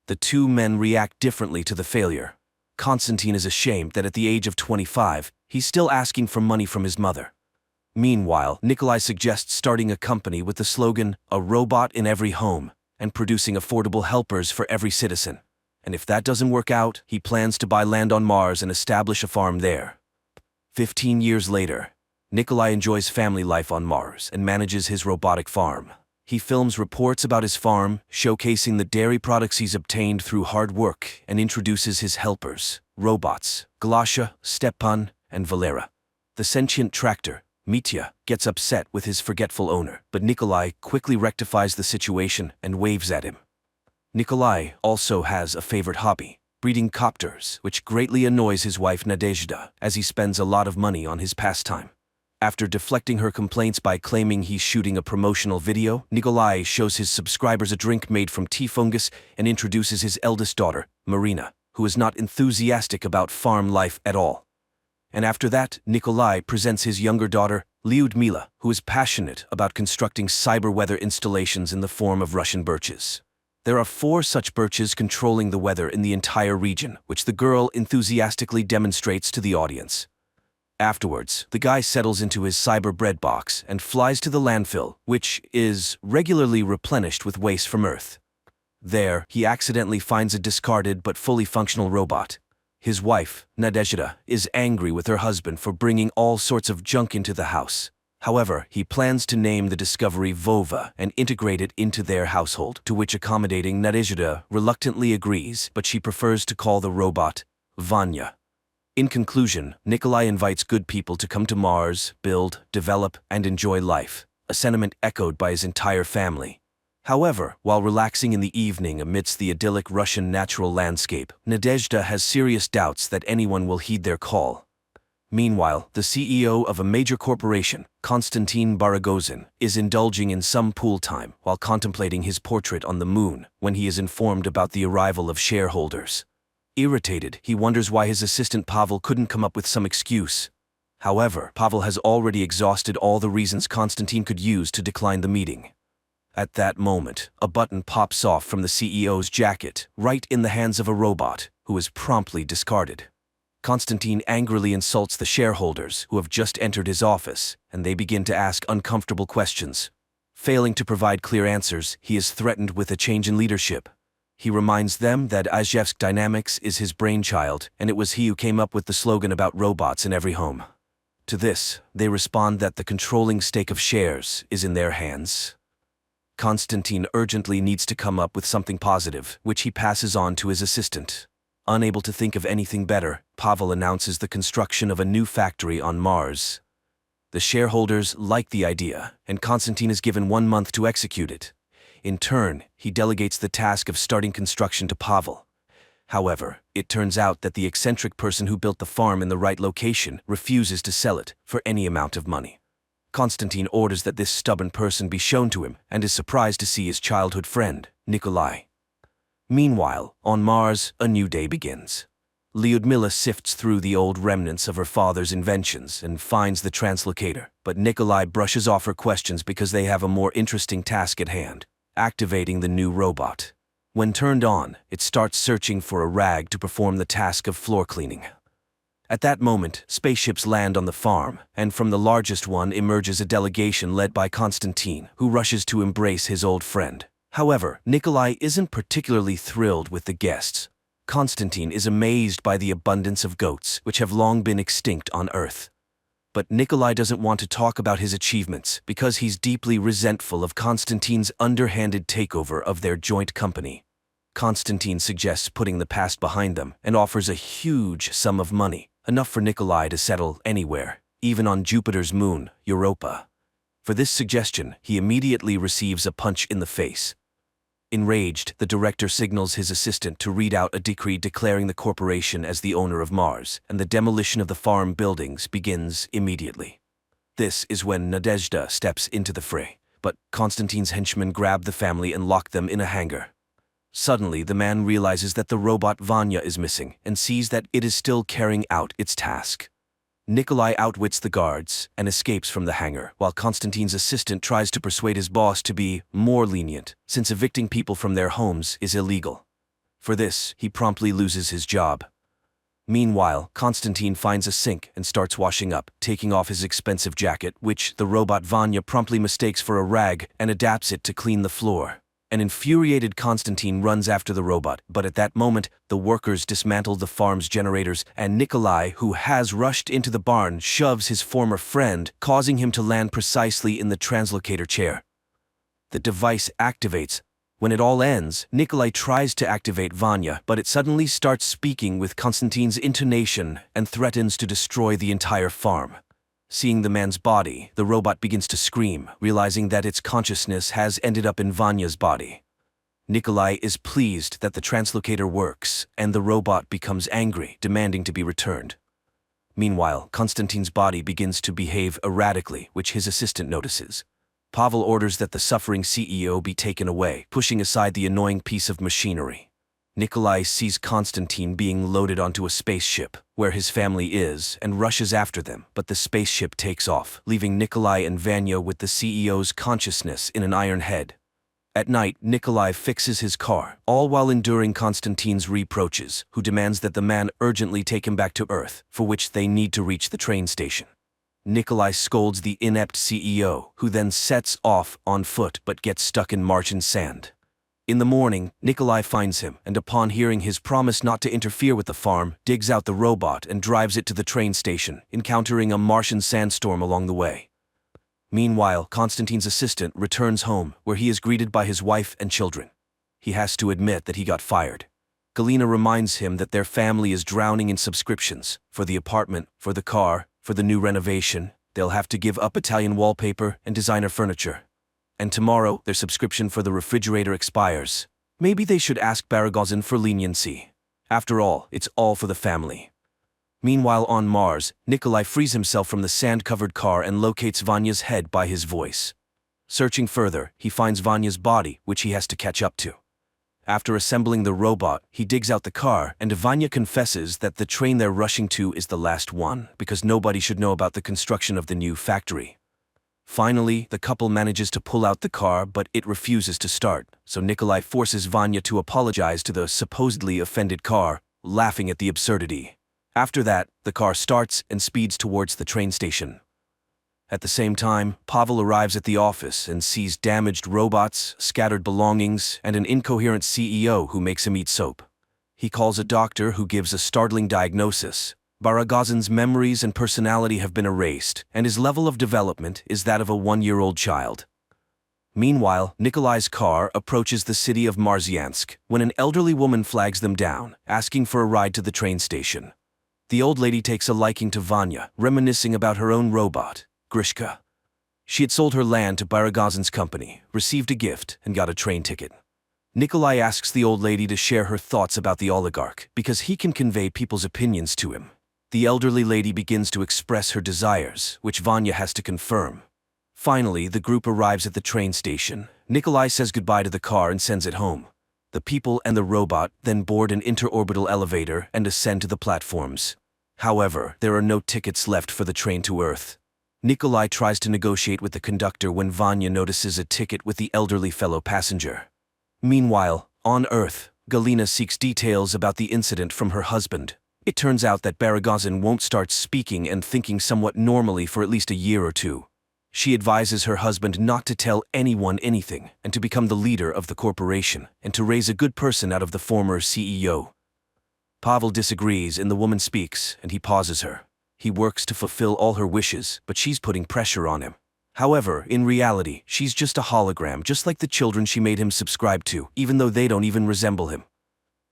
The two men react differently to the failure. Konstantin is ashamed that at the age of 25, he's still asking for money from his mother. Meanwhile, Nikolai suggests starting a company with the slogan, "A robot in every home," and producing affordable helpers for every citizen. And if that doesn't work out, he plans to buy land on Mars and establish a farm there. 15 years later, Nikolai enjoys family life on Mars and manages his robotic farm. He films reports about his farm, showcasing the dairy products he's obtained through hard work, and introduces his helpers, robots, Galasha, Stepan, and Valera. The sentient tractor, Mitya, gets upset with his forgetful owner, but Nikolai quickly rectifies the situation and waves at him. Nikolai also has a favorite hobby. breeding copters, which greatly annoys his wife Nadezhda, as he spends a lot of money on his pastime. After deflecting her complaints by claiming he's shooting a promotional video, Nikolai shows his subscribers a drink made from tea fungus and introduces his eldest daughter, Marina, who is not enthusiastic about farm life at all. And after that, Nikolai presents his younger daughter, Lyudmila, who is passionate about constructing cyber weather installations in the form of Russian birches. There are 4 such birches controlling the weather in the entire region, which the girl enthusiastically demonstrates to the audience. Afterwards, the guy settles into his cyber bread box and flies to the landfill, which is regularly replenished with waste from Earth. There, he accidentally finds a discarded but fully functional robot. His wife, Nadezhda, is angry with her husband for bringing all sorts of junk into the house. However, he plans to name the discovery Vova and integrate it into their household, to which accommodating Nadezhda reluctantly agrees, but she prefers to call the robot Vanya. In conclusion, Nikolai invites good people to come to Mars, build, develop, and enjoy life, a sentiment echoed by his entire family. However, while relaxing in the evening amidst the idyllic Russian natural landscape, Nadezhda has serious doubts that anyone will heed their call. Meanwhile, the CEO of a major corporation, Konstantin Baragozin, is indulging in some pool time while contemplating his portrait on the moon when he is informed about the arrival of shareholders. Irritated, he wonders why his assistant Pavel couldn't come up with some excuse. However, Pavel has already exhausted all the reasons Konstantin could use to decline the meeting. At that moment, a button pops off from the CEO's jacket, right in the hands of a robot, who is promptly discarded. Konstantin angrily insults the shareholders who have just entered his office, and they begin to ask uncomfortable questions. Failing to provide clear answers, he is threatened with a change in leadership. He reminds them that Izhevsk Dynamics is his brainchild, and it was he who came up with the slogan about robots in every home. To this, they respond that the controlling stake of shares is in their hands. Konstantin urgently needs to come up with something positive, which he passes on to his assistant. Unable to think of anything better, Pavel announces the construction of a new factory on Mars. The shareholders like the idea, and Konstantin is given 1 month to execute it. In turn, he delegates the task of starting construction to Pavel. However, it turns out that the eccentric person who built the farm in the right location refuses to sell it for any amount of money. Konstantin orders that this stubborn person be shown to him and is surprised to see his childhood friend, Nikolai. Meanwhile, on Mars, a new day begins. Lyudmila sifts through the old remnants of her father's inventions and finds the translocator, but Nikolai brushes off her questions because they have a more interesting task at hand: activating the new robot. When turned on, it starts searching for a rag to perform the task of floor cleaning. At that moment, spaceships land on the farm, and from the largest one emerges a delegation led by Konstantin, who rushes to embrace his old friend. However, Nikolai isn't particularly thrilled with the guests. Konstantin is amazed by the abundance of goats, which have long been extinct on Earth. But Nikolai doesn't want to talk about his achievements because he's deeply resentful of Konstantin's underhanded takeover of their joint company. Konstantin suggests putting the past behind them and offers a huge sum of money, enough for Nikolai to settle anywhere, even on Jupiter's moon, Europa. For this suggestion, he immediately receives a punch in the face. Enraged, the director signals his assistant to read out a decree declaring the corporation as the owner of Mars, and the demolition of the farm buildings begins immediately. This is when Nadezhda steps into the fray, but Konstantin's henchmen grab the family and lock them in a hangar. Suddenly, the man realizes that the robot Vanya is missing and sees that it is still carrying out its task. Nikolai outwits the guards and escapes from the hangar, while Konstantin's assistant tries to persuade his boss to be more lenient, since evicting people from their homes is illegal. For this, he promptly loses his job. Meanwhile, Konstantin finds a sink and starts washing up, taking off his expensive jacket, which the robot Vanya promptly mistakes for a rag and adapts it to clean the floor. An infuriated Konstantin runs after the robot, but at that moment, the workers dismantle the farm's generators, and Nikolai, who has rushed into the barn, shoves his former friend, causing him to land precisely in the translocator chair. The device activates. When it all ends, Nikolai tries to activate Vanya, but it suddenly starts speaking with Konstantin's intonation and threatens to destroy the entire farm. Seeing the man's body, the robot begins to scream, realizing that its consciousness has ended up in Vanya's body. Nikolai is pleased that the translocator works, and the robot becomes angry, demanding to be returned. Meanwhile, Konstantin's body begins to behave erratically, which his assistant notices. Pavel orders that the suffering CEO be taken away, pushing aside the annoying piece of machinery. Nikolai sees Konstantin being loaded onto a spaceship, where his family is, and rushes after them, but the spaceship takes off, leaving Nikolai and Vanya with the CEO's consciousness in an iron head. At night, Nikolai fixes his car, all while enduring Konstantin's reproaches, who demands that the man urgently take him back to Earth, for which they need to reach the train station. Nikolai scolds the inept CEO, who then sets off on foot but gets stuck in Martian sand. In the morning, Nikolai finds him, and upon hearing his promise not to interfere with the farm, digs out the robot and drives it to the train station, encountering a Martian sandstorm along the way. Meanwhile, Konstantin's assistant returns home, where he is greeted by his wife and children. He has to admit that he got fired. Galina reminds him that their family is drowning in subscriptions, for the apartment, for the car, for the new renovation. They'll have to give up Italian wallpaper and designer furniture. And tomorrow, their subscription for the refrigerator expires. Maybe they should ask Baragozin for leniency. After all, it's all for the family. Meanwhile on Mars, Nikolai frees himself from the sand-covered car and locates Vanya's head by his voice. Searching further, he finds Vanya's body, which he has to catch up to. After assembling the robot, he digs out the car, and Vanya confesses that the train they're rushing to is the last one, because nobody should know about the construction of the new factory. Finally, the couple manages to pull out the car, but it refuses to start, so Nikolai forces Vanya to apologize to the supposedly offended car, laughing at the absurdity. After that, the car starts and speeds towards the train station. At the same time, Pavel arrives at the office and sees damaged robots, scattered belongings, and an incoherent CEO who makes him eat soap. He calls a doctor who gives a startling diagnosis. Baragozin's memories and personality have been erased, and his level of development is that of a 1-year-old child. Meanwhile, Nikolai's car approaches the city of Marsyansk when an elderly woman flags them down, asking for a ride to the train station. The old lady takes a liking to Vanya, reminiscing about her own robot, Grishka. She had sold her land to Baragozin's company, received a gift, and got a train ticket. Nikolai asks the old lady to share her thoughts about the oligarch, because he can convey people's opinions to him. The elderly lady begins to express her desires, which Vanya has to confirm. Finally, the group arrives at the train station. Nikolai says goodbye to the car and sends it home. The people and the robot then board an interorbital elevator and ascend to the platforms. However, there are no tickets left for the train to Earth. Nikolai tries to negotiate with the conductor when Vanya notices a ticket with the elderly fellow passenger. Meanwhile, on Earth, Galina seeks details about the incident from her husband. It turns out that Baragozin won't start speaking and thinking somewhat normally for at least a year or two. She advises her husband not to tell anyone anything and to become the leader of the corporation and to raise a good person out of the former CEO. Pavel disagrees and the woman speaks, and he pauses her. He works to fulfill all her wishes, but she's putting pressure on him. However, in reality, she's just a hologram, just like the children she made him subscribe to, even though they don't even resemble him.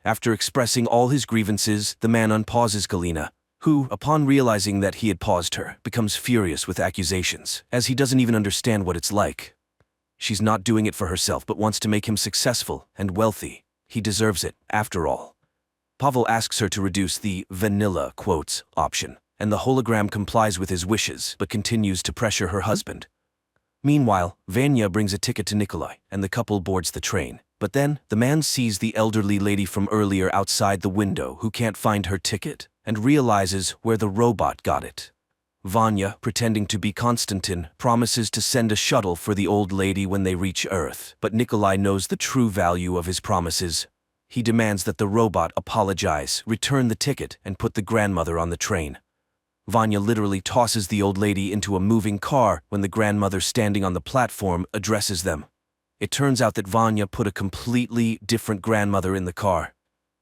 After expressing all his grievances, the man unpauses Galina, who, upon realizing that he had paused her, becomes furious with accusations, as he doesn't even understand what it's like. She's not doing it for herself but wants to make him successful and wealthy. He deserves it, after all. Pavel asks her to reduce the vanilla quotes option, and the hologram complies with his wishes but continues to pressure her husband. Meanwhile, Vanya brings a ticket to Nikolai, and the couple boards the train. But then, the man sees the elderly lady from earlier outside the window who can't find her ticket, and realizes where the robot got it. Vanya, pretending to be Konstantin, promises to send a shuttle for the old lady when they reach Earth, but Nikolai knows the true value of his promises. He demands that the robot apologize, return the ticket, and put the grandmother on the train. Vanya literally tosses the old lady into a moving car when the grandmother standing on the platform addresses them. It turns out that Vanya put a completely different grandmother in the car.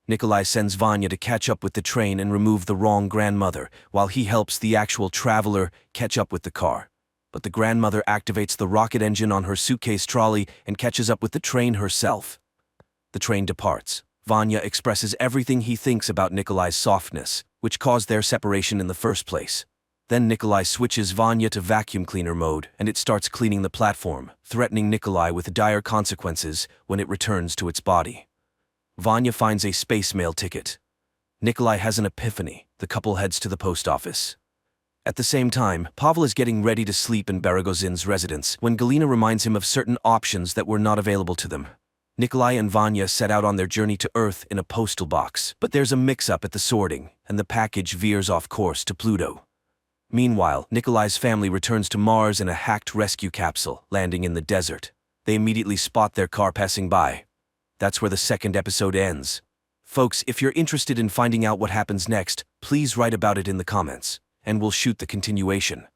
Nikolai sends Vanya to catch up with the train and remove the wrong grandmother, while he helps the actual traveler catch up with the car. But the grandmother activates the rocket engine on her suitcase trolley and catches up with the train herself. The train departs. Vanya expresses everything he thinks about Nikolai's softness, which caused their separation in the first place. Then Nikolai switches Vanya to vacuum cleaner mode and it starts cleaning the platform, threatening Nikolai with dire consequences when it returns to its body. Vanya finds a space mail ticket. Nikolai has an epiphany. The couple heads to the post office. At the same time, Pavel is getting ready to sleep in Baragozin's residence when Galina reminds him of certain options that were not available to them. Nikolai and Vanya set out on their journey to Earth in a postal box, but there's a mix-up at the sorting, and the package veers off course to Pluto. Meanwhile, Nikolai's family returns to Mars in a hacked rescue capsule, landing in the desert. They immediately spot their car passing by. That's where the second episode ends. Folks, if you're interested in finding out what happens next, please write about it in the comments, and we'll shoot the continuation.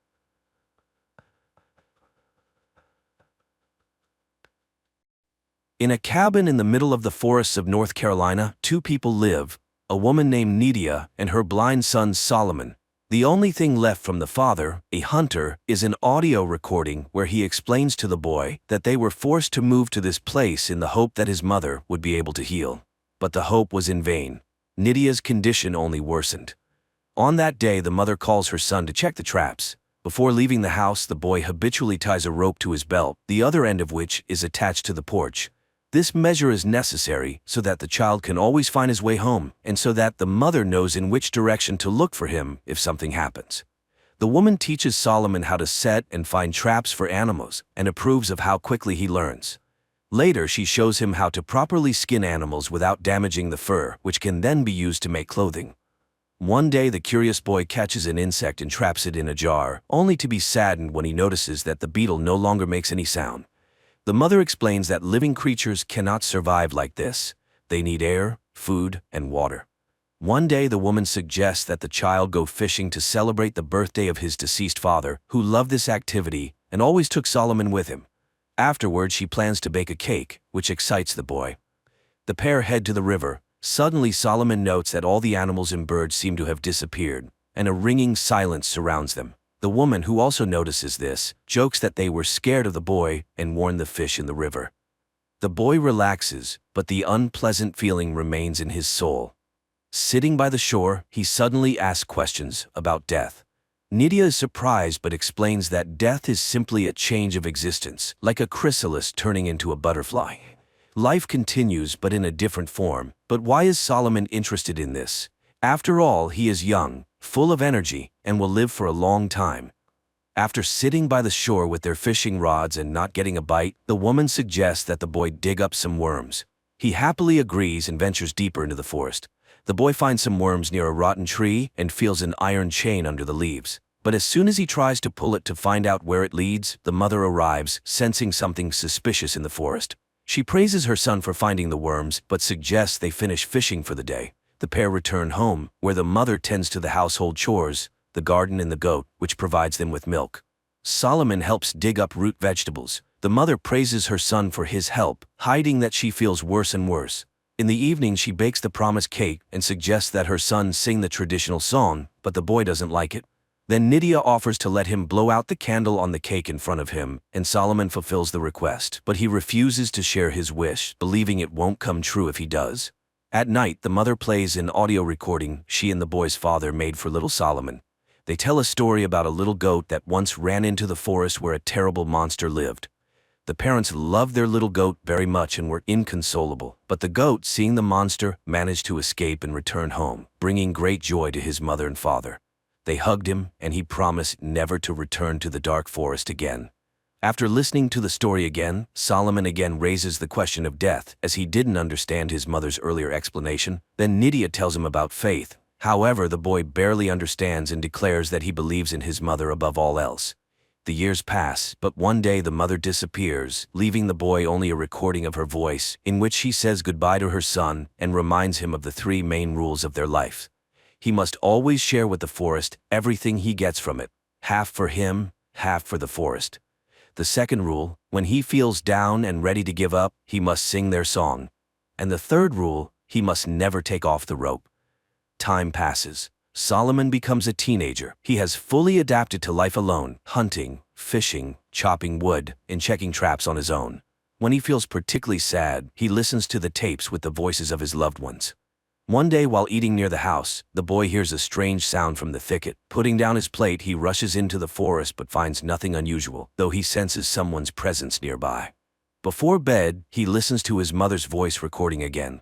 In a cabin in the middle of the forests of North Carolina, two people live, a woman named Nydia and her blind son Solomon. The only thing left from the father, a hunter, is an audio recording where he explains to the boy that they were forced to move to this place in the hope that his mother would be able to heal. But the hope was in vain. Nydia's condition only worsened. On that day, the mother calls her son to check the traps. Before leaving the house, the boy habitually ties a rope to his belt, the other end of which is attached to the porch. This measure is necessary so that the child can always find his way home, and so that the mother knows in which direction to look for him if something happens. The woman teaches Solomon how to set and find traps for animals, and approves of how quickly he learns. Later, she shows him how to properly skin animals without damaging the fur, which can then be used to make clothing. One day, the curious boy catches an insect and traps it in a jar, only to be saddened when he notices that the beetle no longer makes any sound. The mother explains that living creatures cannot survive like this. They need air, food, and water. One day, the woman suggests that the child go fishing to celebrate the birthday of his deceased father, who loved this activity and always took Solomon with him. Afterward, she plans to bake a cake, which excites the boy. The pair head to the river. Suddenly, Solomon notes that all the animals and birds seem to have disappeared, and a ringing silence surrounds them. The woman, who also notices this, jokes that they were scared of the boy and warn the fish in the river. The boy relaxes, but the unpleasant feeling remains in his soul. Sitting by the shore, he suddenly asks questions about death. Nydia is surprised but explains that death is simply a change of existence, like a chrysalis turning into a butterfly. Life continues but in a different form. But why is Solomon interested in this? After all, he is young, full of energy, and will live for a long time. After sitting by the shore with their fishing rods and not getting a bite, the woman suggests that the boy dig up some worms. He happily agrees and ventures deeper into the forest. The boy finds some worms near a rotten tree and feels an iron chain under the leaves. But as soon as he tries to pull it to find out where it leads, the mother arrives, sensing something suspicious in the forest. She praises her son for finding the worms, but suggests they finish fishing for the day. The pair return home, where the mother tends to the household chores, the garden and the goat, which provides them with milk. Solomon helps dig up root vegetables. The mother praises her son for his help, hiding that she feels worse and worse. In the evening, she bakes the promised cake and suggests that her son sing the traditional song, but the boy doesn't like it. Then Nydia offers to let him blow out the candle on the cake in front of him, and Solomon fulfills the request, but he refuses to share his wish, believing it won't come true if he does. At night, the mother plays an audio recording she and the boy's father made for little Solomon. They tell a story about a little goat that once ran into the forest where a terrible monster lived. The parents loved their little goat very much and were inconsolable, but the goat, seeing the monster, managed to escape and return home, bringing great joy to his mother and father. They hugged him, and he promised never to return to the dark forest again. After listening to the story again, Solomon again raises the question of death, as he didn't understand his mother's earlier explanation. Then Nydia tells him about faith. However, the boy barely understands and declares that he believes in his mother above all else. The years pass, but one day the mother disappears, leaving the boy only a recording of her voice, in which she says goodbye to her son and reminds him of the three main rules of their life. He must always share with the forest everything he gets from it, half for him, half for the forest. The second rule, when he feels down and ready to give up, he must sing their song. And the third rule, he must never take off the rope. Time passes. Solomon becomes a teenager. He has fully adapted to life alone, hunting, fishing, chopping wood, and checking traps on his own. When he feels particularly sad, he listens to the tapes with the voices of his loved ones. One day while eating near the house, the boy hears a strange sound from the thicket. Putting down his plate, he rushes into the forest but finds nothing unusual, though he senses someone's presence nearby. Before bed, he listens to his mother's voice recording again.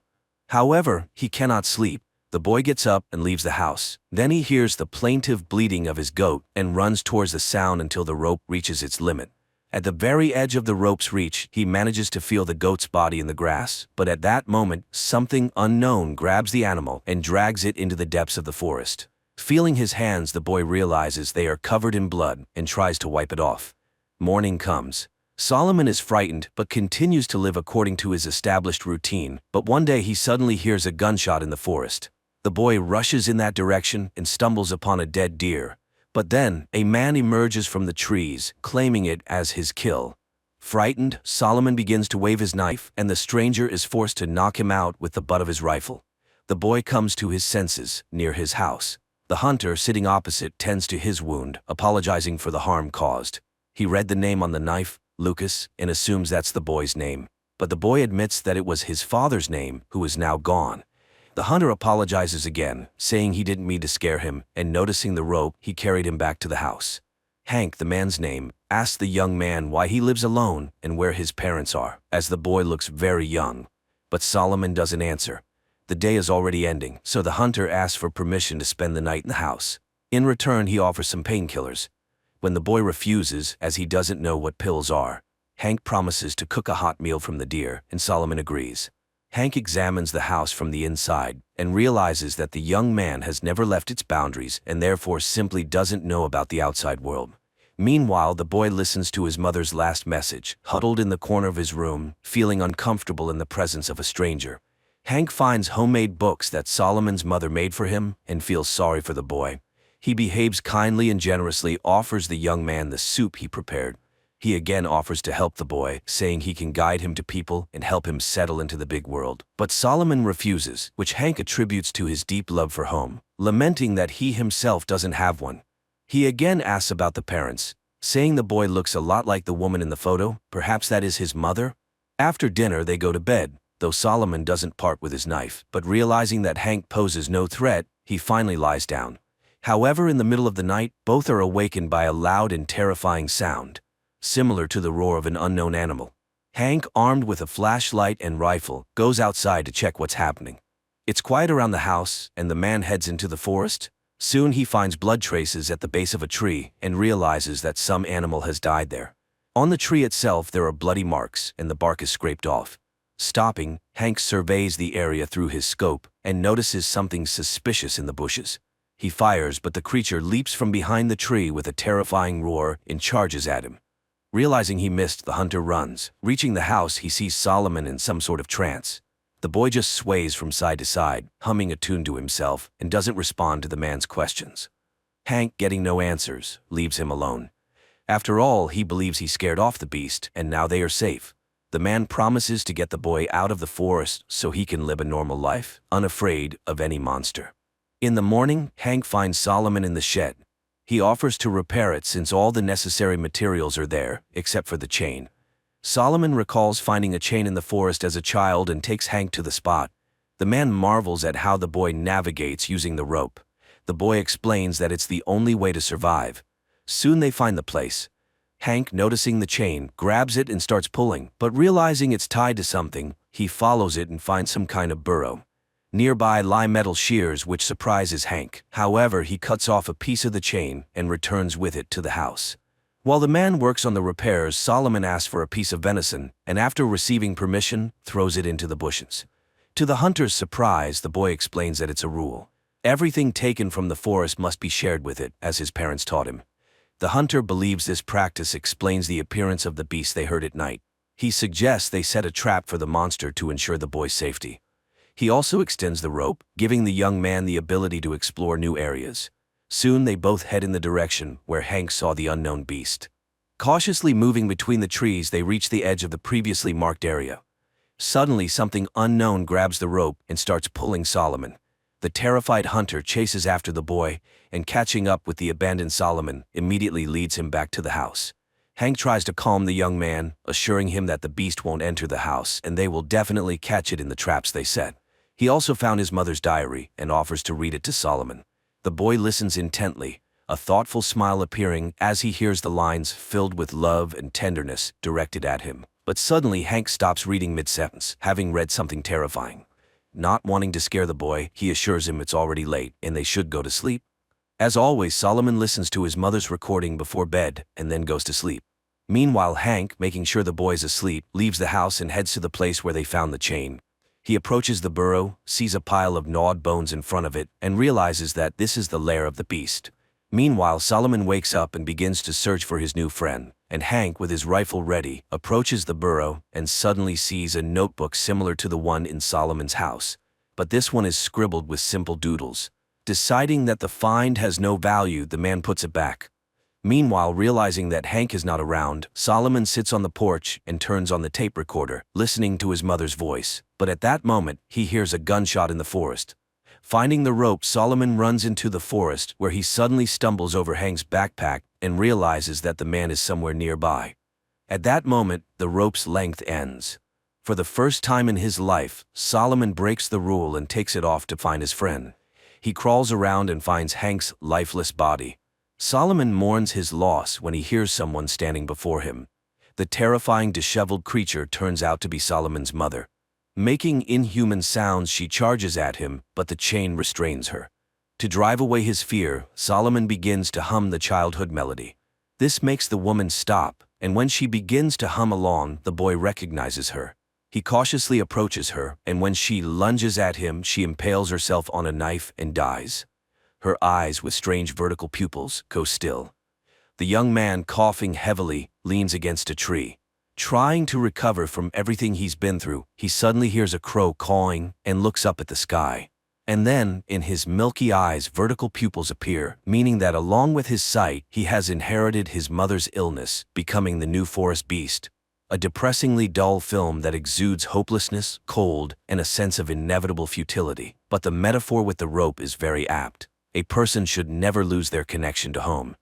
However, he cannot sleep. The boy gets up and leaves the house. Then he hears the plaintive bleating of his goat and runs towards the sound until the rope reaches its limit. At the very edge of the rope's reach, he manages to feel the goat's body in the grass, but at that moment, something unknown grabs the animal and drags it into the depths of the forest. Feeling his hands, the boy realizes they are covered in blood and tries to wipe it off. Morning comes. Solomon is frightened but continues to live according to his established routine, but one day he suddenly hears a gunshot in the forest. The boy rushes in that direction and stumbles upon a dead deer. But then, a man emerges from the trees, claiming it as his kill. Frightened, Solomon begins to wave his knife, and the stranger is forced to knock him out with the butt of his rifle. The boy comes to his senses, near his house. The hunter, sitting opposite, tends to his wound, apologizing for the harm caused. He read the name on the knife, Lucas, and assumes that's the boy's name. But the boy admits that it was his father's name, who is now gone. The hunter apologizes again, saying he didn't mean to scare him, and noticing the rope, he carried him back to the house. Hank, the man's name, asks the young man why he lives alone and where his parents are, as the boy looks very young. But Solomon doesn't answer. The day is already ending, so the hunter asks for permission to spend the night in the house. In return, he offers some painkillers. When the boy refuses, as he doesn't know what pills are, Hank promises to cook a hot meal from the deer, and Solomon agrees. Hank examines the house from the inside and realizes that the young man has never left its boundaries and therefore simply doesn't know about the outside world. Meanwhile, the boy listens to his mother's last message, huddled in the corner of his room, feeling uncomfortable in the presence of a stranger. Hank finds homemade books that Solomon's mother made for him and feels sorry for the boy. He behaves kindly and generously offers the young man the soup he prepared. He again offers to help the boy, saying he can guide him to people and help him settle into the big world. But Solomon refuses, which Hank attributes to his deep love for home, lamenting that he himself doesn't have one. He again asks about the parents, saying the boy looks a lot like the woman in the photo, perhaps that is his mother. After dinner, they go to bed, though Solomon doesn't part with his knife, but realizing that Hank poses no threat, he finally lies down. However, in the middle of the night, both are awakened by a loud and terrifying sound, similar to the roar of an unknown animal. Hank, armed with a flashlight and rifle, goes outside to check what's happening. It's quiet around the house, and the man heads into the forest. Soon he finds blood traces at the base of a tree and realizes that some animal has died there. On the tree itself there are bloody marks, and the bark is scraped off. Stopping, Hank surveys the area through his scope and notices something suspicious in the bushes. He fires, but the creature leaps from behind the tree with a terrifying roar and charges at him. Realizing he missed, the hunter runs. Reaching the house, he sees Solomon in some sort of trance. The boy just sways from side to side, humming a tune to himself, and doesn't respond to the man's questions. Hank, getting no answers, leaves him alone. After all, he believes he scared off the beast, and now they are safe. The man promises to get the boy out of the forest so he can live a normal life, unafraid of any monster. In the morning, Hank finds Solomon in the shed. He offers to repair it since all the necessary materials are there, except for the chain. Solomon recalls finding a chain in the forest as a child and takes Hank to the spot. The man marvels at how the boy navigates using the rope. The boy explains that it's the only way to survive. Soon they find the place. Hank, noticing the chain, grabs it and starts pulling, but realizing it's tied to something, he follows it and finds some kind of burrow. Nearby lie metal shears, which surprises Hank. However, he cuts off a piece of the chain and returns with it to the house. While the man works on the repairs, Solomon asks for a piece of venison, and after receiving permission, throws it into the bushes. To the hunter's surprise, the boy explains that it's a rule. Everything taken from the forest must be shared with it, as his parents taught him. The hunter believes this practice explains the appearance of the beast they heard at night. He suggests they set a trap for the monster to ensure the boy's safety. He also extends the rope, giving the young man the ability to explore new areas. Soon they both head in the direction where Hank saw the unknown beast. Cautiously moving between the trees, they reach the edge of the previously marked area. Suddenly, something unknown grabs the rope and starts pulling Solomon. The terrified hunter chases after the boy, and catching up with the abandoned Solomon, immediately leads him back to the house. Hank tries to calm the young man, assuring him that the beast won't enter the house and they will definitely catch it in the traps they set. He also found his mother's diary and offers to read it to Solomon. The boy listens intently, a thoughtful smile appearing as he hears the lines filled with love and tenderness directed at him. But suddenly Hank stops reading mid-sentence, having read something terrifying. Not wanting to scare the boy, he assures him it's already late and they should go to sleep. As always, Solomon listens to his mother's recording before bed and then goes to sleep. Meanwhile, Hank, making sure the boy's asleep, leaves the house and heads to the place where they found the chain. He approaches the burrow, sees a pile of gnawed bones in front of it, and realizes that this is the lair of the beast. Meanwhile, Solomon wakes up and begins to search for his new friend, and Hank, with his rifle ready, approaches the burrow and suddenly sees a notebook similar to the one in Solomon's house. But this one is scribbled with simple doodles. Deciding that the find has no value, the man puts it back. Meanwhile, realizing that Hank is not around, Solomon sits on the porch and turns on the tape recorder, listening to his mother's voice. But at that moment, he hears a gunshot in the forest. Finding the rope, Solomon runs into the forest, where he suddenly stumbles over Hank's backpack and realizes that the man is somewhere nearby. At that moment, the rope's length ends. For the first time in his life, Solomon breaks the rule and takes it off to find his friend. He crawls around and finds Hank's lifeless body. Solomon mourns his loss when he hears someone standing before him. The terrifying, disheveled creature turns out to be Solomon's mother. Making inhuman sounds, she charges at him, but the chain restrains her. To drive away his fear, Solomon begins to hum the childhood melody. This makes the woman stop, and when she begins to hum along, the boy recognizes her. He cautiously approaches her, and when she lunges at him, she impales herself on a knife and dies. Her eyes, with strange vertical pupils, go still. The young man, coughing heavily, leans against a tree. Trying to recover from everything he's been through, he suddenly hears a crow cawing and looks up at the sky. And then, in his milky eyes, vertical pupils appear, meaning that along with his sight, he has inherited his mother's illness, becoming the new forest beast. A depressingly dull film that exudes hopelessness, cold, and a sense of inevitable futility. But the metaphor with the rope is very apt. A person should never lose their connection to home.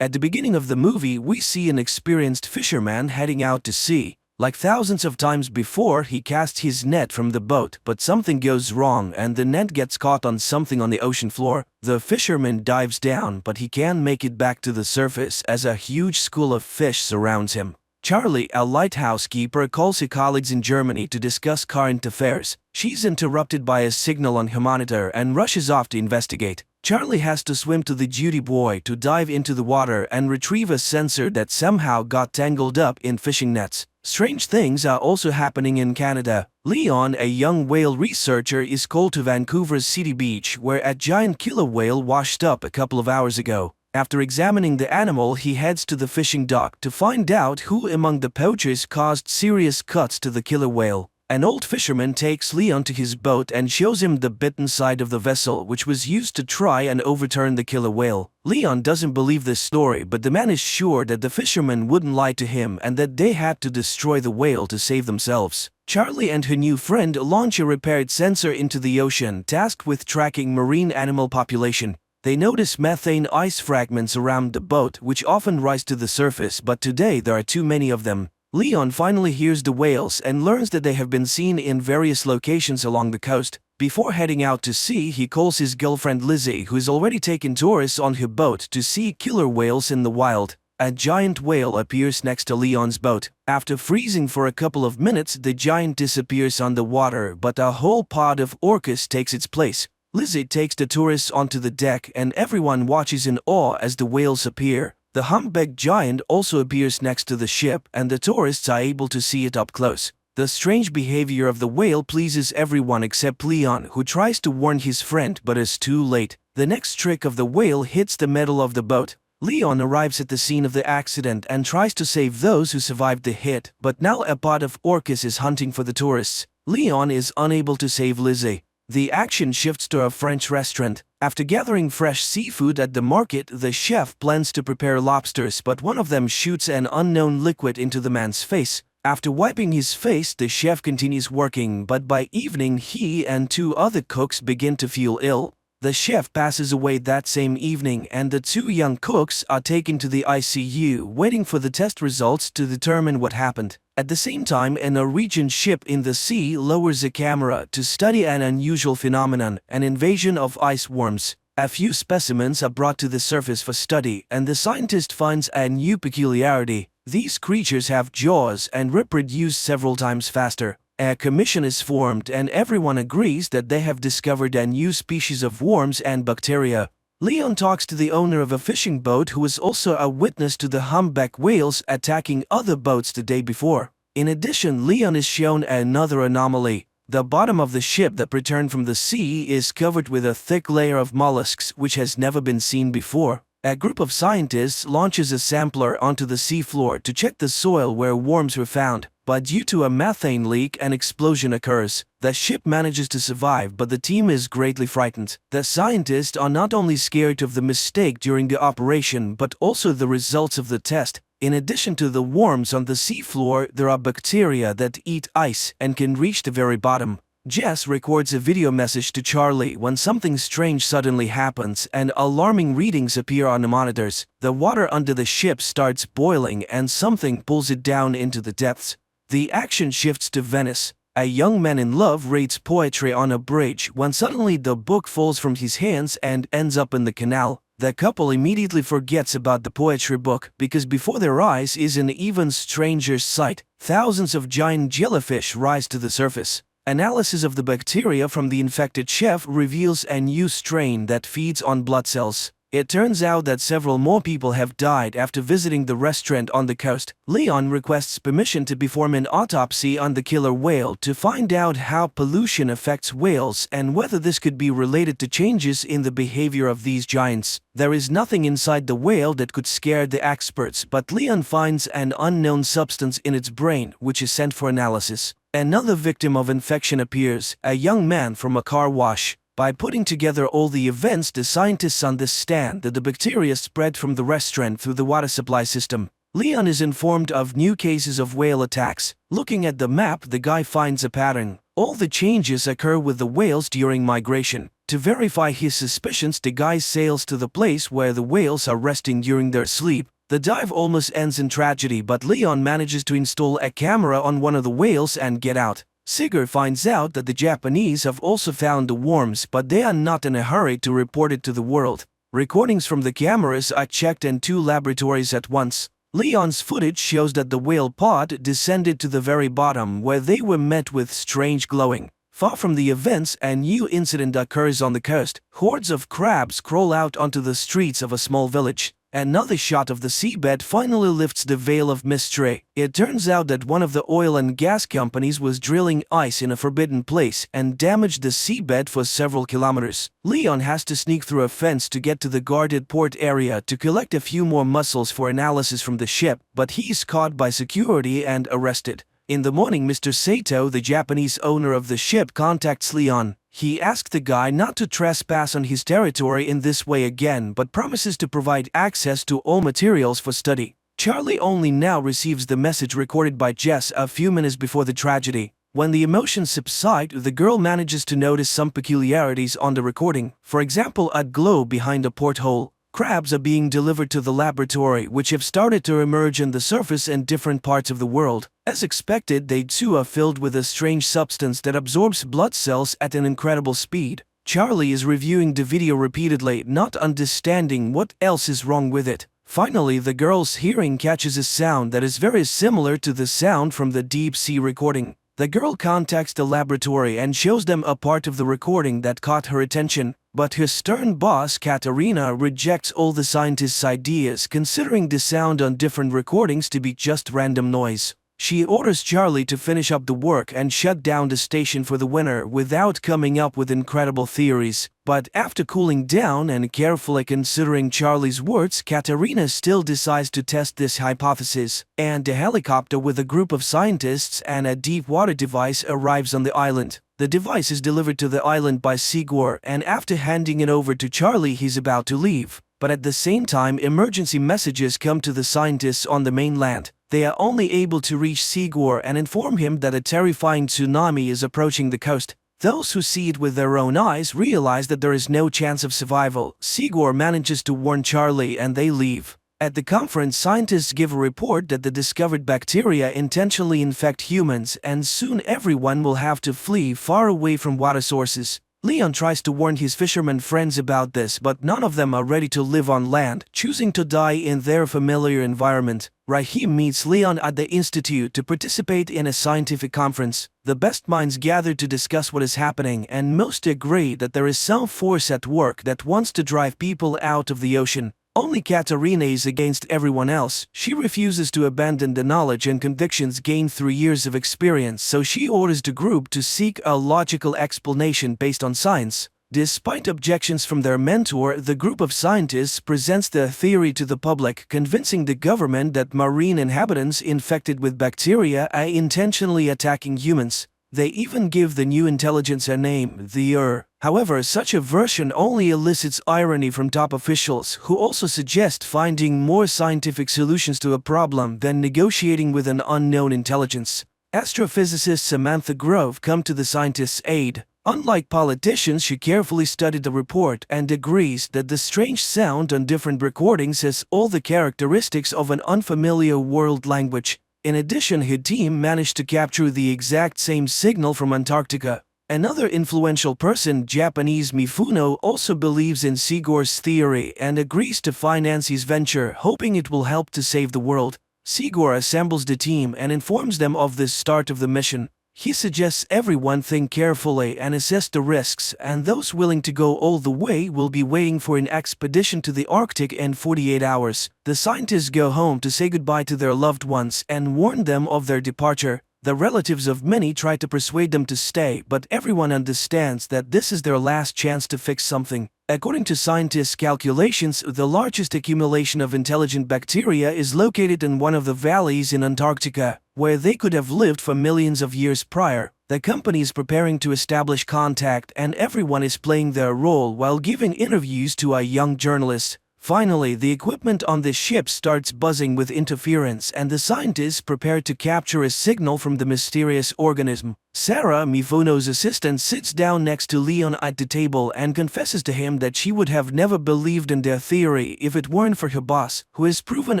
At the beginning of the movie, we see an experienced fisherman heading out to sea. Like thousands of times before, he casts his net from the boat, but something goes wrong and the net gets caught on something on the ocean floor. The fisherman dives down, but he can't make it back to the surface as a huge school of fish surrounds him. Charlie, a lighthouse keeper, calls her colleagues in Germany to discuss current affairs. She's interrupted by a signal on her monitor and rushes off to investigate. Charlie has to swim to the duty buoy to dive into the water and retrieve a sensor that somehow got tangled up in fishing nets. Strange things are also happening in Canada. Leon, a young whale researcher, is called to Vancouver's City Beach, where a giant killer whale washed up a couple of hours ago. After examining the animal, he heads to the fishing dock to find out who among the poachers caused serious cuts to the killer whale. An old fisherman takes Leon to his boat and shows him the bitten side of the vessel which was used to try and overturn the killer whale. Leon doesn't believe this story, but the man is sure that the fisherman wouldn't lie to him and that they had to destroy the whale to save themselves. Charlie and her new friend launch a repaired sensor into the ocean, tasked with tracking marine animal population. They notice methane ice fragments around the boat, which often rise to the surface, but today there are too many of them. Leon finally hears the whales and learns that they have been seen in various locations along the coast. Before heading out to sea, he calls his girlfriend Lizzie, who has already taken tourists on her boat to see killer whales in the wild. A giant whale appears next to Leon's boat. After freezing for a couple of minutes, the giant disappears underwater, but a whole pod of orcas takes its place. Lizzie takes the tourists onto the deck and everyone watches in awe as the whales appear. The humpback giant also appears next to the ship and the tourists are able to see it up close. The strange behavior of the whale pleases everyone except Leon, who tries to warn his friend but is too late. The next trick of the whale hits the metal of the boat. Leon arrives at the scene of the accident and tries to save those who survived the hit, but now a pod of orcas is hunting for the tourists. Leon is unable to save Lizzie. The action shifts to a French restaurant. After gathering fresh seafood at the market, the chef plans to prepare lobsters, but one of them shoots an unknown liquid into the man's face. After wiping his face, the chef continues working, but by evening he and two other cooks begin to feel ill. The chef passes away that same evening and the two young cooks are taken to the ICU waiting for the test results to determine what happened. At the same time, a Norwegian ship in the sea lowers a camera to study an unusual phenomenon, an invasion of ice worms. A few specimens are brought to the surface for study and the scientist finds a new peculiarity. These creatures have jaws and reproduce several times faster. A commission is formed and everyone agrees that they have discovered a new species of worms and bacteria. Leon talks to the owner of a fishing boat who is also a witness to the humpback whales attacking other boats the day before. In addition, Leon is shown another anomaly. The bottom of the ship that returned from the sea is covered with a thick layer of mollusks which has never been seen before. A group of scientists launches a sampler onto the seafloor to check the soil where worms were found, but due to a methane leak an explosion occurs. The ship manages to survive but the team is greatly frightened. The scientists are not only scared of the mistake during the operation but also the results of the test. In addition to the worms on the seafloor, there are bacteria that eat ice and can reach the very bottom. Jess records a video message to Charlie when something strange suddenly happens and alarming readings appear on the monitors. The water under the ship starts boiling and something pulls it down into the depths. The action shifts to Venice. A young man in love reads poetry on a bridge when suddenly the book falls from his hands and ends up in the canal. The couple immediately forgets about the poetry book because before their eyes is an even stranger sight. Thousands of giant jellyfish rise to the surface. Analysis of the bacteria from the infected chef reveals a new strain that feeds on blood cells. It turns out that several more people have died after visiting the restaurant on the coast. Leon requests permission to perform an autopsy on the killer whale to find out how pollution affects whales and whether this could be related to changes in the behavior of these giants. There is nothing inside the whale that could scare the experts, but Leon finds an unknown substance in its brain which is sent for analysis. Another victim of infection appears, a young man from a car wash. By putting together all the events, the scientists understand that the bacteria spread from the restaurant through the water supply system. Leon is informed of new cases of whale attacks. Looking at the map, the guy finds a pattern. All the changes occur with the whales during migration. To verify his suspicions, the guy sails to the place where the whales are resting during their sleep. The dive almost ends in tragedy, but Leon manages to install a camera on one of the whales and get out. Sigurd finds out that the Japanese have also found the worms, but they are not in a hurry to report it to the world. Recordings from the cameras are checked in 2 laboratories at once. Leon's footage shows that the whale pod descended to the very bottom where they were met with strange glowing. Far from the events, a new incident occurs on the coast. Hordes of crabs crawl out onto the streets of a small village. Another shot of the seabed finally lifts the veil of mystery. It turns out that one of the oil and gas companies was drilling ice in a forbidden place and damaged the seabed for several kilometers. Leon has to sneak through a fence to get to the guarded port area to collect a few more mussels for analysis from the ship, but he is caught by security and arrested. In the morning, Mr. Sato, the Japanese owner of the ship, contacts Leon. He asks the guy not to trespass on his territory in this way again, but promises to provide access to all materials for study. Charlie only now receives the message recorded by Jess a few minutes before the tragedy. When the emotions subside, the girl manages to notice some peculiarities on the recording. For example, a glow behind a porthole. Crabs are being delivered to the laboratory, which have started to emerge on the surface in different parts of the world. As expected, they too are filled with a strange substance that absorbs blood cells at an incredible speed. Charlie is reviewing the video repeatedly, not understanding what else is wrong with it. Finally, the girl's hearing catches a sound that is very similar to the sound from the deep sea recording. The girl contacts the laboratory and shows them a part of the recording that caught her attention. But her stern boss, Katarina, rejects all the scientists' ideas, considering the sound on different recordings to be just random noise. She orders Charlie to finish up the work and shut down the station for the winter without coming up with incredible theories. But after cooling down and carefully considering Charlie's words, Katarina still decides to test this hypothesis, and a helicopter with a group of scientists and a deep water device arrives on the island. The device is delivered to the island by Sigurd, and after handing it over to Charlie, he's about to leave. But at the same time, emergency messages come to the scientists on the mainland. They are only able to reach Sigurd and inform him that a terrifying tsunami is approaching the coast. Those who see it with their own eyes realize that there is no chance of survival. Sigor manages to warn Charlie and they leave. At the conference, scientists give a report that the discovered bacteria intentionally infect humans and soon everyone will have to flee far away from water sources. Leon tries to warn his fishermen friends about this, but none of them are ready to live on land, choosing to die in their familiar environment. Raheem meets Leon at the Institute to participate in a scientific conference. The best minds gather to discuss what is happening, and most agree that there is some force at work that wants to drive people out of the ocean. Only Katarina is against everyone else. She refuses to abandon the knowledge and convictions gained through years of experience, so she orders the group to seek a logical explanation based on science. Despite objections from their mentor, the group of scientists presents their theory to the public, convincing the government that marine inhabitants infected with bacteria are intentionally attacking humans. They even give the new intelligence a name, the However, such a version only elicits irony from top officials, who also suggest finding more scientific solutions to a problem than negotiating with an unknown intelligence. Astrophysicist Samantha Grove comes to the scientists' aid. Unlike politicians, she carefully studied the report and agrees that the strange sound on different recordings has all the characteristics of an unfamiliar world language. In addition, her team managed to capture the exact same signal from Antarctica. Another influential person, Japanese Mifuno, also believes in Sigor's theory and agrees to finance his venture, hoping it will help to save the world. Sigor assembles the team and informs them of the start of the mission. He suggests everyone think carefully and assess the risks, and those willing to go all the way will be waiting for an expedition to the Arctic in 48 hours. The scientists go home to say goodbye to their loved ones and warn them of their departure. The relatives of many try to persuade them to stay, but everyone understands that this is their last chance to fix something. According to scientists' calculations, the largest accumulation of intelligent bacteria is located in one of the valleys in Antarctica, where they could have lived for millions of years prior. The company is preparing to establish contact, and everyone is playing their role while giving interviews to a young journalist. Finally, the equipment on the ship starts buzzing with interference, and the scientists prepare to capture a signal from the mysterious organism. Sarah, Mifuno's assistant, sits down next to Leon at the table and confesses to him that she would have never believed in their theory if it weren't for her boss, who has proven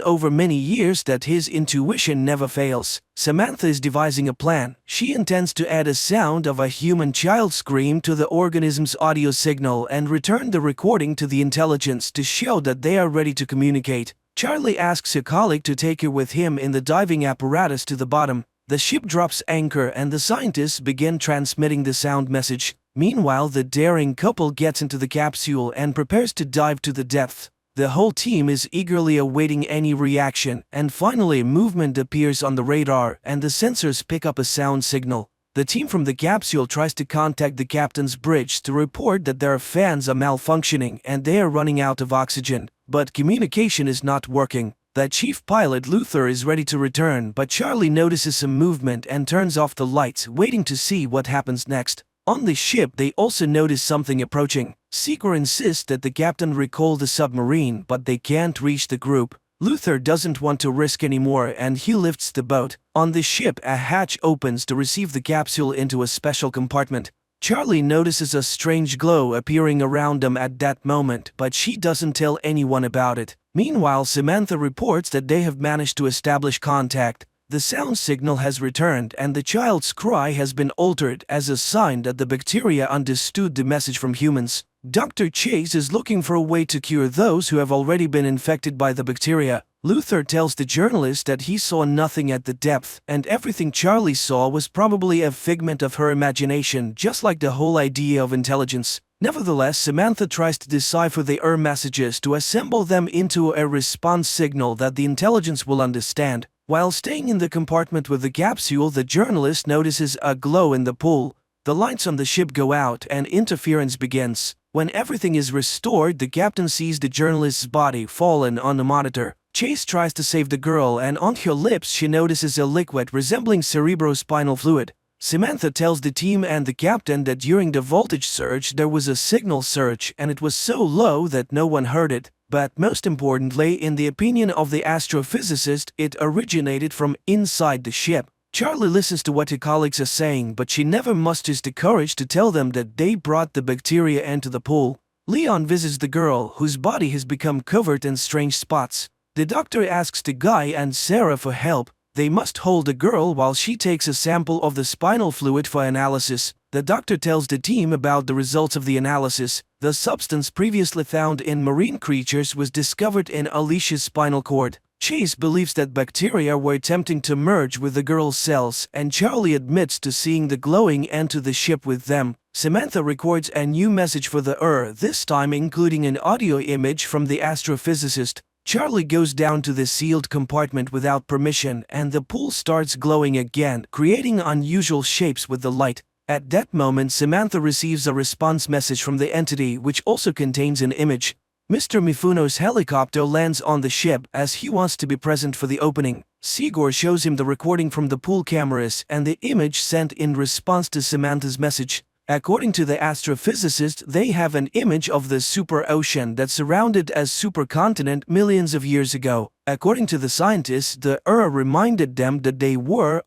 over many years that his intuition never fails. Samantha is devising a plan. She intends to add a sound of a human child scream to the organism's audio signal and return the recording to the intelligence to show that they are ready to communicate. Charlie asks her colleague to take her with him in the diving apparatus to the bottom. The ship drops anchor and the scientists begin transmitting the sound message. Meanwhile, the daring couple gets into the capsule and prepares to dive to the depths. The whole team is eagerly awaiting any reaction, and finally movement appears on the radar and the sensors pick up a sound signal. The team from the capsule tries to contact the captain's bridge to report that their fans are malfunctioning and they are running out of oxygen, but communication is not working. The chief pilot, Luther, is ready to return, but Charlie notices some movement and turns off the lights, waiting to see what happens next. On the ship, they also notice something approaching. Sigor insists that the captain recall the submarine, but they can't reach the group. Luther doesn't want to risk anymore and he lifts the boat. On the ship, a hatch opens to receive the capsule into a special compartment. Charlie notices a strange glow appearing around them at that moment, but she doesn't tell anyone about it. Meanwhile, Samantha reports that they have managed to establish contact. The sound signal has returned and the child's cry has been altered as a sign that the bacteria understood the message from humans. Dr. Chase is looking for a way to cure those who have already been infected by the bacteria. Luther tells the journalist that he saw nothing at the depth, and everything Charlie saw was probably a figment of her imagination, just like the whole idea of intelligence. Nevertheless, Samantha tries to decipher the messages to assemble them into a response signal that the intelligence will understand. While staying in the compartment with the capsule, the journalist notices a glow in the pool. The lights on the ship go out and interference begins. When everything is restored, the captain sees the journalist's body fallen on the monitor. Chase tries to save the girl, and on her lips she notices a liquid resembling cerebrospinal fluid. Samantha tells the team and the captain that during the voltage surge there was a signal surge and it was so low that no one heard it. But most importantly, in the opinion of the astrophysicist, it originated from inside the ship. Charlie listens to what her colleagues are saying, but she never musters the courage to tell them that they brought the bacteria into the pool. Leon visits the girl, whose body has become covered in strange spots. The doctor asks the guy and Sarah for help. They must hold the girl while she takes a sample of the spinal fluid for analysis. The doctor tells the team about the results of the analysis. The substance previously found in marine creatures was discovered in Alicia's spinal cord. Chase believes that bacteria were attempting to merge with the girl's cells, and Charlie admits to seeing the glowing enter the ship with them. Samantha records a new message for the this time including an audio image from the astrophysicist. Charlie goes down to the sealed compartment without permission, and the pool starts glowing again, creating unusual shapes with the light. At that moment, Samantha receives a response message from the entity, which also contains an image. Mr. Mifuno's helicopter lands on the ship as he wants to be present for the opening. Sigor shows him the recording from the pool cameras and the image sent in response to Samantha's message. According to the astrophysicist, they have an image of the super ocean that surrounded a supercontinent millions of years ago. According to the scientists, the reminded them that they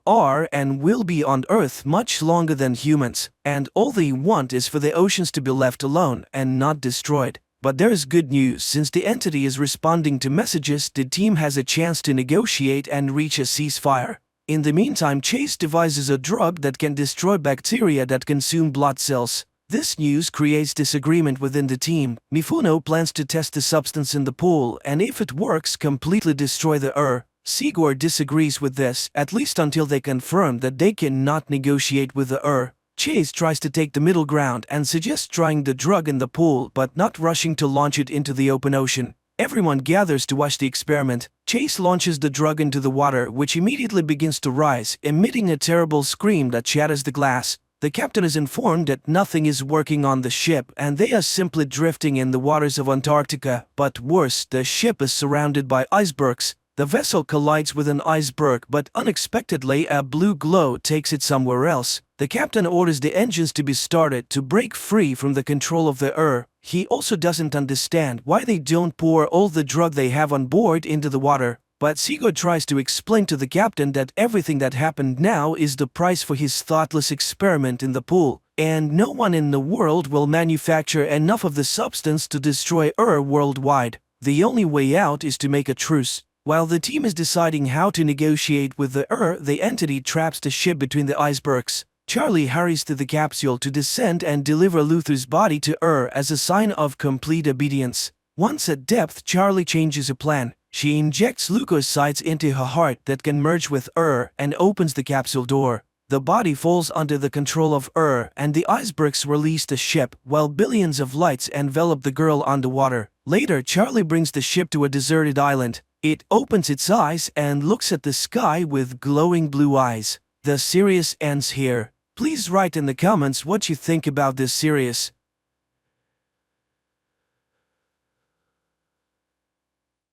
are, and will be on Earth much longer than humans, and all they want is for the oceans to be left alone and not destroyed. But there is good news. Since the entity is responding to messages, the team has a chance to negotiate and reach a ceasefire. In the meantime, Chase devises a drug that can destroy bacteria that consume blood cells. This news creates disagreement within the team. Mifuno plans to test the substance in the pool, and if it works, completely destroy the Sigor disagrees with this, at least until they confirm that they cannot negotiate with the Chase tries to take the middle ground and suggests trying the drug in the pool but not rushing to launch it into the open ocean. Everyone gathers to watch the experiment. Chase launches the drug into the water, which immediately begins to rise, emitting a terrible scream that shatters the glass. The captain is informed that nothing is working on the ship and they are simply drifting in the waters of Antarctica. But worse, the ship is surrounded by icebergs. The vessel collides with an iceberg, but unexpectedly a blue glow takes it somewhere else. The captain orders the engines to be started to break free from the control of the He also doesn't understand why they don't pour all the drug they have on board into the water. But Sigurd tries to explain to the captain that everything that happened now is the price for his thoughtless experiment in the pool, and no one in the world will manufacture enough of the substance to destroy worldwide. The only way out is to make a truce. While the team is deciding how to negotiate with the entity traps the ship between the icebergs. Charlie hurries to the capsule to descend and deliver Luther's body to as a sign of complete obedience. Once at depth, Charlie changes her plan. She injects leukocytes into her heart that can merge with and opens the capsule door. The body falls under the control of and the icebergs release the ship, while billions of lights envelop the girl underwater. Later, Charlie brings the ship to a deserted island. It opens its eyes and looks at the sky with glowing blue eyes. The series ends here. Please write in the comments what you think about this series.